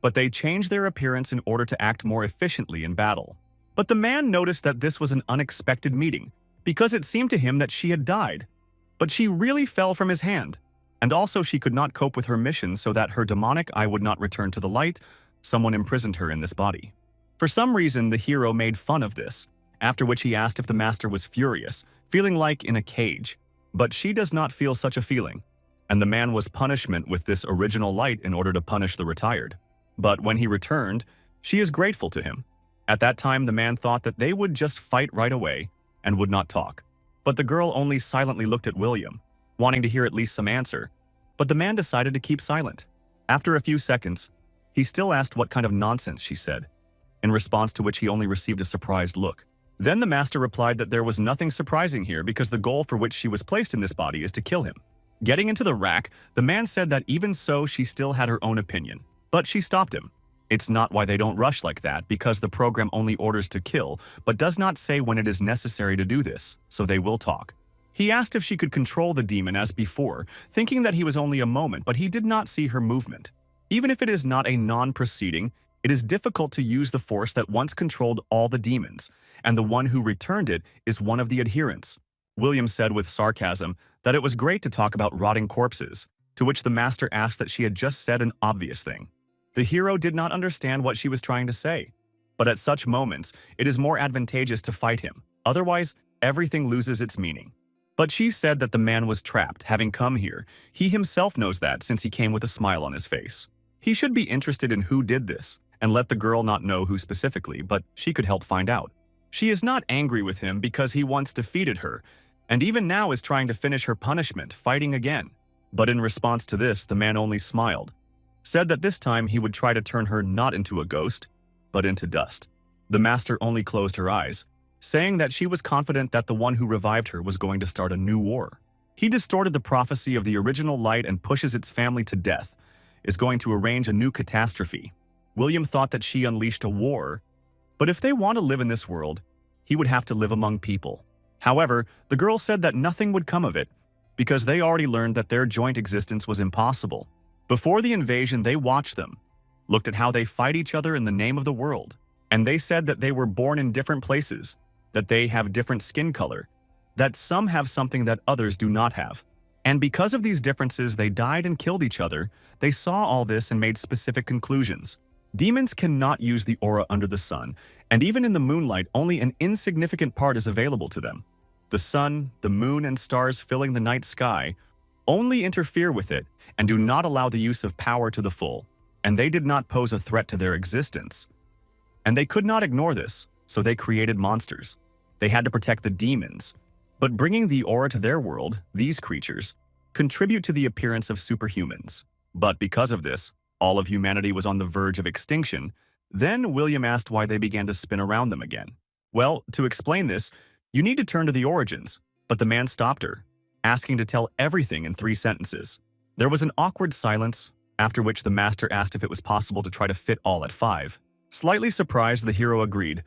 but they change their appearance in order to act more efficiently in battle. But the man noticed that this was an unexpected meeting, because it seemed to him that she had died. But she really fell from his hand, and also she could not cope with her mission so that her demonic eye would not return to the light. Someone imprisoned her in this body. For some reason, the hero made fun of this, after which he asked if the master was furious, feeling like in a cage. But she does not feel such a feeling, and the man was punishment with this original light in order to punish the retired. But when he returned, she is grateful to him. At that time, the man thought that they would just fight right away and would not talk. But the girl only silently looked at William, wanting to hear at least some answer. But the man decided to keep silent. After a few seconds, he still asked what kind of nonsense she said, in response to which he only received a surprised look. Then the master replied that there was nothing surprising here because the goal for which she was placed in this body is to kill him. Getting into the rack, the man said that even so she still had her own opinion. But she stopped him. It's not why they don't rush like that, because the program only orders to kill, but does not say when it is necessary to do this, so they will talk. He asked if she could control the demon as before, thinking that he was only a moment, but he did not see her movement. Even if it is not a non-proceeding, it is difficult to use the force that once controlled all the demons, and the one who returned it is one of the adherents. William said with sarcasm that it was great to talk about rotting corpses, to which the master asked that she had just said an obvious thing. The hero did not understand what she was trying to say, but at such moments, it is more advantageous to fight him. Otherwise, everything loses its meaning. But she said that the man was trapped, having come here. He himself knows that since he came with a smile on his face. He should be interested in who did this, and let the girl not know who specifically, but she could help find out. She is not angry with him because he once defeated her, and even now is trying to finish her punishment, fighting again. But in response to this, the man only smiled, said that this time he would try to turn her not into a ghost, but into dust. The master only closed her eyes, saying that she was confident that the one who revived her was going to start a new war. He distorted the prophecy of the original light and pushes its family to death, is going to arrange a new catastrophe. William thought that she unleashed a war, but if they want to live in this world, he would have to live among people. However, the girl said that nothing would come of it, because they already learned that their joint existence was impossible. Before the invasion, they watched them, looked at how they fight each other in the name of the world, and they said that they were born in different places, that they have different skin color, that some have something that others do not have. And because of these differences, they died and killed each other. They saw all this and made specific conclusions. Demons cannot use the aura under the sun, and even in the moonlight, only an insignificant part is available to them. The sun, the moon, and stars filling the night sky only interfere with it and do not allow the use of power to the full, and they did not pose a threat to their existence. And they could not ignore this, so they created monsters. They had to protect the demons, but bringing the aura to their world, these creatures contribute to the appearance of superhumans. But because of this, all of humanity was on the verge of extinction. Then William asked why they began to spin around them again. Well, to explain this, you need to turn to the origins, but the man stopped her, asking to tell everything in 3 sentences. There was an awkward silence, after which the master asked if it was possible to try to fit all at 5. Slightly surprised, the hero agreed,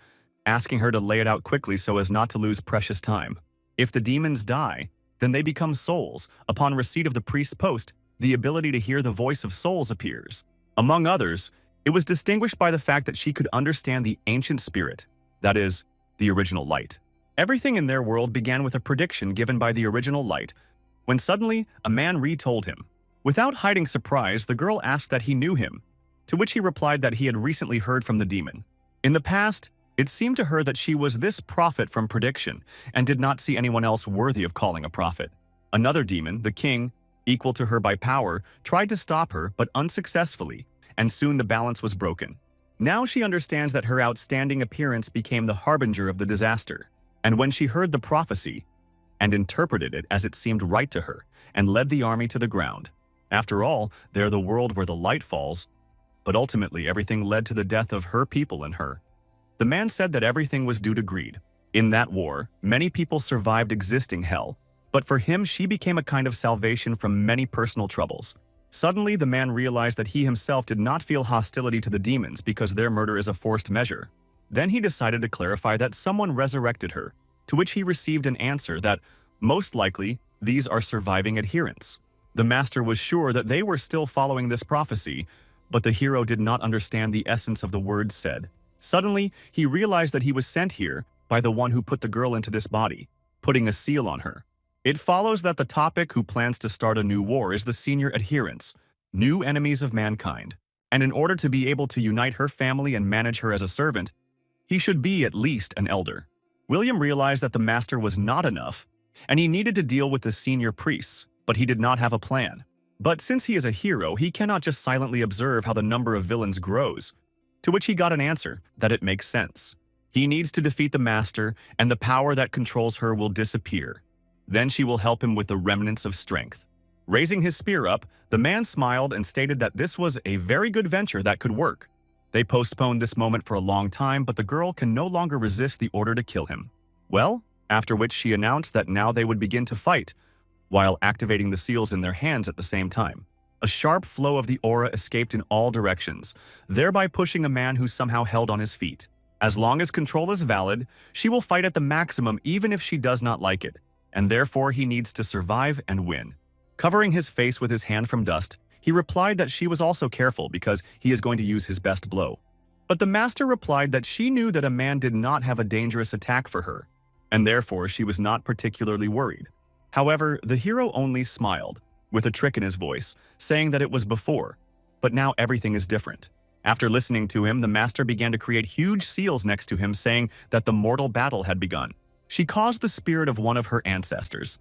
asking her to lay it out quickly so as not to lose precious time. If the demons die, then they become souls. Upon receipt of the priest's post, the ability to hear the voice of souls appears. Among others, it was distinguished by the fact that she could understand the ancient spirit, that is, the original light. Everything in their world began with a prediction given by the original light, when suddenly a man retold him. Without hiding surprise, the girl asked that he knew him, to which he replied that he had recently heard from the demon. In the past, it seemed to her that she was this prophet from prediction and did not see anyone else worthy of calling a prophet. Another demon, the king, equal to her by power, tried to stop her but unsuccessfully, and soon the balance was broken. Now she understands that her outstanding appearance became the harbinger of the disaster. And when she heard the prophecy and interpreted it as it seemed right to her and led the army to the ground. After all, they're the world where the light falls, but ultimately everything led to the death of her people and her. The man said that everything was due to greed. In that war, many people survived existing hell, but for him she became a kind of salvation from many personal troubles. Suddenly, the man realized that he himself did not feel hostility to the demons because their murder is a forced measure. Then he decided to clarify that someone resurrected her, to which he received an answer that, most likely, these are surviving adherents. The master was sure that they were still following this prophecy, but the hero did not understand the essence of the words said. Suddenly, he realized that he was sent here by the one who put the girl into this body, putting a seal on her. It follows that the topic who plans to start a new war is the senior adherents, new enemies of mankind. And in order to be able to unite her family and manage her as a servant, he should be at least an elder. William realized that the master was not enough, and he needed to deal with the senior priests, but he did not have a plan. But since he is a hero, he cannot just silently observe how the number of villains grows, to which he got an answer that it makes sense. He needs to defeat the master, and the power that controls her will disappear. Then she will help him with the remnants of strength. Raising his spear up, the man smiled and stated that this was a very good venture that could work. They postponed this moment for a long time, but the girl can no longer resist the order to kill him. Well, after which she announced that now they would begin to fight, while activating the seals in their hands at the same time. A sharp flow of the aura escaped in all directions, thereby pushing a man who somehow held on his feet. As long as control is valid, she will fight at the maximum even if she does not like it, and therefore he needs to survive and win. Covering his face with his hand from dust, he replied that she was also careful because he is going to use his best blow. But the master replied that she knew that a man did not have a dangerous attack for her, and therefore she was not particularly worried. However, the hero only smiled, with a trick in his voice, saying that it was before, but now everything is different. After listening to him, the master began to create huge seals next to him, saying that the mortal battle had begun. She caused the spirit of one of her ancestors.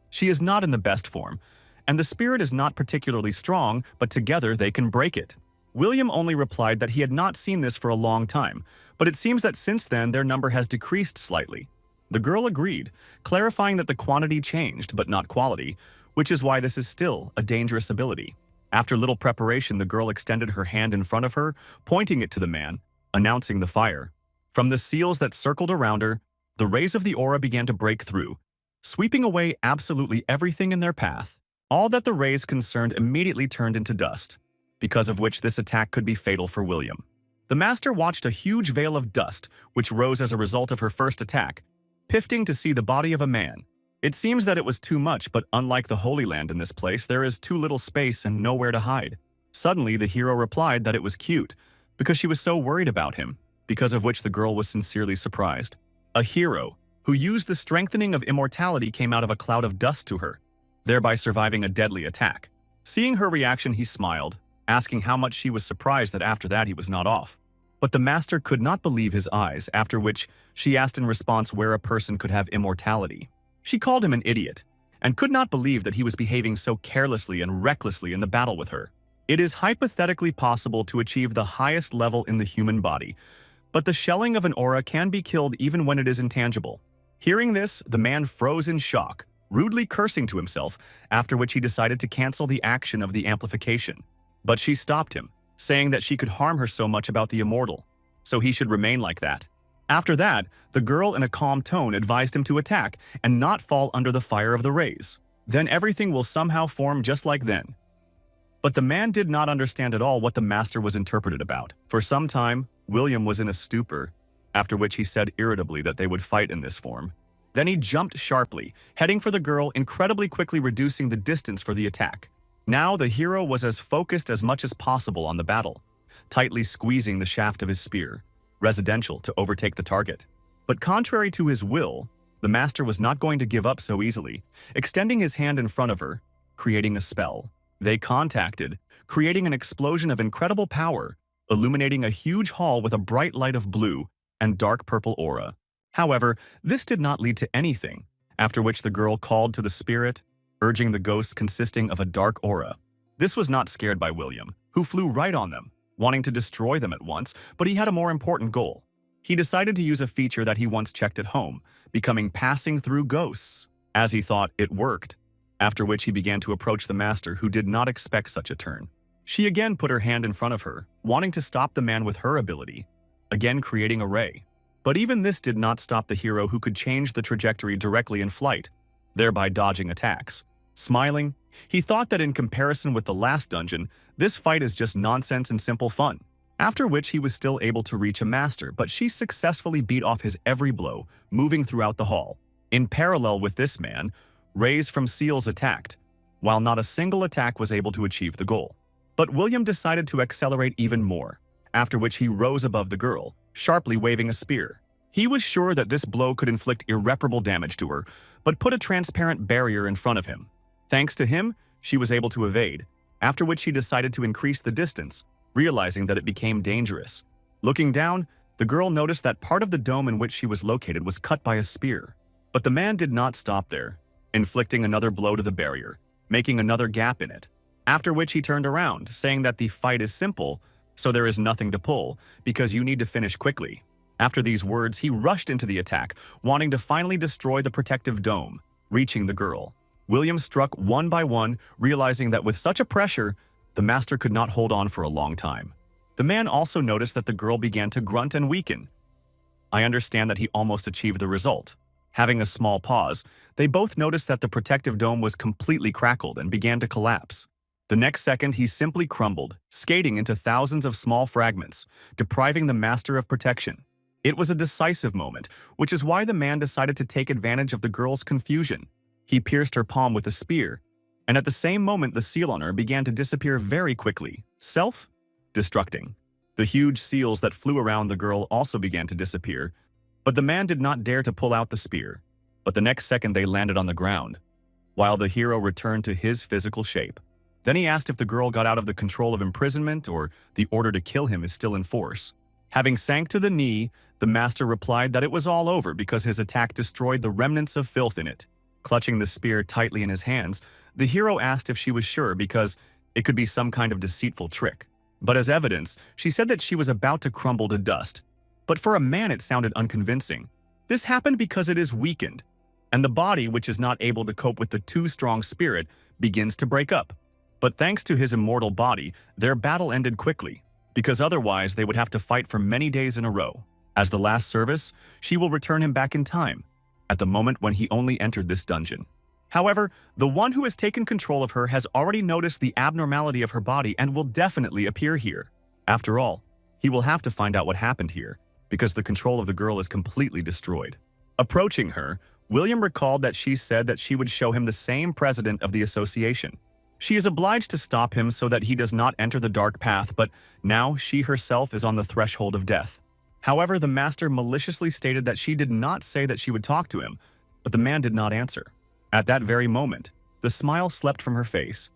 She is not in the best form, and the spirit is not particularly strong, but together they can break it. William only replied that he had not seen this for a long time, but it seems that since then their number has decreased slightly. The girl agreed, clarifying that the quantity changed but not quality, which is why this is still a dangerous ability. After little preparation, the girl extended her hand in front of her, pointing it to the man, announcing the fire. From the seals that circled around her, the rays of the aura began to break through, sweeping away absolutely everything in their path. All that the rays concerned immediately turned into dust, because of which this attack could be fatal for William. The master watched a huge veil of dust, which rose as a result of her first attack, pivoting to see the body of a man. It seems that it was too much, but unlike the Holy Land in this place, there is too little space and nowhere to hide. Suddenly, the hero replied that it was cute, because she was so worried about him, because of which the girl was sincerely surprised. A hero, who used the strengthening of immortality, came out of a cloud of dust to her, thereby surviving a deadly attack. Seeing her reaction, he smiled, asking how much she was surprised that after that he was not off. But the master could not believe his eyes, after which she asked in response where a person could have immortality. She called him an idiot, and could not believe that he was behaving so carelessly and recklessly in the battle with her. It is hypothetically possible to achieve the highest level in the human body, but the shelling of an aura can be killed even when it is intangible. Hearing this, the man froze in shock, rudely cursing to himself, after which he decided to cancel the action of the amplification. But she stopped him, saying that she could harm her so much about the immortal, so he should remain like that. After that, the girl in a calm tone advised him to attack and not fall under the fire of the rays. Then everything will somehow form just like then. But the man did not understand at all what the master was interpreted about. For some time, William was in a stupor, after which he said irritably that they would fight in this form. Then he jumped sharply, heading for the girl, incredibly quickly reducing the distance for the attack. Now the hero was as focused as much as possible on the battle, tightly squeezing the shaft of his spear, residential, to overtake the target. But contrary to his will, the master was not going to give up so easily, extending his hand in front of her, creating a spell. They contacted, creating an explosion of incredible power, illuminating a huge hall with a bright light of blue and dark purple aura. However, this did not lead to anything, after which the girl called to the spirit, urging the ghosts consisting of a dark aura. This was not scared by William, who flew right on them, wanting to destroy them at once, but he had a more important goal. He decided to use a feature that he once checked at home, becoming passing through ghosts. As he thought, it worked, after which he began to approach the master, who did not expect such a turn. She again put her hand in front of her, wanting to stop the man with her ability, again creating a ray. But even this did not stop the hero, who could change the trajectory directly in flight, thereby dodging attacks. Smiling, he thought that in comparison with the last dungeon, this fight is just nonsense and simple fun. After which he was still able to reach a master, but she successfully beat off his every blow, moving throughout the hall. In parallel with this man, rays from seals attacked, while not a single attack was able to achieve the goal. But William decided to accelerate even more, after which he rose above the girl, sharply waving a spear. He was sure that this blow could inflict irreparable damage to her, but put a transparent barrier in front of him. Thanks to him, she was able to evade, after which he decided to increase the distance, realizing that it became dangerous. Looking down, the girl noticed that part of the dome in which she was located was cut by a spear. But the man did not stop there, inflicting another blow to the barrier, making another gap in it. After which he turned around, saying that the fight is simple, so there is nothing to pull, because you need to finish quickly. After these words, he rushed into the attack, wanting to finally destroy the protective dome. reaching the girl. William struck one by one, realizing that with such a pressure, the master could not hold on for a long time. The man also noticed that the girl began to grunt and weaken. I understand that he almost achieved the result. Having a small pause, they both noticed that the protective dome was completely crackled and began to collapse. The next second, he simply crumbled, skating into thousands of small fragments, depriving the master of protection. It was a decisive moment, which is why the man decided to take advantage of the girl's confusion. He pierced her palm with a spear, and at the same moment the seal on her began to disappear very quickly, self-destructing. The huge seals that flew around the girl also began to disappear, but the man did not dare to pull out the spear. But the next second they landed on the ground, while the hero returned to his physical shape. Then he asked if the girl got out of the control of imprisonment or the order to kill him is still in force. Having sank to the knee, the master replied that it was all over because his attack destroyed the remnants of filth in it. Clutching the spear tightly in his hands, the hero asked if she was sure because it could be some kind of deceitful trick. But as evidence, she said that she was about to crumble to dust. But for a man it sounded unconvincing. This happened because it is weakened, and the body, which is not able to cope with the too strong spirit, begins to break up. But thanks to his immortal body, their battle ended quickly, because otherwise they would have to fight for many days in a row. As the last service, she will return him back in time, at the moment when he only entered this dungeon. However, the one who has taken control of her has already noticed the abnormality of her body and will definitely appear here. After all, he will have to find out what happened here, because the control of the girl is completely destroyed. Approaching her, William recalled that she said that she would show him the same president of the association. She is obliged to stop him so that he does not enter the dark path, but now she herself is on the threshold of death. However, the master maliciously stated that she did not say that she would talk to him, but the man did not answer. At that very moment, the smile slept from her face,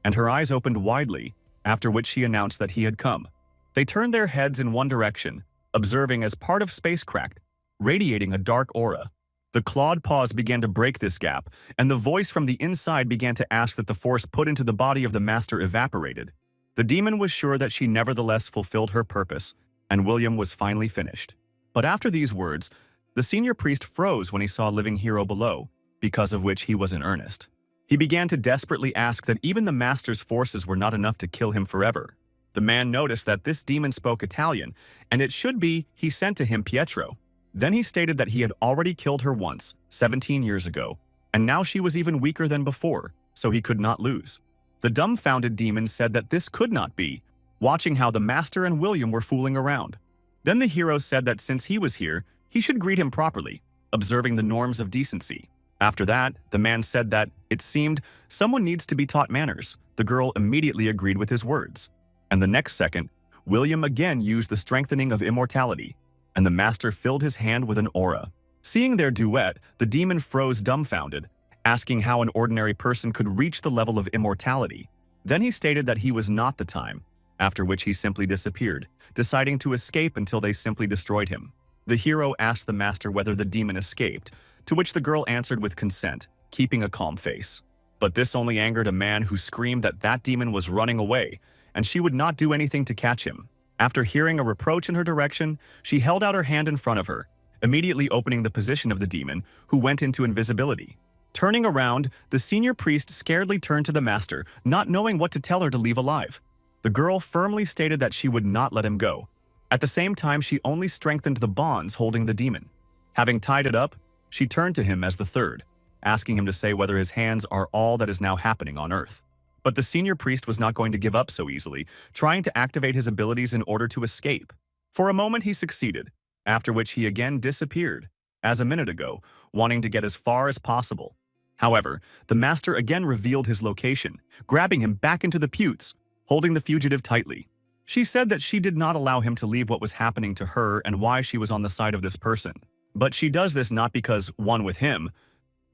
and her eyes opened widely, after which she announced that he had come. They turned their heads in one direction, observing as part of space cracked, radiating a dark aura. The clawed paws began to break this gap, and the voice from the inside began to ask that the force put into the body of the master evaporated. The demon was sure that she nevertheless fulfilled her purpose, and William was finally finished. But after these words, the senior priest froze when he saw a living hero below, because of which he was in earnest. He began to desperately ask that even the master's forces were not enough to kill him forever. The man noticed that this demon spoke Italian, and it should be he sent to him Pietro. Then he stated that he had already killed her once, 17 years ago, and now she was even weaker than before, so he could not lose. The dumbfounded demon said that this could not be, watching how the master and William were fooling around. Then the hero said that since he was here, he should greet him properly, observing the norms of decency. After that, the man said that, it seemed, someone needs to be taught manners. The girl immediately agreed with his words. And the next second, William again used the strengthening of immortality, and the master filled his hand with an aura. Seeing their duet, the demon froze dumbfounded, asking how an ordinary person could reach the level of immortality. Then he stated that he was not the time, after which he simply disappeared, deciding to escape until they simply destroyed him. The hero asked the master whether the demon escaped, to which the girl answered with consent, keeping a calm face. But this only angered a man who screamed that that demon was running away, and she would not do anything to catch him. After hearing a reproach in her direction, she held out her hand in front of her, immediately opening the position of the demon, who went into invisibility. Turning around, the senior priest scaredly turned to the master, not knowing what to tell her to leave alive. The girl firmly stated that she would not let him go. At the same time, she only strengthened the bonds holding the demon. Having tied it up, she turned to him as the third, asking him to say whether his hands are all that is now happening on Earth. But the senior priest was not going to give up so easily, trying to activate his abilities in order to escape. For a moment he succeeded, after which he again disappeared, as a minute ago, wanting to get as far as possible. However, the master again revealed his location, grabbing him back into the pewts, holding the fugitive tightly. She said that she did not allow him to leave what was happening to her and why she was on the side of this person. But she does this not because one with him,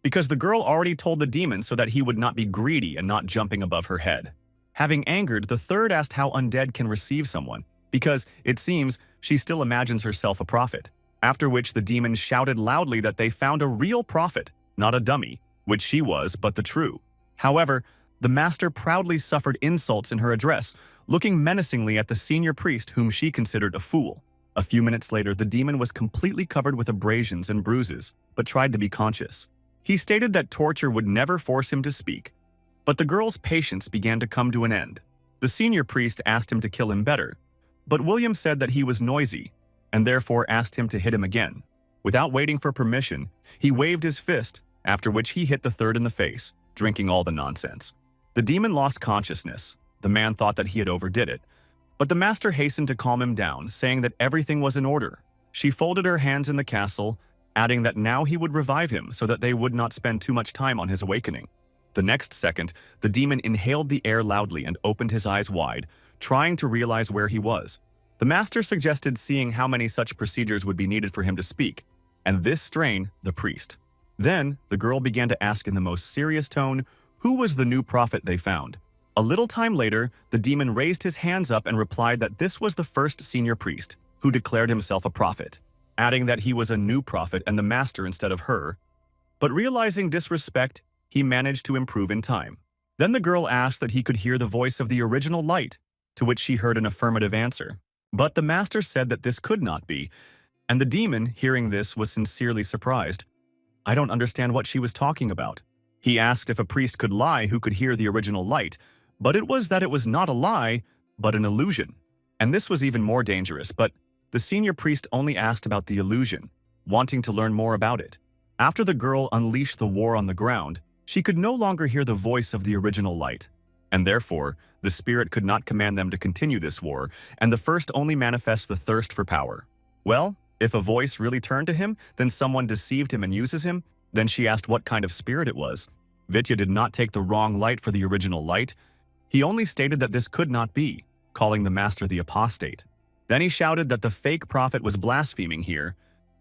because the girl already told the demon so that he would not be greedy and not jumping above her head. Having angered, the third asked how undead can receive someone, because, it seems, she still imagines herself a prophet. After which the demon shouted loudly that they found a real prophet, not a dummy, which she was, but the true. However, the master proudly suffered insults in her address, looking menacingly at the senior priest whom she considered a fool. A few minutes later, the demon was completely covered with abrasions and bruises, but tried to be conscious. He stated that torture would never force him to speak, but the girl's patience began to come to an end. The senior priest asked him to kill him better, but William said that he was noisy and therefore asked him to hit him again. Without waiting for permission, he waved his fist, after which he hit the third in the face, drinking all the nonsense. The demon lost consciousness. The man thought that he had overdid it, but the master hastened to calm him down, saying that everything was in order. She folded her hands in the castle, adding that now he would revive him so that they would not spend too much time on his awakening. The next second, the demon inhaled the air loudly and opened his eyes wide, trying to realize where he was. The master suggested seeing how many such procedures would be needed for him to speak, and this strained the priest. Then, the girl began to ask in the most serious tone who was the new prophet they found. A little time later, the demon raised his hands up and replied that this was the first senior priest, who declared himself a prophet, adding that he was a new prophet and the master instead of her. But realizing disrespect, he managed to improve in time. Then the girl asked that he could hear the voice of the original light, to which she heard an affirmative answer. But the master said that this could not be, and the demon, hearing this, was sincerely surprised. I don't understand what she was talking about. He asked if a priest could lie who could hear the original light, but it was not a lie, but an illusion. And this was even more dangerous, but the senior priest only asked about the illusion, wanting to learn more about it. After the girl unleashed the war on the ground, she could no longer hear the voice of the original light, and therefore, the spirit could not command them to continue this war, and the first only manifests the thirst for power. Well, if a voice really turned to him, then someone deceived him and uses him, then she asked what kind of spirit it was. Vitya did not take the wrong light for the original light. He only stated that this could not be, calling the master the apostate. Then he shouted that the fake prophet was blaspheming here,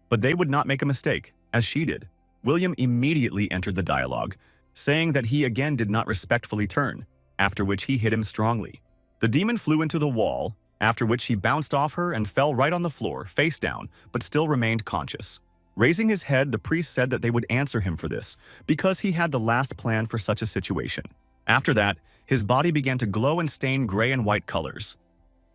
but they would not make a mistake, as she did. William immediately entered the dialogue, saying that he again did not respectfully turn, after which he hit him strongly. The demon flew into the wall, after which he bounced off her and fell right on the floor, face down, but still remained conscious. Raising his head, the priest said that they would answer him for this, because he had the last plan for such a situation. After that, his body began to glow and stain gray and white colors.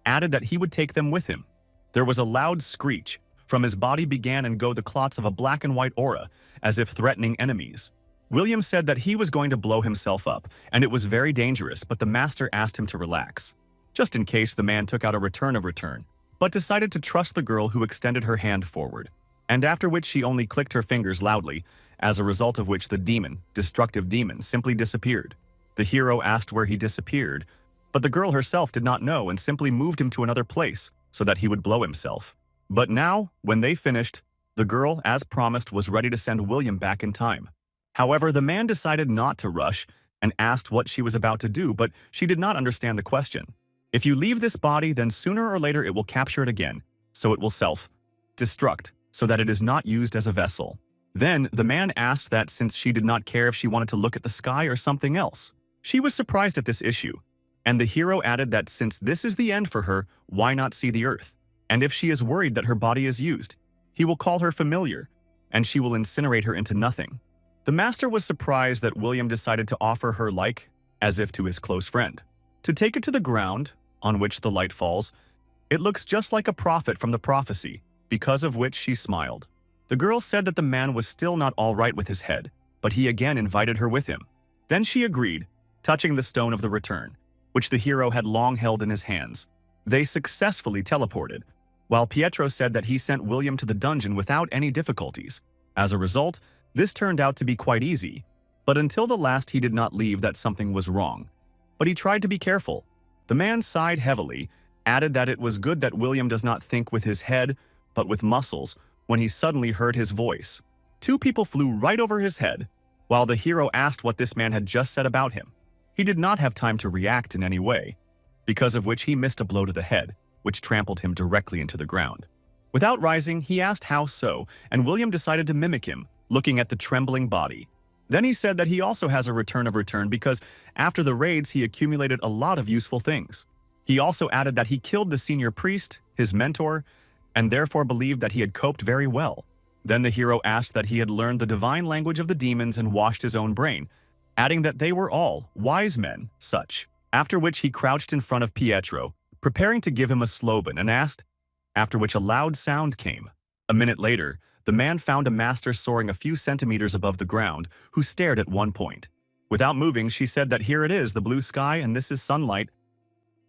Added that he would take them with him. There was a loud screech. From his body began and go the clots of a black and white aura, as if threatening enemies. William said that he was going to blow himself up, and it was very dangerous, but the master asked him to relax, just in case the man took out a return of return, but decided to trust the girl who extended her hand forward, and after which she only clicked her fingers loudly, as a result of which the demon, destructive demon, simply disappeared. The hero asked where he disappeared, but the girl herself did not know and simply moved him to another place so that he would blow himself. But now, when they finished, the girl, as promised, was ready to send William back in time. However, the man decided not to rush and asked what she was about to do, but she did not understand the question. If you leave this body, then sooner or later it will capture it again, so it will self-destruct, so that it is not used as a vessel. Then, the man asked that since she did not care if she wanted to look at the sky or something else. She was surprised at this issue, and the hero added that since this is the end for her, why not see the earth? And if she is worried that her body is used, he will call her familiar, and she will incinerate her into nothing. The master was surprised that William decided to offer her as if to his close friend. To take it to the ground, on which the light falls, it looks just like a prophet from the prophecy, because of which she smiled. The girl said that the man was still not all right with his head, but he again invited her with him. Then she agreed, touching the stone of the return, which the hero had long held in his hands. They successfully teleported, while Pietro said that he sent William to the dungeon without any difficulties. As a result, this turned out to be quite easy, but until the last he did not leave that something was wrong. But he tried to be careful. The man sighed heavily, added that it was good that William does not think with his head, but with muscles, when he suddenly heard his voice. Two people flew right over his head, while the hero asked what this man had just said about him. He did not have time to react in any way, because of which he missed a blow to the head, which trampled him directly into the ground. Without rising, he asked how so, and William decided to mimic him, looking at the trembling body. Then he said that he also has a return of return because after the raids he accumulated a lot of useful things. He also added that he killed the senior priest, his mentor, and therefore believed that he had coped very well. Then the hero asked that he had learned the divine language of the demons and washed his own brain, adding that they were all wise men, such. After which he crouched in front of Pietro, preparing to give him a slogan and asked, after which a loud sound came. A minute later, the man found a master soaring a few centimeters above the ground, who stared at one point. Without moving, she said that here it is, the blue sky, and this is sunlight.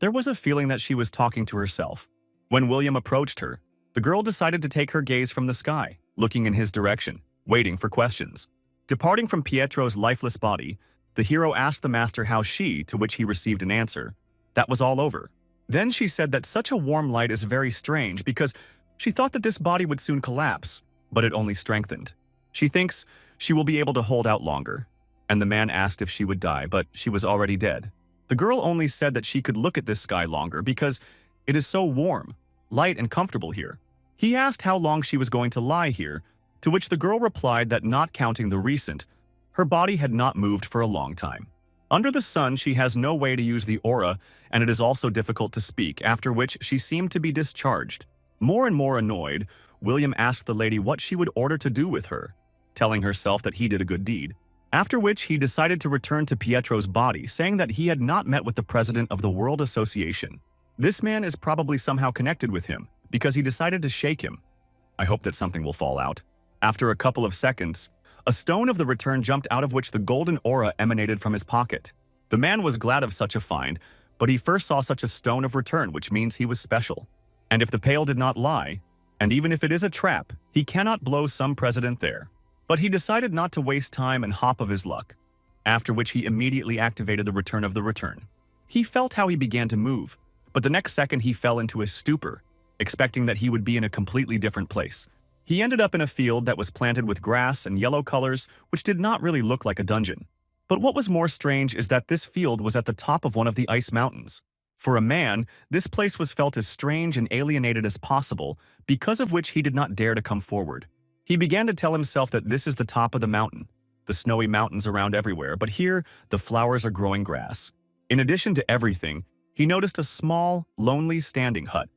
There was a feeling that she was talking to herself. When William approached her, the girl decided to take her gaze from the sky, looking in his direction, waiting for questions. Departing from Pietro's lifeless body, the hero asked the master how she, to which he received an answer. That was all over. Then she said that such a warm light is very strange because she thought that this body would soon collapse, but it only strengthened. She thinks she will be able to hold out longer. And the man asked if she would die, but she was already dead. The girl only said that she could look at this sky longer because it is so warm, light, and comfortable here. He asked how long she was going to lie here, to which the girl replied that not counting the recent, her body had not moved for a long time. Under the sun, she has no way to use the aura, and it is also difficult to speak, after which she seemed to be discharged. More and more annoyed, William asked the lady what she would order to do with her, telling herself that he did a good deed. After which he decided to return to Pietro's body, saying that he had not met with the president of the World Association. This man is probably somehow connected with him, because he decided to shake him. I hope that something will fall out. After a couple of seconds, a stone of the return jumped out of which the golden aura emanated from his pocket. The man was glad of such a find, but he first saw such a stone of return, which means he was special. And if the pail did not lie, and even if it is a trap, he cannot blow some president there. But he decided not to waste time and hop of his luck, after which he immediately activated the return of the return. He felt how he began to move, but the next second he fell into a stupor, expecting that he would be in a completely different place. He ended up in a field that was planted with grass and yellow colors, which did not really look like a dungeon. But what was more strange is that this field was at the top of one of the ice mountains. For a man, this place was felt as strange and alienated as possible, because of which he did not dare to come forward. He began to tell himself that this is the top of the mountain, the snowy mountains around everywhere, but here the flowers are growing grass. In addition to everything, he noticed a small, lonely standing hut,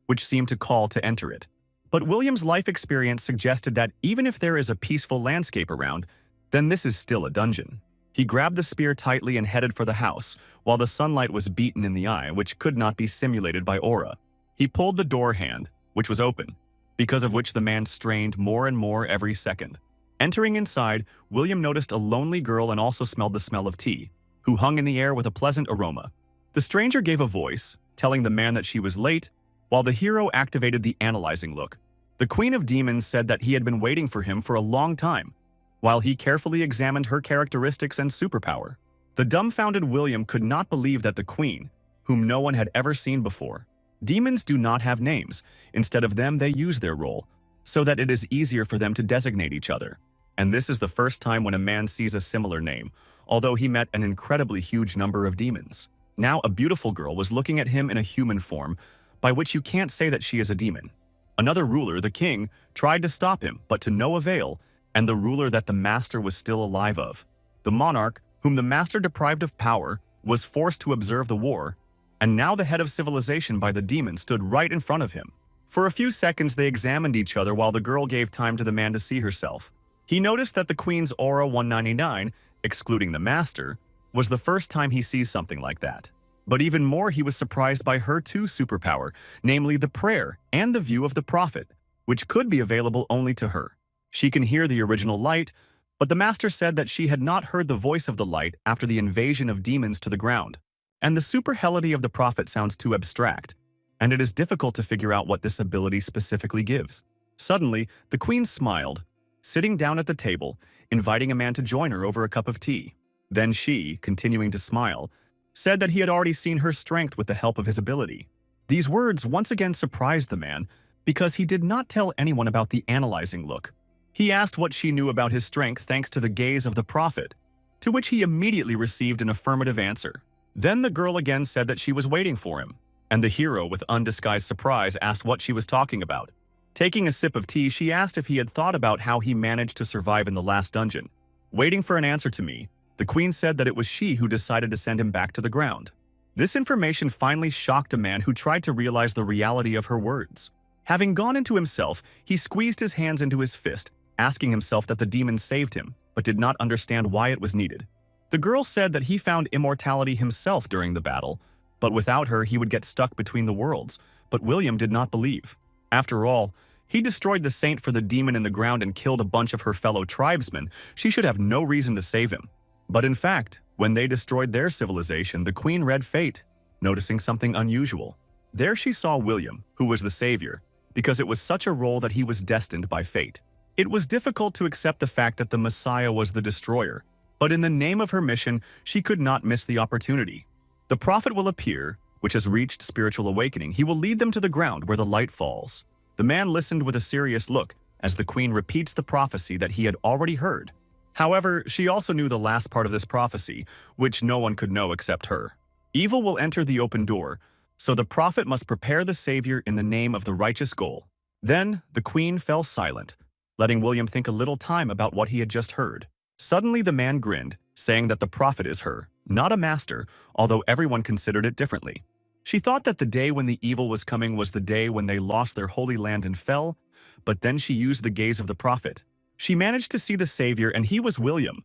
which seemed to call to enter it. But William's life experience suggested that even if there is a peaceful landscape around, then this is still a dungeon. He grabbed the spear tightly and headed for the house, while the sunlight was beaten in the eye, which could not be simulated by aura. He pulled the door hand, which was open, because of which the man strained more and more every second. Entering inside, William noticed a lonely girl and also smelled the smell of tea, who hung in the air with a pleasant aroma. The stranger gave a voice, telling the man that she was late, while the hero activated the analyzing look. The Queen of Demons said that he had been waiting for him for a long time, while he carefully examined her characteristics and superpower. The dumbfounded William could not believe that the Queen, whom no one had ever seen before. Demons do not have names. Instead of them, they use their role, so that it is easier for them to designate each other. And this is the first time when a man sees a similar name, although he met an incredibly huge number of demons. Now a beautiful girl was looking at him in a human form, by which you can't say that she is a demon. Another ruler, the king, tried to stop him, but to no avail, and the ruler that the master was still alive of. The monarch, whom the master deprived of power, was forced to observe the war, and now the head of civilization by the demon stood right in front of him. For a few seconds they examined each other while the girl gave time to the man to see herself. He noticed that the queen's aura 199, excluding the master, was the first time he sees something like that. But even more, he was surprised by her two superpower, namely the prayer and the view of the prophet, which could be available only to her. She can hear the original light, but the master said that she had not heard the voice of the light after the invasion of demons to the ground. And the superhelity of the prophet sounds too abstract, and it is difficult to figure out what this ability specifically gives. Suddenly, the queen smiled, sitting down at the table, inviting a man to join her over a cup of tea. Then she, continuing to smile, said that he had already seen her strength with the help of his ability. These words once again surprised the man, because he did not tell anyone about the analyzing look. He asked what she knew about his strength thanks to the gaze of the prophet, to which he immediately received an affirmative answer. Then the girl again said that she was waiting for him, and the hero, with undisguised surprise, asked what she was talking about. Taking a sip of tea, she asked if he had thought about how he managed to survive in the last dungeon. Waiting for an answer to me, the queen said that it was she who decided to send him back to the ground. This information finally shocked a man who tried to realize the reality of her words. Having gone into himself, he squeezed his hands into his fist, asking himself that the demon saved him, but did not understand why it was needed. The girl said that he found immortality himself during the battle, but without her he would get stuck between the worlds, but William did not believe. After all, He destroyed the saint for the demon in the ground and killed a bunch of her fellow tribesmen. She should have no reason to save him. But in fact, when they destroyed their civilization, the queen read fate, noticing something unusual. There she saw William, who was the savior, because it was such a role that he was destined by fate. It was difficult to accept the fact that the Messiah was the destroyer, but in the name of her mission, she could not miss the opportunity. The prophet will appear, which has reached spiritual awakening. He will lead them to the ground where the light falls. The man listened with a serious look as the queen repeats the prophecy that he had already heard. However, she also knew the last part of this prophecy, which no one could know except her. Evil will enter the open door, so the prophet must prepare the savior in the name of the righteous goal. Then the queen fell silent, letting William think a little time about what he had just heard. Suddenly the man grinned, saying that the prophet is her, not a master, although everyone considered it differently. She thought that the day when the evil was coming was the day when they lost their holy land and fell, but then she used the gaze of the prophet. She managed to see the savior, and he was William.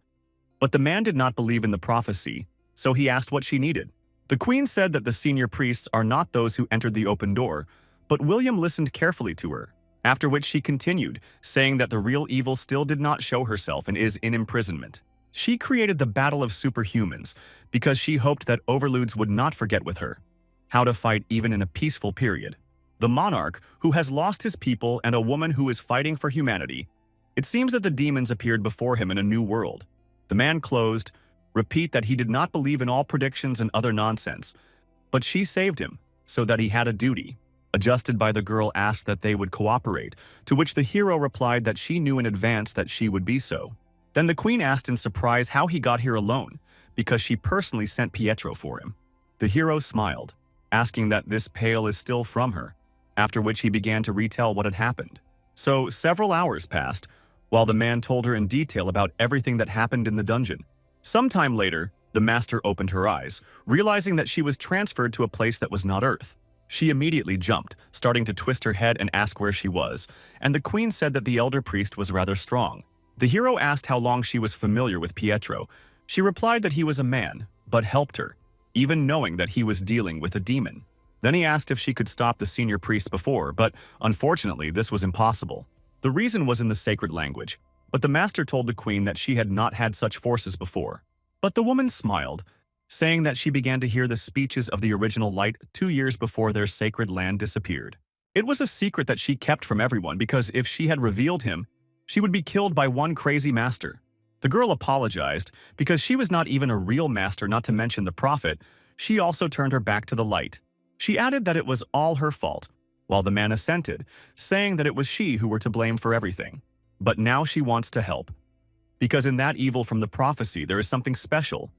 But the man did not believe in the prophecy, so he asked what she needed. The queen said that the senior priests are not those who entered the open door, but William listened carefully to her, after which she continued, saying that the real evil still did not show herself and is in imprisonment. She created the battle of superhumans because she hoped that overlords would not forget with her how to fight even in a peaceful period. The monarch, who has lost his people, and a woman who is fighting for humanity. It seems that the demons appeared before him in a new world. The man closed, repeat that he did not believe in all predictions and other nonsense, but she saved him, so that he had a duty. Adjusted by the girl asked that they would cooperate, to which the hero replied that she knew in advance that she would be so. Then the queen asked in surprise how he got here alone, because she personally sent Pietro for him. The hero smiled, asking that this pail is still from her, after which he began to retell what had happened. So several hours passed, while the man told her in detail about everything that happened in the dungeon. Sometime later, the master opened her eyes, realizing that she was transferred to a place that was not Earth. She immediately jumped, starting to twist her head and ask where she was, and the queen said that the elder priest was rather strong. The hero asked how long she was familiar with Pietro. She replied that he was a man, but helped her, even knowing that he was dealing with a demon. Then he asked if she could stop the senior priest before, but unfortunately this was impossible. The reason was in the sacred language, but the master told the queen that she had not had such forces before. But the woman smiled, saying that she began to hear the speeches of the original light 2 years before their sacred land disappeared. It was a secret that she kept from everyone because if she had revealed him, she would be killed by one crazy master. The girl apologized because she was not even a real master, not to mention the prophet. She also turned her back to the light. She added that it was all her fault, while the man assented, saying that it was she who were to blame for everything. But now she wants to help, because in that evil from the prophecy there is something special,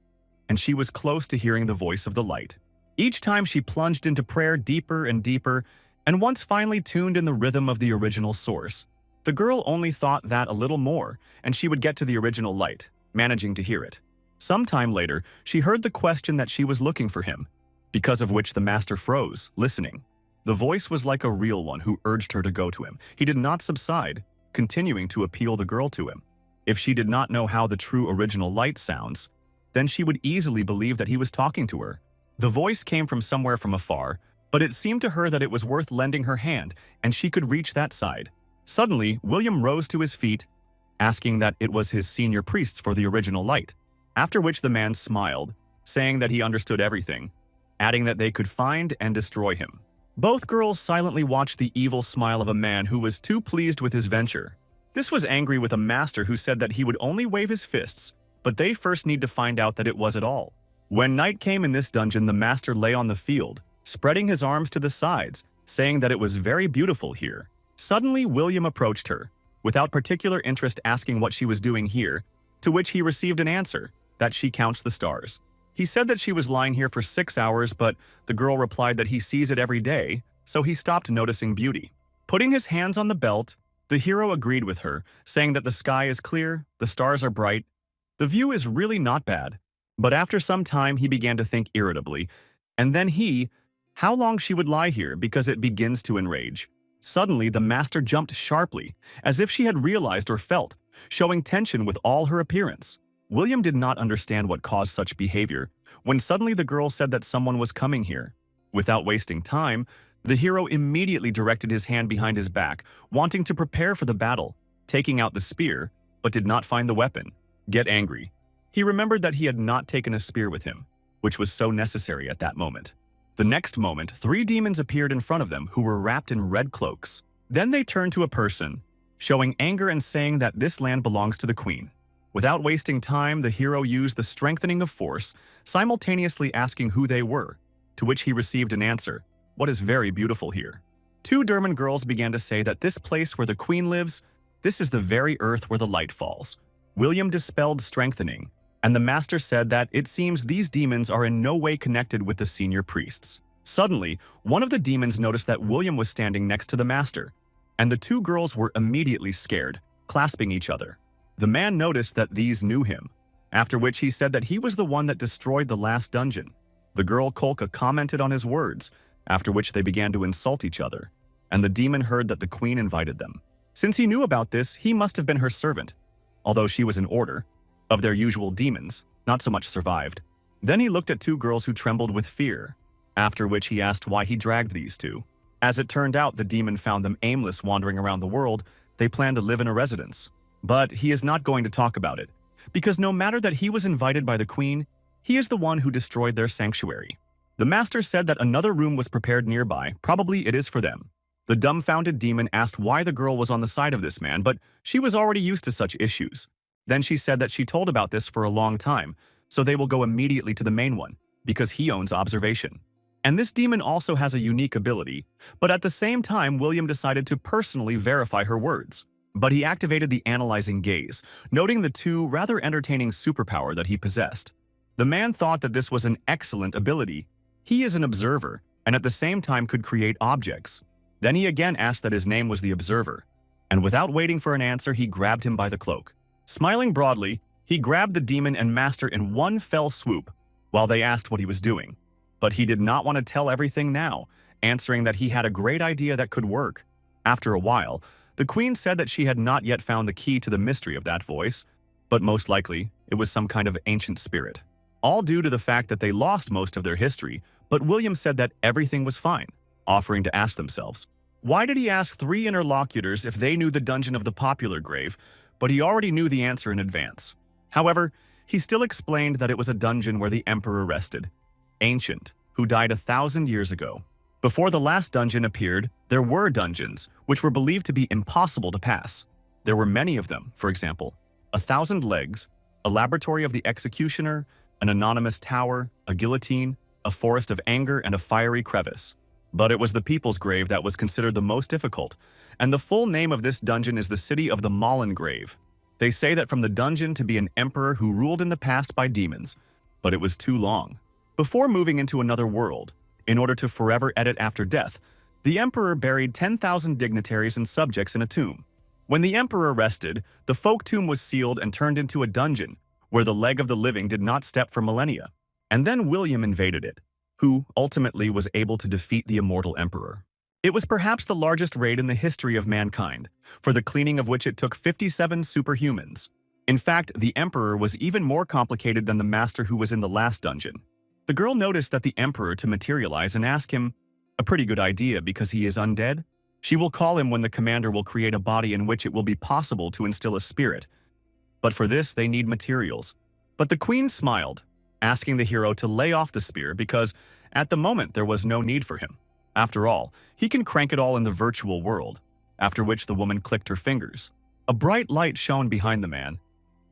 and she was close to hearing the voice of the light. Each time she plunged into prayer deeper and deeper, and once finally tuned in the rhythm of the original source. The girl only thought that a little more, and she would get to the original light, managing to hear it. Sometime later, she heard the question that she was looking for him, because of which the master froze, listening. The voice was like a real one who urged her to go to him. He did not subside, continuing to appeal the girl to him. If she did not know how the true original light sounds, then she would easily believe that he was talking to her. The voice came from somewhere from afar, but it seemed to her that it was worth lending her hand, and she could reach that side. Suddenly, William rose to his feet, asking that it was his senior priests for the original light, after which the man smiled, saying that he understood everything, adding that they could find and destroy him. Both girls silently watched the evil smile of a man who was too pleased with his venture. This was angry with a master who said that he would only wave his fists, but they first need to find out that it was at all. When night came in this dungeon, the master lay on the field, spreading his arms to the sides, saying that it was very beautiful here. Suddenly, William approached her, without particular interest, asking what she was doing here, to which he received an answer, that she counts the stars. He said that she was lying here for 6 hours, but the girl replied that he sees it every day, so he stopped noticing beauty. Putting his hands on the belt, the hero agreed with her, saying that the sky is clear, the stars are bright, the view is really not bad. But after some time, he began to think irritably, and then how long she would lie here because it begins to enrage. Suddenly, the master jumped sharply, as if she had realized or felt, showing tension with all her appearance. William did not understand what caused such behavior, when suddenly the girl said that someone was coming here. Without wasting time, The hero immediately directed his hand behind his back, wanting to prepare for the battle, taking out the spear, but did not find the weapon. Get angry. He remembered that he had not taken a spear with him, which was so necessary at that moment. The next moment, 3 demons appeared in front of them who were wrapped in red cloaks. Then they turned to a person, showing anger and saying that this land belongs to the queen. Without wasting time, the hero used the strengthening of force, simultaneously asking who they were, to which he received an answer, "What is very beautiful here?" 2 Derman girls began to say that this place where the queen lives, this is the very earth where the light falls. William dispelled strengthening, and the master said that it seems these demons are in no way connected with the senior priests. Suddenly, one of the demons noticed that William was standing next to the master, and the 2 girls were immediately scared, clasping each other. The man noticed that these knew him, after which he said that he was the one that destroyed the last dungeon. The girl Kolka commented on his words, after which they began to insult each other, and the demon heard that the queen invited them. Since he knew about this, he must have been her servant, although she was in order. Of their usual demons, not so much survived. Then he looked at 2 girls who trembled with fear, after which he asked why he dragged these 2. As it turned out, the demon found them aimless wandering around the world. They planned to live in a residence. But he is not going to talk about it, because no matter that he was invited by the queen, he is the one who destroyed their sanctuary. The master said that another room was prepared nearby, probably it is for them. The dumbfounded demon asked why the girl was on the side of this man, but she was already used to such issues. Then she said that she told about this for a long time, so they will go immediately to the main one, because he owns observation. And this demon also has a unique ability, but at the same time William decided to personally verify her words. But he activated the analyzing gaze, noting the 2 rather entertaining superpower that he possessed. The man thought that this was an excellent ability. He is an observer, and at the same time could create objects. Then he again asked that his name was the observer, and without waiting for an answer he grabbed him by the cloak. Smiling broadly, he grabbed the demon and master in one fell swoop, while they asked what he was doing. But he did not want to tell everything now, answering that he had a great idea that could work. After a while, the queen said that she had not yet found the key to the mystery of that voice, but most likely it was some kind of ancient spirit. All due to the fact that they lost most of their history, but William said that everything was fine, offering to ask themselves, why did he ask 3 interlocutors if they knew the dungeon of the popular grave, but he already knew the answer in advance. However, he still explained that it was a dungeon where the emperor rested, Ancient, who died 1,000 years ago. Before the last dungeon appeared, there were dungeons, which were believed to be impossible to pass. There were many of them, for example, 1,000 legs, a laboratory of the executioner, an anonymous tower, a guillotine, a forest of anger, and a fiery crevice. But it was the people's grave that was considered the most difficult, and the full name of this dungeon is the City of the Malin Grave. They say that from the dungeon to be an emperor who ruled in the past by demons, but it was too long. Before moving into another world, in order to forever edit after death, the emperor buried 10,000 dignitaries and subjects in a tomb. When the emperor rested, the folk tomb was sealed and turned into a dungeon, where the leg of the living did not step for millennia. And then William invaded it, who ultimately was able to defeat the immortal emperor. It was perhaps the largest raid in the history of mankind, for the cleaning of which it took 57 superhumans. In fact, the emperor was even more complicated than the master who was in the last dungeon. The girl noticed that the emperor to materialize and ask him, a pretty good idea because he is undead. She will call him when the commander will create a body in which it will be possible to instill a spirit. But for this, they need materials. But the queen smiled, asking the hero to lay off the spear because, at the moment, there was no need for him. After all, he can crank it all in the virtual world, after which the woman clicked her fingers. A bright light shone behind the man,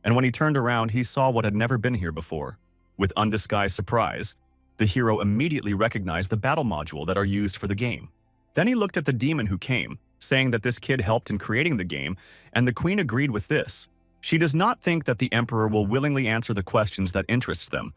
and when he turned around, he saw what had never been here before. With undisguised surprise, the hero immediately recognized the battle module that are used for the game. Then he looked at the demon who came, saying that this kid helped in creating the game, and the queen agreed with this. She does not think that the emperor will willingly answer the questions that interests them,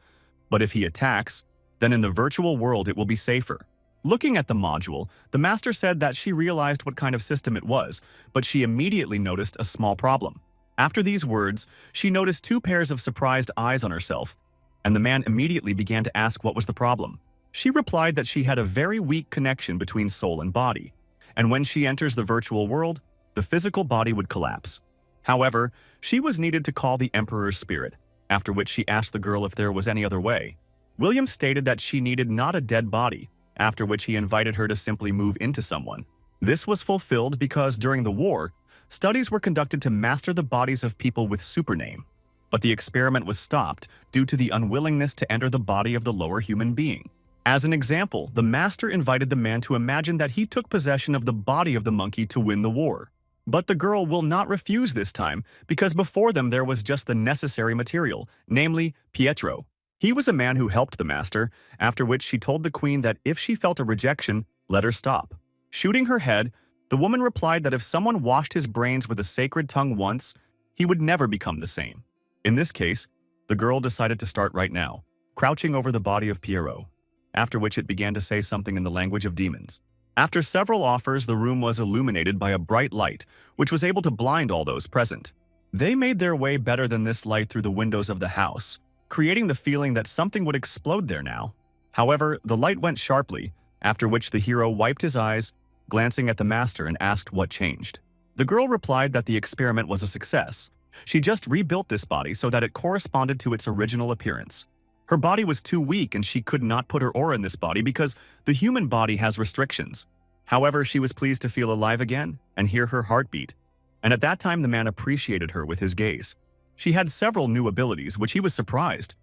but if he attacks, then in the virtual world it will be safer. Looking at the module, the master said that she realized what kind of system it was, but she immediately noticed a small problem. After these words, she noticed 2 pairs of surprised eyes on herself, and the man immediately began to ask what was the problem. She replied that she had a very weak connection between soul and body, and when she enters the virtual world, the physical body would collapse. However, she was needed to call the emperor's spirit, after which she asked the girl if there was any other way. William stated that she needed not a dead body, after which he invited her to simply move into someone. This was fulfilled because during the war, studies were conducted to master the bodies of people with supername. But the experiment was stopped due to the unwillingness to enter the body of the lower human being. As an example, the master invited the man to imagine that he took possession of the body of the monkey to win the war. But the girl will not refuse this time because before them there was just the necessary material, namely Pietro. He was a man who helped the master, after which she told the queen that if she felt a rejection, let her stop. Shooting her head, the woman replied that if someone washed his brains with a sacred tongue once, he would never become the same. In this case, the girl decided to start right now, crouching over the body of Piero, after which it began to say something in the language of demons. After several offers, the room was illuminated by a bright light, which was able to blind all those present. They made their way better than this light through the windows of the house, creating the feeling that something would explode there now. However, the light went sharply, after which the hero wiped his eyes, glancing at the master and asked what changed. The girl replied that the experiment was a success. She just rebuilt this body so that it corresponded to its original appearance. Her body was too weak and she could not put her aura in this body because the human body has restrictions. However, she was pleased to feel alive again and hear her heartbeat. And at that time, the man appreciated her with his gaze. She had several new abilities, which he was surprised.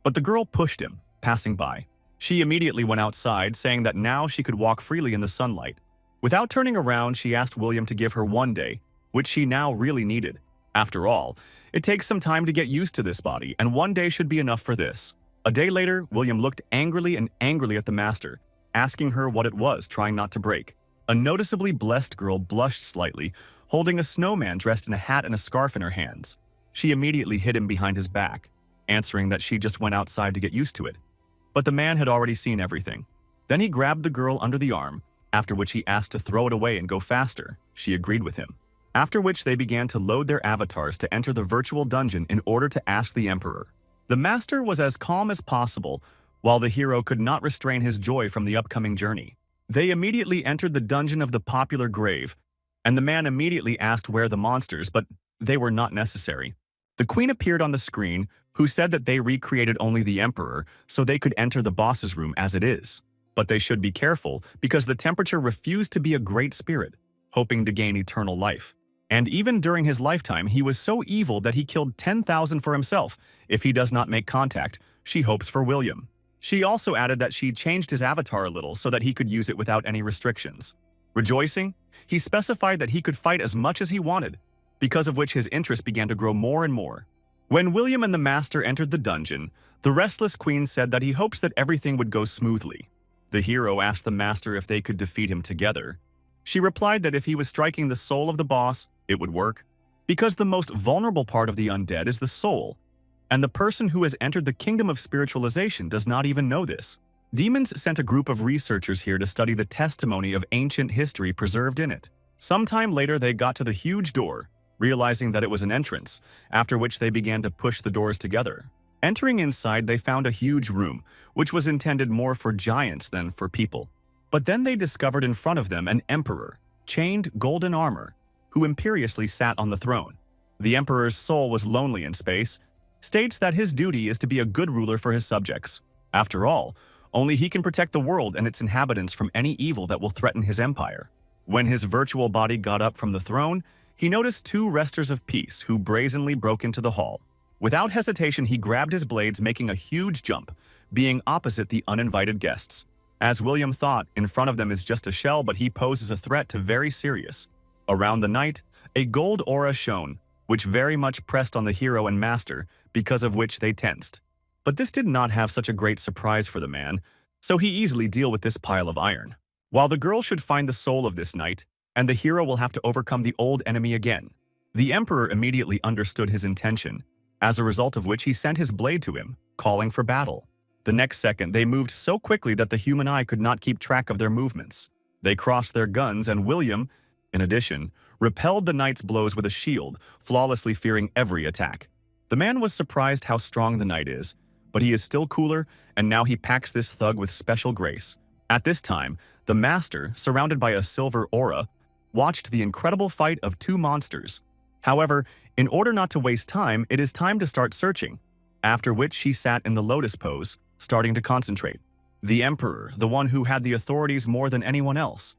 But the girl pushed him, passing by. She immediately went outside, saying that now she could walk freely in the sunlight. Without turning around, she asked William to give her one day, which she now really needed. After all, it takes some time to get used to this body, and one day should be enough for this. A day later, William looked angrily at the master, asking her what it was, trying not to break. A noticeably blessed girl blushed slightly, holding a snowman dressed in a hat and a scarf in her hands. She immediately hid him behind his back, answering that she just went outside to get used to it. But the man had already seen everything. Then he grabbed the girl under the arm, after which he asked to throw it away and go faster. She agreed with him. After which they began to load their avatars to enter the virtual dungeon in order to ask the emperor. The master was as calm as possible, while the hero could not restrain his joy from the upcoming journey. They immediately entered the dungeon of the popular grave, and the man immediately asked where the monsters, but they were not necessary. The queen appeared on the screen, who said that they recreated only the emperor so they could enter the boss's room as it is. But they should be careful because the temperature refused to be a great spirit, hoping to gain eternal life. And even during his lifetime, he was so evil that he killed 10,000 for himself. If he does not make contact, she hopes for William. She also added that she changed his avatar a little so that he could use it without any restrictions. Rejoicing, he specified that he could fight as much as he wanted, because of which his interest began to grow more and more. When William and the master entered the dungeon, the restless queen said that he hopes that everything would go smoothly. The hero asked the master if they could defeat him together. She replied that if he was striking the soul of the boss, it would work, because the most vulnerable part of the undead is the soul, and the person who has entered the kingdom of spiritualization does not even know this. Demons sent a group of researchers here to study the testimony of ancient history preserved in it. Sometime later, they got to the huge door, realizing that it was an entrance, after which they began to push the doors together. Entering inside, they found a huge room, which was intended more for giants than for people. But then they discovered in front of them an emperor, chained golden armor, who imperiously sat on the throne. The emperor's soul was lonely in space, states that his duty is to be a good ruler for his subjects. After all, only he can protect the world and its inhabitants from any evil that will threaten his empire. When his virtual body got up from the throne, he noticed two resters of peace who brazenly broke into the hall. Without hesitation, he grabbed his blades, making a huge jump, being opposite the uninvited guests. As William thought, in front of them is just a shell, but he poses a threat to very serious. Around the night, a gold aura shone, which very much pressed on the hero and master, because of which they tensed. But this did not have such a great surprise for the man, so he easily deal with this pile of iron. While the girl should find the soul of this knight, and the hero will have to overcome the old enemy again. The emperor immediately understood his intention, as a result of which he sent his blade to him, calling for battle. The next second, they moved so quickly that the human eye could not keep track of their movements. They crossed their guns, and William, in addition, repelled the knight's blows with a shield, flawlessly fearing every attack. The man was surprised how strong the knight is, but he is still cooler, and now he packs this thug with special grace. At this time, the master, surrounded by a silver aura, watched the incredible fight of two monsters. However, in order not to waste time, it is time to start searching, after which she sat in the lotus pose, starting to concentrate. The emperor, the one who had the authorities more than anyone else.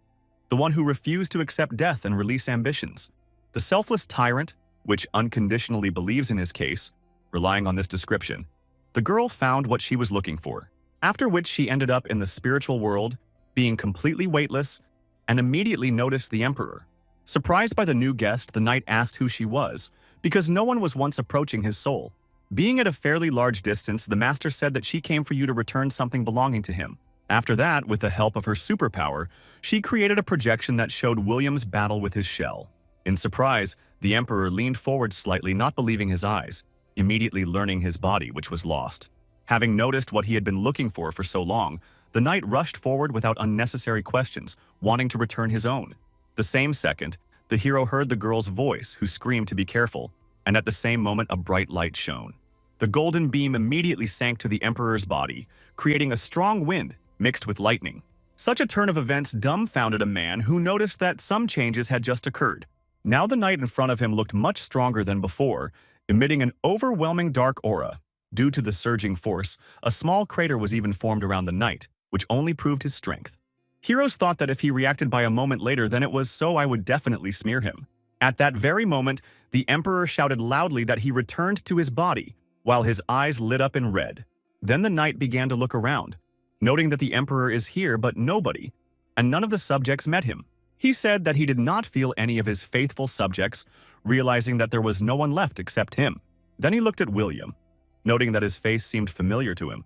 The one who refused to accept death and release ambitions. The selfless tyrant, which unconditionally believes in his case, relying on this description. The girl found what she was looking for, after which she ended up in the spiritual world, being completely weightless, and immediately noticed the emperor. Surprised by the new guest, the knight asked who she was, because no one was once approaching his soul. Being at a fairly large distance, the master said that she came for you to return something belonging to him. After that, with the help of her superpower, she created a projection that showed William's battle with his shell. In surprise, the emperor leaned forward slightly, not believing his eyes, immediately learning his body, which was lost. Having noticed what he had been looking for so long, the knight rushed forward without unnecessary questions, wanting to return his own. The same second, the hero heard the girl's voice, who screamed to be careful, and at the same moment a bright light shone. The golden beam immediately sank to the emperor's body, creating a strong wind mixed with lightning. Such a turn of events dumbfounded a man who noticed that some changes had just occurred. Now the knight in front of him looked much stronger than before, emitting an overwhelming dark aura. Due to the surging force, a small crater was even formed around the knight, which only proved his strength. Heroes thought that if he reacted by a moment later, then it was so I would definitely smear him. At that very moment, the emperor shouted loudly that he returned to his body, while his eyes lit up in red. Then the knight began to look around, noting that the emperor is here but nobody, and none of the subjects met him. He said that he did not feel any of his faithful subjects, realizing that there was no one left except him. Then he looked at William, noting that his face seemed familiar to him,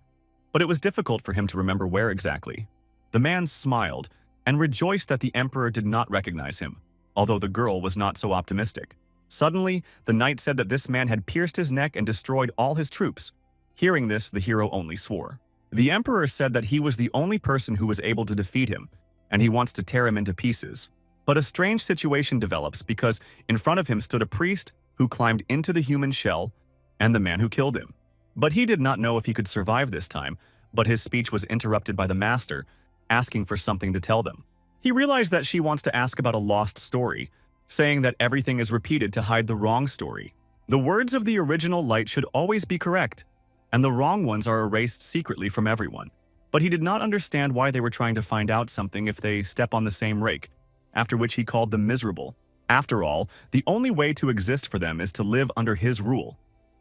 but it was difficult for him to remember where exactly. The man smiled and rejoiced that the emperor did not recognize him, although the girl was not so optimistic. Suddenly, the knight said that this man had pierced his neck and destroyed all his troops. Hearing this, the hero only swore. The emperor said that he was the only person who was able to defeat him, and he wants to tear him into pieces. But a strange situation develops because in front of him stood a priest who climbed into the human shell and the man who killed him. But he did not know if he could survive this time, but his speech was interrupted by the master, asking for something to tell them. He realized that she wants to ask about a lost story, saying that everything is repeated to hide the wrong story. The words of the original light should always be correct, and the wrong ones are erased secretly from everyone. But he did not understand why they were trying to find out something if they step on the same rake, after which he called them miserable. After all, the only way to exist for them is to live under his rule.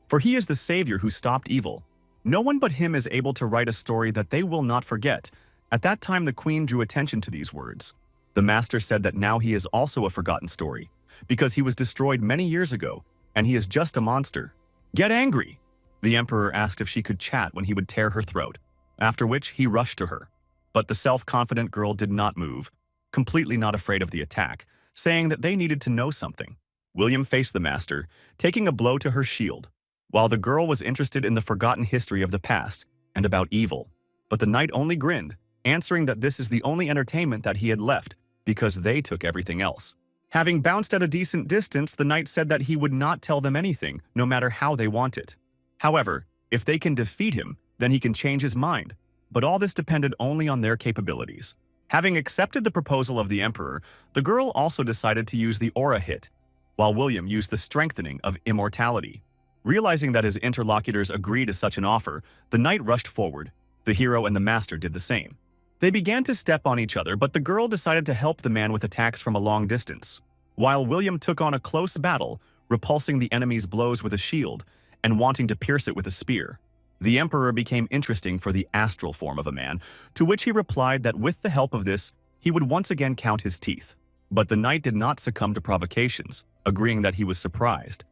For he is the savior who stopped evil. No one but him is able to write a story that they will not forget. At that time, the queen drew attention to these words. The master said that now he is also a forgotten story, because he was destroyed many years ago, and he is just a monster. Get angry! The emperor asked if she could chat when he would tear her throat, after which he rushed to her. But the self-confident girl did not move, completely not afraid of the attack, saying that they needed to know something. William faced the master, taking a blow to her shield, while the girl was interested in the forgotten history of the past and about evil. But the knight only grinned, answering that this is the only entertainment that he had left, because they took everything else. Having bounced at a decent distance, the knight said that he would not tell them anything, no matter how they want it. However, if they can defeat him, then he can change his mind. But all this depended only on their capabilities. Having accepted the proposal of the emperor, the girl also decided to use the aura hit, while William used the strengthening of immortality. Realizing that his interlocutors agreed to such an offer, the knight rushed forward. The hero and the master did the same. They began to step on each other, but the girl decided to help the man with attacks from a long distance, while William took on a close battle, repulsing the enemy's blows with a shield and wanting to pierce it with a spear. The emperor became interesting for the astral form of a man, to which he replied that with the help of this, he would once again count his teeth. But the knight did not succumb to provocations, agreeing that he was surprised.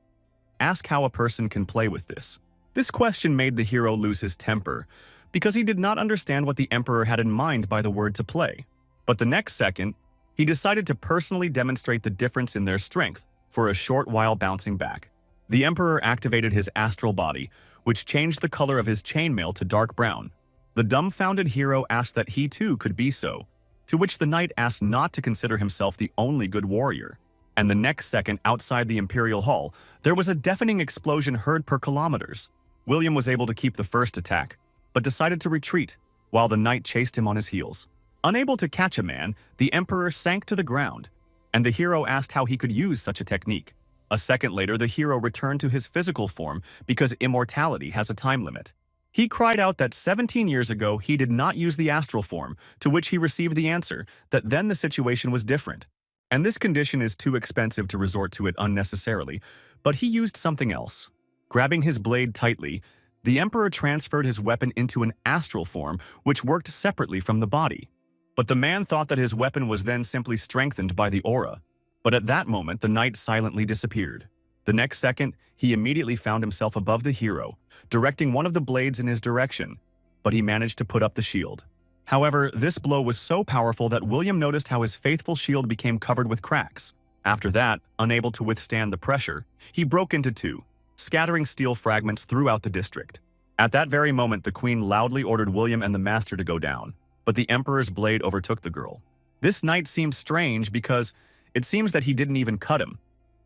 Ask how a person can play with this. This question made the hero lose his temper, because he did not understand what the emperor had in mind by the word to play. But the next second, he decided to personally demonstrate the difference in their strength for a short while, bouncing back. The emperor activated his astral body, which changed the color of his chainmail to dark brown. The dumbfounded hero asked that he too could be so, to which the knight asked not to consider himself the only good warrior. And the next second, outside the imperial hall, there was a deafening explosion heard per kilometers. William was able to keep the first attack, but decided to retreat, while the knight chased him on his heels. Unable to catch a man, the emperor sank to the ground, and the hero asked how he could use such a technique. A second later, the hero returned to his physical form because immortality has a time limit. He cried out that 17 years ago he did not use the astral form, to which he received the answer that then the situation was different. And this condition is too expensive to resort to it unnecessarily, but he used something else. Grabbing his blade tightly, the Emperor transferred his weapon into an astral form which worked separately from the body. But the man thought that his weapon was then simply strengthened by the aura. But at that moment, the knight silently disappeared. The next second, he immediately found himself above the hero, directing one of the blades in his direction, but he managed to put up the shield. However, this blow was so powerful that William noticed how his faithful shield became covered with cracks. After that, unable to withstand the pressure, he broke into two, scattering steel fragments throughout the district. At that very moment, the queen loudly ordered William and the master to go down, but the Emperor's blade overtook the girl. This knight seemed strange because it seems that he didn't even cut him.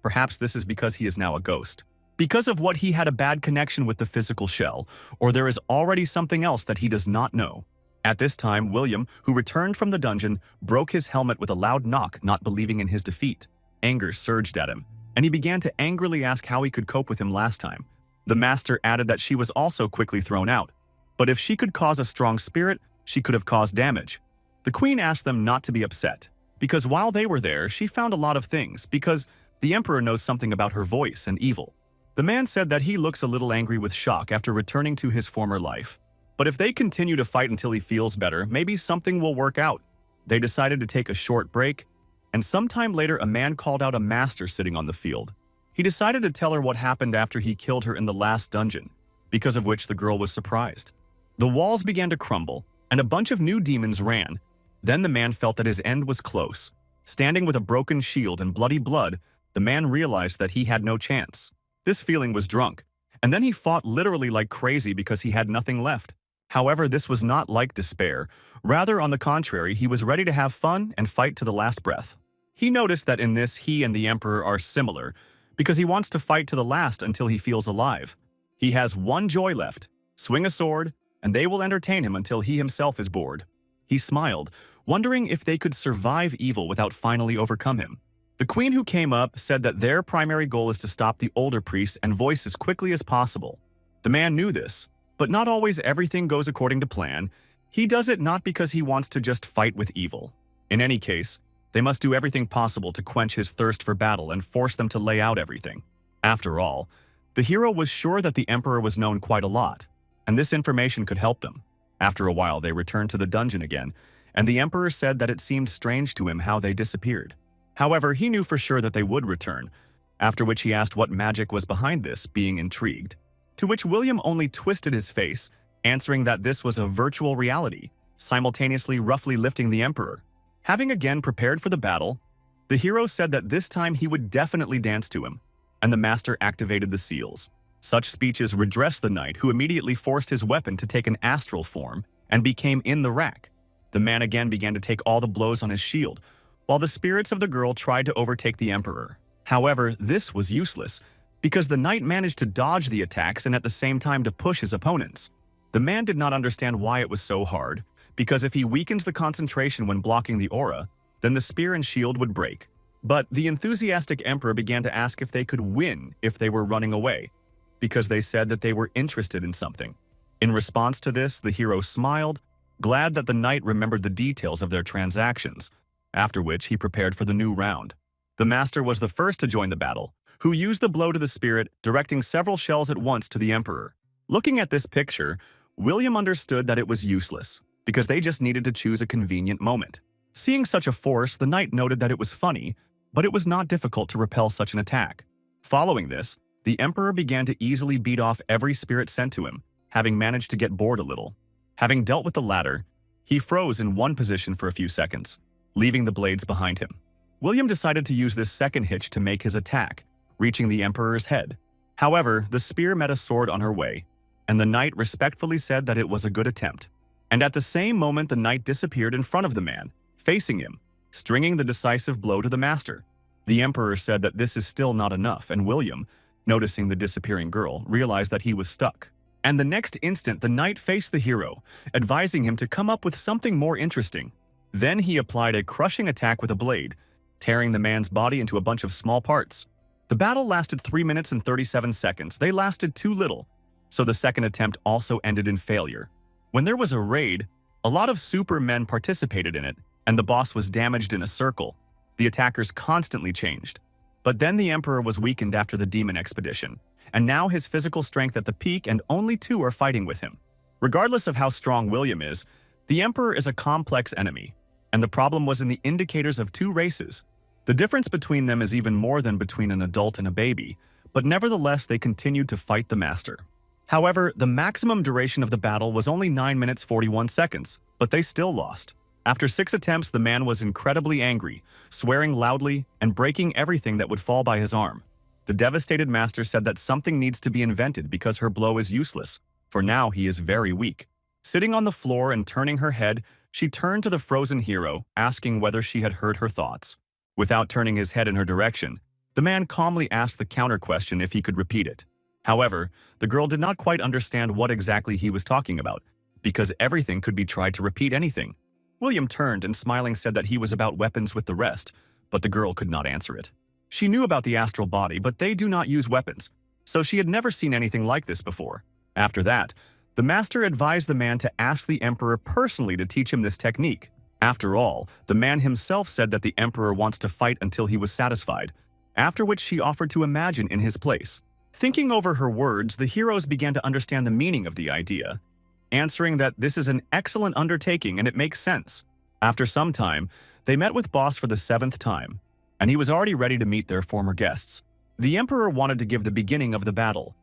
Perhaps this is because he is now a ghost. Because of what he had a bad connection with the physical shell, or there is already something else that he does not know. At this time, William, who returned from the dungeon, broke his helmet with a loud knock, not believing in his defeat. Anger surged at him, and he began to angrily ask how he could cope with him last time. The master added that she was also quickly thrown out, but if she could cause a strong spirit, she could have caused damage. The queen asked them not to be upset, because while they were there, she found a lot of things, because the Emperor knows something about her voice and evil. The man said that he looks a little angry with shock after returning to his former life. But if they continue to fight until he feels better, maybe something will work out. They decided to take a short break, and sometime later a man called out a master sitting on the field. He decided to tell her what happened after he killed her in the last dungeon, because of which the girl was surprised. The walls began to crumble, and a bunch of new demons ran. Then the man felt that his end was close. Standing with a broken shield and bloody blood, the man realized that he had no chance. This feeling was drunk, and then he fought literally like crazy because he had nothing left. However, this was not like despair. Rather, on the contrary, he was ready to have fun and fight to the last breath. He noticed that in this, he and the Emperor are similar, because he wants to fight to the last until he feels alive. He has one joy left: swing a sword, and they will entertain him until he himself is bored. He smiled, wondering if they could survive evil without finally overcome him. The queen who came up said that their primary goal is to stop the older priests and voice as quickly as possible. The man knew this, but not always everything goes according to plan. He does it not because he wants to just fight with evil. In any case, they must do everything possible to quench his thirst for battle and force them to lay out everything. After all, the hero was sure that the Emperor was known quite a lot, and this information could help them. After a while, they returned to the dungeon again, and the Emperor said that it seemed strange to him how they disappeared. However, he knew for sure that they would return, after which he asked what magic was behind this, being intrigued. To which William only twisted his face, answering that this was a virtual reality, simultaneously roughly lifting the Emperor. Having again prepared for the battle, the hero said that this time he would definitely dance to him, and the master activated the seals. Such speeches redressed the knight, who immediately forced his weapon to take an astral form and became in the rack. The man again began to take all the blows on his shield, while the spirits of the girl tried to overtake the Emperor. However, this was useless, because the knight managed to dodge the attacks and at the same time to push his opponents. The man did not understand why it was so hard, because if he weakens the concentration when blocking the aura, then the spear and shield would break. But the enthusiastic Emperor began to ask if they could win if they were running away, because they said that they were interested in something. In response to this, the hero smiled, glad that the knight remembered the details of their transactions, after which he prepared for the new round. The master was the first to join the battle, who used the blow to the spirit, directing several shells at once to the Emperor. Looking at this picture, William understood that it was useless, because they just needed to choose a convenient moment. Seeing such a force, the knight noted that it was funny, but it was not difficult to repel such an attack. Following this, the Emperor began to easily beat off every spirit sent to him, having managed to get bored a little. Having dealt with the latter, he froze in one position for a few seconds, leaving the blades behind him. William decided to use this second hitch to make his attack, reaching the Emperor's head. However, the spear met a sword on her way, and the knight respectfully said that it was a good attempt. And at the same moment, the knight disappeared in front of the man, facing him, stringing the decisive blow to the master. The Emperor said that this is still not enough, and William, noticing the disappearing girl, realized that he was stuck. And the next instant, the knight faced the hero, advising him to come up with something more interesting. Then he applied a crushing attack with a blade, tearing the man's body into a bunch of small parts. The battle lasted 3 minutes and 37 seconds. They lasted too little. so the second attempt also ended in failure. When there was a raid, a lot of supermen participated in it, and the boss was damaged in a circle. The attackers constantly changed. But then the Emperor was weakened after the demon expedition, and now his physical strength at the peak and only two are fighting with him. Regardless of how strong William is, the Emperor is a complex enemy, and the problem was in the indicators of two races. The difference between them is even more than between an adult and a baby, but nevertheless they continued to fight the master. However, the maximum duration of the battle was only 9 minutes 41 seconds, but they still lost. After 6 attempts, the man was incredibly angry, swearing loudly and breaking everything that would fall by his arm. The devastated master said that something needs to be invented because her blow is useless, for now he is very weak. Sitting on the floor and turning her head, she turned to the frozen hero, asking whether she had heard her thoughts. Without turning his head in her direction, the man calmly asked the counter question if he could repeat it. However, the girl did not quite understand what exactly he was talking about, because everything could be tried to repeat anything. William turned and smiling said that he was about weapons with the rest, but the girl could not answer it. She knew about the astral body, but they do not use weapons, so she had never seen anything like this before. After that, the master advised the man to ask the Emperor personally to teach him this technique. After all, the man himself said that the Emperor wants to fight until he was satisfied, after which she offered to imagine in his place. Thinking over her words, the heroes began to understand the meaning of the idea, answering that this is an excellent undertaking and it makes sense. After some time, they met with Boss for the 7th time, and he was already ready to meet their former guests. The Emperor wanted to give the beginning of the battle,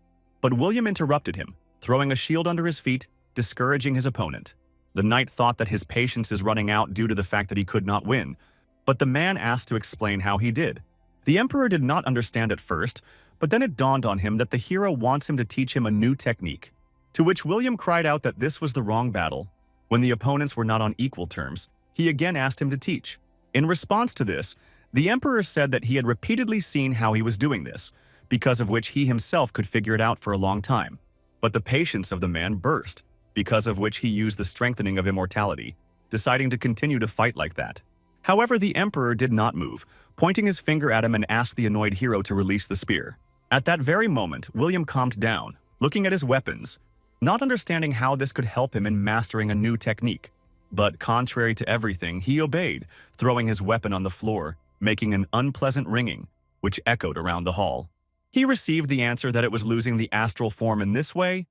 but William interrupted him, throwing a shield under his feet, discouraging his opponent. The knight thought that his patience is running out due to the fact that he could not win, but the man asked to explain how he did. The Emperor did not understand at first, but then it dawned on him that the hero wants him to teach him a new technique, to which William cried out that this was the wrong battle. When the opponents were not on equal terms, he again asked him to teach. In response to this, the Emperor said that he had repeatedly seen how he was doing this, because of which he himself could figure it out for a long time. But the patience of the man burst, because of which he used the strengthening of immortality, deciding to continue to fight like that. However, the Emperor did not move, pointing his finger at him and asked the annoyed hero to release the spear. At that very moment, William calmed down, looking at his weapons, not understanding how this could help him in mastering a new technique. But contrary to everything, he obeyed, throwing his weapon on the floor, making an unpleasant ringing, which echoed around the hall. He received the answer that it was losing the astral form in this way,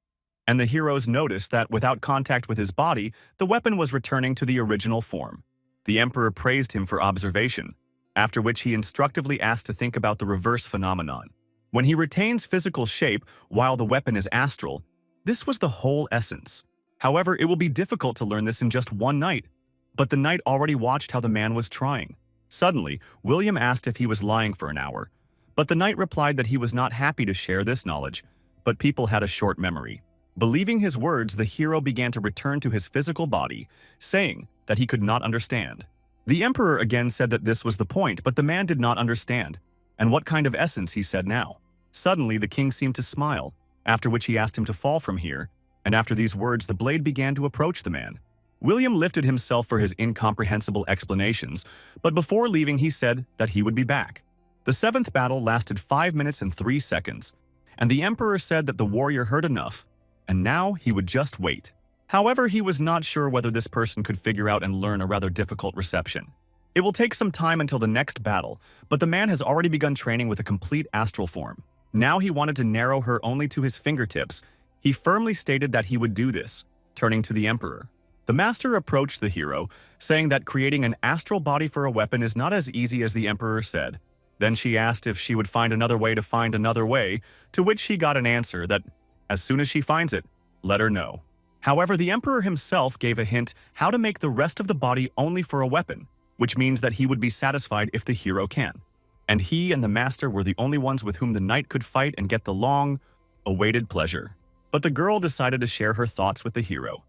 and the heroes noticed that without contact with his body, the weapon was returning to the original form. The Emperor praised him for observation, after which he instructively asked to think about the reverse phenomenon. When he retains physical shape while the weapon is astral, this was the whole essence. However, it will be difficult to learn this in just one night, but the knight already watched how the man was trying. Suddenly, William asked if he was lying for an hour, but the knight replied that he was not happy to share this knowledge, but people had a short memory. Believing his words, the hero began to return to his physical body, saying that he could not understand. The Emperor again said that this was the point, but the man did not understand. And what kind of essence, he said now. Suddenly, the king seemed to smile, after which he asked him to fall from here, and after these words, the blade began to approach the man. William lifted himself for his incomprehensible explanations, but before leaving, he said that he would be back. The 7th battle lasted 5 minutes and 3 seconds, and the Emperor said that the warrior heard enough, and now he would just wait. However, he was not sure whether this person could figure out and learn a rather difficult reception. It will take some time until the next battle, but the man has already begun training with a complete astral form. Now he wanted to narrow her only to his fingertips. He firmly stated that he would do this, turning to the Emperor. The master approached the hero, saying that creating an astral body for a weapon is not as easy as the Emperor said. Then she asked if she would find another way to find another way, to which he got an answer that, as soon as she finds it, let her know. However, the Emperor himself gave a hint how to make the rest of the body only for a weapon, which means that he would be satisfied if the hero can. And he and the master were the only ones with whom the knight could fight and get the long-awaited pleasure. But the girl decided to share her thoughts with the hero.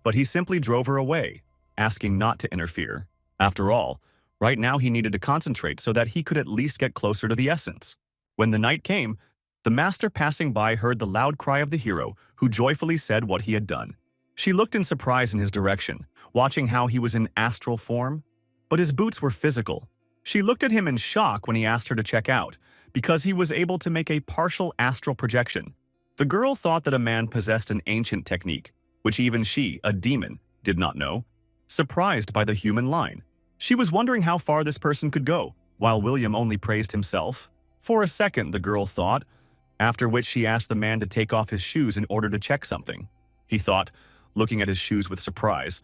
But he simply drove her away, asking not to interfere. After all, right now he needed to concentrate so that he could at least get closer to the essence. When the night came, the master passing by heard the loud cry of the hero, who joyfully said what he had done. She looked in surprise in his direction, watching how he was in astral form, but his boots were physical. She looked at him in shock when he asked her to check out, because he was able to make a partial astral projection. The girl thought that a man possessed an ancient technique, which even she, a demon, did not know. Surprised by the human line, she was wondering how far this person could go, while William only praised himself. For a second, the girl thought, after which she asked the man to take off his shoes in order to check something. He thought, looking at his shoes with surprise,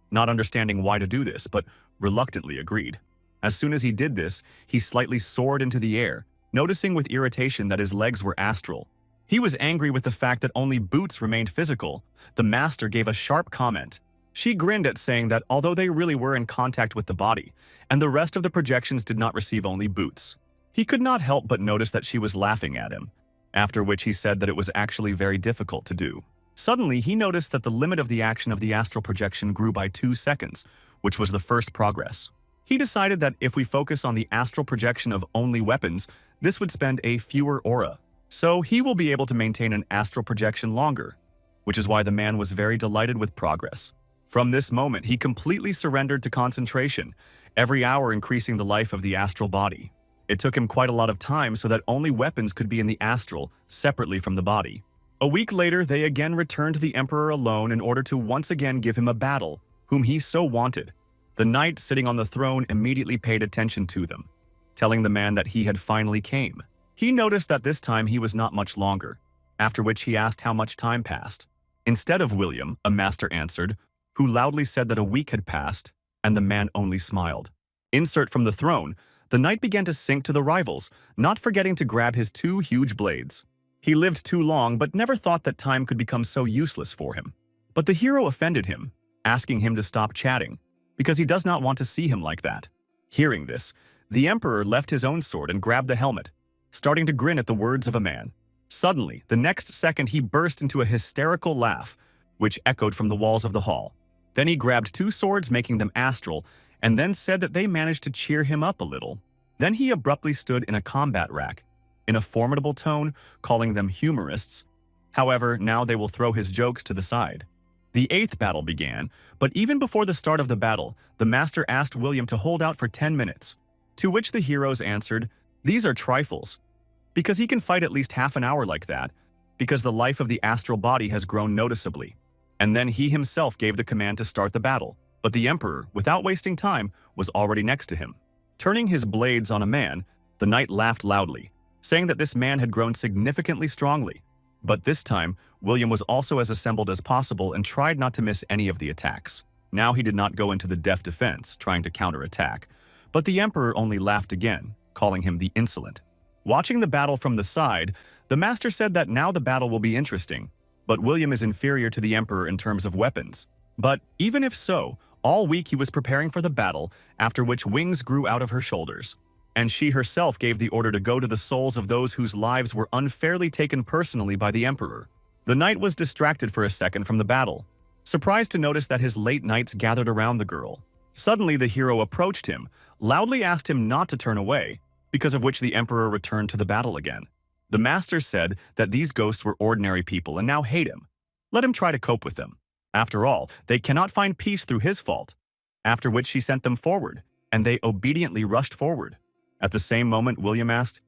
not understanding why to do this, but reluctantly agreed. As soon as he did this, he slightly soared into the air, noticing with irritation that his legs were astral. He was angry with the fact that only boots remained physical. The master gave a sharp comment. She grinned at saying that although they really were in contact with the body, and the rest of the projections did not receive only boots. He could not help but notice that she was laughing at him, after which he said that it was actually very difficult to do. Suddenly, he noticed that the limit of the action of the astral projection grew by 2 seconds, which was the first progress. He decided that if we focus on the astral projection of only weapons, this would spend a fewer aura. So he will be able to maintain an astral projection longer, which is why the man was very delighted with progress. From this moment, he completely surrendered to concentration, every hour increasing the life of the astral body. It took him quite a lot of time so that only weapons could be in the astral, separately from the body. A week later, they again returned to the Emperor alone in order to once again give him a battle, whom he so wanted. The knight sitting on the throne immediately paid attention to them, telling the man that he had finally came. He noticed that this time he was not much longer, after which he asked how much time passed. Instead of William, a master answered, who loudly said that a week had passed, and the man only smiled. Insert from the throne, the knight began to sink to the rivals, not forgetting to grab his 2 huge blades. He lived too long but never thought that time could become so useless for him. But the hero offended him, asking him to stop chatting, because he does not want to see him like that. Hearing this, the emperor left his own sword and grabbed the helmet, starting to grin at the words of a man. Suddenly, the next second he burst into a hysterical laugh, which echoed from the walls of the hall. Then he grabbed 2 swords, making them astral, and then said that they managed to cheer him up a little. Then he abruptly stood in a combat rack, in a formidable tone, calling them humorists. However, now they will throw his jokes to the side. The 8th battle began, but even before the start of the battle, the master asked William to hold out for 10 minutes, to which the heroes answered, "These are trifles," because he can fight at least half an hour like that, because the life of the astral body has grown noticeably. And then he himself gave the command to start the battle, but the emperor, without wasting time, was already next to him. Turning his blades on a man, the knight laughed loudly, saying that this man had grown significantly strongly. But this time, William was also as assembled as possible and tried not to miss any of the attacks. Now he did not go into the deft defense, trying to counterattack, but the emperor only laughed again, calling him the insolent. Watching the battle from the side, the master said that now the battle will be interesting, but William is inferior to the emperor in terms of weapons. But even if so, all week he was preparing for the battle, after which wings grew out of her shoulders. And she herself gave the order to go to the souls of those whose lives were unfairly taken personally by the emperor. The knight was distracted for a second from the battle, surprised to notice that his late knights gathered around the girl. Suddenly the hero approached him, loudly asked him not to turn away, because of which the emperor returned to the battle again. The master said that these ghosts were ordinary people and now hate him. Let him try to cope with them. After all, they cannot find peace through his fault. After which she sent them forward, and they obediently rushed forward. At the same moment, William asked,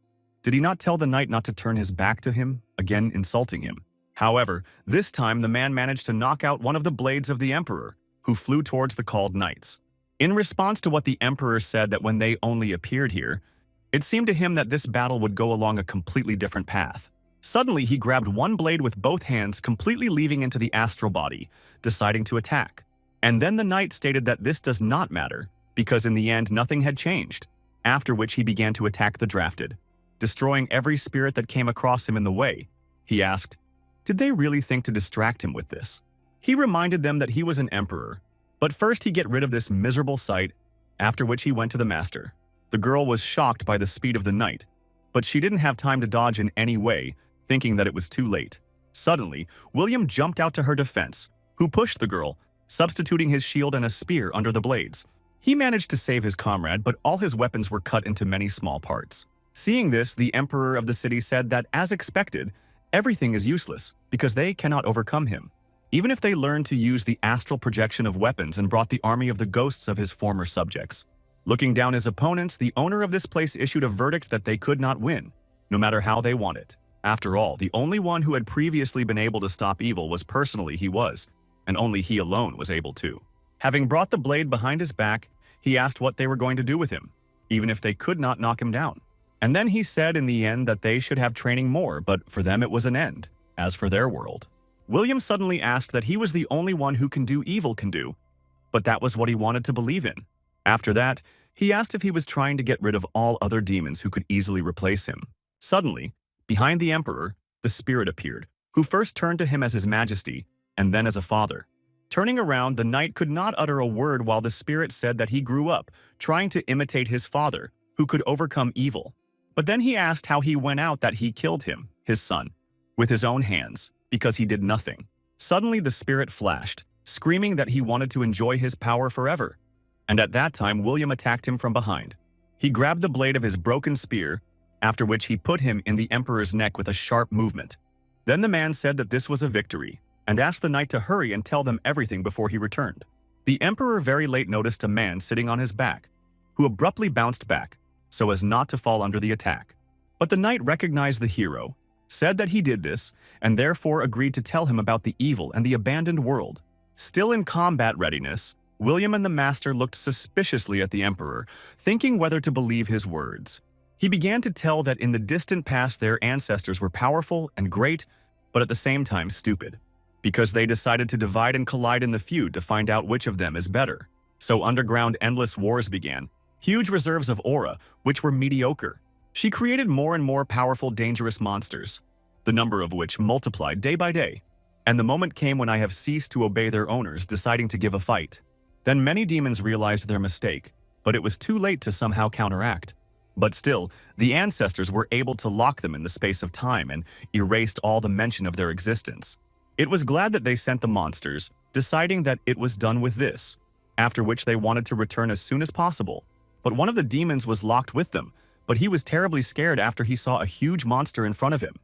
did he not tell the knight not to turn his back to him, again insulting him? However, this time the man managed to knock out one of the blades of the emperor, who flew towards the called knights. In response to what the emperor said that when they only appeared here, it seemed to him that this battle would go along a completely different path. Suddenly, he grabbed one blade with both hands, completely leaving into the astral body, deciding to attack. And then the knight stated that this does not matter, because in the end nothing had changed, after which he began to attack the drafted, destroying every spirit that came across him in the way. He asked, did they really think to distract him with this? He reminded them that he was an emperor, but first he get rid of this miserable sight, after which he went to the master. The girl was shocked by the speed of the knight, but she didn't have time to dodge in any way, thinking that it was too late. Suddenly, William jumped out to her defense, who pushed the girl, substituting his shield and a spear under the blades. He managed to save his comrade, but all his weapons were cut into many small parts. Seeing this, the emperor of the city said that, as expected, everything is useless because they cannot overcome him, even if they learned to use the astral projection of weapons and brought the army of the ghosts of his former subjects. Looking down his opponents, the owner of this place issued a verdict that they could not win, no matter how they want it. After all, the only one who had previously been able to stop evil was personally he was, and only he alone was able to. Having brought the blade behind his back, he asked what they were going to do with him, even if they could not knock him down. And then he said in the end that they should have training more, but for them it was an end, as for their world. William suddenly asked that he was the only one who can do evil can do, but that was what he wanted to believe in. After that, he asked if he was trying to get rid of all other demons who could easily replace him. Suddenly, behind the emperor, the spirit appeared, who first turned to him as his majesty, and then as a father. Turning around, the knight could not utter a word while the spirit said that he grew up, trying to imitate his father, who could overcome evil. But then he asked how he went out that he killed him, his son, with his own hands, because he did nothing. Suddenly the spirit flashed, screaming that he wanted to enjoy his power forever. And at that time, William attacked him from behind. He grabbed the blade of his broken spear, after which he put him in the emperor's neck with a sharp movement. Then the man said that this was a victory, and asked the knight to hurry and tell them everything before he returned. The emperor very late noticed a man sitting on his back, who abruptly bounced back, so as not to fall under the attack. But the knight recognized the hero, said that he did this, and therefore agreed to tell him about the evil and the abandoned world. Still in combat readiness, William and the master looked suspiciously at the emperor, thinking whether to believe his words. He began to tell that in the distant past their ancestors were powerful and great, but at the same time stupid, because they decided to divide and collide in the feud to find out which of them is better. So underground endless wars began, huge reserves of aura, which were mediocre. She created more and more powerful, dangerous monsters, the number of which multiplied day by day. And the moment came when I have ceased to obey their owners, deciding to give a fight. Then many demons realized their mistake, but it was too late to somehow counteract. But still, the ancestors were able to lock them in the space of time and erased all the mention of their existence. It was glad that they sent the monsters, deciding that it was done with this, after which they wanted to return as soon as possible. But one of the demons was locked with them, but he was terribly scared after he saw a huge monster in front of him.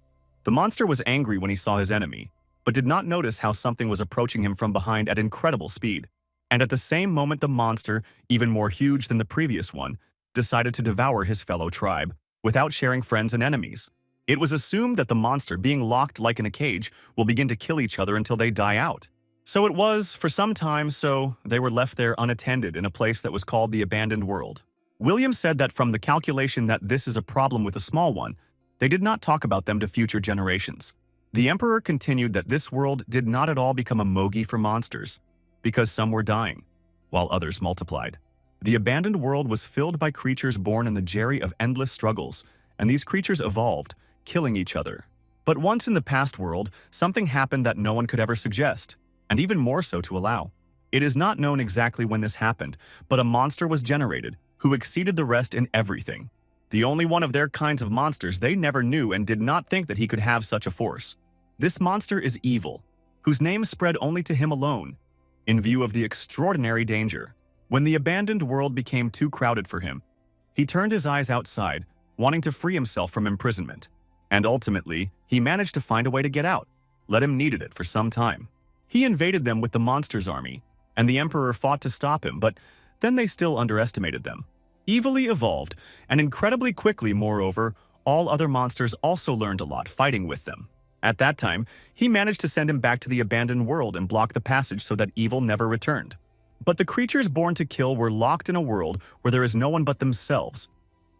The monster was angry when he saw his enemy, but did not notice how something was approaching him from behind at incredible speed. And at the same moment the monster, even more huge than the previous one, decided to devour his fellow tribe, without sharing friends and enemies. It was assumed that the monster, being locked like in a cage, will begin to kill each other until they die out. So it was, for some time, so they were left there unattended in a place that was called the abandoned world. William said that from the calculation that this is a problem with a small one, they did not talk about them to future generations. The emperor continued that this world did not at all become a mogi for monsters, because some were dying, while others multiplied. The abandoned world was filled by creatures born in the jerry of endless struggles, and these creatures evolved, killing each other. But once in the past world, something happened that no one could ever suggest, and even more so to allow. It is not known exactly when this happened, but a monster was generated, who exceeded the rest in everything. The only one of their kinds of monsters they never knew and did not think that he could have such a force. This monster is evil, whose name spread only to him alone, in view of the extraordinary danger. When the abandoned world became too crowded for him, he turned his eyes outside, wanting to free himself from imprisonment. And ultimately, he managed to find a way to get out. Let him needed it for some time. He invaded them with the monsters' army, and the emperor fought to stop him, but then they still underestimated them. Evilly evolved, and incredibly quickly, moreover, all other monsters also learned a lot fighting with them. At that time, he managed to send him back to the abandoned world and block the passage so that evil never returned. But the creatures born to kill were locked in a world where there is no one but themselves,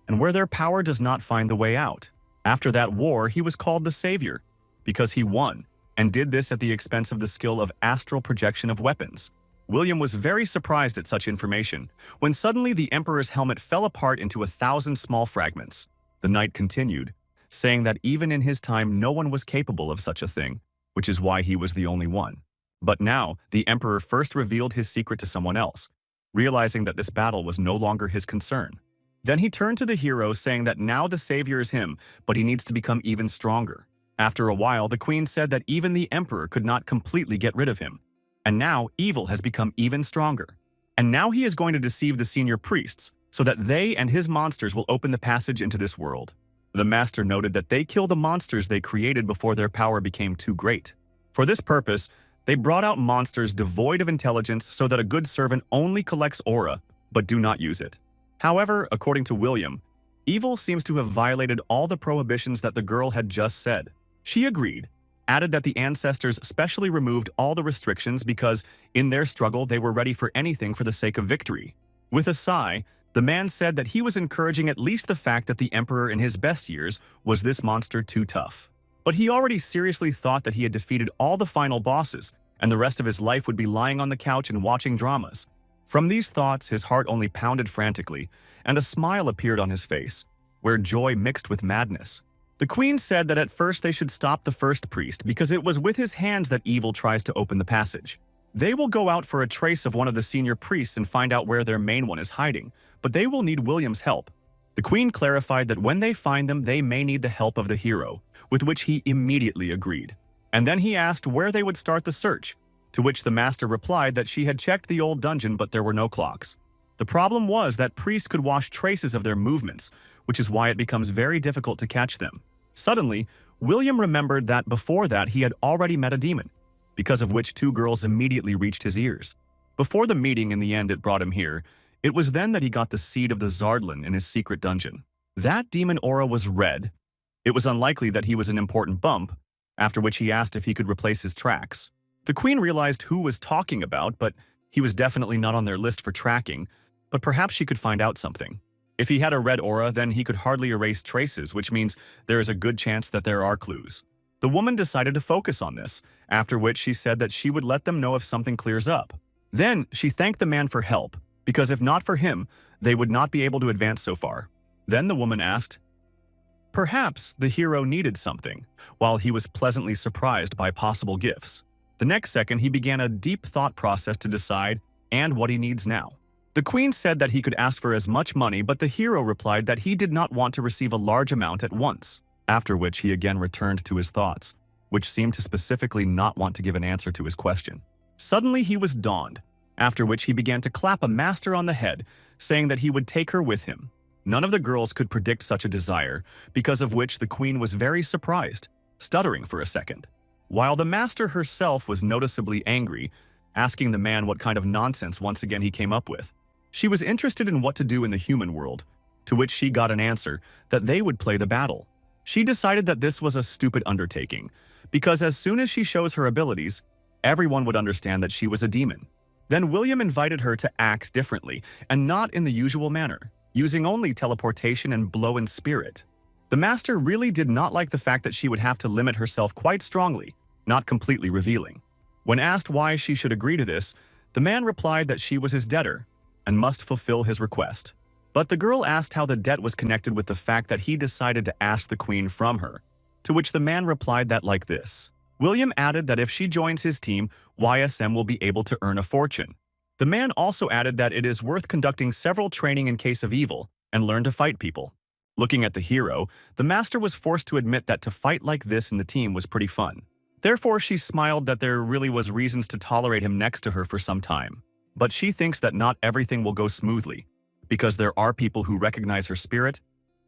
and where their power does not find the way out. After that war, he was called the Savior, because he won, and did this at the expense of the skill of astral projection of weapons. William was very surprised at such information, when suddenly the emperor's helmet fell apart into 1,000 small fragments. The knight continued, saying that even in his time no one was capable of such a thing, which is why he was the only one. But now, the emperor first revealed his secret to someone else, realizing that this battle was no longer his concern. Then he turned to the hero, saying that now the savior is him, but he needs to become even stronger. After a while, the queen said that even the emperor could not completely get rid of him. And now, evil has become even stronger. And now he is going to deceive the senior priests, so that they and his monsters will open the passage into this world. The master noted that they kill the monsters they created before their power became too great. For this purpose, they brought out monsters devoid of intelligence so that a good servant only collects aura, but do not use it. However, according to William, Evil seems to have violated all the prohibitions that the girl had just said. She agreed, added that the ancestors specially removed all the restrictions because, in their struggle, they were ready for anything for the sake of victory. With a sigh, the man said that he was encouraging at least the fact that the emperor in his best years was this monster too tough. But he already seriously thought that he had defeated all the final bosses, and the rest of his life would be lying on the couch and watching dramas. From these thoughts, his heart only pounded frantically, and a smile appeared on his face, where joy mixed with madness. The queen said that at first they should stop the first priest because it was with his hands that evil tries to open the passage. They will go out for a trace of one of the senior priests and find out where their main one is hiding, but they will need William's help. The queen clarified that when they find them, they may need the help of the hero, with which he immediately agreed. And then he asked where they would start the search, to which the master replied that she had checked the old dungeon but there were no clocks. The problem was that priests could wash traces of their movements, which is why it becomes very difficult to catch them. Suddenly, William remembered that before that he had already met a demon, because of which two girls immediately reached his ears. Before the meeting in the end it brought him here, it was then that he got the seed of the Zardlin in his secret dungeon. That demon aura was red. It was unlikely that he was an important bump, after which he asked if he could replace his tracks. The queen realized who was talking about, but he was definitely not on their list for tracking, but perhaps she could find out something. If he had a red aura, then he could hardly erase traces, which means there is a good chance that there are clues. The woman decided to focus on this, after which she said that she would let them know if something clears up. Then she thanked the man for help, because if not for him, they would not be able to advance so far. Then the woman asked, perhaps the hero needed something, while he was pleasantly surprised by possible gifts. The next second, he began a deep thought process to decide and what he needs now. The queen said that he could ask for as much money, but the hero replied that he did not want to receive a large amount at once, after which he again returned to his thoughts, which seemed to specifically not want to give an answer to his question. Suddenly he was dawned, after which he began to clap a master on the head, saying that he would take her with him. None of the girls could predict such a desire, because of which the queen was very surprised, stuttering for a second. While the master herself was noticeably angry, asking the man what kind of nonsense once again he came up with. She was interested in what to do in the human world, to which she got an answer that they would play the battle. She decided that this was a stupid undertaking, because as soon as she shows her abilities, everyone would understand that she was a demon. Then William invited her to act differently, and not in the usual manner, using only teleportation and blow in spirit. The master really did not like the fact that she would have to limit herself quite strongly, not completely revealing. When asked why she should agree to this, the man replied that she was his debtor and must fulfill his request. But the girl asked how the debt was connected with the fact that he decided to ask the queen from her, to which the man replied that like this. William added that if she joins his team, YSM will be able to earn a fortune. The man also added that it is worth conducting several training in case of evil and learn to fight people. Looking at the hero, the master was forced to admit that to fight like this in the team was pretty fun. Therefore, she smiled that there really was reasons to tolerate him next to her for some time. But she thinks that not everything will go smoothly, because there are people who recognize her spirit,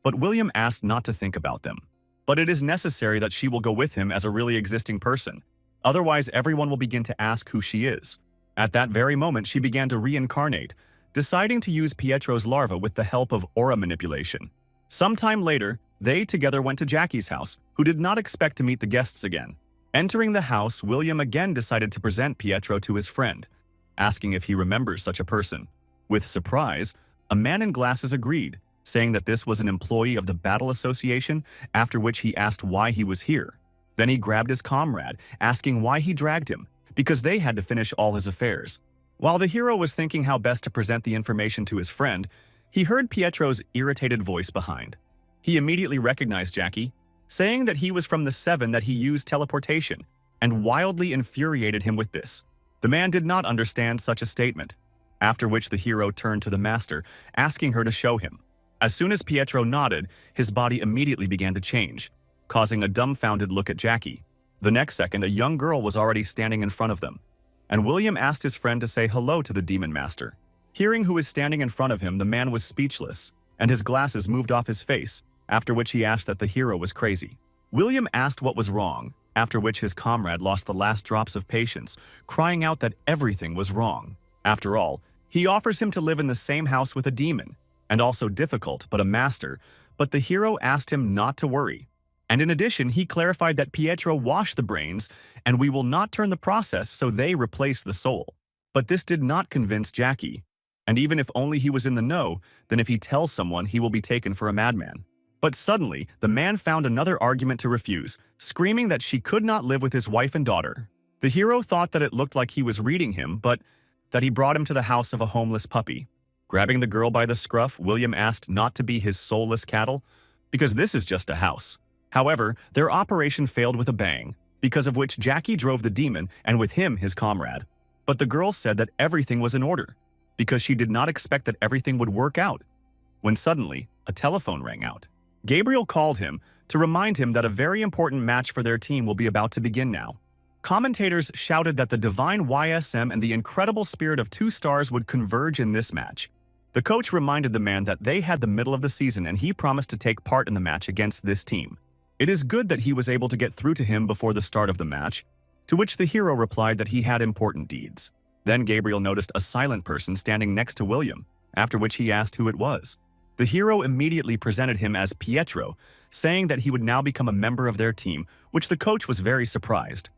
but William asked not to think about them. But it is necessary that she will go with him as a really existing person. Otherwise, everyone will begin to ask who she is. At that very moment, she began to reincarnate, deciding to use Pietro's larva with the help of aura manipulation. Sometime later, they together went to Jackie's house, who did not expect to meet the guests again. Entering the house, William again decided to present Pietro to his friend, asking if he remembers such a person. With surprise, a man in glasses agreed, saying that this was an employee of the Battle Association, after which he asked why he was here. Then he grabbed his comrade, asking why he dragged him, because they had to finish all his affairs. While the hero was thinking how best to present the information to his friend, he heard Pietro's irritated voice behind. He immediately recognized Jackie, saying that he was from the Seven that he used teleportation, and wildly infuriated him with this. The man did not understand such a statement, after which the hero turned to the master, asking her to show him. As soon as Pietro nodded, his body immediately began to change, causing a dumbfounded look at Jackie. The next second, a young girl was already standing in front of them, and William asked his friend to say hello to the demon master. Hearing who was standing in front of him, the man was speechless, and his glasses moved off his face, after which he asked that the hero was crazy. William asked what was wrong, after which his comrade lost the last drops of patience, crying out that everything was wrong. After all, he offers him to live in the same house with a demon, and also difficult but a master, but the hero asked him not to worry. And in addition, he clarified that Pietro washed the brains, and we will not turn the process so they replace the soul. But this did not convince Jackie. And even if only he was in the know, then if he tells someone, he will be taken for a madman. But suddenly, the man found another argument to refuse, screaming that she could not live with his wife and daughter. The hero thought that it looked like he was reading him, but that he brought him to the house of a homeless puppy. Grabbing the girl by the scruff, William asked not to be his soulless cattle, because this is just a house. However, their operation failed with a bang, because of which Jackie drove the demon and with him his comrade. But the girl said that everything was in order, because she did not expect that everything would work out. When suddenly, a telephone rang out. Gabriel called him to remind him that a very important match for their team will be about to begin now. Commentators shouted that the divine YSM and the incredible spirit of 2 stars would converge in this match. The coach reminded the man that they had the middle of the season and he promised to take part in the match against this team. It is good that he was able to get through to him before the start of the match, to which the hero replied that he had important deeds. Then Gabriel noticed a silent person standing next to William, after which he asked who it was. The hero immediately presented him as Pietro, saying that he would now become a member of their team, which the coach was very surprised.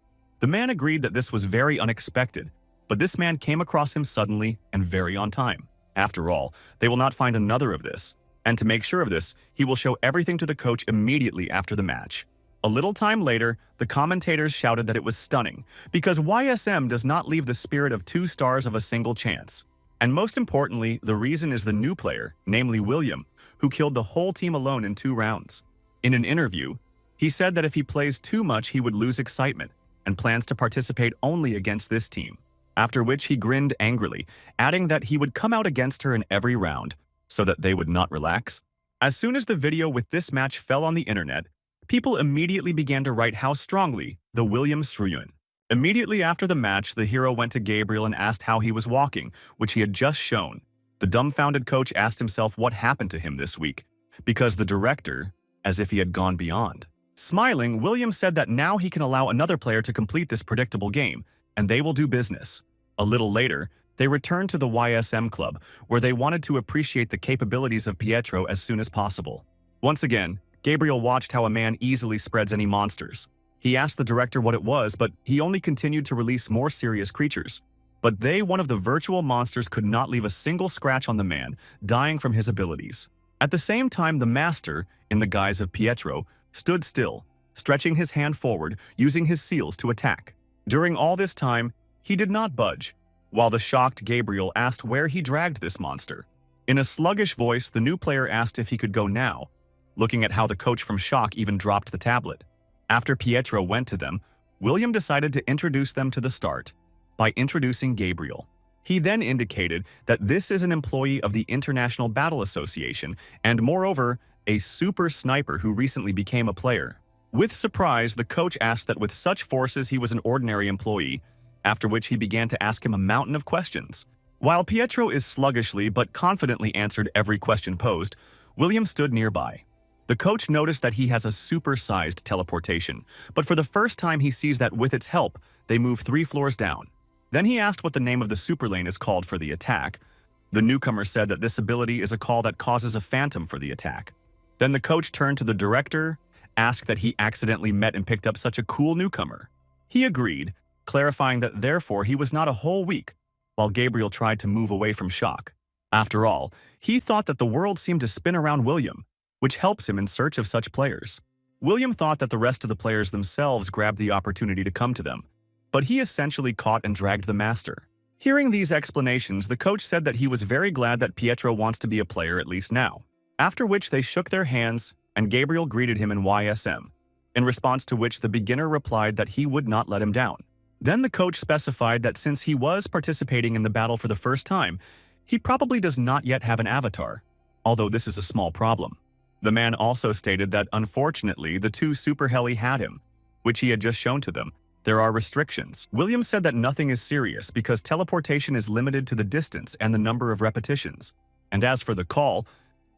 The man agreed that this was very unexpected, but this man came across him suddenly and very on time. After all, they will not find another of this, and to make sure of this, he will show everything to the coach immediately after the match. A little time later, the commentators shouted that it was stunning, because YSM does not leave the spirit of 2 stars of a single chance. And most importantly, the reason is the new player, namely William, who killed the whole team alone in 2 rounds. In an interview, he said that if he plays too much, he would lose excitement, and plans to participate only against this team. After which he grinned angrily, adding that he would come out against her in every round, so that they would not relax. As soon as the video with this match fell on the internet, people immediately began to write how strongly the William Sruyun. Immediately after the match, the hero went to Gabriel and asked how he was walking, which he had just shown. The dumbfounded coach asked himself what happened to him this week, because the director, as if he had gone beyond. Smiling, William said that now he can allow another player to complete this predictable game, and they will do business. A little later, they returned to the YSM club, where they wanted to appreciate the capabilities of Pietro as soon as possible. Once again, Gabriel watched how a man easily spreads any monsters. He asked the director what it was, but he only continued to release more serious creatures. But they, one of the virtual monsters, could not leave a single scratch on the man, dying from his abilities. At the same time, the master, in the guise of Pietro, stood still, stretching his hand forward, using his seals to attack. During all this time, he did not budge, while the shocked Gabriel asked where he dragged this monster. In a sluggish voice, the new player asked if he could go now, looking at how the coach from shock even dropped the tablet. After Pietro went to them, William decided to introduce them to the start by introducing Gabriel. He then indicated that this is an employee of the International Battle Association and, moreover, a super sniper who recently became a player. With surprise, the coach asked that with such forces he was an ordinary employee, after which he began to ask him a mountain of questions. While Pietro is sluggishly but confidently answered every question posed, William stood nearby. The coach noticed that he has a super-sized teleportation, but for the first time he sees that with its help, they move 3 floors down. Then he asked what the name of the super lane is called for the attack. The newcomer said that this ability is a call that causes a phantom for the attack. Then the coach turned to the director, asked that he accidentally met and picked up such a cool newcomer. He agreed, clarifying that therefore he was not a whole week, while Gabriel tried to move away from shock. After all, he thought that the world seemed to spin around William, which helps him in search of such players. William thought that the rest of the players themselves grabbed the opportunity to come to them, but he essentially caught and dragged the master. Hearing these explanations, the coach said that he was very glad that Pietro wants to be a player at least now, after which they shook their hands and Gabriel greeted him in YSM, in response to which the beginner replied that he would not let him down. Then the coach specified that since he was participating in the battle for the first time, he probably does not yet have an avatar, although this is a small problem. The man also stated that unfortunately the 2 super heli had him, which he had just shown to them. There are restrictions. William said that nothing is serious because teleportation is limited to the distance and the number of repetitions. And as for the call,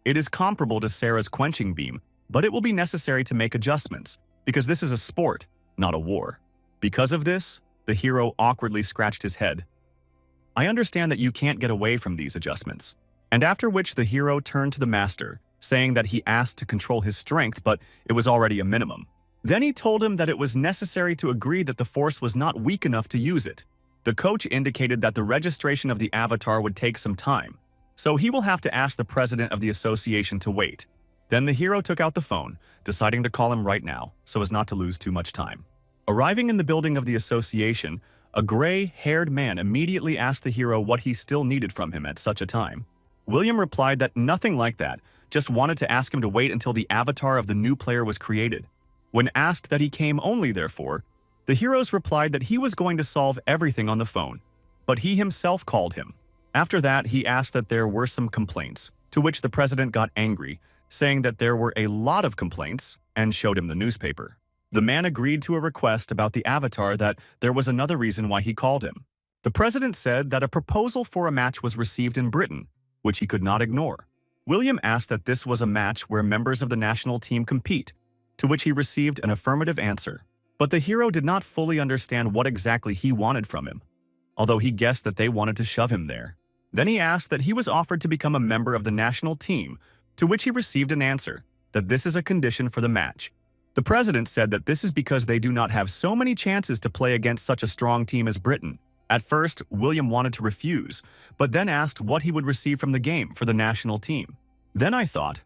it is comparable to Sarah's quenching beam, but it will be necessary to make adjustments because this is a sport, not a war. Because of this, the hero awkwardly scratched his head. I understand that you can't get away from these adjustments. And after which the hero turned to the master, saying that he asked to control his strength, but it was already a minimum. Then he told him that it was necessary to agree that the force was not weak enough to use it. The coach indicated that the registration of the avatar would take some time, so he will have to ask the president of the association to wait. Then the hero took out the phone, deciding to call him right now so as not to lose too much time. Arriving in the building of the association, a gray-haired man immediately asked the hero what he still needed from him at such a time. William replied that nothing like that, just wanted to ask him to wait until the avatar of the new player was created. When asked that he came only therefore, the heroes replied that he was going to solve everything on the phone, but he himself called him. After that, he asked that there were some complaints, to which the president got angry, saying that there were a lot of complaints, and showed him the newspaper. The man agreed to a request about the avatar that there was another reason why he called him. The president said that a proposal for a match was received in Britain, which he could not ignore. William asked that this was a match where members of the national team compete, to which he received an affirmative answer. But the hero did not fully understand what exactly he wanted from him, although he guessed that they wanted to shove him there. Then he asked that he was offered to become a member of the national team, to which he received an answer, that this is a condition for the match. The president said that this is because they do not have so many chances to play against such a strong team as Britain. At first, William wanted to refuse, but then asked what he would receive from the game for the national team. Then I thought,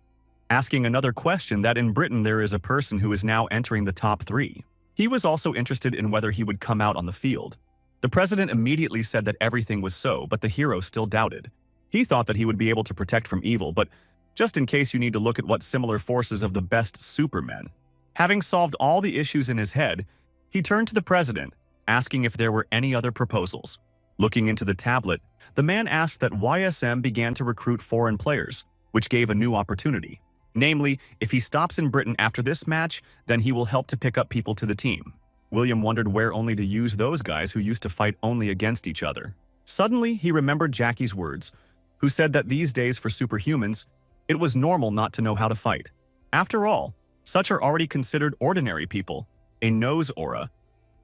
asking another question, that in Britain there is a person who is now entering the top 3. He was also interested in whether he would come out on the field. The president immediately said that everything was so, but the hero still doubted. He thought that he would be able to protect from evil, but just in case, you need to look at what similar forces of the best supermen. Having solved all the issues in his head, he turned to the president, asking if there were any other proposals. Looking into the tablet, the man asked that YSM began to recruit foreign players, which gave a new opportunity. Namely, if he stops in Britain after this match, then he will help to pick up people to the team. William wondered where only to use those guys who used to fight only against each other. Suddenly, he remembered Jackie's words, who said that these days for superhumans, it was normal not to know how to fight. After all, such are already considered ordinary people, a nose aura,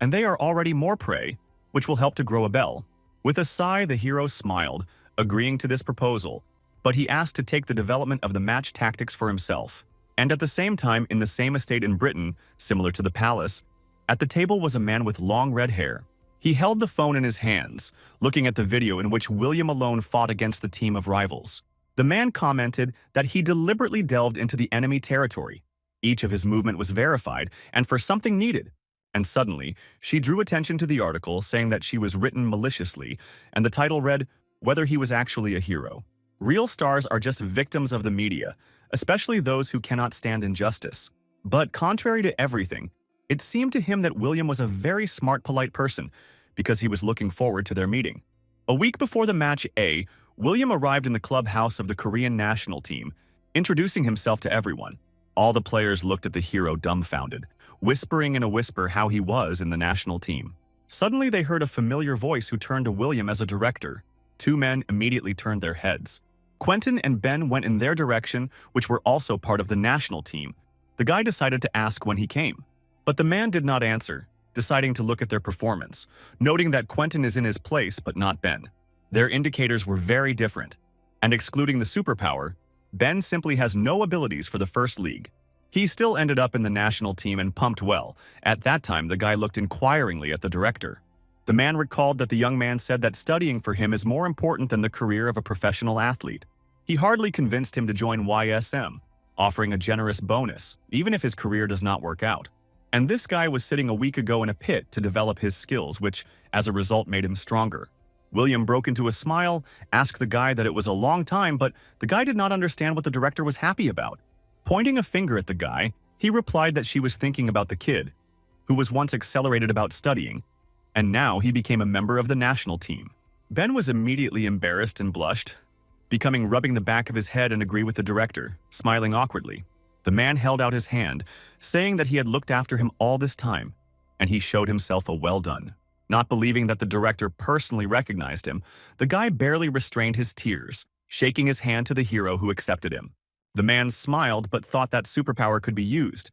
and they are already more prey, which will help to grow a bell. With a sigh, the hero smiled, agreeing to this proposal, but he asked to take the development of the match tactics for himself. And at the same time, in the same estate in Britain, similar to the palace, at the table was a man with long red hair. He held the phone in his hands, looking at the video in which William alone fought against the team of rivals. The man commented that he deliberately delved into the enemy territory. Each of his movement was verified and for something needed. And suddenly, she drew attention to the article saying that she was written maliciously, and the title read, "Whether he was actually a hero." Real stars are just victims of the media, especially those who cannot stand injustice. But contrary to everything, it seemed to him that William was a very smart, polite person, because he was looking forward to their meeting. A week before the match A, William arrived in the clubhouse of the Korean national team, introducing himself to everyone. All the players looked at the hero dumbfounded, whispering in a whisper how he was in the national team. Suddenly they heard a familiar voice who turned to William as a director. 2 men immediately turned their heads. Quentin and Ben went in their direction, which were also part of the national team. The guy decided to ask when he came, but the man did not answer, deciding to look at their performance, noting that Quentin is in his place but not Ben. Their indicators were very different, and excluding the superpower, Ben simply has no abilities for the first league. He still ended up in the national team and pumped well. At that time, the guy looked inquiringly at the director. The man recalled that the young man said that studying for him is more important than the career of a professional athlete. He hardly convinced him to join YSM, offering a generous bonus, even if his career does not work out. And this guy was sitting a week ago in a pit to develop his skills, which, as a result, made him stronger. William broke into a smile, asked the guy that it was a long time, but the guy did not understand what the director was happy about. Pointing a finger at the guy, he replied that she was thinking about the kid, who was once accelerated about studying, and now he became a member of the national team. Ben was immediately embarrassed and blushed, rubbing the back of his head and agree with the director, smiling awkwardly. The man held out his hand, saying that he had looked after him all this time, and he showed himself a well done. Not believing that the director personally recognized him, the guy barely restrained his tears, shaking his hand to the hero who accepted him. The man smiled but thought that superpower could be used.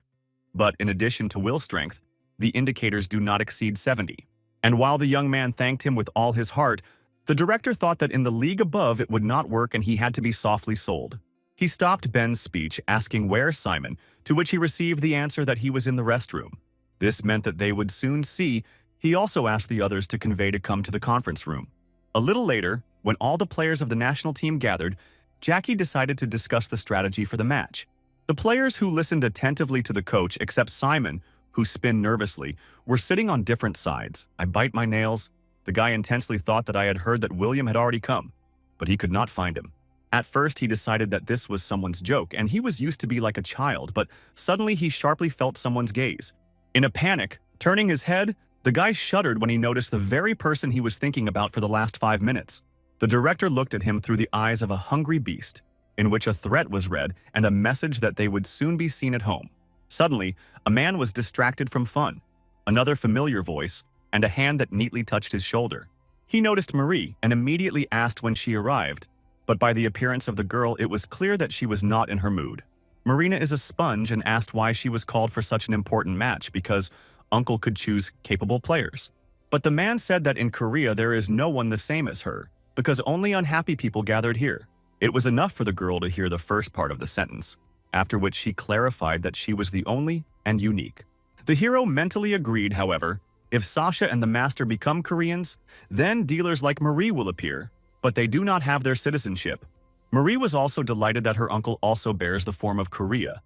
But in addition to will strength, the indicators do not exceed 70. And while the young man thanked him with all his heart, the director thought that in the league above it would not work and he had to be softly sold. He stopped Ben's speech asking where Simon, to which he received the answer that he was in the restroom. This meant that they would soon see. He also asked the others to convey to come to the conference room. A little later, when all the players of the national team gathered, Jackie decided to discuss the strategy for the match. The players who listened attentively to the coach, except Simon, who spun nervously, were sitting on different sides. I bite my nails. The guy intensely thought that I had heard that William had already come, but he could not find him. At first, he decided that this was someone's joke, and he was used to be like a child, but suddenly he sharply felt someone's gaze. In a panic, turning his head, the guy shuddered when he noticed the very person he was thinking about for the last 5 minutes. The director looked at him through the eyes of a hungry beast, in which a threat was read and a message that they would soon be seen at home. Suddenly, a man was distracted from fun, another familiar voice, and a hand that neatly touched his shoulder. He noticed Marie and immediately asked when she arrived, but by the appearance of the girl, it was clear that she was not in her mood. Marina is a sponge and asked why she was called for such an important match because Uncle could choose capable players. But the man said that in Korea there is no one the same as her, because only unhappy people gathered here. It was enough for the girl to hear the first part of the sentence, after which she clarified that she was the only and unique. The hero mentally agreed, however, if Sasha and the master become Koreans, then dealers like Marie will appear, but they do not have their citizenship. Marie was also delighted that her uncle also bears the form of Korea,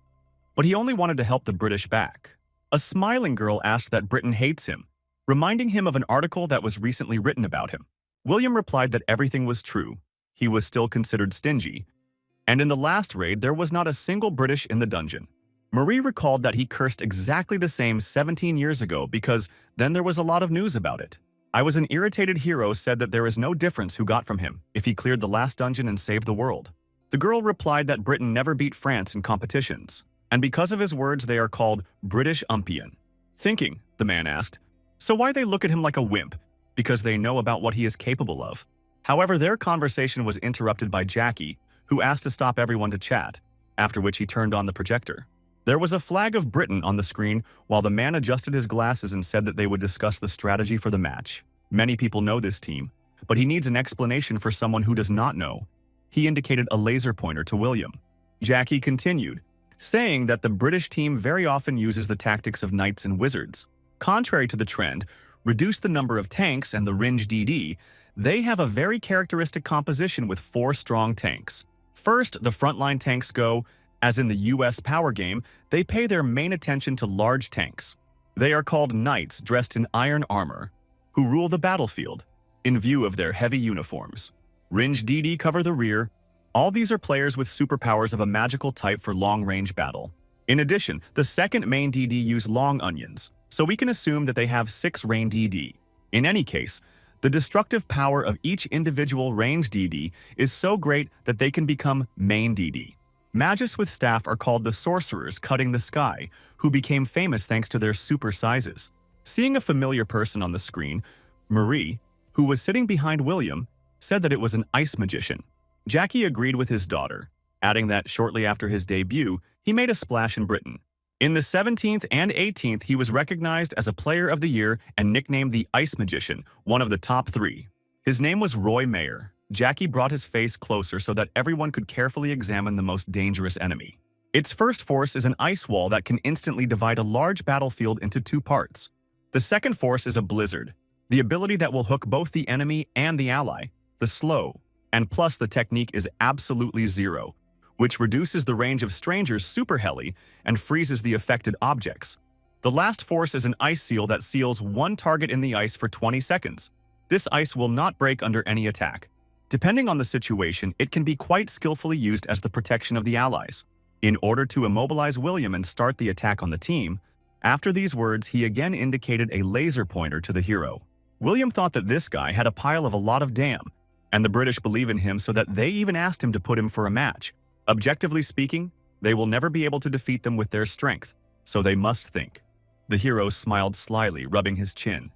but he only wanted to help the British back. A smiling girl asked that Britain hates him, reminding him of an article that was recently written about him. William replied that everything was true. He was still considered stingy, and in the last raid there was not a single British in the dungeon. Marie recalled that he cursed exactly the same 17 years ago because then there was a lot of news about it. I was an irritated hero said that there is no difference who got from him if he cleared the last dungeon and saved the world. The girl replied that Britain never beat France in competitions, and because of his words they are called British Umpian. Thinking, the man asked, so why they look at him like a wimp? Because they know about what he is capable of. However, their conversation was interrupted by Jackie, who asked to stop everyone to chat, after which he turned on the projector. There was a flag of Britain on the screen while the man adjusted his glasses and said that they would discuss the strategy for the match. Many people know this team, but he needs an explanation for someone who does not know. He indicated a laser pointer to William. Jackie continued, saying that the British team very often uses the tactics of knights and wizards. Contrary to the trend, reduce the number of tanks and the range DD, they have a very characteristic composition with 4 strong tanks. First, the frontline tanks go, as in the US power game, they pay their main attention to large tanks. They are called knights dressed in iron armor, who rule the battlefield, in view of their heavy uniforms. Range DD cover the rear. All these are players with superpowers of a magical type for long-range battle. In addition, the second main DD use long onions, so we can assume that they have 6 range DD. In any case, the destructive power of each individual range DD is so great that they can become main DD. Magus with staff are called the sorcerers cutting the sky, who became famous thanks to their super sizes. Seeing a familiar person on the screen, Marie, who was sitting behind William, said that it was an ice magician. Jackie agreed with his daughter, adding that shortly after his debut, he made a splash in Britain. In the 17th and 18th, he was recognized as a Player of the Year and nicknamed the Ice Magician, one of the top 3. His name was Roy Mayer. Jackie brought his face closer so that everyone could carefully examine the most dangerous enemy. Its first force is an ice wall that can instantly divide a large battlefield into 2 parts. The second force is a blizzard, the ability that will hook both the enemy and the ally, the slow, and plus the technique is absolutely zero, which reduces the range of strangers super heli and freezes the affected objects. The last force is an ice seal that seals one target in the ice for 20 seconds. This ice will not break under any attack. Depending on the situation, it can be quite skillfully used as the protection of the allies. In order to immobilize William and start the attack on the team, after these words, he again indicated a laser pointer to the hero. William thought that this guy had a pile of a lot of damn, and the British believe in him so that they even asked him to put him for a match. Objectively speaking, they will never be able to defeat them with their strength, so they must think. The hero smiled slyly, rubbing his chin.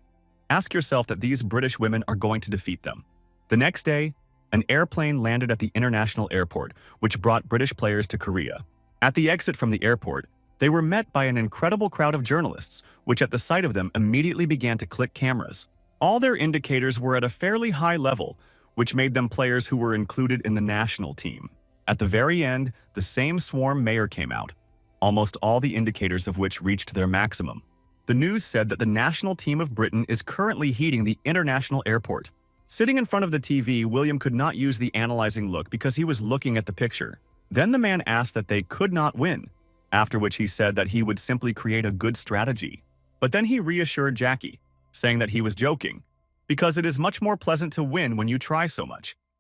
Ask yourself that these British women are going to defeat them. The next day, an airplane landed at the international airport, which brought British players to Korea. At the exit from the airport, they were met by an incredible crowd of journalists, which at the sight of them immediately began to click cameras. All their indicators were at a fairly high level, which made them players who were included in the national team. At the very end, the same swarm mayor came out, almost all the indicators of which reached their maximum. The news said that the national team of Britain is currently heating the international airport. Sitting in front of the TV, William could not use the analyzing look because he was looking at the picture. Then the man asked that they could not win, after which he said that he would simply create a good strategy. But then he reassured Jackie, saying that he was joking, because it is much more pleasant to win when you try so much.